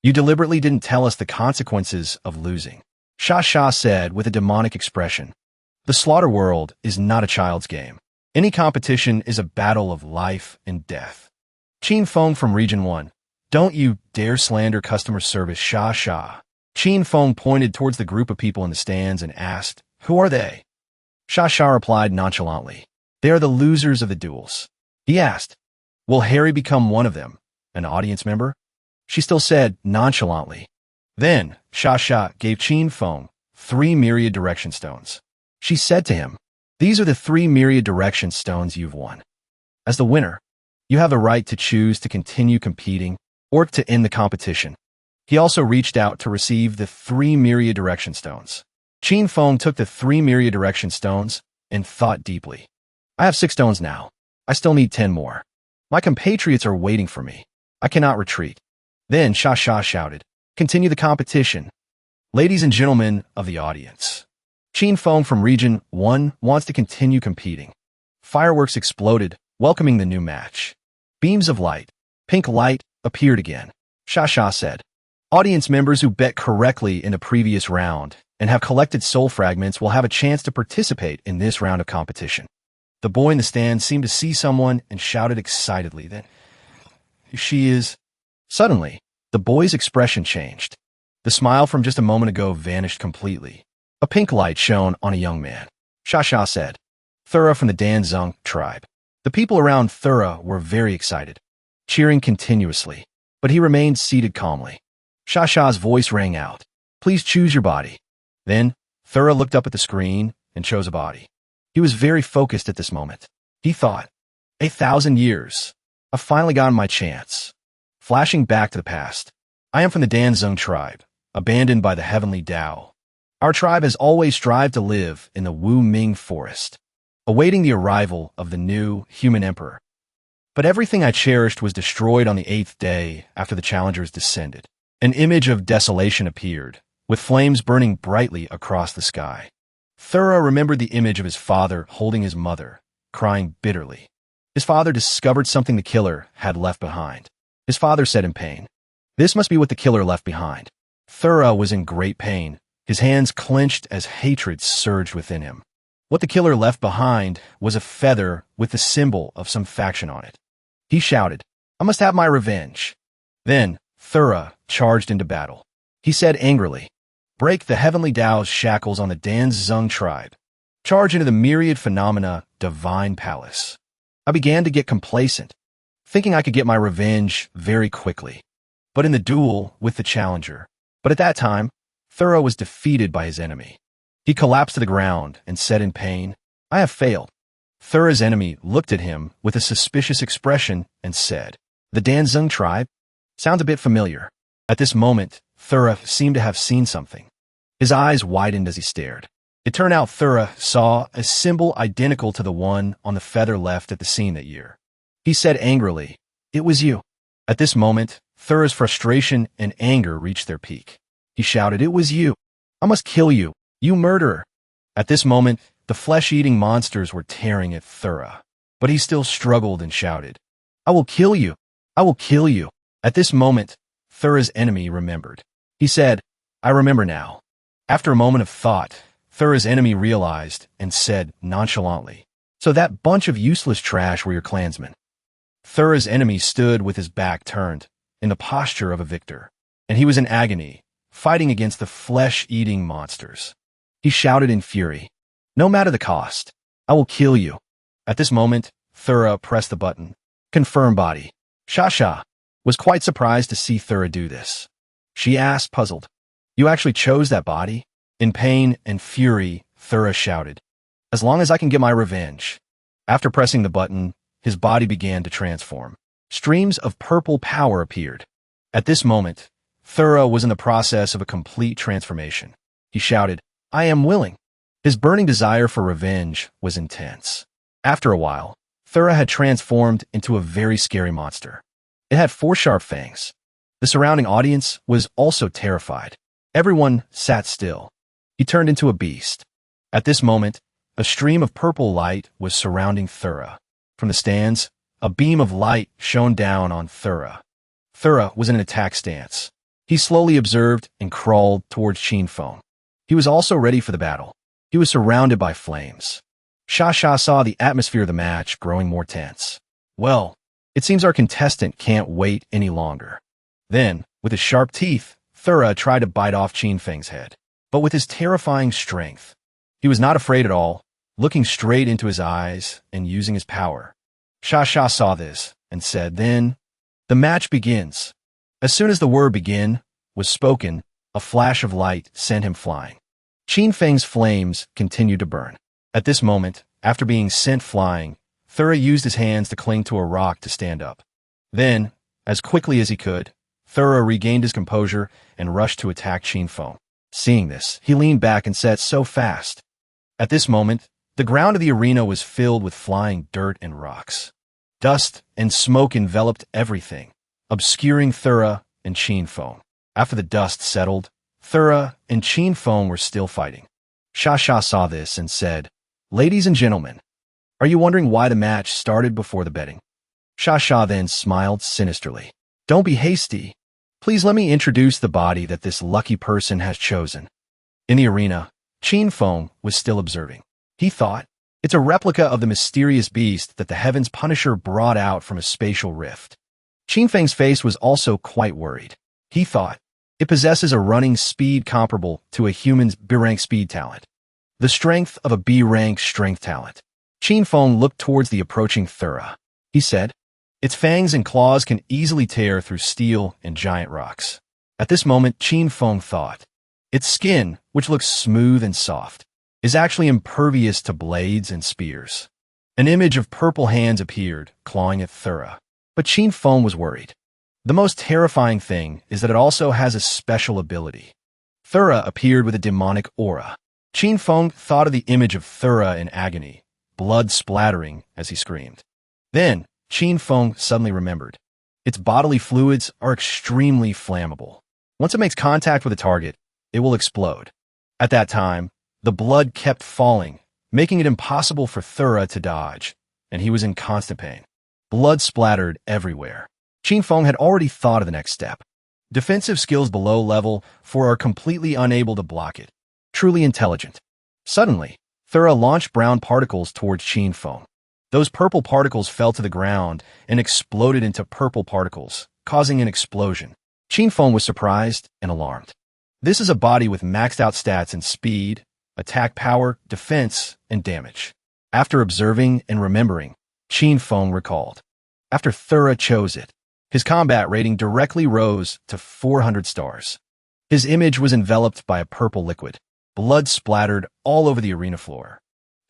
You deliberately didn't tell us the consequences of losing. Sha Sha said with a demonic expression, The slaughter world is not a child's game. Any competition is a battle of life and death. Qin Feng from Region 1, Don't you dare slander customer service, Sha Sha. Qin Feng pointed towards the group of people in the stands and asked, Who are they? Sha Sha replied nonchalantly, They are the losers of the duels. He asked, Will Harry become one of them, an audience member? She still said nonchalantly. Then, Sha Sha gave Qin Feng 3 myriad direction stones. She said to him, These are the 3 myriad direction stones you've won. As the winner, you have the right to choose to continue competing or to end the competition. He also reached out to receive the 3 myriad direction stones. Qin Feng took the 3 myriad direction stones and thought deeply. I have 6 stones now. I still need 10 more. My compatriots are waiting for me. I cannot retreat. Then Sha Sha shouted, Continue the competition. Ladies and gentlemen of the audience, Qin Feng from Region 1 wants to continue competing. Fireworks exploded, welcoming the new match. Beams of light, pink light, appeared again. Sha Sha said, Audience members who bet correctly in the previous round and have collected soul fragments will have a chance to participate in this round of competition. The boy in the stand seemed to see someone and shouted excitedly that she is. Suddenly, the boy's expression changed. The smile from just a moment ago vanished completely. A pink light shone on a young man. Sha Sha said, Thura from the Danzong tribe. The people around Thura were very excited, cheering continuously, but he remained seated calmly. Sha Sha's voice rang out, Please choose your body. Then, Thura looked up at the screen and chose a body. He was very focused at this moment. He thought, 1,000 years. I've finally gotten my chance. Flashing back to the past, I am from the Danzong tribe, abandoned by the heavenly Tao. Our tribe has always strived to live in the Wu Ming forest, awaiting the arrival of the new human emperor. But everything I cherished was destroyed on the 8th day after the challengers descended. An image of desolation appeared, with flames burning brightly across the sky. Thura remembered the image of his father holding his mother, crying bitterly. His father discovered something the killer had left behind. His father said in pain, This must be what the killer left behind. Thura was in great pain, his hands clenched as hatred surged within him. What the killer left behind was a feather with the symbol of some faction on it. He shouted, I must have my revenge. Then, Thura charged into battle. He said angrily, Break the heavenly Tao's shackles on the Danzong tribe. Charge into the myriad phenomena divine palace. I began to get complacent, thinking I could get my revenge very quickly. But in the duel with the challenger. But at that time, Thura was defeated by his enemy. He collapsed to the ground and said in pain, I have failed. Thura's enemy looked at him with a suspicious expression and said, The Danzong tribe? Sounds a bit familiar. At this moment, Thura seemed to have seen something. His eyes widened as he stared. It turned out Thura saw a symbol identical to the one on the feather left at the scene that year. He said angrily, It was you. At this moment, Thura's frustration and anger reached their peak. He shouted, It was you. I must kill you, you murderer. At this moment, the flesh-eating monsters were tearing at Thura. But he still struggled and shouted, I will kill you. I will kill you. At this moment, Thura's enemy remembered. He said, I remember now. After a moment of thought, Thura's enemy realized and said nonchalantly, So that bunch of useless trash were your clansmen. Thura's enemy stood with his back turned, in the posture of a victor, and he was in agony, fighting against the flesh-eating monsters. He shouted in fury, No matter the cost, I will kill you. At this moment, Thura pressed the button. Confirm body. Sha Sha was quite surprised to see Thura do this. She asked, puzzled. You actually chose that body? In pain and fury, Thura shouted. As long as I can get my revenge. After pressing the button, his body began to transform. Streams of purple power appeared. At this moment, Thura was in the process of a complete transformation. He shouted, I am willing. His burning desire for revenge was intense. After a while, Thura had transformed into a very scary monster. It had 4 sharp fangs. The surrounding audience was also terrified. Everyone sat still. He turned into a beast. At this moment, a stream of purple light was surrounding Thura. From the stands, a beam of light shone down on Thura. Thura was in an attack stance. He slowly observed and crawled towards Qinfeng. He was also ready for the battle. He was surrounded by flames. Xia saw the atmosphere of the match growing more tense. Well, it seems our contestant can't wait any longer. Then, with his sharp teeth, Thura tried to bite off Qinfeng's head. But with his terrifying strength, he was not afraid at all, looking straight into his eyes and using his power. Xia saw this and said, then, the match begins. As soon as the word begin was spoken, a flash of light sent him flying. Qinfeng's flames continued to burn. At this moment, after being sent flying, Thura used his hands to cling to a rock to stand up. Then, as quickly as he could, Thura regained his composure and rushed to attack Qinfeng. Seeing this, he leaned back and said, so fast. At this moment, the ground of the arena was filled with flying dirt and rocks. Dust and smoke enveloped everything, obscuring Thura and Qinfeng. After the dust settled, Thura and Qinfeng were still fighting. Xia saw this and said, ladies and gentlemen, are you wondering why the match started before the betting? Xia then smiled sinisterly. Don't be hasty. Please let me introduce the body that this lucky person has chosen. In the arena, Qinfeng was still observing. He thought, it's a replica of the mysterious beast that the Heaven's Punisher brought out from a spatial rift. Qinfeng's face was also quite worried. He thought, it possesses a running speed comparable to a human's B-rank speed talent. The strength of a B-rank strength talent. Qinfeng looked towards the approaching Thura. He said, its fangs and claws can easily tear through steel and giant rocks. At this moment, Qinfeng thought, its skin, which looks smooth and soft, is actually impervious to blades and spears. An image of purple hands appeared, clawing at Thura. But Qinfeng was worried. The most terrifying thing is that it also has a special ability. Thura appeared with a demonic aura. Qinfeng thought of the image of Thura in agony, blood splattering as he screamed. Then, Qinfeng suddenly remembered. Its bodily fluids are extremely flammable. Once it makes contact with a target, it will explode. At that time, the blood kept falling, making it impossible for Thura to dodge, and he was in constant pain. Blood splattered everywhere. Qinfeng had already thought of the next step. Defensive skills below level 4 are completely unable to block it. Truly intelligent. Suddenly, Thura launched brown particles towards Qinfeng. Those purple particles fell to the ground and exploded into purple particles, causing an explosion. Qinfeng was surprised and alarmed. This is a body with maxed out stats in speed, attack power, defense, and damage. After observing and remembering, Qinfeng recalled. After Thura chose it, his combat rating directly rose to 400 stars. His image was enveloped by a purple liquid. Blood splattered all over the arena floor.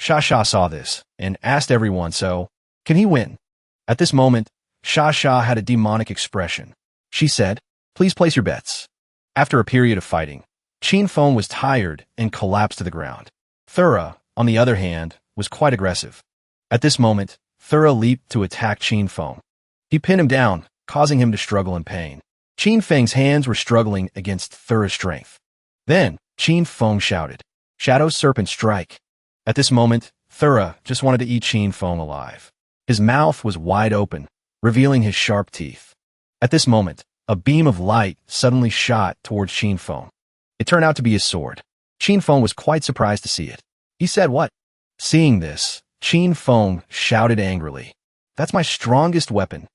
Xia saw this and asked everyone, so, can he win? At this moment, Xia had a demonic expression. She said, please place your bets. After a period of fighting, Qinfeng was tired and collapsed to the ground. Thura, on the other hand, was quite aggressive. At this moment, Thura leaped to attack Qinfeng. He pinned him down, causing him to struggle in pain. Qinfeng's hands were struggling against Thura's strength. Then, Qinfeng shouted, Shadow Serpent Strike. At this moment, Thura just wanted to eat Qinfeng alive. His mouth was wide open, revealing his sharp teeth. At this moment, a beam of light suddenly shot towards Qinfeng. It turned out to be his sword. Qinfeng was quite surprised to see it. He said, what? Seeing this, Qinfeng shouted angrily, that's my strongest weapon.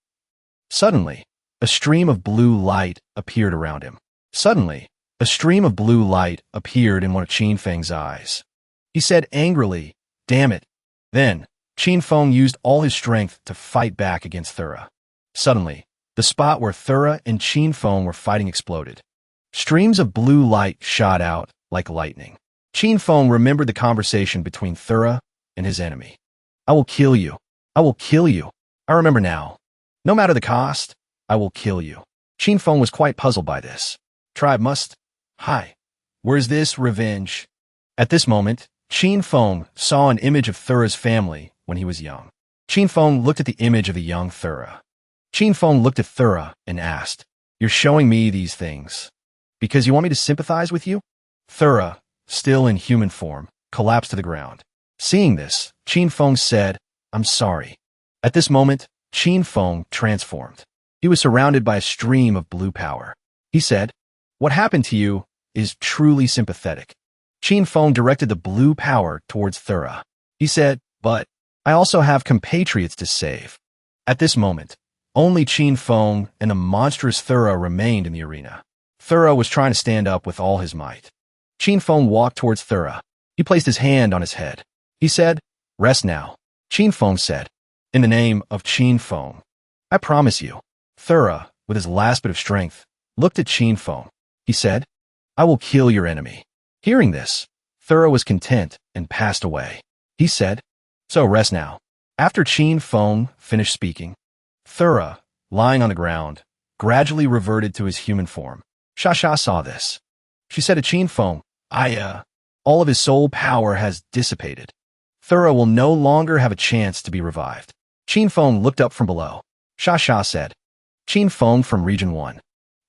Suddenly, a stream of blue light appeared around him. Suddenly, a stream of blue light appeared in one of Qinfeng's eyes. He said angrily, damn it. Then, Qinfeng used all his strength to fight back against Thura. Suddenly, the spot where Thura and Qinfeng were fighting exploded. Streams of blue light shot out like lightning. Qin Feng remembered the conversation between Thura and his enemy. I will kill you. I will kill you. I remember now. No matter the cost, I will kill you. Qin Feng was quite puzzled by this. Tribe must. Hi. Where's this revenge? At this moment, Qin Feng saw an image of Thura's family when he was young. Qin Feng looked at the image of the young Thura. Qin Feng looked at Thura and asked, You're showing me these things because you want me to sympathize with you? Thura, still in human form, collapsed to the ground. Seeing this, Qin Feng said, I'm sorry. At this moment, Qin Feng transformed. He was surrounded by a stream of blue power. He said, What happened to you is truly sympathetic. Qin Feng directed the blue power towards Thura. He said, But I also have compatriots to save. At this moment, only Qin Feng and the monstrous Thura remained in the arena. Thura was trying to stand up with all his might. Qin Feng walked towards Thura. He placed his hand on his head. He said, Rest now. Qin Feng said, In the name of Qin Feng, I promise you. Thura, with his last bit of strength, looked at Qin Feng. He said, I will kill your enemy. Hearing this, Thura was content and passed away. He said, So rest now. After Qin Feng finished speaking, Thura, lying on the ground, gradually reverted to his human form. Shasha saw this. She said to Qin Feng, all of his soul power has dissipated. Thura will no longer have a chance to be revived. Qin Feng looked up from below. Shasha said, Qin Feng from Region 1.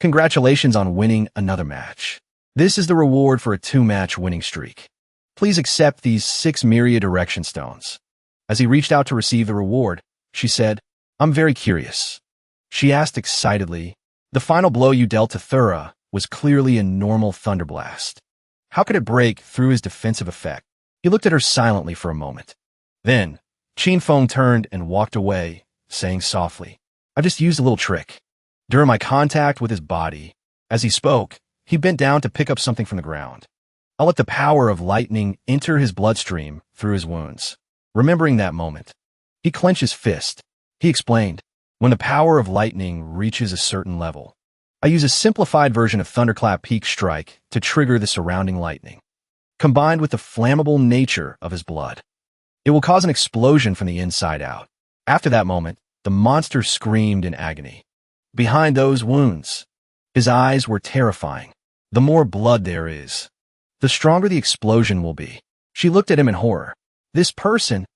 Congratulations on winning another match. This is the reward for a 2-match winning streak. Please accept these 6 myriad erection stones. As he reached out to receive the reward, she said, I'm very curious. She asked excitedly, The final blow you dealt to Thura was clearly a normal thunderblast. How could it break through his defensive effect? He looked at her silently for a moment. Then, Qin Feng turned and walked away, saying softly, I just used a little trick. During my contact with his body, as he spoke, he bent down to pick up something from the ground. I'll let the power of lightning enter his bloodstream through his wounds. Remembering that moment, he clenched his fist. He explained, When the power of lightning reaches a certain level, I use a simplified version of Thunderclap Peak Strike to trigger the surrounding lightning. Combined with the flammable nature of his blood, it will cause an explosion from the inside out. After that moment, the monster screamed in agony. Behind those wounds, his eyes were terrifying. The more blood there is, the stronger the explosion will be. She looked at him in horror. This person,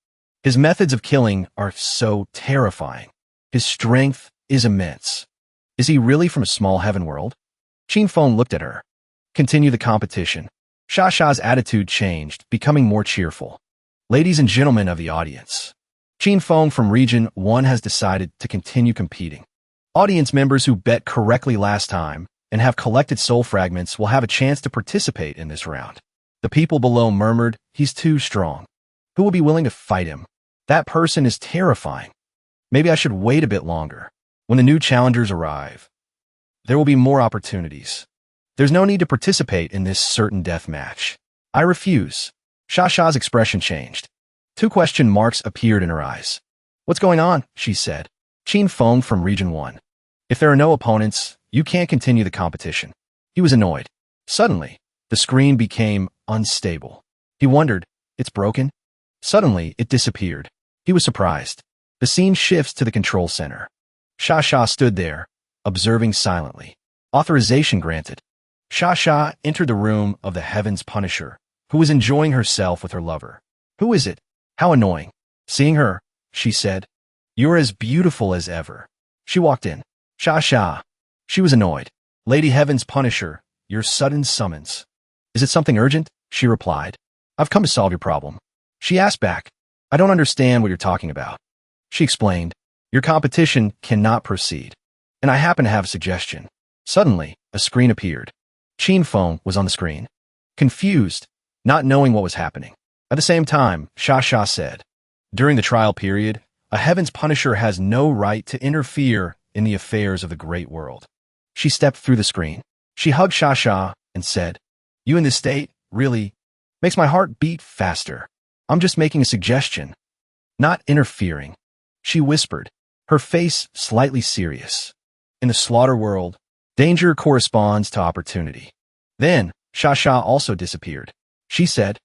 his methods of killing are so terrifying. His strength is immense. Is he really from a small heaven world? Qin Feng looked at her. Continue the competition. Shasha's attitude changed, becoming more cheerful. Ladies and gentlemen of the audience, Qin Feng from Region 1 has decided to continue competing. Audience members who bet correctly last time and have collected soul fragments will have a chance to participate in this round. The people below murmured, He's too strong. Who will be willing to fight him? That person is terrifying. Maybe I should wait a bit longer. When the new challengers arrive, there will be more opportunities. There's no need to participate in this certain death match. I refuse. Shasha's expression changed. 2 question marks appeared in her eyes. What's going on? She said. Qin Feng from Region 1. If there are no opponents, you can't continue the competition. He was annoyed. Suddenly, the screen became unstable. He wondered, It's broken? Suddenly, it disappeared. He was surprised. The scene shifts to the control center. Shasha stood there, observing silently. Authorization granted. Shasha entered the room of the Heaven's Punisher, who was enjoying herself with her lover. Who is it? How annoying. Seeing her, she said, You're as beautiful as ever. She walked in. Shasha. She was annoyed. Lady Heaven's Punisher, your sudden summons. Is it something urgent? She replied. I've come to solve your problem. She asked back. I don't understand what you're talking about. She explained. Your competition cannot proceed. And I happen to have a suggestion. Suddenly, a screen appeared. Qin Feng was on the screen. Confused, not knowing what was happening. At the same time, Shasha said, During the trial period, a Heaven's Punisher has no right to interfere in the affairs of the great world. She stepped through the screen. She hugged Shasha and said, You in this state, really, makes my heart beat faster. I'm just making a suggestion, not interfering. She whispered, her face slightly serious. In the slaughter world, Danger corresponds to opportunity. Then, Shasha also disappeared. She said,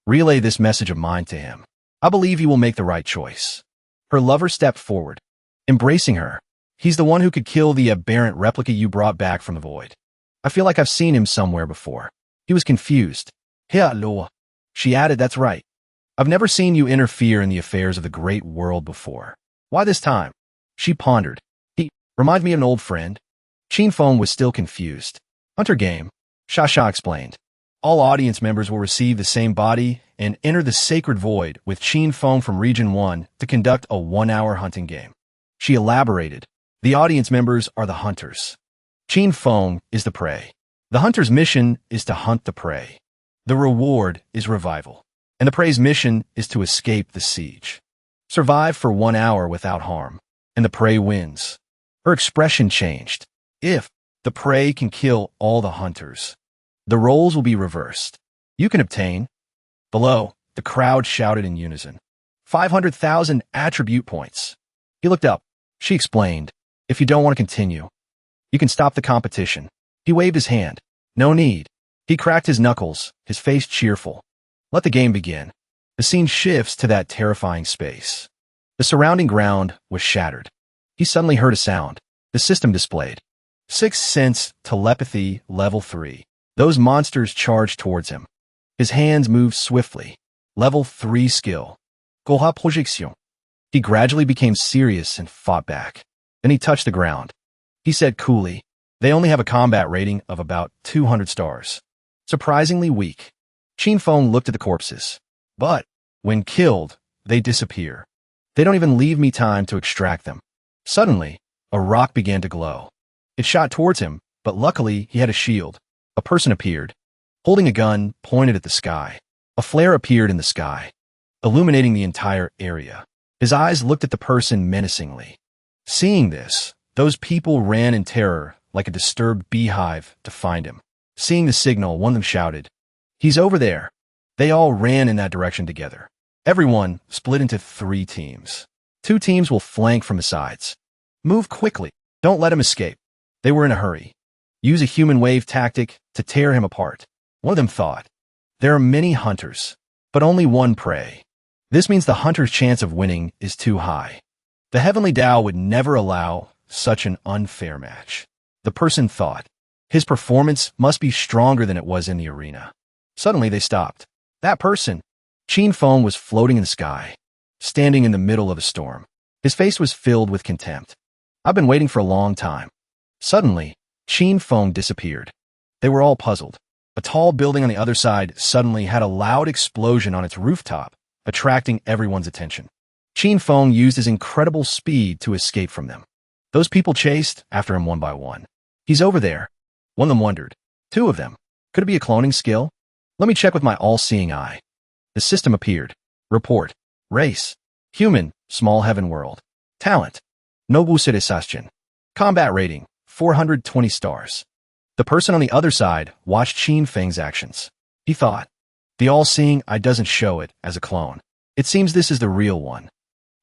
"Relay this message of mine to him. I believe he will make the right choice." Her lover stepped forward, embracing her. "He's the one who could kill the aberrant replica you brought back from the void. I feel like I've seen him somewhere before." He was confused. "Yahello." She added, "That's right. I've never seen you interfere in the affairs of the great world before. Why this time?" She pondered. "He reminds me of an old friend." Chinfeng was still confused. "Hunter game," Shasha explained. "All audience members will receive the same body and enter the sacred void with Chinfeng from Region 1 to conduct a 1-hour hunting game." She elaborated. "The audience members are the hunters. Chinfeng is the prey. The hunter's mission is to hunt the prey. The reward is revival. And the prey's mission is to escape the siege. Survive for 1 hour without harm, and the prey wins." Her expression changed. "If the prey can kill all the hunters, the roles will be reversed. You can obtain..." Below, the crowd shouted in unison, 500,000 attribute points. He looked up. She explained, "If you don't want to continue, you can stop the competition." He waved his hand. "No need." He cracked his knuckles, his face cheerful. "Let the game begin." The scene shifts to that terrifying space. The surrounding ground was shattered. He suddenly heard a sound. The system displayed. Sixth Sense Telepathy Level 3. Those monsters charged towards him. His hands moved swiftly. Level 3 skill. Goha Projection. He gradually became serious and fought back. Then he touched the ground. He said coolly, "They only have a combat rating of about 200 stars. Surprisingly weak." Chinfeng looked at the corpses. "But when killed, they disappear. They don't even leave me time to extract them." Suddenly, a rock began to glow. It shot towards him, but luckily he had a shield. A person appeared, holding a gun pointed at the sky. A flare appeared in the sky, illuminating the entire area. His eyes looked at the person menacingly. Seeing this, those people ran in terror like a disturbed beehive to find him. Seeing the signal, one of them shouted, "He's over there." They all ran in that direction together. Everyone split into 3 teams. 2 teams will flank from the sides. Move quickly. Don't let him escape. They were in a hurry. Use a human wave tactic to tear him apart. One of them thought, "There are many hunters, but only one prey. This means the hunter's chance of winning is too high. The Heavenly Tao would never allow such an unfair match." The person thought, "His performance must be stronger than it was in the arena." Suddenly they stopped. That person, Chinfeng, was floating in the sky, standing in the middle of a storm. His face was filled with contempt. "I've been waiting for a long time." Suddenly, Chinfeng disappeared. They were all puzzled. A tall building on the other side suddenly had a loud explosion on its rooftop, attracting everyone's attention. Chinfeng used his incredible speed to escape from them. Those people chased after him one by one. "He's over there." One of them wondered. 2 of them. Could it be a cloning skill? Let me check with my all-seeing eye. The system appeared. Report. Race. Human, small heaven world. Talent. Nobu Sashin. Combat rating. 420 stars. The person on the other side watched Chinfeng's actions. He thought, "The all-seeing eye doesn't show it as a clone. It seems this is the real one."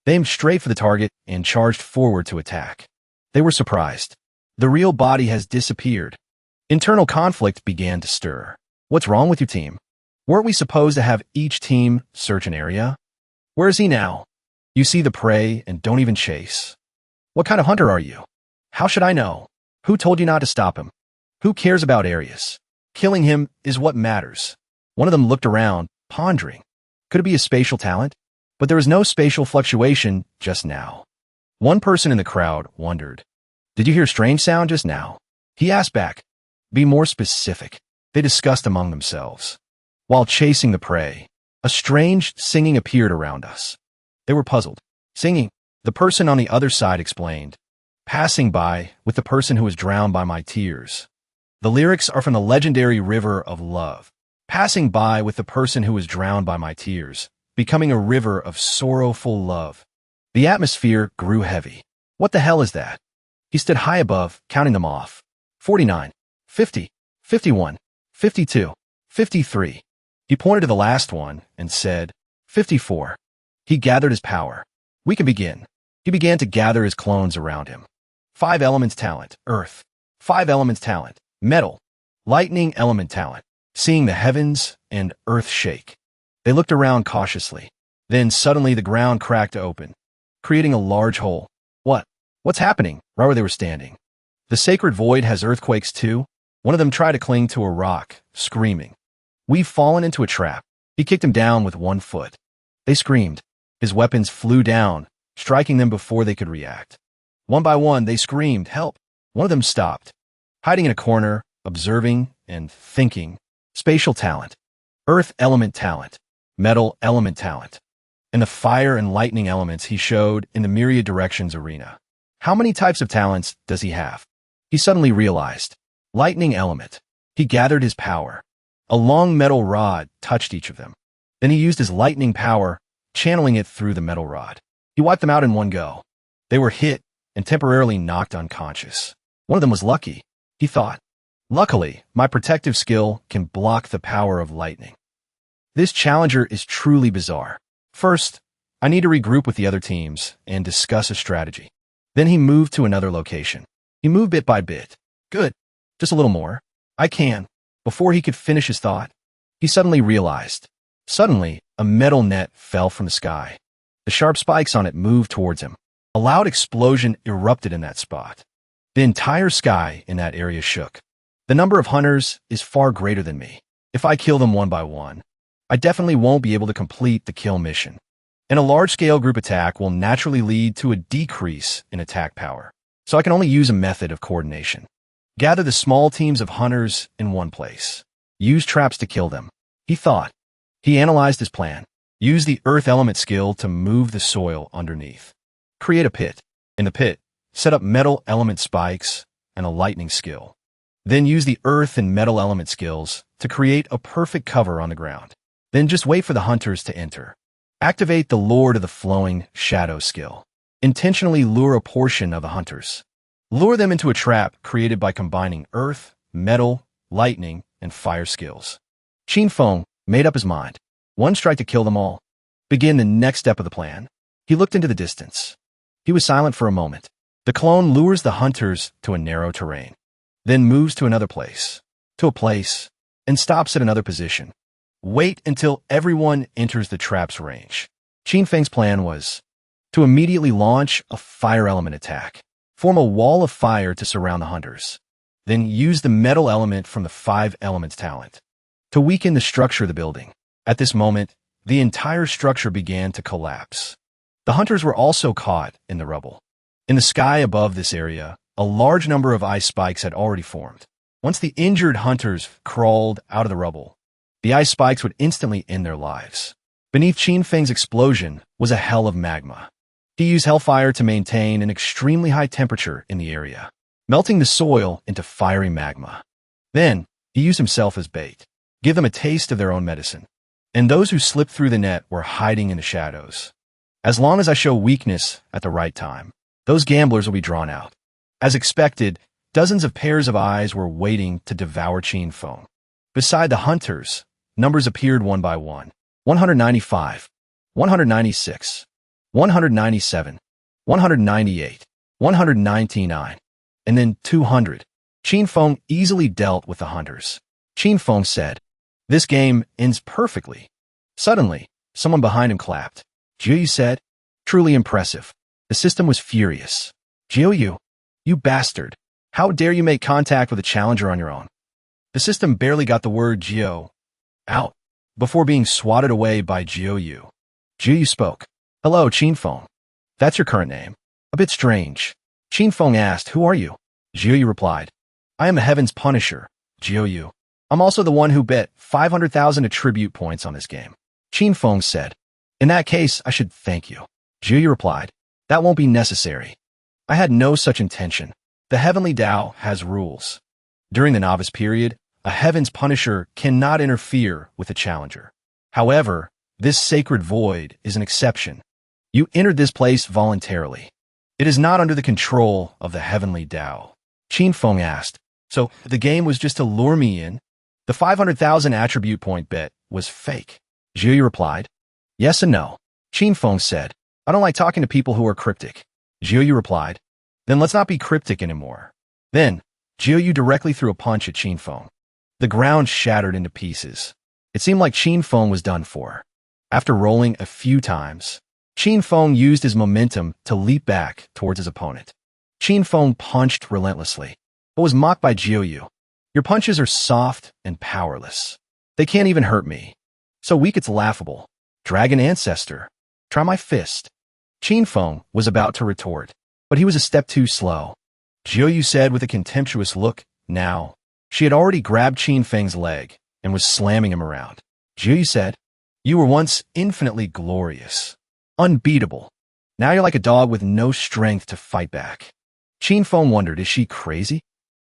They aimed straight for the target and charged forward to attack. They were surprised. The real body has disappeared. Internal conflict began to stir. "What's wrong with your team? Weren't we supposed to have each team search an area? Where is he now? You see the prey and don't even chase. What kind of hunter are you? How should I know? Who told you not to stop him? Who cares about areas? Killing him is what matters." One of them looked around, pondering. Could it be a spatial talent? But there was no spatial fluctuation just now. One person in the crowd wondered, "Did you hear a strange sound just now?" He asked back, "Be more specific." They discussed among themselves. While chasing the prey, a strange singing appeared around us. They were puzzled. "Singing," the person on the other side explained. "Passing by with the person who was drowned by my tears." The lyrics are from the legendary River of Love. Passing by with the person who was drowned by my tears, becoming a river of sorrowful love. The atmosphere grew heavy. What the hell is that? He stood high above, counting them off. 49, 50, 51, 52, 53. He pointed to the last one and said, 54. He gathered his power. "We can begin." He began to gather his clones around him. 5 elements talent, earth. 5 elements talent, metal, lightning element talent, seeing the heavens and earth shake. They looked around cautiously. Then suddenly the ground cracked open, creating a large hole. What's happening? Right where they were standing. The sacred void has earthquakes too? One of them tried to cling to a rock, screaming. We've fallen into a trap. He kicked him down with one foot. They screamed. His weapons flew down, striking them before they could react. One by one, they screamed, help. One of them stopped, hiding in a corner, observing and thinking. Spatial talent, earth element talent, metal element talent, and the fire and lightning elements he showed in the myriad directions arena. How many types of talents does he have? He suddenly realized. Lightning element. He gathered his power. A long metal rod touched each of them. Then he used his lightning power, channeling it through the metal rod. He wiped them out in one go. They were hit and temporarily knocked unconscious. One of them was lucky, he thought. Luckily, my protective skill can block the power of lightning. This challenger is truly bizarre. First, I need to regroup with the other teams and discuss a strategy. Then he moved to another location. He moved bit by bit. Good. Just a little more. I can. Before he could finish his thought, he suddenly realized. Suddenly, a metal net fell from the sky. The sharp spikes on it moved towards him. A loud explosion erupted in that spot. The entire sky in that area shook. The number of hunters is far greater than me. If I kill them one by one, I definitely won't be able to complete the kill mission. And a large-scale group attack will naturally lead to a decrease in attack power. So I can only use a method of coordination. Gather the small teams of hunters in one place. Use traps to kill them. He thought. He analyzed his plan. Use the earth element skill to move the soil underneath. Create a pit. In the pit, set up metal element spikes and a lightning skill. Then use the earth and metal element skills to create a perfect cover on the ground. Then just wait for the hunters to enter. Activate the Lord of the Flowing Shadow skill. Intentionally lure a portion of the hunters. Lure them into a trap created by combining earth, metal, lightning, and fire skills. Qin Feng made up his mind. One strike to kill them all. Begin the next step of the plan. He looked into the distance. He was silent for a moment. The clone lures the hunters to a narrow terrain, then moves to another place, and stops at another position. Wait until everyone enters the trap's range. Qin Feng's plan was to immediately launch a fire element attack. Form a wall of fire to surround the hunters. Then use the metal element from the 5 elements talent to weaken the structure of the building. At this moment, the entire structure began to collapse. The hunters were also caught in the rubble. In the sky above this area, a large number of ice spikes had already formed. Once the injured hunters crawled out of the rubble, the ice spikes would instantly end their lives. Beneath Qin Feng's explosion was a hell of magma. He used hellfire to maintain an extremely high temperature in the area, melting the soil into fiery magma. Then, he used himself as bait. Give them a taste of their own medicine. And those who slipped through the net were hiding in the shadows. As long as I show weakness at the right time, those gamblers will be drawn out. As expected, dozens of pairs of eyes were waiting to devour Qin Feng. Beside the hunters, numbers appeared one by one. 195, 196, 197, 198, 199, and then 200. Qin Feng easily dealt with the hunters. Qin Feng said, "This game ends perfectly." Suddenly, someone behind him clapped. Jiu said, "Truly impressive." The system was furious. "Jiu, you bastard. How dare you make contact with a challenger on your own?" The system barely got the word Jiu out before being swatted away by Jiu. Jiu spoke. "Hello, Qin Feng. That's your current name. A bit strange." Qin Feng asked, "Who are you?" Jiu replied, "I am a Heaven's Punisher, Jiu. I'm also the one who bet 500,000 attribute points on this game." Qin Feng said, "In that case, I should thank you." Jiu replied, "That won't be necessary. I had no such intention. The Heavenly Tao has rules. During the novice period, a Heaven's Punisher cannot interfere with a challenger. However, this sacred void is an exception. You entered this place voluntarily. It is not under the control of the Heavenly Tao." Qin Feng asked, "So the game was just to lure me in? The 500,000 attribute point bet was fake?" Jiu replied, "Yes and no." Qin Feng said, "I don't like talking to people who are cryptic." Jiu replied, "Then let's not be cryptic anymore." Then, Jiuyu directly threw a punch at Qinfeng. The ground shattered into pieces. It seemed like Qinfeng was done for. After rolling a few times, Qinfeng used his momentum to leap back towards his opponent. Qinfeng punched relentlessly, but was mocked by Jiuyu. Your punches are soft and powerless. They can't even hurt me. So weak it's laughable. Dragon Ancestor, try my fist. Qinfeng was about to retort, but he was a step too slow. Jiuyu said with a contemptuous look, now. She had already grabbed Qinfeng's leg and was slamming him around. Jiuyu said, you were once infinitely glorious, unbeatable. Now you're like a dog with no strength to fight back. Qinfeng wondered, is she crazy?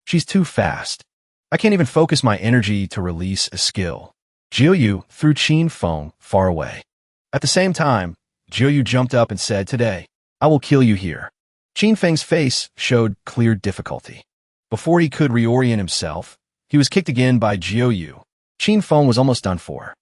She's too fast. I can't even focus my energy to release a skill. Jiuyu threw Qinfeng far away. At the same time, Jiuyu jumped up and said, today, I will kill you here. Qinfeng's face showed clear difficulty. Before he could reorient himself, he was kicked again by Jiuyu. Qinfeng was almost done for.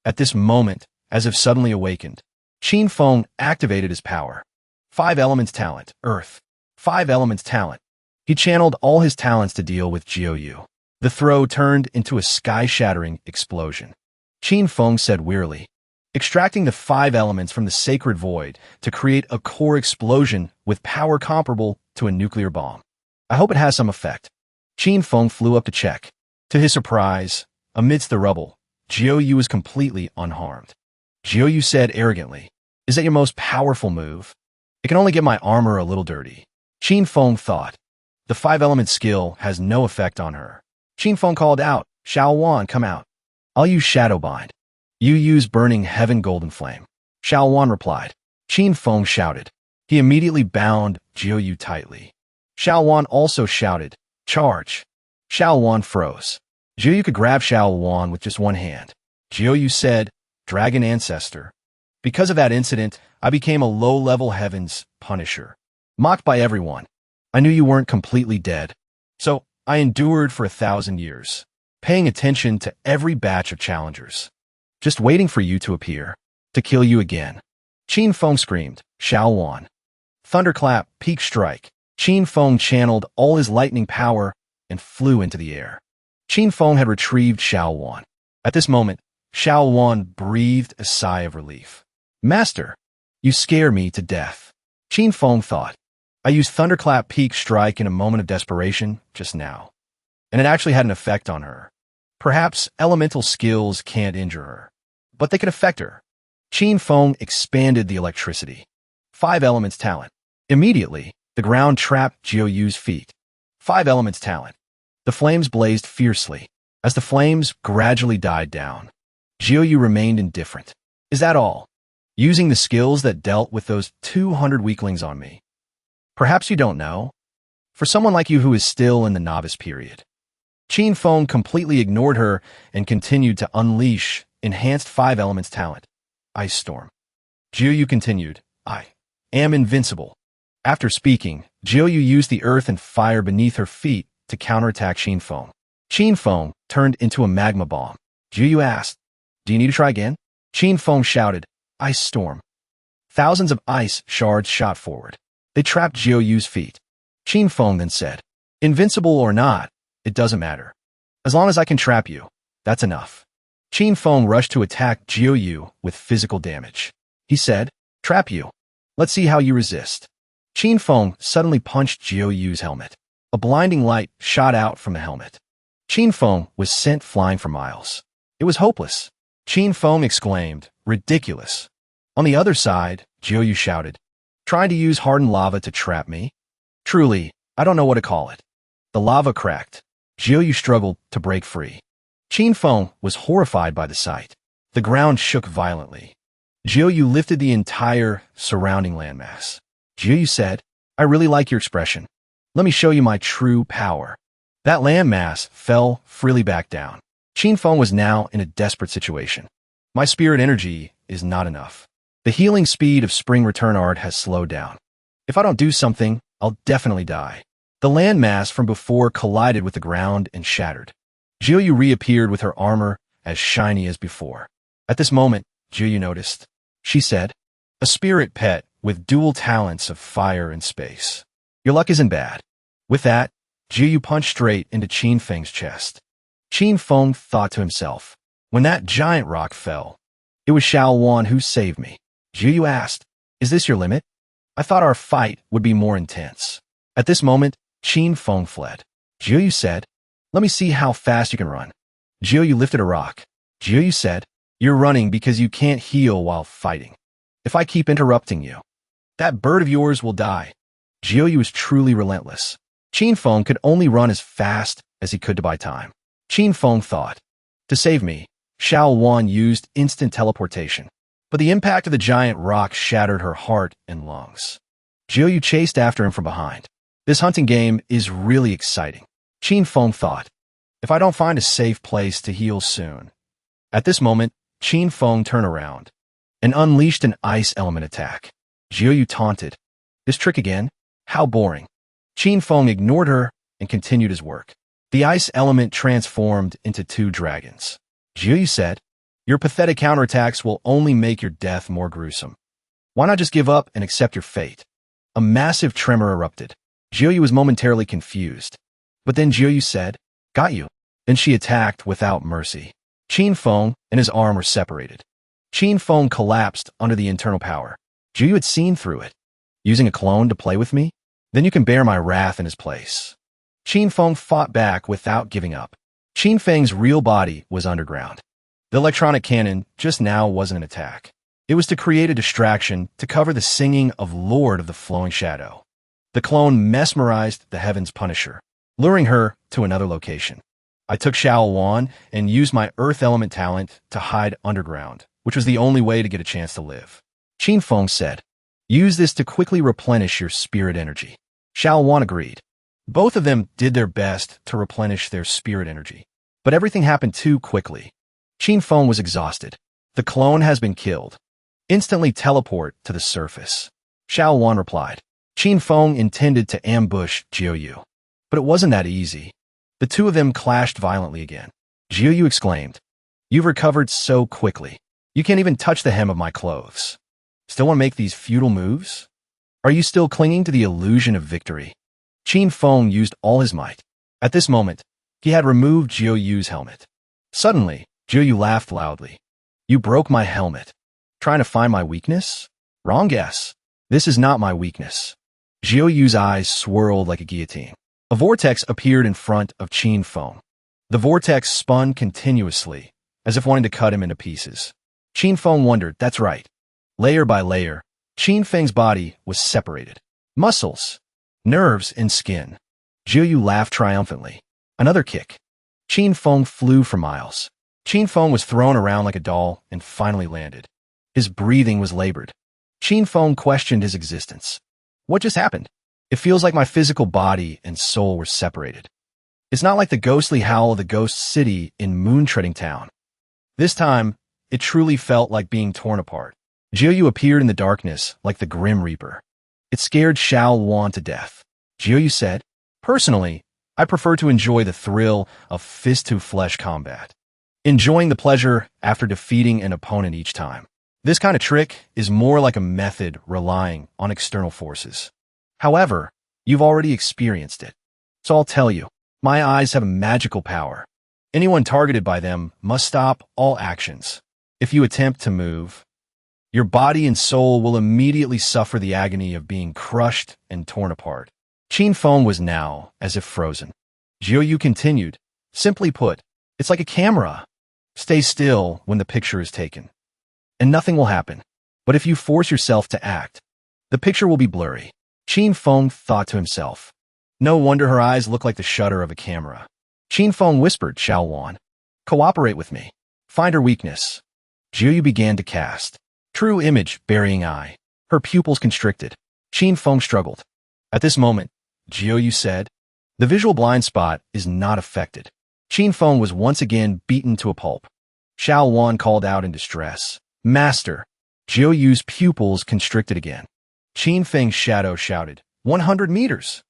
At this moment, as if suddenly awakened, Qinfeng activated his power. 5 elements talent, Earth. 5 elements talent. He channeled all his talents to deal with Jiuyu. The throw turned into a sky-shattering explosion. Qinfeng said wearily, extracting the 5 elements from the sacred void to create a core explosion with power comparable to a nuclear bomb. I hope it has some effect. Qinfeng flew up to check. To his surprise, amidst the rubble, Jiuyu was completely unharmed. Jiuyu said arrogantly, is that your most powerful move? It can only get my armor a little dirty. Qinfeng thought. The 5-element skill has no effect on her. Qinfeng called out, Shao Wan, come out. I'll use Shadowbind. You use Burning Heaven Golden Flame. Shao Wan replied. Qinfeng shouted. He immediately bound Jiuyu tightly. Shao Wan also shouted, charge. Shao Wan froze. Jiuyu could grab Shao Wan with just one hand. Jiuyu said, Dragon Ancestor. Because of that incident, I became a low-level Heaven's Punisher. Mocked by everyone. I knew you weren't completely dead. So, I endured for 1,000 years, paying attention to every batch of challengers. Just waiting for you to appear, to kill you again. Qinfeng screamed, Shao Wan. Thunderclap, peak strike. Qinfeng channeled all his lightning power and flew into the air. Qinfeng had retrieved Shao Wan. At this moment, Shao Wan breathed a sigh of relief. Master, you scare me to death. Qinfeng thought. I used Thunderclap Peak Strike in a moment of desperation just now, and it actually had an effect on her. Perhaps elemental skills can't injure her, but they can affect her. Qinfeng expanded the electricity. 5 elements talent. Immediately, the ground trapped Jiuyu's feet. 5 elements talent. The flames blazed fiercely. As the flames gradually died down, Jiuyu remained indifferent. Is that all? Using the skills that dealt with those 200 weaklings on me. Perhaps you don't know. For someone like you who is still in the novice period. Qinfeng completely ignored her and continued to unleash enhanced 5 elements talent. Ice Storm. Jiuyu continued, I am invincible. After speaking, Jiuyu used the earth and fire beneath her feet to counterattack Qinfeng. Qinfeng turned into a magma bomb. Jiuyu asked, do you need to try again? Qinfeng shouted, Ice Storm. Thousands of ice shards shot forward. They trapped Jiuyu's feet. Qinfeng then said, invincible or not, it doesn't matter. As long as I can trap you, that's enough. Qinfeng rushed to attack Jiuyu with physical damage. He said, trap you. Let's see how you resist. Qinfeng suddenly punched Jiuyu's helmet. A blinding light shot out from the helmet. Qinfeng was sent flying for miles. It was hopeless. Qinfeng exclaimed, ridiculous. On the other side, Jiuyu shouted, trying to use hardened lava to trap me? Truly, I don't know what to call it. The lava cracked. Jiuyu struggled to break free. Qinfeng was horrified by the sight. The ground shook violently. Jiuyu lifted the entire surrounding landmass. Jiuyu said, I really like your expression. Let me show you my true power. That landmass fell freely back down. Qinfeng was now in a desperate situation. My spirit energy is not enough. The healing speed of Spring Return Art has slowed down. If I don't do something, I'll definitely die. The landmass from before collided with the ground and shattered. Jiuyu reappeared with her armor as shiny as before. At this moment, Jiuyu noticed. She said, a spirit pet with dual talents of fire and space. Your luck isn't bad. With that, Jiuyu punched straight into Qin Feng's chest. Qin Feng thought to himself, when that giant rock fell, it was Xiao Wan who saved me. Jiuyu asked, is this your limit? I thought our fight would be more intense. At this moment, Qin Feng fled. Jiuyu said, let me see how fast you can run. Jiuyu lifted a rock. Jiuyu said, you're running because you can't heal while fighting. If I keep interrupting you, that bird of yours will die. Jiuyu was truly relentless. Qin Feng could only run as fast as he could to buy time. Qin Feng thought, to save me, Xiao Wan used instant teleportation. But the impact of the giant rock shattered her heart and lungs. Jiuyu chased after him from behind. This hunting game is really exciting. Qin Feng thought, if I don't find a safe place to heal soon. At this moment, Qin Feng turned around and unleashed an ice element attack. Jiuyu taunted, this trick again? How boring. Qin Feng ignored her and continued his work. The ice element transformed into 2 dragons. Jiuyu said, your pathetic counterattacks will only make your death more gruesome. Why not just give up and accept your fate? A massive tremor erupted. Jiuyu was momentarily confused. But then Jiuyu said, got you. Then she attacked without mercy. Qin Feng and his arm were separated. Qin Feng collapsed under the internal power. Jiuyu had seen through it. Using a clone to play with me? Then you can bear my wrath in his place. Qin Feng fought back without giving up. Qin Feng's real body was underground. The electronic cannon just now wasn't an attack. It was to create a distraction to cover the singing of Lord of the Flowing Shadow. The clone mesmerized the Heaven's Punisher, luring her to another location. I took Xiao Wan and used my earth element talent to hide underground, which was the only way to get a chance to live. Qin Feng said, use this to quickly replenish your spirit energy. Xiao Wan agreed. Both of them did their best to replenish their spirit energy. But everything happened too quickly. Qin Feng was exhausted. The clone has been killed. Instantly teleport to the surface. Xiao Wan replied. Qin Feng intended to ambush Jiuyu. But it wasn't that easy. The two of them clashed violently again. Jiuyu exclaimed, you've recovered so quickly. You can't even touch the hem of my clothes. Still want to make these futile moves? Are you still clinging to the illusion of victory? Qin Feng used all his might. At this moment, he had removed Jiuyu's helmet. Suddenly, Jiuyu laughed loudly. You broke my helmet. Trying to find my weakness? Wrong guess. This is not my weakness. Jiuyu's eyes swirled like a guillotine. A vortex appeared in front of Qin Feng. The vortex spun continuously, as if wanting to cut him into pieces. Qin Feng wondered, that's right. Layer by layer, Qin Feng's body was separated. Muscles, nerves, and skin. Jiuyu laughed triumphantly. Another kick. Qin Feng flew for miles. Qin Feng was thrown around like a doll and finally landed. His breathing was labored. Qin Feng questioned his existence. What just happened? It feels like my physical body and soul were separated. It's not like the ghostly howl of the ghost city in Moon-Treading Town. This time, it truly felt like being torn apart. Jiuyu appeared in the darkness like the Grim Reaper. It scared Xiao Wan to death. Jiuyu said, personally, I prefer to enjoy the thrill of fist-to-flesh combat. Enjoying the pleasure after defeating an opponent each time. This kind of trick is more like a method relying on external forces. However, you've already experienced it. So I'll tell you, my eyes have a magical power. Anyone targeted by them must stop all actions. If you attempt to move, your body and soul will immediately suffer the agony of being crushed and torn apart. Qin Feng was now as if frozen. Jiuyu continued, simply put, it's like a camera. Stay still when the picture is taken, and nothing will happen. But if you force yourself to act, the picture will be blurry. Qin Feng thought to himself. No wonder her eyes look like the shutter of a camera. Qin Feng whispered, Xiao Wan, cooperate with me. Find her weakness. Jiuyu began to cast. True image, burying eye. Her pupils constricted. Qin Feng struggled. At this moment, Jiuyu said, the visual blind spot is not affected. Qin Feng was once again beaten to a pulp. Xiao Wan called out in distress. Master! Jiuyu's pupils constricted again. Qin Feng's shadow shouted, 100 meters!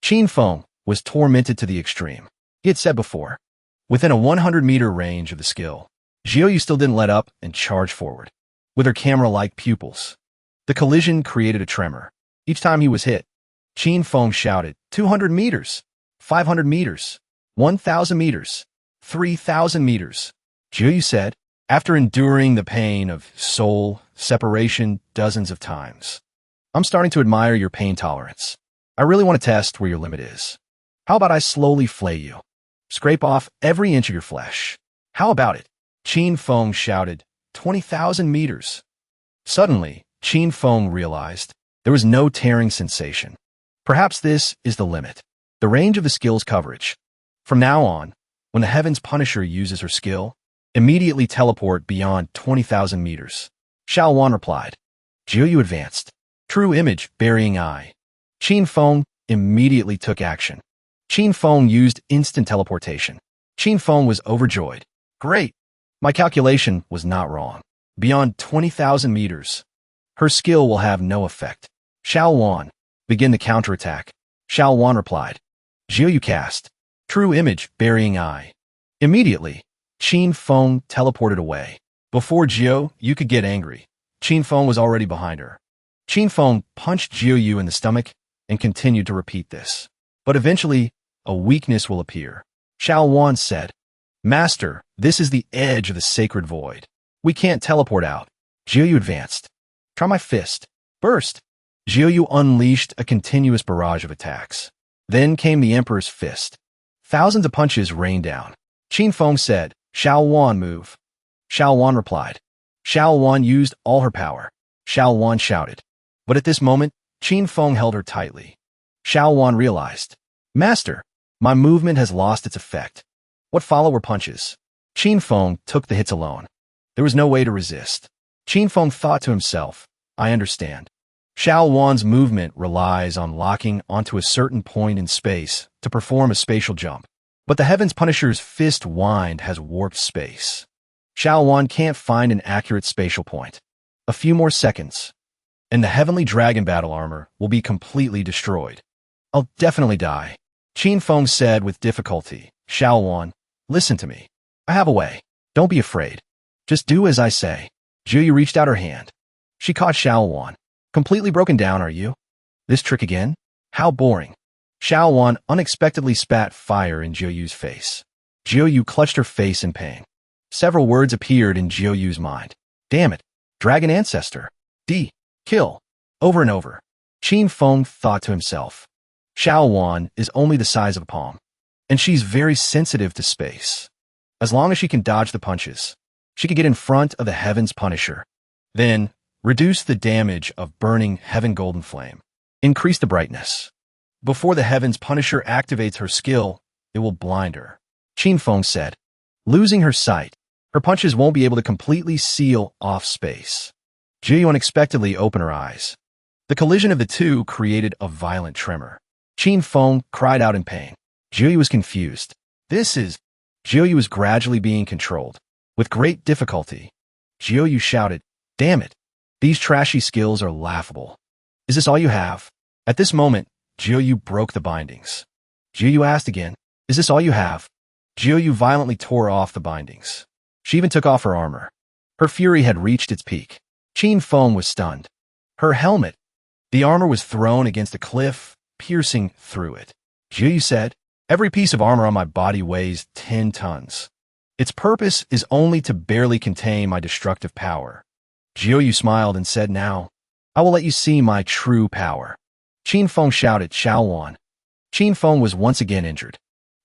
Qin Feng was tormented to the extreme. He had said before, within a 100-meter range of the skill, Jiuyu still didn't let up and charged forward. With her camera-like pupils. The collision created a tremor. Each time he was hit, Qin Feng shouted, 200 meters! 500 meters, 1,000 meters, 3,000 meters. Jiu said, after enduring the pain of soul separation dozens of times. I'm starting to admire your pain tolerance. I really want to test where your limit is. How about I slowly flay you? Scrape off every inch of your flesh. How about it? Qin Feng shouted, 20,000 meters. Suddenly, Qin Feng realized there was no tearing sensation. Perhaps this is the limit. The range of the skill's coverage. From now on, when the Heaven's Punisher uses her skill, immediately teleport beyond 20,000 meters. Xiao Wan replied. Jiu advanced. True image, burying eye. Qin Feng immediately took action. Qin Feng used instant teleportation. Qin Feng was overjoyed. Great! My calculation was not wrong. Beyond 20,000 meters, her skill will have no effect. Xiao Wan, begin the counterattack. Xiao Wan replied. Jiu cast. True image, burying eye. Immediately, Qin Feng teleported away. Before Jiu could get angry, Qin Feng was already behind her. Qin Feng punched Jiu in the stomach and continued to repeat this. But eventually, a weakness will appear. Xiao Wan said, Master, this is the edge of the sacred void. We can't teleport out. Jiu advanced. Try my fist. Burst. Jiu unleashed a continuous barrage of attacks. Then came the Emperor's fist. Thousands of punches rained down. Qin Feng said, Xiao Wan move. Xiao Wan replied. Xiao Wan used all her power. Xiao Wan shouted. But at this moment, Qin Feng held her tightly. Xiao Wan realized. Master, my movement has lost its effect. What followed were punches. Qin Feng took the hits alone. There was no way to resist. Qin Feng thought to himself, I understand. Xiao Wan's movement relies on locking onto a certain point in space to perform a spatial jump. But the Heaven's Punisher's fist wind has warped space. Xiao Wan can't find an accurate spatial point. A few more seconds, and the Heavenly Dragon battle armor will be completely destroyed. I'll definitely die. Qin Feng said with difficulty. Xiao Wan, listen to me. I have a way. Don't be afraid. Just do as I say. Jiu reached out her hand. She caught Xiao Wan. Completely broken down, are you? This trick again? How boring. Xiao Wan unexpectedly spat fire in Jiu's face. Jiu clutched her face in pain. Several words appeared in Jiu's mind. Damn it. Dragon ancestor. D. Kill. Over and over. Qin Feng thought to himself. Xiao Wan is only the size of a palm, and she's very sensitive to space. As long as she can dodge the punches, she could get in front of the Heaven's Punisher. Then, reduce the damage of burning Heaven Golden Flame. Increase the brightness. Before the Heaven's Punisher activates her skill, it will blind her. Qin Feng said. Losing her sight, her punches won't be able to completely seal off space. Jiu unexpectedly opened her eyes. The collision of the two created a violent tremor. Qin Feng cried out in pain. Jiu was confused. Jiu was gradually being controlled. With great difficulty, Jiu shouted, Damn it! These trashy skills are laughable. Is this all you have? At this moment, Jiu broke the bindings. Jiu asked again, Is this all you have? Jiu violently tore off the bindings. She even took off her armor. Her fury had reached its peak. Qin Feng was stunned. Her helmet. The armor was thrown against a cliff, piercing through it. Jiu said, Every piece of armor on my body weighs 10 tons. Its purpose is only to barely contain my destructive power. Jiu smiled and said, Now, I will let you see my true power. Qin Feng shouted, Xiao Wan. Qin Feng was once again injured.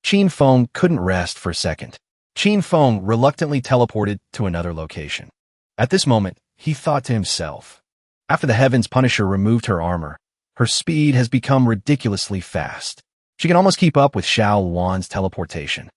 Qin Feng couldn't rest for a second. Qin Feng reluctantly teleported to another location. At this moment, he thought to himself, After the Heaven's Punisher removed her armor, her speed has become ridiculously fast. She can almost keep up with Xiao Wan's teleportation.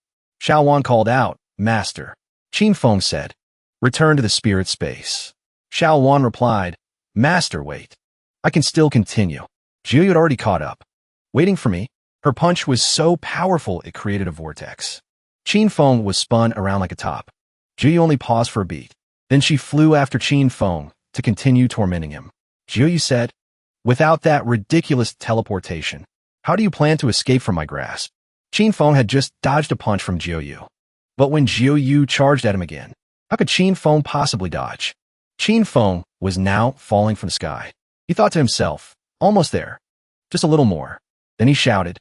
Xiao Wan called out, Master. Qin Feng said, Return to the spirit space. Xiao Wan replied, Master, wait. I can still continue. Jiu had already caught up. Waiting for me, her punch was so powerful it created a vortex. Qin Feng was spun around like a top. Jiu only paused for a beat. Then she flew after Qin Feng to continue tormenting him. Jiu said, Without that ridiculous teleportation, how do you plan to escape from my grasp? Qin Feng had just dodged a punch from Jiu. But when Jiu charged at him again, how could Qin Feng possibly dodge? Qin Feng was now falling from the sky. He thought to himself, Almost there. Just a little more. Then he shouted,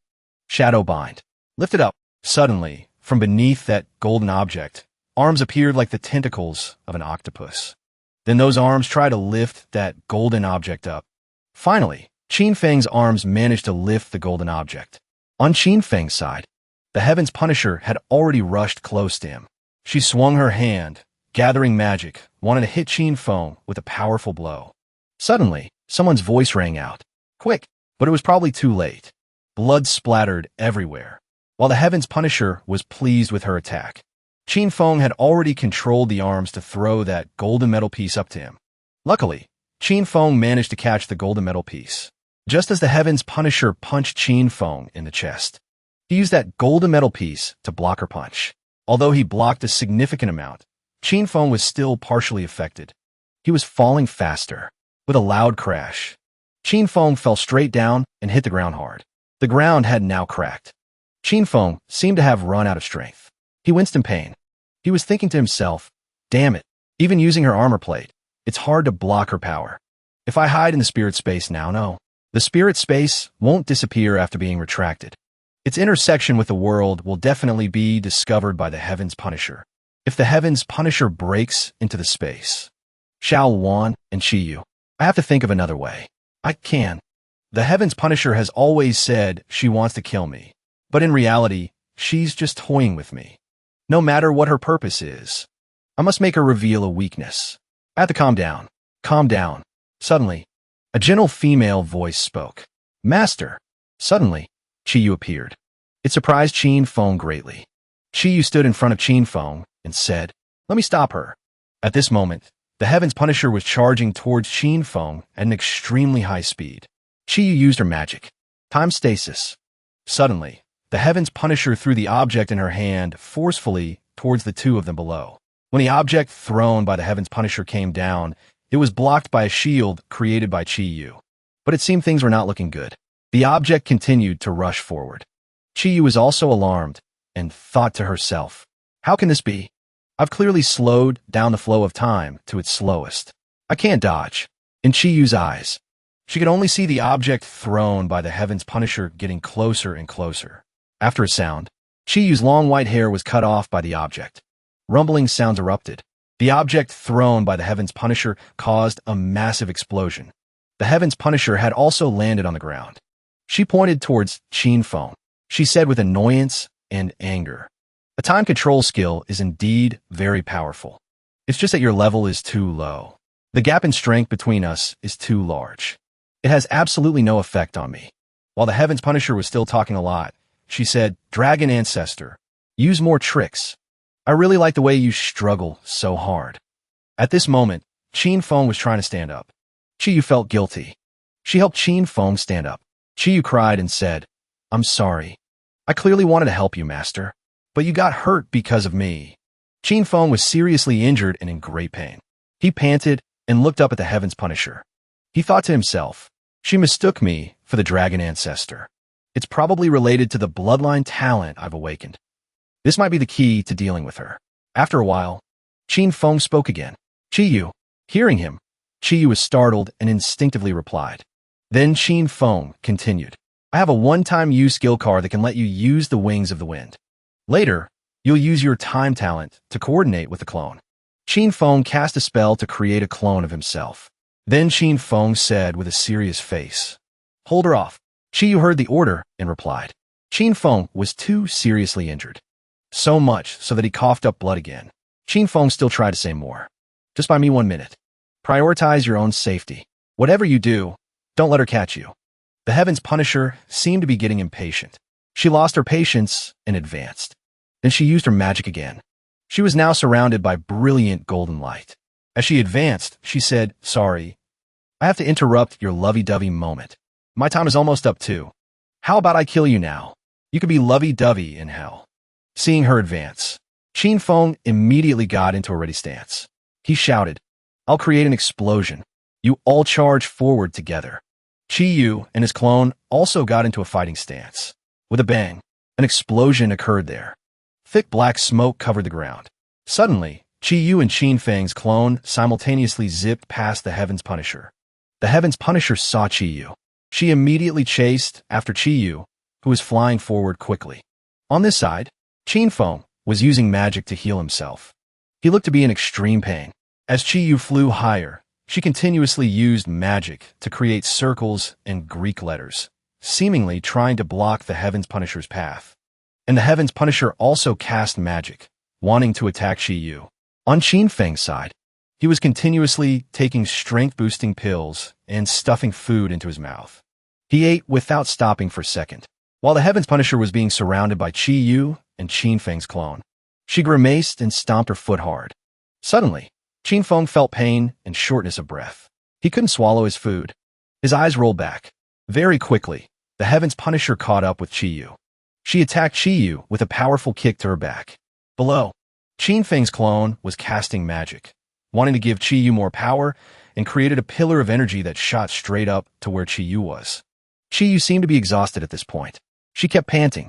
Shadow Bind. Lift it up. Suddenly, from beneath that golden object, arms appeared like the tentacles of an octopus. Then those arms tried to lift that golden object up. Finally, Qin Feng's arms managed to lift the golden object. On Qin Feng's side, the Heaven's Punisher had already rushed close to him. She swung her hand, gathering magic, wanted to hit Qin Feng with a powerful blow. Suddenly, someone's voice rang out. Quick! But it was probably too late. Blood splattered everywhere. While the Heaven's Punisher was pleased with her attack, Qin Feng had already controlled the arms to throw that golden metal piece up to him. Luckily, Qin Feng managed to catch the golden metal piece. Just as the Heaven's Punisher punched Qin Feng in the chest, he used that golden metal piece to block her punch. Although he blocked a significant amount, Qin Feng was still partially affected. He was falling faster. With a loud crash, Qin Feng fell straight down and hit the ground hard. The ground had now cracked. Qin Feng seemed to have run out of strength. He winced in pain. He was thinking to himself, damn it, even using her armor plate, it's hard to block her power. If I hide in the spirit space now, no. The spirit space won't disappear after being retracted. Its intersection with the world will definitely be discovered by the Heaven's Punisher. If the Heaven's Punisher breaks into the space, Xiao Wan and Qiyu, I have to think of another way. I can. The Heaven's Punisher has always said she wants to kill me, but in reality, she's just toying with me. No matter what her purpose is, I must make her reveal a weakness. I have to calm down. Calm down. Suddenly, a gentle female voice spoke. Master. Suddenly, Qiyu appeared. It surprised Qin Feng greatly. Qiyu stood in front of Qin Feng and said, let me stop her. At this moment, the Heaven's Punisher was charging towards Qin Feng at an extremely high speed. Qiyu used her magic. Time stasis. Suddenly, the Heaven's Punisher threw the object in her hand forcefully towards the two of them below. When the object thrown by the Heaven's Punisher came down, it was blocked by a shield created by Qiyu. But it seemed things were not looking good. The object continued to rush forward. Qiyu was also alarmed and thought to herself, how can this be? I've clearly slowed down the flow of time to its slowest. I can't dodge. In Qiyu's eyes, she could only see the object thrown by the Heaven's Punisher getting closer and closer. After a sound, Qiyu's long white hair was cut off by the object. Rumbling sounds erupted. The object thrown by the Heaven's Punisher caused a massive explosion. The Heaven's Punisher had also landed on the ground. She pointed towards Qin Feng. She said with annoyance and anger, a time control skill is indeed very powerful. It's just that your level is too low. The gap in strength between us is too large. It has absolutely no effect on me. While the Heaven's Punisher was still talking a lot, she said, Dragon Ancestor, use more tricks. I really like the way you struggle so hard. At this moment, Qin Feng was trying to stand up. Qiyu felt guilty. She helped Qin Feng stand up. Qiyu cried and said, I'm sorry. I clearly wanted to help you, Master, but you got hurt because of me. Qin Feng was seriously injured and in great pain. He panted and looked up at the Heaven's Punisher. He thought to himself, she mistook me for the Dragon Ancestor. It's probably related to the bloodline talent I've awakened. This might be the key to dealing with her. After a while, Qin Feng spoke again. Qiyu. Hearing him, Qiyu was startled and instinctively replied. Then Qin Feng continued. I have a one-time use skill card that can let you use the wings of the wind. Later, you'll use your time talent to coordinate with the clone. Qin Feng cast a spell to create a clone of himself. Then Qin Feng said with a serious face, hold her off. Qiyu heard the order and replied. Qin Feng was too seriously injured. So much so that he coughed up blood again. Qin Feng still tried to say more. Just buy me 1 minute. Prioritize your own safety. Whatever you do, don't let her catch you. The Heaven's Punisher seemed to be getting impatient. She lost her patience and advanced. Then she used her magic again. She was now surrounded by brilliant golden light. As she advanced, she said, sorry, I have to interrupt your lovey-dovey moment. My time is almost up too. How about I kill you now? You could be lovey-dovey in hell. Seeing her advance, Qin Feng immediately got into a ready stance. He shouted, I'll create an explosion. You all charge forward together. Qiyu and his clone also got into a fighting stance. With a bang, an explosion occurred there. Thick black smoke covered the ground. Suddenly, Qiyu and Qin Feng's clone simultaneously zipped past the Heaven's Punisher. The Heaven's Punisher saw Qiyu. She immediately chased after Qiyu, who was flying forward quickly. On this side, Qin Feng was using magic to heal himself. He looked to be in extreme pain. As Qi Yu flew higher, she continuously used magic to create circles and Greek letters, seemingly trying to block the Heaven's Punisher's path. And the Heaven's Punisher also cast magic, wanting to attack Qi Yu. On Qin Feng's side, he was continuously taking strength-boosting pills and stuffing food into his mouth. He ate without stopping for a second. While the Heaven's Punisher was being surrounded by Qi Yu and Qin Feng's clone, she grimaced and stomped her foot hard. Suddenly, Qin Feng felt pain and shortness of breath. He couldn't swallow his food. His eyes rolled back. Very quickly, the Heaven's Punisher caught up with Qi Yu. She attacked Qi Yu with a powerful kick to her back. Below, Qin Feng's clone was casting magic, wanting to give Qi Yu more power, and created a pillar of energy that shot straight up to where Qi Yu was. Qi Yu seemed to be exhausted at this point. She kept panting.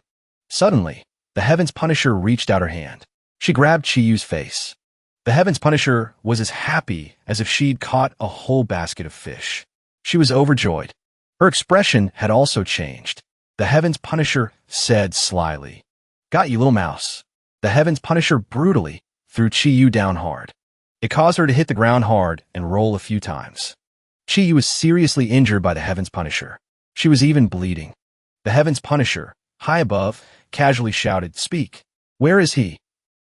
Suddenly, the Heaven's Punisher reached out her hand. She grabbed Qi Yu's face. The Heaven's Punisher was as happy as if she'd caught a whole basket of fish. She was overjoyed. Her expression had also changed. The Heaven's Punisher said slyly, "Got you, little mouse." The Heaven's Punisher brutally threw Qi Yu down hard. It caused her to hit the ground hard and roll a few times. Qi Yu was seriously injured by the Heaven's Punisher. She was even bleeding. The Heaven's Punisher, high above, casually shouted, "Speak. Where is he?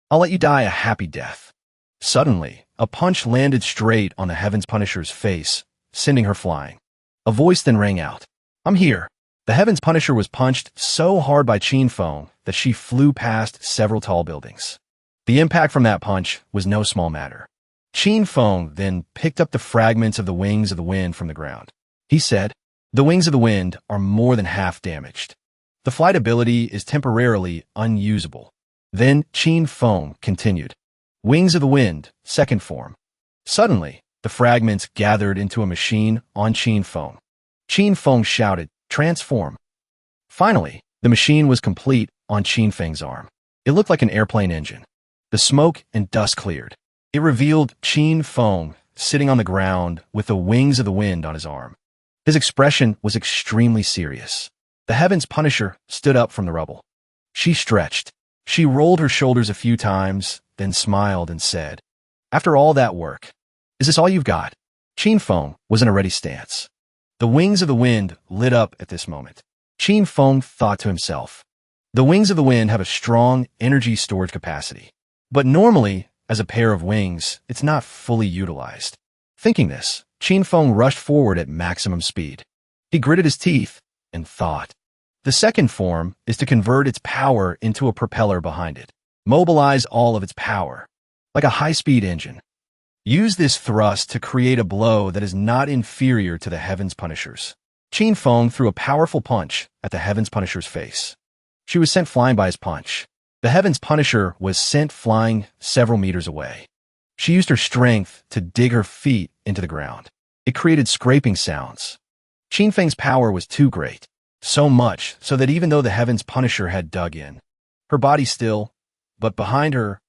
I'll let you die a happy death." Suddenly, a punch landed straight on the Heaven's Punisher's face, sending her flying. A voice then rang out, "I'm here." The Heaven's Punisher was punched so hard by Qin Feng that she flew past several tall buildings. The impact from that punch was no small matter. Qin Feng then picked up the fragments of the wings of the wind from the ground. He said, "The wings of the wind are more than half damaged. The flight ability is temporarily unusable." Then Qin Feng continued, "Wings of the wind, second form." Suddenly, the fragments gathered into a machine on Qin Feng. Qin Feng shouted, "Transform." Finally, the machine was complete on Qin Feng's arm. It looked like an airplane engine. The smoke and dust cleared. It revealed Qin Feng sitting on the ground with the wings of the wind on his arm. His expression was extremely serious. The Heaven's Punisher stood up from the rubble. She stretched. She rolled her shoulders a few times, then smiled and said, "After all that work, is this all you've got?" Qin Feng was in a ready stance. The wings of the wind lit up at this moment. Qin Feng thought to himself, "The wings of the wind have a strong energy storage capacity. But normally, as a pair of wings, it's not fully utilized." Thinking this, Qin Feng rushed forward at maximum speed. He gritted his teeth and thought. The second form is to convert its power into a propeller behind it. Mobilize all of its power, like a high-speed engine. Use this thrust to create a blow that is not inferior to the Heaven's Punisher's. Qin Feng threw a powerful punch at the Heaven's Punisher's face. She was sent flying by his punch. The Heaven's Punisher was sent flying several meters away. She used her strength to dig her feet into the ground. It created scraping sounds. Qin Feng's power was too great. So much so that even though the Heaven's Punisher had dug in, her body still, but behind her,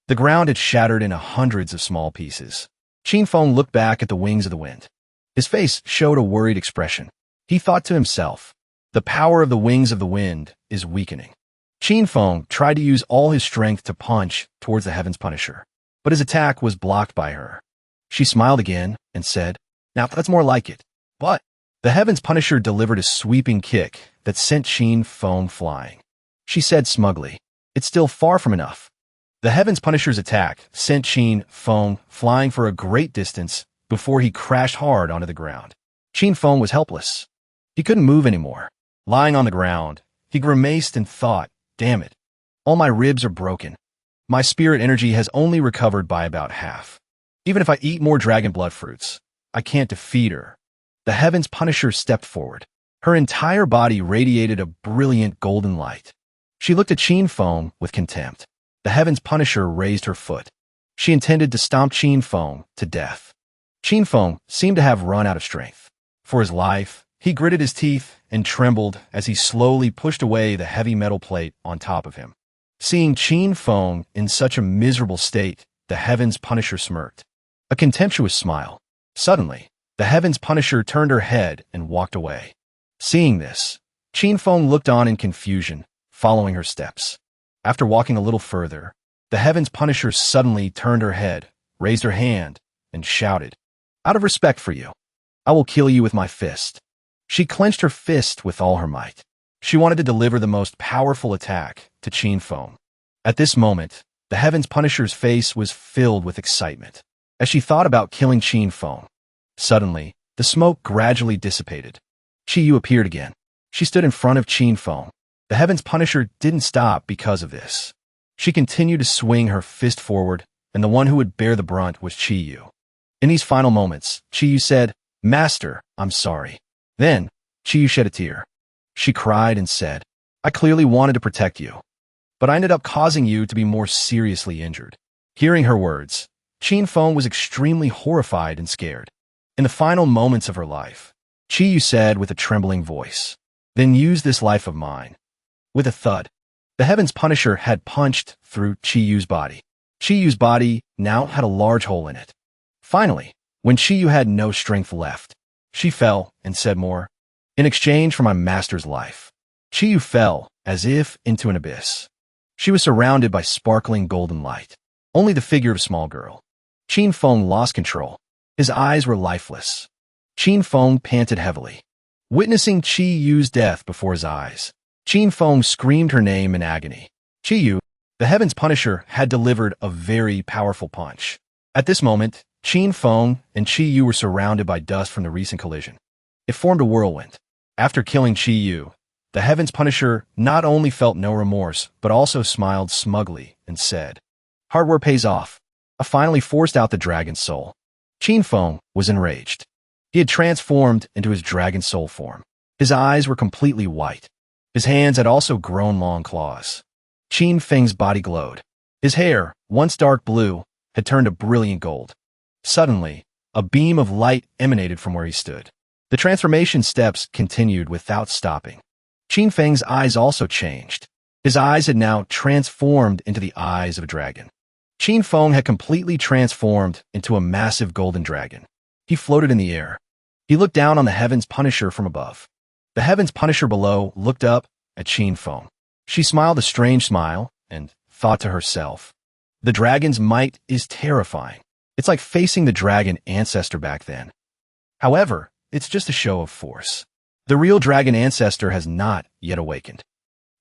the ground had shattered into hundreds of small pieces. Qin Feng looked back at the wings of the wind. His face showed a worried expression. He thought to himself, the power of the wings of the wind is weakening. Qin Feng tried to use all his strength to punch towards the Heaven's Punisher, but his attack was blocked by her. She smiled again and said, "Now that's more like it." But the Heaven's Punisher delivered a sweeping kick that sent Qin Feng flying. She said smugly, "It's still far from enough." The Heaven's Punisher's attack sent Qin Feng flying for a great distance before he crashed hard onto the ground. Qin Feng was helpless. He couldn't move anymore. Lying on the ground, he grimaced and thought, "Damn it. All my ribs are broken. My spirit energy has only recovered by about half. Even if I eat more dragon blood fruits, I can't defeat her." The Heaven's Punisher stepped forward. Her entire body radiated a brilliant golden light. She looked at Qin Feng with contempt. The Heaven's Punisher raised her foot. She intended to stomp Qin Feng to death. Qin Feng seemed to have run out of strength. For his life, he gritted his teeth and trembled as he slowly pushed away the heavy metal plate on top of him. Seeing Qin Feng in such a miserable state, the Heaven's Punisher smirked. A contemptuous smile. Suddenly, the Heaven's Punisher turned her head and walked away. Seeing this, Qin Feng looked on in confusion, following her steps. After walking a little further, the Heaven's Punisher suddenly turned her head, raised her hand, and shouted, "Out of respect for you, I will kill you with my fist." She clenched her fist with all her might. She wanted to deliver the most powerful attack to Qin Feng. At this moment, the Heaven's Punisher's face was filled with excitement. As she thought about killing Qin Feng, suddenly, the smoke gradually dissipated. Qi Yu appeared again. She stood in front of Qin Feng. The Heaven's Punisher didn't stop because of this. She continued to swing her fist forward, and the one who would bear the brunt was Qi Yu. In these final moments, Qi Yu said, "Master, I'm sorry." Then, Qi Yu shed a tear. She cried and said, "I clearly wanted to protect you, but I ended up causing you to be more seriously injured." Hearing her words, Qin Feng was extremely horrified and scared. In the final moments of her life, Qi Yu said with a trembling voice, "Then use this life of mine." With a thud, the Heaven's Punisher had punched through Qi Yu's body. Qi Yu's body now had a large hole in it. Finally, when Qi Yu had no strength left, she fell and said more, "In exchange for my master's life." Qi Yu fell, as if into an abyss. She was surrounded by sparkling golden light. Only the figure of a small girl. Qin Feng lost control. His eyes were lifeless. Qin Feng panted heavily. Witnessing Qi Yu's death before his eyes, Qin Feng screamed her name in agony. Qi Yu, the Heaven's Punisher, had delivered a very powerful punch. At this moment, Qin Feng and Qi Yu were surrounded by dust from the recent collision. It formed a whirlwind. After killing Qi Yu, the Heaven's Punisher not only felt no remorse, but also smiled smugly and said, "Hard work pays off. I finally forced out the dragon's soul." Qin Feng was enraged. He had transformed into his dragon soul form. His eyes were completely white. His hands had also grown long claws. Qin Feng's body glowed. His hair, once dark blue, had turned a brilliant gold. Suddenly, a beam of light emanated from where he stood. The transformation steps continued without stopping. Qin Feng's eyes also changed. His eyes had now transformed into the eyes of a dragon. Qin Feng had completely transformed into a massive golden dragon. He floated in the air. He looked down on the Heaven's Punisher from above. The Heaven's Punisher below looked up at Qin Feng. She smiled a strange smile and thought to herself, "The dragon's might is terrifying. It's like facing the dragon ancestor back then. However, it's just a show of force. The real dragon ancestor has not yet awakened."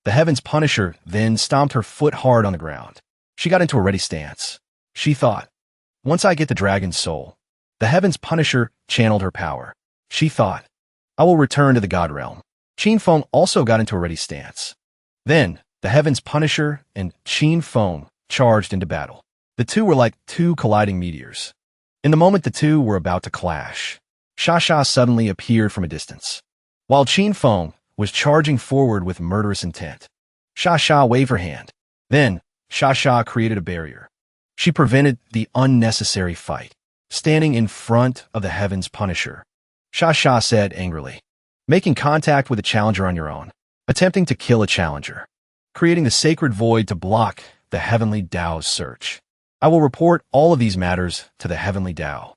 The Heaven's Punisher then stomped her foot hard on the ground. She got into a ready stance. She thought, "Once I get the dragon's soul," the Heaven's Punisher channeled her power. She thought, "I will return to the God realm." Qin Feng also got into a ready stance. Then, the Heaven's Punisher and Qin Feng charged into battle. The two were like two colliding meteors. In the moment the two were about to clash, Sha Sha suddenly appeared from a distance. While Qin Feng was charging forward with murderous intent, Sha Sha waved her hand. Then, Sha Sha created a barrier. She prevented the unnecessary fight. Standing in front of the Heaven's Punisher, Sha Sha said angrily, "Making contact with a challenger on your own, attempting to kill a challenger, creating the sacred void to block the Heavenly Tao's search. I will report all of these matters to the Heavenly Tao."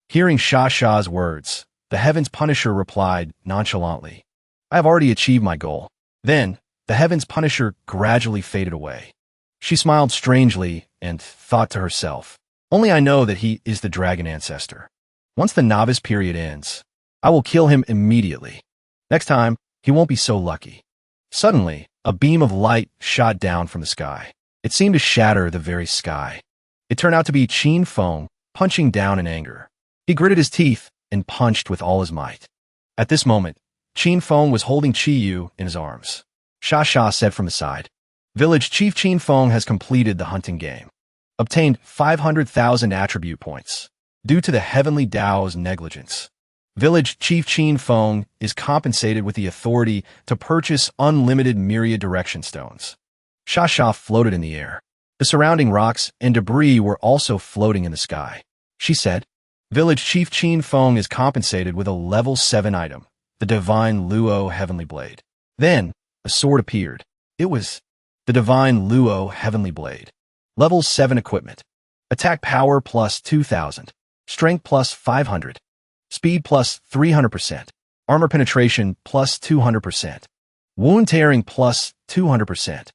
Hearing Sha Sha's words, the Heaven's Punisher replied nonchalantly, "I have already achieved my goal." Then, the Heaven's Punisher gradually faded away. She smiled strangely and thought to herself, "Only I know that he is the dragon ancestor. Once the novice period ends, I will kill him immediately. Next time, he won't be so lucky." Suddenly, a beam of light shot down from the sky. It seemed to shatter the very sky. It turned out to be Qin Feng punching down in anger. He gritted his teeth and punched with all his might. At this moment, Qin Feng was holding Qi Yu in his arms. Sha Sha said from the side, "Village Chief Qin Feng has completed the hunting game. Obtained 500,000 attribute points. Due to the Heavenly Tao's negligence, Village Chief Qin Feng is compensated with the authority to purchase unlimited myriad direction stones." Sha Sha floated in the air. The surrounding rocks and debris were also floating in the sky. She said, "Village Chief Qin Feng is compensated with a level 7 item, the Divine Luo Heavenly Blade." Then, a sword appeared. It was the Divine Luo Heavenly Blade. Level 7 equipment. Attack power plus 2,000. Strength plus 500. Speed plus 300%. Armor penetration plus 200%. Wound tearing plus 200%.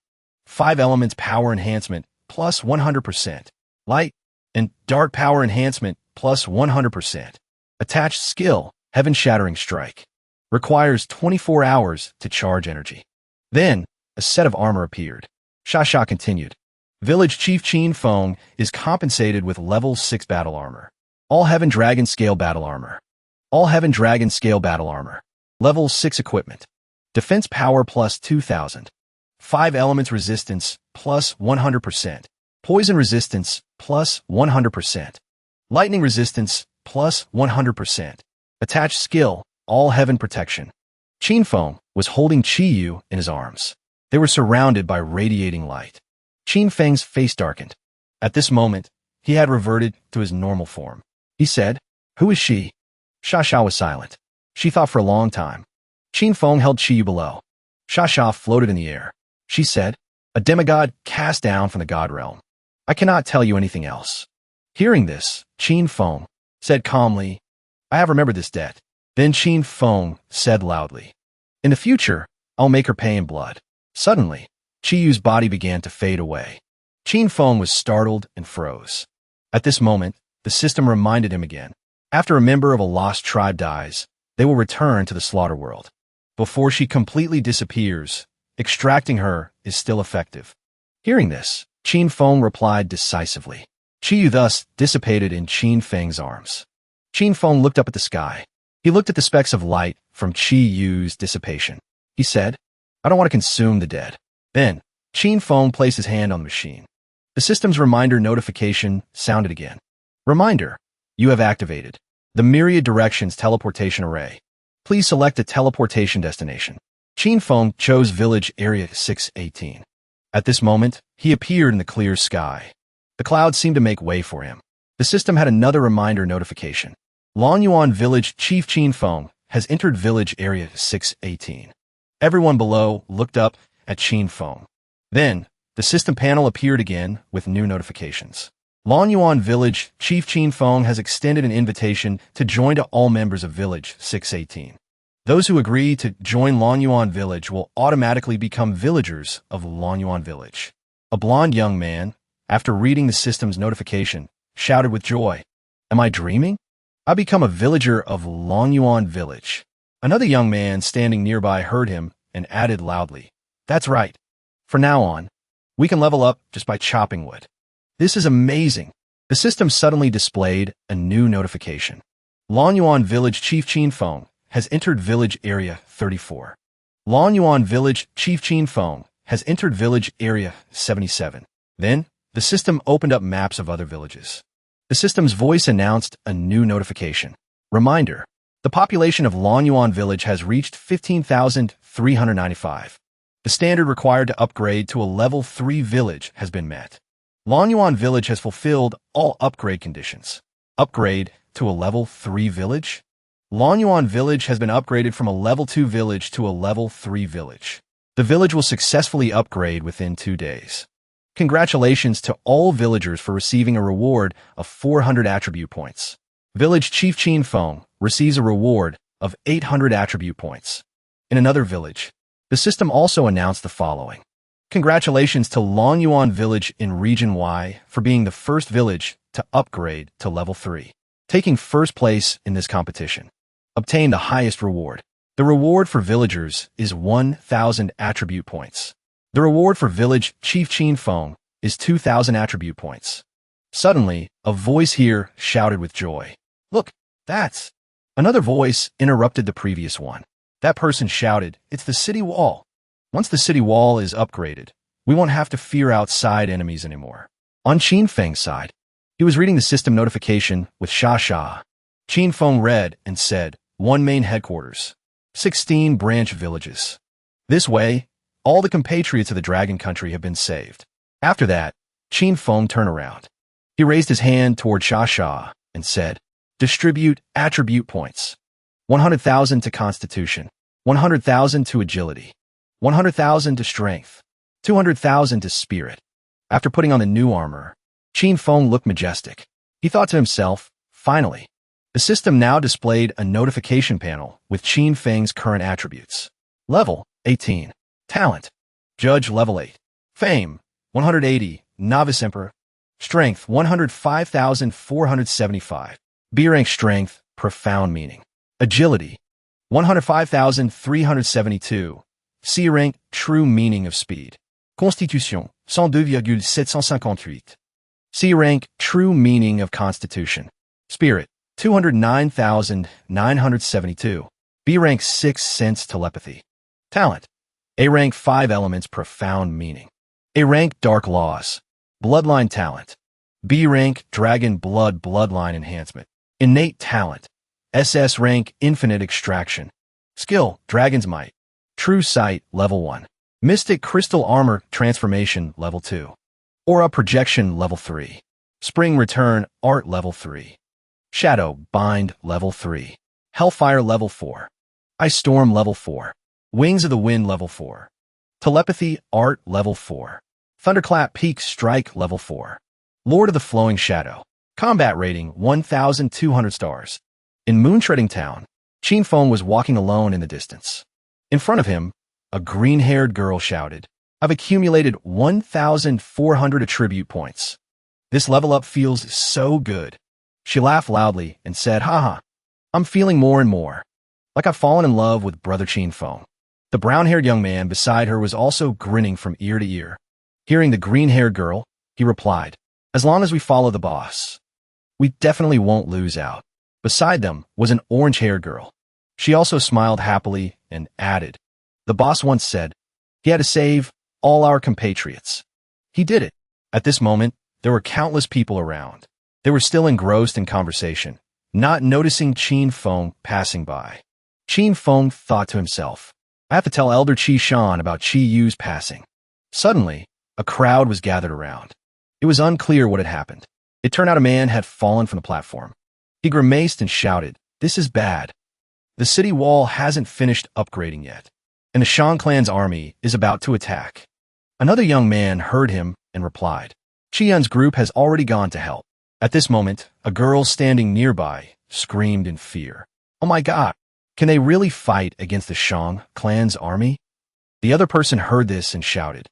5 elements power enhancement plus 100%. Light and dark power enhancement plus 100%. Attached skill, heaven shattering strike. Requires 24 hours to charge energy. Then, a set of armor appeared. Sha continued. Village Chief Qin Feng is compensated with level 6 battle armor. All Heaven Dragon Scale battle armor. All Heaven Dragon Scale battle armor. Level 6 equipment. Defense power plus 2000. 5 elements resistance plus 100%. Poison resistance plus 100%. Lightning resistance plus 100%. Attached skill, all heaven protection. Qin Feng was holding Qi Yu in his arms. They were surrounded by radiating light. Qin Feng's face darkened. At this moment, he had reverted to his normal form. He said, "Who is she?" Sha was silent. She thought for a long time. Qin Feng held Qi Yu below. Sha floated in the air. She said, "A demigod cast down from the god realm. I cannot tell you anything else." Hearing this, Qin Feng said calmly, "I have remembered this debt." Then Qin Feng said loudly, "In the future, I'll make her pay in blood." Suddenly, Qi Yu's body began to fade away. Qin Feng was startled and froze. At this moment, the system reminded him again. After a member of a lost tribe dies, they will return to the slaughter world. Before she completely disappears, extracting her is still effective. Hearing this, Qin Feng replied decisively. Qi Yu thus dissipated in Qin Feng's arms. Qin Feng looked up at the sky. He looked at the specks of light from Qi Yu's dissipation. He said, "I don't want to consume the dead." Then, Qin Feng placed his hand on the machine. The system's reminder notification sounded again. Reminder, you have activated the Myriad Directions Teleportation Array. Please select a teleportation destination. Qin Feng chose Village Area 618. At this moment, he appeared in the clear sky. The clouds seemed to make way for him. The system had another reminder notification. Longyuan Village Chief Qin Feng has entered Village Area 618. Everyone below looked up at Qin Feng. Then, the system panel appeared again with new notifications. Longyuan Village Chief Qin Feng has extended an invitation to join to all members of Village 618. Those who agree to join Longyuan Village will automatically become villagers of Longyuan Village. A blonde young man, after reading the system's notification, shouted with joy, "Am I dreaming? I become a villager of Longyuan Village." Another young man standing nearby heard him and added loudly, "That's right. From now on, we can level up just by chopping wood." This is amazing. The system suddenly displayed a new notification. Longyuan Village Chief Qin Feng has entered Village Area 34. Longyuan Village Chief Qin Feng has entered Village Area 77. Then, the system opened up maps of other villages. The system's voice announced a new notification. Reminder, the population of Longyuan Village has reached 15,395. The standard required to upgrade to a level 3 village has been met. Longyuan Village has fulfilled all upgrade conditions. Upgrade to a level 3 village? Longyuan Village has been upgraded from a level 2 village to a level 3 village. The village will successfully upgrade within 2 days. Congratulations to all villagers for receiving a reward of 400 attribute points. Village Chief Qin Feng receives a reward of 800 attribute points. In another village, the system also announced the following. Congratulations to Longyuan Village in Region Y for being the first village to upgrade to level 3. Taking first place in this competition. Obtain the highest reward. The reward for villagers is 1,000 attribute points. The reward for Village Chief Qin Feng is 2,000 attribute points. Suddenly, a voice here shouted with joy. "Look, that's..." Another voice interrupted the previous one. That person shouted, "It's the city wall. Once the city wall is upgraded, we won't have to fear outside enemies anymore." On Qin Feng's side, he was reading the system notification with Sha. Qin Feng read and said, "1 main headquarters, 16 branch villages. This way, all the compatriots of the Dragon Country have been saved." After that, Qin Feng turned around. He raised his hand toward Sha and said, "Distribute attribute points. 100,000 to Constitution, 100,000 to Agility, 100,000 to Strength, 200,000 to Spirit." After putting on the new armor, Qin Feng looked majestic. He thought to himself, finally. The system now displayed a notification panel with Qin Feng's current attributes. Level, 18. Talent. Judge level 8. Fame, 180. Novice Emperor. Strength, 105,475. B rank strength, profound meaning. Agility, 105,372. C rank, true meaning of speed. Constitution, 102,758. C rank, true meaning of constitution. Spirit, 209,972. B rank, 6 sense telepathy. Talent. A rank, 5 elements, profound meaning. A rank, dark laws. Bloodline talent. B rank, dragon blood bloodline enhancement. Innate talent. SS rank, infinite extraction. Skill, dragon's might. True sight, level 1. Mystic crystal armor transformation, level 2. Aura projection, level 3. Spring return, art, level 3. Shadow bind, level 3. Hellfire, level 4. Ice storm, level 4. Wings of the wind, level 4. Telepathy, art, level 4. Thunderclap peak strike, level 4. Lord of the Flowing Shadow. Combat rating, 1,200 stars. In Moonshredding Town, Qin Feng was walking alone in the distance. In front of him, a green-haired girl shouted, "I've accumulated 1,400 attribute points. This level up feels so good." She laughed loudly and said, "Haha, I'm feeling more and more like I've fallen in love with Brother Qin Feng." The brown-haired young man beside her was also grinning from ear to ear. Hearing the green-haired girl, he replied, "As long as we follow the boss, we definitely won't lose out." Beside them was an orange-haired girl. She also smiled happily and added, "The boss once said he had to save all our compatriots. He did it." At this moment, there were countless people around. They were still engrossed in conversation, not noticing Qin Feng passing by. Qin Feng thought to himself, "I have to tell Elder Qi Shan about Qi Yu's passing." Suddenly, a crowd was gathered around. It was unclear what had happened. It turned out a man had fallen from the platform. He grimaced and shouted, "This is bad. The city wall hasn't finished upgrading yet, and the Shan clan's army is about to attack." Another young man heard him and replied, "Qi Yun's group has already gone to help." At this moment, a girl standing nearby screamed in fear, "Oh my God, can they really fight against the Shan clan's army?" The other person heard this and shouted,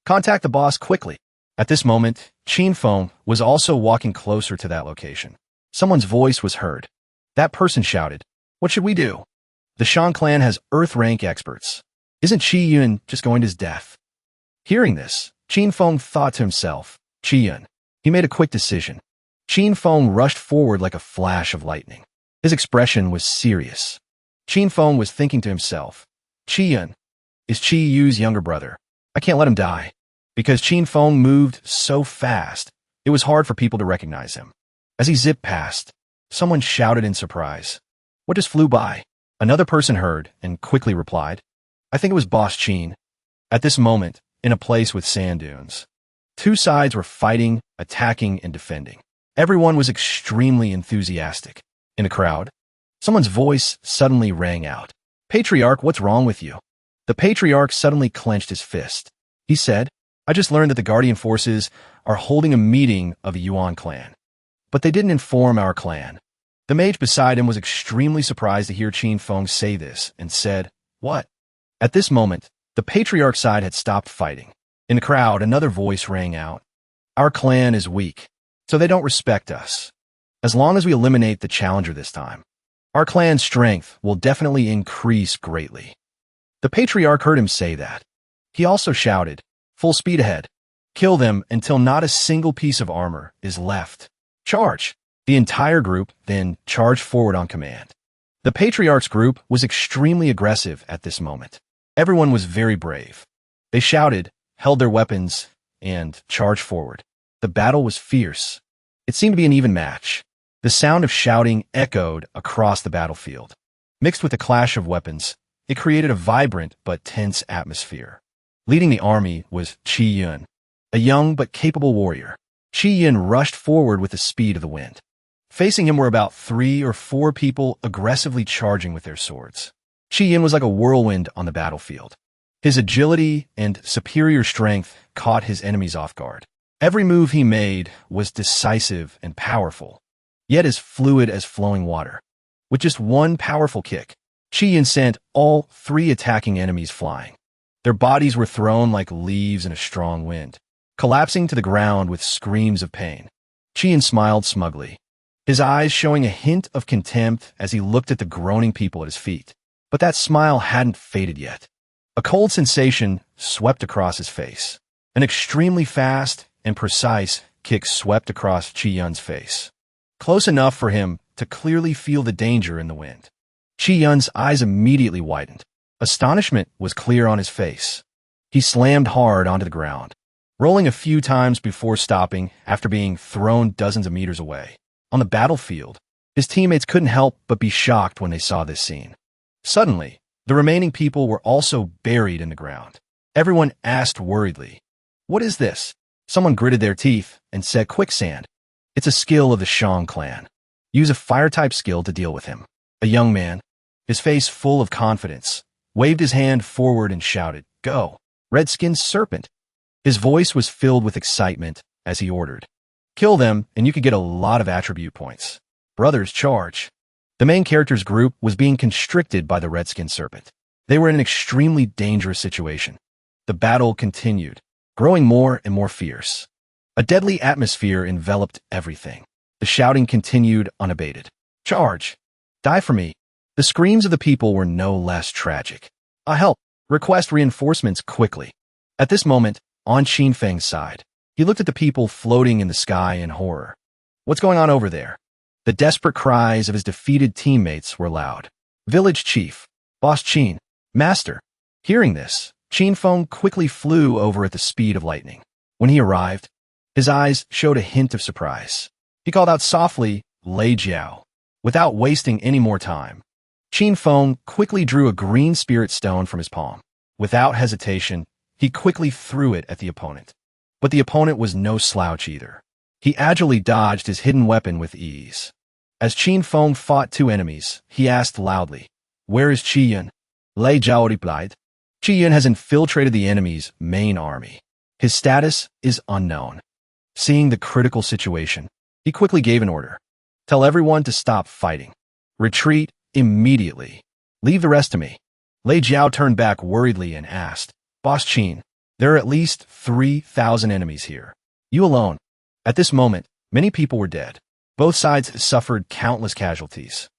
"Contact the boss quickly." At this moment, Qin Feng was also walking closer to that location. Someone's voice was heard. That person shouted, "What should we do? The Shan clan has Earth rank experts. Isn't Qi Yun just going to his death?" Hearing this, Qin Feng thought to himself, "Qi Yun." He made a quick decision. Qin Feng rushed forward like a flash of lightning. His expression was serious. Qin Feng was thinking to himself, "Qi Yun is Qi Yu's younger brother. I can't let him die." Because Qin Feng moved so fast, it was hard for people to recognize him. As he zipped past, someone shouted in surprise, "What just flew by?" Another person heard and quickly replied, "I think it was Boss Qin." At this moment, in a place with sand dunes, two sides were fighting, attacking, and defending. Everyone was extremely enthusiastic. In the crowd, someone's voice suddenly rang out, "Patriarch, what's wrong with you?" The Patriarch suddenly clenched his fist. He said, "I just learned that the Guardian forces are holding a meeting of the Yuan clan, but they didn't inform our clan." The mage beside him was extremely surprised to hear Qin Feng say this and said, "What?" At this moment, the Patriarch side had stopped fighting. In the crowd, another voice rang out, "Our clan is weak, so they don't respect us. As long as we eliminate the challenger this time, our clan's strength will definitely increase greatly." The Patriarch heard him say that. He also shouted, "Full speed ahead. Kill them until not a single piece of armor is left. Charge!" The entire group then charged forward on command. The Patriarch's group was extremely aggressive at this moment. Everyone was very brave. They shouted, held their weapons, and charged forward. The battle was fierce. It seemed to be an even match. The sound of shouting echoed across the battlefield. Mixed with the clash of weapons, it created a vibrant but tense atmosphere. Leading the army was Qi Yun, a young but capable warrior. Qi Yun rushed forward with the speed of the wind. Facing him were about 3 or 4 people aggressively charging with their swords. Qi Yun was like a whirlwind on the battlefield. His agility and superior strength caught his enemies off guard. Every move he made was decisive and powerful, yet as fluid as flowing water. With just one powerful kick, Qi Yun sent all 3 attacking enemies flying. Their bodies were thrown like leaves in a strong wind, collapsing to the ground with screams of pain. Qian smiled smugly, his eyes showing a hint of contempt as he looked at the groaning people at his feet. But that smile hadn't faded yet. A cold sensation swept across his face. An extremely fast and precise kick swept across Qi Yun's face, close enough for him to clearly feel the danger in the wind. Qi Yun's eyes immediately widened. Astonishment was clear on his face. He slammed hard onto the ground, rolling a few times before stopping after being thrown dozens of meters away. On the battlefield, his teammates couldn't help but be shocked when they saw this scene. Suddenly, the remaining people were also buried in the ground. Everyone asked worriedly, "What is this?" Someone gritted their teeth and said, "Quicksand. It's a skill of the Shang clan. Use a fire-type skill to deal with him." A young man, his face full of confidence, waved his hand forward and shouted, "Go, red-skinned serpent." His voice was filled with excitement as he ordered, "Kill them and you could get a lot of attribute points. Brothers, charge." The main character's group was being constricted by the red-skinned serpent. They were in an extremely dangerous situation. The battle continued, growing more and more fierce. A deadly atmosphere enveloped everything. The shouting continued unabated. "Charge! Die for me!" The screams of the people were no less tragic. Help! Request reinforcements quickly." At this moment, on Qin Feng's side, he looked at the people floating in the sky in horror. "What's going on over there?" The desperate cries of his defeated teammates were loud. "Village Chief, Boss Qin, Master." Hearing this, Qin Feng quickly flew over at the speed of lightning. When he arrived, his eyes showed a hint of surprise. He called out softly, "Lei Jiao." Without wasting any more time, Qin Feng quickly drew a green spirit stone from his palm. Without hesitation, he quickly threw it at the opponent. But the opponent was no slouch either. He agilely dodged his hidden weapon with ease. As Qin Feng fought two enemies, he asked loudly, "Where is Qi Yun?" Lei Jiao replied, "Qi Yun has infiltrated the enemy's main army. His status is unknown." Seeing the critical situation, he quickly gave an order. "Tell everyone to stop fighting. Retreat immediately. Leave the rest to me." Lei Jiao turned back worriedly and asked, "Boss Qin, there are at least 3,000 enemies here. You alone." At this moment, many people were dead. Both sides suffered countless casualties.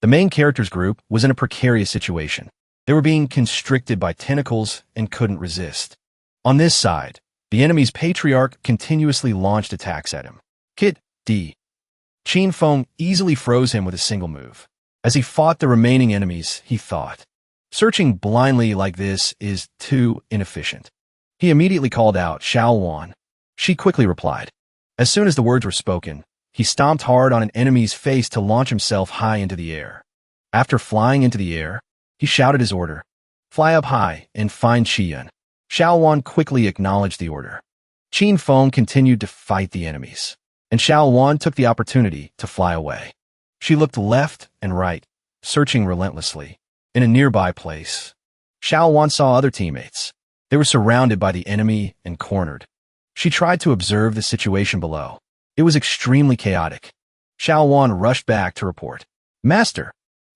The main character's group was in a precarious situation. They were being constricted by tentacles and couldn't resist. On this side, the enemy's patriarch continuously launched attacks at him. Kid D. Qin Feng easily froze him with a single move. As he fought the remaining enemies, he thought, "Searching blindly like this is too inefficient." He immediately called out, "Xiao Wan." She quickly replied. As soon as the words were spoken, he stomped hard on an enemy's face to launch himself high into the air. After flying into the air, he shouted his order, "Fly up high and find Qi Yun." Xiao Wan quickly acknowledged the order. Qin Feng continued to fight the enemies, and Xiao Wan took the opportunity to fly away. She looked left and right, searching relentlessly. In a nearby place, Xiao Wan saw other teammates. They were surrounded by the enemy and cornered. She tried to observe the situation below. It was extremely chaotic. Xiao Wan rushed back to report, "Master,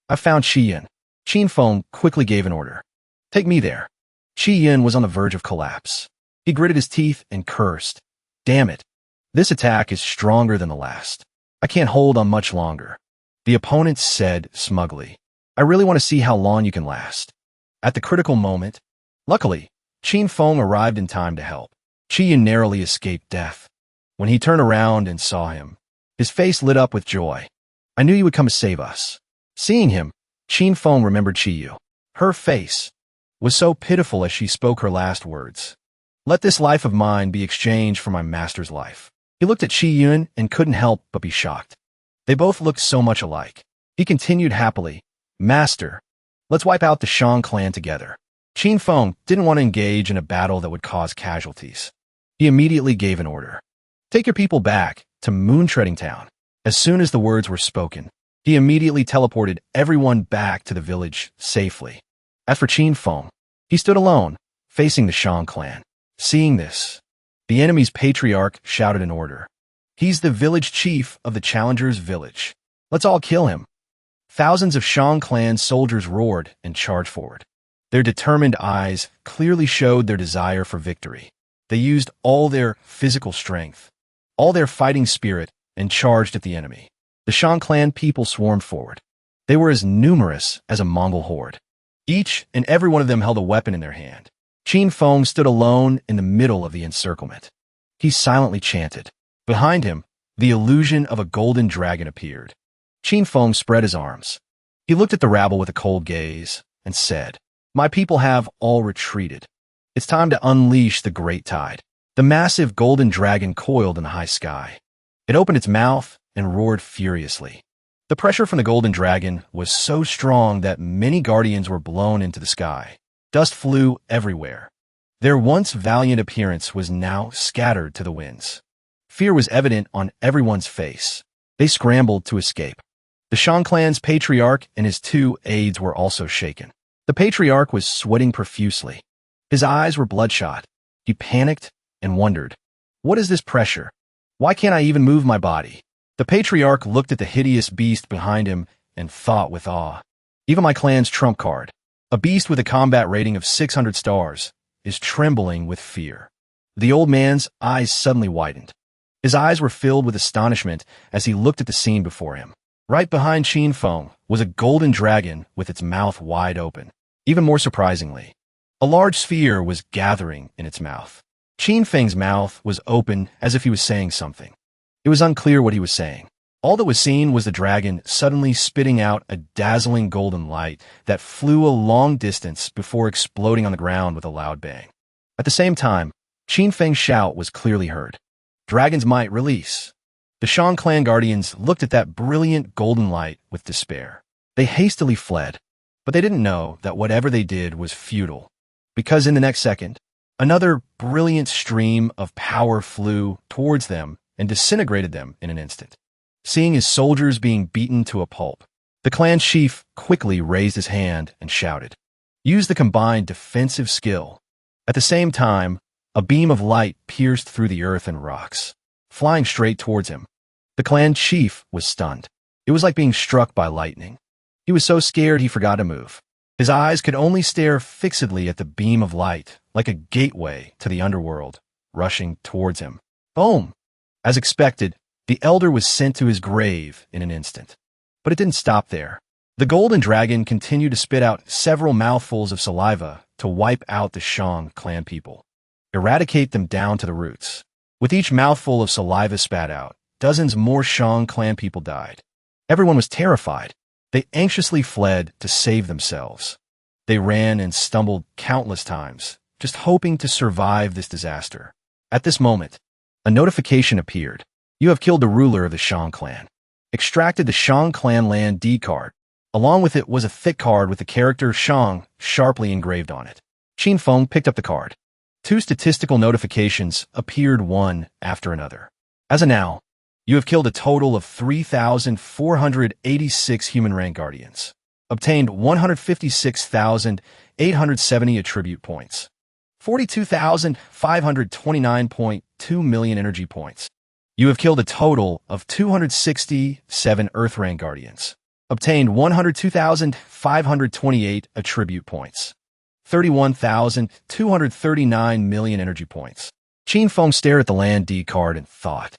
I found Qi Yun." Qin Feng quickly gave an order. "Take me there." Qi Yun was on the verge of collapse. He gritted his teeth and cursed, "Damn it. This attack is stronger than the last. I can't hold on much longer." The opponent said smugly, "I really want to see how long you can last." At the critical moment, luckily, Qin Feng arrived in time to help. Qi Yun narrowly escaped death. When he turned around and saw him, his face lit up with joy. "I knew you would come to save us." Seeing him, Qin Feng remembered Qi Yu. Her face was so pitiful as she spoke her last words. "Let this life of mine be exchanged for my master's life." He looked at Qi Yun and couldn't help but be shocked. They both looked so much alike. He continued happily, "Master, let's wipe out the Shang clan together." Qin Feng didn't want to engage in a battle that would cause casualties. He immediately gave an order. "Take your people back to Moon-Treading Town." As soon as the words were spoken, he immediately teleported everyone back to the village safely. As for Qin Feng, he stood alone, facing the Shang clan. Seeing this, the enemy's patriarch shouted an order. "He's the village chief of the Challengers' village. Let's all kill him." Thousands of Shang clan soldiers roared and charged forward. Their determined eyes clearly showed their desire for victory. They used all their physical strength, all their fighting spirit, and charged at the enemy. The Shang clan people swarmed forward. They were as numerous as a Mongol horde. Each and every one of them held a weapon in their hand. Qin Feng stood alone in the middle of the encirclement. He silently chanted. Behind him, the illusion of a golden dragon appeared. Qin Feng spread his arms. He looked at the rabble with a cold gaze and said, "My people have all retreated. It's time to unleash the great tide." The massive golden dragon coiled in the high sky. It opened its mouth and roared furiously. The pressure from the golden dragon was so strong that many guardians were blown into the sky. Dust flew everywhere. Their once valiant appearance was now scattered to the winds. Fear was evident on everyone's face. They scrambled to escape. The Shang clan's patriarch and his 2 aides were also shaken. The patriarch was sweating profusely. His eyes were bloodshot. He panicked and wondered, "What is this pressure? Why can't I even move my body?" The patriarch looked at the hideous beast behind him and thought with awe. Even my clan's trump card, a beast with a combat rating of 600 stars, is trembling with fear. The old man's eyes suddenly widened. His eyes were filled with astonishment as he looked at the scene before him. Right behind Qin Feng was a golden dragon with its mouth wide open. Even more surprisingly, a large sphere was gathering in its mouth. Qin Feng's mouth was open as if he was saying something. It was unclear what he was saying. All that was seen was the dragon suddenly spitting out a dazzling golden light that flew a long distance before exploding on the ground with a loud bang. At the same time, Qin Feng's shout was clearly heard. "Dragon's might, release!" The Shang clan guardians looked at that brilliant golden light with despair. They hastily fled, but they didn't know that whatever they did was futile, because in the next second, another brilliant stream of power flew towards them and disintegrated them in an instant. Seeing his soldiers being beaten to a pulp, the clan chief quickly raised his hand and shouted, "Use the combined defensive skill." At the same time, a beam of light pierced through the earth and rocks, flying straight towards him. The clan chief was stunned. It was like being struck by lightning. He was so scared he forgot to move. His eyes could only stare fixedly at the beam of light, like a gateway to the underworld, rushing towards him. Boom! As expected, the elder was sent to his grave in an instant. But it didn't stop there. The golden dragon continued to spit out several mouthfuls of saliva to wipe out the Shang clan people, eradicate them down to the roots. With each mouthful of saliva spat out, dozens more Shang clan people died. Everyone was terrified. They anxiously fled to save themselves. They ran and stumbled countless times, just hoping to survive this disaster. At this moment, a notification appeared. "You have killed the ruler of the Shang clan." Extracted the Shang clan land D card. Along with it was a thick card with the character Shang sharply engraved on it. Qin Feng picked up the card. 2 statistical notifications appeared one after another. As of now, you have killed a total of 3,486 human rank guardians. Obtained 156,870 attribute points. 42,529.2 million energy points. You have killed a total of 267 Earth rank guardians. Obtained 102,528 attribute points. 31,239 million energy points. Qin Feng stared at the land D card and thought,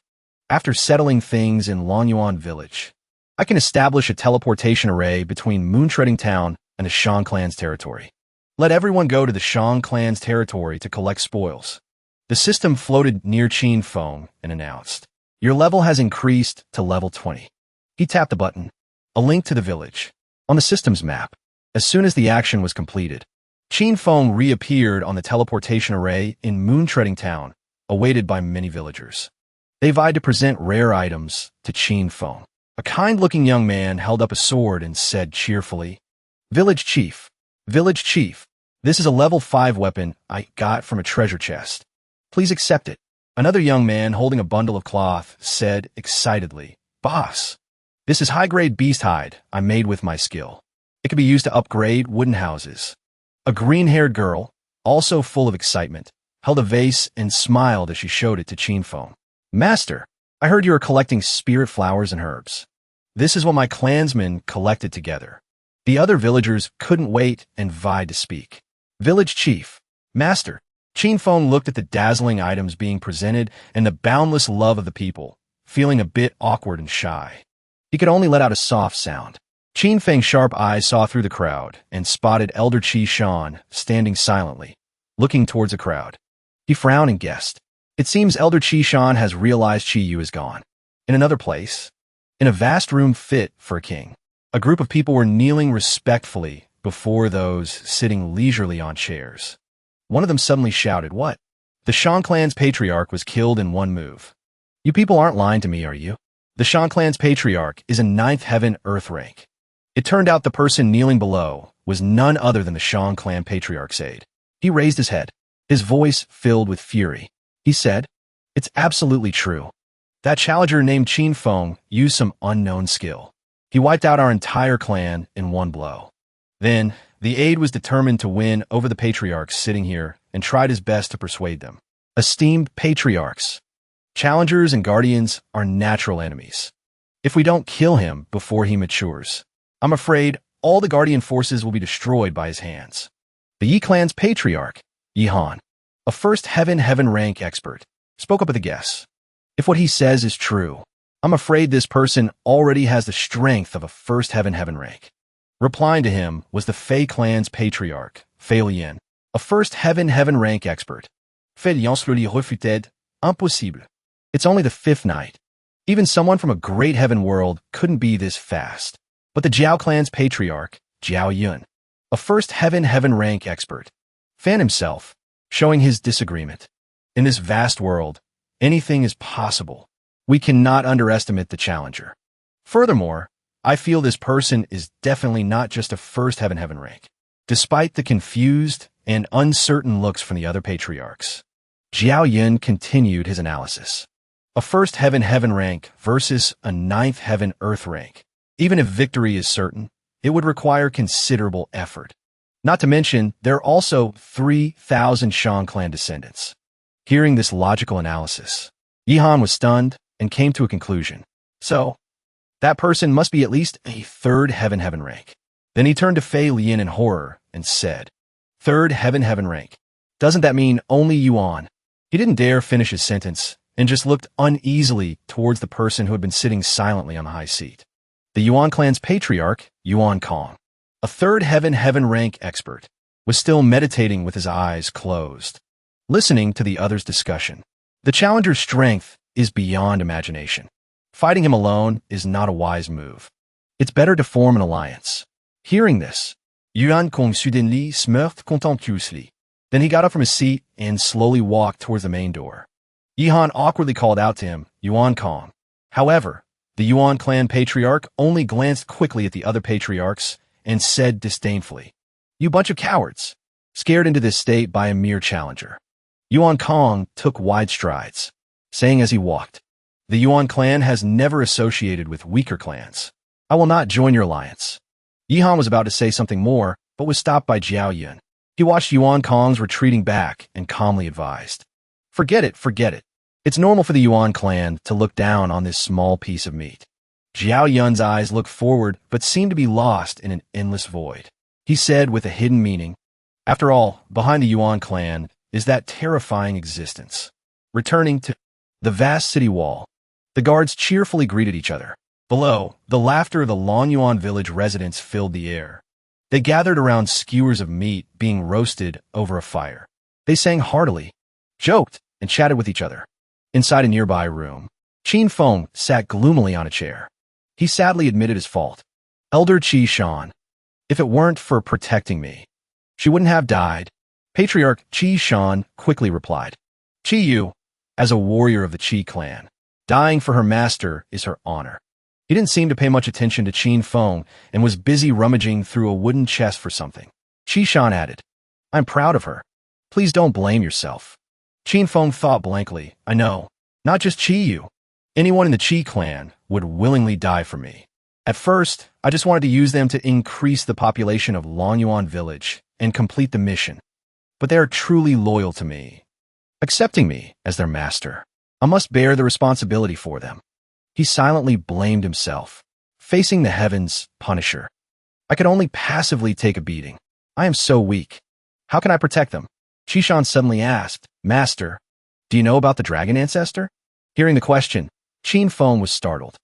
after settling things in Longyuan village, I can establish a teleportation array between Moontreading Town and the Shang clan's territory. Let everyone go to the Shang clan's territory to collect spoils. The system floated near Qin Feng and announced, "Your level has increased to level 20. He tapped the button. A link to the village. On the system's map. As soon as the action was completed, Qin Feng reappeared on the teleportation array in Moontreading Town, awaited by many villagers. They vied to present rare items to Qin Feng. A kind-looking young man held up a sword and said cheerfully, Village Chief, this is a level 5 weapon I got from a treasure chest. Please accept it." Another young man holding a bundle of cloth said excitedly, "Boss, this is high-grade beast hide I made with my skill. It can be used to upgrade wooden houses." A green-haired girl, also full of excitement, held a vase and smiled as she showed it to Qin Feng. "Master, I heard you are collecting spirit flowers and herbs. This is what my clansmen collected together. The other villagers couldn't wait and vied to speak. Village Chief. Master. Qin Feng looked at the dazzling items being presented and the boundless love of the people, feeling a bit awkward and shy. He could only let out a soft sound. Qin Feng's sharp eyes saw through the crowd and spotted Elder Qi Shan standing silently, looking towards the crowd. He frowned and guessed. It seems Elder Qi Shan has realized Qi Yu is gone. In another place, in a vast room fit for a king, a group of people were kneeling respectfully before those sitting leisurely on chairs. One of them suddenly shouted, "What?" The Shan clan's patriarch was killed in one move. You people aren't lying to me, are you? The Shan clan's patriarch is a 9th heaven earth rank. It turned out the person kneeling below was none other than the Shan clan patriarch's aide. He raised his head, his voice filled with fury. He said, "It's absolutely true. That challenger named Qin Feng used some unknown skill. He wiped out our entire clan in one blow." Then, the aide was determined to win over the patriarchs sitting here and tried his best to persuade them. Esteemed patriarchs, challengers and guardians are natural enemies. If we don't kill him before he matures, I'm afraid all the guardian forces will be destroyed by his hands. The Yi clan's patriarch, Yi Han, a first heaven rank expert, spoke up with a guess. If what he says is true, I'm afraid this person already has the strength of a first heaven rank. Replying to him was the Fei clan's patriarch, Fei Lian, a first heaven rank expert. Fei Lian lui refuted, impossible. It's only the 5th night. Even someone from a great heaven world couldn't be this fast. But the Jiao clan's patriarch, Jiao Yun, a first heaven rank expert, fanned himself, showing his disagreement. In this vast world, anything is possible. We cannot underestimate the challenger. Furthermore, I feel this person is definitely not just a first heaven rank. Despite the confused and uncertain looks from the other patriarchs, Jiao Yun continued his analysis. A first heaven rank versus a 9th heaven earth rank. Even if victory is certain, it would require considerable effort. Not to mention, there are also 3,000 Shan clan descendants. Hearing this logical analysis, Yi Han was stunned and came to a conclusion. So, that person must be at least a 3rd heaven rank. Then he turned to Fei Lian in horror and said, 3rd heaven rank. Doesn't that mean only Yuan? He didn't dare finish his sentence and just looked uneasily towards the person who had been sitting silently on the high seat. The Yuan clan's patriarch, Yuan Kong, a 3rd heaven rank expert, was still meditating with his eyes closed, listening to the others' discussion. The challenger's strength is beyond imagination. Fighting him alone is not a wise move. It's better to form an alliance. Hearing this, Yuan Kong suddenly smirked contemptuously. Then he got up from his seat and slowly walked towards the main door. Yi Han awkwardly called out to him, "Yuan Kong." However, the Yuan clan patriarch only glanced quickly at the other patriarchs and said disdainfully, "You bunch of cowards, scared into this state by a mere challenger." Yuan Kong took wide strides, saying as he walked, "The Yuan clan has never associated with weaker clans. I will not join your alliance." Yi Han was about to say something more, but was stopped by Jiao Yun. He watched Yuan Kong's retreating back and calmly advised, Forget it. It's normal for the Yuan clan to look down on this small piece of meat." Jiao Yun's eyes looked forward but seemed to be lost in an endless void. He said with a hidden meaning, "After all, behind the Yuan clan is that terrifying existence." Returning to the vast city wall, the guards cheerfully greeted each other. Below, the laughter of the Longyuan village residents filled the air. They gathered around skewers of meat being roasted over a fire. They sang heartily, joked, and chatted with each other. Inside a nearby room, Qin Feng sat gloomily on a chair. He sadly admitted his fault. "Elder Qi Shan, if it weren't for protecting me, she wouldn't have died." Patriarch Qi Shan quickly replied, "Qi Yu, as a warrior of the Qi clan, dying for her master is her honor." He didn't seem to pay much attention to Qin Feng and was busy rummaging through a wooden chest for something. Qi Shan added, "I'm proud of her. Please don't blame yourself." Qin Feng thought blankly, "I know, not just Qi Yu. Anyone in the Qi clan would willingly die for me. At first, I just wanted to use them to increase the population of Longyuan village and complete the mission. But they are truly loyal to me, accepting me as their master. I must bear the responsibility for them." He silently blamed himself, facing the heavens' Punisher. I could only passively take a beating. I am so weak. How can I protect them? Chishan suddenly asked, Master, do you know about the dragon ancestor? Hearing the question, Qin Feng was startled.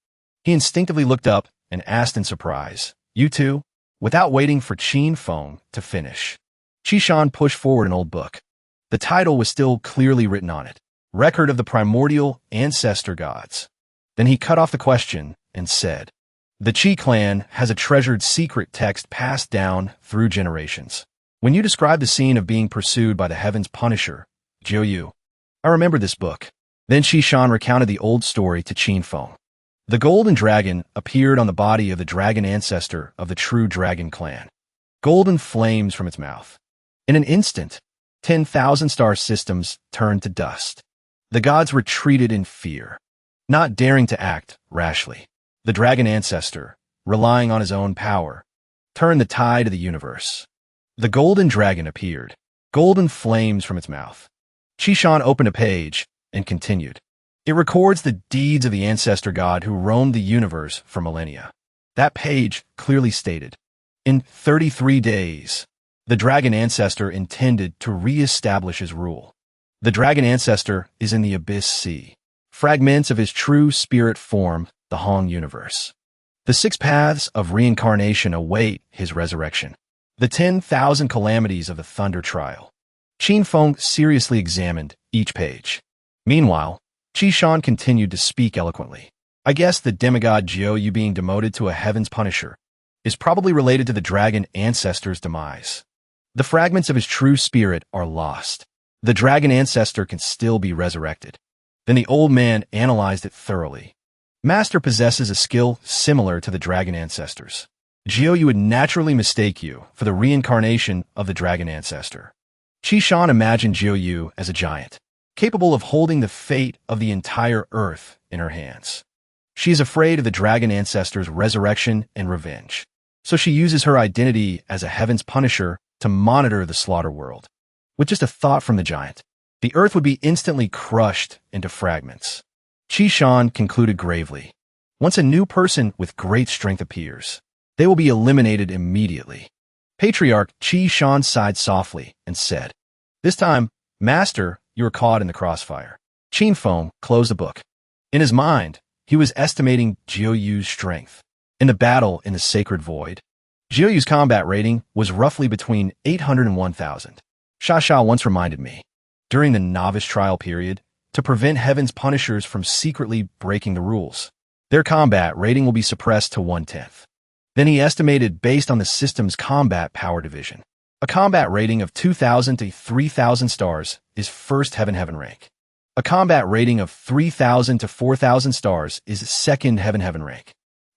He instinctively looked up and asked in surprise, You too? Without waiting for Qin Feng to finish, Chishan pushed forward an old book. The title was still clearly written on it, Record of the Primordial Ancestor Gods. Then he cut off the question and said, The Qi clan has a treasured secret text passed down through generations. When you described the scene of being pursued by the Heaven's Punisher, Jiu, I remembered this book. Then Chishan recounted the old story to Qin Feng. The golden dragon appeared on the body of the dragon ancestor of the true dragon clan. Golden flames from its mouth. In an instant, 10,000 star systems turned to dust. The gods retreated in fear, not daring to act rashly. The dragon ancestor, relying on his own power, turned the tide of the universe. The golden dragon appeared, golden flames from its mouth. Chishan opened a page and continued. It records the deeds of the ancestor god who roamed the universe for millennia. That page clearly stated, in 33 days, the dragon ancestor intended to re-establish his rule. The dragon ancestor is in the abyss sea. Fragments of his true spirit form the Hong universe. The 6 paths of reincarnation await his resurrection. The 10,000 calamities of the thunder trial. Qin Feng seriously examined each page. Meanwhile, Chishan continued to speak eloquently. I guess the demigod Jiu being demoted to a heaven's punisher is probably related to the dragon ancestor's demise. The fragments of his true spirit are lost. The dragon ancestor can still be resurrected. Then the old man analyzed it thoroughly. Master possesses a skill similar to the dragon ancestors. Jiu would naturally mistake you for the reincarnation of the dragon ancestor. Chishan imagined Jiu as a giant, capable of holding the fate of the entire earth in her hands. She is afraid of the dragon ancestor's resurrection and revenge, so she uses her identity as a heaven's punisher to monitor the slaughter world. With just a thought from the giant, the earth would be instantly crushed into fragments. Chishan concluded gravely, once a new person with great strength appears, they will be eliminated immediately. Patriarch Chishan sighed softly and said, This time, Master, you were caught in the crossfire. Qin Feng closed the book. In his mind, he was estimating Jiuyu's strength. In the battle in the Sacred Void, Jiuyu's combat rating was roughly between 800 and 1,000. Sha once reminded me, during the novice trial period, to prevent Heaven's Punishers from secretly breaking the rules, their combat rating will be suppressed to 1/10. Then he estimated based on the system's combat power division. A combat rating of 2,000 to 3,000 stars is first heaven rank. A combat rating of 3,000 to 4,000 stars is second heaven rank.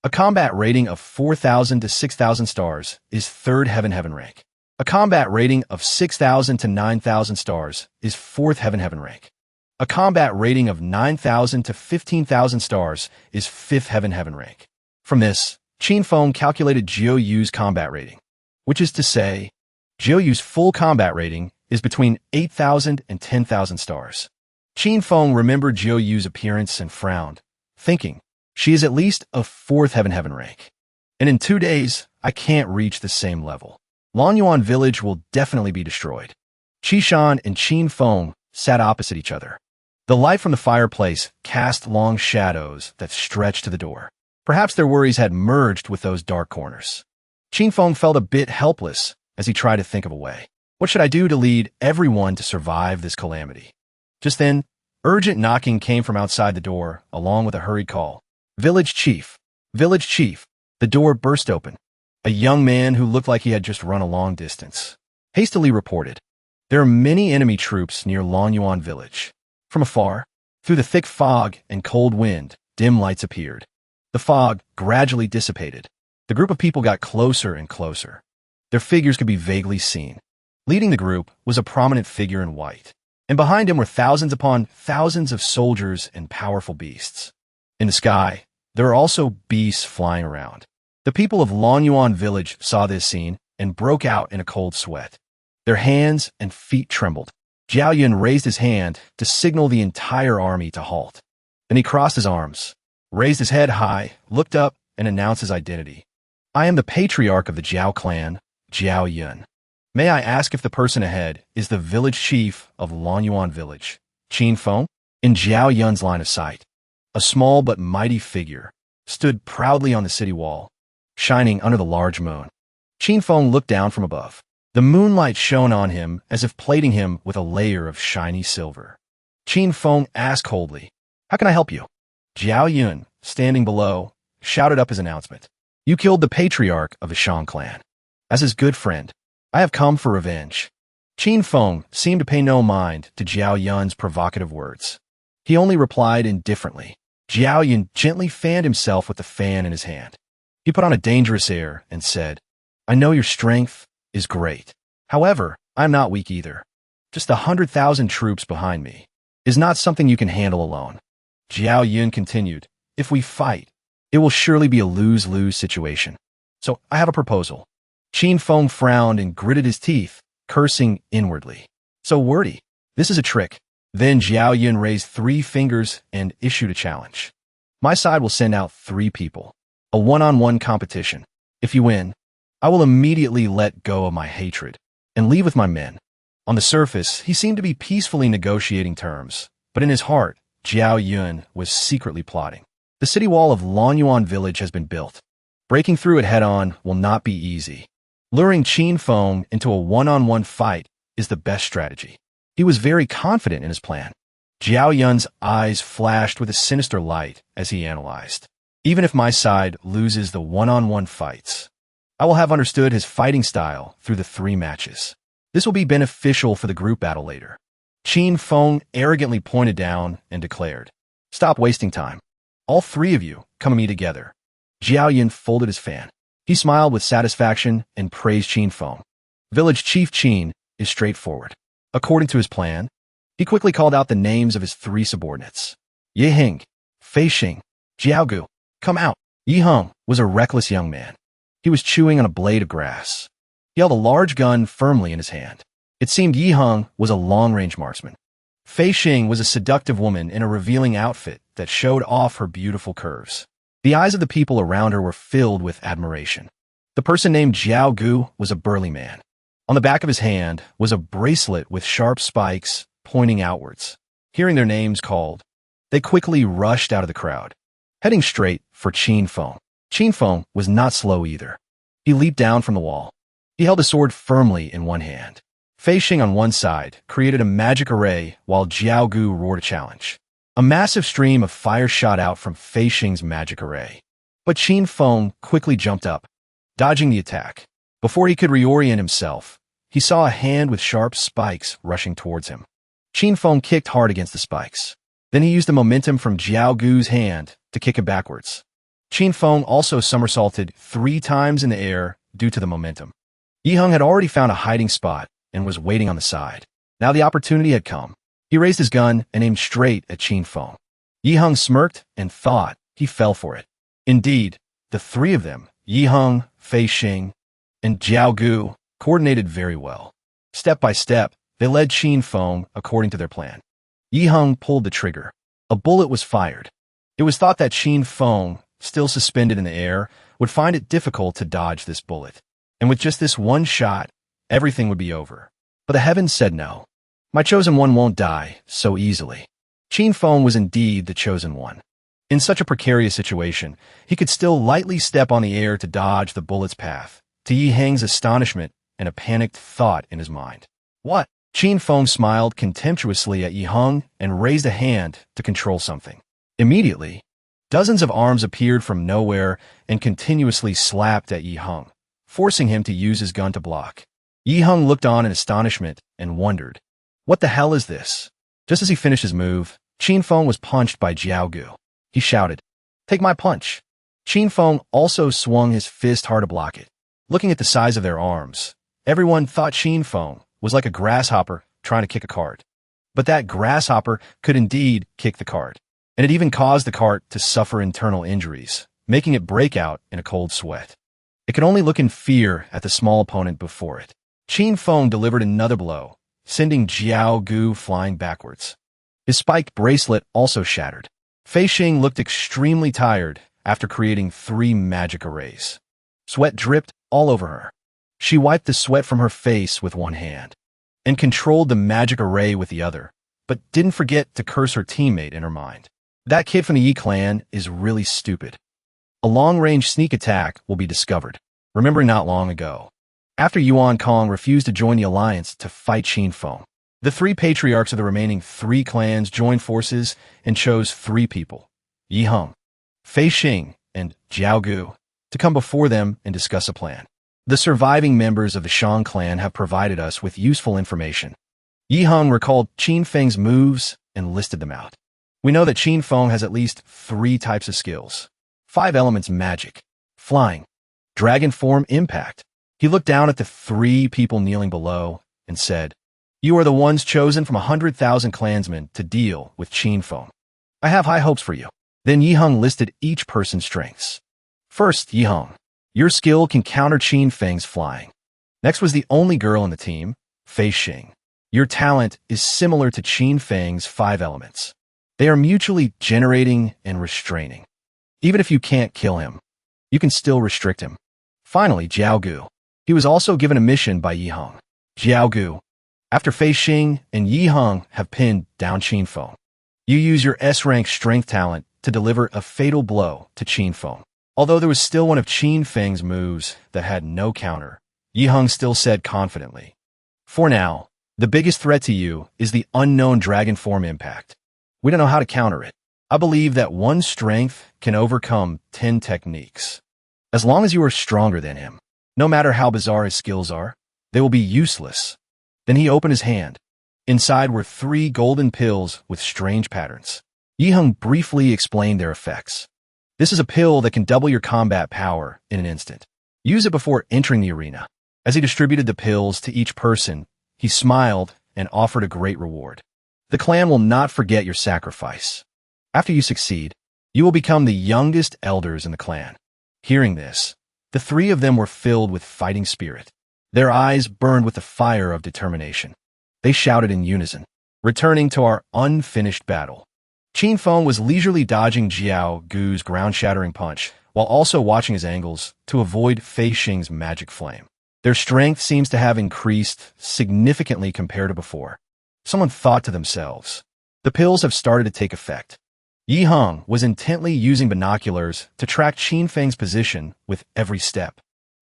A combat rating of 4,000 to 6,000 stars is third heaven rank. A combat rating of 6,000 to 9,000 stars is fourth heaven rank. A combat rating of 9,000 to 15,000 stars is fifth heaven rank. From this, Qin Feng calculated Jiuyu's combat rating, which is to say, Jiuyu's full combat rating is between 8,000 and 10,000 stars. Qin Feng remembered Jiuyu's appearance and frowned, thinking, she is at least a fourth heaven rank. And in 2 days, I can't reach the same level. Lonyuan village will definitely be destroyed. Chishan and Qin Feng sat opposite each other. The light from the fireplace cast long shadows that stretched to the door. Perhaps their worries had merged with those dark corners. Qin Feng felt a bit helpless as he tried to think of a way. What should I do to lead everyone to survive this calamity? Just then, urgent knocking came from outside the door, along with a hurried call. Village Chief! Village Chief! The door burst open. A young man who looked like he had just run a long distance hastily reported, There are many enemy troops near Lonyuan village. From afar, through the thick fog and cold wind, dim lights appeared. The fog gradually dissipated. The group of people got closer and closer. Their figures could be vaguely seen. Leading the group was a prominent figure in white, and behind him were thousands upon thousands of soldiers and powerful beasts. In the sky, there are also beasts flying around. The people of Lonyuan village saw this scene and broke out in a cold sweat. Their hands and feet trembled. Jiao Yun raised his hand to signal the entire army to halt. Then he crossed his arms, raised his head high, looked up, and announced his identity. I am the patriarch of the Jiao clan, Jiao Yun. May I ask if the person ahead is the village chief of Lonyuan village, Qin Feng? In Jiao Yun's line of sight, a small but mighty figure stood proudly on the city wall, shining under the large moon. Qin Feng looked down from above. The moonlight shone on him as if plating him with a layer of shiny silver. Qin Feng asked coldly, "How can I help you?" Jiao Yun, standing below, shouted up his announcement. "You killed the patriarch of the Shang clan. As his good friend, I have come for revenge." Qin Feng seemed to pay no mind to Jiao Yun's provocative words. He only replied indifferently. Jiao Yun gently fanned himself with the fan in his hand. He put on a dangerous air and said, "I know your strength is great. However, I'm not weak either. Just 100,000 troops behind me is not something you can handle alone." Jiao Yun continued, "If we fight, it will surely be a lose-lose situation. So I have a proposal." Qin Feng frowned and gritted his teeth, cursing inwardly. "So wordy. This is a trick." Then Jiao Yun raised 3 fingers and issued a challenge. "My side will send out 3 people. A one-on-one competition. If you win, I will immediately let go of my hatred and leave with my men." On the surface, he seemed to be peacefully negotiating terms, but in his heart, Jiao Yun was secretly plotting. The city wall of Lonyuan village has been built. Breaking through it head-on will not be easy. Luring Qin Feng into a one-on-one fight is the best strategy. He was very confident in his plan. Jiao Yun's eyes flashed with a sinister light as he analyzed. "Even if my side loses the one-on-one fights, I will have understood his fighting style through the 3 matches. This will be beneficial for the group battle later." Qin Feng arrogantly pointed down and declared, "Stop wasting time. All 3 of you, come to me together." Jiao Yun folded his fan. He smiled with satisfaction and praised Qin Feng. Village Chief Qin is straightforward. According to his plan, he quickly called out the names of his 3 subordinates. Ye Heng, Fei Xing, Jiao Gu, come out. Yi Heng was a reckless young man. He was chewing on a blade of grass. He held a large gun firmly in his hand. It seemed Yi Heng was a long-range marksman. Fei Xing was a seductive woman in a revealing outfit that showed off her beautiful curves. The eyes of the people around her were filled with admiration. The person named Jiao Gu was a burly man. On the back of his hand was a bracelet with sharp spikes pointing outwards. Hearing their names called, they quickly rushed out of the crowd, heading straight for Qin Feng. Qin Feng was not slow either. He leaped down from the wall. He held a sword firmly in one hand. Fei Xing on one side created a magic array while Jiao Gu roared a challenge. A massive stream of fire shot out from Fei Xing's magic array. But Qin Feng quickly jumped up, dodging the attack. Before he could reorient himself, he saw a hand with sharp spikes rushing towards him. Qin Feng kicked hard against the spikes. Then he used the momentum from Jiao Gu's hand to kick him backwards. Qin Feng also somersaulted 3 times in the air due to the momentum. Yi Heng had already found a hiding spot and was waiting on the side. Now the opportunity had come. He raised his gun and aimed straight at Qin Feng. Yi Heng smirked and thought he fell for it. Indeed, the 3 of them, Yi Heng, Fei Xing, and Jiao Gu, coordinated very well. Step by step, they led Qin Feng according to their plan. Yi Heng pulled the trigger. A bullet was fired. It was thought that Qin Feng, still suspended in the air, would find it difficult to dodge this bullet. And with just this one shot, everything would be over. But the heavens said no. My chosen one won't die so easily. Qin Feng was indeed the chosen one. In such a precarious situation, he could still lightly step on the air to dodge the bullet's path, to Yi Heng's astonishment and a panicked thought in his mind. "What?" Qin Feng smiled contemptuously at Yi Heng and raised a hand to control something. Immediately, dozens of arms appeared from nowhere and continuously slapped at Yi Heng, forcing him to use his gun to block. Yi Heng looked on in astonishment and wondered, "What the hell is this?" Just as he finished his move, Qin Feng was punched by Jiao Gu. He shouted, "Take my punch." Qin Feng also swung his fist hard to block it. Looking at the size of their arms, everyone thought Qin Feng was like a grasshopper trying to kick a cart. But that grasshopper could indeed kick the cart, and it even caused the cart to suffer internal injuries, making it break out in a cold sweat. It could only look in fear at the small opponent before it. Qin Feng delivered another blow, sending Jiao Gu flying backwards. His spiked bracelet also shattered. Fei Xing looked extremely tired after creating 3 magic arrays. Sweat dripped all over her. She wiped the sweat from her face with one hand and controlled the magic array with the other, but didn't forget to curse her teammate in her mind. That kid from the Yi clan is really stupid. A long-range sneak attack will be discovered, remembering not long ago, after Yuan Kong refused to join the alliance to fight Qin Feng. The three patriarchs of the remaining three clans joined forces and chose three people, Yi Heng, Fei Xing, and Jiao Gu, to come before them and discuss a plan. The surviving members of the Shang clan have provided us with useful information. Yi Heng recalled Qin Feng's moves and listed them out. We know that Qin Feng has at least 3 types of skills. 5 elements magic, flying, dragon form impact. He looked down at the 3 people kneeling below and said, "You are the ones chosen from 100,000 clansmen to deal with Qin Feng. I have high hopes for you." Then Yi Heng listed each person's strengths. First, Yi Heng, your skill can counter Qin Feng's flying. Next was the only girl in the team, Fei Xing. Your talent is similar to Qin Feng's 5 elements. They are mutually generating and restraining. Even if you can't kill him, you can still restrict him. Finally, Jiao Gu. He was also given a mission by Yi Heng. Jiao Gu, after Fei Xing and Yi Heng have pinned down Qin Feng, you use your S-rank strength talent to deliver a fatal blow to Qin Feng. Although there was still one of Qin Feng's moves that had no counter, Yi Heng still said confidently, "For now, the biggest threat to you is the unknown dragon form impact. We don't know how to counter it. I believe that one strength can overcome 10 techniques. As long as you are stronger than him, no matter how bizarre his skills are, they will be useless." Then he opened his hand. Inside were 3 golden pills with strange patterns. Yi Heng briefly explained their effects. This is a pill that can double your combat power in an instant. Use it before entering the arena. As he distributed the pills to each person, he smiled and offered a great reward. The clan will not forget your sacrifice. After you succeed, you will become the youngest elders in the clan. Hearing this, the 3 of them were filled with fighting spirit. Their eyes burned with the fire of determination. They shouted in unison, "Returning to our unfinished battle." Qin Feng was leisurely dodging Jiao Gu's ground-shattering punch, while also watching his angles to avoid Fei Xing's magic flame. Their strength seems to have increased significantly compared to before. Someone thought to themselves, the pills have started to take effect. Yi Heng was intently using binoculars to track Qin Feng's position with every step.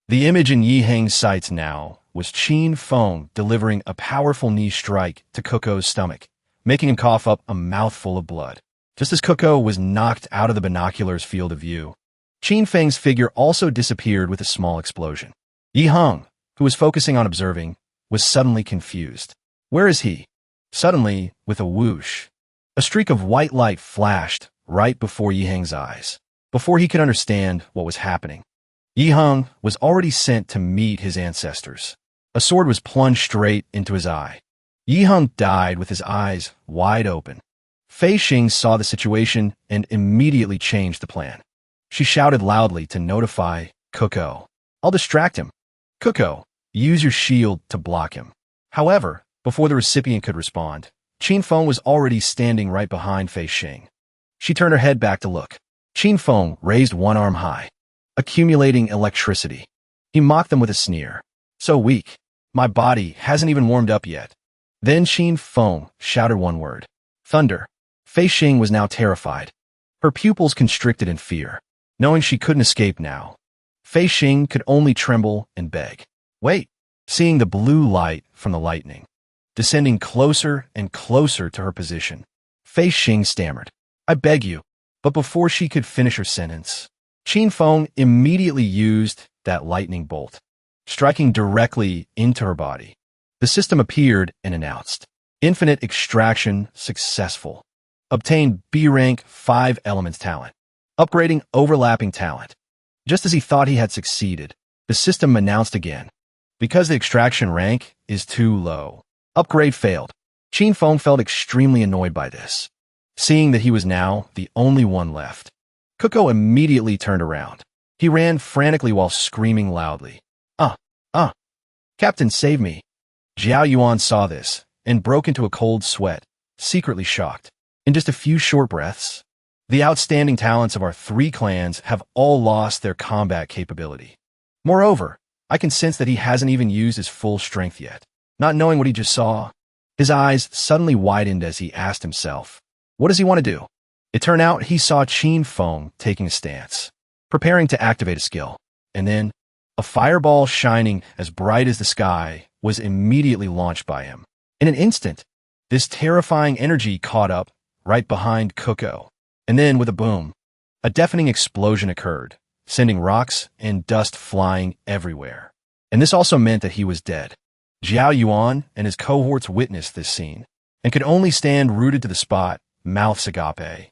The image in Yi Heng's sights now was Qin Feng delivering a powerful knee strike to Kuko's stomach, making him cough up a mouthful of blood. Just as Kuko was knocked out of the binoculars' field of view, Qin Feng's figure also disappeared with a small explosion. Yi Heng, who was focusing on observing, was suddenly confused. Where is he? Suddenly, with a whoosh, a streak of white light flashed right before Yi Heng's eyes. Before he could understand what was happening, Yi Heng was already sent to meet his ancestors. A sword was plunged straight into his eye. Yi Heng died with his eyes wide open. Fei Xing saw the situation and immediately changed the plan. She shouted loudly to notify Kuko. "I'll distract him. Kuko, use your shield to block him." However, before the recipient could respond, Qin Feng was already standing right behind Fei Xing. She turned her head back to look. Qin Feng raised one arm high, accumulating electricity. He mocked them with a sneer. "So weak. My body hasn't even warmed up yet." Then Qin Feng shouted one word. "Thunder." Fei Xing was now terrified. Her pupils constricted in fear. Knowing she couldn't escape now, Fei Xing could only tremble and beg. "Wait." Seeing the blue light from the lightning descending closer and closer to her position, Fei Xing stammered, "I beg you." But before she could finish her sentence, Qin Feng immediately used that lightning bolt, striking directly into her body. The system appeared and announced, "Infinite extraction successful. Obtained B-rank 5 elements talent. Upgrading overlapping talent." Just as he thought he had succeeded, the system announced again, "Because the extraction rank is too low. Upgrade failed." Qin Feng felt extremely annoyed by this, seeing that he was now the only one left. Kuko immediately turned around. He ran frantically while screaming loudly, Captain, save me." Jiao Yuan saw this and broke into a cold sweat, secretly shocked. In just a few short breaths, the outstanding talents of our 3 clans have all lost their combat capability. Moreover, I can sense that he hasn't even used his full strength yet. Not knowing what he just saw, his eyes suddenly widened as he asked himself, what does he want to do? It turned out he saw Qin Feng taking a stance, preparing to activate a skill. And then, a fireball shining as bright as the sky was immediately launched by him. In an instant, this terrifying energy caught up right behind Kuko. And then, with a boom, a deafening explosion occurred, sending rocks and dust flying everywhere. And this also meant that he was dead. Jiao Yuan and his cohorts witnessed this scene, and could only stand rooted to the spot, mouths agape.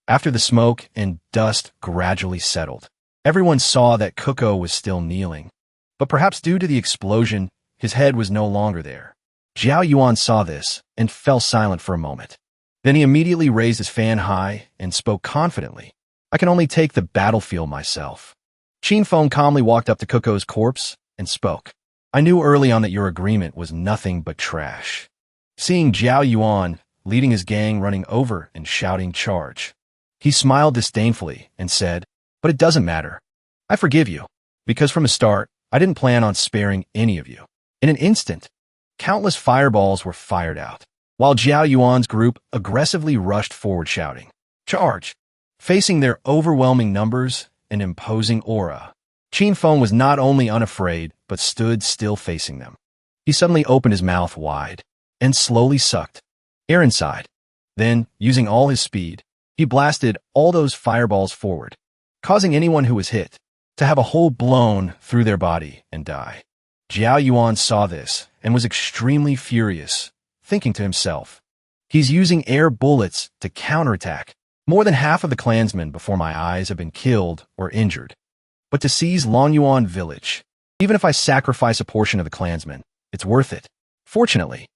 After the smoke and dust gradually settled, everyone saw that Kuko was still kneeling. But perhaps due to the explosion, his head was no longer there. Jiao Yuan saw this and fell silent for a moment. Then he immediately raised his fan high and spoke confidently. I can only take the battlefield myself. Qin Feng calmly walked up to Kuko's corpse and spoke. I knew early on that your agreement was nothing but trash. Seeing Jiao Yuan leading his gang running over and shouting charge, he smiled disdainfully and said, but it doesn't matter. I forgive you, because from the start, I didn't plan on sparing any of you. In an instant, countless fireballs were fired out, while Jiao Yuan's group aggressively rushed forward shouting, charge! Facing their overwhelming numbers and imposing aura, Qin Feng was not only unafraid, but stood still facing them. He suddenly opened his mouth wide and slowly sucked air inside. Then, using all his speed, he blasted all those fireballs forward, causing anyone who was hit to have a hole blown through their body and die. Jiao Yuan saw this and was extremely furious, thinking to himself, he's using air bullets to counterattack. More than half of the clansmen before my eyes have been killed or injured. But to seize Longyuan village, even if I sacrifice a portion of the clansmen, it's worth it. Fortunately,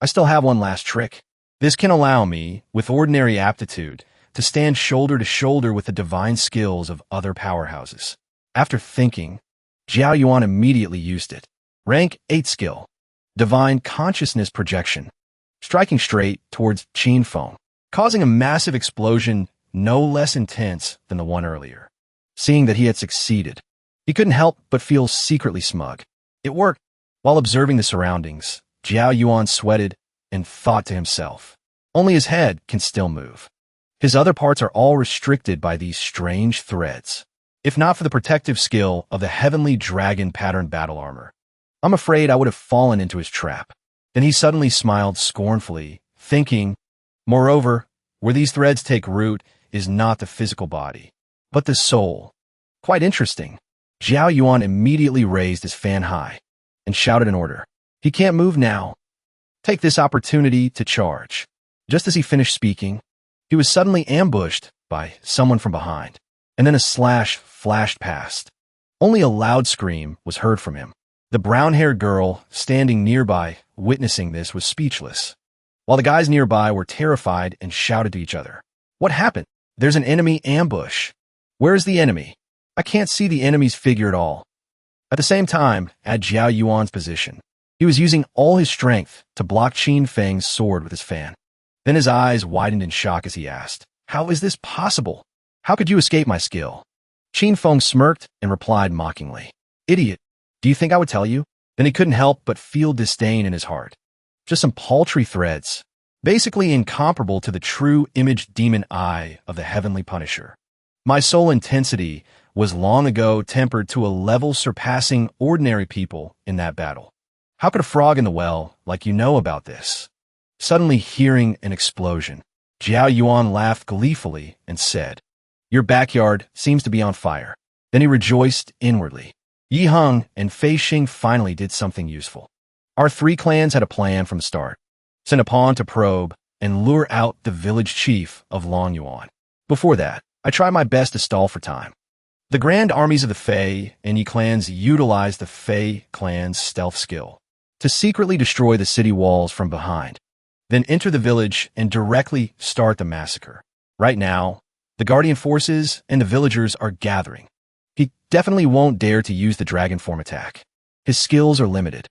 I still have one last trick. This can allow me, with ordinary aptitude, to stand shoulder to shoulder with the divine skills of other powerhouses. After thinking, Jiao Yuan immediately used it. Rank 8 skill, Divine Consciousness Projection, striking straight towards Qin Feng, causing a massive explosion no less intense than the one earlier. Seeing that he had succeeded, he couldn't help but feel secretly smug. It worked. While observing the surroundings, Jiao Yuan sweated and thought to himself, only his head can still move. His other parts are all restricted by these strange threads. If not for the protective skill of the heavenly dragon pattern battle armor, I'm afraid I would have fallen into his trap. Then he suddenly smiled scornfully, thinking, moreover, where these threads take root is not the physical body, but the soul. Quite interesting. Jiao Yuan immediately raised his fan high and shouted an order. He can't move now. Take this opportunity to charge. Just as he finished speaking, he was suddenly ambushed by someone from behind, and then a slash flashed past. Only a loud scream was heard from him. The brown-haired girl standing nearby, witnessing this, was speechless, while the guys nearby were terrified and shouted to each other. What happened? There's an enemy ambush. Where is the enemy? I can't see the enemy's figure at all. At the same time, at Jiao Yuan's position, he was using all his strength to block Qin Feng's sword with his fan. Then his eyes widened in shock as he asked, how is this possible? How could you escape my skill? Qin Feng smirked and replied mockingly, idiot, do you think I would tell you? Then he couldn't help but feel disdain in his heart. Just some paltry threads, basically incomparable to the true image demon eye of the heavenly Punisher. My soul intensity was long ago tempered to a level surpassing ordinary people in that battle. How could a frog in the well like you know about this? Suddenly hearing an explosion, Jiao Yuan laughed gleefully and said, your backyard seems to be on fire. Then he rejoiced inwardly. Yi Heng and Fei Xing finally did something useful. Our 3 clans had a plan from the start. Send a pawn to probe and lure out the village chief of Longyuan. Before that, I tried my best to stall for time. The grand armies of the Fei and Yi clans utilized the Fei clan's stealth skill to secretly destroy the city walls from behind, then enter the village and directly start the massacre. Right now, the Guardian forces and the villagers are gathering. He definitely won't dare to use the dragon form attack. His skills are limited.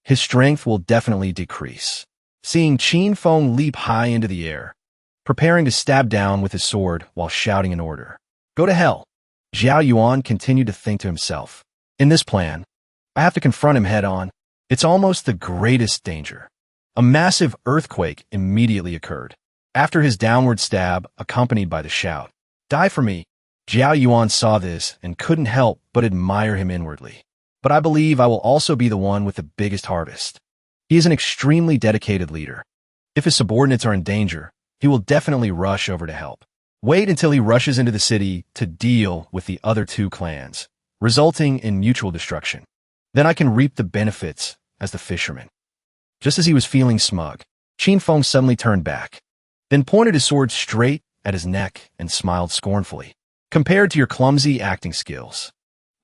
His strength will definitely decrease. Seeing Qin Feng leap high into the air, preparing to stab down with his sword while shouting an order. Go to hell. Jiao Yuan continued to think to himself. In this plan, I have to confront him head-on. It's almost the greatest danger. A massive earthquake immediately occurred. After his downward stab, accompanied by the shout, "Die for me!" Jiao Yuan saw this and couldn't help but admire him inwardly. But I believe I will also be the one with the biggest harvest. He is an extremely dedicated leader. If his subordinates are in danger, he will definitely rush over to help. Wait until he rushes into the city to deal with the other two clans, resulting in mutual destruction. Then I can reap the benefits as the fisherman. Just as he was feeling smug, Qin Feng suddenly turned back, then pointed his sword straight at his neck and smiled scornfully. Compared to your clumsy acting skills,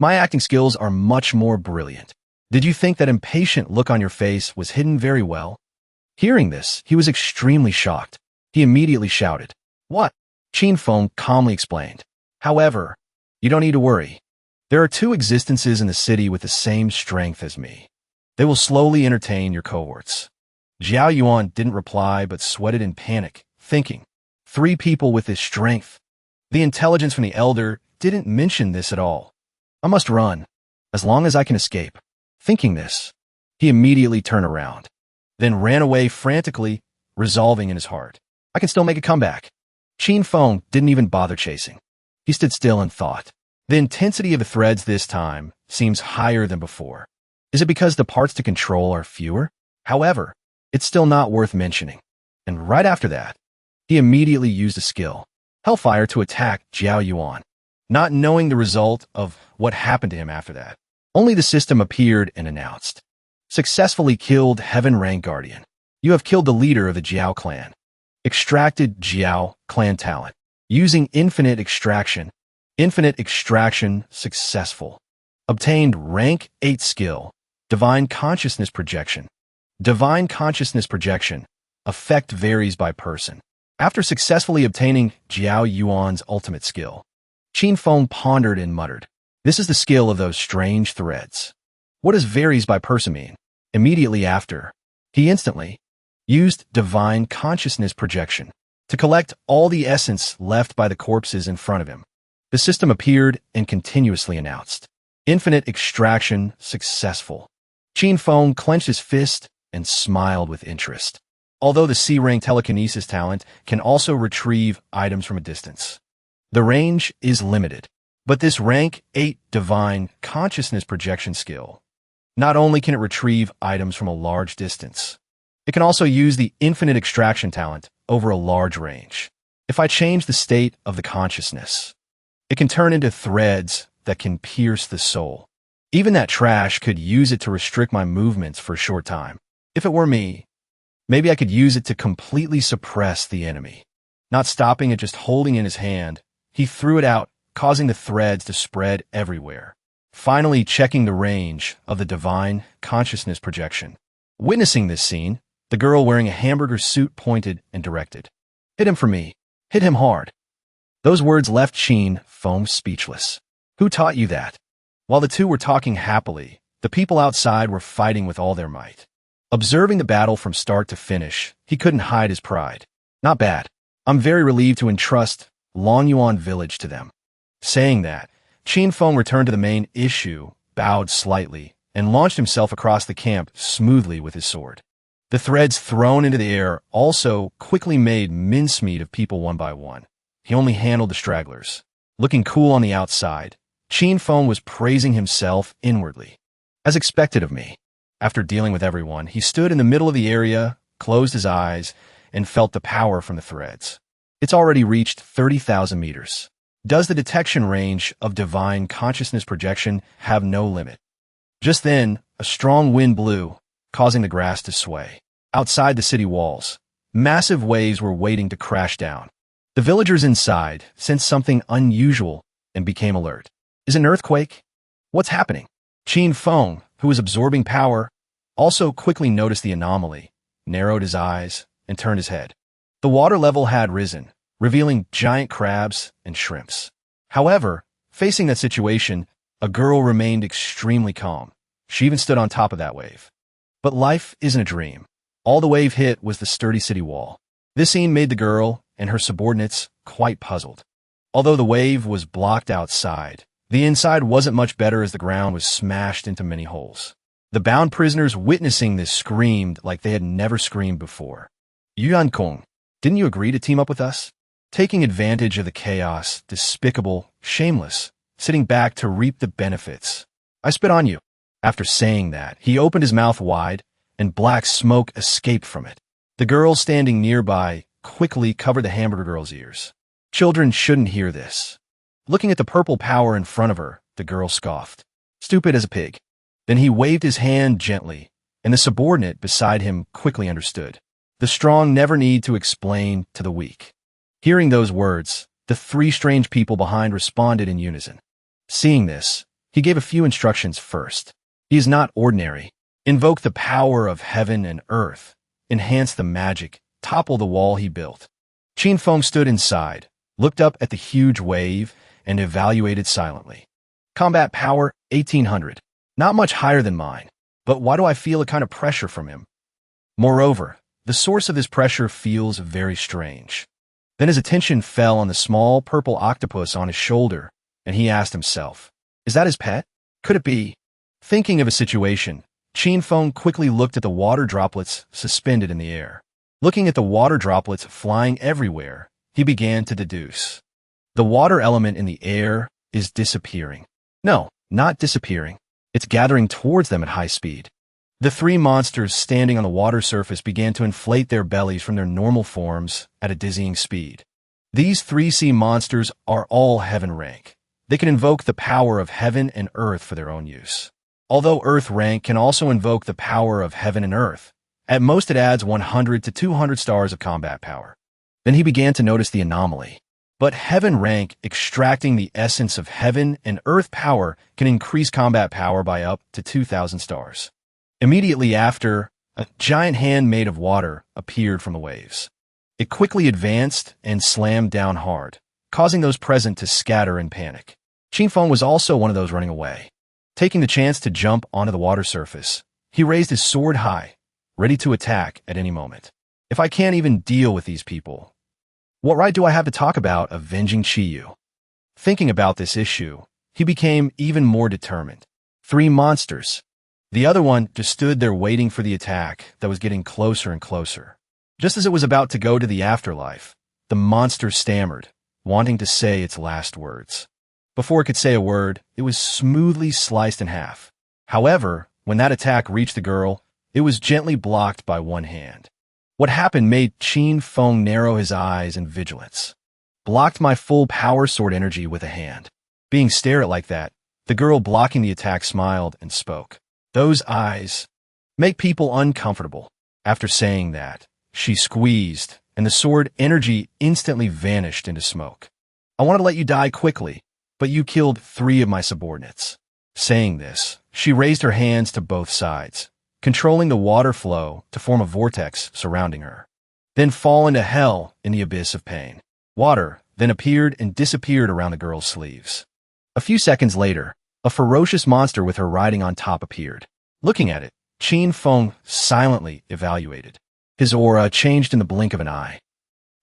my acting skills are much more brilliant. Did you think that impatient look on your face was hidden very well? Hearing this, he was extremely shocked. He immediately shouted, "What?" Qin Feng calmly explained. "However, you don't need to worry. There are two existences in the city with the same strength as me. They will slowly entertain your cohorts." Jiao Yuan didn't reply but sweated in panic, thinking, 3 people with this strength. The intelligence from the elder didn't mention this at all. I must run, as long as I can escape. Thinking this, he immediately turned around, then ran away frantically, resolving in his heart, I can still make a comeback. Qin Feng didn't even bother chasing. He stood still and thought. The intensity of the threads this time seems higher than before. Is it because the parts to control are fewer? However, it's still not worth mentioning. And right after that, he immediately used a skill, Hellfire, to attack Jiao Yuan, not knowing the result of what happened to him after that. Only the system appeared and announced, "Successfully killed Heaven Rank Guardian. You have killed the leader of the Jiao clan. Extracted Jiao clan talent. Using infinite extraction. Infinite extraction successful. Obtained rank 8 skill. Divine consciousness projection. Divine consciousness projection. Effect varies by person." After successfully obtaining Jiao Yuan's ultimate skill, Qin Feng pondered and muttered, "This is the skill of those strange threads. What does varies by person mean?" Immediately after, he instantly used divine consciousness projection to collect all the essence left by the corpses in front of him. The system appeared and continuously announced, "Infinite extraction successful." Qin Feng clenched his fist and smiled with interest. Although the C-rank telekinesis talent can also retrieve items from a distance, the range is limited. But this rank 8 divine consciousness projection skill, not only can it retrieve items from a large distance, it can also use the infinite extraction talent over a large range. If I change the state of the consciousness, it can turn into threads that can pierce the soul. Even that trash could use it to restrict my movements for a short time. If it were me, maybe I could use it to completely suppress the enemy. Not stopping at just holding in his hand, he threw it out, causing the threads to spread everywhere. Finally checking the range of the divine consciousness projection. Witnessing this scene, the girl wearing a hamburger suit pointed and directed, "Hit him for me. Hit him hard." Those words left Qin Feng speechless. Who taught you that? While the two were talking happily, the people outside were fighting with all their might. Observing the battle from start to finish, he couldn't hide his pride. Not bad. I'm very relieved to entrust Longyuan village to them. Saying that, Qin Feng returned to the main issue, bowed slightly, and launched himself across the camp smoothly with his sword. The threads thrown into the air also quickly made mincemeat of people one by one. He only handled the stragglers. Looking cool on the outside, Qin Feng was praising himself inwardly. As expected of me. After dealing with everyone, he stood in the middle of the area, closed his eyes, and felt the power from the threads. It's already reached 30,000 meters. Does the detection range of divine consciousness projection have no limit? Just then, a strong wind blew, causing the grass to sway. Outside the city walls, massive waves were waiting to crash down. The villagers inside sensed something unusual and became alert. Is it an earthquake? What's happening? Qin Feng, who was absorbing power, also quickly noticed the anomaly, narrowed his eyes, and turned his head. The water level had risen, revealing giant crabs and shrimps. However, facing that situation, a girl remained extremely calm. She even stood on top of that wave. But life isn't a dream. All the wave hit was the sturdy city wall. This scene made the girl and her subordinates quite puzzled. Although the wave was blocked outside, The inside wasn't much better as the ground was smashed into many holes. The bound prisoners witnessing this screamed like they had never screamed before. Yuan Kong, didn't you agree to team up with us? Taking advantage of the chaos, despicable, shameless, sitting back to reap the benefits. I spit on you. After saying that, he opened his mouth wide, and black smoke escaped from it. The girl standing nearby quickly covered the hamburger girl's ears. Children shouldn't hear this. Looking at the purple power in front of her, the girl scoffed. Stupid as a pig. Then he waved his hand gently, and the subordinate beside him quickly understood. The strong never need to explain to the weak. Hearing those words, the three strange people behind responded in unison. Seeing this, he gave a few instructions first. He is not ordinary. Invoke the power of heaven and earth. Enhance the magic. Topple the wall he built. Qin Feng stood inside, looked up at the huge wave, and evaluated silently. Combat power, 1800. Not much higher than mine, but why do I feel a kind of pressure from him? Moreover, the source of this pressure feels very strange. Then his attention fell on the small purple octopus on his shoulder, and he asked himself, is that his pet? Could it be? Thinking of a situation, Qin Feng quickly looked at the water droplets suspended in the air. Looking at the water droplets flying everywhere, he began to deduce. The water element in the air is disappearing. No, not disappearing. It's gathering towards them at high speed. The three monsters standing on the water surface began to inflate their bellies from their normal forms at a dizzying speed. These 3C monsters are all heaven rank. They can invoke the power of heaven and earth for their own use. Although earth rank can also invoke the power of heaven and earth, at most it adds 100 to 200 stars of combat power. Then he began to notice the anomaly. But heaven rank extracting the essence of heaven and earth power can increase combat power by up to 2,000 stars. Immediately after, a giant hand made of water appeared from the waves. It quickly advanced and slammed down hard, causing those present to scatter in panic. Qin Feng was also one of those running away. Taking the chance to jump onto the water surface, he raised his sword high, ready to attack at any moment. If I can't even deal with these people, what right do I have to talk about avenging Chiyu? Thinking about this issue, he became even more determined. 3 monsters. The other one just stood there waiting for the attack that was getting closer and closer. Just as it was about to go to the afterlife, the monster stammered, wanting to say its last words. Before it could say a word, it was smoothly sliced in half. However, when that attack reached the girl, it was gently blocked by one hand. What happened made Qin Feng narrow his eyes in vigilance. Blocked my full power sword energy with a hand. Being stared at like that, the girl blocking the attack smiled and spoke. Those eyes make people uncomfortable. After saying that, she squeezed, and the sword energy instantly vanished into smoke. I wanted to let you die quickly, but you killed 3 of my subordinates. Saying this, she raised her hands to both sides, controlling the water flow to form a vortex surrounding her. Then fall into hell in the abyss of pain. Water then appeared and disappeared around the girl's sleeves. A few seconds later, a ferocious monster with her riding on top appeared. Looking at it, Qin Feng silently evaluated. His aura changed in the blink of an eye.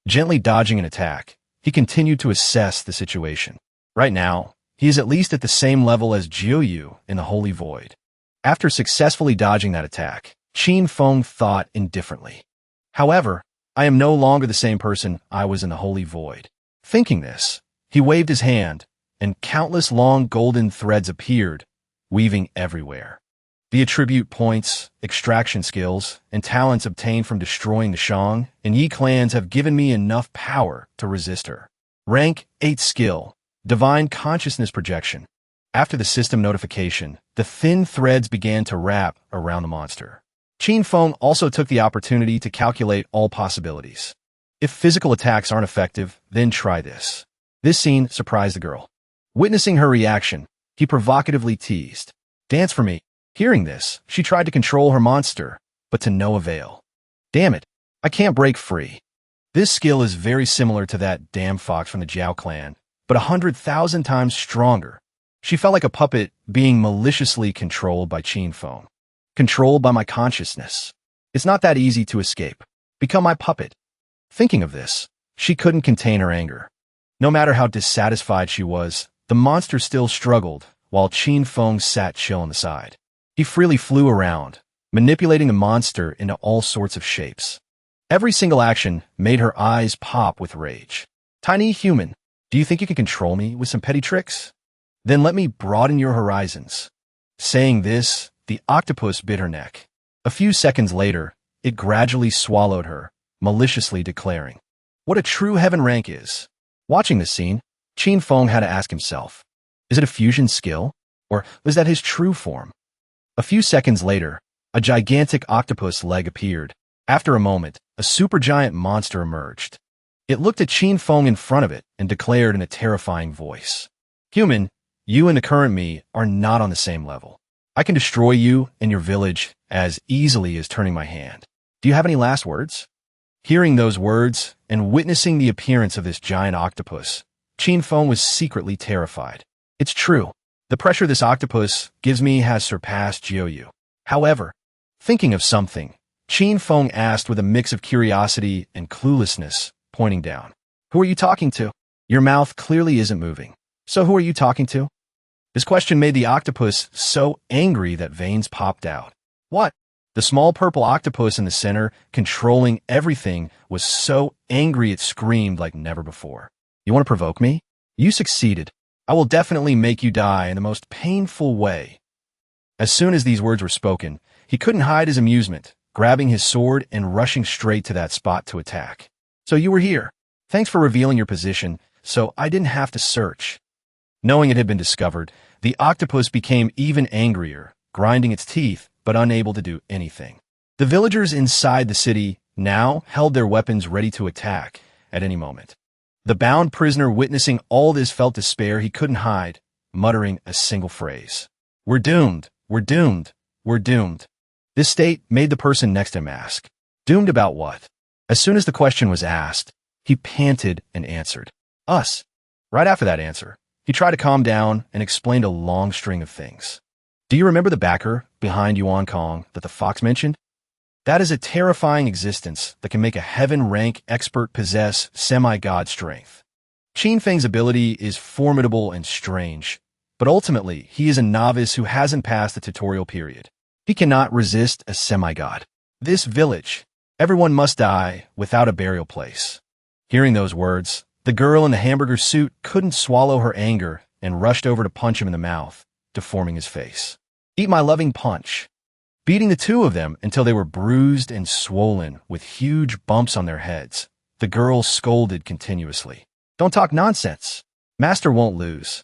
Gently dodging an attack, he continued to assess the situation. Right now, he is at least at the same level as Jiuyu in the Holy Void. After successfully dodging that attack, Qin Feng thought indifferently. However, I am no longer the same person I was in the Holy Void. Thinking this, he waved his hand, and countless long golden threads appeared, weaving everywhere. The attribute points, extraction skills, and talents obtained from destroying the Shang and Yi clans have given me enough power to resist her. Rank 8 skill, Divine Consciousness Projection. After the system notification, the thin threads began to wrap around the monster. Qin Feng also took the opportunity to calculate all possibilities. If physical attacks aren't effective, then try this. This scene surprised the girl. Witnessing her reaction, he provocatively teased, "Dance for me." Hearing this, she tried to control her monster, but to no avail. Damn it, I can't break free. This skill is very similar to that damn fox from the Jiao clan, but 100,000 times stronger. She felt like a puppet being maliciously controlled by Qin Feng. Controlled by my consciousness. It's not that easy to escape. Become my puppet. Thinking of this, she couldn't contain her anger. No matter how dissatisfied she was, The monster still struggled, while Qin Feng sat chill on the side. He freely flew around, manipulating the monster into all sorts of shapes. Every single action made her eyes pop with rage. Tiny human, do you think you can control me with some petty tricks? Then let me broaden your horizons. Saying this, the octopus bit her neck. A few seconds later, it gradually swallowed her, maliciously declaring, "What a true heaven rank is." Watching this scene, Qin Feng had to ask himself, is it a fusion skill, or was that his true form? A few seconds later, a gigantic octopus leg appeared. After a moment, a supergiant monster emerged. It looked at Qin Feng in front of it and declared in a terrifying voice, "Human, you and the current me are not on the same level. I can destroy you and your village as easily as turning my hand. Do you have any last words?" Hearing those words and witnessing the appearance of this giant octopus, Qin Feng was secretly terrified. It's true. The pressure this octopus gives me has surpassed Jiuyu. However, thinking of something, Qin Feng asked with a mix of curiosity and cluelessness, pointing down. "Who are you talking to? Your mouth clearly isn't moving. So who are you talking to?" This question made the octopus so angry that veins popped out. What? The small purple octopus in the center, controlling everything, was so angry it screamed like never before. "You want to provoke me? You succeeded. I will definitely make you die in the most painful way." As soon as these words were spoken, he couldn't hide his amusement, grabbing his sword and rushing straight to that spot to attack. "So you were here. Thanks for revealing your position, so I didn't have to search." Knowing it had been discovered, the octopus became even angrier, grinding its teeth, but unable to do anything. The villagers inside the city now held their weapons ready to attack at any moment. The bound prisoner witnessing all this felt despair he couldn't hide, muttering a single phrase. "We're doomed, we're doomed, we're doomed." This state made the person next to him ask, "Doomed about what?" As soon as the question was asked, he panted and answered, "Us." Right after that answer, he tried to calm down and explained a long string of things. "Do you remember the backer behind Yuan Kong that the fox mentioned? That is a terrifying existence that can make a heaven rank expert possess semi-god strength. Qin Feng's ability is formidable and strange, but ultimately he is a novice who hasn't passed the tutorial period. He cannot resist a semi-god. This village, everyone must die without a burial place." Hearing those words, the girl in the hamburger suit couldn't swallow her anger and rushed over to punch him in the mouth, deforming his face. "Eat my loving punch." Beating the two of them until they were bruised and swollen with huge bumps on their heads, the girl scolded continuously. "Don't talk nonsense. Master won't lose."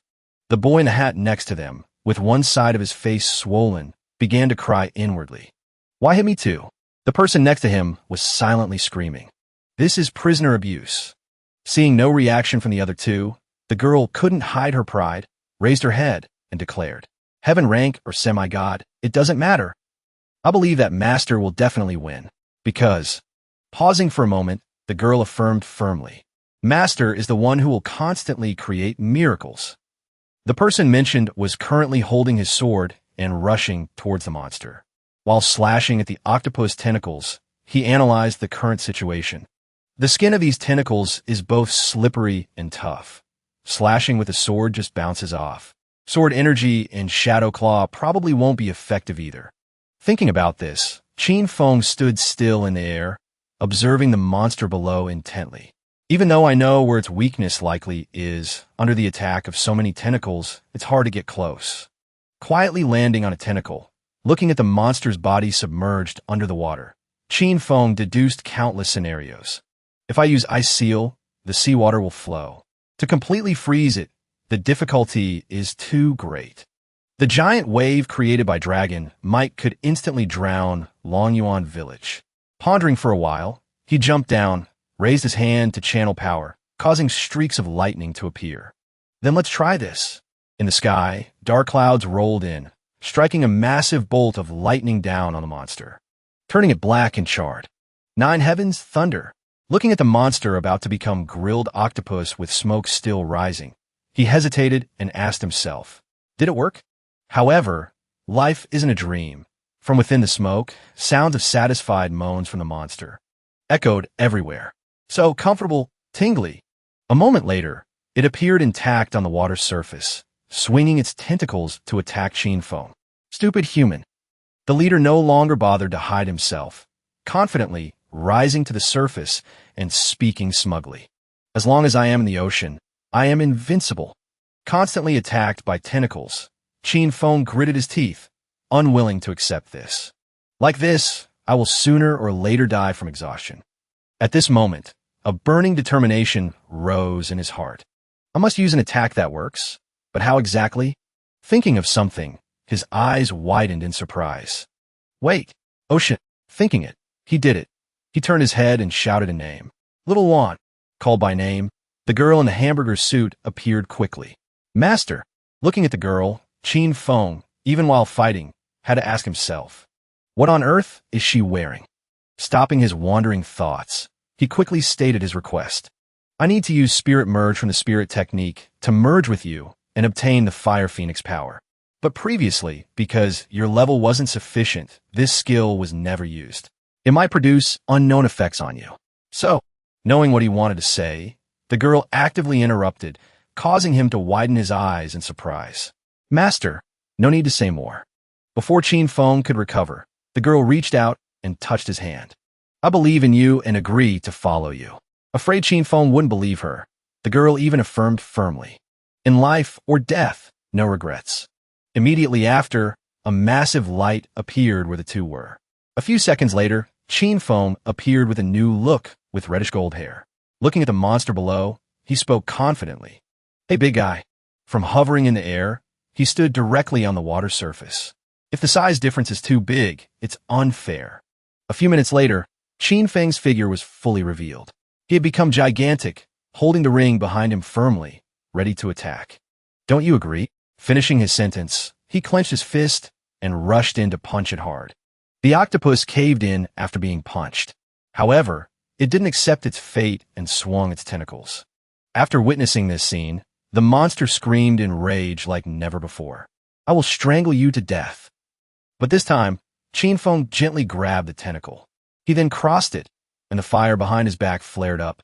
The boy in the hat next to them, with one side of his face swollen, began to cry inwardly. "Why hit me too?" The person next to him was silently screaming. "This is prisoner abuse." Seeing no reaction from the other two, the girl couldn't hide her pride, raised her head, and declared, "Heaven rank or semi-god, it doesn't matter. I believe that Master will definitely win, because..." Pausing for a moment, the girl affirmed firmly, "Master is the one who will constantly create miracles." The person mentioned was currently holding his sword and rushing towards the monster. While slashing at the octopus tentacles, he analyzed the current situation. The skin of these tentacles is both slippery and tough. Slashing with a sword just bounces off. Sword energy and shadow claw probably won't be effective either. Thinking about this, Qin Feng stood still in the air, observing the monster below intently. Even though I know where its weakness likely is, under the attack of so many tentacles, it's hard to get close. Quietly landing on a tentacle, looking at the monster's body submerged under the water, Qin Feng deduced countless scenarios. If I use Ice Seal, the seawater will flow. To completely freeze it, the difficulty is too great. The giant wave created by Dragon Mike could instantly drown Longyuan village. Pondering for a while, he jumped down, raised his hand to channel power, causing streaks of lightning to appear. Then let's try this. In the sky, dark clouds rolled in, striking a massive bolt of lightning down on the monster, turning it black and charred. Nine heavens, thunder. Looking at the monster about to become grilled octopus with smoke still rising, he hesitated and asked himself, did it work? However, life isn't a dream. From within the smoke, sounds of satisfied moans from the monster echoed everywhere. So comfortable, tingly. A moment later, It appeared intact on the water's surface, swinging its tentacles to attack Qinfeng. Stupid human. The leader no longer bothered to hide himself, confidently rising to the surface and speaking smugly. As long as I am in the ocean, I am invincible. Constantly attacked by tentacles, Qinfeng gritted his teeth, unwilling to accept this. Like this, I will sooner or later die from exhaustion. At this moment, a burning determination rose in his heart. I must use an attack that works, but how exactly? Thinking of something, his eyes widened in surprise. Wait, ocean, thinking it, he did it. He turned his head and shouted a name. Little Wan, called by name, the girl in the hamburger suit appeared quickly. Master, looking at the girl, Qinfeng, even while fighting, had to ask himself, what on earth is she wearing? Stopping his wandering thoughts, he quickly stated his request. I need to use Spirit Merge from the Spirit Technique to merge with you and obtain the Fire Phoenix power. But previously, because your level wasn't sufficient, this skill was never used. It might produce unknown effects on you. So, knowing what he wanted to say, the girl actively interrupted, causing him to widen his eyes in surprise. Master, no need to say more. Before Qinfeng could recover, the girl reached out and touched his hand. I believe in you and agree to follow you. Afraid Qinfeng wouldn't believe her, the girl even affirmed firmly. In life or death, no regrets. Immediately after, a massive light appeared where the two were. A few seconds later, Qinfeng appeared with a new look with reddish gold hair. Looking at the monster below, he spoke confidently. Hey, big guy. From hovering in the air, he stood directly on the water surface. If the size difference is too big, it's unfair. A few minutes later, Qinfeng's figure was fully revealed. He had become gigantic, holding the ring behind him firmly, ready to attack. Don't you agree? Finishing his sentence, he clenched his fist and rushed in to punch it hard. The octopus caved in after being punched. However, it didn't accept its fate and swung its tentacles. After witnessing this scene, the monster screamed in rage like never before. I will strangle you to death. But this time, Qinfeng gently grabbed the tentacle. He then crossed it, and the fire behind his back flared up.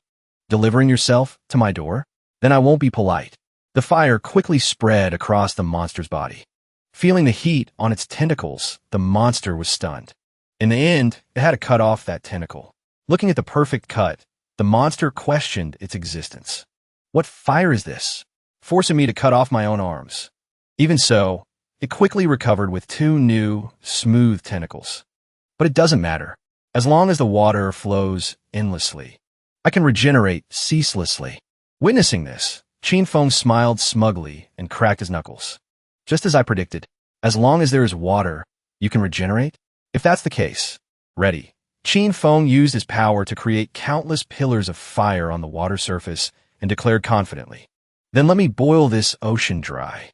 Delivering yourself to my door? Then I won't be polite. The fire quickly spread across the monster's body. Feeling the heat on its tentacles, the monster was stunned. In the end, it had to cut off that tentacle. Looking at the perfect cut, the monster questioned its existence. What fire is this? Forcing me to cut off my own arms. Even so, it quickly recovered with two new, smooth tentacles. But it doesn't matter. As long as the water flows endlessly, I can regenerate ceaselessly. Witnessing this, Qinfeng smiled smugly and cracked his knuckles. Just as I predicted, as long as there is water, you can regenerate? If that's the case, ready. Qinfeng used his power to create countless pillars of fire on the water surface and declared confidently, then let me boil this ocean dry.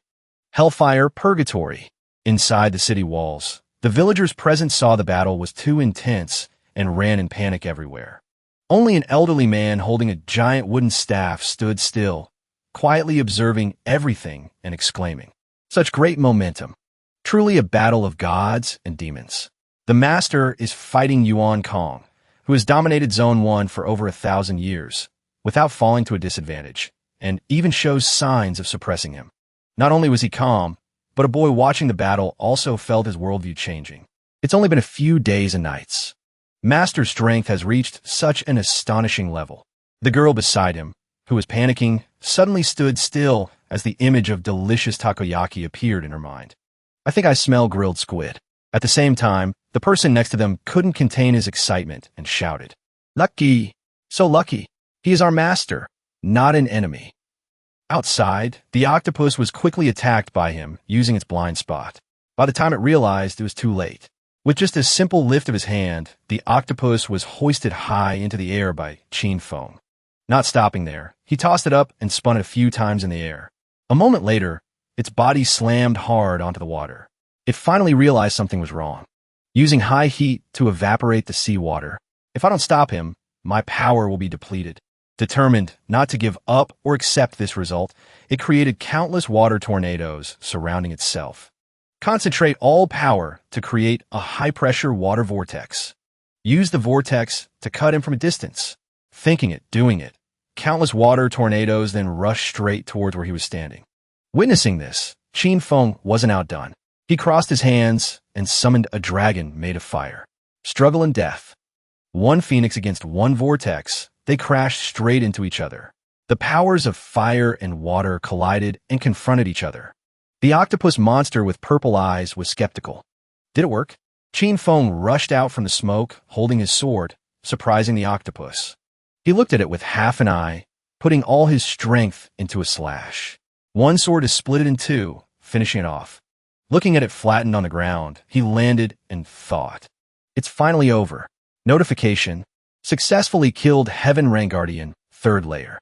Hellfire Purgatory. Inside the city walls, the villagers present saw the battle was too intense and ran in panic everywhere. Only an elderly man holding a giant wooden staff stood still, quietly observing everything and exclaiming, such great momentum. Truly a battle of gods and demons. The master is fighting Yuan Kong, who has dominated Zone 1 for over 1,000 years, without falling to a disadvantage, and even shows signs of suppressing him. Not only was he calm, but a boy watching the battle also felt his worldview changing. It's only been a few days and nights. Master strength has reached such an astonishing level. The girl beside him, who was panicking, suddenly stood still as the image of delicious takoyaki appeared in her mind. I think I smell grilled squid. At the same time, the person next to them couldn't contain his excitement and shouted, Lucky! So lucky! He is our master, not an enemy. Outside, the octopus was quickly attacked by him, using its blind spot. By the time it realized, it was too late. With just a simple lift of his hand, the octopus was hoisted high into the air by Qinfeng. Not stopping there, he tossed it up and spun it a few times in the air. A moment later, its body slammed hard onto the water. It finally realized something was wrong. Using high heat to evaporate the seawater, if I don't stop him, my power will be depleted. Determined not to give up or accept this result, it created countless water tornadoes surrounding itself. Concentrate all power to create a high-pressure water vortex. Use the vortex to cut him from a distance. Thinking it, doing it, Countless water tornadoes then rushed straight towards where he was standing. Witnessing this, Qin Feng wasn't outdone. He crossed his hands and summoned a dragon made of fire. Struggle and death. One phoenix against one vortex, they crashed straight into each other. The powers of fire and water collided and confronted each other. The octopus monster with purple eyes was skeptical. Did it work? Qin Feng rushed out from the smoke, holding his sword, surprising the octopus. He looked at it with half an eye, putting all his strength into a slash. One sword is split in two, finishing it off. Looking at it flattened on the ground, he landed and thought. It's finally over. Notification. Successfully killed Heaven Rank Guardian, 3rd layer.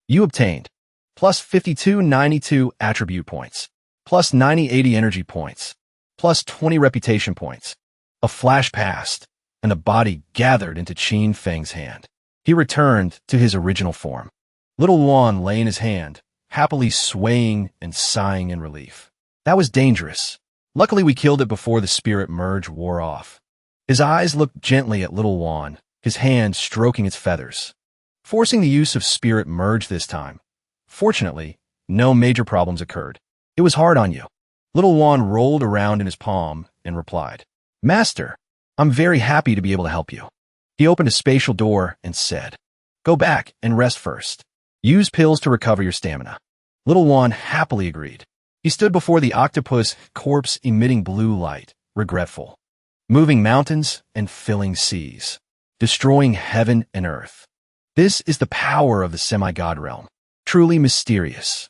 You obtained plus 5292 attribute points, plus 9080 energy points, plus 20 reputation points. A flash passed, and the body gathered into Qin Feng's hand. He returned to his original form. Little Yuan lay in his hand, happily swaying and sighing in relief. That was dangerous. Luckily we killed it before the spirit merge wore off. His eyes looked gently at Little Yuan, his hand stroking its feathers. Forcing the use of spirit merge this time. Fortunately, no major problems occurred. It was hard on you. Little Yuan rolled around in his palm and replied, Master, I'm very happy to be able to help you. He opened a spatial door and said, Go back and rest first. Use pills to recover your stamina. Little Yuan happily agreed. He stood before the octopus corpse emitting blue light, regretful. Moving mountains and filling seas. Destroying heaven and earth. This is the power of the semi-god realm. Truly mysterious.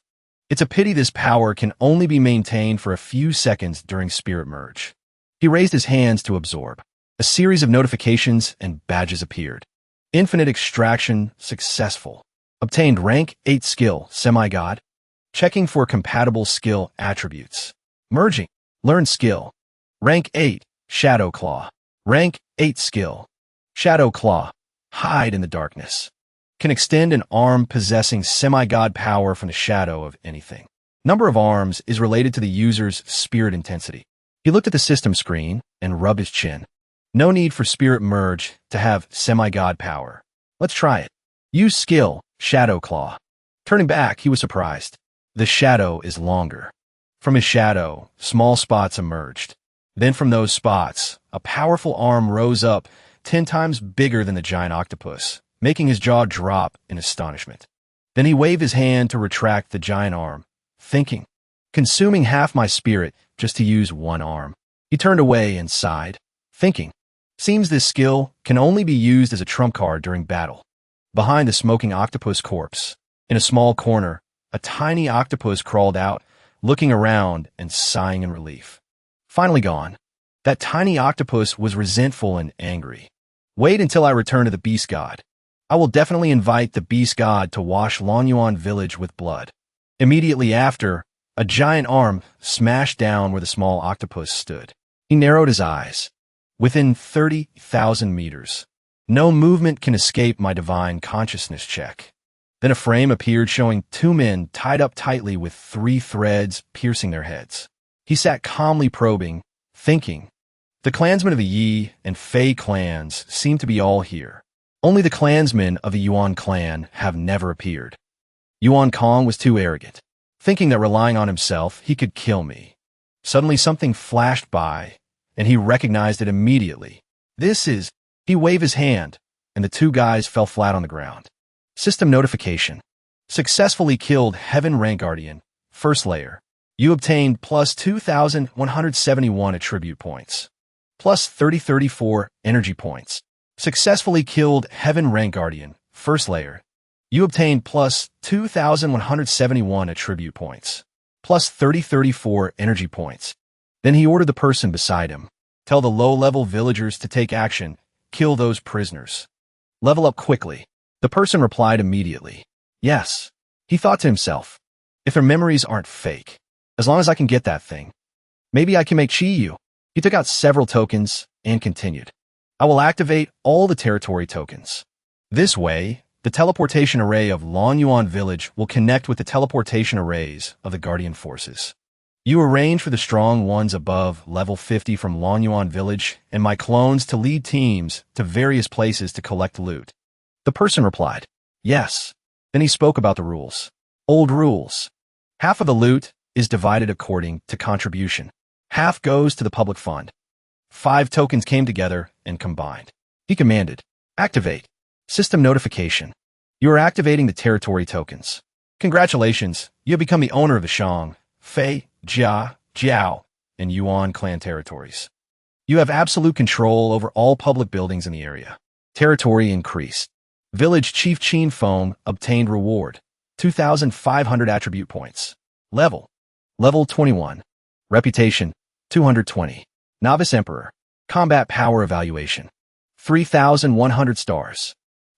It's a pity this power can only be maintained for a few seconds during spirit merge. He raised his hands to absorb. A series of notifications and badges appeared. Infinite extraction successful. Obtained rank 8 skill, semi-god. Checking for compatible skill attributes. Merging. Learn skill. Rank 8, Shadow Claw. Rank 8 skill. Shadow Claw. Hide in the darkness. Can extend an arm possessing semi-god power from the shadow of anything. Number of arms is related to the user's spirit intensity. He looked at the system screen and rubbed his chin. No need for spirit merge to have semi-god power. Let's try it. Use skill, Shadow Claw. Turning back, he was surprised. The shadow is longer. From his shadow, small spots emerged. Then from those spots, a powerful arm rose up 10 times bigger than the giant octopus, making his jaw drop in astonishment. Then he waved his hand to retract the giant arm, thinking, consuming half my spirit just to use one arm. He turned away and sighed, thinking, seems this skill can only be used as a trump card during battle. Behind the smoking octopus corpse, in a small corner, a tiny octopus crawled out, looking around and sighing in relief. Finally gone. That tiny octopus was resentful and angry. Wait until I return to the beast god. I will definitely invite the beast god to wash Lonyuan village with blood. Immediately after, a giant arm smashed down where the small octopus stood. He narrowed his eyes. Within 30,000 meters. No movement can escape my divine consciousness check. Then a frame appeared showing 2 men tied up tightly with 3 threads piercing their heads. He sat calmly probing, thinking. The clansmen of the Yi and Fei clans seem to be all here. Only the clansmen of the Yuan clan have never appeared. Yuan Kong was too arrogant, thinking that relying on himself, he could kill me. Suddenly something flashed by, and he recognized it immediately. This is... He waved his hand, and the 2 guys fell flat on the ground. System notification. Successfully killed Heaven Rank Guardian, 1st layer. You obtained plus 2,171 attribute points. Plus 3034 energy points. Successfully killed Heaven Rank Guardian, 1st layer. You obtained plus 2,171 attribute points. Plus 3034 energy points. Then he ordered the person beside him. Tell the low-level villagers to take action. Kill those prisoners. Level up quickly. The person replied immediately. Yes. He thought to himself. If their memories aren't fake. As long as I can get that thing. Maybe I can make Chi-Yu. He took out several tokens and continued. I will activate all the territory tokens. This way, the teleportation array of Lonyuan Village will connect with the teleportation arrays of the Guardian Forces. You arrange for the strong ones above level 50 from Lonyuan Village and my clones to lead teams to various places to collect loot. The person replied, yes. Then he spoke about the rules. Old rules. Half of the loot is divided according to contribution. Half goes to the public fund. 5 tokens came together and combined. He commanded, activate. System notification. You are activating the territory tokens. Congratulations, you have become the owner of the Shang, Fei, Jia, Jiao, and Yuan clan territories. You have absolute control over all public buildings in the area. Territory increased. Village Chief Qin Feng obtained reward, 2,500 attribute points. Level 21. Reputation, 220. Novice Emperor. Combat power evaluation, 3,100 stars.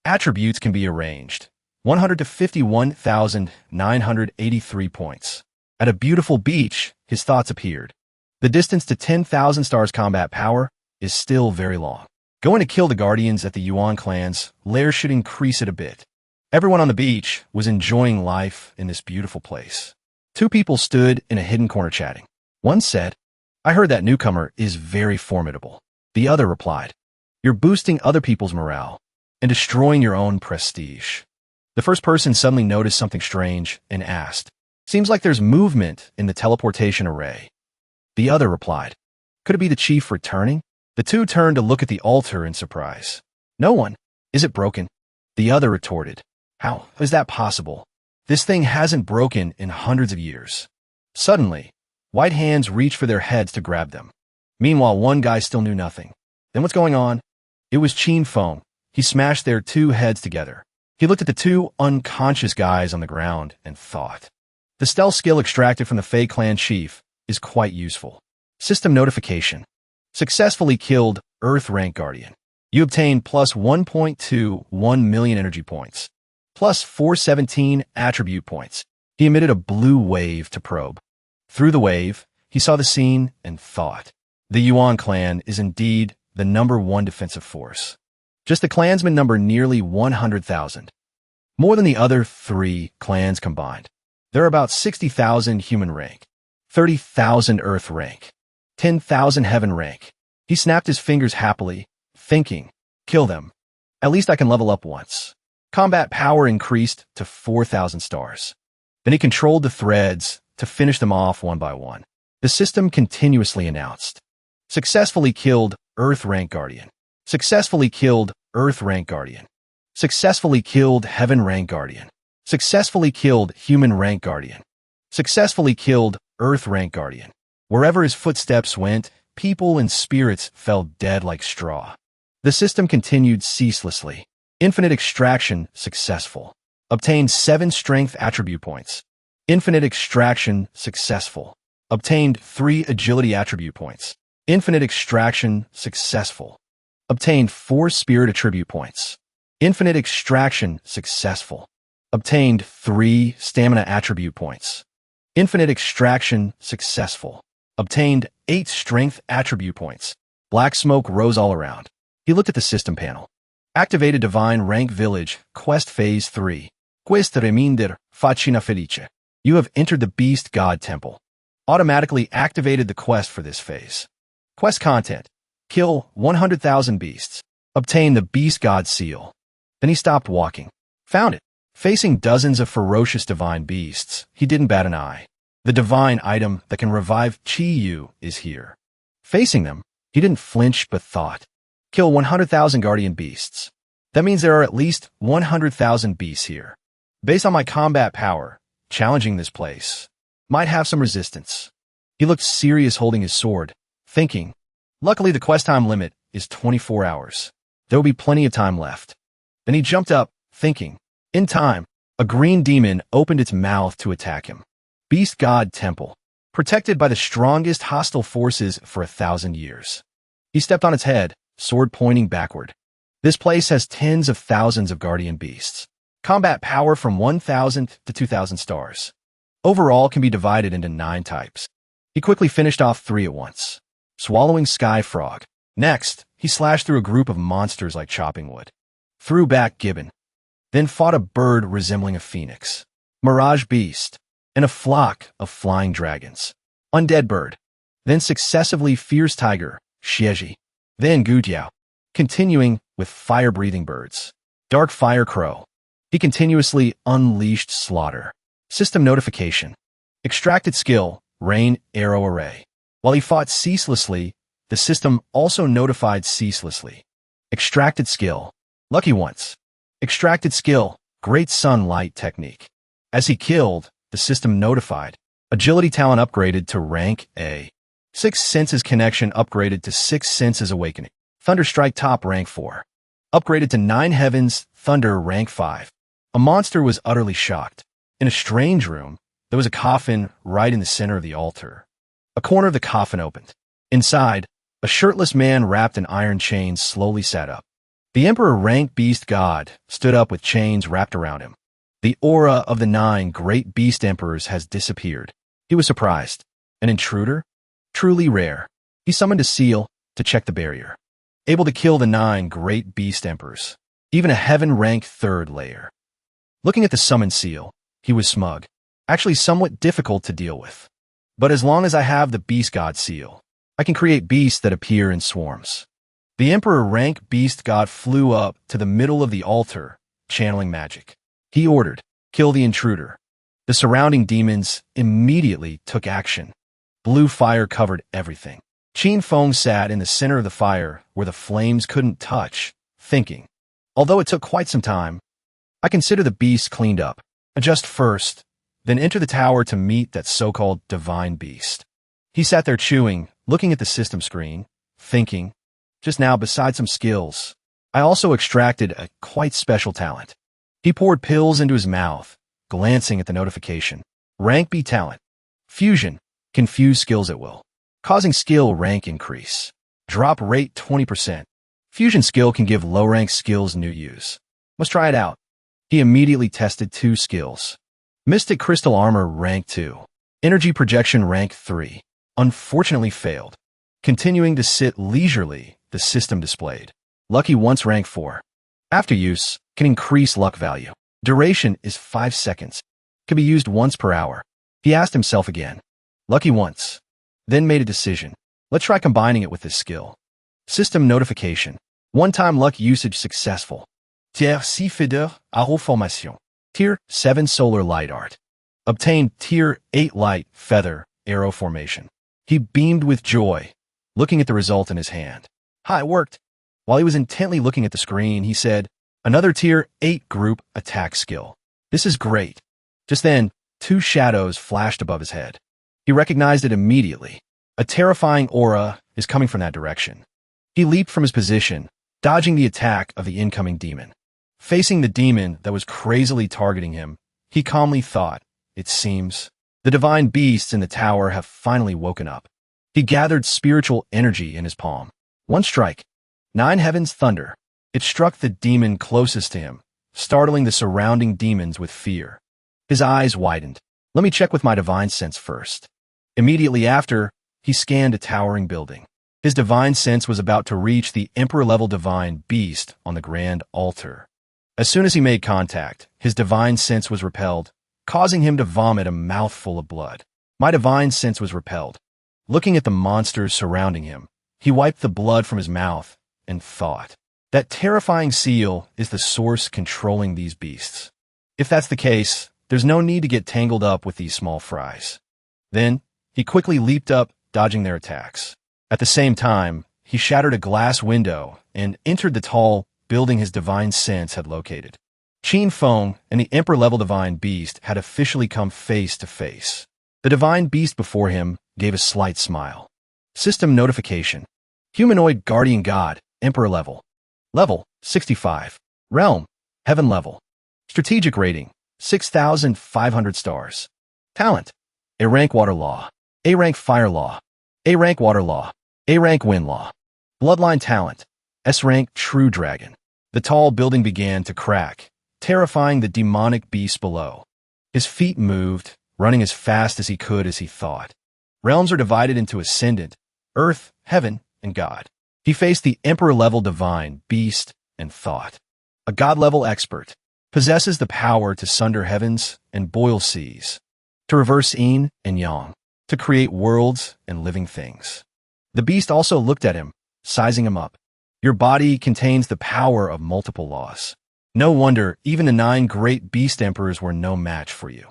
Attributes can be arranged, 100 to 51,983 points. At a beautiful beach, his thoughts appeared. The distance to 10,000 stars combat power is still very long. Going to kill the guardians at the Yuan clan's lair should increase it a bit. Everyone on the beach was enjoying life in this beautiful place. 2 people stood in a hidden corner chatting. One said, I heard that newcomer is very formidable. The other replied, you're boosting other people's morale and destroying your own prestige. The first person suddenly noticed something strange and asked, seems like there's movement in the teleportation array. The other replied, could it be the chief returning? The 2 turned to look at the altar in surprise. No one. Is it broken? The other retorted, how is that possible? This thing hasn't broken in hundreds of years. Suddenly, white hands reached for their heads to grab them. Meanwhile, one guy still knew nothing. Then what's going on? It was Qin Feng. He smashed their 2 heads together. He looked at the 2 unconscious guys on the ground and thought, the stealth skill extracted from the Fei clan chief is quite useful. System notification. Successfully killed Earth Rank Guardian. You obtained plus 1.21 million energy points, plus 417 attribute points. He emitted a blue wave to probe. Through the wave, he saw the scene and thought, the Yuan clan is indeed the #1 defensive force. Just the clansmen number nearly 100,000. More than the other 3 clans combined. There are about 60,000 human rank, 30,000 earth rank, 10,000 heaven rank. He snapped his fingers happily, thinking, kill them. At least I can level up once. Combat power increased to 4,000 stars. Then he controlled the threads to finish them off one by one. The system continuously announced, successfully killed Earth Rank Guardian. Successfully killed Earth Rank Guardian. Successfully killed Heaven Rank Guardian. Successfully killed Human Rank Guardian. Successfully killed Earth Rank Guardian. Wherever his footsteps went, people and spirits fell dead like straw. The system continued ceaselessly. Infinite extraction successful. Obtained 7 strength attribute points. Infinite extraction successful. Obtained 3 agility attribute points. Infinite extraction successful. Obtained 4 spirit attribute points. Infinite extraction successful. Obtained 3 stamina attribute points. Infinite extraction successful. Obtained 8 strength attribute points. Black smoke rose all around. He looked at the system panel. Activated Divine Rank Village, Quest Phase 3. Questa reminder facina felice. You have entered the Beast God Temple. Automatically activated the quest for this phase. Quest content. Kill 100,000 beasts. Obtain the Beast God Seal. Then he stopped walking. Found it. Facing dozens of ferocious divine beasts, he didn't bat an eye. The divine item that can revive Chi-Yu is here. Facing them, he didn't flinch but thought, kill 100,000 guardian beasts. That means there are at least 100,000 beasts here. Based on my combat power, challenging this place might have some resistance. He looked serious holding his sword, thinking, luckily the quest time limit is 24 hours. There will be plenty of time left. Then he jumped up, thinking, in time, a green demon opened its mouth to attack him. Beast God Temple, protected by the strongest hostile forces for 1,000 years. He stepped on its head, sword pointing backward. This place has tens of thousands of guardian beasts. Combat power from 1,000 to 2,000 stars. Overall can be divided into 9 types. He quickly finished off 3 at once. Swallowing Sky Frog. Next, he slashed through a group of monsters like chopping wood. Threw back Gibbon. Then fought a bird resembling a phoenix. Mirage Beast. And a flock of flying dragons. Undead Bird. Then successively Fierce Tiger, Xieji. Then Gutiao. Continuing with fire-breathing birds. Dark Fire Crow. He continuously unleashed slaughter. System notification. Extracted skill, rain arrow array. While he fought ceaselessly, the system also notified ceaselessly. Extracted skill. Lucky once. Extracted skill, great sunlight technique. As he killed, the system notified. Agility talent upgraded to rank A. Sixth senses connection upgraded to sixth senses awakening. Thunder strike top rank 4. Upgraded to 9 heavens, thunder rank 5. A monster was utterly shocked. In a strange room, there was a coffin right in the center of the altar. A corner of the coffin opened. Inside, a shirtless man wrapped in iron chains slowly sat up. The Emperor rank beast god stood up with chains wrapped around him. The aura of the 9 great beast emperors has disappeared. He was surprised. An intruder? Truly rare. He summoned a seal to check the barrier. Able to kill the 9 great beast emperors. Even a heaven rank 3rd layer. Looking at the summoned seal, he was smug. Actually somewhat difficult to deal with. But as long as I have the beast god seal, I can create beasts that appear in swarms. The Emperor rank beast god flew up to the middle of the altar, channeling magic. He ordered, kill the intruder. The surrounding demons immediately took action. Blue fire covered everything. Qin Feng sat in the center of the fire where the flames couldn't touch, thinking. Although it took quite some time, I consider the beast cleaned up. Adjust first, then enter the tower to meet that so-called divine beast. He sat there chewing, looking at the system screen, thinking. Just now, besides some skills, I also extracted a quite special talent. He poured pills into his mouth, glancing at the notification. Rank B talent. Fusion. Confuse skills at will. Causing skill rank increase. Drop rate 20%. Fusion skill can give low-rank skills new use. Must try it out. He immediately tested 2 skills. Mystic Crystal Armor rank 2. Energy Projection rank 3. Unfortunately failed. Continuing to sit leisurely, the system displayed. Lucky once rank 4. After use, can increase luck value. Duration is 5 seconds. Can be used once per hour. He asked himself again. Lucky once. Then made a decision. Let's try combining it with this skill. System notification. One-time luck usage successful. Tier 6 Feather Arrow Formation. Tier 7 Solar Light Art. Obtained Tier 8 Light Feather Arrow Formation. He beamed with joy, looking at the result in his hand. It worked. While he was intently looking at the screen, he said, another Tier 8 group attack skill. This is great. Just then, 2 shadows flashed above his head. He recognized it immediately. A terrifying aura is coming from that direction. He leaped from his position, dodging the attack of the incoming demon. Facing the demon that was crazily targeting him, he calmly thought, it seems, the divine beasts in the tower have finally woken up. He gathered spiritual energy in his palm. One strike. 9 heavens thunder. It struck the demon closest to him, startling the surrounding demons with fear. His eyes widened. Let me check with my divine sense first. Immediately after, he scanned a towering building. His divine sense was about to reach the emperor-level divine beast on the grand altar. As soon as he made contact, his divine sense was repelled, causing him to vomit a mouthful of blood. My divine sense was repelled. Looking at the monsters surrounding him, he wiped the blood from his mouth and thought, that terrifying seal is the source controlling these beasts. If that's the case, there's no need to get tangled up with these small fries. Then, he quickly leaped up, dodging their attacks. At the same time, he shattered a glass window and entered the tall building his divine sense had located. Qin Feng and the emperor-level divine beast had officially come face to face. The divine beast before him gave a slight smile. System notification. Humanoid guardian god, emperor level. Level, 65. Realm, heaven level. Strategic rating, 6,500 stars. Talent, A rank water law. A rank fire law. A rank water law. A rank wind law. Bloodline talent, S rank true dragon. The tall building began to crack, terrifying the demonic beast below. His feet moved, running as fast as he could as he thought. Realms are divided into ascendant, earth, heaven, and God. He faced the emperor-level divine, beast, and thought. A god-level expert, possesses the power to sunder heavens and boil seas, to reverse yin and yang, to create worlds and living things. The beast also looked at him, sizing him up. Your body contains the power of multiple laws. No wonder even the 9 great beast emperors were no match for you.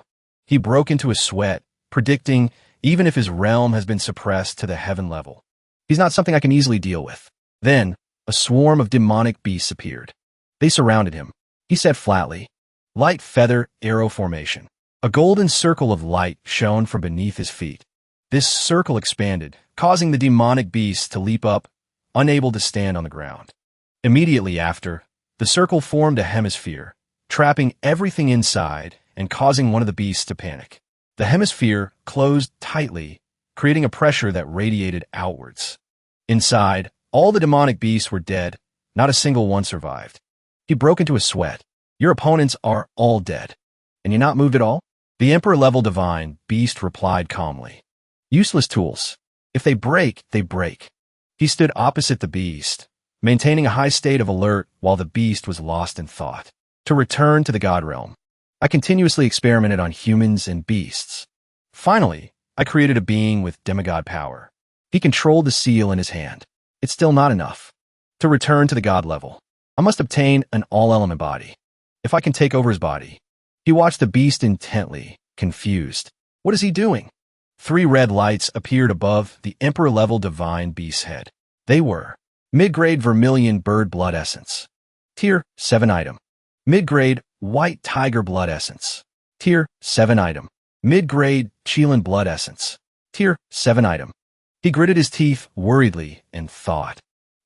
He broke into a sweat, predicting even if his realm has been suppressed to the heaven level, he's not something I can easily deal with. Then, a swarm of demonic beasts appeared. They surrounded him. He said flatly, "Light feather arrow formation." A golden circle of light shone from beneath his feet. This circle expanded, causing the demonic beasts to leap up, unable to stand on the ground. Immediately after, the circle formed a hemisphere, trapping everything inside and causing one of the beasts to panic. The hemisphere closed tightly, creating a pressure that radiated outwards. Inside, all the demonic beasts were dead. Not a single one survived. He broke into a sweat. "Your opponents are all dead. And you're not moved at all?" The Emperor-level divine beast replied calmly. "Useless tools. If they break, they break." He stood opposite the beast, maintaining a high state of alert while the beast was lost in thought. To return to the God realm, I continuously experimented on humans and beasts. Finally, I created a being with demigod power. He controlled the seal in his hand. It's still not enough. To return to the God level, I must obtain an all-element body. If I can take over his body. He watched the beast intently, confused. What is he doing? 3 red lights appeared above the Emperor-level divine beast's head. They were mid-grade vermilion bird blood essence. Tier 7 item. Mid-grade white tiger blood essence. Tier 7 item. Mid-grade Chilan blood essence. Tier 7 item. He gritted his teeth worriedly and thought.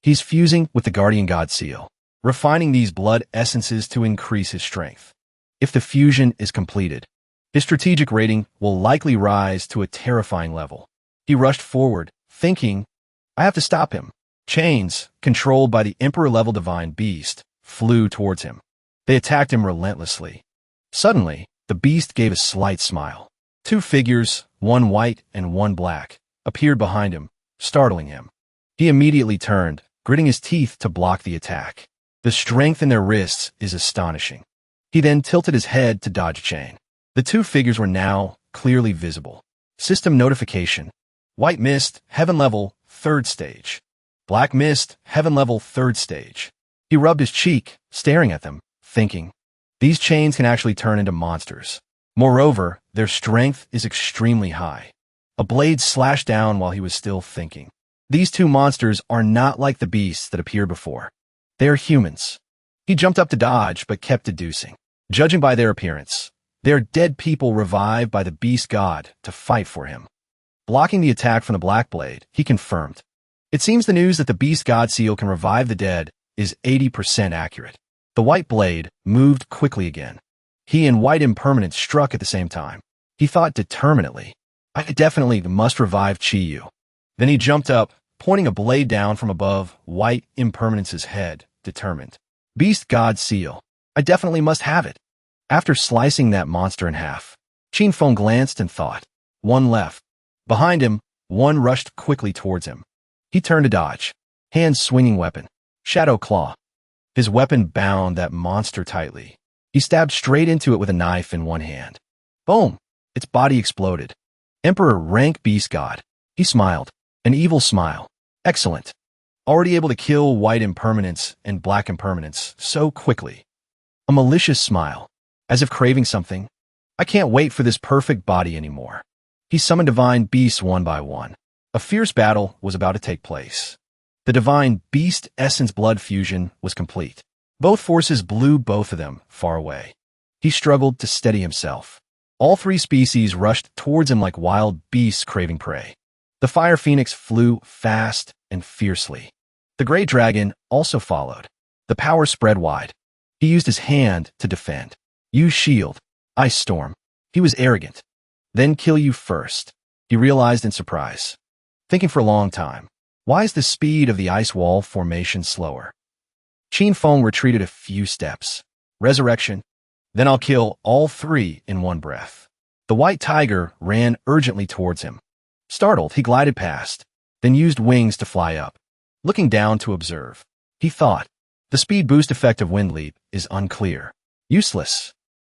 He's fusing with the guardian god seal, refining these blood essences to increase his strength. If the fusion is completed, his strategic rating will likely rise to a terrifying level. He rushed forward, thinking, I have to stop him. Chains, controlled by the Emperor-level divine beast, flew towards him. They attacked him relentlessly. Suddenly, the beast gave a slight smile. 2 figures, one white and one black, appeared behind him, startling him. He immediately turned, gritting his teeth to block the attack. The strength in their wrists is astonishing. He then tilted his head to dodge chain. The 2 figures were now clearly visible. System notification. White mist, heaven level, 3rd stage. Black mist, heaven level, 3rd stage. He rubbed his cheek, staring at them, thinking, these chains can actually turn into monsters. Moreover, their strength is extremely high. A blade slashed down while he was still thinking. These 2 monsters are not like the beasts that appeared before. They are humans. He jumped up to dodge, but kept deducing. Judging by their appearance, they are dead people revived by the beast god to fight for him. Blocking the attack from the black blade, he confirmed. It seems the news that the beast god seal can revive the dead is 80% accurate. The white blade moved quickly again. He and white impermanence struck at the same time. He thought determinedly, I definitely must revive Chi-Yu. Then he jumped up, pointing a blade down from above white impermanence's head, determined. Beast god seal. I definitely must have it. After slicing that monster in half, Qinfeng glanced and thought. 1 left. Behind him, 1 rushed quickly towards him. He turned to dodge. Hand swinging weapon. Shadow claw. His weapon bound that monster tightly. He stabbed straight into it with a knife in one hand. Boom! Its body exploded. Emperor rank beast god. He smiled. An evil smile. Excellent. Already able to kill white impermanence and black impermanence so quickly. A malicious smile. As if craving something. I can't wait for this perfect body anymore. He summoned divine beasts one by one. A fierce battle was about to take place. The divine beast essence blood fusion was complete. Both forces blew both of them far away. He struggled to steady himself. All 3 species rushed towards him like wild beasts craving prey. The fire phoenix flew fast and fiercely. The gray dragon also followed. The power spread wide. He used his hand to defend. Use shield. Ice storm. He was arrogant. Then kill you first. He realized in surprise. Thinking for a long time. Why is the speed of the ice wall formation slower? Qinfeng retreated a few steps. Resurrection. Then I'll kill all 3 in one breath. The white tiger ran urgently towards him. Startled, he glided past, then used wings to fly up. Looking down to observe, he thought, the speed boost effect of wind leap is unclear. Useless.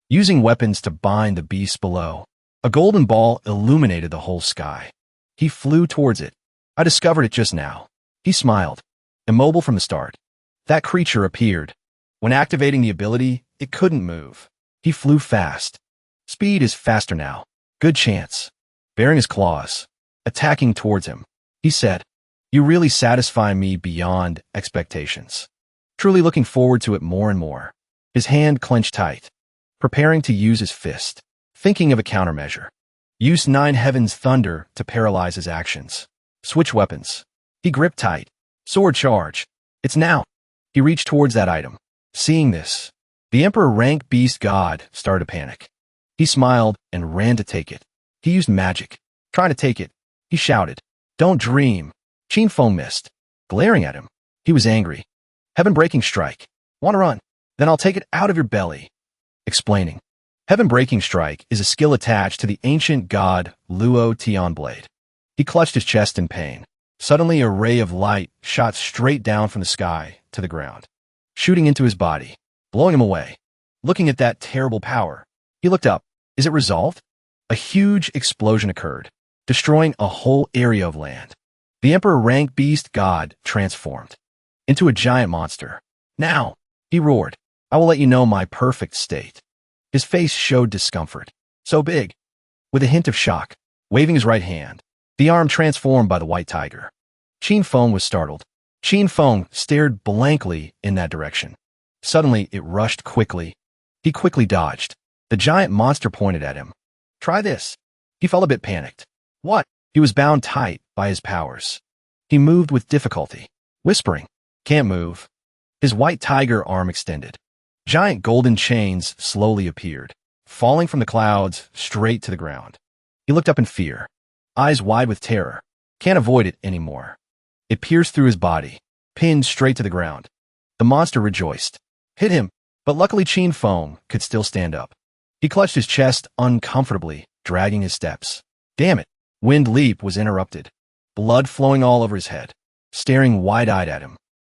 Using weapons to bind the beasts below, a golden ball illuminated the whole sky. He flew towards it. I discovered it just now. He smiled. Immobile from the start. That creature appeared. When activating the ability, it couldn't move. He flew fast. Speed is faster now. Good chance. Baring his claws, attacking towards him, he said, "You really satisfy me beyond expectations." Truly looking forward to it more and more. His hand clenched tight, preparing to use his fist, thinking of a countermeasure. Use 9 Heaven's Thunder to paralyze his actions. Switch weapons. He gripped tight. Sword charge. It's now. He reached towards that item. Seeing this, the Emperor Rank Beast God started to panic. He smiled and ran to take it. He used magic. Trying to take it, he shouted, "Don't dream." Qin Feng missed. Glaring at him, he was angry. "Heaven-breaking strike. Want to run? Then I'll take it out of your belly." Explaining. Heaven-breaking strike is a skill attached to the ancient god Luo Tian blade. He clutched his chest in pain. Suddenly, a ray of light shot straight down from the sky to the ground, shooting into his body, blowing him away. Looking at that terrible power, he looked up. Is it resolved? A huge explosion occurred, destroying a whole area of land. The Emperor Rank Beast God transformed into a giant monster. "Now," he roared, "I will let you know my perfect state." His face showed discomfort. So big. With a hint of shock, waving his right hand, the arm transformed by the white tiger. Qin Feng was startled. Qin Feng stared blankly in that direction. Suddenly, it rushed quickly. He quickly dodged. The giant monster pointed at him. "Try this." He felt a bit panicked. What? He was bound tight by his powers. He moved with difficulty, whispering, "Can't move." His white tiger arm extended. Giant golden chains slowly appeared, falling from the clouds straight to the ground. He looked up in fear, eyes wide with terror. Can't avoid it anymore. It pierced through his body, pinned straight to the ground. The monster rejoiced. Hit him, but luckily Qin Feng could still stand up. He clutched his chest uncomfortably, dragging his steps. Damn it. Wind Leap was interrupted, blood flowing all over his head, staring wide-eyed at him.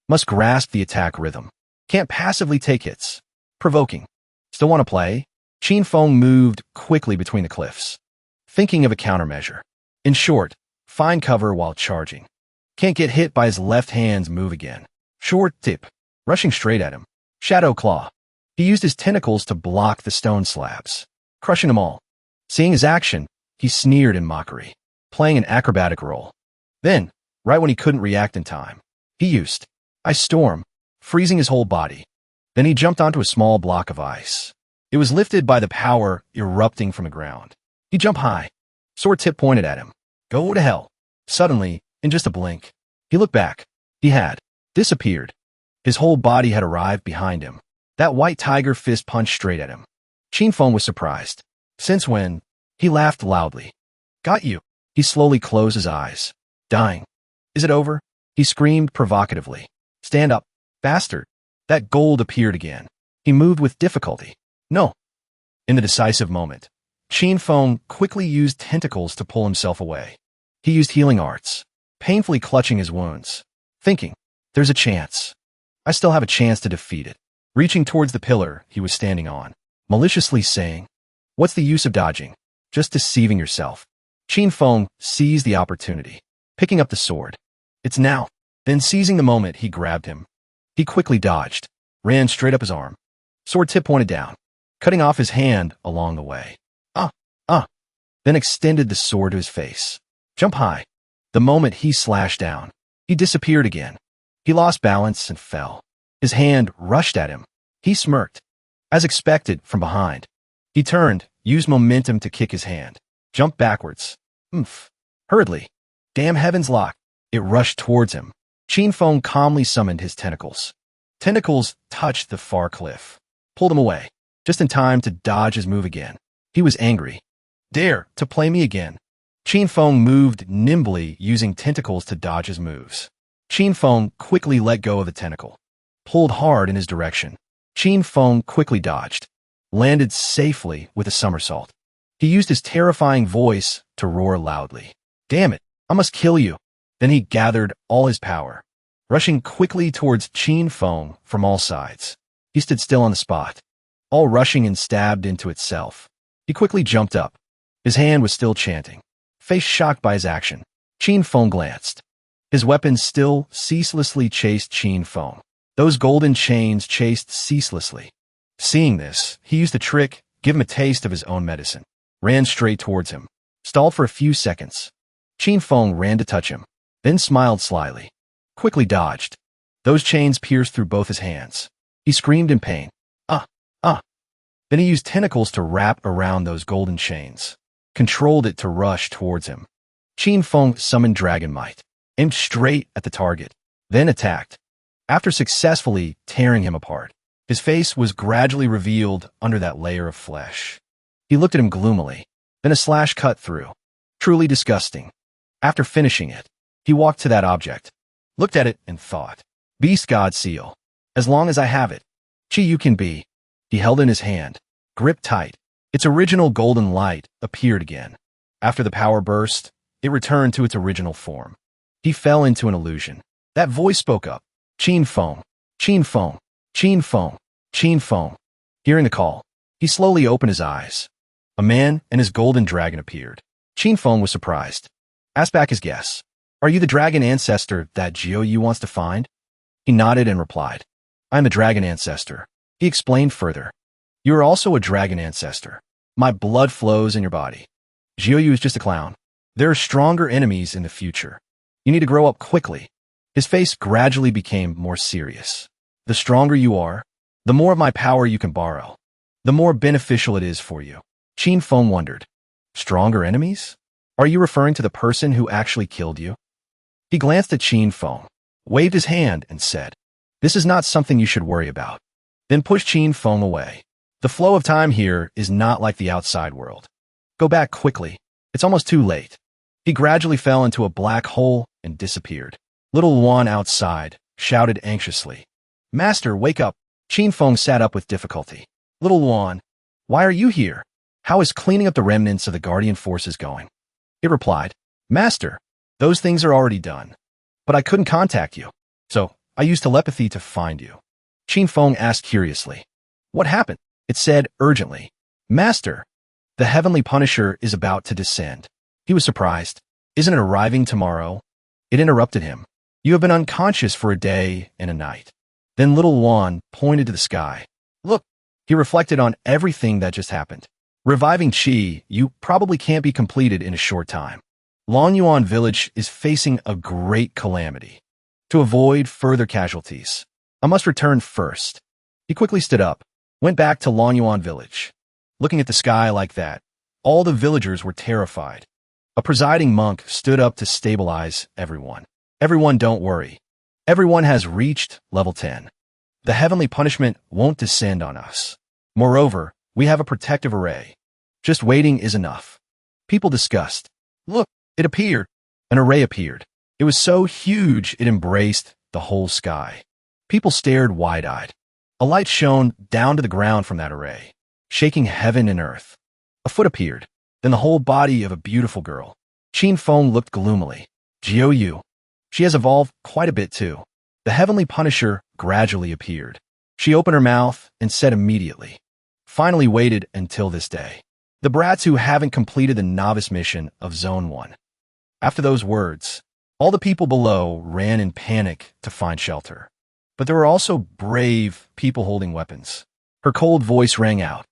Must grasp the attack rhythm. Can't passively take hits. Provoking. Still want to play? Qin Feng moved quickly between the cliffs, thinking of a countermeasure. In short, find cover while charging. Can't get hit by his left hand's move again. Short tip. Rushing straight at him. Shadow Claw. He used his tentacles to block the stone slabs, crushing them all. Seeing his action, he sneered in mockery, playing an acrobatic role. Then, right when he couldn't react in time, he used Ice Storm, freezing his whole body. Then he jumped onto a small block of ice. It was lifted by the power erupting from the ground. He jumped high. Sword tip pointed at him. Go to hell. Suddenly, in just a blink, he looked back. He had disappeared. His whole body had arrived behind him. That white tiger fist punched straight at him. Qin Feng was surprised. Since when? He laughed loudly. Got you. He slowly closed his eyes. Dying. Is it over? He screamed provocatively. Stand up. Bastard. That gold appeared again. He moved with difficulty. No. In the decisive moment, Qin Feng quickly used tentacles to pull himself away. He used healing arts, painfully clutching his wounds, thinking, there's a chance. I still have a chance to defeat it. Reaching towards the pillar he was standing on, maliciously saying, what's the use of dodging? Just deceiving yourself. Qin Feng seized the opportunity, picking up the sword. It's now. Then seizing the moment, he grabbed him. He quickly dodged, ran straight up his arm. Sword tip pointed down, cutting off his hand along the way. Then extended the sword to his face. Jump high. The moment he slashed down, he disappeared again. He lost balance and fell. His hand rushed at him. He smirked. As expected, from behind. He turned, used momentum to kick his hand. Jumped backwards. Hurriedly. Damn heaven's lock. It rushed towards him. Qin Feng calmly summoned his tentacles. Tentacles touched the far cliff. Pulled him away. Just in time to dodge his move again. He was angry. Dare to play me again. Qin Feng moved nimbly, using tentacles to dodge his moves. Qin Feng quickly let go of the tentacle. Pulled hard in his direction. Qin Feng quickly dodged. Landed safely with a somersault. He used his terrifying voice to roar loudly. Damn it, I must kill you. Then he gathered all his power, rushing quickly towards Qin Feng from all sides. He stood still on the spot, all rushing and stabbed into itself. He quickly jumped up. His hand was still chanting. Face shocked by his action, Qin Feng glanced. His weapon still ceaselessly chased Qin Feng. Those golden chains chased ceaselessly. Seeing this, he used a trick, give him a taste of his own medicine. Ran straight towards him. Stalled for a few seconds. Qin Feng ran to touch him, then smiled slyly. Quickly dodged. Those chains pierced through both his hands. He screamed in pain. Then he used tentacles to wrap around those golden chains. Controlled it to rush towards him. Qin Feng summoned Dragon Might, aimed straight at the target, then attacked. After successfully tearing him apart, his face was gradually revealed under that layer of flesh. He looked at him gloomily, then a slash cut through. Truly disgusting. After finishing it, he walked to that object, looked at it, and thought, Beast God Seal. As long as I have it, Chi you can be. He held in his hand, gripped tight. Its original golden light appeared again. After the power burst, it returned to its original form. He fell into an illusion. That voice spoke up. Qin Feng, Qin Feng, Qin Feng, Qin Feng. Hearing the call, he slowly opened his eyes. A man and his golden dragon appeared. Qin Feng was surprised. Asked back his guess. Are you the dragon ancestor that Jiu wants to find? He nodded and replied. I am the dragon ancestor. He explained further. You are also a dragon ancestor. My blood flows in your body. Jiu is just a clown. There are stronger enemies in the future. You need to grow up quickly. His face gradually became more serious. The stronger you are, the more of my power you can borrow. The more beneficial it is for you. Qin Feng wondered. Stronger enemies? Are you referring to the person who actually killed you? He glanced at Qin Feng, waved his hand, and said, This is not something you should worry about. Then pushed Qin Feng away. The flow of time here is not like the outside world. Go back quickly. It's almost too late. He gradually fell into a black hole and disappeared. Little Wan outside shouted anxiously. Master, wake up. Qin Feng sat up with difficulty. Little Wan, why are you here? How is cleaning up the remnants of the Guardian forces going? It replied, Master, those things are already done. But I couldn't contact you, so I used telepathy to find you. Qin Feng asked curiously. What happened? It said urgently. Master, the Heavenly Punisher is about to descend. He was surprised. Isn't it arriving tomorrow? It interrupted him. You have been unconscious for a day and a night. Then Little Wan pointed to the sky. Look, he reflected on everything that just happened. Reviving Qi, you probably can't be completed in a short time. Longyuan village is facing a great calamity. To avoid further casualties, I must return first. He quickly stood up, went back to Longyuan village. Looking at the sky like that, all the villagers were terrified. A presiding monk stood up to stabilize everyone. Everyone, don't worry. Everyone has reached level 10. The heavenly punishment won't descend on us. Moreover, we have a protective array. Just waiting is enough. People discussed. Look, it appeared. An array appeared. It was so huge it embraced the whole sky. People stared wide-eyed. A light shone down to the ground from that array, shaking heaven and earth. A foot appeared, then the whole body of a beautiful girl. Qin Feng looked gloomily. Jiu. She has evolved quite a bit too. The Heavenly Punisher gradually appeared. She opened her mouth and said immediately. Finally waited until this day. The brats who haven't completed the novice mission of Zone 1. After those words, all the people below ran in panic to find shelter. But there were also brave people holding weapons. Her cold voice rang out.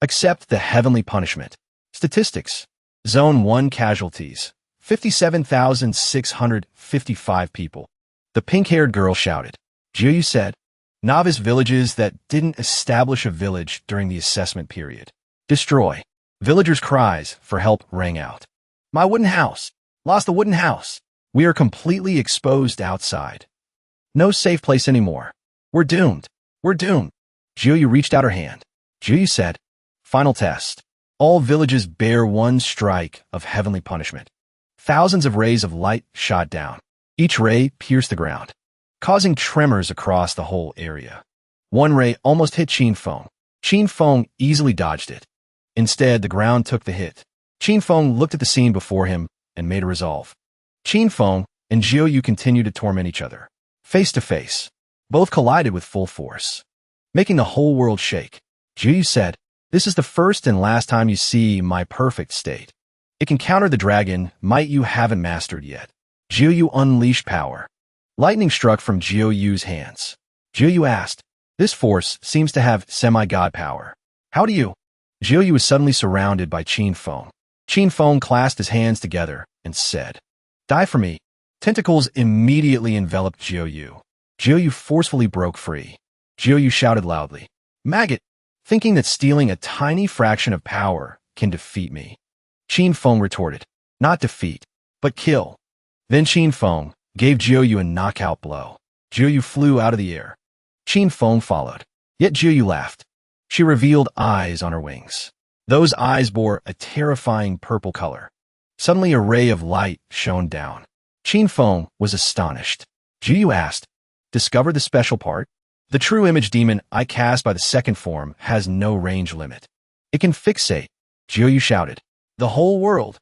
Accept the heavenly punishment. Statistics. Zone 1 casualties. 57,655 people. The pink-haired girl shouted. Jiu said. Novice villages that didn't establish a village during the assessment period. Destroy. Villagers' cries for help rang out. My wooden house. Lost the wooden house. We are completely exposed outside. No safe place anymore. We're doomed. We're doomed. Jiu reached out her hand. Jiu said, Final test. All villages bear one strike of heavenly punishment. Thousands of rays of light shot down. Each ray pierced the ground, causing tremors across the whole area. One ray almost hit Qin Feng. Qin Feng easily dodged it. Instead, the ground took the hit. Qin Feng looked at the scene before him and made a resolve. Qin Feng and Jiu continued to torment each other. Face to face, both collided with full force, making the whole world shake. Jiu said, This is the first and last time you see my perfect state. It can counter the dragon might you haven't mastered yet. Jiu unleashed power. Lightning struck from Jiu's hands. Jiuyu asked. This force seems to have semi-god power. How do you? Jiuyu was suddenly surrounded by Qin Feng. Qin Feng clasped his hands together and said, "Die for me." Tentacles immediately enveloped Jiuyu. Jiuyu forcefully broke free. Jiuyu shouted loudly, "Maggot! Thinking that stealing a tiny fraction of power can defeat me." Qin Feng retorted, "Not defeat, but kill." Then Qin Feng gave Jiuyu a knockout blow. Jiuyu flew out of the air. Qin Feng followed. Yet Jiuyu laughed. She revealed eyes on her wings. Those eyes bore a terrifying purple color. Suddenly a ray of light shone down. Qin Feng was astonished. Jiuyu asked, "Discover the special part?" The true image demon I cast by the second form has no range limit. It can fixate, Jiuyu shouted. The whole world.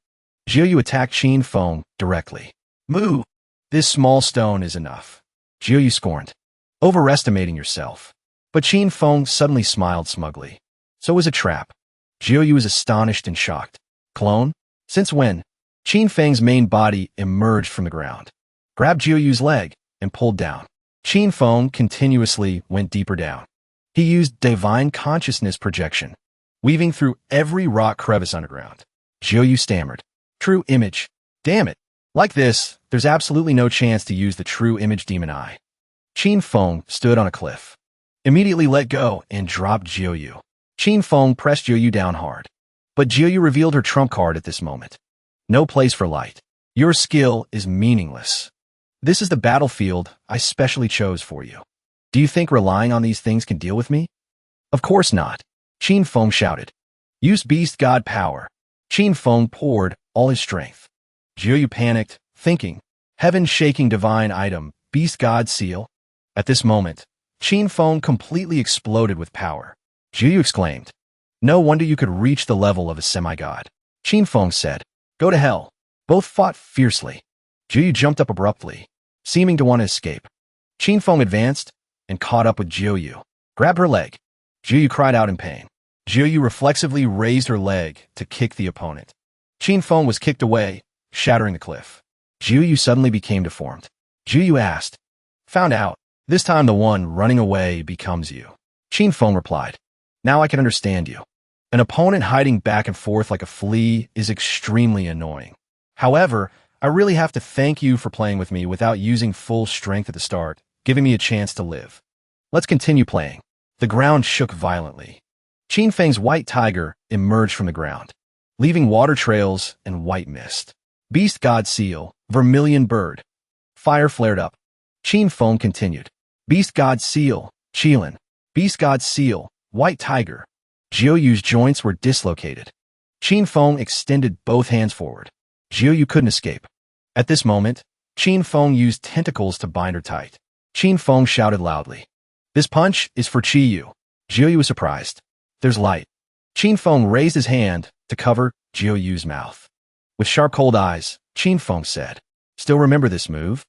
Jiuyu attacked Qin Feng directly. Moo! This small stone is enough. Jiuyu scorned. Overestimating yourself. But Qin Feng suddenly smiled smugly. So was a trap. Jiuyu was astonished and shocked. Clone? Since when? Qin Feng's main body emerged from the ground, grabbed Jiuyu's leg, and pulled down. Qin Feng continuously went deeper down. He used divine consciousness projection, weaving through every rock crevice underground. Jiuyu stammered. True image. Damn it. Like this, there's absolutely no chance to use the true image demon eye. Qin Feng stood on a cliff, immediately let go and dropped Jiuyu. Qin Feng pressed Jiuyu down hard. But Jiuyu revealed her trump card at this moment. No place for light. Your skill is meaningless. This is the battlefield I specially chose for you. Do you think relying on these things can deal with me? Of course not. Qin Feng shouted. Use beast god power. Qin Feng poured all his strength. Jiuyu panicked, thinking, heaven-shaking divine item, beast god seal. At this moment, Qin Feng completely exploded with power. Jiuyu exclaimed, "No wonder you could reach the level of a semi-god." Qin Feng said, "Go to hell." Both fought fiercely. Jiuyu jumped up abruptly, seeming to want to escape. Qin Feng advanced and caught up with Jiuyu, grabbed her leg. Jiuyu cried out in pain. Jiuyu reflexively raised her leg to kick the opponent. Qin Feng was kicked away, shattering the cliff. Jiuyu suddenly became deformed. Jiuyu asked, "Found out. This time the one running away becomes you." Qin Feng replied, "Now I can understand you. An opponent hiding back and forth like a flea is extremely annoying. However, I really have to thank you for playing with me without using full strength at the start, giving me a chance to live. Let's continue playing." The ground shook violently. Qin Feng's white tiger emerged from the ground, leaving water trails and white mist. Beast god seal, vermilion bird. Fire flared up. Qin Feng continued. Beast god seal, Qilin. Beast god seal, white tiger. Jiuyu's joints were dislocated. Qin Feng extended both hands forward. Jiuyu couldn't escape. At this moment, Qin Feng used tentacles to bind her tight. Qin Feng shouted loudly, "This punch is for Jiuyu." Jiuyu was surprised. There's light. Qin Feng raised his hand to cover Jiuyu's mouth. With sharp cold eyes, Qin Feng said, "Still remember this move?"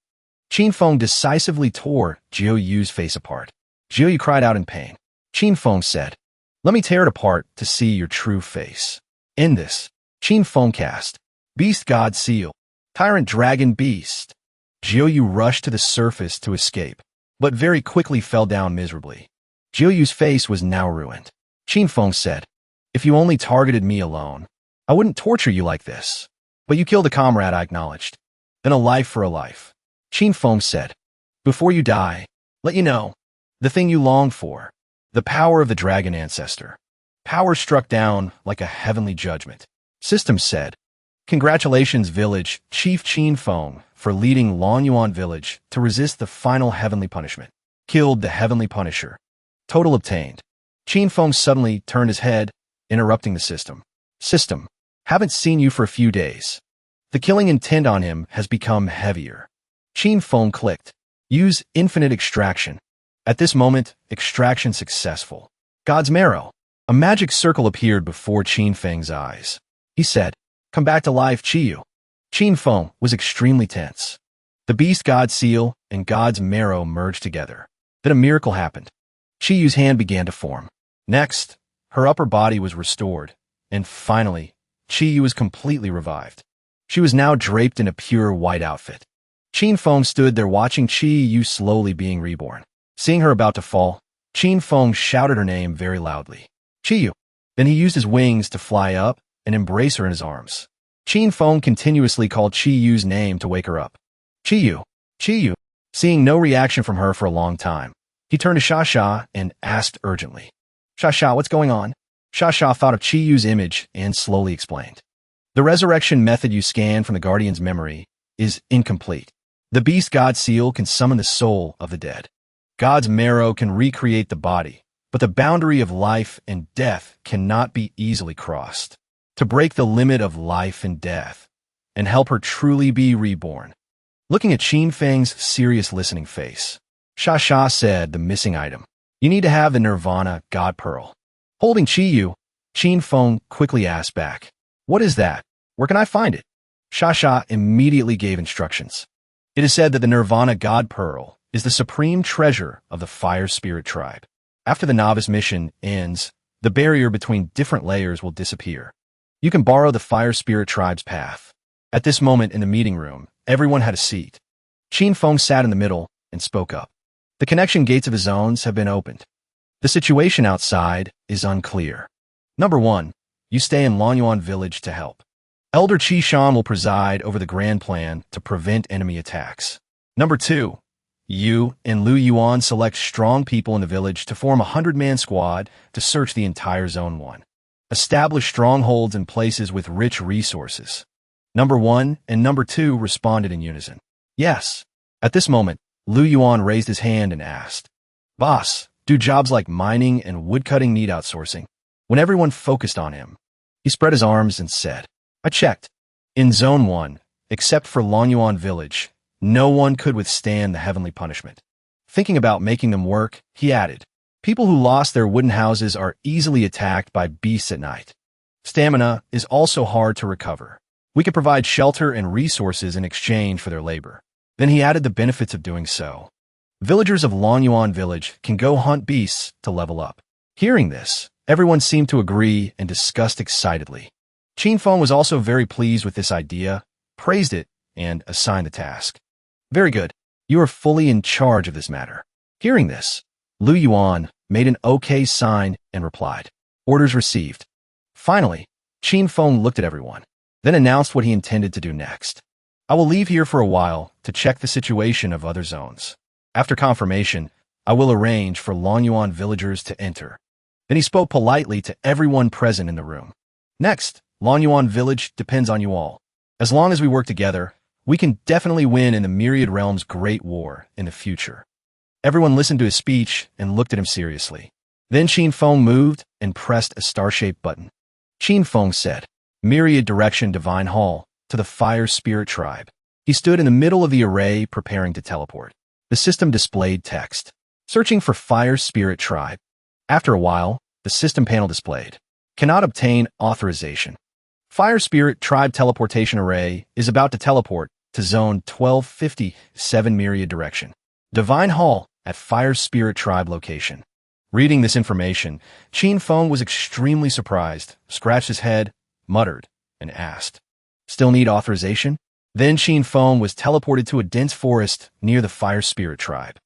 Qin Feng decisively tore Jiuyu's face apart. Jiuyu cried out in pain. Qin Feng said, "Let me tear it apart to see your true face." In this, Qin Feng cast Beast God Seal, Tyrant Dragon Beast. Jiuyu rushed to the surface to escape, but very quickly fell down miserably. Jiuyu's face was now ruined. Qin Feng said, "If you only targeted me alone, I wouldn't torture you like this. But you killed a comrade I acknowledged. Then a life for a life." Qin Feng said, "Before you die, let you know, the thing you long for, the power of the dragon ancestor." Power struck down like a heavenly judgment. System said, "Congratulations, village Chief Qin Feng, for leading Longyuan village to resist the final heavenly punishment. Killed the heavenly punisher. Total obtained." Qin Feng suddenly turned his head, interrupting the system. "System, haven't seen you for a few days. The killing intent on him has become heavier." Qin Feng clicked. "Use infinite extraction." At this moment, extraction successful. God's marrow. A magic circle appeared before Qin Feng's eyes. He said, "Come back to life, Qiyu." Qin Feng was extremely tense. The beast God seal and God's marrow merged together. Then a miracle happened. Qiyu's hand began to form. Next, her upper body was restored. And finally, Qiyu was completely revived. She was now draped in a pure white outfit. Qin Feng stood there watching Qiyu slowly being reborn. Seeing her about to fall, Qin Feng shouted her name very loudly. Qiyu. Then he used his wings to fly up and embrace her in his arms. Qin Feng continuously called Qiyu's name to wake her up. Qiyu. Qiyu. Seeing no reaction from her for a long time, he turned to Xia and asked urgently. Xia, what's going on? Xia thought of Qiyu's image and slowly explained. The resurrection method you scan from the Guardian's memory is incomplete. The Beast God Seal can summon the soul of the dead. God's marrow can recreate the body, but the boundary of life and death cannot be easily crossed. To break the limit of life and death, and help her truly be reborn. Looking at Qin Feng's serious listening face, Xia said the missing item. You need to have the Nirvana God Pearl. Holding Qiyu, Qin Feng quickly asked back. What is that? Where can I find it? Xia immediately gave instructions. It is said that the Nirvana God Pearl is the supreme treasure of the Fire Spirit tribe. After the novice mission ends, the barrier between different layers will disappear. You can borrow the Fire Spirit tribe's path. At this moment in the meeting room, everyone had a seat. Qin Feng sat in the middle and spoke up. The connection gates of his zones have been opened. The situation outside is unclear. Number 1. You stay in Lonyuan village to help. Elder Qi Shan will preside over the grand plan to prevent enemy attacks. Number 2. You and Lu Yuan select strong people in the village to form a 100-man squad to search the entire Zone 1. Establish strongholds in places with rich resources. Number 1 and Number 2 responded in unison. Yes. At this moment, Lu Yuan raised his hand and asked, Boss, do jobs like mining and woodcutting need outsourcing? When everyone focused on him, he spread his arms and said, I checked. In Zone 1, except for Lonyuan village, no one could withstand the heavenly punishment. Thinking about making them work, he added, people who lost their wooden houses are easily attacked by beasts at night. Stamina is also hard to recover. We could provide shelter and resources in exchange for their labor. Then he added the benefits of doing so. Villagers of Lonyuan village can go hunt beasts to level up. Hearing this, everyone seemed to agree and discussed excitedly. Qin Feng was also very pleased with this idea, praised it, and assigned the task. Very good. You are fully in charge of this matter. Hearing this, Lu Yuan made an OK sign and replied. Orders received. Finally, Qin Feng looked at everyone, then announced what he intended to do next. I will leave here for a while to check the situation of other zones. After confirmation, I will arrange for Lonyuan villagers to enter. Then he spoke politely to everyone present in the room. Next, Lonyuan village depends on you all. As long as we work together, we can definitely win in the Myriad Realms Great War in the future. Everyone listened to his speech and looked at him seriously. Then Qin Feng moved and pressed a star-shaped button. Qin Feng said, Myriad Direction Divine Hall, to the Fire Spirit Tribe. He stood in the middle of the array preparing to teleport. The system displayed text. Searching for Fire Spirit Tribe. After a while, the system panel displayed. Cannot obtain authorization. Fire Spirit Tribe Teleportation Array is about to teleport to Zone 1257 Myriad Direction. Divine Hall at Fire Spirit Tribe location. Reading this information, Qin Feng was extremely surprised, scratched his head, muttered, and asked, Still need authorization? Then Qin Feng was teleported to a dense forest near the Fire Spirit Tribe.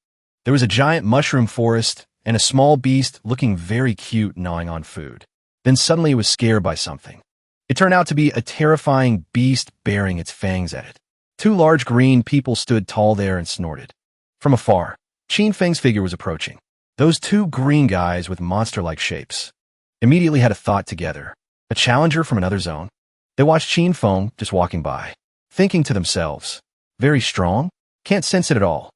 There was a giant mushroom forest and a small beast looking very cute gnawing on food. Then suddenly it was scared by something. It turned out to be a terrifying beast bearing its fangs at it. Two large green people stood tall there and snorted. From afar, Qin Feng's figure was approaching. Those two green guys with monster-like shapes immediately had a thought together. A challenger from another zone? They watched Qin Feng just walking by, thinking to themselves, very strong? Can't sense it at all.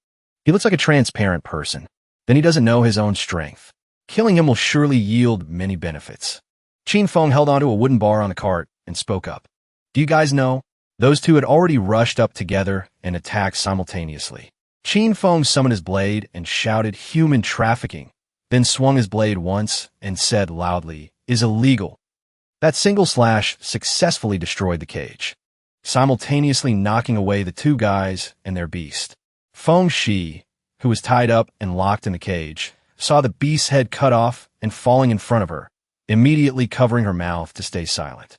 He looks like a transparent person. Then he doesn't know his own strength. Killing him will surely yield many benefits. Qin Feng held onto a wooden bar on the cart and spoke up. Do you guys know? Those two had already rushed up together and attacked simultaneously. Qin Feng summoned his blade and shouted human trafficking, then swung his blade once and said loudly, is illegal. That single slash successfully destroyed the cage, simultaneously knocking away the two guys and their beast. Feng Shi, who was tied up and locked in the cage, saw the beast's head cut off and falling in front of her, immediately covering her mouth to stay silent.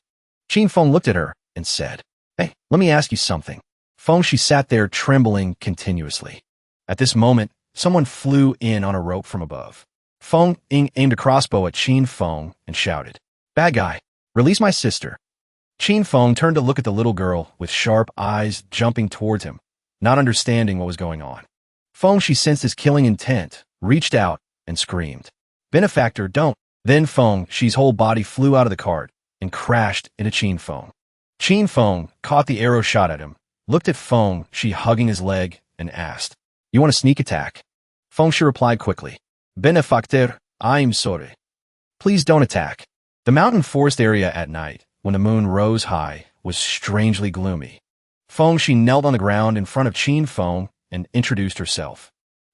Qin Feng looked at her and said, Hey, let me ask you something. Feng Shi sat there trembling continuously. At this moment, someone flew in on a rope from above. Feng Ying aimed a crossbow at Qin Feng and shouted, "Bad guy, release my sister." Qin Feng turned to look at the little girl with sharp eyes jumping towards him, not understanding what was going on. Feng, she sensed his killing intent, reached out and screamed, "Benefactor, don't." Then Feng, she's whole body flew out of the cart and crashed into Qin Feng. Qin Feng caught the arrow shot at him, looked at Feng, she hugging his leg, and asked, "You want a sneak attack?" Feng Shi replied quickly, "Benefactor, I'm sorry. Please don't attack." The mountain forest area at night, when the moon rose high, was strangely gloomy. Feng Shi knelt on the ground in front of Qin Feng and introduced herself.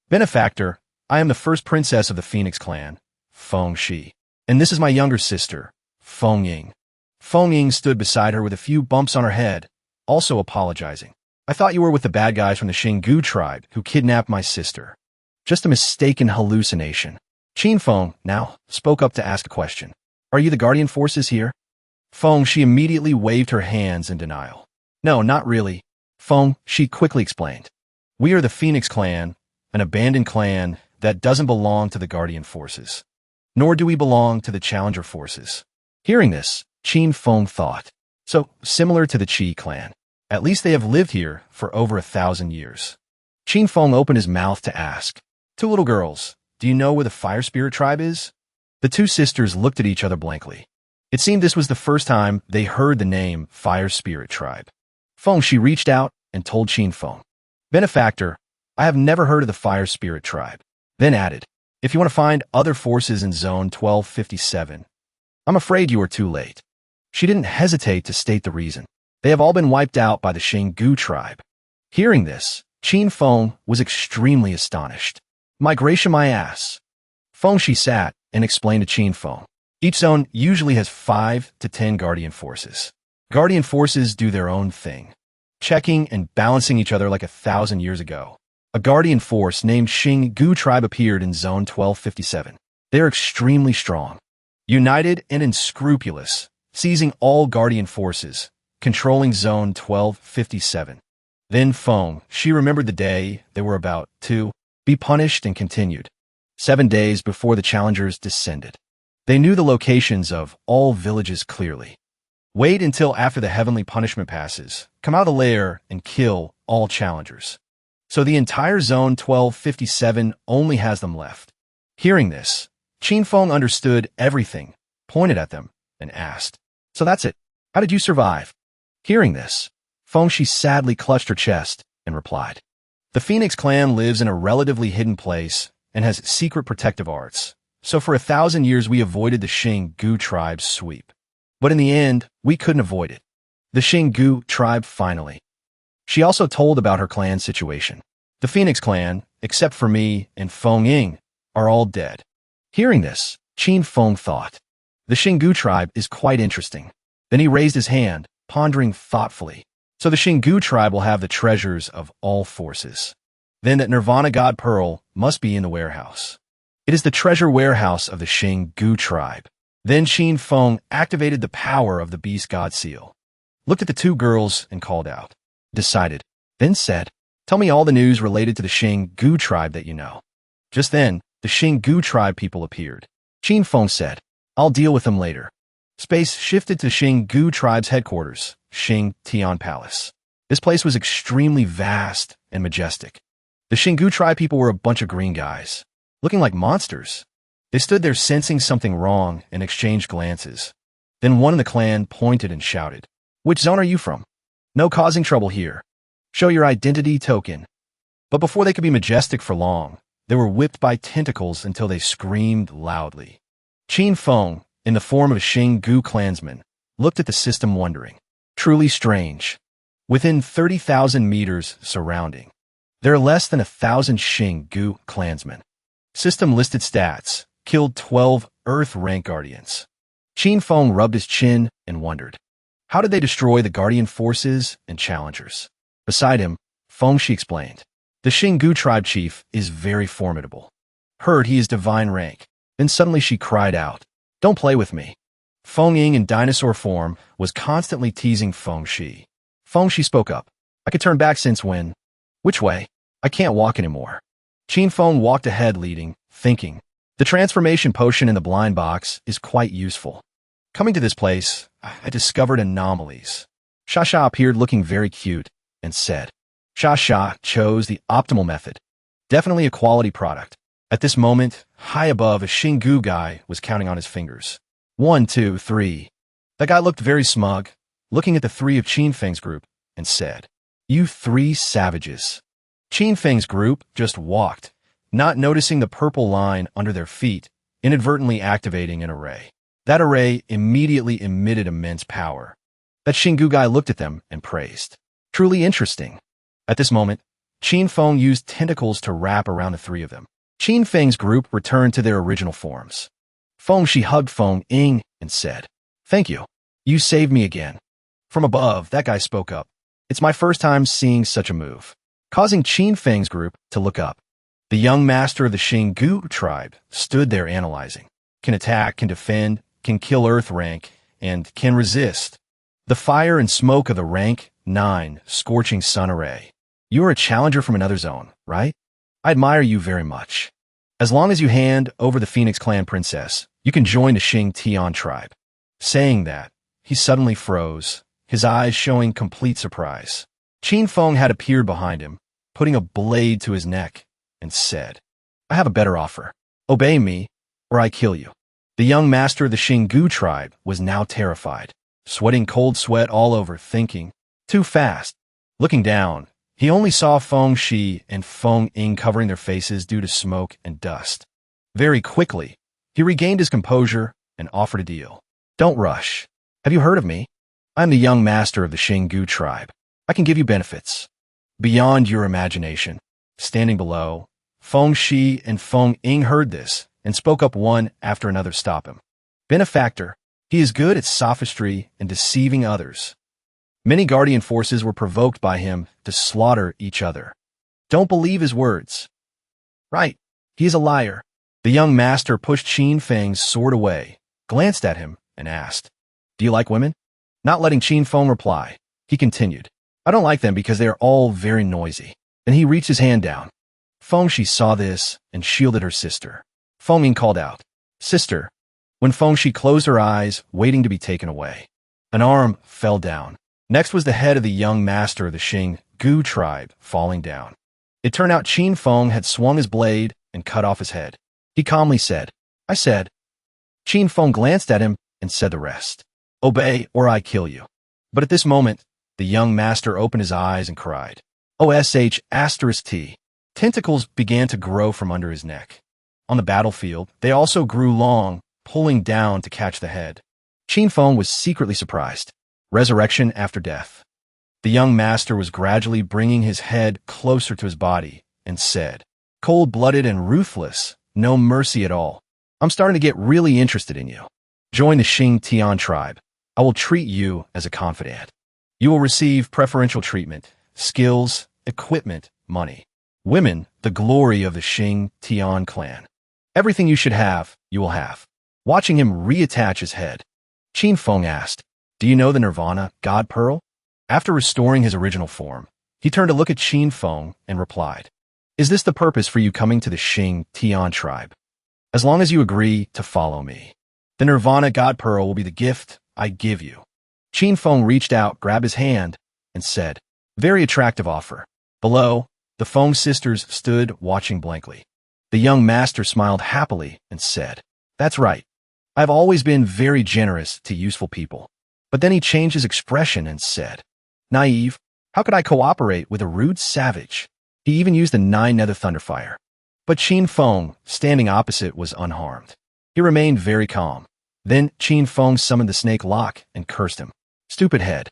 "Benefactor, I am the first princess of the Phoenix clan, Feng Shi, and this is my younger sister, Feng Ying." Feng Ying stood beside her with a few bumps on her head, also apologizing. "I thought you were with the bad guys from the Xingu tribe who kidnapped my sister. Just a mistaken hallucination." Qin Feng now spoke up to ask a question. "Are you the guardian forces here?" Feng Shi immediately waved her hands in denial. "No, not really." Feng Shi quickly explained. "We are the Phoenix clan, an abandoned clan that doesn't belong to the guardian forces. Nor do we belong to the challenger forces." Hearing this, Qin Feng thought, so similar to the Qi clan. At least they have lived here for over 1,000 years. Qin Feng opened his mouth to ask, "Two little girls, do you know where the fire spirit tribe is?" The two sisters looked at each other blankly. It seemed this was the first time they heard the name Fire Spirit Tribe. Feng Shi reached out and told Qin Feng, "Benefactor, I have never heard of the Fire Spirit Tribe." Then added, "If you want to find other forces in Zone 1257, I'm afraid you are too late." She didn't hesitate to state the reason. They have all been wiped out by the Xingu tribe. Hearing this, Qin Feng was extremely astonished. "Migration my ass." Feng Shi sat and explained to Qin Feng. Each zone usually has 5 to 10 guardian forces. Guardian forces do their own thing, checking and balancing each other like 1,000 years ago. A guardian force named Xingu tribe appeared in Zone 1257. They are extremely strong, united and unscrupulous, seizing all guardian forces, controlling Zone 1257. Then Feng Shi remembered the day they were about to be punished and continued. 7 days before the challengers descended. They knew the locations of all villages clearly. Wait until after the heavenly punishment passes, come out of the lair and kill all challengers. So the entire Zone 1257 only has them left. Hearing this, Qin Feng understood everything, pointed at them, and asked, "So that's it. How did you survive?" Hearing this, Feng Shi sadly clutched her chest and replied, "The Phoenix clan lives in a relatively hidden place and has secret protective arts. So for 1,000 years we avoided the Xingu tribe's sweep. But in the end, we couldn't avoid it. The Xingu tribe finally." She also told about her clan's situation. "The Phoenix clan, except for me and Feng Ying, are all dead." Hearing this, Qin Feng thought, the Xingu tribe is quite interesting. Then he raised his hand, pondering thoughtfully. So the Xingu tribe will have the treasures of all forces. Then that Nirvana God Pearl must be in the warehouse. It is the treasure warehouse of the Xingu tribe. Then Qin Feng activated the power of the Beast God Seal, looked at the two girls and called out, decided, then said, "Tell me all the news related to the Xingu tribe that you know." Just then, the Xingu tribe people appeared. Qin Feng said, "I'll deal with them later." Space shifted to Xingu tribe's headquarters, Xing Tian Palace. This place was extremely vast and majestic. The Xingu tribe people were a bunch of green guys, looking like monsters. They stood there sensing something wrong and exchanged glances. Then one in the clan pointed and shouted, "Which zone are you from? No causing trouble here. Show your identity token." But before they could be majestic for long, they were whipped by tentacles until they screamed loudly. Qin Feng, in the form of a Xingu clansman, looked at the system wondering. Truly strange. Within 30,000 meters surrounding, there are less than 1,000 Xingu clansmen. System listed stats, killed 12 Earth rank guardians. Qin Feng rubbed his chin and wondered, how did they destroy the guardian forces and challengers? Beside him, Feng Shi explained, the Xingu tribe chief is very formidable. Heard he is divine rank. Then suddenly she cried out, "Don't play with me." Feng Ying in dinosaur form was constantly teasing Feng Shi. Feng Shi spoke up, "I could turn back since when?" "Which way? I can't walk anymore." Qin Feng walked ahead leading, thinking, the transformation potion in the blind box is quite useful. Coming to this place, I discovered anomalies. Shasha appeared looking very cute and said, Shasha chose the optimal method. Definitely a quality product. At this moment, high above, a Xingu guy was counting on his fingers. 1, 2, 3. That guy looked very smug, looking at the three of Qin Feng's group, and said, You three savages. Qin Feng's group just walked, not noticing the purple line under their feet, inadvertently activating an array. That array immediately emitted immense power. That Xingu guy looked at them and praised. Truly interesting. At this moment, Qin Feng used tentacles to wrap around the three of them. Qin Feng's group returned to their original forms. Feng Shi hugged Feng Ying and said, Thank you. You saved me again. From above, that guy spoke up. It's my first time seeing such a move, causing Qin Feng's group to look up. The young master of the Xingu tribe stood there analyzing. Can attack, can defend, can kill Earth rank, and can resist. The fire and smoke of the rank 9 scorching sun array. You are a challenger from another zone, right? I admire you very much. As long as you hand over the Phoenix Clan princess, you can join the Xing Tian tribe. Saying that, he suddenly froze, his eyes showing complete surprise. Qin Feng had appeared behind him, putting a blade to his neck, and said, I have a better offer. Obey me, or I kill you. The young master of the Xingu tribe was now terrified, sweating cold sweat all over, thinking, too fast. Looking down, he only saw Feng Shi and Feng Ying covering their faces due to smoke and dust. Very quickly, he regained his composure and offered a deal. Don't rush. Have you heard of me? I'm the young master of the Xingu tribe. I can give you benefits beyond your imagination. Standing below, Feng Shi and Feng Ying heard this and spoke up one after another. Stop him. Benefactor, he is good at sophistry and deceiving others. Many guardian forces were provoked by him to slaughter each other. Don't believe his words. Right, he is a liar. The young master pushed Qin Feng's sword away, glanced at him, and asked, Do you like women? Not letting Qin Feng reply, he continued, I don't like them because they are all very noisy. Then he reached his hand down. Feng Shi saw this and shielded her sister. Feng Ying called out, Sister, when Feng Shi closed her eyes, waiting to be taken away. An arm fell down. Next was the head of the young master of the Xingu tribe falling down. It turned out Qin Feng had swung his blade and cut off his head. He calmly said, I said. Qin Feng glanced at him and said the rest. Obey or I kill you. But at this moment, the young master opened his eyes and cried, OSH*T. Tentacles began to grow from under his neck. On the battlefield, they also grew long, pulling down to catch the head. Qin Feng was secretly surprised. Resurrection after death. The young master was gradually bringing his head closer to his body and said, Cold-blooded and ruthless, no mercy at all. I'm starting to get really interested in you. Join the Xing Tian tribe. I will treat you as a confidant. You will receive preferential treatment, skills, equipment, money. Women, the glory of the Xing Tian clan. Everything you should have, you will have. Watching him reattach his head, Qin Feng asked, Do you know the Nirvana, God Pearl? After restoring his original form, he turned to look at Qin Feng and replied, Is this the purpose for you coming to the Xing Tian tribe? As long as you agree to follow me, the Nirvana God Pearl will be the gift I give you. Qin Feng reached out, grabbed his hand, and said, Very attractive offer. Below, the Feng sisters stood watching blankly. The young master smiled happily and said, That's right. I've always been very generous to useful people. But then he changed his expression and said, Naive, how could I cooperate with a rude savage? He even used the 9 nether thunderfire. But Qin Feng, standing opposite, was unharmed. He remained very calm. Then Qin Feng summoned the snake lock and cursed him. Stupid head.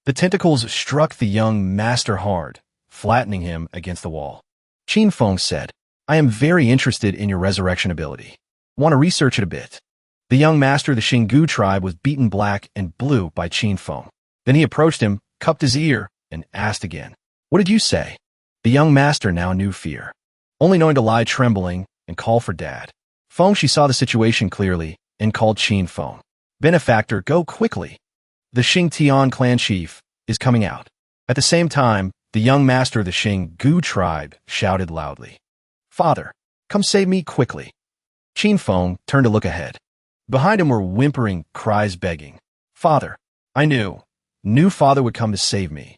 The tentacles struck the young master hard, flattening him against the wall. Qin Feng said, I am very interested in your resurrection ability. Want to research it a bit. The young master of the Xingu tribe was beaten black and blue by Qin Feng. Then he approached him, cupped his ear, and asked again, What did you say? The young master now knew fear, only knowing to lie trembling and call for dad. Feng Shi saw the situation clearly and called Qin Feng. Benefactor, go quickly. The Xing Tian clan chief is coming out. At the same time, the young master of the Xingu tribe shouted loudly. Father, come save me quickly. Qin Feng turned to look ahead. Behind him were whimpering cries begging. Father, I knew Father would come to save me.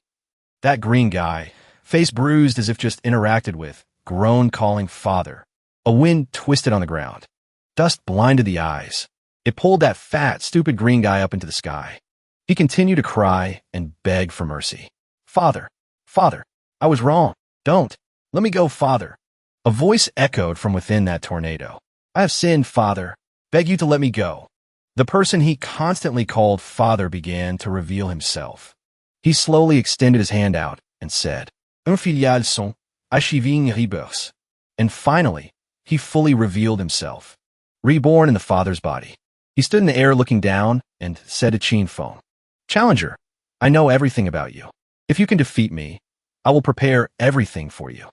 That green guy, face bruised as if just interacted with, groaned calling Father. A wind twisted on the ground. Dust blinded the eyes. It pulled that fat, stupid green guy up into the sky. He continued to cry and beg for mercy. Father, Father, I was wrong. Don't. Let me go, Father. A voice echoed from within that tornado. I have sinned, Father. Beg you to let me go. The person he constantly called Father began to reveal himself. He slowly extended his hand out and said, Un filial son, achiving rebirth. And finally, he fully revealed himself. Reborn in the Father's body. He stood in the air looking down and said to Qin Feng, Challenger, I know everything about you. If you can defeat me, I will prepare everything for you.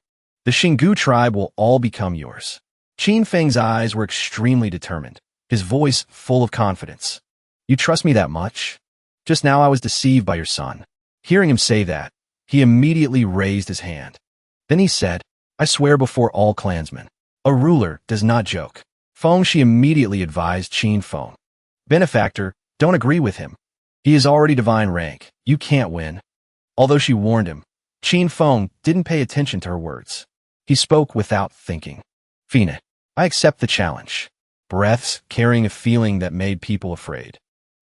The Xingu tribe will all become yours. Qin Feng's eyes were extremely determined, his voice full of confidence. You trust me that much? Just now I was deceived by your son. Hearing him say that, he immediately raised his hand. Then he said, I swear before all clansmen, a ruler does not joke. Feng Shi immediately advised Qin Feng. Benefactor, don't agree with him. He is already divine rank. You can't win. Although she warned him, Qin Feng didn't pay attention to her words. He spoke without thinking. Fina, I accept the challenge. Breaths carrying a feeling that made people afraid.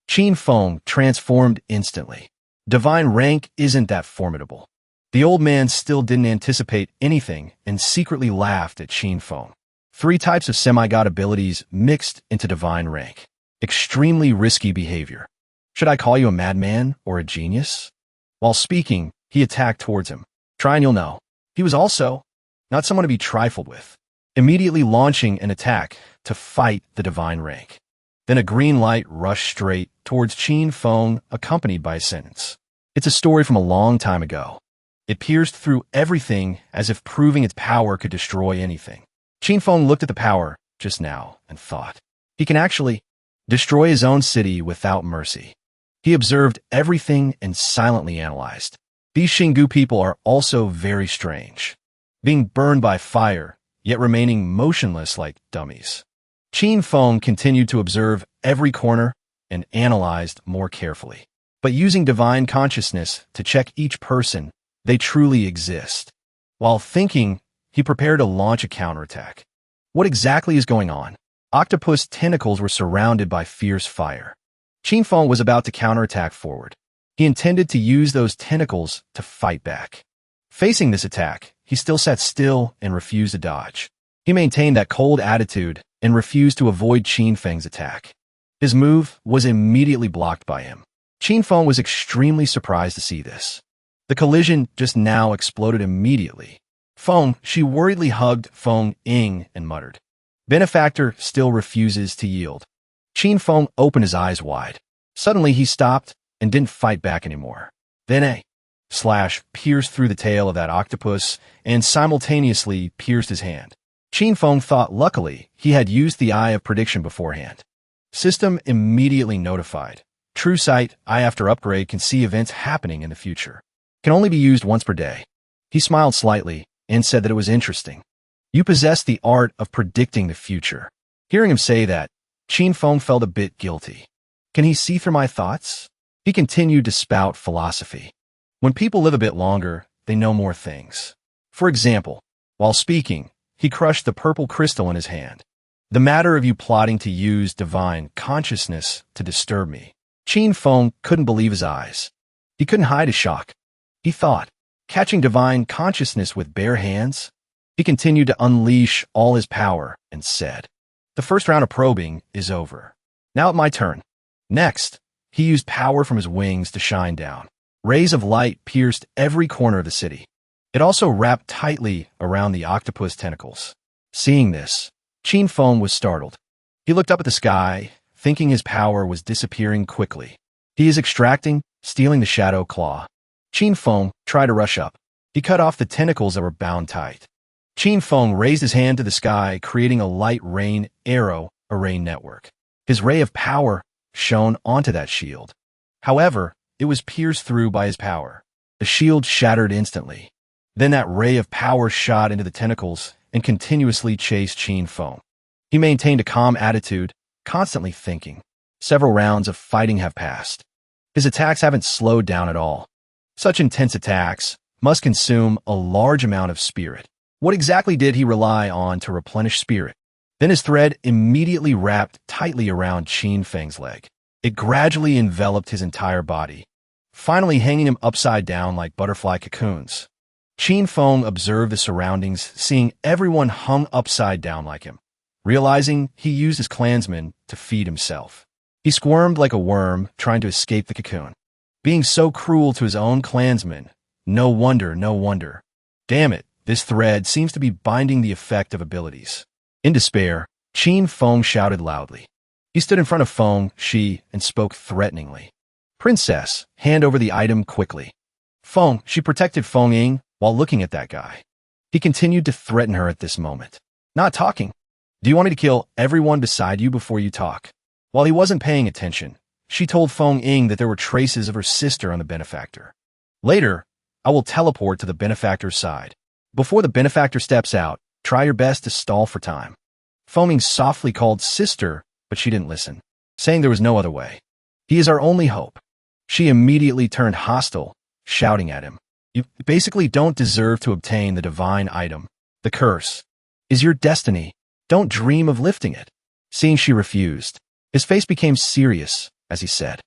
Qin Feng transformed instantly. Divine rank isn't that formidable. The old man still didn't anticipate anything and secretly laughed at Qin Feng. 3 types of semi-god abilities mixed into divine rank. Extremely risky behavior. Should I call you a madman or a genius? While speaking, he attacked towards him. Try and you'll know. He was also not someone to be trifled with. Immediately launching an attack to fight the divine rank. Then a green light rushed straight towards Qin Feng, accompanied by a sentence. It's a story from a long time ago. It pierced through everything as if proving its power could destroy anything. Qin Feng looked at the power just now and thought, he can actually destroy his own city without mercy. He observed everything and silently analyzed. These Xingu people are also very strange. Being burned by fire, yet remaining motionless like dummies. Qin Feng continued to observe every corner and analyzed more carefully. But using divine consciousness to check each person, they truly exist. While thinking, he prepared to launch a counterattack. What exactly is going on? Octopus tentacles were surrounded by fierce fire. Qin Feng was about to counterattack forward. He intended to use those tentacles to fight back. Facing this attack, he still sat still and refused to dodge. He maintained that cold attitude and refused to avoid Qin Feng's attack. His move was immediately blocked by him. Qin Feng was extremely surprised to see this. The collision just now exploded immediately. Feng, she worriedly hugged Feng Ying and muttered, Benefactor still refuses to yield. Qin Feng opened his eyes wide. Suddenly he stopped and didn't fight back anymore. Then a slash pierced through the tail of that octopus and simultaneously pierced his hand. Qin Feng thought luckily he had used the Eye of Prediction beforehand. System immediately notified. True Sight, Eye after upgrade can see events happening in the future. Can only be used once per day. He smiled slightly and said that it was interesting. You possess the art of predicting the future. Hearing him say that, Qin Feng felt a bit guilty. Can he see through my thoughts? He continued to spout philosophy. When people live a bit longer, they know more things. For example, while speaking, he crushed the purple crystal in his hand. The matter of you plotting to use divine consciousness to disturb me. Qin Feng couldn't believe his eyes. He couldn't hide his shock. He thought, catching divine consciousness with bare hands? He continued to unleash all his power and said, the first round of probing is over. Now it's my turn. Next, he used power from his wings to shine down. Rays of light pierced every corner of the city. It also wrapped tightly around the octopus tentacles. Seeing this, Qin Feng was startled. He looked up at the sky, thinking his power was disappearing quickly. He is extracting, stealing the shadow claw. Qin Feng tried to rush up. He cut off the tentacles that were bound tight. Qin Feng raised his hand to the sky, creating a light rain arrow array network. His ray of power shone onto that shield. However, it was pierced through by his power. The shield shattered instantly. Then that ray of power shot into the tentacles and continuously chased Qin Feng. He maintained a calm attitude, constantly thinking. Several rounds of fighting have passed. His attacks haven't slowed down at all. Such intense attacks must consume a large amount of spirit. What exactly did he rely on to replenish spirit? Then his thread immediately wrapped tightly around Qin Feng's leg. It gradually enveloped his entire body, finally hanging him upside down like butterfly cocoons. Qin Feng observed the surroundings, seeing everyone hung upside down like him. Realizing he used his clansmen to feed himself, he squirmed like a worm, trying to escape the cocoon. Being so cruel to his own clansmen, no wonder. Damn it, this thread seems to be binding the effect of abilities. In despair, Qin Feng shouted loudly. He stood in front of Feng Shi and spoke threateningly. Princess, hand over the item quickly. Feng Shi protected Feng Ying while looking at that guy. He continued to threaten her at this moment. Not talking. Do you want me to kill everyone beside you before you talk? While he wasn't paying attention, she told Feng Ying that there were traces of her sister on the benefactor. Later, I will teleport to the benefactor's side. Before the benefactor steps out, try your best to stall for time. Feng Ying softly called sister, but she didn't listen, saying there was no other way. He is our only hope. She immediately turned hostile, shouting at him. You basically don't deserve to obtain the divine item. The curse is your destiny. Don't dream of lifting it. Seeing she refused, his face became serious as he said,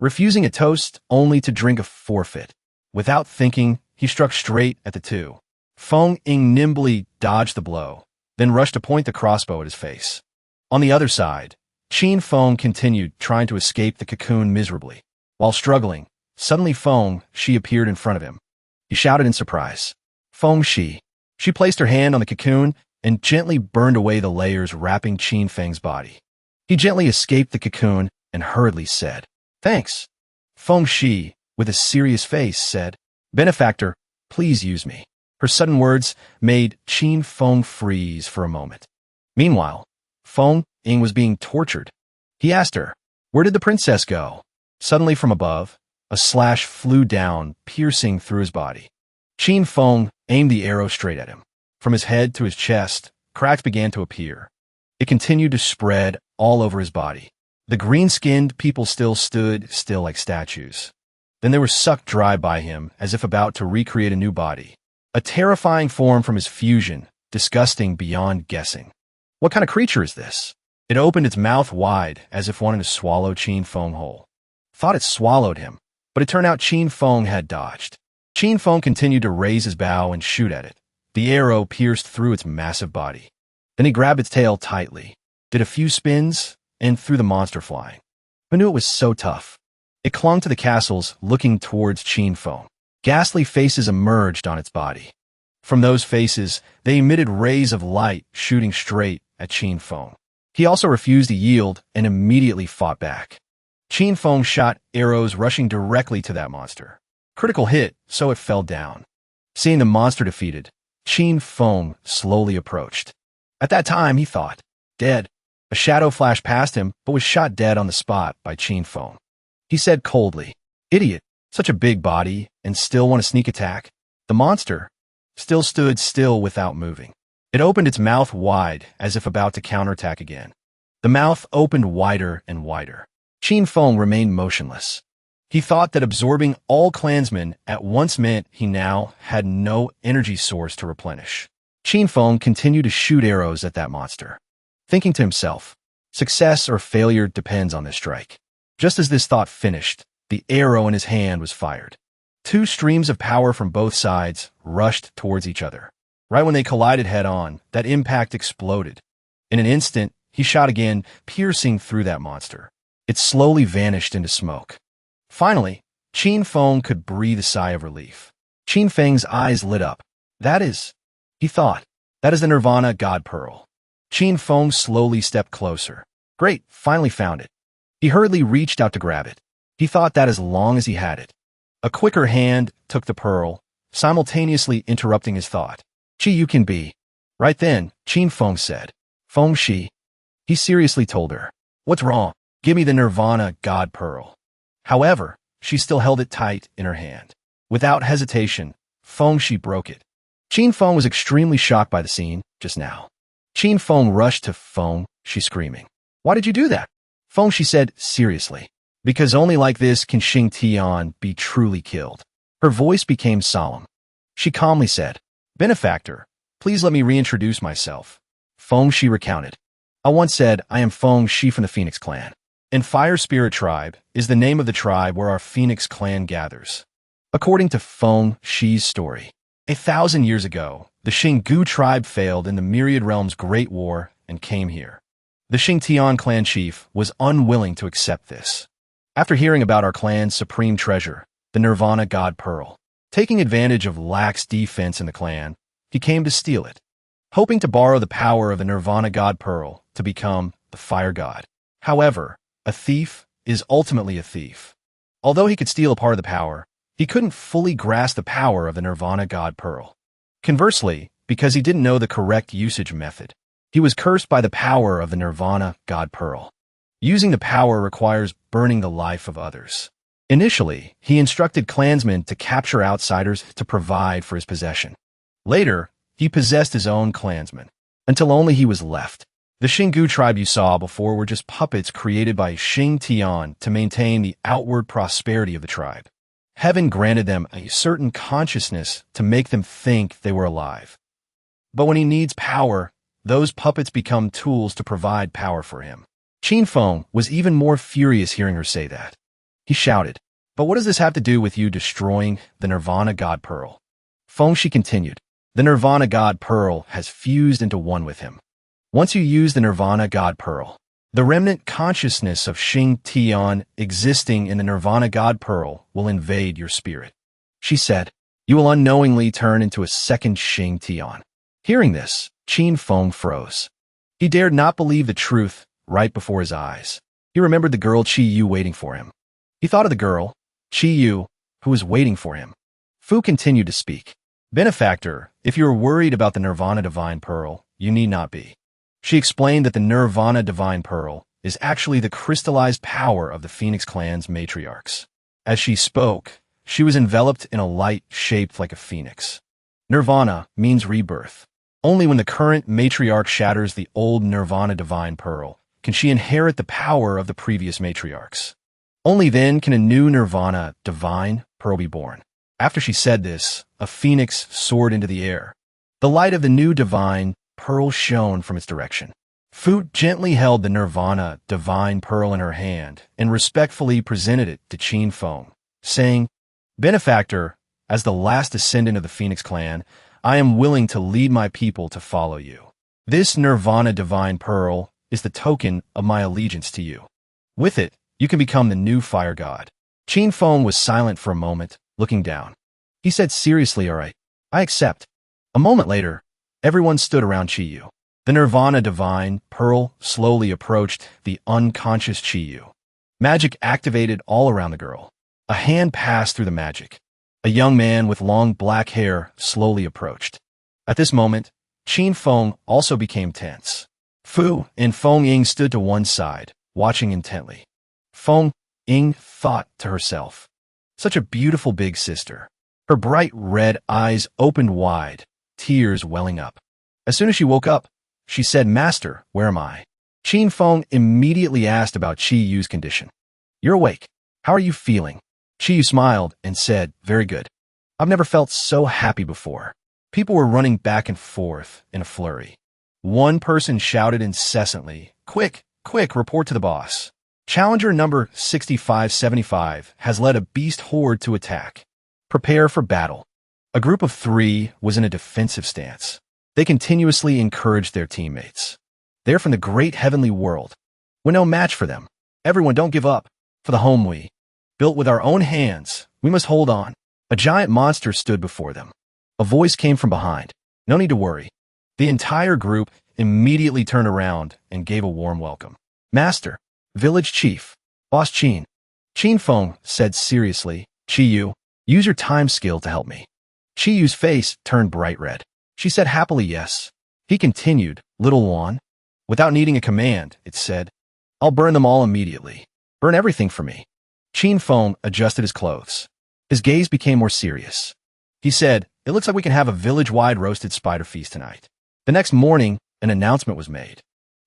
refusing a toast only to drink a forfeit. Without thinking, he struck straight at the two. Feng Ying nimbly dodged the blow, then rushed to point the crossbow at his face. On the other side, Qin Feng continued trying to escape the cocoon miserably. While struggling, suddenly Feng Shi appeared in front of him. He shouted in surprise. Feng Shi. She placed her hand on the cocoon and gently burned away the layers wrapping Qin Feng's body. He gently escaped the cocoon and hurriedly said, Thanks. Feng Shi, with a serious face, said, Benefactor, please use me. Her sudden words made Qin Feng freeze for a moment. Meanwhile, Feng Ying was being tortured. He asked her, Where did the princess go? Suddenly from above, a slash flew down, piercing through his body. Qin Feng aimed the arrow straight at him. From his head to his chest, cracks began to appear. It continued to spread all over his body. The green-skinned people still stood still like statues. Then they were sucked dry by him, as if about to recreate a new body. A terrifying form from his fusion, disgusting beyond guessing. What kind of creature is this? It opened its mouth wide, as if wanting to swallow Qin Feng whole. Thought it swallowed him, but it turned out Qin Feng had dodged. Qin Feng continued to raise his bow and shoot at it. The arrow pierced through its massive body. Then he grabbed its tail tightly, did a few spins, and threw the monster flying. Who knew it was so tough? It clung to the castles, looking towards Qin Feng. Ghastly faces emerged on its body. From those faces, they emitted rays of light shooting straight at Qin Feng. He also refused to yield and immediately fought back. Qin Feng shot arrows rushing directly to that monster. Critical hit, so it fell down. Seeing the monster defeated, Qin Feng slowly approached. At that time, he thought, dead. A shadow flashed past him, but was shot dead on the spot by Qin Feng. He said coldly, Idiot, such a big body, and still want to sneak attack? The monster still stood still without moving. It opened its mouth wide, as if about to counterattack again. The mouth opened wider and wider. Qin Feng remained motionless. He thought that absorbing all clansmen at once meant he now had no energy source to replenish. Qin Feng continued to shoot arrows at that monster, thinking to himself, success or failure depends on this strike. Just as this thought finished, the arrow in his hand was fired. Two streams of power from both sides rushed towards each other. Right when they collided head-on, that impact exploded. In an instant, he shot again, piercing through that monster. It slowly vanished into smoke. Finally, Qin Feng could breathe a sigh of relief. Qin Feng's eyes lit up. That is, he thought, that is the Nirvana God Pearl. Qin Feng slowly stepped closer. Great, finally found it. He hurriedly reached out to grab it. He thought that as long as he had it. A quicker hand took the pearl, simultaneously interrupting his thought. Qi, you can be. Right then, Qin Feng said. Feng Shi. He seriously told her. What's wrong? Give me the Nirvana God Pearl. However, she still held it tight in her hand. Without hesitation, Feng Shi broke it. Qin Feng was extremely shocked by the scene just now. Qin Feng rushed to Feng, she screaming. Why did you do that? Feng, she said seriously. Because only like this can Xing Tian be truly killed. Her voice became solemn. She calmly said, Benefactor, please let me reintroduce myself. Feng, she recounted. I once said, I am Feng Shi from the Phoenix clan. And Fire Spirit Tribe is the name of the tribe where our Phoenix clan gathers. According to Feng Shi's story, 1,000 years ago, the Xinggu tribe failed in the Myriad Realm's Great War and came here. The Xingtian clan chief was unwilling to accept this. After hearing about our clan's supreme treasure, the Nirvana God Pearl, taking advantage of lax defense in the clan, he came to steal it, hoping to borrow the power of the Nirvana God Pearl to become the Fire God. However, a thief is ultimately a thief. Although he could steal a part of the power, he couldn't fully grasp the power of the Nirvana God Pearl. Conversely, because he didn't know the correct usage method, he was cursed by the power of the Nirvana God Pearl. Using the power requires burning the life of others. Initially, he instructed clansmen to capture outsiders to provide for his possession. Later, he possessed his own clansmen, until only he was left. The Xinggu tribe you saw before were just puppets created by Xing Tian to maintain the outward prosperity of the tribe. Heaven granted them a certain consciousness to make them think they were alive. But when he needs power, those puppets become tools to provide power for him. Qin Feng was even more furious hearing her say that. He shouted, But what does this have to do with you destroying the Nirvana God Pearl? Feng, she continued, The Nirvana God Pearl has fused into one with him. Once you use the Nirvana God Pearl, the remnant consciousness of Xing Tian existing in the Nirvana God Pearl will invade your spirit. She said, You will unknowingly turn into a second Xing Tian. Hearing this, Qin Feng froze. He dared not believe the truth right before his eyes. He remembered the girl Qi Yu waiting for him. He thought of the girl, Qi Yu, who was waiting for him. Fu continued to speak. Benefactor, if you are worried about the Nirvana Divine Pearl, you need not be. She explained that the Nirvana Divine Pearl is actually the crystallized power of the Phoenix clan's matriarchs. As she spoke, she was enveloped in a light shaped like a phoenix. Nirvana means rebirth. Only when the current matriarch shatters the old Nirvana Divine Pearl can she inherit the power of the previous matriarchs. Only then can a new Nirvana Divine Pearl be born. After she said this, a phoenix soared into the air. The light of the new Divine Pearl shone from its direction. Fu gently held the Nirvana Divine Pearl in her hand and respectfully presented it to Qin Feng, saying, Benefactor, as the last descendant of the Phoenix clan, I am willing to lead my people to follow you. This Nirvana Divine Pearl is the token of my allegiance to you. With it, you can become the new fire god. Qin Feng was silent for a moment, looking down. He said seriously, All right, I accept. A moment later, everyone stood around Qi Yu. The Nirvana Divine Pearl slowly approached the unconscious Qi Yu. Magic activated all around the girl. A hand passed through the magic. A young man with long black hair slowly approached. At this moment, Qin Feng also became tense. Fu and Feng Ying stood to one side, watching intently. Feng Ying thought to herself, Such a beautiful big sister. Her bright red eyes opened wide, tears welling up. As soon as she woke up, she said, Master, where am I? Qin Feng immediately asked about Qi Yu's condition. You're awake. How are you feeling? Qi Yu smiled and said, Very good. I've never felt so happy before. People were running back and forth in a flurry. One person shouted incessantly, Quick, quick, report to the boss. Challenger number 6575 has led a beast horde to attack. Prepare for battle. A group of 3 was in a defensive stance. They continuously encouraged their teammates. They're from the great heavenly world. We're no match for them. Everyone don't give up. For the home we built with our own hands, we must hold on. A giant monster stood before them. A voice came from behind. No need to worry. The entire group immediately turned around and gave a warm welcome. Master, Village Chief, Boss Qin. Qin Feng said seriously, Qi Yu, use your time skill to help me. Qi Yu's face turned bright red. She said happily yes. He continued, Little one. Without needing a command, it said, I'll burn them all immediately. Burn everything for me. Qin Feng adjusted his clothes. His gaze became more serious. He said, It looks like we can have a village-wide roasted spider feast tonight. The next morning, an announcement was made.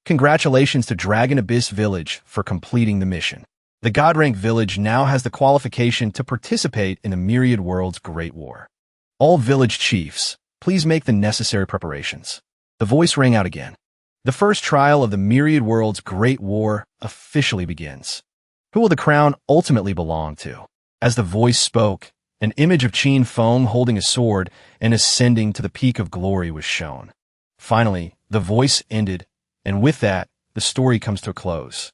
Congratulations to Dragon Abyss Village for completing the mission. The God-rank village now has the qualification to participate in the Myriad World's Great War. All village chiefs, please make the necessary preparations. The voice rang out again. The first trial of the Myriad World's Great War officially begins. Who will the crown ultimately belong to? As the voice spoke, an image of Qin Feng holding a sword and ascending to the peak of glory was shown. Finally, the voice ended, and with that, the story comes to a close.